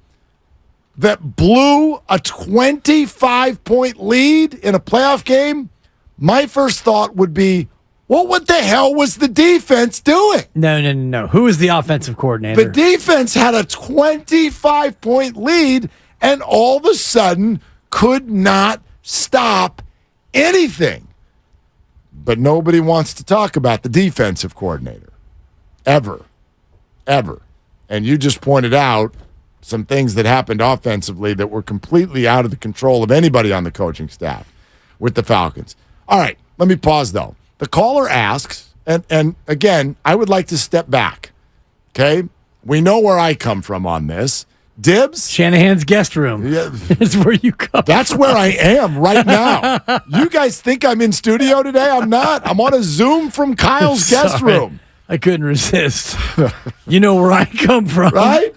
that blew a 25-point lead in a playoff game? My first thought would be, well, what the hell was the defense doing? No. Who was the offensive coordinator? The defense had a 25-point lead and all of a sudden could not stop anything. But nobody wants to talk about the defensive coordinator. Ever. And you just pointed out some things that happened offensively that were completely out of the control of anybody on the coaching staff with the Falcons. All right, let me pause, though. The caller asks, and again, I would like to step back, okay? We know where I come from on this. Dibs? Shanahan's guest room is where you come That's from. where I am right now. You guys think I'm in studio today? I'm not. I'm on a Zoom from Kyle's guest Sorry. room. I couldn't resist. You know where I come from. Right?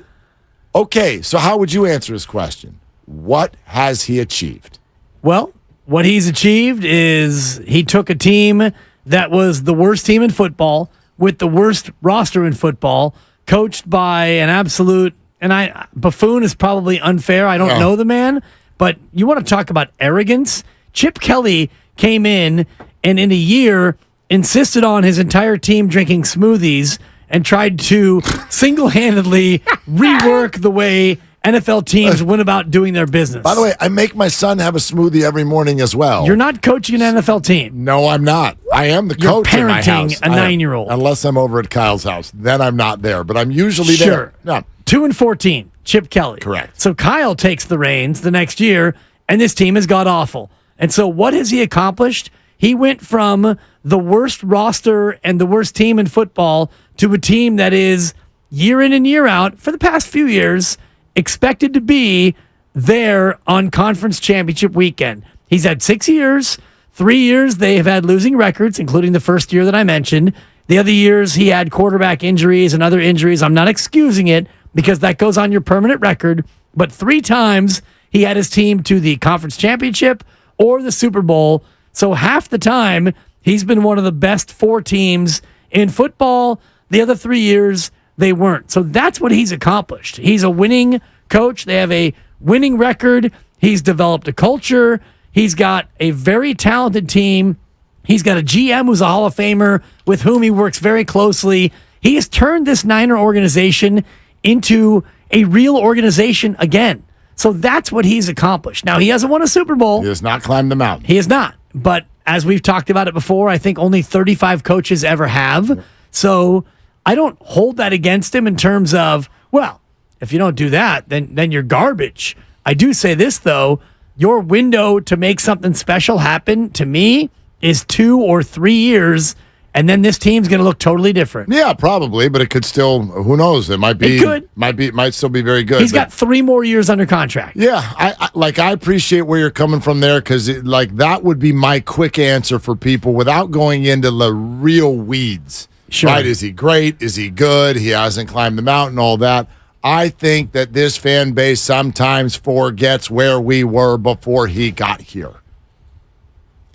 Okay, so how would you answer his question? What has he achieved? Well, what he's achieved is he took a team that was the worst team in football with the worst roster in football, coached by an absolute, and buffoon is probably unfair. I don't know the man, but you want to talk about arrogance? Chip Kelly came in and in a year insisted on his entire team drinking smoothies and tried to single-handedly rework the way NFL teams went about doing their business. By the way, I make my son have a smoothie every morning as well. You're not coaching an NFL team. No, I'm not. I am the You're coach in my house. parenting a 9-year-old. Unless I'm over at Kyle's house. Then I'm not there. But I'm usually there. Sure. No. 2-14, Chip Kelly. Correct. So Kyle takes the reins the next year, and this team has got awful. And so what has he accomplished? He went from the worst roster and the worst team in football to a team that is, year in and year out, for the past few years, expected to be there on conference championship weekend. He's had 6 years. 3 years they have had losing records, including the first year that I mentioned. The other years he had quarterback injuries and other injuries. I'm not excusing it because that goes on your permanent record. But 3 times he had his team to the conference championship or the Super Bowl. So half the time he's been one of the best 4 teams in football. The other 3 years they weren't. So that's what he's accomplished. He's a winning coach. They have a winning record. He's developed a culture. He's got a very talented team. He's got a GM who's a Hall of Famer with whom he works very closely. He has turned this Niner organization into a real organization again. So that's what he's accomplished. Now, he hasn't won a Super Bowl. He has not climbed the mountain. He has not. But as we've talked about it before, I think only 35 coaches ever have. So I don't hold that against him in terms of, well, if you don't do that, then you're garbage. I do say this, though. Your window to make something special happen, to me, is 2 or 3 years and then this team's going to look totally different. Yeah, probably, but it could still. Who knows? It might be. It might still be very good. He's got 3 more years under contract. Yeah, I appreciate where you're coming from there because that would be my quick answer for people without going into the real weeds. Sure. Right? Is he great? Is he good? He hasn't climbed the mountain. All that. I think that this fan base sometimes forgets where we were before he got here.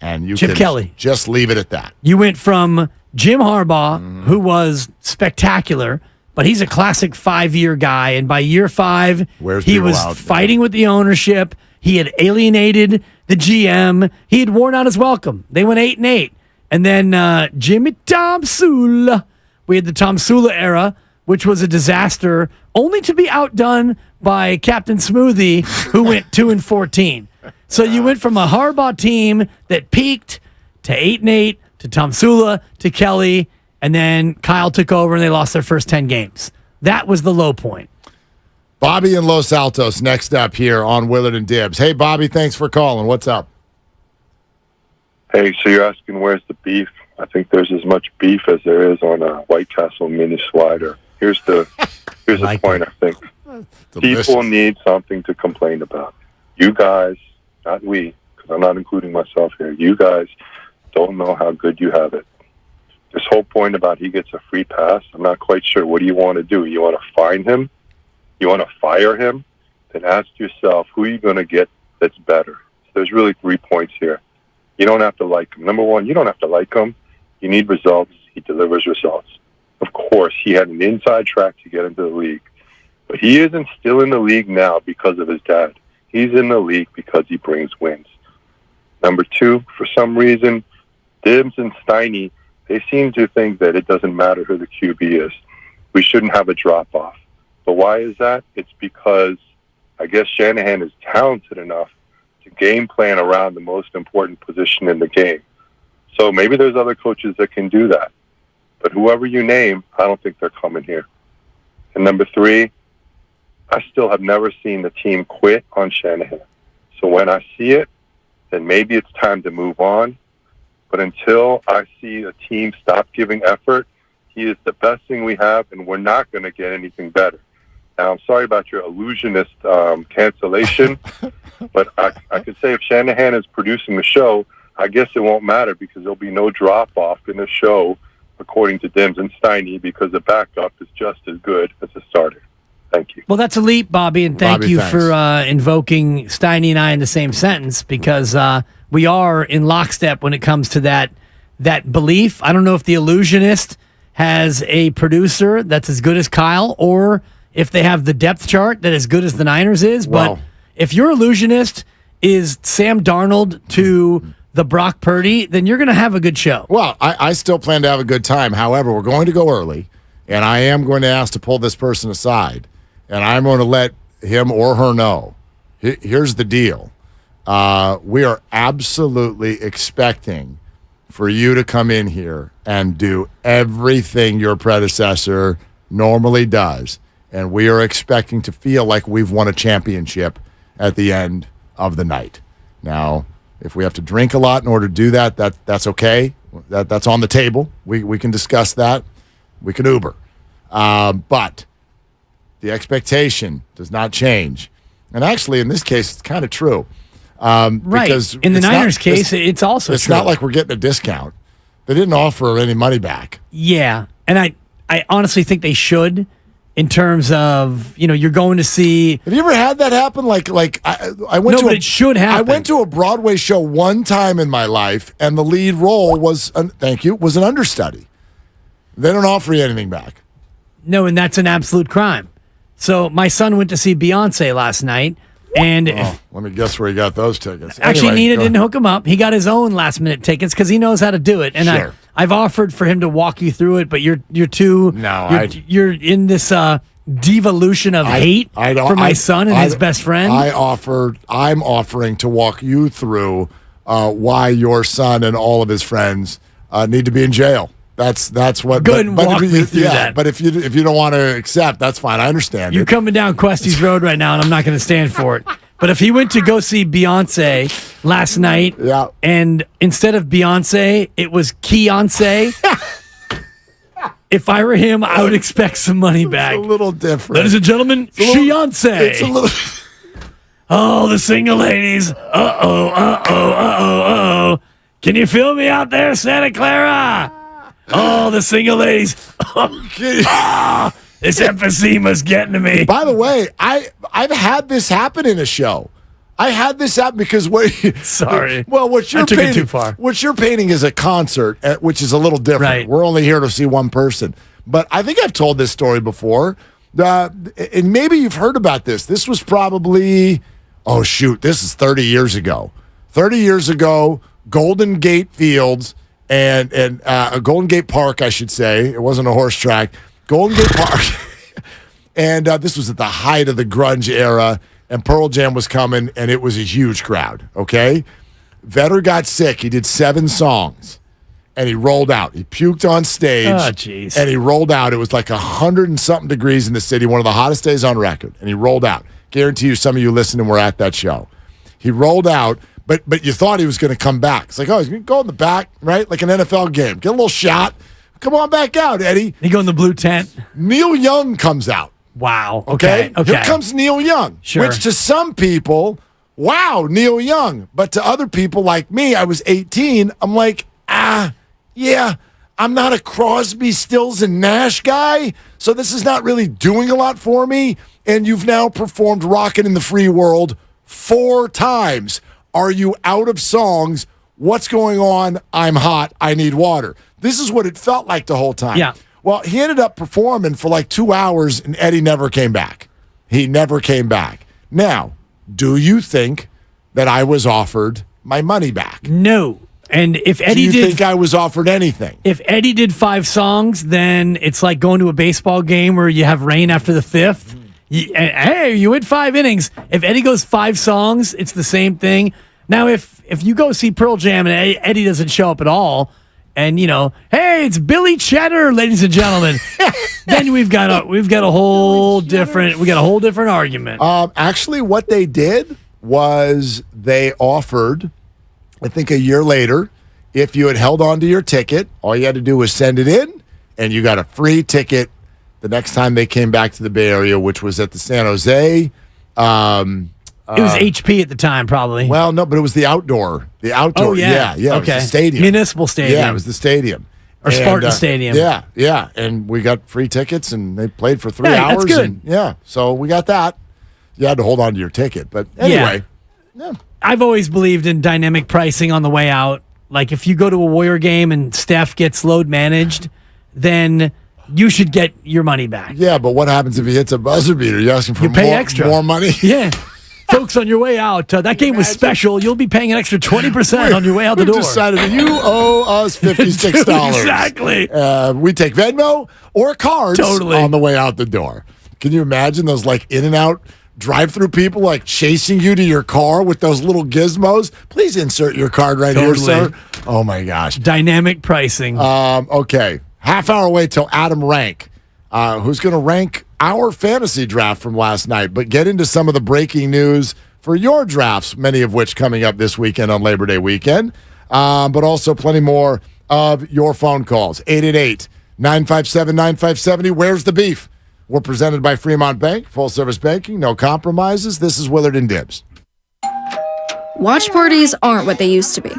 And you Chip can Kelly. just leave it at that. You went from Jim Harbaugh, who was spectacular, but he's a classic 5-year guy. And by year 5, he was fighting with the ownership. He had alienated the GM. He had worn out his welcome. They went 8-8. And then Jimmy Tomsula. We had the Tomsula era, which was a disaster, only to be outdone by Captain Smoothie, who went 2-14. So you went from a Harbaugh team that peaked to 8-8 to Tomsula to Kelly, and then Kyle took over and they lost their first 10 games. That was the low point. Bobby in Los Altos next up here on Willard and Dibs. Hey, Bobby, thanks for calling. What's up? Hey, so you're asking where's the beef? I think there's as much beef as there is on a White Castle mini slider. Here's the point, I think. People need something to complain about. You guys, not we, because I'm not including myself here, you guys don't know how good you have it. This whole point about he gets a free pass, I'm not quite sure. What do you want to do? You want to fine him? You want to fire him? Then ask yourself, who are you going to get that's better? So there's really 3 points here. You don't have to like him. Number one, you don't have to like him. You need results. He delivers results. Of course, he had an inside track to get into the league. But he isn't still in the league now because of his dad. He's in the league because he brings wins. Number 2, for some reason, Dibs and Steiny, they seem to think that it doesn't matter who the QB is. We shouldn't have a drop-off. But why is that? It's because I guess Shanahan is talented enough to game plan around the most important position in the game. So maybe there's other coaches that can do that. But whoever you name, I don't think they're coming here. And number 3, I still have never seen the team quit on Shanahan. So when I see it, then maybe it's time to move on. But until I see a team stop giving effort, he is the best thing we have, and we're not going to get anything better. Now, I'm sorry about your illusionist cancellation, but I could say if Shanahan is producing the show, I guess it won't matter because there'll be no drop-off in the show, according to Dims and Steiny, because the backup is just as good as the starter. Thank you. Well, that's elite, Bobby, and thank you for invoking Steiny and I in the same sentence because we are in lockstep when it comes to that belief. I don't know if the illusionist has a producer that's as good as Kyle or if they have the depth chart that as good as the Niners is. But if your illusionist is Sam Darnold to the Brock Purdy, then you're going to have a good show. Well, I still plan to have a good time. However, we're going to go early, and I am going to ask to pull this person aside, and I'm going to let him or her know. Here's the deal. We are absolutely expecting for you to come in here and do everything your predecessor normally does, and we are expecting to feel like we've won a championship at the end of the night. Now, if we have to drink a lot in order to do that, that's okay. That's on the table. We can discuss that. We can Uber. But the expectation does not change. And actually, in this case, it's kind of true. Right. Because in the Niners' case, it's also it's true. not like we're getting a discount. They didn't offer any money back. Yeah. And I honestly think they should. In terms of, you're going to see. Have you ever had that happen? Like I went to. But it should happen. I went to a Broadway show one time in my life, and the lead role was an understudy. They don't offer you anything back. No, and that's an absolute crime. So my son went to see Beyonce last night, and let me guess where he got those tickets. Actually, Anyway, Nina didn't hook him up. He got his own last-minute tickets because he knows how to do it. And Sure. I've offered for him to walk you through it, but you're too. No, you're in this devolution of hate for my son and his best friend. I'm offering to walk you through why your son and all of his friends need to be in jail. That's what. Go ahead and walk me through that. But if you don't want to accept, that's fine. I understand. You're coming down Questy's Road right now, and I'm not going to stand for it. But if he went to go see Beyonce last night, and instead of Beyonce, it was Keonce, If I were him, I would expect some money back. It's a little different. Ladies and gentlemen, Fiance. It's a little. Oh, the single ladies. Uh-oh. Can you feel me out there, Santa Clara? Oh, the single ladies. This emphysema's getting to me. By the way, I've had this happen in a show. I had this happen because Sorry. Well, what you're I took painting, it too far. What you're painting is a concert, which is a little different. Right. We're only here to see one person. But I think I've told this story before, and maybe you've heard about this. This was probably, this is 30 years ago. 30 years ago, Golden Gate Fields and Golden Gate Park, I should say. It wasn't a horse track. Golden Gate Park. And this was at the height of the grunge era. And Pearl Jam was coming, and it was a huge crowd, okay? Vedder got sick. He did 7 songs, and he rolled out. He puked on stage. Oh, jeez. And he rolled out. It was like 100-and-something degrees in the city, one of the hottest days on record. And he rolled out. Guarantee you some of you listening were at that show. He rolled out, but you thought he was going to come back. It's like, he's going to go in the back, right? Like an NFL game. Get a little shot. Come on back out, Eddie. He go in the blue tent. Neil Young comes out. Wow. Okay. Here comes Neil Young. Sure. Which to some people, wow, Neil Young. But to other people like me, I was 18. I'm like, yeah, I'm not a Crosby, Stills, and Nash guy. So this is not really doing a lot for me. And you've now performed Rockin' in the Free World 4 times. Are you out of songs? What's going on? I'm hot. I need water. This is what it felt like the whole time. Yeah. Well, he ended up performing for like 2 hours, and Eddie never came back. He never came back. Now, do you think that I was offered my money back? No. And if Eddie do you think I was offered anything? If Eddie did 5 songs, then it's like going to a baseball game where you have rain after the 5th. Hey, you went 5 innings. If Eddie goes 5 songs, it's the same thing. Now, if you go see Pearl Jam and Eddie doesn't show up at all, and hey, it's Billy Cheddar, ladies and gentlemen, then we've got a whole different argument. Actually, what they did was they offered, I think a year later, if you had held on to your ticket, all you had to do was send it in, and you got a free ticket the next time they came back to the Bay Area, which was at the San Jose. It was HP at the time, probably. Well, no, but it was the outdoor. The outdoor. Oh, yeah. Yeah. Okay. It was the stadium. Municipal Stadium. Yeah, it was the stadium. Or Spartan Stadium. Yeah. And we got free tickets, and they played for 3 Yeah, hours. that's good. And, so we got that. You had to hold on to your ticket. But anyway. Yeah. I've always believed in dynamic pricing on the way out. Like, if you go to a Warrior game and Steph gets load managed, then you should get your money back. Yeah, but what happens if he hits a buzzer beater? You're asking for You pay extra. more money? Yeah. Folks, on your way out, that game was special. You'll be paying an extra 20% on your way out the door. We decided that you owe us $56. Exactly. We take Venmo or cards Totally. on the way out the door. Can you imagine those In-N-Out drive-through people chasing you to your car with those little gizmos? Please insert your card right here, sir. Oh, my gosh. Dynamic pricing. Okay. Half hour away till Adam Rank, who's going to rank our fantasy draft from last night, but get into some of the breaking news for your drafts, many of which coming up this weekend on Labor Day weekend, but also plenty more of your phone calls. 888-957-9570. Where's the beef? We're presented by Fremont Bank, full-service banking, no compromises. This is Willard and Dibs. Watch parties aren't what they used to be.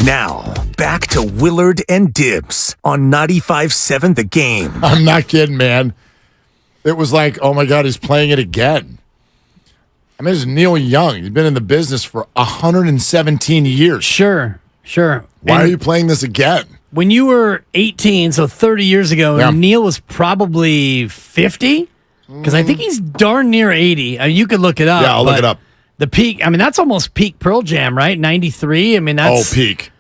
Now, back to Willard and Dibs on 95.7 The Game. I'm not kidding, man. It was like, oh my God, he's playing it again. I mean, it's Neil Young. He's been in the business for 117 years. Sure. Why are you playing this again? When you were 18, so 30 years ago, Neil was probably 50? Because I think he's darn near 80. I mean, you could look it up. Yeah, I'll look it up. The peak, I mean, that's almost peak Pearl Jam, right? 93? I mean, that's... Oh, peak.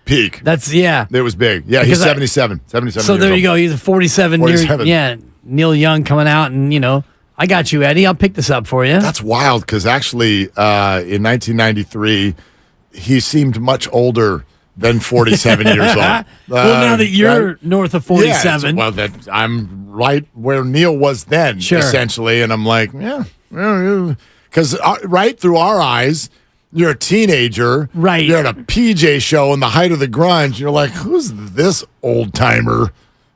That's, yeah. It was big. Yeah, he's 77. 77 So years there old. you go. He's a 47 year... Yeah, Neil Young coming out and, I got you, Eddie. I'll pick this up for you. That's wild because actually in 1993, he seemed much older than 47 years old. Well, now that you're north of 47. Yeah, well, I'm right where Neil was then, essentially. And I'm like, because right through our eyes, you're a teenager. Right. You're at a PJ show in the height of the grunge. You're like, who's this old timer?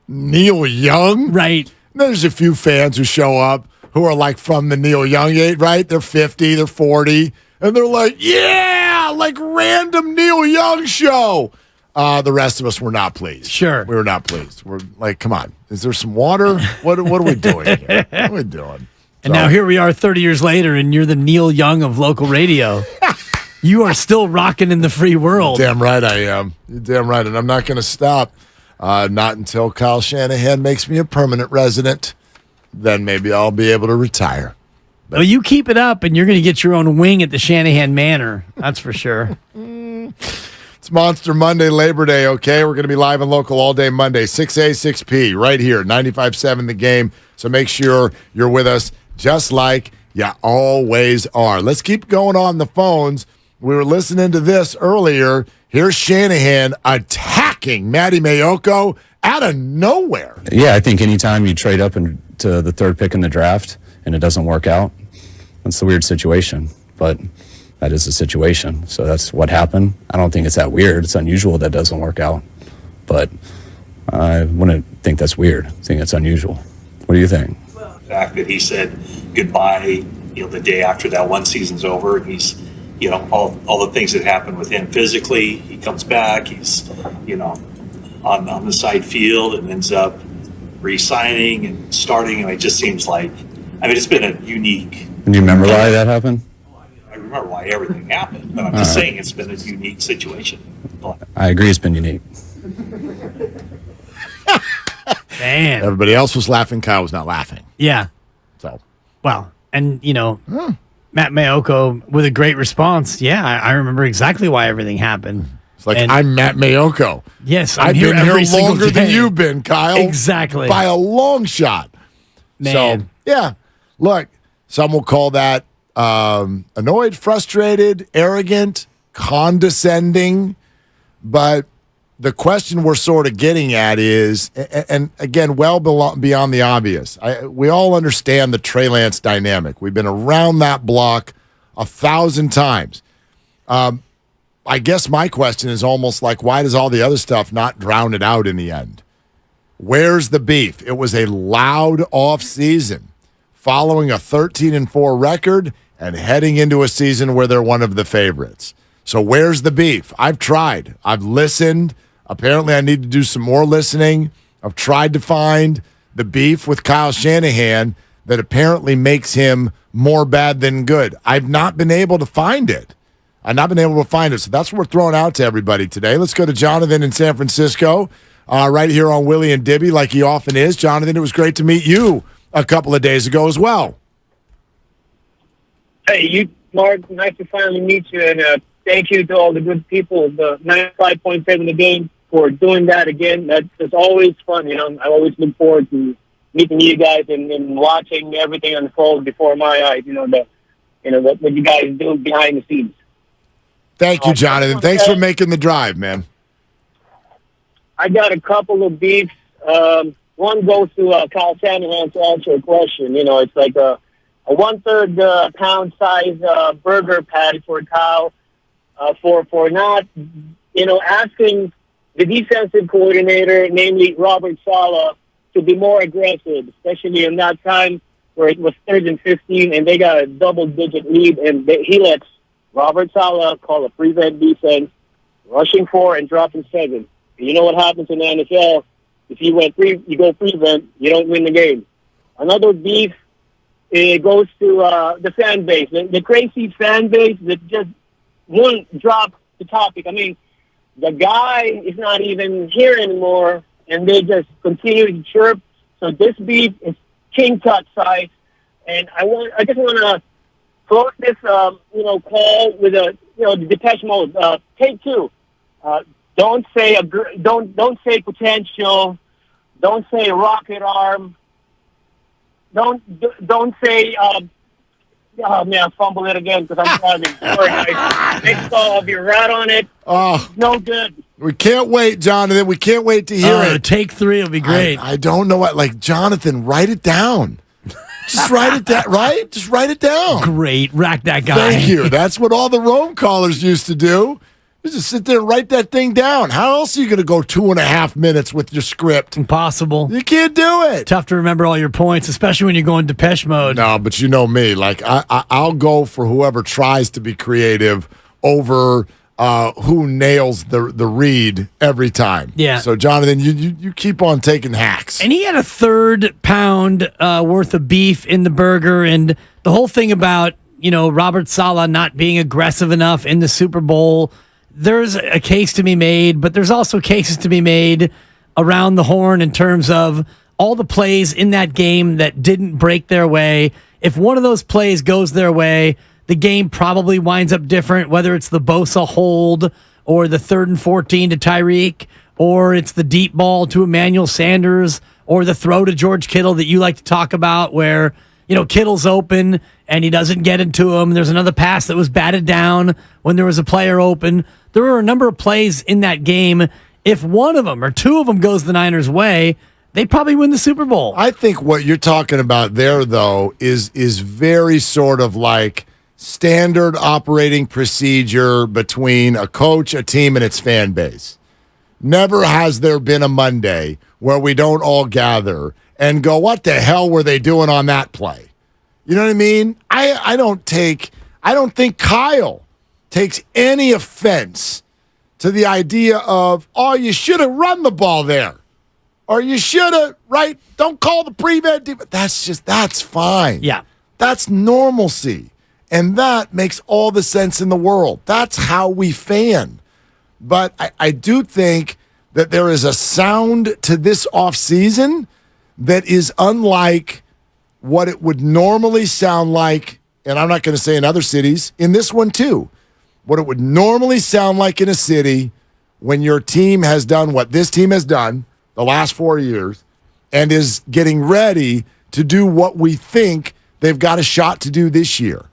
Neil Young? Right. And there's a few fans who show up who are like from the Neil Young age, right? They're 50, they're 40, and they're like, yeah, like random Neil Young show. The rest of us were not pleased. Sure. We were not pleased. We're like, come on, is there some water? What are we doing here? What are we doing? And now here we are 30 years later, and you're the Neil Young of local radio. You are still rocking in the free world. Damn right I am. You're damn right, and I'm not going to stop. Not until Kyle Shanahan makes me a permanent resident. Then maybe I'll be able to retire. Well, you keep it up, and you're going to get your own wing at the Shanahan Manor. That's for sure. It's Monster Monday, Labor Day, okay? We're going to be live and local all day Monday, 6A, 6P, right here, 95.7 The Game. So make sure you're with us just like you always are. Let's keep going on the phones. We were listening to this earlier. Here's Shanahan attacking Matty Mayoko out of nowhere. Yeah, I think anytime you trade up to the third pick in the draft and it doesn't work out, that's a weird situation. But that is a situation. So that's what happened. I don't think it's that weird. It's unusual that doesn't work out. But I wouldn't think that's weird. I think it's unusual. What do you think? The fact that he said goodbye, the day after that one season's over, and he's, all the things that happen with him physically, he comes back, he's, on the side field and ends up re-signing and starting, and it just seems like, it's been a unique. Do you remember why that happened? I remember why everything happened, but I'm just saying it's been a unique situation. I agree it's been unique. Man. Everybody else was laughing. Kyle was not laughing. Yeah. So. Well, and, Matt Mayoko with a great response. Yeah, I remember exactly why everything happened. It's like, I'm Matt Mayoko. Yes, I've been here longer than you've been, Kyle. Exactly. By a long shot. Man. So, yeah. Look, some will call that annoyed, frustrated, arrogant, condescending. But the question we're sort of getting at is, and again, well beyond the obvious, we all understand the Trey Lance dynamic. We've been around that block 1,000 times. I guess my question is almost like, why does all the other stuff not drown it out in the end? Where's the beef? It was a loud offseason following a 13-4 record and heading into a season where they're one of the favorites. So where's the beef? I've tried. I've listened. Apparently, I need to do some more listening. I've tried to find the beef with Kyle Shanahan that apparently makes him more bad than good. I've not been able to find it. So that's what we're throwing out to everybody today. Let's go to Jonathan in San Francisco, right here on Willie and Dibby, like he often is. Jonathan, it was great to meet you a couple of days ago as well. Hey, Mark, nice to finally meet you, and thank you to all the good people of the 95.7 The Game for doing that again. That's always fun, I always look forward to meeting you guys and watching everything unfold before my eyes, what you guys do behind the scenes. Thank you, Jonathan. Thanks for making the drive, man. I got a couple of beefs. One goes to Kyle Shanahan to answer a question. It's like a 1/3 pound size burger patty for Kyle for not, asking the defensive coordinator, namely Robert Saleh, to be more aggressive, especially in that time where it was 3rd and 15 and they got a double-digit lead, and he lets Robert Saleh call a prevent defense rushing 4 and dropping 7. And you know what happens in the NFL? If you go prevent, you don't win the game. Another beef, it goes to the fan base. The crazy fan base that just won't drop the topic. I mean, the guy is not even here anymore, and they just continue to chirp. So this beef is king cut size, and I just want to close this, call with a, the Depeche Mode. Take 2. Don't say potential. Don't say rocket arm. Don't say. Oh man, fumble it again because I'm driving. Sorry, guys. Next call, I'll be right on it. Oh, no good. We can't wait, Jonathan. We can't wait to hear it. Take 3 will be great. I don't know what. Like, Jonathan, write it down. Just write it down, right? Just write it down. Great. Rack that guy. Thank you. That's what all the Rome callers used to do. Just sit there and write that thing down. How else are you going to go 2.5 minutes with your script? Impossible. You can't do it. Tough to remember all your points, especially when you're going Depeche Mode. No, but you know me. Like, I'll go for whoever tries to be creative over who nails the read every time. Yeah. So, Jonathan, you keep on taking hacks. And he had a 3rd pound worth of beef in the burger, and the whole thing about, Robert Saleh not being aggressive enough in the Super Bowl. There's a case to be made, but there's also cases to be made around the horn in terms of all the plays in that game that didn't break their way. If one of those plays goes their way, the game probably winds up different, whether it's the Bosa hold or the 3rd and 14 to Tyreek, or it's the deep ball to Emmanuel Sanders, or the throw to George Kittle that you like to talk about where, Kittle's open and he doesn't get into him. There's another pass that was batted down when there was a player open. There were a number of plays in that game. If one of them or 2 of them goes the Niners' way, they probably win the Super Bowl. I think what you're talking about there, though, is very sort of like standard operating procedure between a coach, a team, and its fan base. Never has there been a Monday where we don't all gather and go, what the hell were they doing on that play? You know what I mean? I don't think Kyle takes any offense to the idea of, oh, you should have run the ball there. Or you should have, right? Don't call the prevent. That's fine. Yeah. That's normalcy. And that makes all the sense in the world. That's how we fan. But I do think that there is a sound to this offseason that is unlike what it would normally sound like, and I'm not going to say in other cities, in this one too, what it would normally sound like in a city when your team has done what this team has done the last 4 years and is getting ready to do what we think they've got a shot to do this year.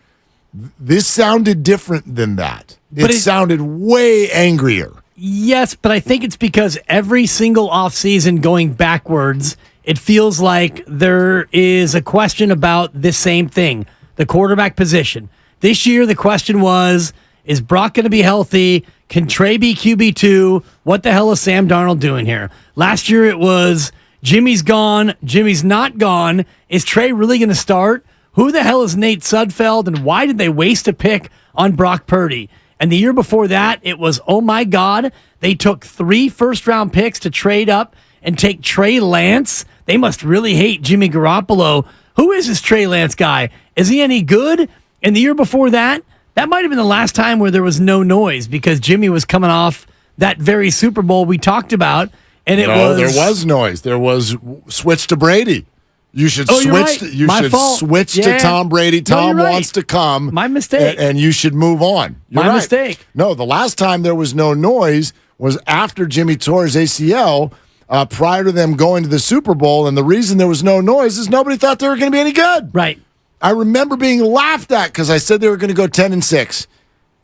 This sounded different than that. It sounded way angrier. Yes, but I think it's because every single offseason going backwards, it feels like there is a question about this same thing, the quarterback position. This year, the question was, is Brock going to be healthy? Can Trey be QB2? What the hell is Sam Darnold doing here? Last year, it was Jimmy's gone. Jimmy's not gone. Is Trey really going to start? Who the hell is Nate Sudfeld, and why did they waste a pick on Brock Purdy? And the year before that, it was, oh my God, they took 3 first-round picks to trade up and take Trey Lance. They must really hate Jimmy Garoppolo. Who is this Trey Lance guy? Is he any good? And the year before that, that might have been the last time where there was no noise because Jimmy was coming off that very Super Bowl we talked about. And there was noise. There was switch to Brady. You should switch. Right. You should switch to Tom Brady. Tom wants to come. My mistake. And you should move on. You're My mistake. No, the last time there was no noise was after Jimmy tore his ACL prior to them going to the Super Bowl. And the reason there was no noise is nobody thought they were going to be any good. Right. I remember being laughed at because I said they were going to go 10-6.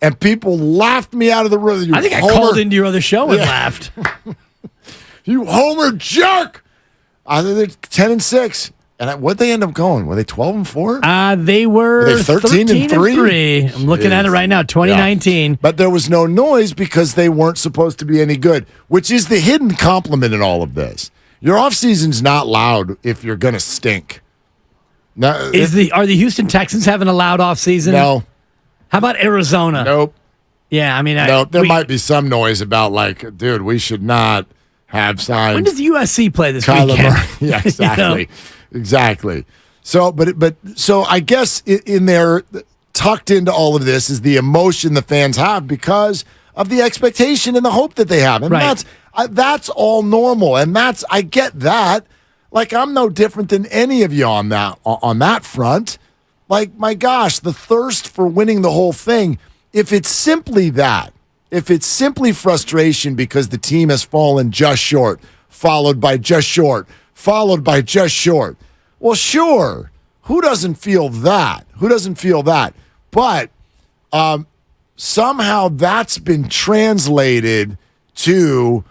And people laughed me out of the room. I think I called into your other show and laughed. You homer jerk. They're 10-6. And what'd they end up going? Were they 12-4? They were 13-3. I'm looking at it right now, 2019. Yeah. But there was no noise because they weren't supposed to be any good, which is the hidden compliment in all of this. Your offseason's not loud if you're going to stink. Now, are the Houston Texans having a loud offseason? No. How about Arizona? Nope. Yeah, I mean, there might be some noise about like, dude, we should not have signed. When does USC play this Kyler weekend? Murray. Yeah, exactly, exactly. So, so I guess in there, tucked into all of this is the emotion the fans have because of the expectation and the hope that they have, and that's all normal, and I get that. Like, I'm no different than any of you on that front. Like, my gosh, the thirst for winning the whole thing. If it's simply that, if it's simply frustration because the team has fallen just short, followed by just short, followed by just short, well, sure. Who doesn't feel that? Who doesn't feel that? But somehow that's been translated to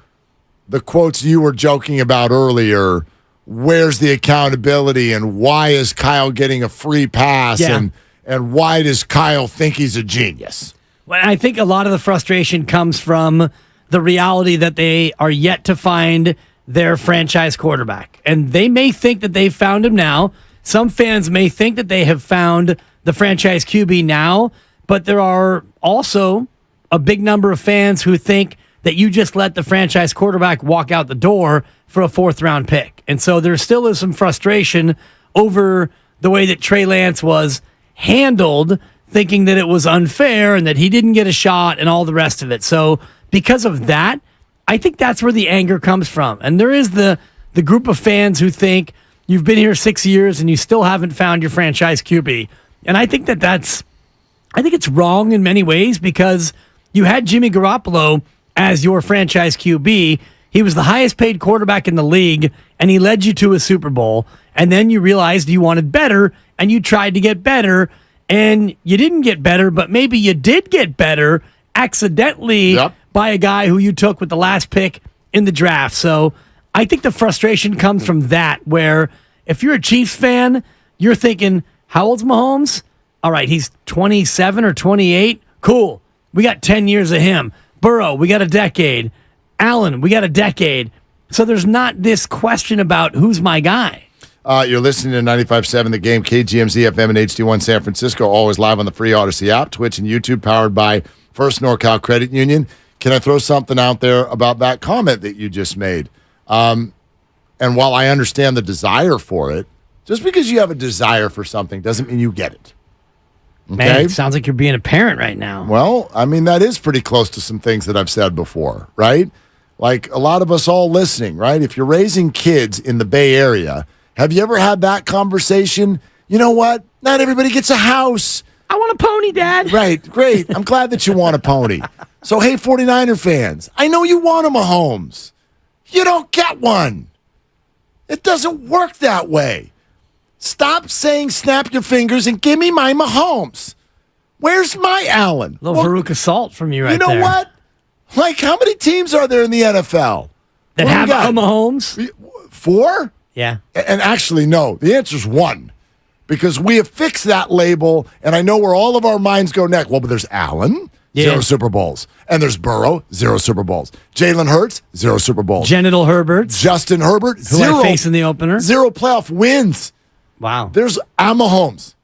the quotes you were joking about earlier. Where's the accountability, and why is Kyle getting a free pass, and why does Kyle think he's a genius? Well, I think a lot of the frustration comes from the reality that they are yet to find their franchise quarterback. And they may think that they've found him now. Some fans may think that they have found the franchise QB now, but there are also a big number of fans who think that you just let the franchise quarterback walk out the door for a 4th-round pick. And so there still is some frustration over the way that Trey Lance was handled, thinking that it was unfair and that he didn't get a shot and all the rest of it. So because of that, I think that's where the anger comes from. And there is the group of fans who think you've been here 6 years and you still haven't found your franchise QB. And I think I think it's wrong in many ways because you had Jimmy Garoppolo as your franchise QB. He was the highest paid quarterback in the league, and he led you to a Super Bowl. And then you realized you wanted better, and you tried to get better, and you didn't get better, but maybe you did get better accidentally by a guy who you took with the last pick in the draft. So I think the frustration comes from that, where if you're a Chiefs fan, you're thinking, how old's Mahomes? All right, he's 27 or 28. Cool. We got 10 years of him. Burrow, we got a decade. Allen, we got a decade. So there's not this question about who's my guy. You're listening to 95.7 The Game, KGMZ FM and HD1 San Francisco, always live on the free Odyssey app, Twitch and YouTube, powered by First NorCal Credit Union. Can I throw something out there about that comment that you just made? And while I understand the desire for it, just because you have a desire for something doesn't mean you get it. Okay? Man, it sounds like you're being a parent right now. Well, I mean, that is pretty close to some things that I've said before, right? Like a lot of us all listening, right? If you're raising kids in the Bay Area, have you ever had that conversation? You know what? Not everybody gets a house. I want a pony, Dad. Right, great. I'm glad that you want a pony. So, hey, 49er fans, I know you want a Mahomes. You don't get one. It doesn't work that way. Stop saying snap your fingers and give me my Mahomes. Where's my Allen? A little Veruca Salt from you right there. You know what? Like, how many teams are there in the NFL? That have a Mahomes? 4? Yeah. And actually, no. The answer's 1. Because we have fixed that label, and I know where all of our minds go next. Well, but there's Allen, 0 Super Bowls. And there's Burrow, 0 Super Bowls. Jalen Hurts, 0 Super Bowls. Genital Herberts. Justin Herbert, who 0. I face in the opener. 0 playoff wins. Wow. There's Mahomes.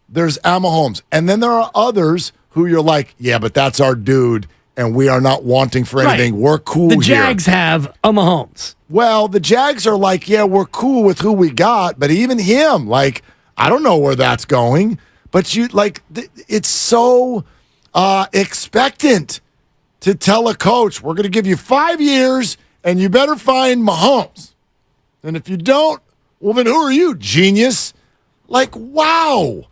There's Mahomes. And then there are others who you're like, yeah, but that's our dude, and we are not wanting for anything. Right. We're cool here. The Jags have a Mahomes. Well, the Jags are like, yeah, we're cool with who we got, but even him, like, I don't know where that's going. But you like, it's so expectant to tell a coach, we're going to give you 5 years, and you better find Mahomes. And if you don't, well, then who are you, genius? Like, wow.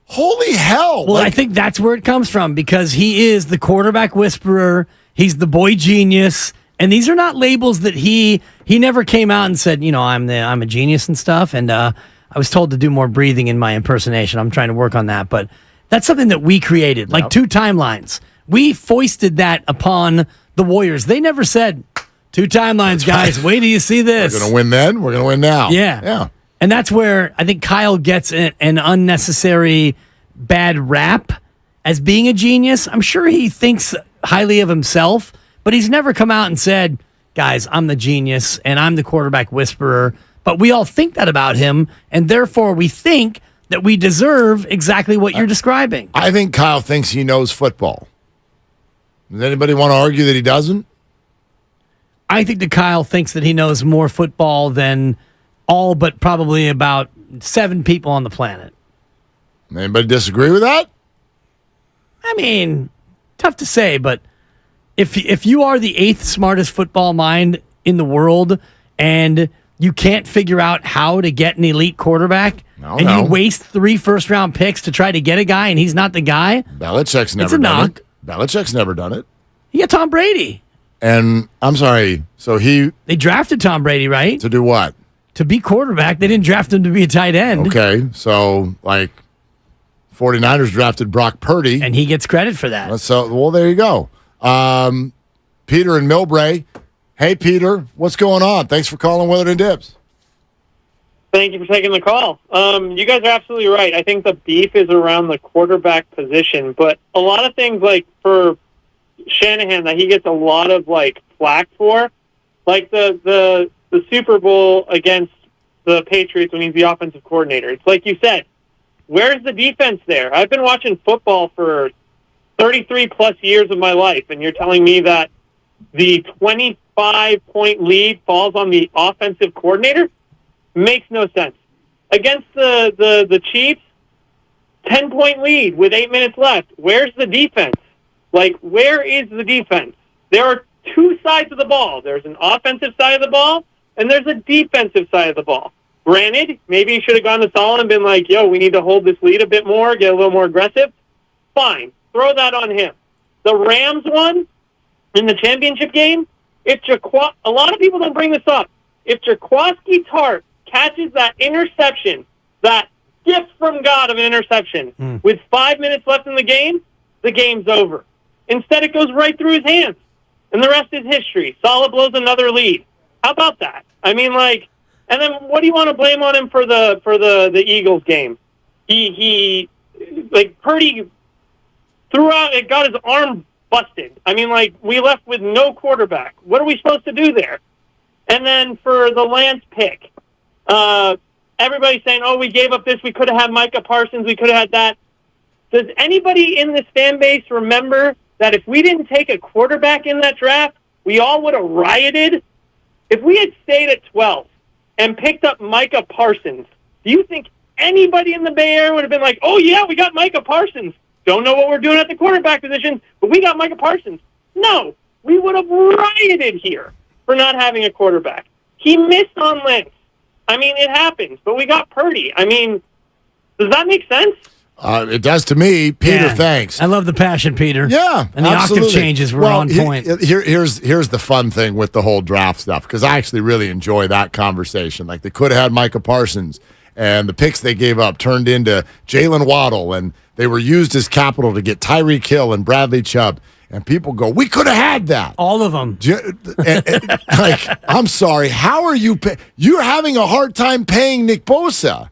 Holy hell. Well, I think that's where it comes from, because he is the quarterback whisperer. He's the boy genius. And these are not labels that he never came out and said, you know, I'm a genius and stuff. And I was told to do more breathing in my impersonation. I'm trying to work on that. But that's something that we created, like 2 timelines. We foisted that upon the Warriors. They never said, 2 timelines, guys. Wait till you see this. We're going to win then. We're going to win now. Yeah. And that's where I think Kyle gets an unnecessary bad rap as being a genius. I'm sure he thinks highly of himself, but he's never come out and said, guys, I'm the genius and I'm the quarterback whisperer. But we all think that about him, and therefore we think that we deserve exactly what you're describing. I think Kyle thinks he knows football. Does anybody want to argue that he doesn't? I think that Kyle thinks that he knows more football than all but probably about 7 people on the planet. Anybody disagree with that? I mean, tough to say, but if you are the 8th smartest football mind in the world and you can't figure out how to get an elite quarterback you waste 3 first-round picks to try to get a guy and he's not the guy, Belichick's never done it. Belichick's never done it. He got Tom Brady. And I'm sorry, so they drafted Tom Brady, right? To do what? To be quarterback. They didn't draft him to be a tight end. Okay, so 49ers drafted Brock Purdy. And he gets credit for that. So, well, there you go. Peter and Millbrae. Hey, Peter, what's going on? Thanks for calling Willard and Dibs. Thank you for taking the call. You guys are absolutely right. I think the beef is around the quarterback position, but a lot of things like for Shanahan that he gets a lot of flack for, like the Super Bowl against the Patriots when he's the offensive coordinator. It's like you said, where's the defense there? I've been watching football for 33 plus years of my life, and you're telling me that the 25-point lead falls on the offensive coordinator? Makes no sense. Against the Chiefs, 10-point lead with 8 minutes left. Where's the defense? Where is the defense? There are 2 sides of the ball. There's an offensive side of the ball, and there's a defensive side of the ball. Granted, maybe he should have gone to Solomon and been like, yo, we need to hold this lead a bit more, get a little more aggressive. Fine. Throw that on him. The Rams won in the championship game. A lot of people don't bring this up. If Jaquaski Tart catches that interception, that gift from God of an interception, with 5 minutes left in the game's over. Instead, it goes right through his hands. And the rest is history. Saleh blows another lead. How about that? I mean, and then what do you want to blame on him for the Eagles game? He Purdy threw out, it got his arm busted. I mean, we left with no quarterback. What are we supposed to do there? And then for the Lance pick, everybody's saying, we gave up this. We could have had Micah Parsons. We could have had that. Does anybody in this fan base remember that if we didn't take a quarterback in that draft, we all would have rioted? If we had stayed at 12 and picked up Micah Parsons, do you think anybody in the Bay Area would have been like, oh, yeah, we got Micah Parsons. Don't know what we're doing at the quarterback position, but we got Micah Parsons. No, we would have rioted here for not having a quarterback. He missed on Lentz. I mean, it happens, but we got Purdy. I mean, does that make sense? It does to me. Peter, thanks. I love the passion, Peter. Yeah, and the octave changes were on point. Here's the fun thing with the whole draft stuff, because I actually really enjoy that conversation. They could have had Micah Parsons, and the picks they gave up turned into Jalen Waddle, and they were used as capital to get Tyreek Hill and Bradley Chubb. And people go, we could have had that. All of them. I'm sorry. How are you? You're having a hard time paying Nick Bosa.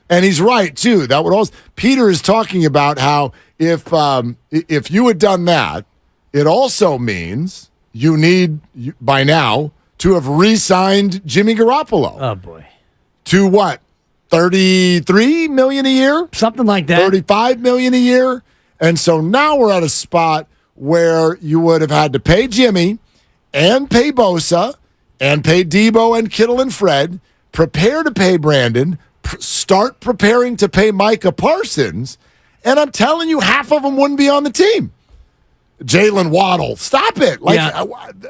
And he's right, too. That would also. Peter is talking about how if you had done that, it also means you need, by now, to have re-signed Jimmy Garoppolo. Oh, boy. To what? $33 million a year? Something like that. $35 million a year? And so now we're at a spot where you would have had to pay Jimmy and pay Bosa and pay Debo and Kittle and Fred, prepare to pay Brandon, start preparing to pay Micah Parsons, and I'm telling you, half of them wouldn't be on the team. Jalen Waddle, stop it.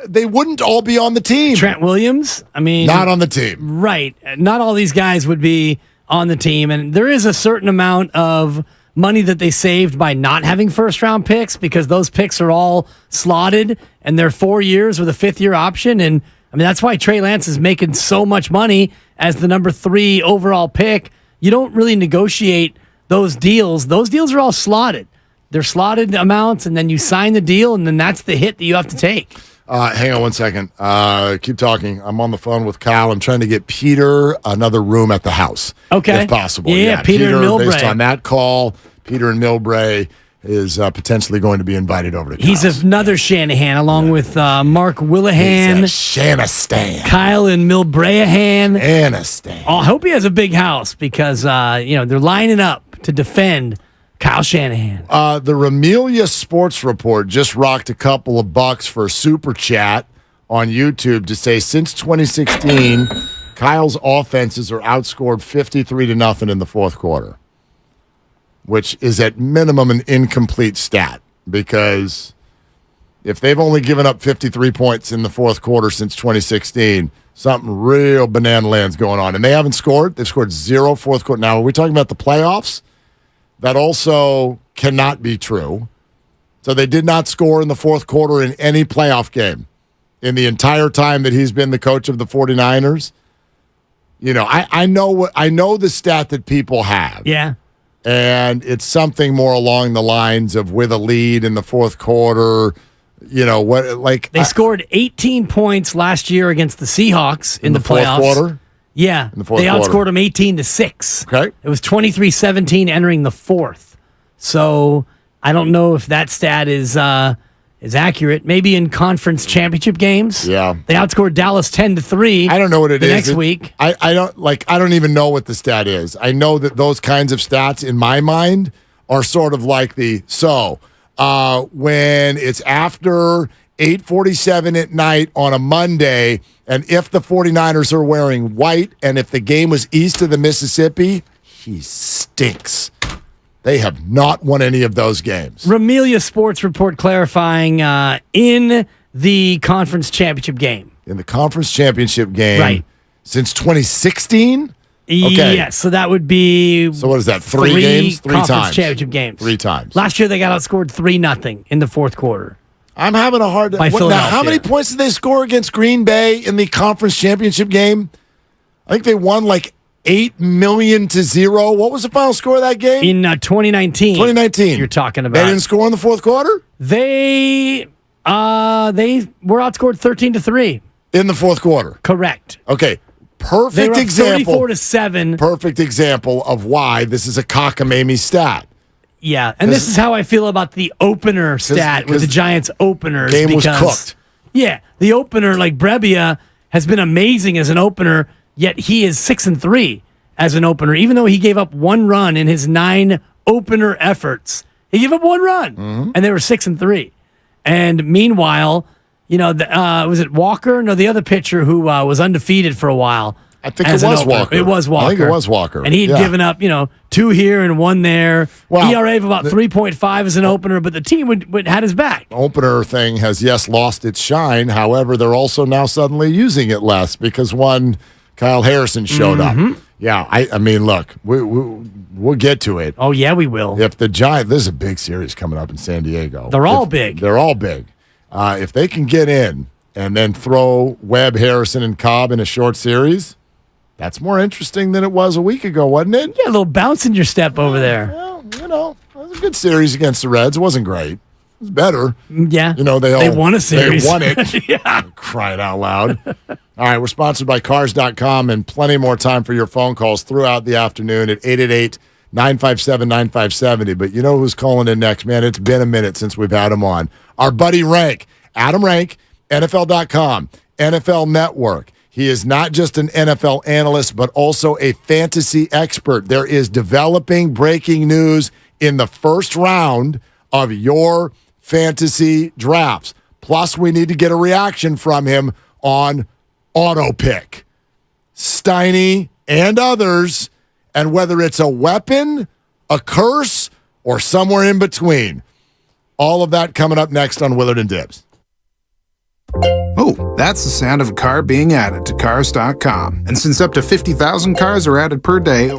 They wouldn't all be on the team. Trent Williams, not on the team. Right. Not all these guys would be on the team, and there is a certain amount of money that they saved by not having first-round picks because those picks are all slotted, and they're 4 years with a fifth-year option. And, that's why Trey Lance is making so much money as the number 3 overall pick. You don't really negotiate those deals. Those deals are all slotted. They're slotted amounts, and then you sign the deal, and then that's the hit that you have to take. Hang on one second. Keep talking. I'm on the phone with Kyle. I'm trying to get Peter another room at the house. Okay. If possible. Yeah, Peter and Millbrae. Based on that call, Peter and Millbrae is potentially going to be invited over to Kyle's. He's another Shanahan, along with Mark Willihan. Shanahan. Kyle and Millbraehan. Shanahan. I hope he has a big house because, they're lining up to defend Kyle Shanahan. The Ramelia Sports Report just rocked a couple of bucks for a super chat on YouTube to say since 2016, Kyle's offenses are outscored 53-0 in the fourth quarter, which is at minimum an incomplete stat because if they've only given up 53 points in the fourth quarter since 2016, something real banana land's going on. And they haven't scored. They've scored 0 fourth quarter. Now, are we talking about the playoffs? That also cannot be true. So they did not score in the fourth quarter in any playoff game in the entire time that he's been the coach of the 49ers. You know, I know the stat that people have. Yeah. And it's something more along the lines of with a lead in the fourth quarter. You know what? Like they scored 18 points last year against the Seahawks in the playoffs. Fourth quarter. Yeah, in the fourth they quarter. outscored them 18-6. Okay, it was 23-17 entering the fourth. So I don't know if that stat is accurate. Maybe in conference championship games. Yeah, they outscored Dallas 10-3. I don't know what it is next week. I don't even know what the stat is. I know that those kinds of stats in my mind are sort of like when it's after 8:47 at night on a Monday, and if the 49ers are wearing white, and if the game was east of the Mississippi, he stinks. They have not won any of those games. Ramelia Sports Report clarifying in the conference championship game. In the conference championship game, right? Since 2016. Okay. Yes, so that would be. So what is that? Three games, three conference times, championship games, 3 times. Last year they got outscored 3-0 in the fourth quarter. I'm having a hard time. Now, how many points did they score against Green Bay in the conference championship game? I think they won like 8,000,000-0. What was the final score of that game? In 2019. 2019. You're talking about. They didn't score in the fourth quarter? They were outscored 13-3 in the fourth quarter. Correct. Okay. Perfect example. 34-7. Perfect example of why this is a cockamamie stat. Yeah, and this is how I feel about the opener stat with the Giants openers. Game was cooked. Yeah, the opener, like Brebbia, has been amazing as an opener, yet he is 6-3 as an opener, even though he gave up 1 run in his 9 opener efforts. He gave up 1 run, and they were 6-3. And meanwhile, you know, was it Walker? No, the other pitcher who was undefeated for a while. I think it was Walker. It was Walker. I think it was Walker. And he had given up, 2 here and 1 there. Well, ERA of about 3.5 as an opener, but the team had his back. Opener thing has, lost its shine. However, they're also now suddenly using it less because Kyle Harrison showed up. Yeah, I mean, look, we'll get to it. Oh, yeah, we will. If the Giants, this is a big series coming up in San Diego. They're all big. They're all big. If they can get in and then throw Webb, Harrison, and Cobb in a short series, that's more interesting than it was a week ago, wasn't it? Yeah, a little bounce in your step over there. Well, it was a good series against the Reds. It wasn't great. It was better. Yeah. They won a series. They won it. Yeah. Crying out loud. All right, we're sponsored by Cars.com and plenty more time for your phone calls throughout the afternoon at 888-957-9570. But you know who's calling in next, man? It's been a minute since we've had him on. Our buddy Rank, Adam Rank, NFL.com, NFL Network. He is not just an NFL analyst, but also a fantasy expert. There is developing breaking news in the first round of your fantasy drafts. Plus, we need to get a reaction from him on Auto Pick, Steiny, and others, and whether it's a weapon, a curse, or somewhere in between. All of that coming up next on Willard and Dibs. Oh, that's the sound of a car being added to Cars.com. And since up to 50,000 cars are added per day,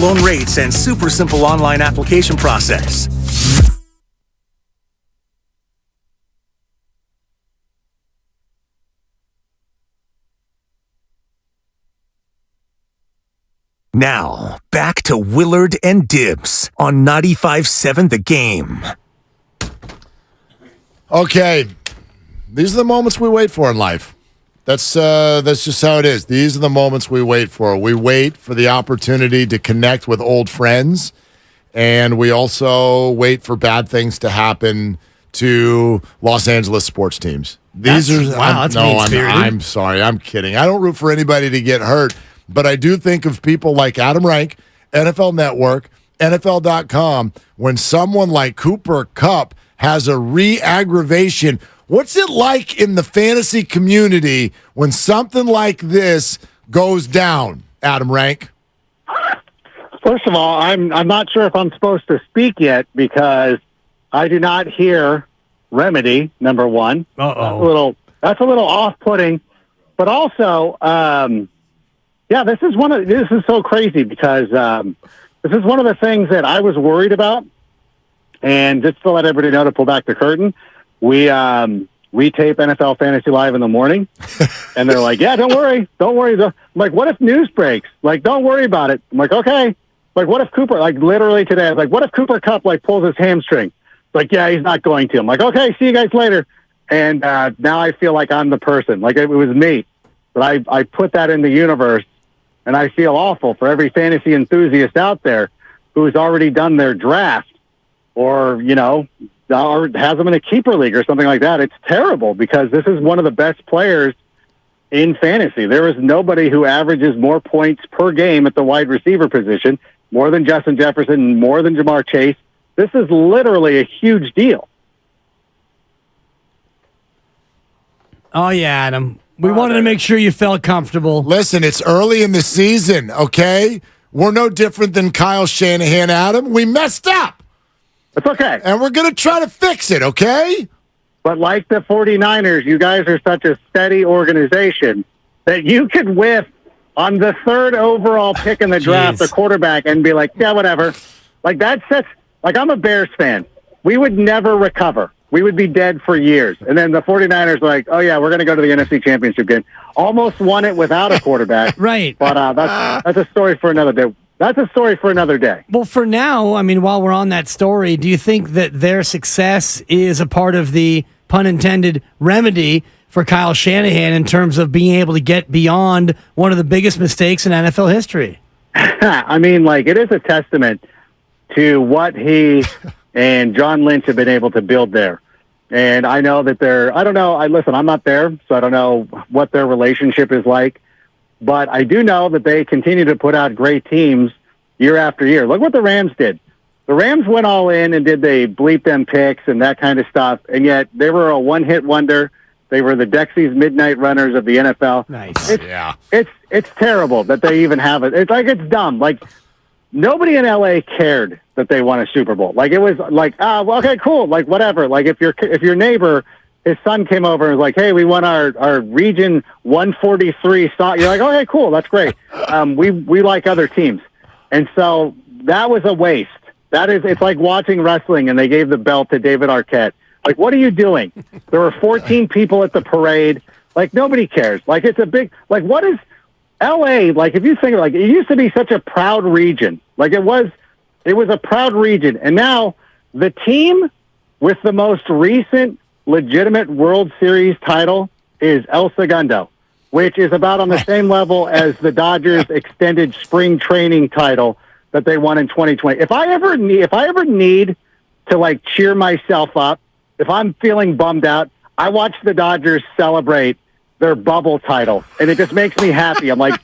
loan rates, and super simple online application process. Now, back to Willard and Dibs on 95.7 The Game. Okay, these are the moments we wait for in life. That's just how it is. These are the moments we wait for. We wait for the opportunity to connect with old friends, and we also wait for bad things to happen to Los Angeles sports teams. These I'm sorry, I'm kidding. I don't root for anybody to get hurt. But I do think of people like Adam Rank, NFL Network, NFL.com, when someone like Cooper Kupp has a re-aggravation. What's it like in the fantasy community when something like this goes down, Adam Rank? First of all, I'm not sure if I'm supposed to speak yet because I do not hear remedy, number one. Uh-oh. That's a little off-putting. But also, this is so crazy because this is one of the things that I was worried about. And just to let everybody know, to pull back the curtain, we tape NFL Fantasy Live in the morning, and they're like, "Yeah, don't worry. I'm like, what if news breaks? Like, don't worry about it." I'm like, "Okay." Like, what if Cooper? Like, literally today, I was like, "What if Cooper Kupp pulls his hamstring?" Like, yeah, he's not going to. I'm like, "Okay, see you guys later." And now I feel like I'm the person. Like it was me, but I put that in the universe. And I feel awful for every fantasy enthusiast out there who's already done their draft or has them in a keeper league or something like that. It's terrible because this is one of the best players in fantasy. There is nobody who averages more points per game at the wide receiver position, more than Justin Jefferson, more than Jamar Chase. This is literally a huge deal. Oh, yeah, Adam. We wanted to make sure you felt comfortable. Listen, it's early in the season, okay? We're no different than Kyle Shanahan, Adam. We messed up. It's okay. And we're going to try to fix it, okay? But like the 49ers, you guys are such a steady organization that you could whiff on the third overall pick in the draft, the quarterback, and be like, yeah, whatever. Like, I'm a Bears fan. We would never recover. We would be dead for years. And then the 49ers were like, oh, yeah, we're going to go to the NFC Championship game. Almost won it without a quarterback. Right. But that's a story for another day. That's a story for another day. Well, for now, I mean, while we're on that story, do you think that their success is a part of the, pun intended, remedy for Kyle Shanahan in terms of being able to get beyond one of the biggest mistakes in NFL history? I mean, it is a testament to what he and John Lynch have been able to build there. And I know that I don't know, listen, I'm not there, so I don't know what their relationship is like, but I do know that they continue to put out great teams year after year. Look what the Rams did. The Rams went all in and did they bleep them picks and that kind of stuff, and yet they were a one-hit wonder. They were the Dexys Midnight Runners of the NFL. Nice. It's terrible that they even have it. It's dumb. Nobody in LA cared that they won a Super Bowl. It was okay, cool. Whatever. If your neighbor, his son came over and was like, hey, we won our region 143 song. You're like, okay, cool. That's great. We like other teams. And so that was a waste. It's like watching wrestling and they gave the belt to David Arquette. What are you doing? There were 14 people at the parade. Nobody cares. It's a big, what is LA, if you think it used to be such a proud region. It was a proud region. And now the team with the most recent legitimate World Series title is El Segundo, which is about on the same level as the Dodgers extended spring training title that they won in 2020. If I ever need to cheer myself up, if I'm feeling bummed out, I watch the Dodgers celebrate their bubble title, and it just makes me happy. I'm like,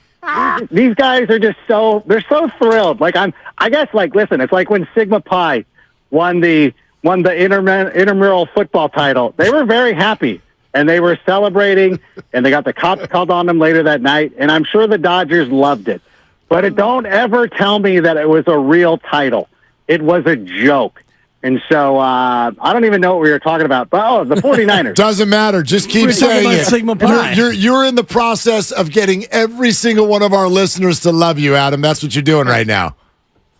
these guys are just they're so thrilled. Listen, it's like when Sigma Pi won the intramural football title. They were very happy, and they were celebrating, and they got the cops called on them later that night, and I'm sure the Dodgers loved it. But don't ever tell me that it was a real title. It was a joke. And so I don't even know what we were talking about. But, the 49ers. Doesn't matter. Just keep saying it. Sigma Pi. You're in the process of getting every single one of our listeners to love you, Adam. That's what you're doing right now.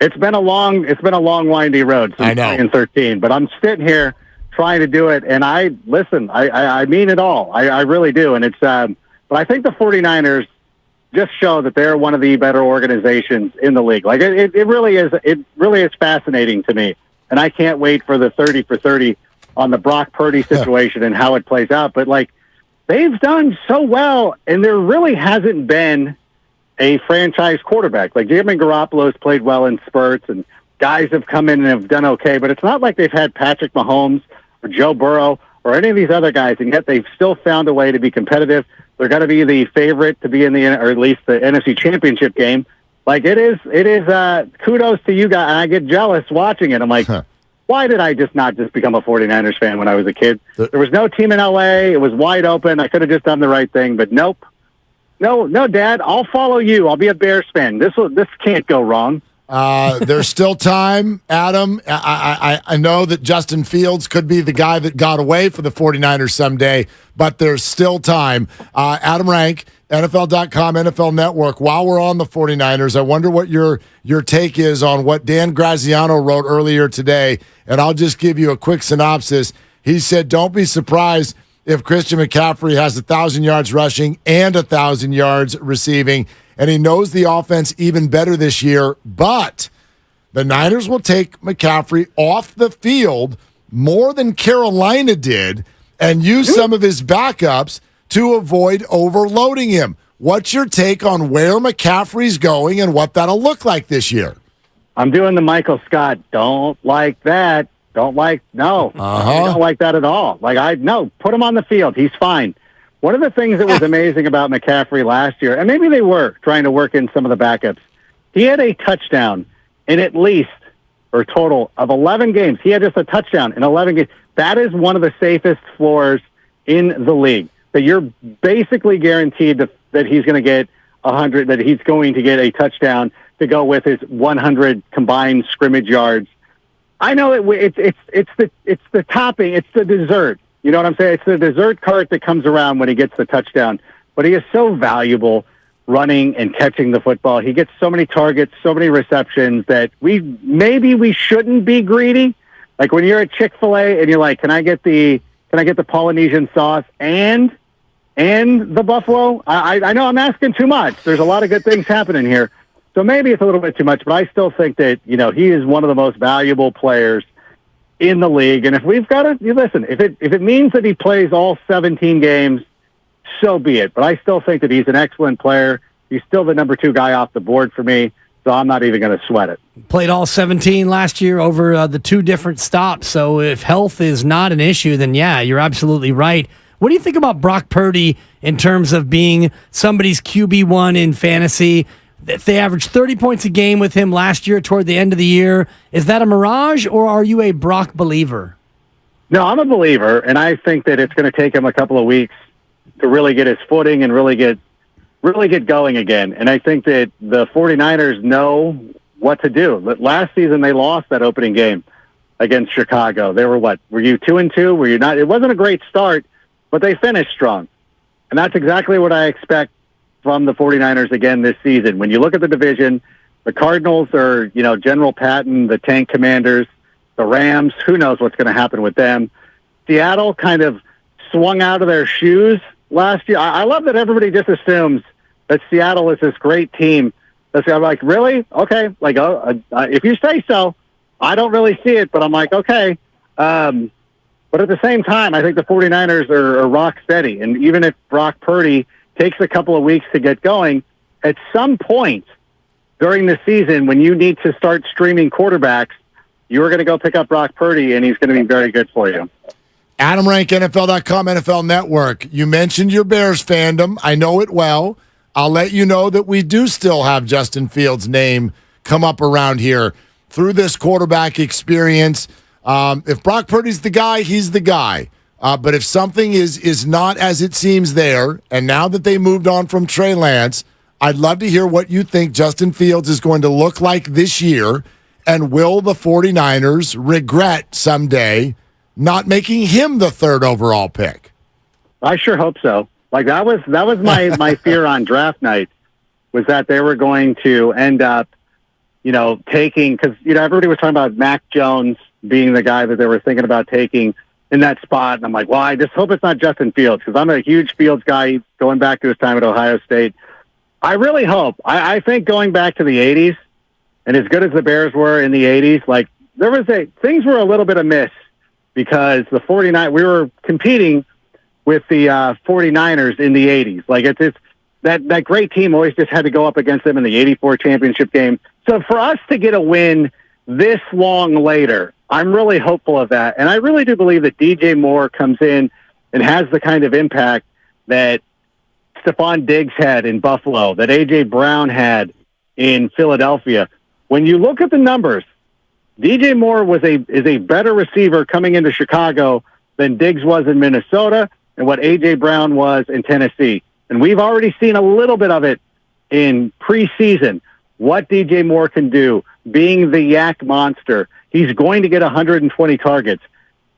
It's been a long, windy road since 2013. But I'm sitting here trying to do it, and I mean it all. I really do, and it's. But I think the 49ers just show that they're one of the better organizations in the league. Like it really is. It really is fascinating to me, and I can't wait for the 30 for 30 on the Brock Purdy situation and how it plays out. But like they've done so well, and there really hasn't been a franchise quarterback. Like Jimmy Garoppolo's played well in spurts, and guys have come in and have done okay, but it's not like they've had Patrick Mahomes or Joe Burrow or any of these other guys, and yet they've still found a way to be competitive. They're going to be the favorite to be in or at least the NFC Championship game. Like it is kudos to you guys. And I get jealous watching it. I'm like, why did I not become a 49ers fan when I was a kid? There was no team in LA. It was wide open. I could have just done the right thing, but nope. No, Dad, I'll follow you. I'll be a Bears fan. This can't go wrong. There's still time, Adam. I know that Justin Fields could be the guy that got away for the 49ers someday, but there's still time. Adam Rank, NFL.com, NFL Network. While we're on the 49ers, I wonder what your take is on what Dan Graziano wrote earlier today, and I'll just give you a quick synopsis. He said, don't be surprised if Christian McCaffrey has 1,000 yards rushing and 1,000 yards receiving, and he knows the offense even better this year, but the Niners will take McCaffrey off the field more than Carolina did and use some of his backups to avoid overloading him. What's your take on where McCaffrey's going and what that'll look like this year? I'm doing the Michael Scott. Don't like that. Don't like that at all. Put him on the field. He's fine. One of the things that was amazing about McCaffrey last year, and maybe they were trying to work in some of the backups, he had a touchdown in at least, or total of 11 games. He had just a touchdown in 11 games. That is one of the safest floors in the league. That you're basically guaranteed that he's going to get 100, that he's going to get a touchdown to go with his 100 combined scrimmage yards. I know it's the topping, it's the dessert. You know what I'm saying? It's the dessert cart that comes around when he gets the touchdown. But he is so valuable running and catching the football. He gets so many targets, so many receptions that we shouldn't be greedy. Like when you're at Chick-fil-A and you're like, can I get the Polynesian sauce and the buffalo? I know I'm asking too much. There's a lot of good things happening here. So maybe it's a little bit too much, but I still think that, he is one of the most valuable players in the league. And if we've got to, listen, if it means that he plays all 17 games, so be it. But I still think that he's an excellent player. He's still the number 2 guy off the board for me, so I'm not even going to sweat it. Played all 17 last year over the 2 different stops. So if health is not an issue, then yeah, you're absolutely right. What do you think about Brock Purdy in terms of being somebody's QB1 in fantasy? If they averaged 30 points a game with him last year toward the end of the year, is that a mirage or are you a Brock believer? No, I'm a believer, and I think that it's going to take him a couple of weeks to really get his footing and really get going again. And I think that the 49ers know what to do. Last season, they lost that opening game against Chicago. They were what? Were you 2-2? Were you not? It wasn't a great start, but they finished strong. And that's exactly what I expect from the 49ers again this season. When you look at the division, the Cardinals are, General Patton, the Tank Commanders, the Rams, who knows what's going to happen with them. Seattle kind of swung out of their shoes last year. I love that everybody just assumes that Seattle is this great team. I'm like, really? Okay. Like, if you say so, I don't really see it, but I'm like, okay. But at the same time, I think the 49ers are rock steady. And even if Brock Purdy takes a couple of weeks to get going, at some point during the season when you need to start streaming quarterbacks, you're going to go pick up Brock Purdy, and he's going to be very good for you. Adam Rank, NFL.com, NFL Network. You mentioned your Bears fandom. I know it well. I'll let you know that we do still have Justin Fields' name come up around here through this quarterback experience. If Brock Purdy's the guy, he's the guy. But if something is not as it seems there, and now that they moved on from Trey Lance, I'd love to hear what you think Justin Fields is going to look like this year, and will the 49ers regret someday not making him the 3rd overall pick? I sure hope so. Like that was my fear on draft night, was that they were going to end up taking, because, everybody was talking about Mac Jones being the guy that they were thinking about taking in that spot. And I'm like, well, I just hope it's not Justin Fields, because I'm a huge Fields guy going back to his time at Ohio State. I really hope. I think going back to the 80s, and as good as the Bears were in the 80s, like, things were a little bit amiss, because we were competing with the 49ers in the 80s. Like, it's that great team always just had to go up against them in the 84 championship game. So for us to get a win this long later, I'm really hopeful of that. And I really do believe that DJ Moore comes in and has the kind of impact that Stephon Diggs had in Buffalo, that A.J. Brown had in Philadelphia. When you look at the numbers, DJ Moore is a better receiver coming into Chicago than Diggs was in Minnesota and what A.J. Brown was in Tennessee. And we've already seen a little bit of it in preseason, what DJ Moore can do, being the yak monster. He's going to get 120 targets.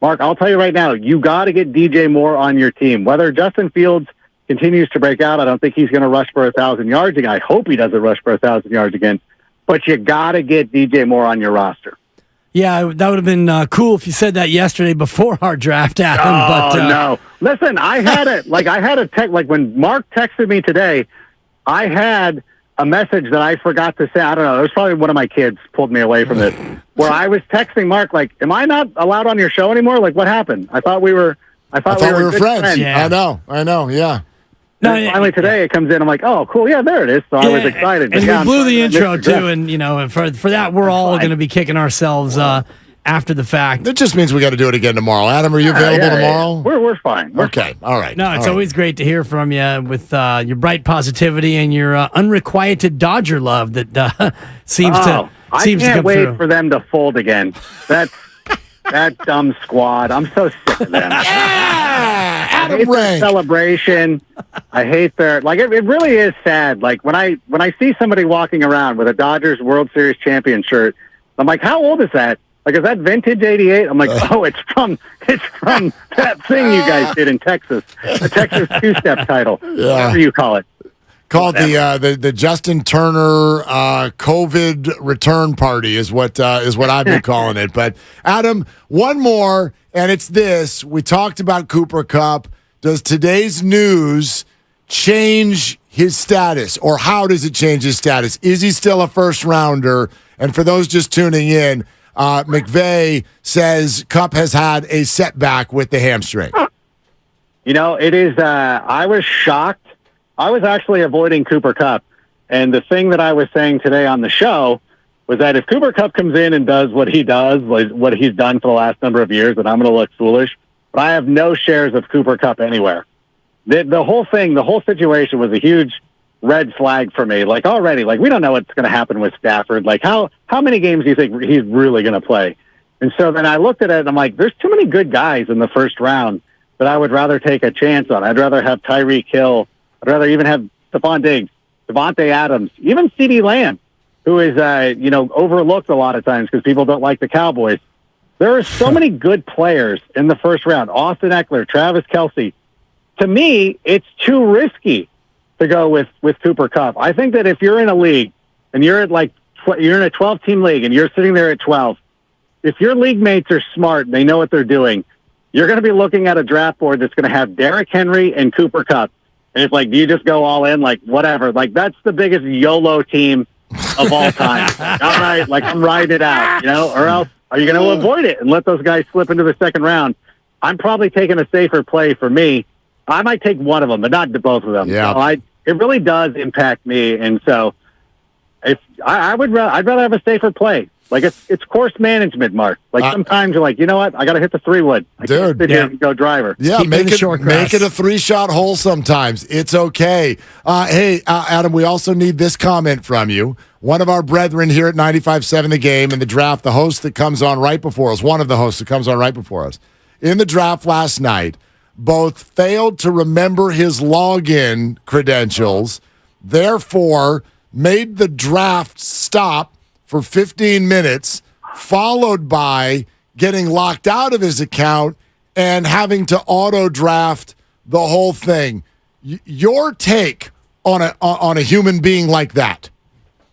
Mark, I'll tell you right now, you got to get DJ Moore on your team. Whether Justin Fields continues to break out, I don't think he's going to rush for 1,000 yards again. I hope he doesn't rush for 1,000 yards again. But you got to get DJ Moore on your roster. Yeah, that would have been cool if you said that yesterday before our draft, Adam. No. Listen, I had it. I had a text. Like, when Mark texted me today, I had a message that I forgot to say. I don't know. It was probably one of my kids pulled me away from this, where I was texting Mark, like, am I not allowed on your show anymore? Like, what happened? I thought we were friends. Yeah. I know. Yeah. No, finally today it comes in. I'm like, oh, cool. Yeah, there it is. So I was excited. And we blew the intro too. And, for that, we're all going to be kicking ourselves after the fact. That just means we got to do it again tomorrow. Adam, are you available tomorrow? We're fine. Okay. All right. No, it's always great to hear from you with your bright positivity and your unrequited Dodger love that seems to come I can't wait through. for them to fold again. That dumb squad. I'm so sick of them. I hate their celebration. I hate their it really is sad. Like, when I see somebody walking around with a Dodgers World Series champion shirt, I'm like, how old is that? Like, is that vintage 88? I'm like, it's from that thing you guys did in Texas, the Texas two-step title, whatever you call it. Called the Justin Turner COVID return party is what I've been calling it. But Adam, one more, and it's this: we talked about Cooper Kupp. Does today's news change his status, or how does it change his status? Is he still a first rounder? And for those just tuning in, McVay says Kupp has had a setback with the hamstring. It is. I was shocked. I was actually avoiding Cooper Kupp. And the thing that I was saying today on the show was that if Cooper Kupp comes in and does what he does, what he's done for the last number of years, then I'm going to look foolish. But I have no shares of Cooper Kupp anywhere. The whole thing, the whole situation was a huge red flag for me. Like, already, we don't know what's going to happen with Stafford. Like, how many games do you think he's really going to play? And so then I looked at it and I'm like, there's too many good guys in the first round that I would rather take a chance on. I'd rather have Tyreek Hill. I'd rather even have Stephon Diggs, Devontae Adams, even CeeDee Lamb, who is, overlooked a lot of times because people don't like the Cowboys. There are so many good players in the first round. Austin Eckler, Travis Kelce. To me, it's too risky to go with Cooper Kupp. I think that if you're in a league and you're at you're in a 12-team league and you're sitting there at 12, if your league mates are smart and they know what they're doing, you're going to be looking at a draft board that's going to have Derrick Henry and Cooper Kupp. And it's like, do you just go all in? Like, whatever. Like, that's the biggest YOLO team of all time. All right, I'm riding it out, or else are you going to avoid it and let those guys slip into the second round? I'm probably taking a safer play for me. I might take one of them, but not both of them. Yeah. So it really does impact me. And so if I'd rather have a safer play. Like, it's course management, Mark. Like, sometimes you're like, you know what? I got to hit the 3-wood. I can't sit here and go driver. Yeah, make it a 3-shot hole sometimes. It's okay. Hey, Adam, we also need this comment from you. One of our brethren here at 95.7 The Game in the draft, the host that comes on right before us, one of the hosts that comes on right before us, in the draft last night, both failed to remember his login credentials, therefore made the draft stop for 15 minutes, followed by getting locked out of his account and having to auto-draft the whole thing. Your take on a human being like that?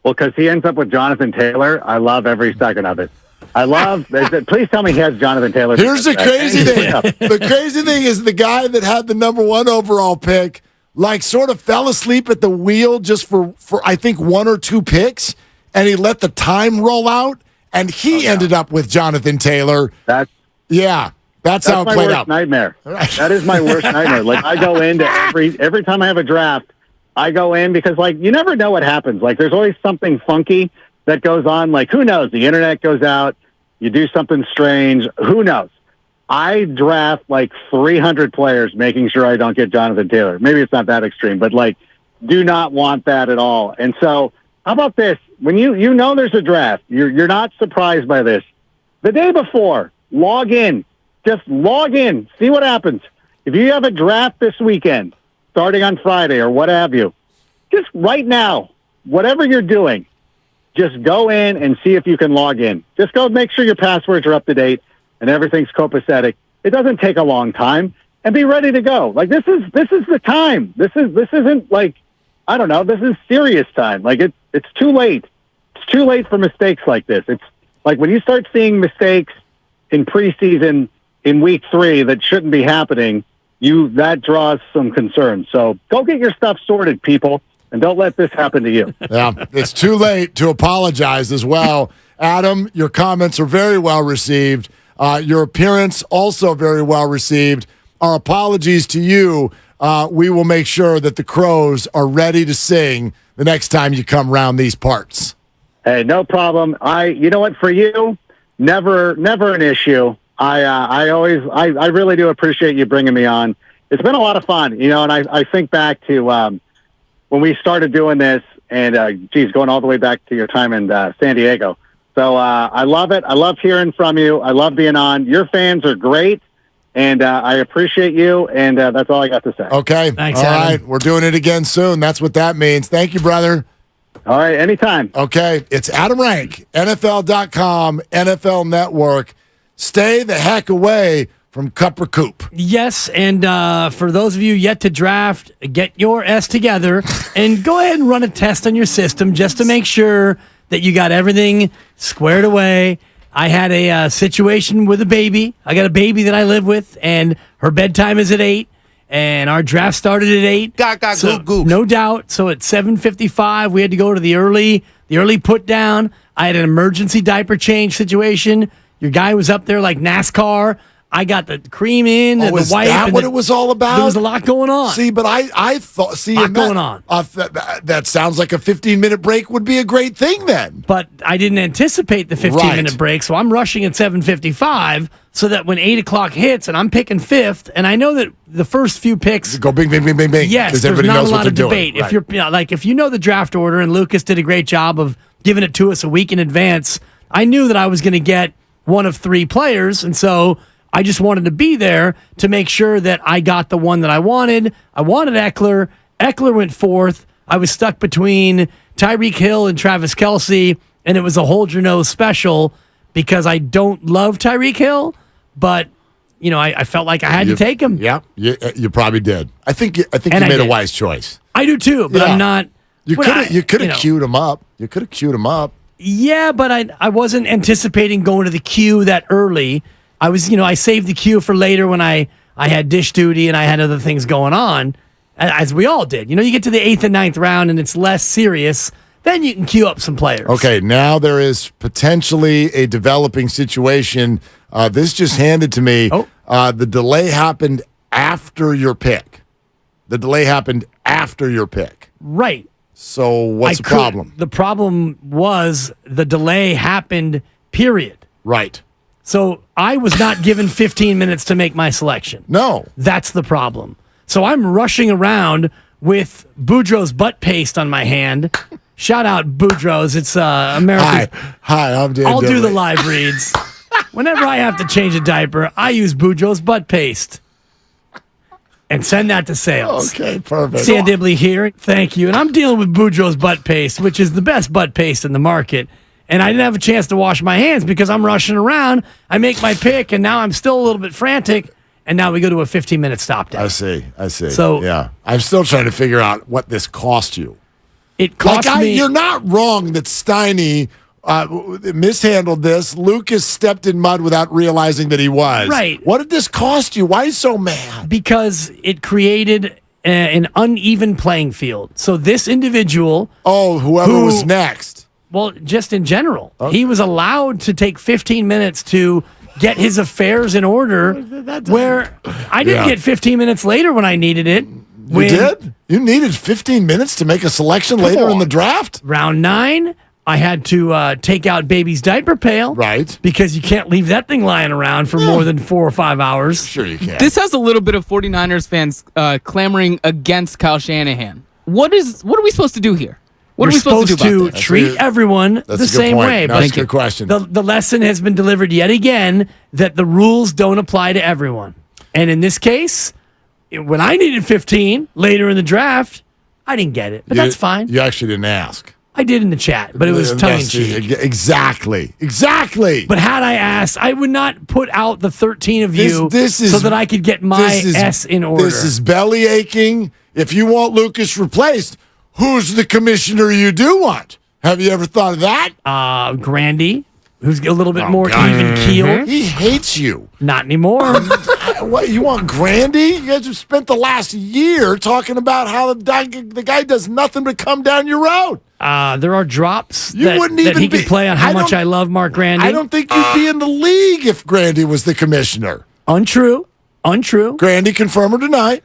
Well, because he ends up with Jonathan Taylor. I love every second of it. I love. Please tell me he has Jonathan Taylor. Here's the crazy thing. The crazy thing is the guy that had the number 1 overall pick, like, sort of fell asleep at the wheel just for I think 1 or 2 picks, and he let the time roll out, and he ended up with Jonathan Taylor. That's how it my played worst out. Nightmare. That is my worst nightmare. Like, I go into every time I have a draft, I go in because, like, you never know what happens. Like, there's always something funky that goes on. Like, who knows? The internet goes out. You do something strange. Who knows? I draft like 300 players, making sure I don't get Jonathan Taylor. Maybe it's not that extreme, but, like, do not want that at all. And so, how about this? When you know there's a draft, you're not surprised by this. The day before, log in. Just log in. See what happens. If you have a draft this weekend, starting on Friday or what have you, just right now, whatever you're doing, just go in and see if you can log in. Just go make sure your passwords are up to date and everything's copacetic. It doesn't take a long time, and be ready to go. Like, this is the time. This isn't like, I don't know, this is serious time. Like, it's too late. It's too late for mistakes like this. It's like when you start seeing mistakes in preseason in week 3 that shouldn't be happening, that draws some concern. So go get your stuff sorted, people, and don't let this happen to you. Yeah, it's too late to apologize as well. Adam, your comments are very well received. Your appearance also very well received. Our apologies to you. We will make sure that the Crows are ready to sing the next time you come around these parts. Hey, no problem. You know what? For you, never an issue. I really do appreciate you bringing me on. It's been a lot of fun, you know, and I think back to when we started doing this, and going all the way back to your time in San Diego. So I love it. I love hearing from you. I love being on. Your fans are great, and I appreciate you, and that's all I got to say. Okay. Thanks, all Adam. right. We're doing it again soon. That's what that means. Thank you, brother. All right. Anytime. Okay. It's Adam Rank, NFL.com, NFL Network. Stay the heck away from Cup or Coop. Yes, and for those of you yet to draft, get your S together and go ahead and run a test on your system just to make sure that you got everything squared away. I had a situation with a baby. I got a baby that I live with, and her bedtime is at 8, and our draft started at 8. No doubt. So at 7:55, we had to go to the early put down. I had an emergency diaper change situation. Your guy was up there like NASCAR. I got the cream in and the wipe. Is that what it was all about? There was a lot going on. See, but I thought, going on. That sounds like a 15-minute break would be a great thing then. But I didn't anticipate the 15-minute break, so I'm rushing at 7:55 so that when 8 o'clock hits and I'm picking 5th, and I know that the first few picks go bing, bing, bing, bing, bing. Yes, there's everybody not knows a lot what of they're debate. doing. If you're if you know the draft order, and Lucas did a great job of giving it to us a week in advance, I knew that I was going to get one of 3 players, and so I just wanted to be there to make sure that I got the one that I wanted. I wanted Eckler. Eckler went 4th. I was stuck between Tyreek Hill and Travis Kelce, and it was a hold your nose special because I don't love Tyreek Hill, but you know I felt like I had to take him. Yeah, you probably did. I think you made a wise choice. I do too, but I'm not. You could have queued him up. You could have queued him up. Yeah, but I wasn't anticipating going to the queue that early. I was, I saved the queue for later when I had dish duty and I had other things going on, as we all did. You get to the 8th and 9th round and it's less serious, then you can queue up some players. Okay, now there is potentially a developing situation. This just handed to me. The delay happened after your pick. Right. So what's the problem? The problem was the delay happened, period. Right. So I was not given 15 minutes to make my selection. No. That's the problem. So I'm rushing around with Boudreaux's butt paste on my hand. Shout out Boudreaux's. It's America's. Hi, I'm Dan I'll do Dibley. the live reads. Whenever I have to change a diaper, I use Boudreaux's butt paste. And send that to sales. Okay, perfect. Dan Dibley here. Thank you. And I'm dealing with Boudreaux's butt paste, which is the best butt paste in the market. And I didn't have a chance to wash my hands because I'm rushing around. I make my pick, and now I'm still a little bit frantic. And now we go to a 15-minute stop down. I see. So yeah, I'm still trying to figure out what this cost you. It cost me. You're not wrong that Steiny mishandled this. Lucas stepped in mud without realizing that he was. Right. What did this cost you? Why are you so mad? Because it created an uneven playing field. So this individual... whoever was next. Well, just in general. Okay. He was allowed to take 15 minutes to get his affairs in order, where I didn't get 15 minutes later when I needed it. You did? You needed 15 minutes to make a selection later in the draft? Round 9, I had to take out baby's diaper pail. Right. Because you can't leave that thing lying around for more than 4 or 5 hours. Sure you can. This has a little bit of 49ers fans clamoring against Kyle Shanahan. What are we supposed to do here? What are we supposed to do about this? Treat everyone the same way. That's a good question. The lesson has been delivered yet again that the rules don't apply to everyone. And in this case, when I needed 15 later in the draft, I didn't get it. But that's fine. You actually didn't ask. I did in the chat, but it was tongue-in-cheek. Exactly. But had I asked, I would not put out the 13 of you so that I could get my S in order. This is belly aching. If you want Lucas replaced, who's the commissioner you do want? Have you ever thought of that? Grandy, who's a little bit more even keel. He hates you. Not anymore. What, you want Grandy? You guys have spent the last year talking about how the guy does nothing but come down your road. There are drops that he could play on how much I love Mark Grandy. I don't think you'd be in the league if Grandy was the commissioner. Untrue. Grandy, confirm or deny?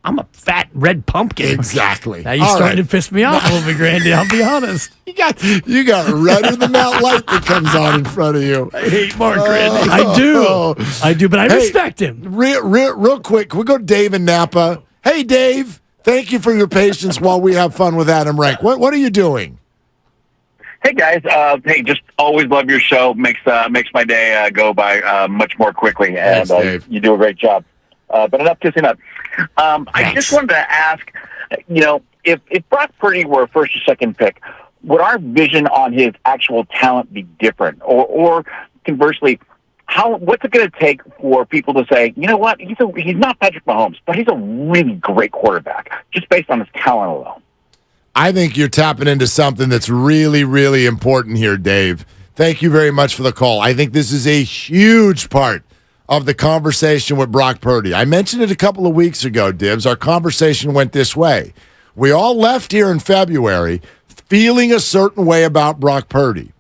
I'm a fat red pumpkin. Exactly. Now you're starting to piss me off a little bit, Grandy. I'll be honest. You got redder than that light that comes on in front of you. I hate Mark Grandy. I do, but I respect him. Real quick, can we go to Dave in Napa? Hey, Dave. Thank you for your patience while we have fun with Adam Rank. What are you doing? Hey guys, just always love your show. Makes my day go by much more quickly, and you do a great job. But enough kissing up. I just wanted to ask, if Brock Purdy were a first or second pick, would our vision on his actual talent be different, or conversely? What's it going to take for people to say, you know what, he's not Patrick Mahomes, but he's a really great quarterback, just based on his talent alone? I think you're tapping into something that's really, really important here, Dave. Thank you very much for the call. I think this is a huge part of the conversation with Brock Purdy. I mentioned it a couple of weeks ago, Dibs. Our conversation went this way. We all left here in February feeling a certain way about Brock Purdy.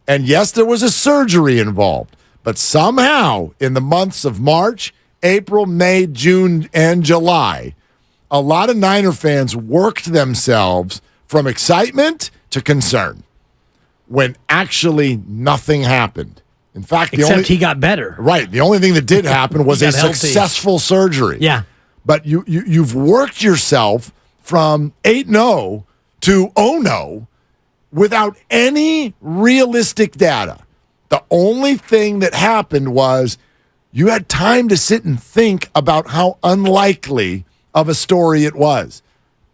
And yes, there was a surgery involved. But somehow, in the months of March, April, May, June, and July, a lot of Niner fans worked themselves from excitement to concern when actually nothing happened. In fact, he got better. Right. The only thing that did happen was a successful surgery. Yeah. But you've worked yourself from 8-0 to 0-0 without any realistic data. The only thing that happened was you had time to sit and think about how unlikely of a story it was.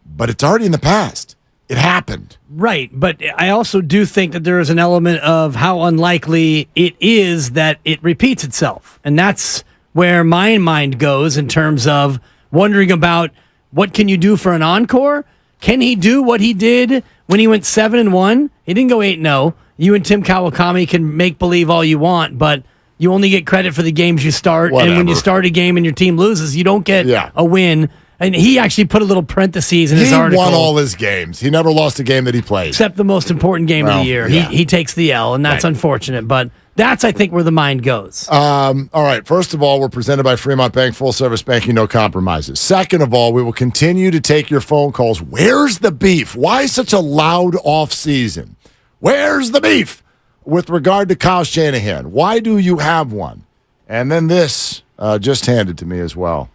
But it's already in the past. It happened. Right. But I also do think that there is an element of how unlikely it is that it repeats itself. And that's where my mind goes in terms of wondering about what can you do for an encore? Can he do what he did when he went 7-1? He didn't go 8-0. You and Tim Kawakami can make believe all you want, but you only get credit for the games you start. Whatever. And when you start a game and your team loses, you don't get a win. And he actually put a little parentheses in his article. He won all his games. He never lost a game that he played. Except the most important game of the year. Yeah. He takes the L, and that's unfortunate. But that's, I think, where the mind goes. All right. First of all, we're presented by Fremont Bank, full-service banking, no compromises. Second of all, we will continue to take your phone calls. Where's the beef? Why such a loud off-season? Where's the beef with regard to Kyle Shanahan? Why do you have one? And then this just handed to me as well.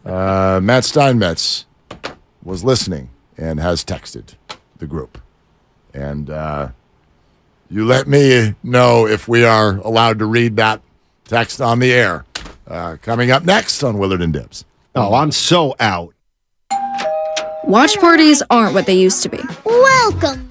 Matt Steinmetz was listening and has texted the group. And you let me know if we are allowed to read that text on the air. Coming up next on Willard and Dibs. Oh, I'm so out. Watch parties aren't what they used to be. Welcome.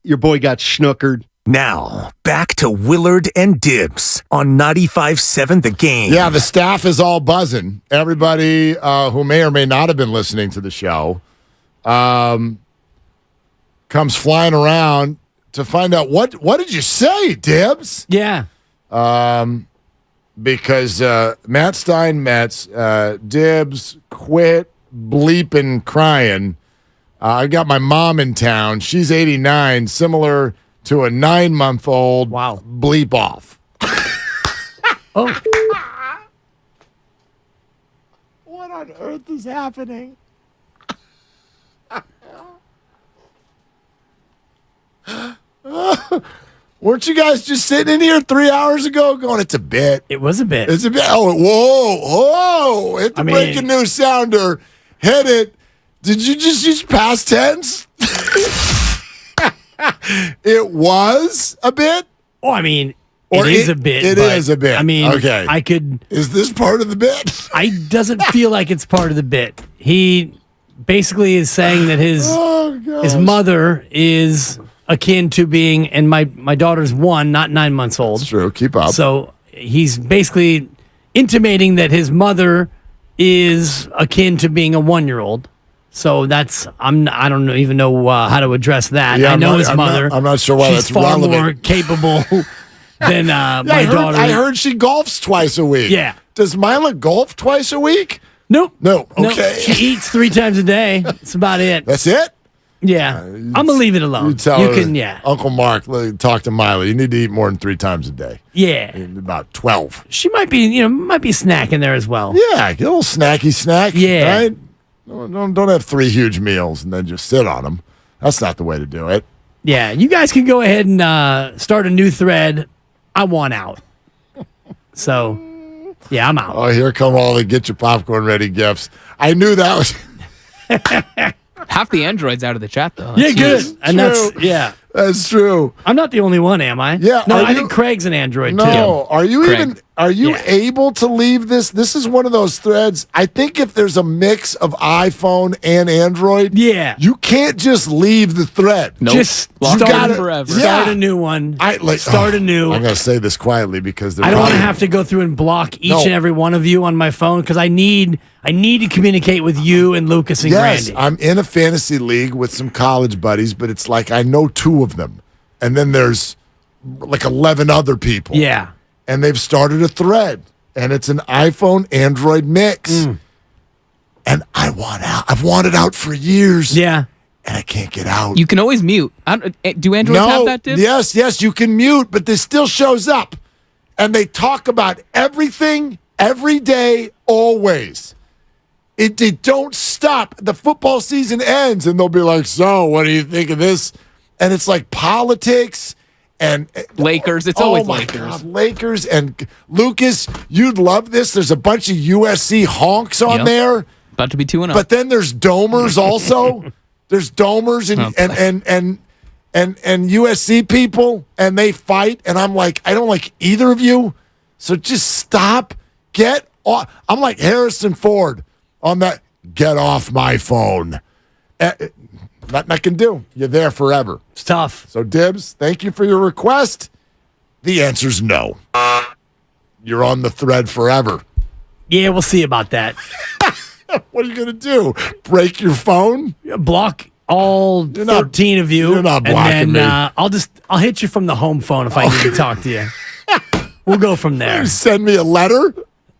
your boy got schnookered. Now, back to Willard and Dibs on 95.7 The Game. Yeah, the staff is all buzzing. Everybody who may or may not have been listening to the show comes flying around to find out what did you say, Dibs? Yeah. Because Matt Steinmetz, Dibs, quit bleeping crying. I got my mom in town. She's 89, similar to a 9-month-old. Wow. Bleep off. Oh. What on earth is happening? Weren't you guys just sitting in here 3 hours ago going, it's a bit? It was a bit. It's a bit. Oh, whoa. Hit the breaking news sounder. Hit it. Did you just use past tense? It was a bit? Oh, I mean, it is a bit. It is a bit. I mean, okay. I could. Is this part of the bit? Doesn't feel like it's part of the bit. He basically is saying that his mother is akin to being, and my daughter's 1, not 9 months old. That's true. Keep up. So he's basically intimating that his mother is akin to being a 1-year-old. So that's I don't even know how to address that. Yeah, I know his mother. I'm not sure why She's that's far relevant. more capable than my daughter. I heard she golfs twice a week. Yeah. Does Mila golf twice a week? Nope. No. No, Okay. she eats 3 times a day. That's about it. That's it? Yeah. I'm going to leave it alone. You tell her, can, yeah. Uncle Mark, talk to Mila. You need to eat more than 3 times a day. Yeah. About 12. She might be snacking there as well. Yeah, get a little snacky snack. Yeah. Right? Don't have 3 huge meals and then just sit on them. That's not the way to do it. Yeah. You guys can go ahead and start a new thread. I want out. So, yeah, I'm out. Oh, here come all the get your popcorn ready gifts. I knew that was... Half the androids out of the chat, though. Yeah, good. And That's true. I'm not the only one, am I? Yeah. No, I think Craig's an android, too. No. Are you Craig. able to leave this? This is one of those threads. I think if there's a mix of iPhone and Android, you can't just leave the thread. Nope. Just Locked start on forever. Start a new one. Start anew. I'm going to say this quietly because I don't want to have to go through and block each and every one of you on my phone because I need to communicate with you and Lucas and Yes, Grandy. I'm in a fantasy league with some college buddies, but it's like I know 2 of them. And then there's like 11 other people. Yeah. And they've started a thread. And it's an iPhone Android mix. And I want out. I've wanted out for years. Yeah. And I can't get out. You can always mute. Do androids have that, Dib? Yes, you can mute, but this still shows up. And they talk about everything, every day, always. They don't stop. The football season ends, and they'll be like, so, what do you think of this? And it's like politics and Lakers. It's always Lakers. God, Lakers. And Lucas, you'd love this. There's a bunch of USC honks on there. About to be 2-0. But then there's domers also. There's domers and USC people, and they fight. And I'm like, I don't like either of you. So just stop. Get off. I'm like Harrison Ford on that. Get off my phone. Nothing I can do. You're there forever. It's tough. So, Dibs, thank you for your request. The answer's no. You're on the thread forever. Yeah, we'll see about that. What are you going to do? Break your phone? Block all 13 of you. You're not blocking and then, me. I'll hit you from the home phone if I need to talk to you. We'll go from there. You send me a letter?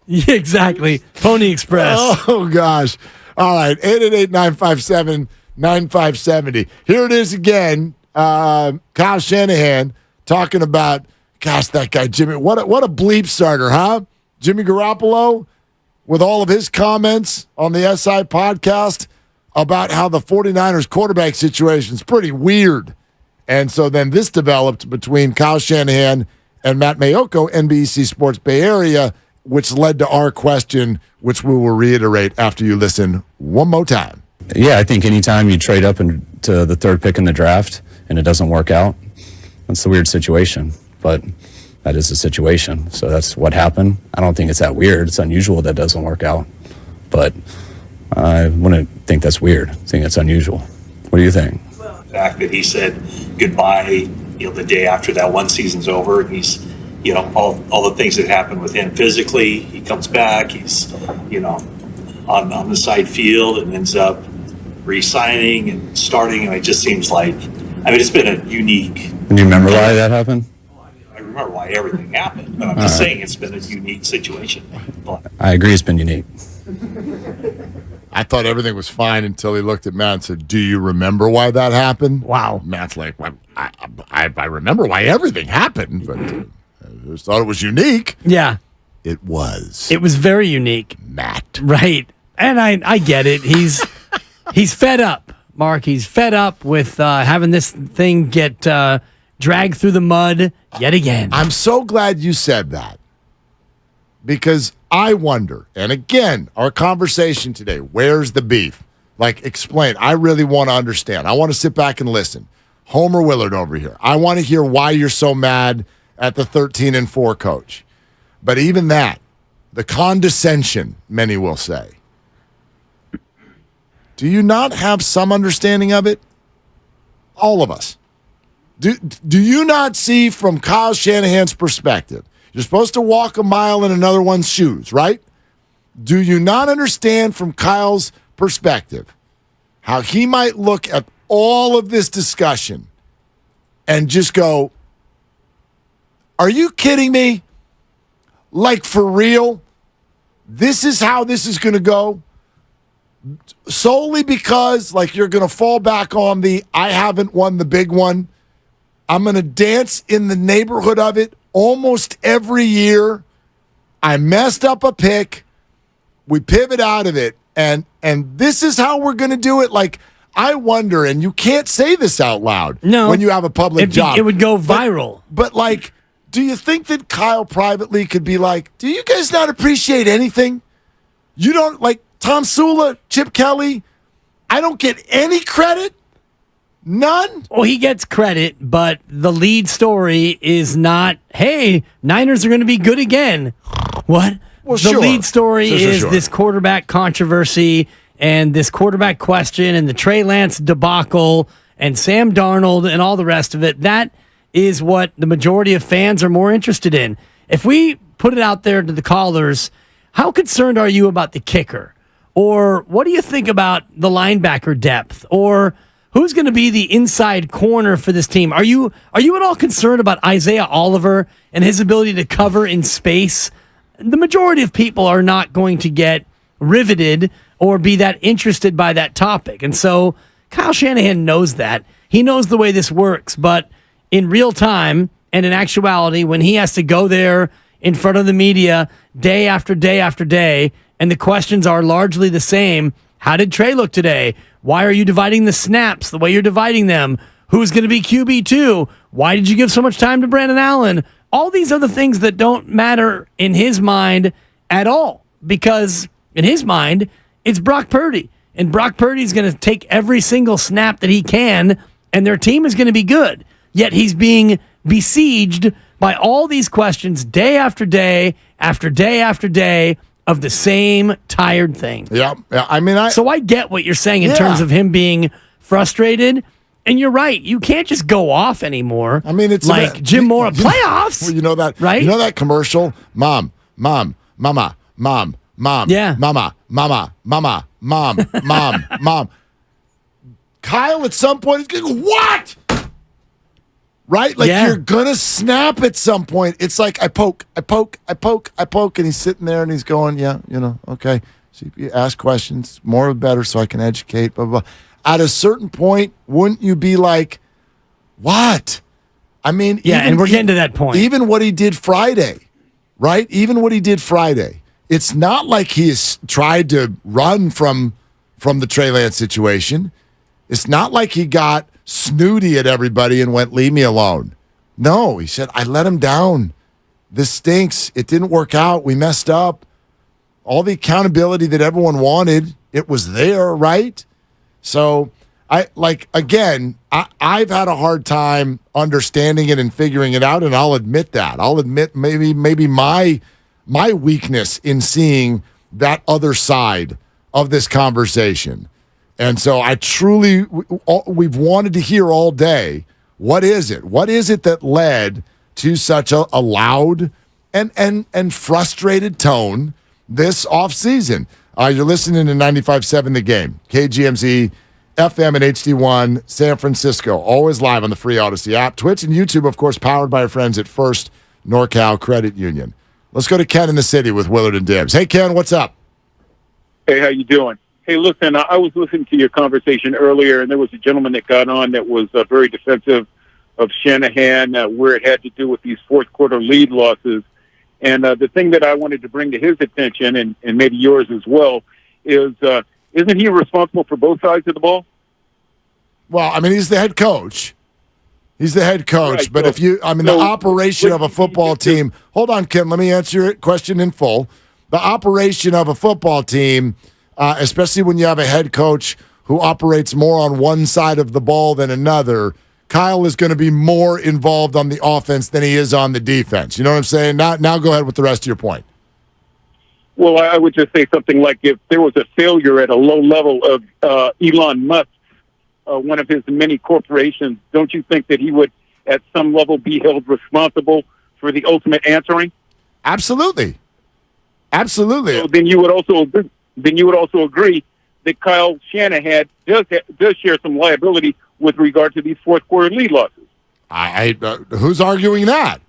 Yeah, exactly. Pony Express. Oh, gosh. All right. 888-957-9570. Here it is again. Kyle Shanahan talking about, gosh, that guy, Jimmy. What a bleep starter, huh? Jimmy Garoppolo with all of his comments on the SI podcast about how the 49ers quarterback situation is pretty weird. And so then this developed between Kyle Shanahan and Matt Mayoko, NBC Sports Bay Area, which led to our question, which we will reiterate after you listen one more time. Yeah, I think anytime you trade up to the 3rd pick in the draft and it doesn't work out, that's a weird situation. But that is the situation. So that's what happened. I don't think it's that weird. It's unusual that doesn't work out. But I wouldn't think that's weird. I think it's unusual. What do you think? The fact that he said goodbye, the day after that one season's over, and he's, all the things that happen with him physically. He comes back, he's, on the side field and ends up re-signing and starting, and it just seems like, it's been a unique. And you remember why that happened? I remember why everything happened, but I'm just saying it's been a unique situation. But I agree, it's been unique. I thought everything was fine until he looked at Matt and said, "Do you remember why that happened?" Wow. Matt's like, well, I remember why everything happened, but I just thought it was unique. Yeah. It was. It was very unique. Matt. Right. And I get it. He's fed up, Mark. He's fed up with having this thing get dragged through the mud yet again. I'm so glad you said that, because I wonder, and again, our conversation today, where's the beef? Like, explain. I really want to understand. I want to sit back and listen. Homer Willard over here. I want to hear why you're so mad at the 13-4 coach. But even that, the condescension, many will say. Do you not have some understanding of it? All of us. Do you not see from Kyle Shanahan's perspective? You're supposed to walk a mile in another one's shoes, right? Do you not understand from Kyle's perspective how he might look at all of this discussion and just go, are you kidding me? Like, for real? This is how this is going to go? Solely because, like, you're going to fall back on the I haven't won the big one. I'm going to dance in the neighborhood of it almost every year. I messed up a pick. We pivot out of it. And this is how we're going to do it. Like, I wonder, and you can't say this out loud when you have a public job. It would go viral. But like, do you think that Kyle privately could be like, do you guys not appreciate anything? You don't, like, Tom Sula, Chip Kelly, I don't get any credit? None? Well, he gets credit, but the lead story is not, hey, Niners are going to be good again. What? Well, the lead story is this quarterback controversy and this quarterback question and the Trey Lance debacle and Sam Darnold and all the rest of it. That is what the majority of fans are more interested in. If we put it out there to the callers, how concerned are you about the kicker? Or what do you think about the linebacker depth? Or who's going to be the inside corner for this team? Are you at all concerned about Isaiah Oliver and his ability to cover in space? The majority of people are not going to get riveted or be that interested by that topic. And so Kyle Shanahan knows that. He knows the way this works. But in real time and in actuality, when he has to go there in front of the media day after day after day, and the questions are largely the same. How did Trey look today? Why are you dividing the snaps the way you're dividing them? Who's going to be QB2? Why did you give so much time to Brandon Allen? All these other things that don't matter in his mind at all, because in his mind, it's Brock Purdy. And Brock Purdy is going to take every single snap that he can, and their team is going to be good. Yet he's being besieged by all these questions day after day after day after day of the same tired thing. Yeah. I mean, so I get what you're saying in terms of him being frustrated. And you're right. You can't just go off anymore. I mean, it's like Jim Mora playoffs. Well, you know that, right? You know that commercial? Mom, mama, yeah, mom. Kyle, at some point, is going to go, what? Right? Like, you're going to snap at some point. It's like, I poke. And he's sitting there and he's going, yeah, okay. So you ask questions, more the better, so I can educate, blah, blah, blah. At a certain point, wouldn't you be like, what? I mean, and we're getting to that point. Even what he did Friday, right? Even what he did Friday. It's not like he has tried to run from the Trey Lance situation. It's not like he got snooty at everybody and went, leave me alone. No, he said, I let him down. This stinks. It didn't work out. We messed up. All the accountability that everyone wanted, it was there, right? So, I've had a hard time understanding it and figuring it out, and I'll admit that. I'll admit maybe my weakness in seeing that other side of this conversation. And so I truly, we've wanted to hear all day, what is it? What is it that led to such a loud and frustrated tone this offseason? You're listening to 95.7 The Game, KGMZ, FM and HD1, San Francisco. Always live on the free Odyssey app. Twitch and YouTube, of course, powered by our friends at First NorCal Credit Union. Let's go to Ken in the city with Willard and Dibs. Hey, Ken, what's up? Hey, how you doing? Hey, listen, I was listening to your conversation earlier, and there was a gentleman that got on that was very defensive of Shanahan, where it had to do with these fourth quarter lead losses. And the thing that I wanted to bring to his attention, and maybe yours as well, is isn't he responsible for both sides of the ball? Well, I mean, he's the head coach. He's the head coach. Right, but the operation of a football team. Hold on, Ken. Let me answer your question in full. The operation of a football team, especially when you have a head coach who operates more on one side of the ball than another, Kyle is going to be more involved on the offense than he is on the defense. You know what I'm saying? Now go ahead with the rest of your point. Well, I would just say something like if there was a failure at a low level of Elon Musk, one of his many corporations, don't you think that he would, at some level, be held responsible for the ultimate answering? Absolutely. Absolutely. So then you would also agree that Kyle Shanahan does share some liability with regard to these fourth quarter lead losses. Who's arguing that?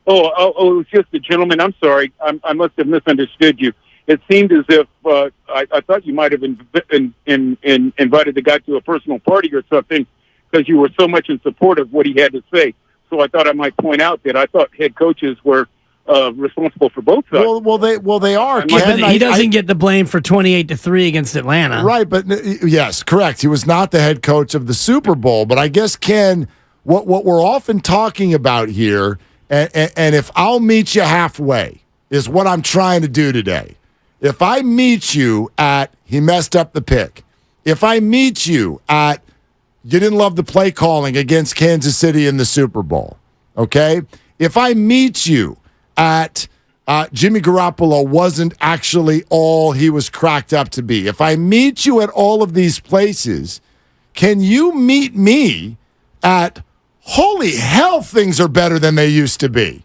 Oh, it was just a gentleman. I'm sorry. I must have misunderstood you. It seemed as if I thought you might have invited the guy to a personal party or something because you were so much in support of what he had to say. So I thought I might point out that I thought head coaches were responsible for both sides. Well, they are. Ken, he doesn't get the blame for 28-3 against Atlanta. Right, but yes, correct. He was not the head coach of the Super Bowl. But I guess, Ken, what we're often talking about here, and if I'll meet you halfway, is what I'm trying to do today. If I meet you at he messed up the pick, if I meet you at you didn't love the play calling against Kansas City in the Super Bowl, okay? If I meet you at Jimmy Garoppolo wasn't actually all he was cracked up to be, if I meet you at all of these places, can you meet me at holy hell, things are better than they used to be?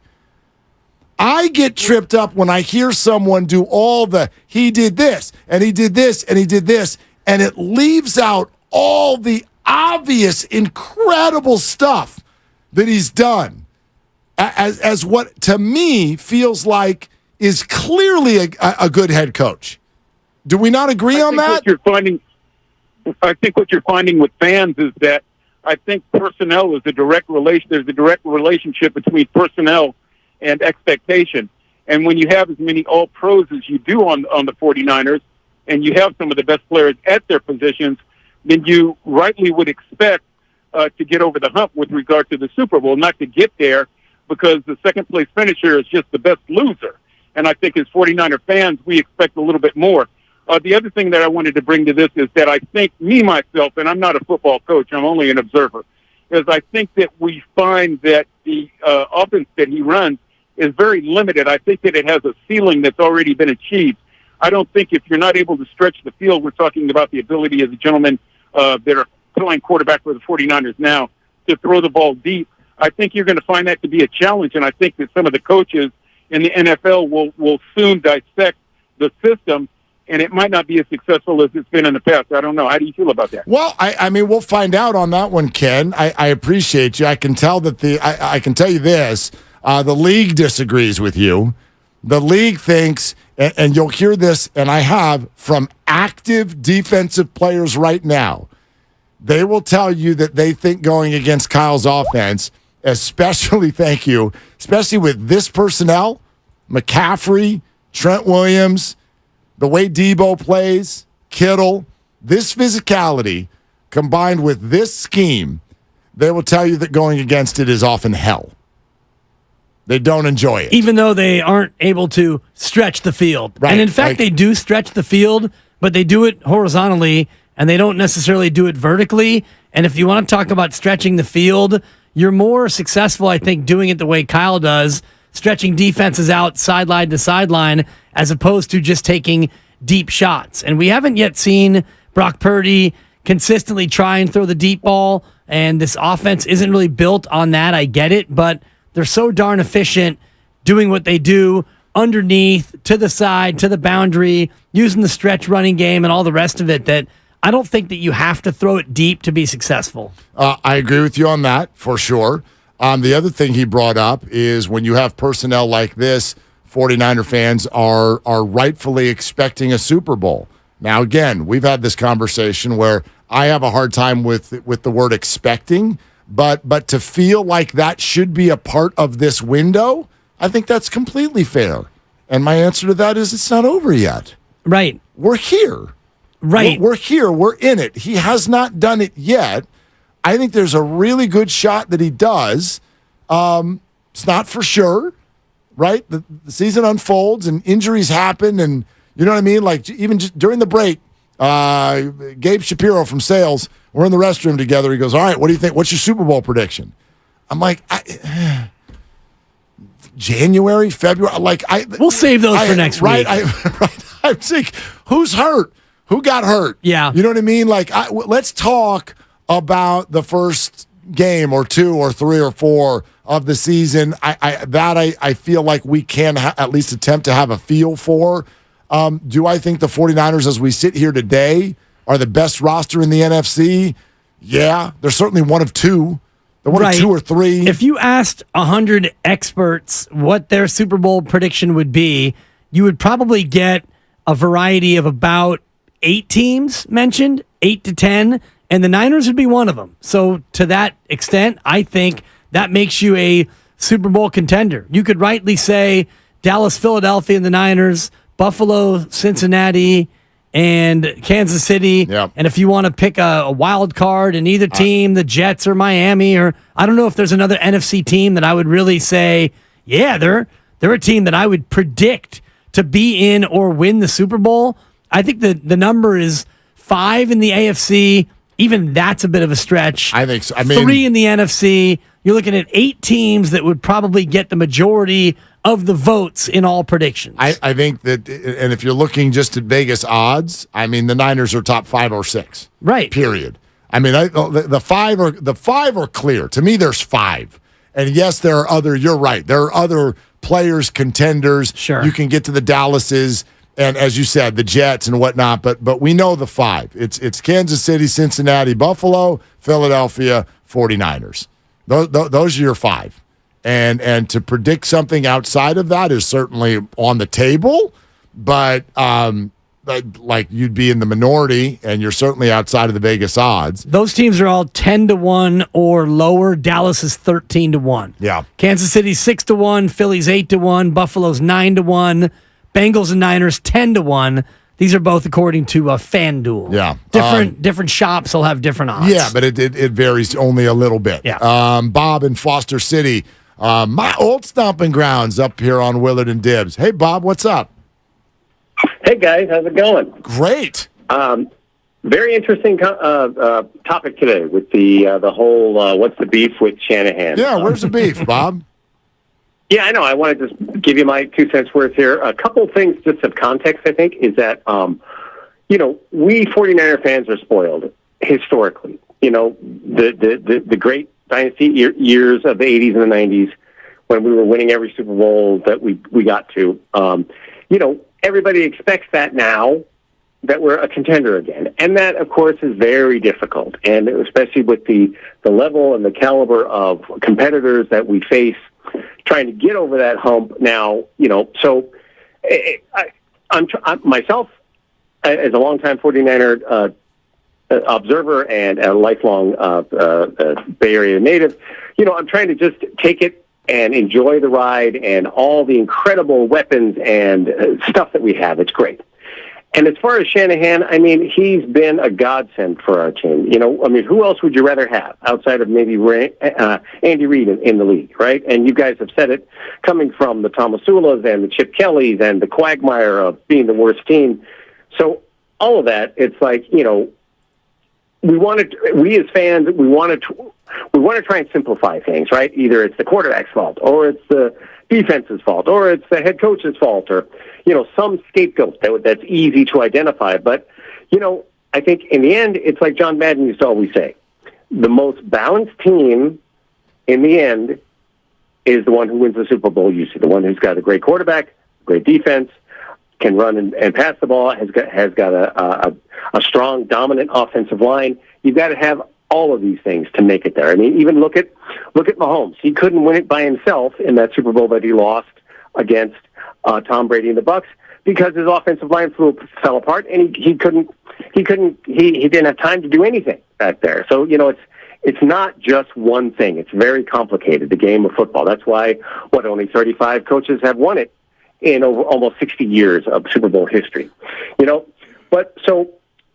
I get tripped up when I hear someone do all the, he did this, and he did this, and he did this, and it leaves out all the obvious, incredible stuff that he's done as what, to me, feels like is clearly a good head coach. Do we not agree on that? I think what you're finding with fans is that I think personnel is a direct relation. There's a direct relationship between personnel and expectation. And when you have as many all-pros as you do on the 49ers, and you have some of the best players at their positions, then you rightly would expect to get over the hump with regard to the Super Bowl, not to get there because the second-place finisher is just the best loser. And I think as 49er fans, we expect a little bit more. The other thing that I wanted to bring to this is that I think myself, and I'm not a football coach, I'm only an observer, is I think that we find that the offense that he runs is very limited. I think that it has a ceiling that's already been achieved. I don't think if you're not able to stretch the field, we're talking about the ability of the gentlemen that are playing quarterback for the 49ers now to throw the ball deep. I think you're going to find that to be a challenge, and I think that some of the coaches in the NFL will soon dissect the system, and it might not be as successful as it's been in the past. I don't know. How do you feel about that? Well, I mean, we'll find out on that one, Ken. I appreciate you. I can tell that I can tell you this. The league disagrees with you. The league thinks, and you'll hear this, and I have, from active defensive players right now, they will tell you that they think going against Kyle's offense, especially with this personnel, McCaffrey, Trent Williams, the way Debo plays, Kittle, this physicality combined with this scheme, they will tell you that going against it is often hell. They don't enjoy it. Even though they aren't able to stretch the field. Right. And in fact, they do stretch the field, but they do it horizontally, and they don't necessarily do it vertically. And if you want to talk about stretching the field, you're more successful, I think, doing it the way Kyle does, stretching defenses out sideline to sideline, as opposed to just taking deep shots. And we haven't yet seen Brock Purdy consistently try and throw the deep ball, and this offense isn't really built on that. I get it, but they're so darn efficient doing what they do underneath, to the side, to the boundary, using the stretch running game and all the rest of it, that I don't think that you have to throw it deep to be successful. I agree with you on that, for sure. The other thing he brought up is when you have personnel like this, 49er fans are rightfully expecting a Super Bowl. Now, again, we've had this conversation where I have a hard time with the word expecting, but to feel like that should be a part of this window, I think that's completely fair. And my answer to that is it's not over yet. Right. We're here. Right. We're here. We're in it. He has not done it yet. I think there's a really good shot that he does. It's not for sure, right? The season unfolds and injuries happen, and you know what I mean? Like, even just during the break, Gabe Shapiro from sales, we're in the restroom together. He goes, all right, what do you think? What's your Super Bowl prediction? I'm like, January, February. We'll save those for next week. I'm thinking, who's hurt? Who got hurt? Yeah. You know what I mean? Like, let's talk about the first game or two or three or four of the season. I feel like we can at least attempt to have a feel for. Do I think the 49ers, as we sit here today, are the best roster in the NFC? Yeah. They're certainly one of two. They're one of two or three. If you asked 100 experts what their Super Bowl prediction would be, you would probably get a variety of about 8 teams mentioned, 8 to 10, and the Niners would be one of them. So to that extent, I think that makes you a Super Bowl contender. You could rightly say Dallas, Philadelphia, and the Niners, Buffalo, Cincinnati, and Kansas City. Yep. And if you want to pick a wild card in either team, the Jets or Miami, or I don't know if there's another NFC team that I would really say, yeah, they're a team that I would predict to be in or win the Super Bowl. I think the number is 5 in the AFC. Even that's a bit of a stretch. I think so. I mean, 3 in the NFC. You're looking at 8 teams that would probably get the majority of the votes in all predictions. I think that, and if you're looking just at Vegas odds, I mean, the Niners are top 5 or 6. Right. Period. I mean, the five are clear. To me, there's 5. And yes, there are other, you're right. There are other players, contenders. Sure. You can get to the Dallases and, as you said, the Jets and whatnot, but we know the 5. It's Kansas City, Cincinnati, Buffalo, Philadelphia, 49ers. Those are your 5. And to predict something outside of that is certainly on the table, but like you'd be in the minority, and you're certainly outside of the Vegas odds. Those teams are all 10-1 or lower. Dallas is 13-1. Yeah. Kansas City 6-1, Philly's 8-1, Buffalo's 9-1, Bengals and Niners 10-1. These are both according to FanDuel. Yeah. Different shops will have different odds. Yeah, but it varies only a little bit. Yeah. Bob in Foster City, my old stomping grounds up here on Willard and Dibbs. Hey, Bob, what's up? Hey, guys. How's it going? Great. Very interesting topic today with the whole what's the beef with Shanahan. Yeah, where's the beef, Bob? Yeah, I know. I want to just give you my 2 cents worth here. A couple of things just of context, I think, is that, we 49er fans are spoiled historically. The great dynasty years of the 80s and the 90s when we were winning every Super Bowl that we got to. Everybody expects that now that we're a contender again. And that, of course, is very difficult. And especially with the level and the caliber of competitors that we face trying to get over that hump now, so I'm myself, as a longtime 49er observer and a lifelong Bay Area native, I'm trying to just take it and enjoy the ride and all the incredible weapons and stuff that we have. It's great. And as far as Shanahan, I mean, he's been a godsend for our team. Who else would you rather have outside of maybe Andy Reid in the league, right? And you guys have said it, coming from the Tomasulas and the Chip Kellys and the quagmire of being the worst team. So all of that, it's like, we as fans, we want to try and simplify things, right? Either it's the quarterback's fault, or it's the defense's fault, or it's the head coach's fault, or some scapegoat that's easy to identify. But I think in the end, it's like John Madden used to always say, the most balanced team in the end is the one who wins the Super Bowl usually, the one who's got a great quarterback, great defense, can run and pass the ball, has got a strong, dominant offensive line. You've got to have all of these things to make it there. I mean, even look at Mahomes. He couldn't win it by himself in that Super Bowl that he lost against Tom Brady and the Bucs because his offensive line fell apart, and he didn't have time to do anything back there. So it's not just one thing. It's very complicated, the game of football. That's why only 35 coaches have won it in over almost 60 years of Super Bowl history. But so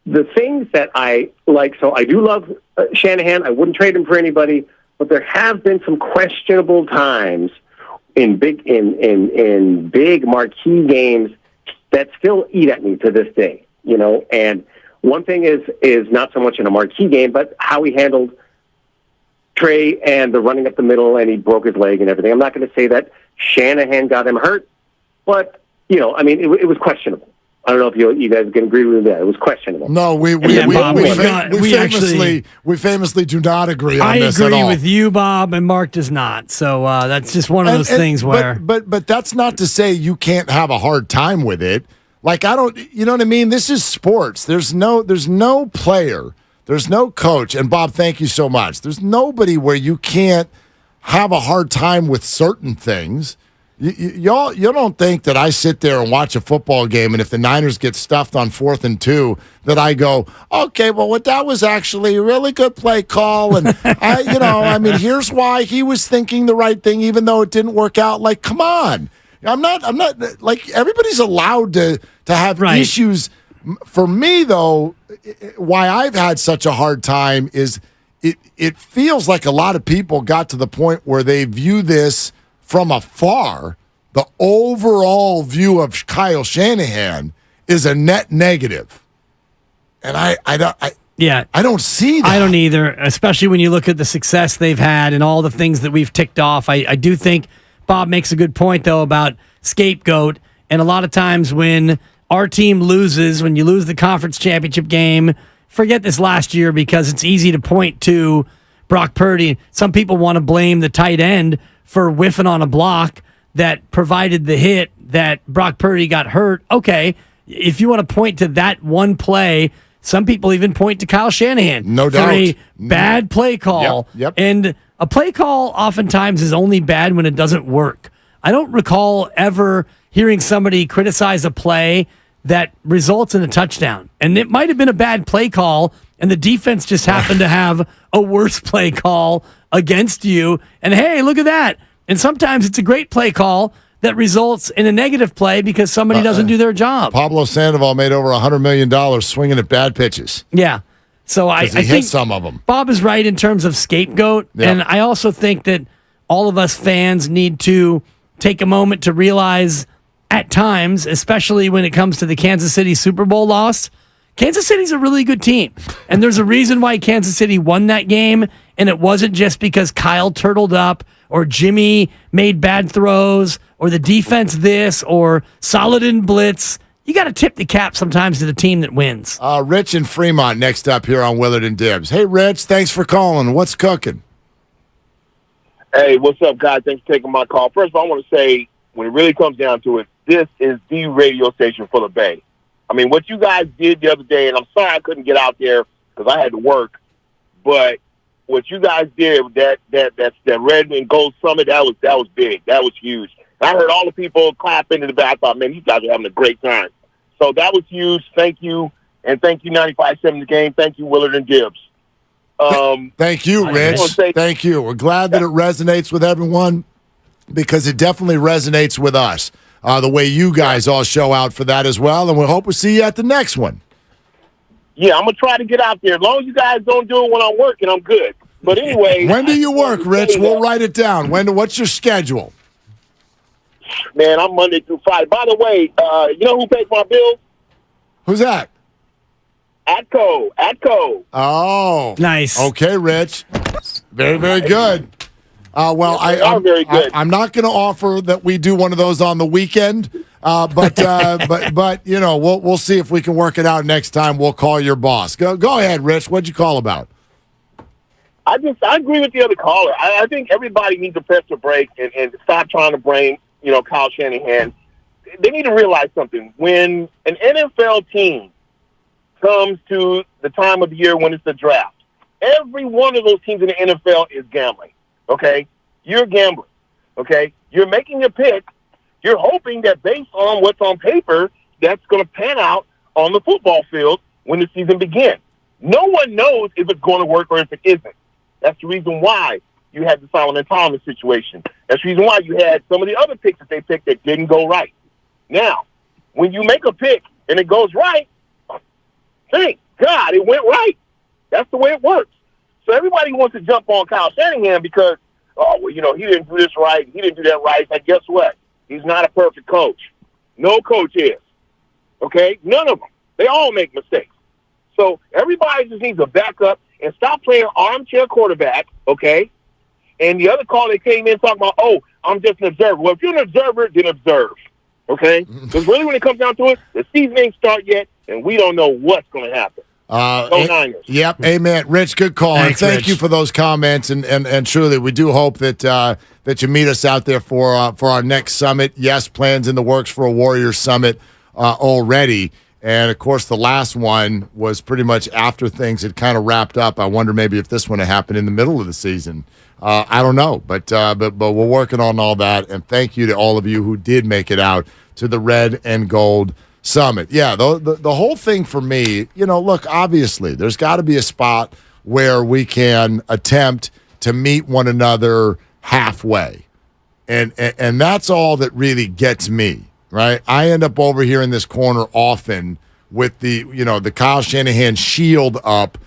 the things that I like, so I do love Shanahan. I wouldn't trade him for anybody, but there have been some questionable times in big marquee games that still eat at me to this day. And one thing is not so much in a marquee game, but how he handled Trey and the running up the middle, and he broke his leg and everything. I'm not going to say that Shanahan got him hurt, but it was questionable. I don't know if you guys can agree with that. It was questionable. No, we famously do not agree on this at all. I agree with you, Bob, and Mark does not. So that's just one of those things where. But that's not to say you can't have a hard time with it. Like you know what I mean? This is sports. There's no player, there's no coach, and Bob, thank you so much. There's nobody where you can't have a hard time with certain things. You don't think that I sit there and watch a football game, and if the Niners get stuffed on 4th and 2, that I go, okay, well, that was actually a really good play call, and here's why he was thinking the right thing, even though it didn't work out. Like, come on, I'm not like everybody's allowed to have issues. For me, though, why I've had such a hard time is it feels like a lot of people got to the point where they view this from afar. The overall view of Kyle Shanahan is a net negative. And I don't see that. I don't either, especially when you look at the success they've had and all the things that we've ticked off. I do think Bob makes a good point, though, about scapegoat. And a lot of times when our team loses, when you lose the conference championship game, forget this last year because it's easy to point to Brock Purdy. Some people want to blame the tight end for whiffing on a block that provided the hit that Brock Purdy got hurt. Okay, if you want to point to that one play, some people even point to Kyle Shanahan no doubt. For a bad play call. Yep. And a play call oftentimes is only bad when it doesn't work. I don't recall ever hearing somebody criticize a play that results in a touchdown. And it might have been a bad play call, and the defense just happened to have a worse play call against you. And hey, look at that. And sometimes it's a great play call that results in a negative play because somebody doesn't do their job. Pablo Sandoval made over $100 million swinging at bad pitches. Yeah. So I think some of them. Bob is right in terms of scapegoat. Yep. And I also think that all of us fans need to take a moment to realize at times, especially when it comes to the Kansas City Super Bowl loss, Kansas City's a really good team. And there's a reason why Kansas City won that game, and it wasn't just because Kyle turtled up or Jimmy made bad throws or the defense this or solid in blitz. You got to tip the cap sometimes to the team that wins. Rich in Fremont next up here on Willard and Dibs. Hey, Rich, thanks for calling. What's cooking? Hey, what's up, guys? Thanks for taking my call. First of all, I want to say, when it really comes down to it, this is the radio station for the Bay. I mean, what you guys did the other day, and I'm sorry I couldn't get out there because I had to work, but what you guys did, that red and gold summit, that was big. That was huge. And I heard all the people clapping in the back. I thought, man, these guys are having a great time. So that was huge. Thank you. And thank you, 95.7 The Game. Thank you, Willard and Dibs. Thank you, Rich. Thank you. We're glad that it resonates with everyone because it definitely resonates with us. The way you guys all show out for that as well, and we hope we see you at the next one. Yeah, I'm going to try to get out there. As long as you guys don't do it when I'm working, I'm good. But anyway. When do you work, Rich? We'll write it down. What's your schedule? Man, I'm Monday through Friday. By the way, you know who pays my bills? Who's that? Atco. Oh. Nice. Okay, Rich. Very, very good. Well, I'm not going to offer that we do one of those on the weekend, but we'll see if we can work it out next time. We'll call your boss. Go ahead, Rich. What'd you call about? I agree with the other caller. I think everybody needs to press the brake and stop trying to blame, Kyle Shanahan. They need to realize something. When an NFL team comes to the time of the year when it's the draft, every one of those teams in the NFL is gambling. Okay? You're gambling. Okay? You're making a pick. You're hoping that based on what's on paper, that's going to pan out on the football field when the season begins. No one knows if it's going to work or if it isn't. That's the reason why you had the Solomon Thomas situation. That's the reason why you had some of the other picks that they picked that didn't go right. Now, when you make a pick and it goes right, thank God it went right. That's the way it works. So everybody wants to jump on Kyle Shanahan because, he didn't do this right, he didn't do that right. Like, guess what? He's not a perfect coach. No coach is. Okay? None of them. They all make mistakes. So everybody just needs to back up and stop playing armchair quarterback, okay? And the other call, they came in talking about, I'm just an observer. Well, if you're an observer, then observe, okay? Because really when it comes down to it, the season ain't start yet, and we don't know what's going to happen. Niners. Yep, amen. Rich, good call. Thanks, and thank Rich. you for those comments. And truly, we do hope that you meet us out there for our next summit. Yes, plans in the works for a Warriors summit already. And, of course, the last one was pretty much after things had kind of wrapped up. I wonder maybe if this one had happened in the middle of the season. I don't know. But we're working on all that. And thank you to all of you who did make it out to the Red and Gold Summit. Yeah, the whole thing for me, look, obviously, there's got to be a spot where we can attempt to meet one another halfway. And that's all that really gets me. Right, I end up over here in this corner often with the Kyle Shanahan shield up,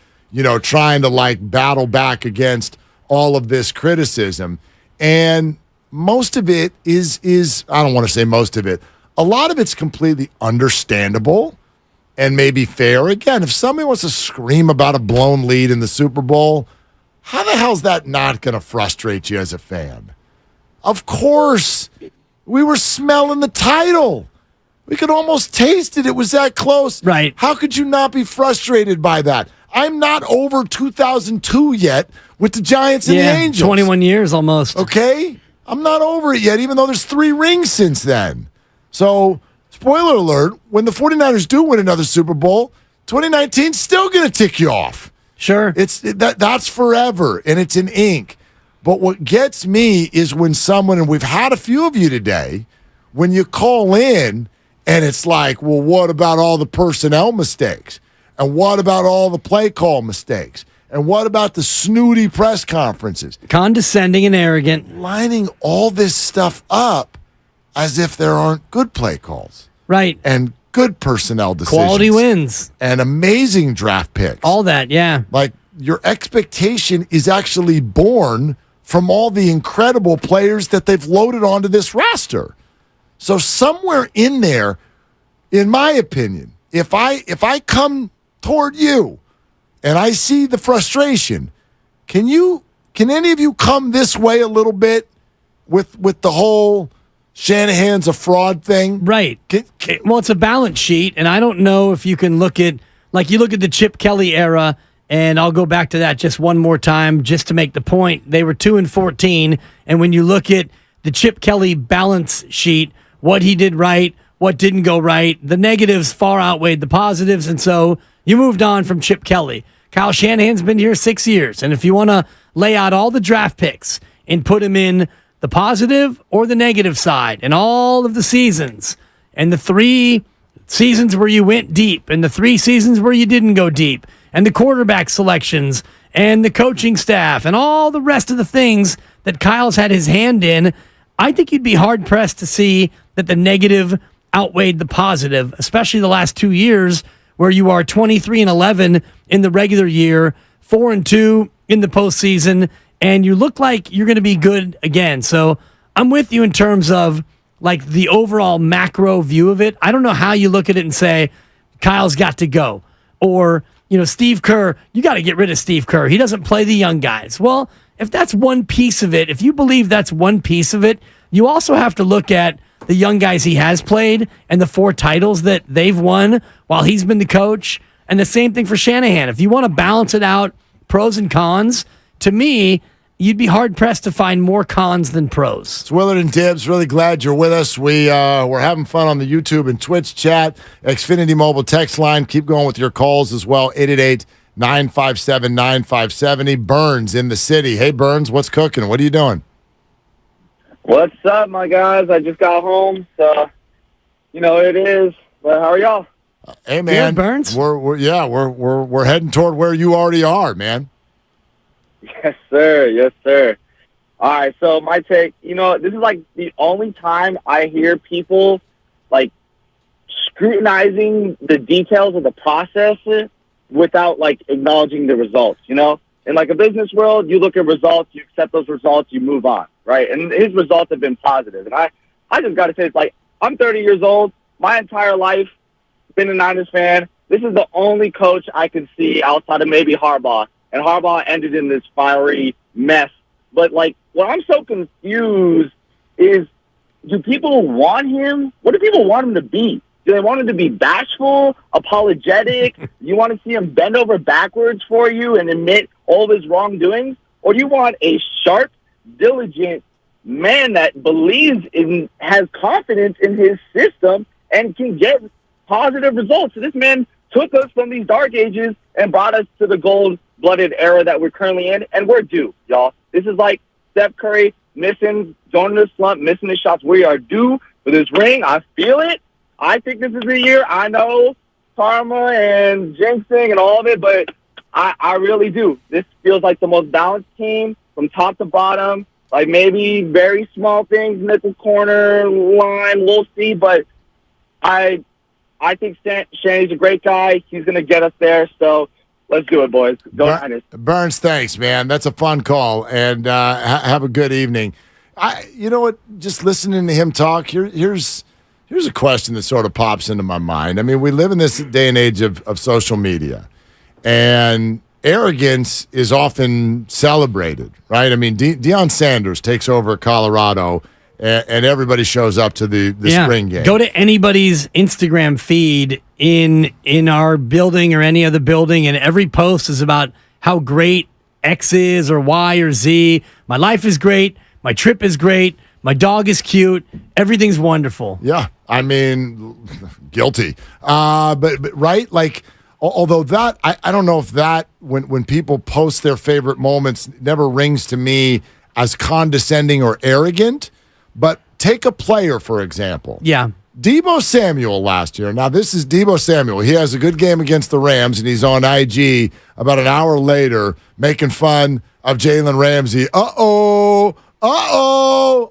trying to battle back against all of this criticism, and most of it is I don't want to say most of it. A lot of it's completely understandable and maybe fair. Again, if somebody wants to scream about a blown lead in the Super Bowl, how the hell's that not going to frustrate you as a fan? Of course. We were smelling the title. We could almost taste it. It was that close. Right. How could you not be frustrated by that? I'm not over 2002 yet with the Giants and the Angels. 21 years almost. Okay? I'm not over it yet, even though there's 3 rings since then. So, spoiler alert, when the 49ers do win another Super Bowl, 2019 is still going to tick you off. Sure. That's forever, and it's in ink. But what gets me is when someone, and we've had a few of you today, when you call in and it's like, well, what about all the personnel mistakes? And what about all the play call mistakes? And what about the snooty press conferences? Condescending and arrogant. Lining all this stuff up as if there aren't good play calls. Right. And good personnel decisions. Quality wins. And amazing draft picks. All that, yeah. Like, your expectation is actually born from all the incredible players that they've loaded onto this roster. So somewhere in there, in my opinion, if I come toward you and I see the frustration, can any of you come this way a little bit with the whole Shanahan's a fraud thing? Right. Well, it's a balance sheet, and I don't know if you can look at the Chip Kelly era. And I'll go back to that just one more time just to make the point. They were 2-14, and when you look at the Chip Kelly balance sheet, what he did right, what didn't go right, the negatives far outweighed the positives, and so you moved on from Chip Kelly. Kyle Shanahan's been here 6 years, and if you want to lay out all the draft picks and put him in the positive or the negative side and all of the seasons, and the 3 seasons where you went deep and the 3 seasons where you didn't go deep, and the quarterback selections, and the coaching staff, and all the rest of the things that Kyle's had his hand in, I think you'd be hard-pressed to see that the negative outweighed the positive, especially the last 2 years where you are 23-11 in the regular year, 4-2 in the postseason, and you look like you're going to be good again. So I'm with you in terms of the overall macro view of it. I don't know how you look at it and say, Kyle's got to go. Or, Steve Kerr, you got to get rid of Steve Kerr. He doesn't play the young guys. Well, if that's one piece of it, if you believe that's one piece of it, you also have to look at the young guys he has played and the 4 titles that they've won while he's been the coach. And the same thing for Shanahan. If you want to balance it out, pros and cons, to me, you'd be hard-pressed to find more cons than pros. It's Willard and Tibbs. Really glad you're with us. We're having fun on the YouTube and Twitch chat. Xfinity Mobile text line. Keep going with your calls as well. 888-957-9570. Burns in the city. Hey, Burns, what's cooking? What are you doing? What's up, my guys? I just got home, so you know it is. But how are y'all? Hey, man. Good, Burns. We're heading toward where you already are, man. Yes, sir. Yes, sir. All right. So my take, this is like the only time I hear people like scrutinizing the details of the process without like acknowledging the results. In like a business world, you look at results, you accept those results, you move on, right? And his results have been positive. And I just got to say, it's like, I'm 30 years old. My entire life, been a Niners fan. This is the only coach I can see outside of maybe Harbaugh. And Harbaugh ended in this fiery mess. But, like, what I'm so confused is, do people want him? What do people want him to be? Do they want him to be bashful, apologetic? You want to see him bend over backwards for you and admit all of his wrongdoings? Or do you want a sharp, diligent man that believes in, has confidence in his system and can get positive results? So this man took us from these dark ages and brought us to the gold-blooded era that we're currently in, and we're due, y'all. This is like Steph Curry going in the slump, missing his shots. We are due for this ring. I feel it. I think this is the year. I know karma and jinxing and all of it, but I really do. This feels like the most balanced team from top to bottom. Like maybe very small things, nickel corner line, we'll see. But I think Shanny's a great guy. He's going to get us there. So let's do it, boys. Go Niners. Burns, thanks, man. That's a fun call, and have a good evening. You know what? Just listening to him talk, here's a question that sort of pops into my mind. I mean, we live in this day and age of social media, and arrogance is often celebrated, right? I mean, Deion Sanders takes over Colorado, and everybody shows up to the spring game. Go to anybody's Instagram feed in our building or any other building, and every post is about how great X is or Y or Z. My life is great. My trip is great. My dog is cute. Everything's wonderful. Yeah, I mean, guilty. But right, like, although that, I don't know if that, when people post their favorite moments, never rings to me as condescending or arrogant. But take a player, for example. Yeah. Deebo Samuel last year. Now, this is Deebo Samuel. He has a good game against the Rams, and he's on IG about an hour later making fun of Jalen Ramsey.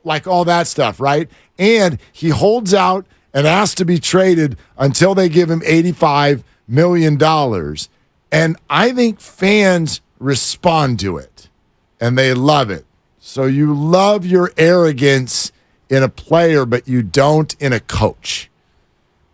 Like all that stuff, right? And he holds out and asks to be traded until they give him $85 million. And I think fans respond to it, and they love it. So you love your arrogance in a player, but you don't in a coach.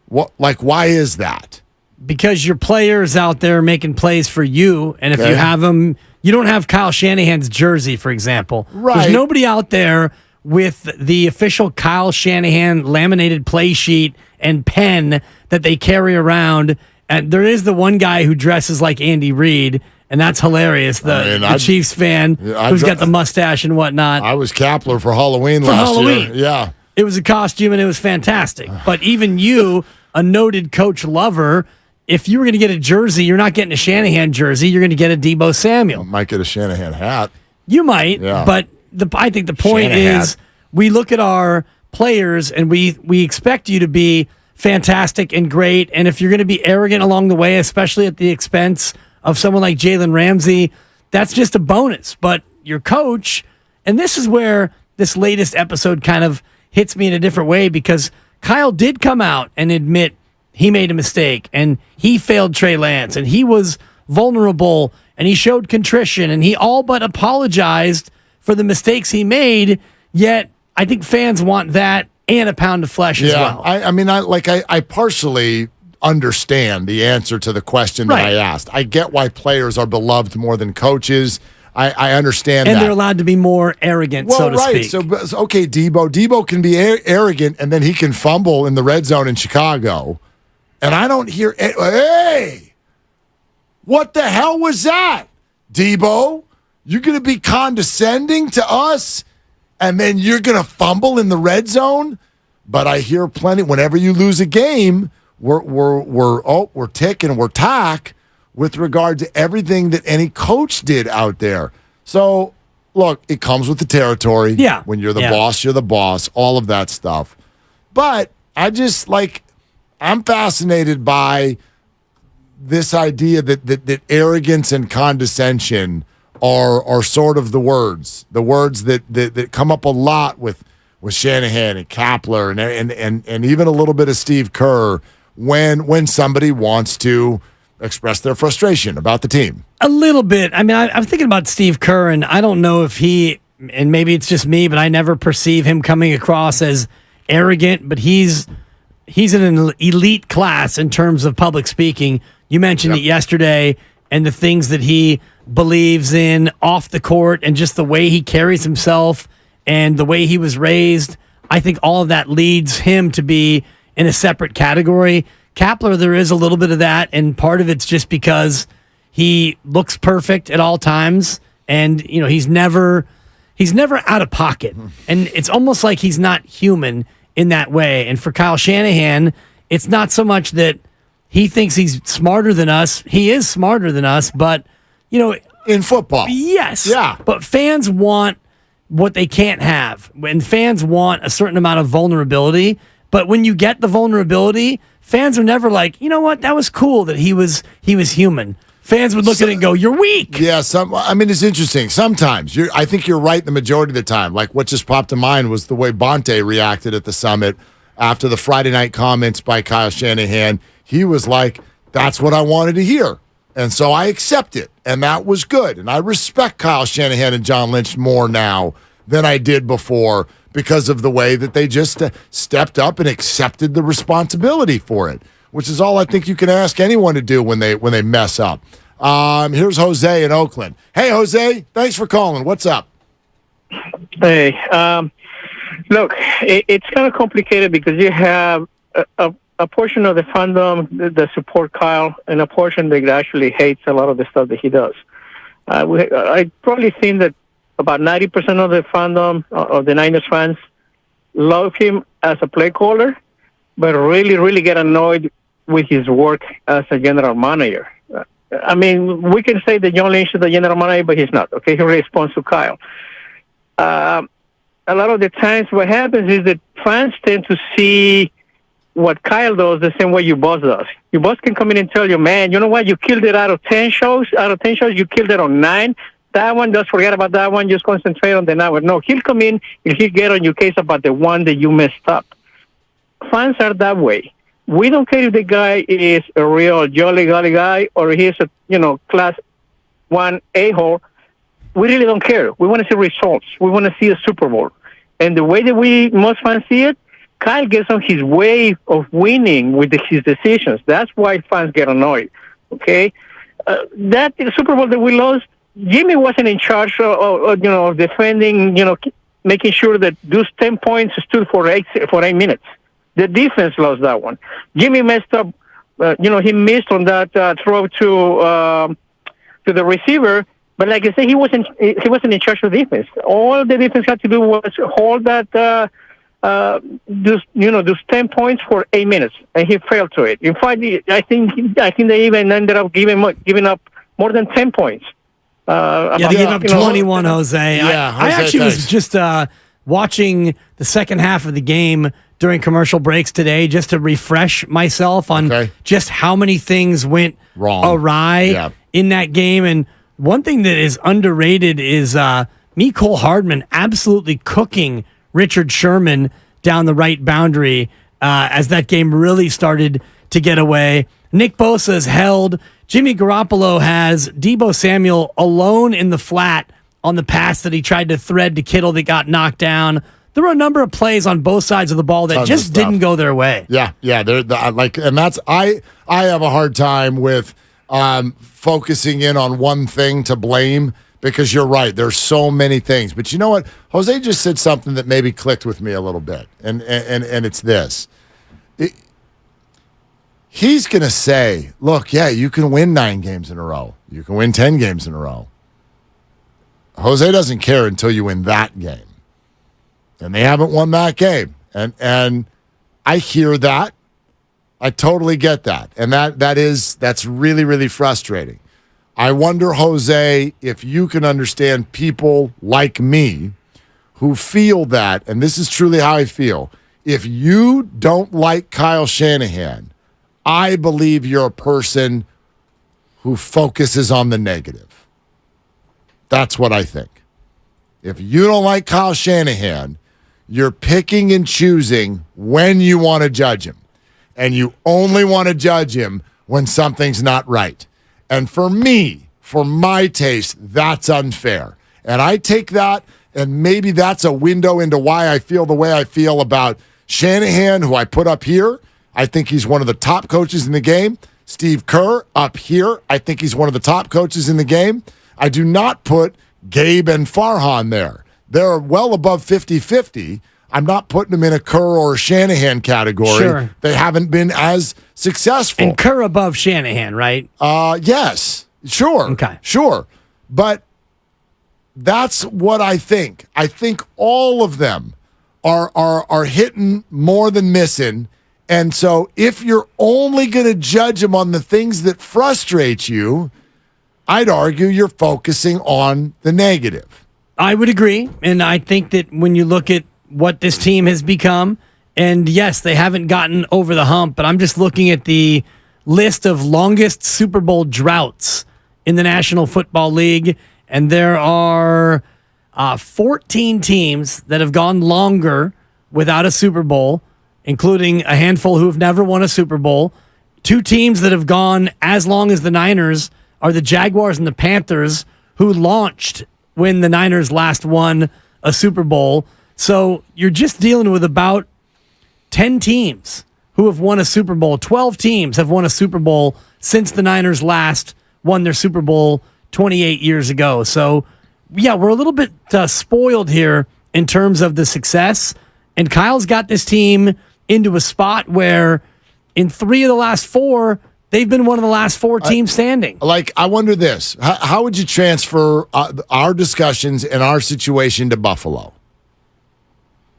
Why is that? Because your player's out there making plays for you, and if you have them, you don't have Kyle Shanahan's jersey, for example. Right. There's nobody out there with the official Kyle Shanahan laminated play sheet and pen that they carry around. And there is the one guy who dresses like Andy Reid, and that's hilarious. The Chiefs fan who's got the mustache and whatnot. I was Kapler for Halloween last year. Yeah. It was a costume, and it was fantastic. But even you, a noted coach lover, if you were going to get a jersey, you're not getting a Shanahan jersey. You're going to get a Deebo Samuel. Might get a Shanahan hat. You might, but I think the point is we look at our players, and we expect you to be fantastic and great. And if you're going to be arrogant along the way, especially at the expense of someone like Jalen Ramsey, that's just a bonus. But your coach, and this is where this latest episode kind of hits me in a different way, because Kyle did come out and admit he made a mistake, and he failed Trey Lance, and he was vulnerable, and he showed contrition, and he all but apologized for the mistakes he made. Yet I think fans want that and a pound of flesh as well. I partially understand the answer to the question that I asked. I get why players are beloved more than coaches. I understand and that. they're allowed to be more arrogant, so to speak. So, okay, Debo can be arrogant, and then he can fumble in the red zone in Chicago. And I don't hear, hey, what the hell was that? Debo, you're going to be condescending to us, and then you're going to fumble in the red zone? But I hear plenty, whenever you lose a game, we're tick and we're tack with regard to everything that any coach did out there. So, look, it comes with the territory. Yeah. When you're the boss, you're the boss, all of that stuff. But I just, I'm fascinated by this idea that arrogance and condescension are sort of the words that come up a lot with Shanahan and Kapler and even a little bit of Steve Kerr when somebody wants to express their frustration about the team. A little bit. I mean, I'm thinking about Steve Kerr, and I don't know if and maybe it's just me, but I never perceive him coming across as arrogant, but he's in an elite class in terms of public speaking. You mentioned it yesterday, and the things that he believes in off the court and just the way he carries himself and the way he was raised. I think all of that leads him to be in a separate category. Kapler, there is a little bit of that, and part of it's just because he looks perfect at all times, and he's never out of pocket, and it's almost like he's not human in that way. And for Kyle Shanahan, it's not so much that he thinks he's smarter than us. He is smarter than us, but in football, yes, yeah. But fans want what they can't have, and fans want a certain amount of vulnerability. But when you get the vulnerability, fans are never like, you know what, that was cool that he was human. Fans would look at it and go, "You're weak." Yeah, it's interesting. Sometimes I think you're right the majority of the time. Like what just popped to mind was the way Bonte reacted at the summit after the Friday night comments by Kyle Shanahan. He was like, "That's what I wanted to hear," and so I accept it, and that was good. And I respect Kyle Shanahan and John Lynch more now than I did before because of the way that they just stepped up and accepted the responsibility for it, which is all I think you can ask anyone to do when they mess up. Here's Jose in Oakland. Hey, Jose, thanks for calling. What's up? Hey, look, it's kind of complicated because you have a portion of the fandom that support Kyle and a portion that actually hates a lot of the stuff that he does. I probably think that about 90% of the fandom of the Niners fans love him as a play caller, but really, really get annoyed with his work as a general manager. I mean, we can say that John Lynch is the general manager, but he's not. Okay, he responds to Kyle. A lot of the times what happens is that fans tend to see what Kyle does the same way your boss does. Your boss can come in and tell you, man, you know what? You killed it out of 10 shows. Out of 10 shows, you killed it on 9. That one, just forget about that one. Just concentrate on the 9. No, he'll come in and he'll get on your case about the one that you messed up. Fans are that way. We don't care if the guy is a real jolly-golly guy or he's a, class 1 a-hole. We really don't care. We want to see results. We want to see a Super Bowl. And the way that most fans see it, Kyle gets on his way of winning with his decisions. That's why fans get annoyed. Okay? That Super Bowl that we lost, Jimmy wasn't in charge of defending, making sure that those 10 points stood for 8 minutes. The defense lost that one. Jimmy messed up. He missed on that throw to the receiver. But like I said, he wasn't in charge of defense. All the defense had to do was hold that those 10 points for 8 minutes, and he failed to it. In fact, I think they even ended up giving up more than 10 points. They gave up 21, Jose. Yeah, I actually was just watching the second half of the game during commercial breaks today just to refresh myself on just how many things went awry in that game. And one thing that is underrated is Mecole Hardman absolutely cooking Richard Sherman down the right boundary as that game really started to get away. Nick Bosa is held. Jimmy Garoppolo has Deebo Samuel alone in the flat on the pass that he tried to thread to Kittle that got knocked down. There were a number of plays on both sides of the ball that just didn't go their way. Yeah. And that's I have a hard time with focusing in on one thing to blame because you're right. There's so many things. But you know what? Jose just said something that maybe clicked with me a little bit, and it's this. He's going to say, look, yeah, you can win 9 games in a row. You can win 10 games in a row. Jose doesn't care until you win that game. And they haven't won that game. And I hear that. I totally get that. And that's really, really frustrating. I wonder, Jose, if you can understand people like me who feel that, and this is truly how I feel. If you don't like Kyle Shanahan, I believe you're a person who focuses on the negative. That's what I think. If you don't like Kyle Shanahan, you're picking and choosing when you want to judge him. And you only want to judge him when something's not right. And for me, for my taste, that's unfair. And I take that, and maybe that's a window into why I feel the way I feel about Shanahan, who I put up here. I think he's one of the top coaches in the game. Steve Kerr up here. I think he's one of the top coaches in the game. I do not put Gabe and Farhan there. They're well above 50-50. I'm not putting them in a Kerr or a Shanahan category. Sure. They haven't been as successful. And Kerr above Shanahan, right? Yes. Sure. Okay. Sure. But that's what I think. I think all of them are hitting more than missing. And so if you're only going to judge them on the things that frustrate you, I'd argue you're focusing on the negative. I would agree. And I think that when you look at what this team has become, and yes, they haven't gotten over the hump, but I'm just looking at the list of longest Super Bowl droughts in the National Football League, and there are 14 teams that have gone longer without a Super Bowl, including a handful who have never won a Super Bowl. 2 teams that have gone as long as the Niners are the Jaguars and the Panthers, who launched when the Niners last won a Super Bowl. So you're just dealing with about 10 teams who have won a Super Bowl. 12 teams have won a Super Bowl since the Niners last won their Super Bowl 28 years ago. So, yeah, we're a little bit spoiled here in terms of the success. And Kyle's got this team into a spot where in 3 of the last 4, they've been one of the last 4 teams standing. I wonder this. How would you transfer our discussions and our situation to Buffalo?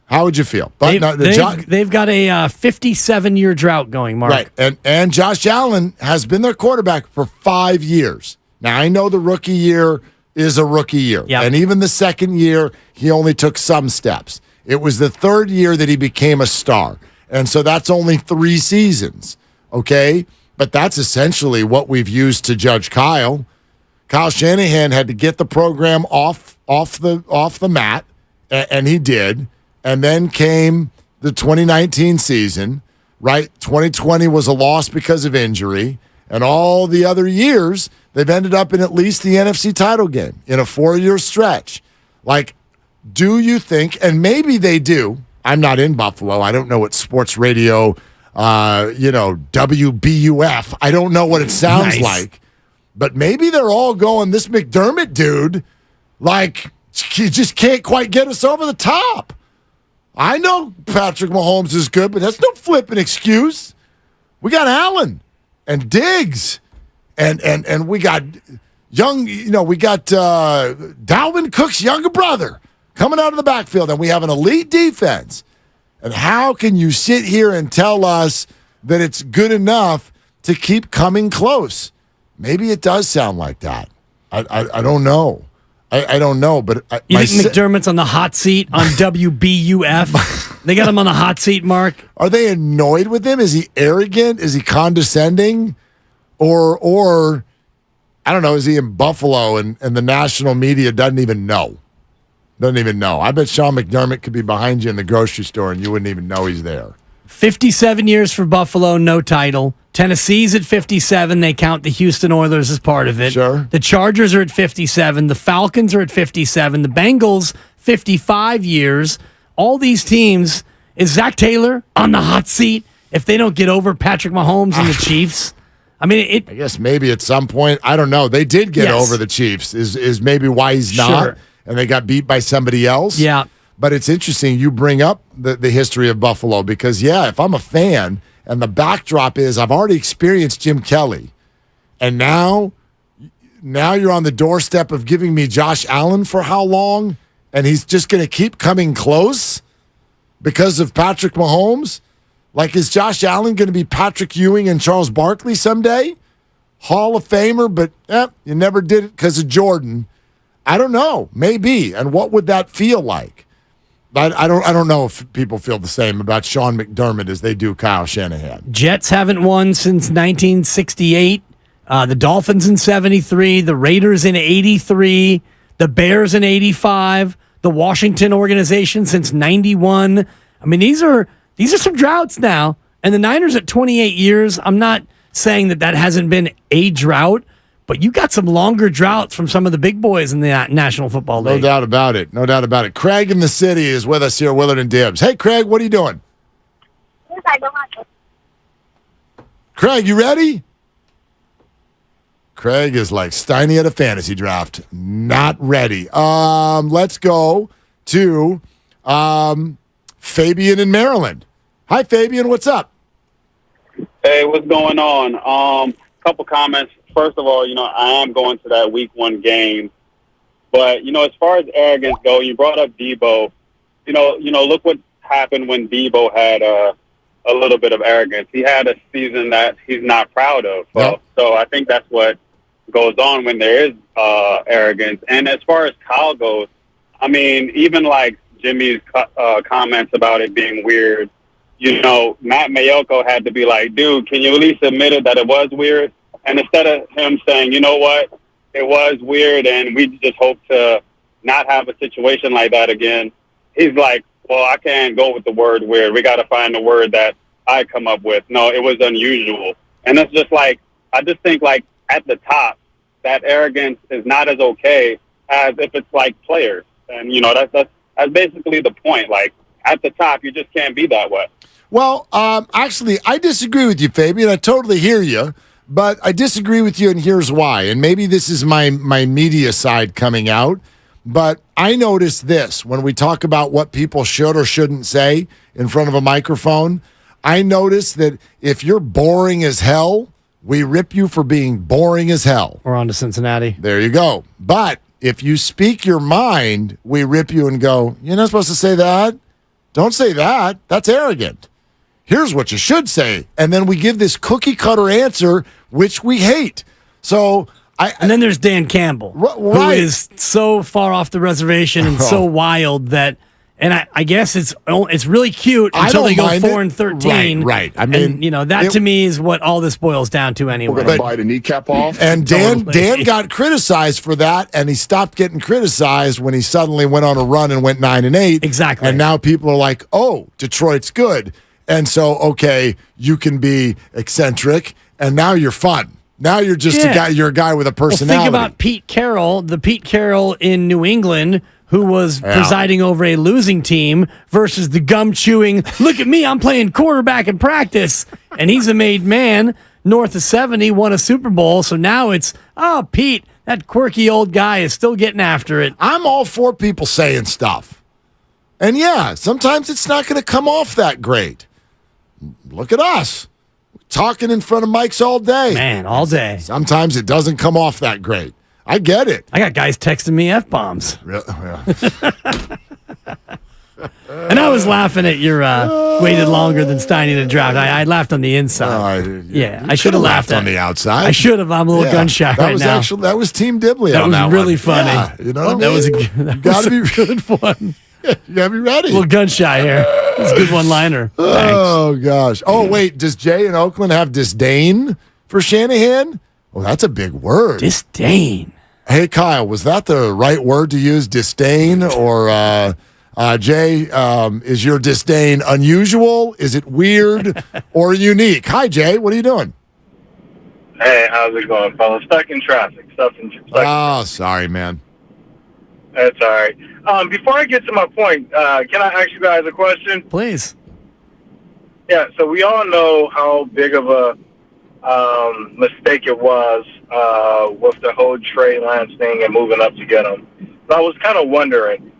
How would you feel? They've got a 57-year drought going, Mark. Right, and Josh Allen has been their quarterback for 5 years. Now, I know the rookie year is a rookie year. Yep. And even the second year, he only took some steps. It was the third year that he became a star. And so that's only 3 seasons, okay? But that's essentially what we've used to judge Kyle. Kyle Shanahan had to get the program off the mat, and he did. And then came the 2019 season, right? 2020 was a loss because of injury. And all the other years, they've ended up in at least the NFC title game in a 4-year stretch. Like, do you think, and maybe they do, I'm not in Buffalo. I don't know what sports radio, WBUF, I don't know what it sounds like. But maybe they're all going, this McDermott dude, like, he just can't quite get us over the top. I know Patrick Mahomes is good, but that's no flipping excuse. We got Allen and Diggs, and we got we got Dalvin Cook's younger brother coming out of the backfield, and we have an elite defense. And how can you sit here and tell us that it's good enough to keep coming close? Maybe it does sound like that. I don't know. I don't know, but you think McDermott's on the hot seat on WBUF? They got him on the hot seat, Mark. Are they annoyed with him? Is he arrogant? Is he condescending? Or I don't know, is he in Buffalo and the national media doesn't even know? Doesn't even know. I bet Sean McDermott could be behind you in the grocery store and you wouldn't even know he's there. 57 years for Buffalo, no title. Tennessee's at 57. They count the Houston Oilers as part of it. Sure. The Chargers are at 57. The Falcons are at 57. The Bengals, 55 years. All these teams, is Zach Taylor on the hot seat if they don't get over Patrick Mahomes and the Chiefs? I mean, I guess maybe at some point, I don't know. They did get over the Chiefs. Is maybe why he's not, and they got beat by somebody else. Yeah. But it's interesting you bring up the history of Buffalo because, if I'm a fan and the backdrop is I've already experienced Jim Kelly, and now you're on the doorstep of giving me Josh Allen for how long? And he's just going to keep coming close because of Patrick Mahomes? Like, is Josh Allen going to be Patrick Ewing and Charles Barkley someday? Hall of Famer, but you never did it because of Jordan. I don't know. Maybe. And what would that feel like? I don't know if people feel the same about Sean McDermott as they do Kyle Shanahan. Jets haven't won since 1968. The Dolphins in 73. The Raiders in 83. The Bears in 85. The Washington organization since 91. I mean, these are some droughts now. And the Niners at 28 years, I'm not saying that hasn't been a drought, but you got some longer droughts from some of the big boys in the National Football League. No doubt about it. No doubt about it. Craig in the city is with us here, Willard and Dibbs. Hey, Craig, what are you doing? Craig, you ready? Craig is like Steiny at a fantasy draft. Not ready. Let's go to Fabian in Maryland. Hi, Fabian. What's up? Hey, what's going on? Couple comments. First of all, I am going to that week 1 game. But, as far as arrogance go, you brought up Debo. Look what happened when Debo had a little bit of arrogance. He had a season that he's not proud of. So I think that's what goes on when there is arrogance. And as far as Kyle goes, I mean, even like Jimmy's comments about it being weird, Matt Mayoko had to be like, dude, can you at least admit it that it was weird? And instead of him saying, you know what, it was weird and we just hope to not have a situation like that again, he's like, well, I can't go with the word weird. We got to find the word that I come up with. No, it was unusual. And it's just like, I just think like at the top, that arrogance is not as okay as if it's like players. And, that's basically the point. Like at the top, you just can't be that way. Well, actually, I disagree with you, Fabian. I totally hear you. But I disagree with you, and here's why. And maybe this is my media side coming out, but I noticed this when we talk about what people should or shouldn't say in front of a microphone. I noticed that if you're boring as hell, we rip you for being boring as hell. We're on to Cincinnati. There you go. But if you speak your mind, we rip you and go, you're not supposed to say that. Don't say that. That's arrogant. Here's what you should say. And then we give this cookie cutter answer, which we hate. So and then there's Dan Campbell, who is so far off the reservation and so wild that, and I guess it's really cute until they go 4-13. Right. I mean, that to me is what all this boils down to anyway. We're going to bite a kneecap off. And Dan got criticized for that, and he stopped getting criticized when he suddenly went on a run and went 9-8. Exactly. And now people are like, oh, Detroit's good. And so, okay, you can be eccentric, and now you're fun. Now you're just a guy. You're a guy with a personality. Well, think about Pete Carroll, the Pete Carroll in New England, who was presiding over a losing team, versus the gum-chewing, look at me, I'm playing quarterback in practice, and he's a made man, north of 70, won a Super Bowl, so now it's, Pete, that quirky old guy is still getting after it. I'm all for people saying stuff. And sometimes it's not going to come off that great. Look at us. Talking in front of mics all day. Man, all day. Sometimes it doesn't come off that great. I get it. I got guys texting me F-bombs. Really? And I was laughing at your waited longer than Steiny to draft. I laughed on the inside. I should have laughed on the outside. I should have. I'm a little gun shy right now. That was Team Dibley. That on was that really one. funny. Yeah, you know what I mean? That was a good one. You gotta be ready. A little gun shy here. It's a good one-liner. Oh, gosh. Oh, wait. Does Jay in Oakland have disdain for Shanahan? Well, that's a big word. Disdain. Hey, Kyle, was that the right word to use, disdain? Or, Jay, is your disdain unusual? Is it weird or unique? Hi, Jay. What are you doing? Hey, how's it going, fellas? Stuck in traffic. Sorry, man. That's all right. Before I get to my point, can I ask you guys a question? Please. Yeah, so we all know how big of a mistake it was with the whole Trey Lance thing and moving up to get him. But I was kind of wondering,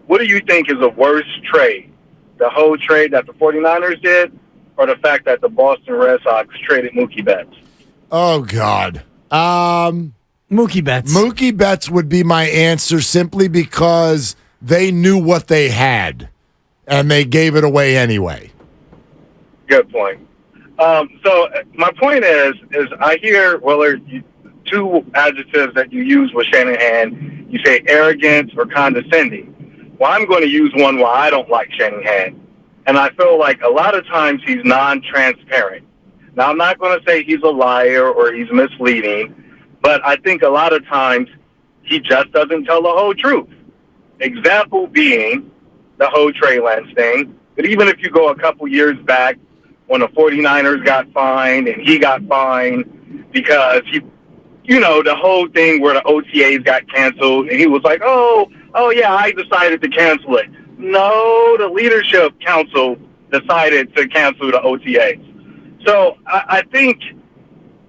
what do you think is a worse trade? The whole trade that the 49ers did, or the fact that the Boston Red Sox traded Mookie Betts? Oh, God. Mookie Betts. Mookie Betts would be my answer simply because they knew what they had, and they gave it away anyway. Good point. So my point is I hear, two adjectives that you use with Shanahan. You say arrogant or condescending. Well, I'm going to use one where I don't like Shanahan. And I feel like a lot of times he's non-transparent. Now, I'm not going to say he's a liar or he's misleading, but I think a lot of times he just doesn't tell the whole truth. Example being the whole Trey Lance thing. But even if you go a couple years back when the 49ers got fined and he got fined because the whole thing where the OTAs got canceled, and he was like, oh yeah, I decided to cancel it. No, the leadership council decided to cancel the OTAs. So I think,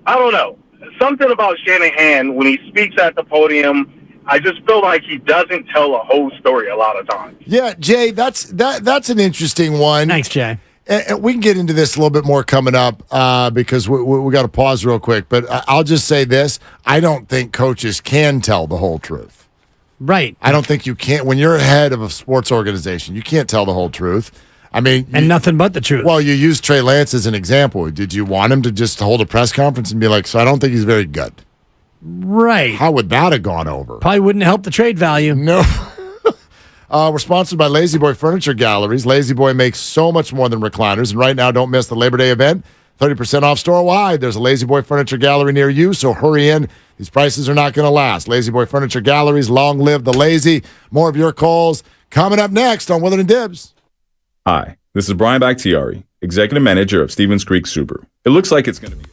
I don't know, something about Shanahan when he speaks at the podium, I just feel like he doesn't tell a whole story a lot of times. Yeah, Jay, that's an interesting one. Thanks, Jay. And we can get into this a little bit more coming up because we got to pause real quick. But I'll just say this. I don't think coaches can tell the whole truth. Right. I don't think you can. When you're head of a sports organization, you can't tell the whole truth. I mean, and nothing but the truth. Well, you used Trey Lance as an example. Did you want him to just hold a press conference and be like, so I don't think he's very good? Right. How would that have gone over? Probably wouldn't help the trade value. No. We're sponsored by Lazy Boy Furniture Galleries. Lazy Boy makes so much more than recliners. And right now, don't miss the Labor Day event. 30% off store-wide. There's a Lazy Boy Furniture Gallery near you, so hurry in. These prices are not going to last. Lazy Boy Furniture Galleries, long live the lazy. More of your calls coming up next on Willard and Dibs. Hi, this is Brian Bakhtiari, Executive Manager of Stevens Creek Subaru. It looks like it's going to be...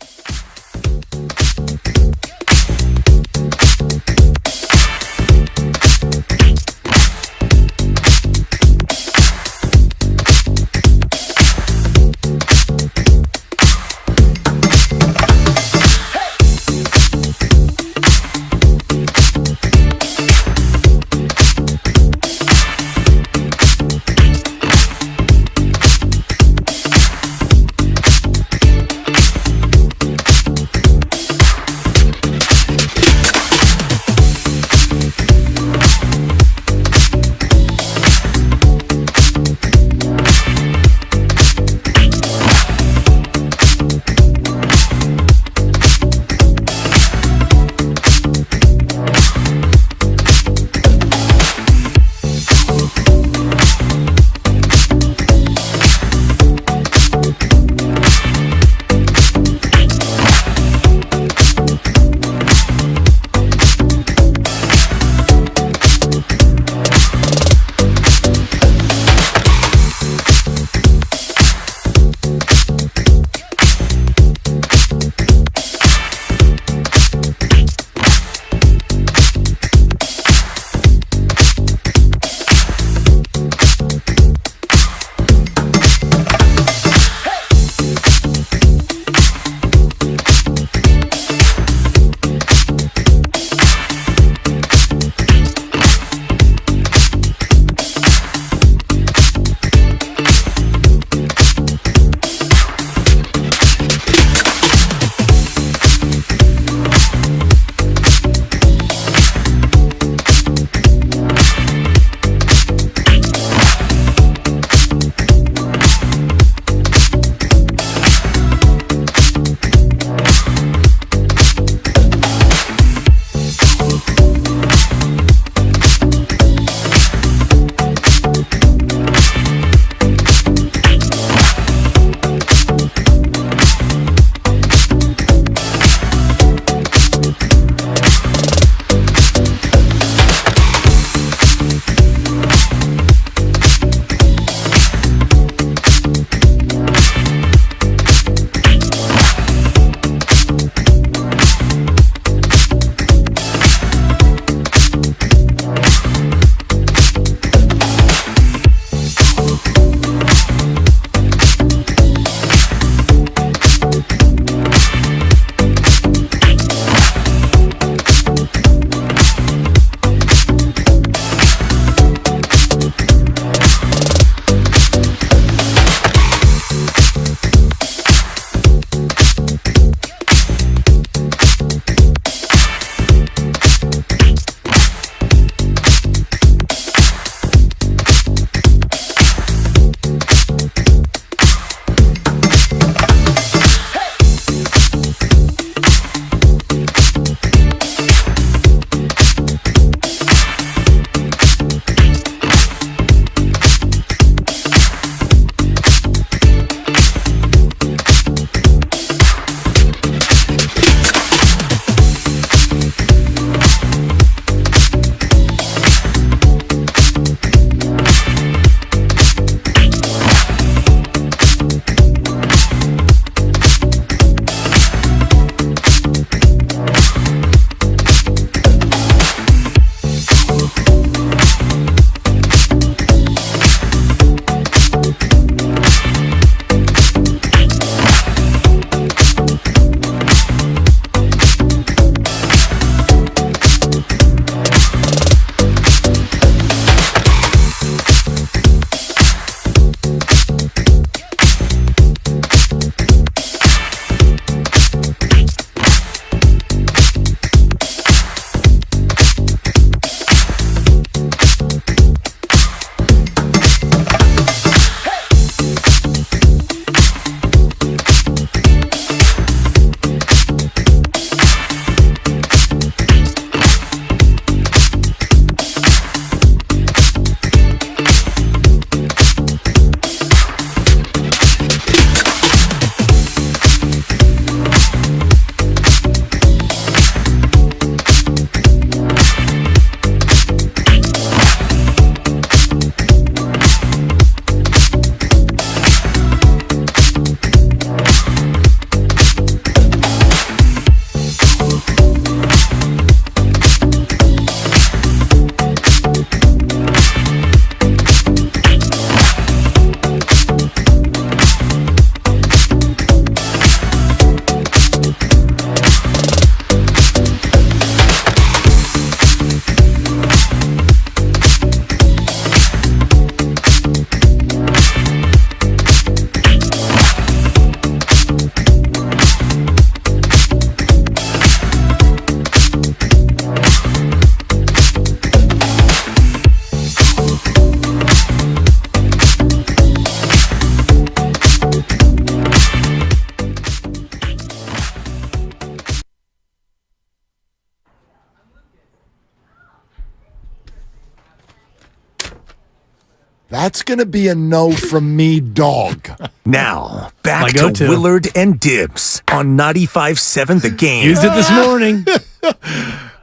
That's going to be a no from me, dog. Now, back to Willard and Dibs on 95.7 The Game. Used it this morning.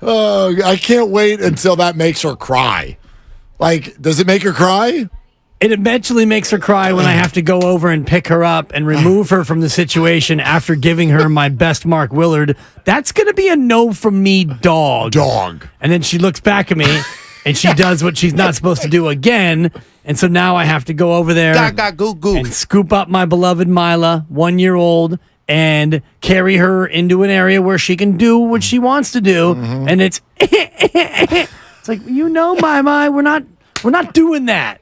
I can't wait until that makes her cry. Like, does it make her cry? It eventually makes her cry when I have to go over and pick her up and remove her from the situation after giving her my best Mark Willard. That's going to be a no from me, dog. And then she looks back at me and she does what she's not supposed to do again. And so now I have to go over there and scoop up my beloved Mila, 1-year-old, and carry her into an area where she can do what she wants to do. And it's like, my, we're not doing that.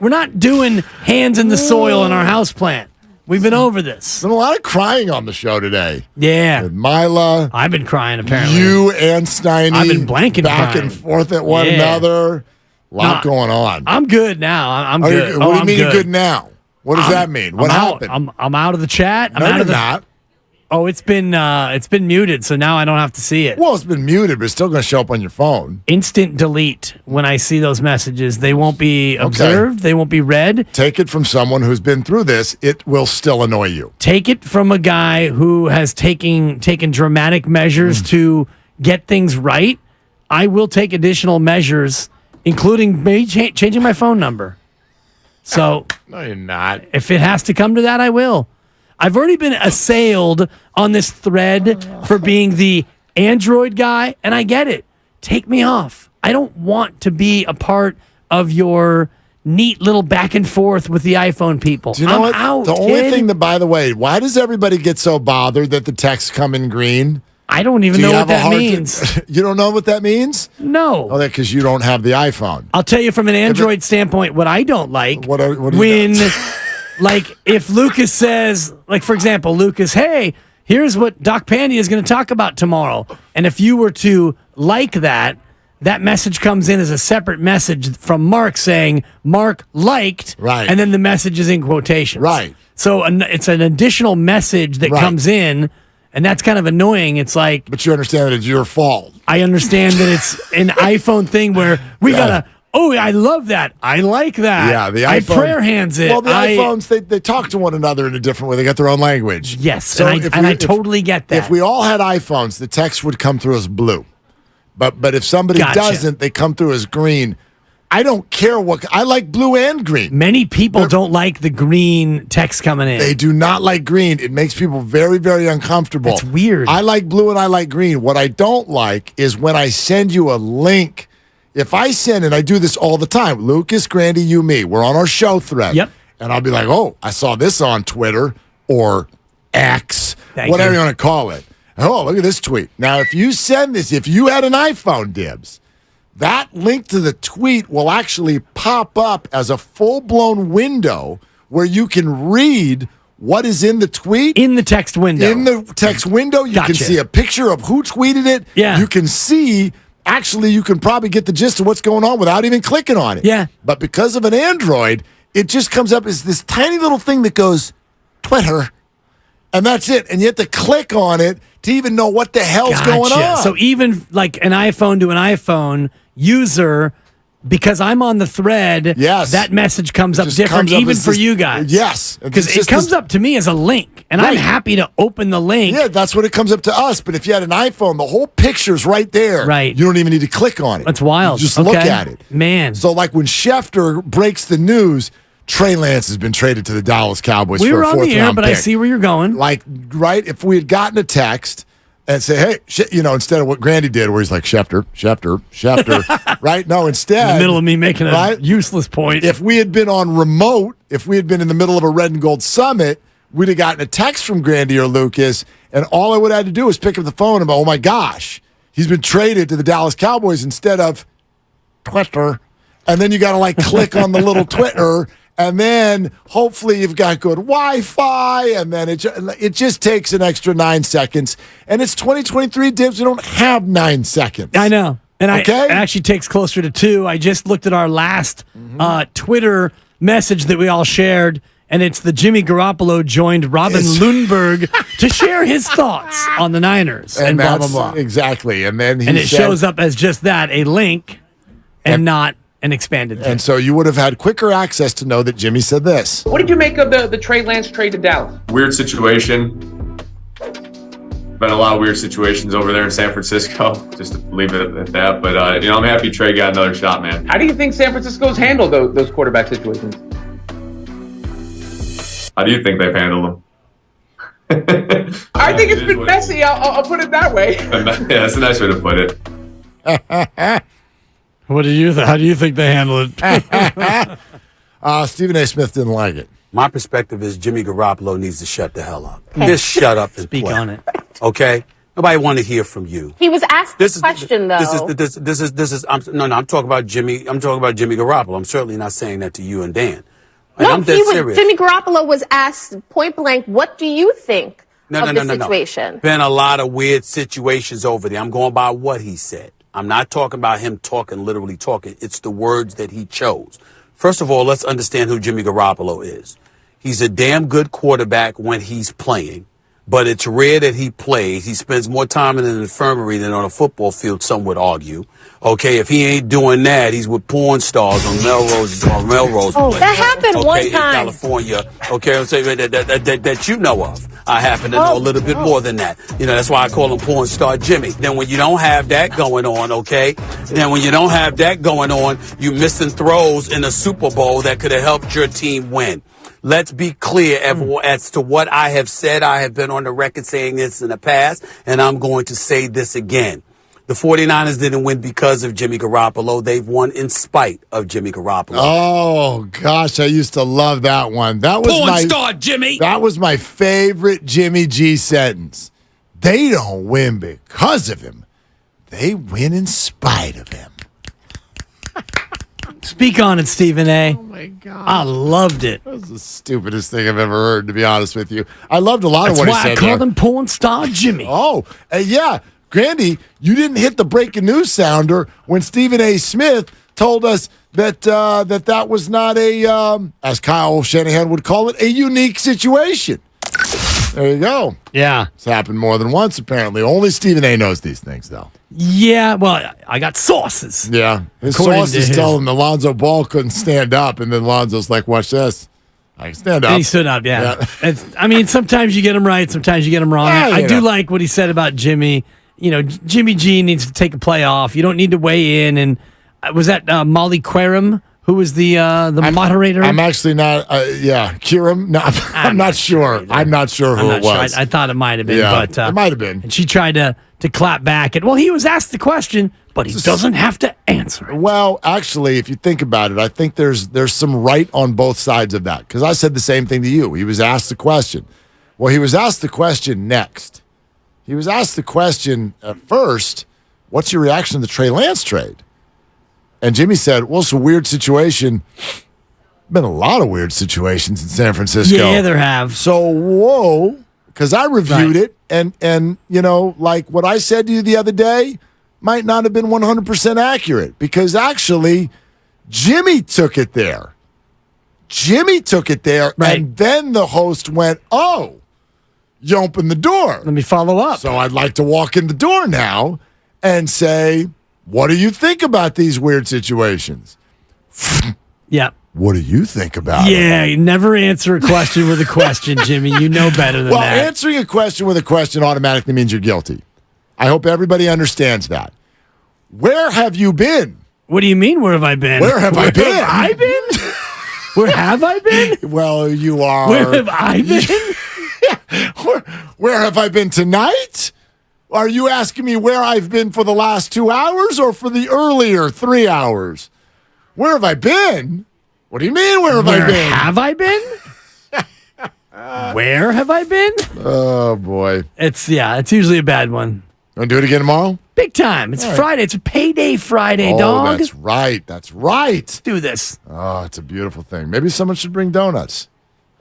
We're not doing hands in the soil in our houseplant. We've been over this. There's been a lot of crying on the show today. Yeah. With Mila. I've been crying, apparently. You and Steiny. I've been blanking back crying. and forth at one another. A lot going on. I'm good now. I'm good. What do you mean you're good now? What does that mean? What happened? I'm out of the chat. You're not. Oh, it's been muted, so now I don't have to see it. Well, it's been muted, but it's still going to show up on your phone. Instant delete when I see those messages. They won't be observed. They won't be read. Take it from someone who's been through this. It will still annoy you. Take it from a guy who has taken dramatic measures to get things right. I will take additional measures, including maybe changing my phone number. So no, you're not. If it has to come to that, I will. I've already been assailed on this thread for being the Android guy, and I get it. Take me off. I don't want to be a part of your neat little back and forth with the iPhone people. Do you know what? The only thing that, by the way, why does everybody get so bothered that the texts come in green? I don't even know what that means. You don't know what that means? No. Oh, because you don't have the iPhone. I'll tell you from an Android standpoint what I don't like. What when... Like, if Lucas says, like, for example, Lucas, hey, here's what Doc Pandy is going to talk about tomorrow. And if you were to like that, that message comes in as a separate message from Mark saying, Mark liked, right. And then the message is in quotations. Right. So it's an additional message that comes in, and that's kind of annoying. It's like... But you understand that it's your fault. I understand that it's an iPhone thing where we got to... Oh, I love that. I like that. Yeah, the I iPhone. prayer hands it. Well, the iPhones, they talk to one another in a different way. They got their own language. Yes, so I totally get that. If we all had iPhones, the text would come through as blue. But if somebody doesn't, they come through as green. I don't care what. I like blue and green. Many people don't like the green text coming in. They do not like green. It makes people very, very uncomfortable. It's weird. I like blue and I like green. What I don't like is when I send you a link. If I send, and I do this all the time, Lucas, Grandy, you, me, we're on our show thread. Yep. And I'll be like, oh, I saw this on Twitter or X, whatever you want to call it. Oh, look at this tweet. Now, if you send this, if you had an iPhone, Dibs, that link to the tweet will actually pop up as a full-blown window where you can read what is in the tweet. In the text window. In the text window, you can see a picture of who tweeted it. Yeah. You can see... Actually, you can probably get the gist of what's going on without even clicking on it. Yeah. But because of an Android, it just comes up as this tiny little thing that goes, Twitter. And that's it. And you have to click on it to even know what the hell's going on. So even like an iPhone to an iPhone user, because I'm on the thread, that message comes up different even for you guys. Yes. Because it comes up to me as a link, and I'm happy to open the link. Yeah, that's what it comes up to us. But if you had an iPhone, the whole picture's right there. Right. You don't even need to click on it. That's wild. You just look at it. Man. So like when Schefter breaks the news, Trey Lance has been traded to the Dallas Cowboys for a 4th round pick. We were on the air, but I see where you're going. Like, right, if we had gotten a text and say, hey, instead of what Grandy did, where he's like, Schefter, right? No, instead. In the middle of me making a useless point. If we had been on remote, if we had been in the middle of a red and gold summit, we'd have gotten a text from Grandy or Lucas, and all I would have had to do was pick up the phone and go, oh my gosh, he's been traded to the Dallas Cowboys instead of Twitter. And then you got to like click on the little Twitter. And then hopefully you've got good Wi-Fi, and then it just takes an extra 9 seconds. And it's 2023, Dibs. We don't have 9 seconds. I know. And it actually takes closer to 2. I just looked at our last Twitter message that we all shared, and it's the Jimmy Garoppolo joined Robin Lundberg to share his thoughts on the Niners and blah, blah, blah. Exactly. And then it shows up as just that, a link, and not and expanded. And so you would have had quicker access to know that Jimmy said this. What did you make of the Trey Lance trade to Dallas? Weird situation. Been a lot of weird situations over there in San Francisco. Just to leave it at that. But I'm happy Trey got another shot, man. How do you think San Francisco's handled those quarterback situations? How do you think they've handled them? I think it's been messy. I'll put it that way. Yeah, that's a nice way to put it. What do you? How do you think they handle it? Stephen A. Smith didn't like it. My perspective is Jimmy Garoppolo needs to shut the hell up. Just shut up and Speak play. on it. Okay? Nobody want to hear from you. He was asked this question, though. I'm talking about Jimmy. I'm talking about Jimmy Garoppolo. I'm certainly not saying that to you and Dan. And No, I'm dead serious. Jimmy Garoppolo was asked point blank, what do you think of the situation? Been a lot of weird situations over there. I'm going by what he said. I'm not talking about him literally talking. It's the words that he chose. First of all, let's understand who Jimmy Garoppolo is. He's a damn good quarterback when he's playing, but it's rare that he plays. He spends more time in an infirmary than on a football field, some would argue. Okay, if he ain't doing that, he's with porn stars on Melrose. Oh, that happened one time. In California. Okay, I'm saying that you know of. I happen to know a little bit more than that. That's why I call him porn star Jimmy. Then when you don't have that going on, you missing throws in a Super Bowl that could have helped your team win. Let's be clear as to what I have said. I have been on the record saying this in the past, and I'm going to say this again. The 49ers didn't win because of Jimmy Garoppolo. They've won in spite of Jimmy Garoppolo. Oh, gosh, I used to love that one. That was Porn star Jimmy. That was my favorite Jimmy G sentence. They don't win because of him. They win in spite of him. Speak on it, Stephen A. Oh, my God. I loved it. That was the stupidest thing I've ever heard, to be honest with you. I loved a lot of what he said. That's why I called him porn star Jimmy. Oh, yeah. Grandy, you didn't hit the breaking news sounder when Stephen A. Smith told us that that was not a, as Kyle Shanahan would call it, a unique situation. There you go. Yeah. It's happened more than once, apparently. Only Stephen A. knows these things, though. Yeah, well, I got sources. Yeah. His According sources to tell him Alonzo Ball couldn't stand up, and then Alonzo's like, watch this. I can stand up. And he stood up, yeah. Sometimes you get him right, sometimes you get him wrong. Yeah, I do like what he said about Jimmy. Jimmy G needs to take a play off. You don't need to weigh in. And was that Molly Querim, who was the moderator? I'm actually not. Kiram. No, I'm not sure. I'm not sure who it was. I thought it might have been, but it might have been. And she tried to clap back. And he was asked the question, but he doesn't have to answer it. Well, actually, if you think about it, I think there's some right on both sides of that. Because I said the same thing to you. He was asked the question. Well, he was asked the question next. He was asked the question at first, what's your reaction to the Trey Lance trade? And Jimmy said, well, it's a weird situation. Been a lot of weird situations in San Francisco. Yeah, there have. So, whoa, because I reviewed it, and like what I said to you the other day might not have been 100% accurate, because actually Jimmy took it there. And then the host went, oh, you opened the door. Let me follow up. So I'd like to walk in the door now and say, what do you think about these weird situations? Yeah. What do you think about it? Yeah, you never answer a question with a question, Jimmy. You know better than that. Well, answering a question with a question automatically means you're guilty. I hope everybody understands that. Where have you been? What do you mean, where have I been? Where have I been? Where have I been? Where have I been? Well, you are. Where have I been? Where have I been tonight? Are you asking me where I've been for the last 2 hours or for the earlier 3 hours? Where have I been? What do you mean, where have I been? Where have I been? Where have I been? Oh, boy. It's usually a bad one. Want to do it again tomorrow? Big time. It's Friday. It's a payday Friday, dog. That's right. Let's do this. Oh, it's a beautiful thing. Maybe someone should bring donuts.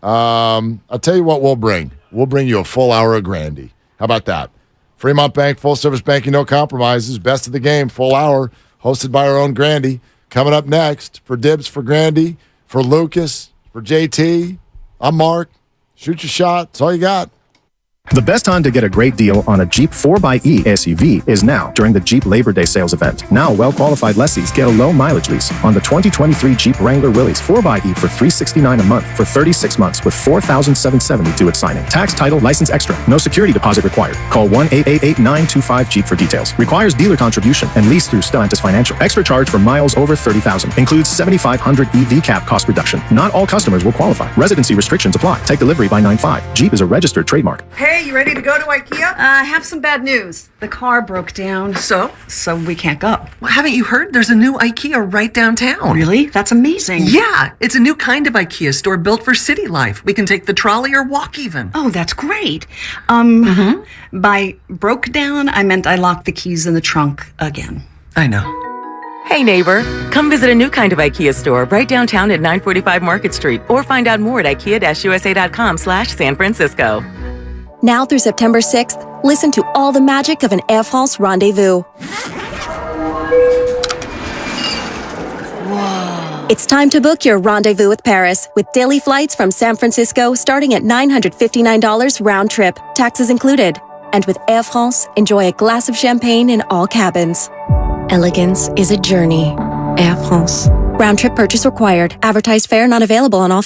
I'll tell you what we'll bring. We'll bring you a full hour of Grandy. How about that? Fremont Bank, full service banking, no compromises. Best of the game, full hour, hosted by our own Grandy. Coming up next, for Dibs, for Grandy, for Lucas, for JT, I'm Mark. Shoot your shot. That's all you got. The best time to get a great deal on a Jeep 4xe SUV is now during the Jeep Labor Day sales event. Now, well-qualified lessees get a low mileage lease on the 2023 Jeep Wrangler Willys 4xe for $369 a month for 36 months with $4,770 due at signing. Tax, title, license extra. No security deposit required. Call 1-888-925-JEEP for details. Requires dealer contribution and lease through Stellantis Financial. Extra charge for miles over 30,000. Includes 7,500 EV cap cost reduction. Not all customers will qualify. Residency restrictions apply. Take delivery by 9/5. Jeep is a registered trademark. Hey, you ready to go to IKEA? I have some bad news. The car broke down. So we can't go. Well, haven't you heard? There's a new IKEA right downtown. Really? That's amazing. Yeah, it's a new kind of IKEA store built for city life. We can take the trolley or walk even. Oh, that's great. By broke down, I meant I locked the keys in the trunk again. I know. Hey neighbor, come visit a new kind of IKEA store right downtown at 945 Market Street or find out more at ikea-usa.com/San Francisco. Now through September 6th, listen to all the magic of an Air France rendezvous. Whoa. It's time to book your rendezvous with Paris with daily flights from San Francisco starting at $959 round trip, taxes included. And with Air France, enjoy a glass of champagne in all cabins. Elegance is a journey. Air France. Round trip purchase required. Advertised fare not available on all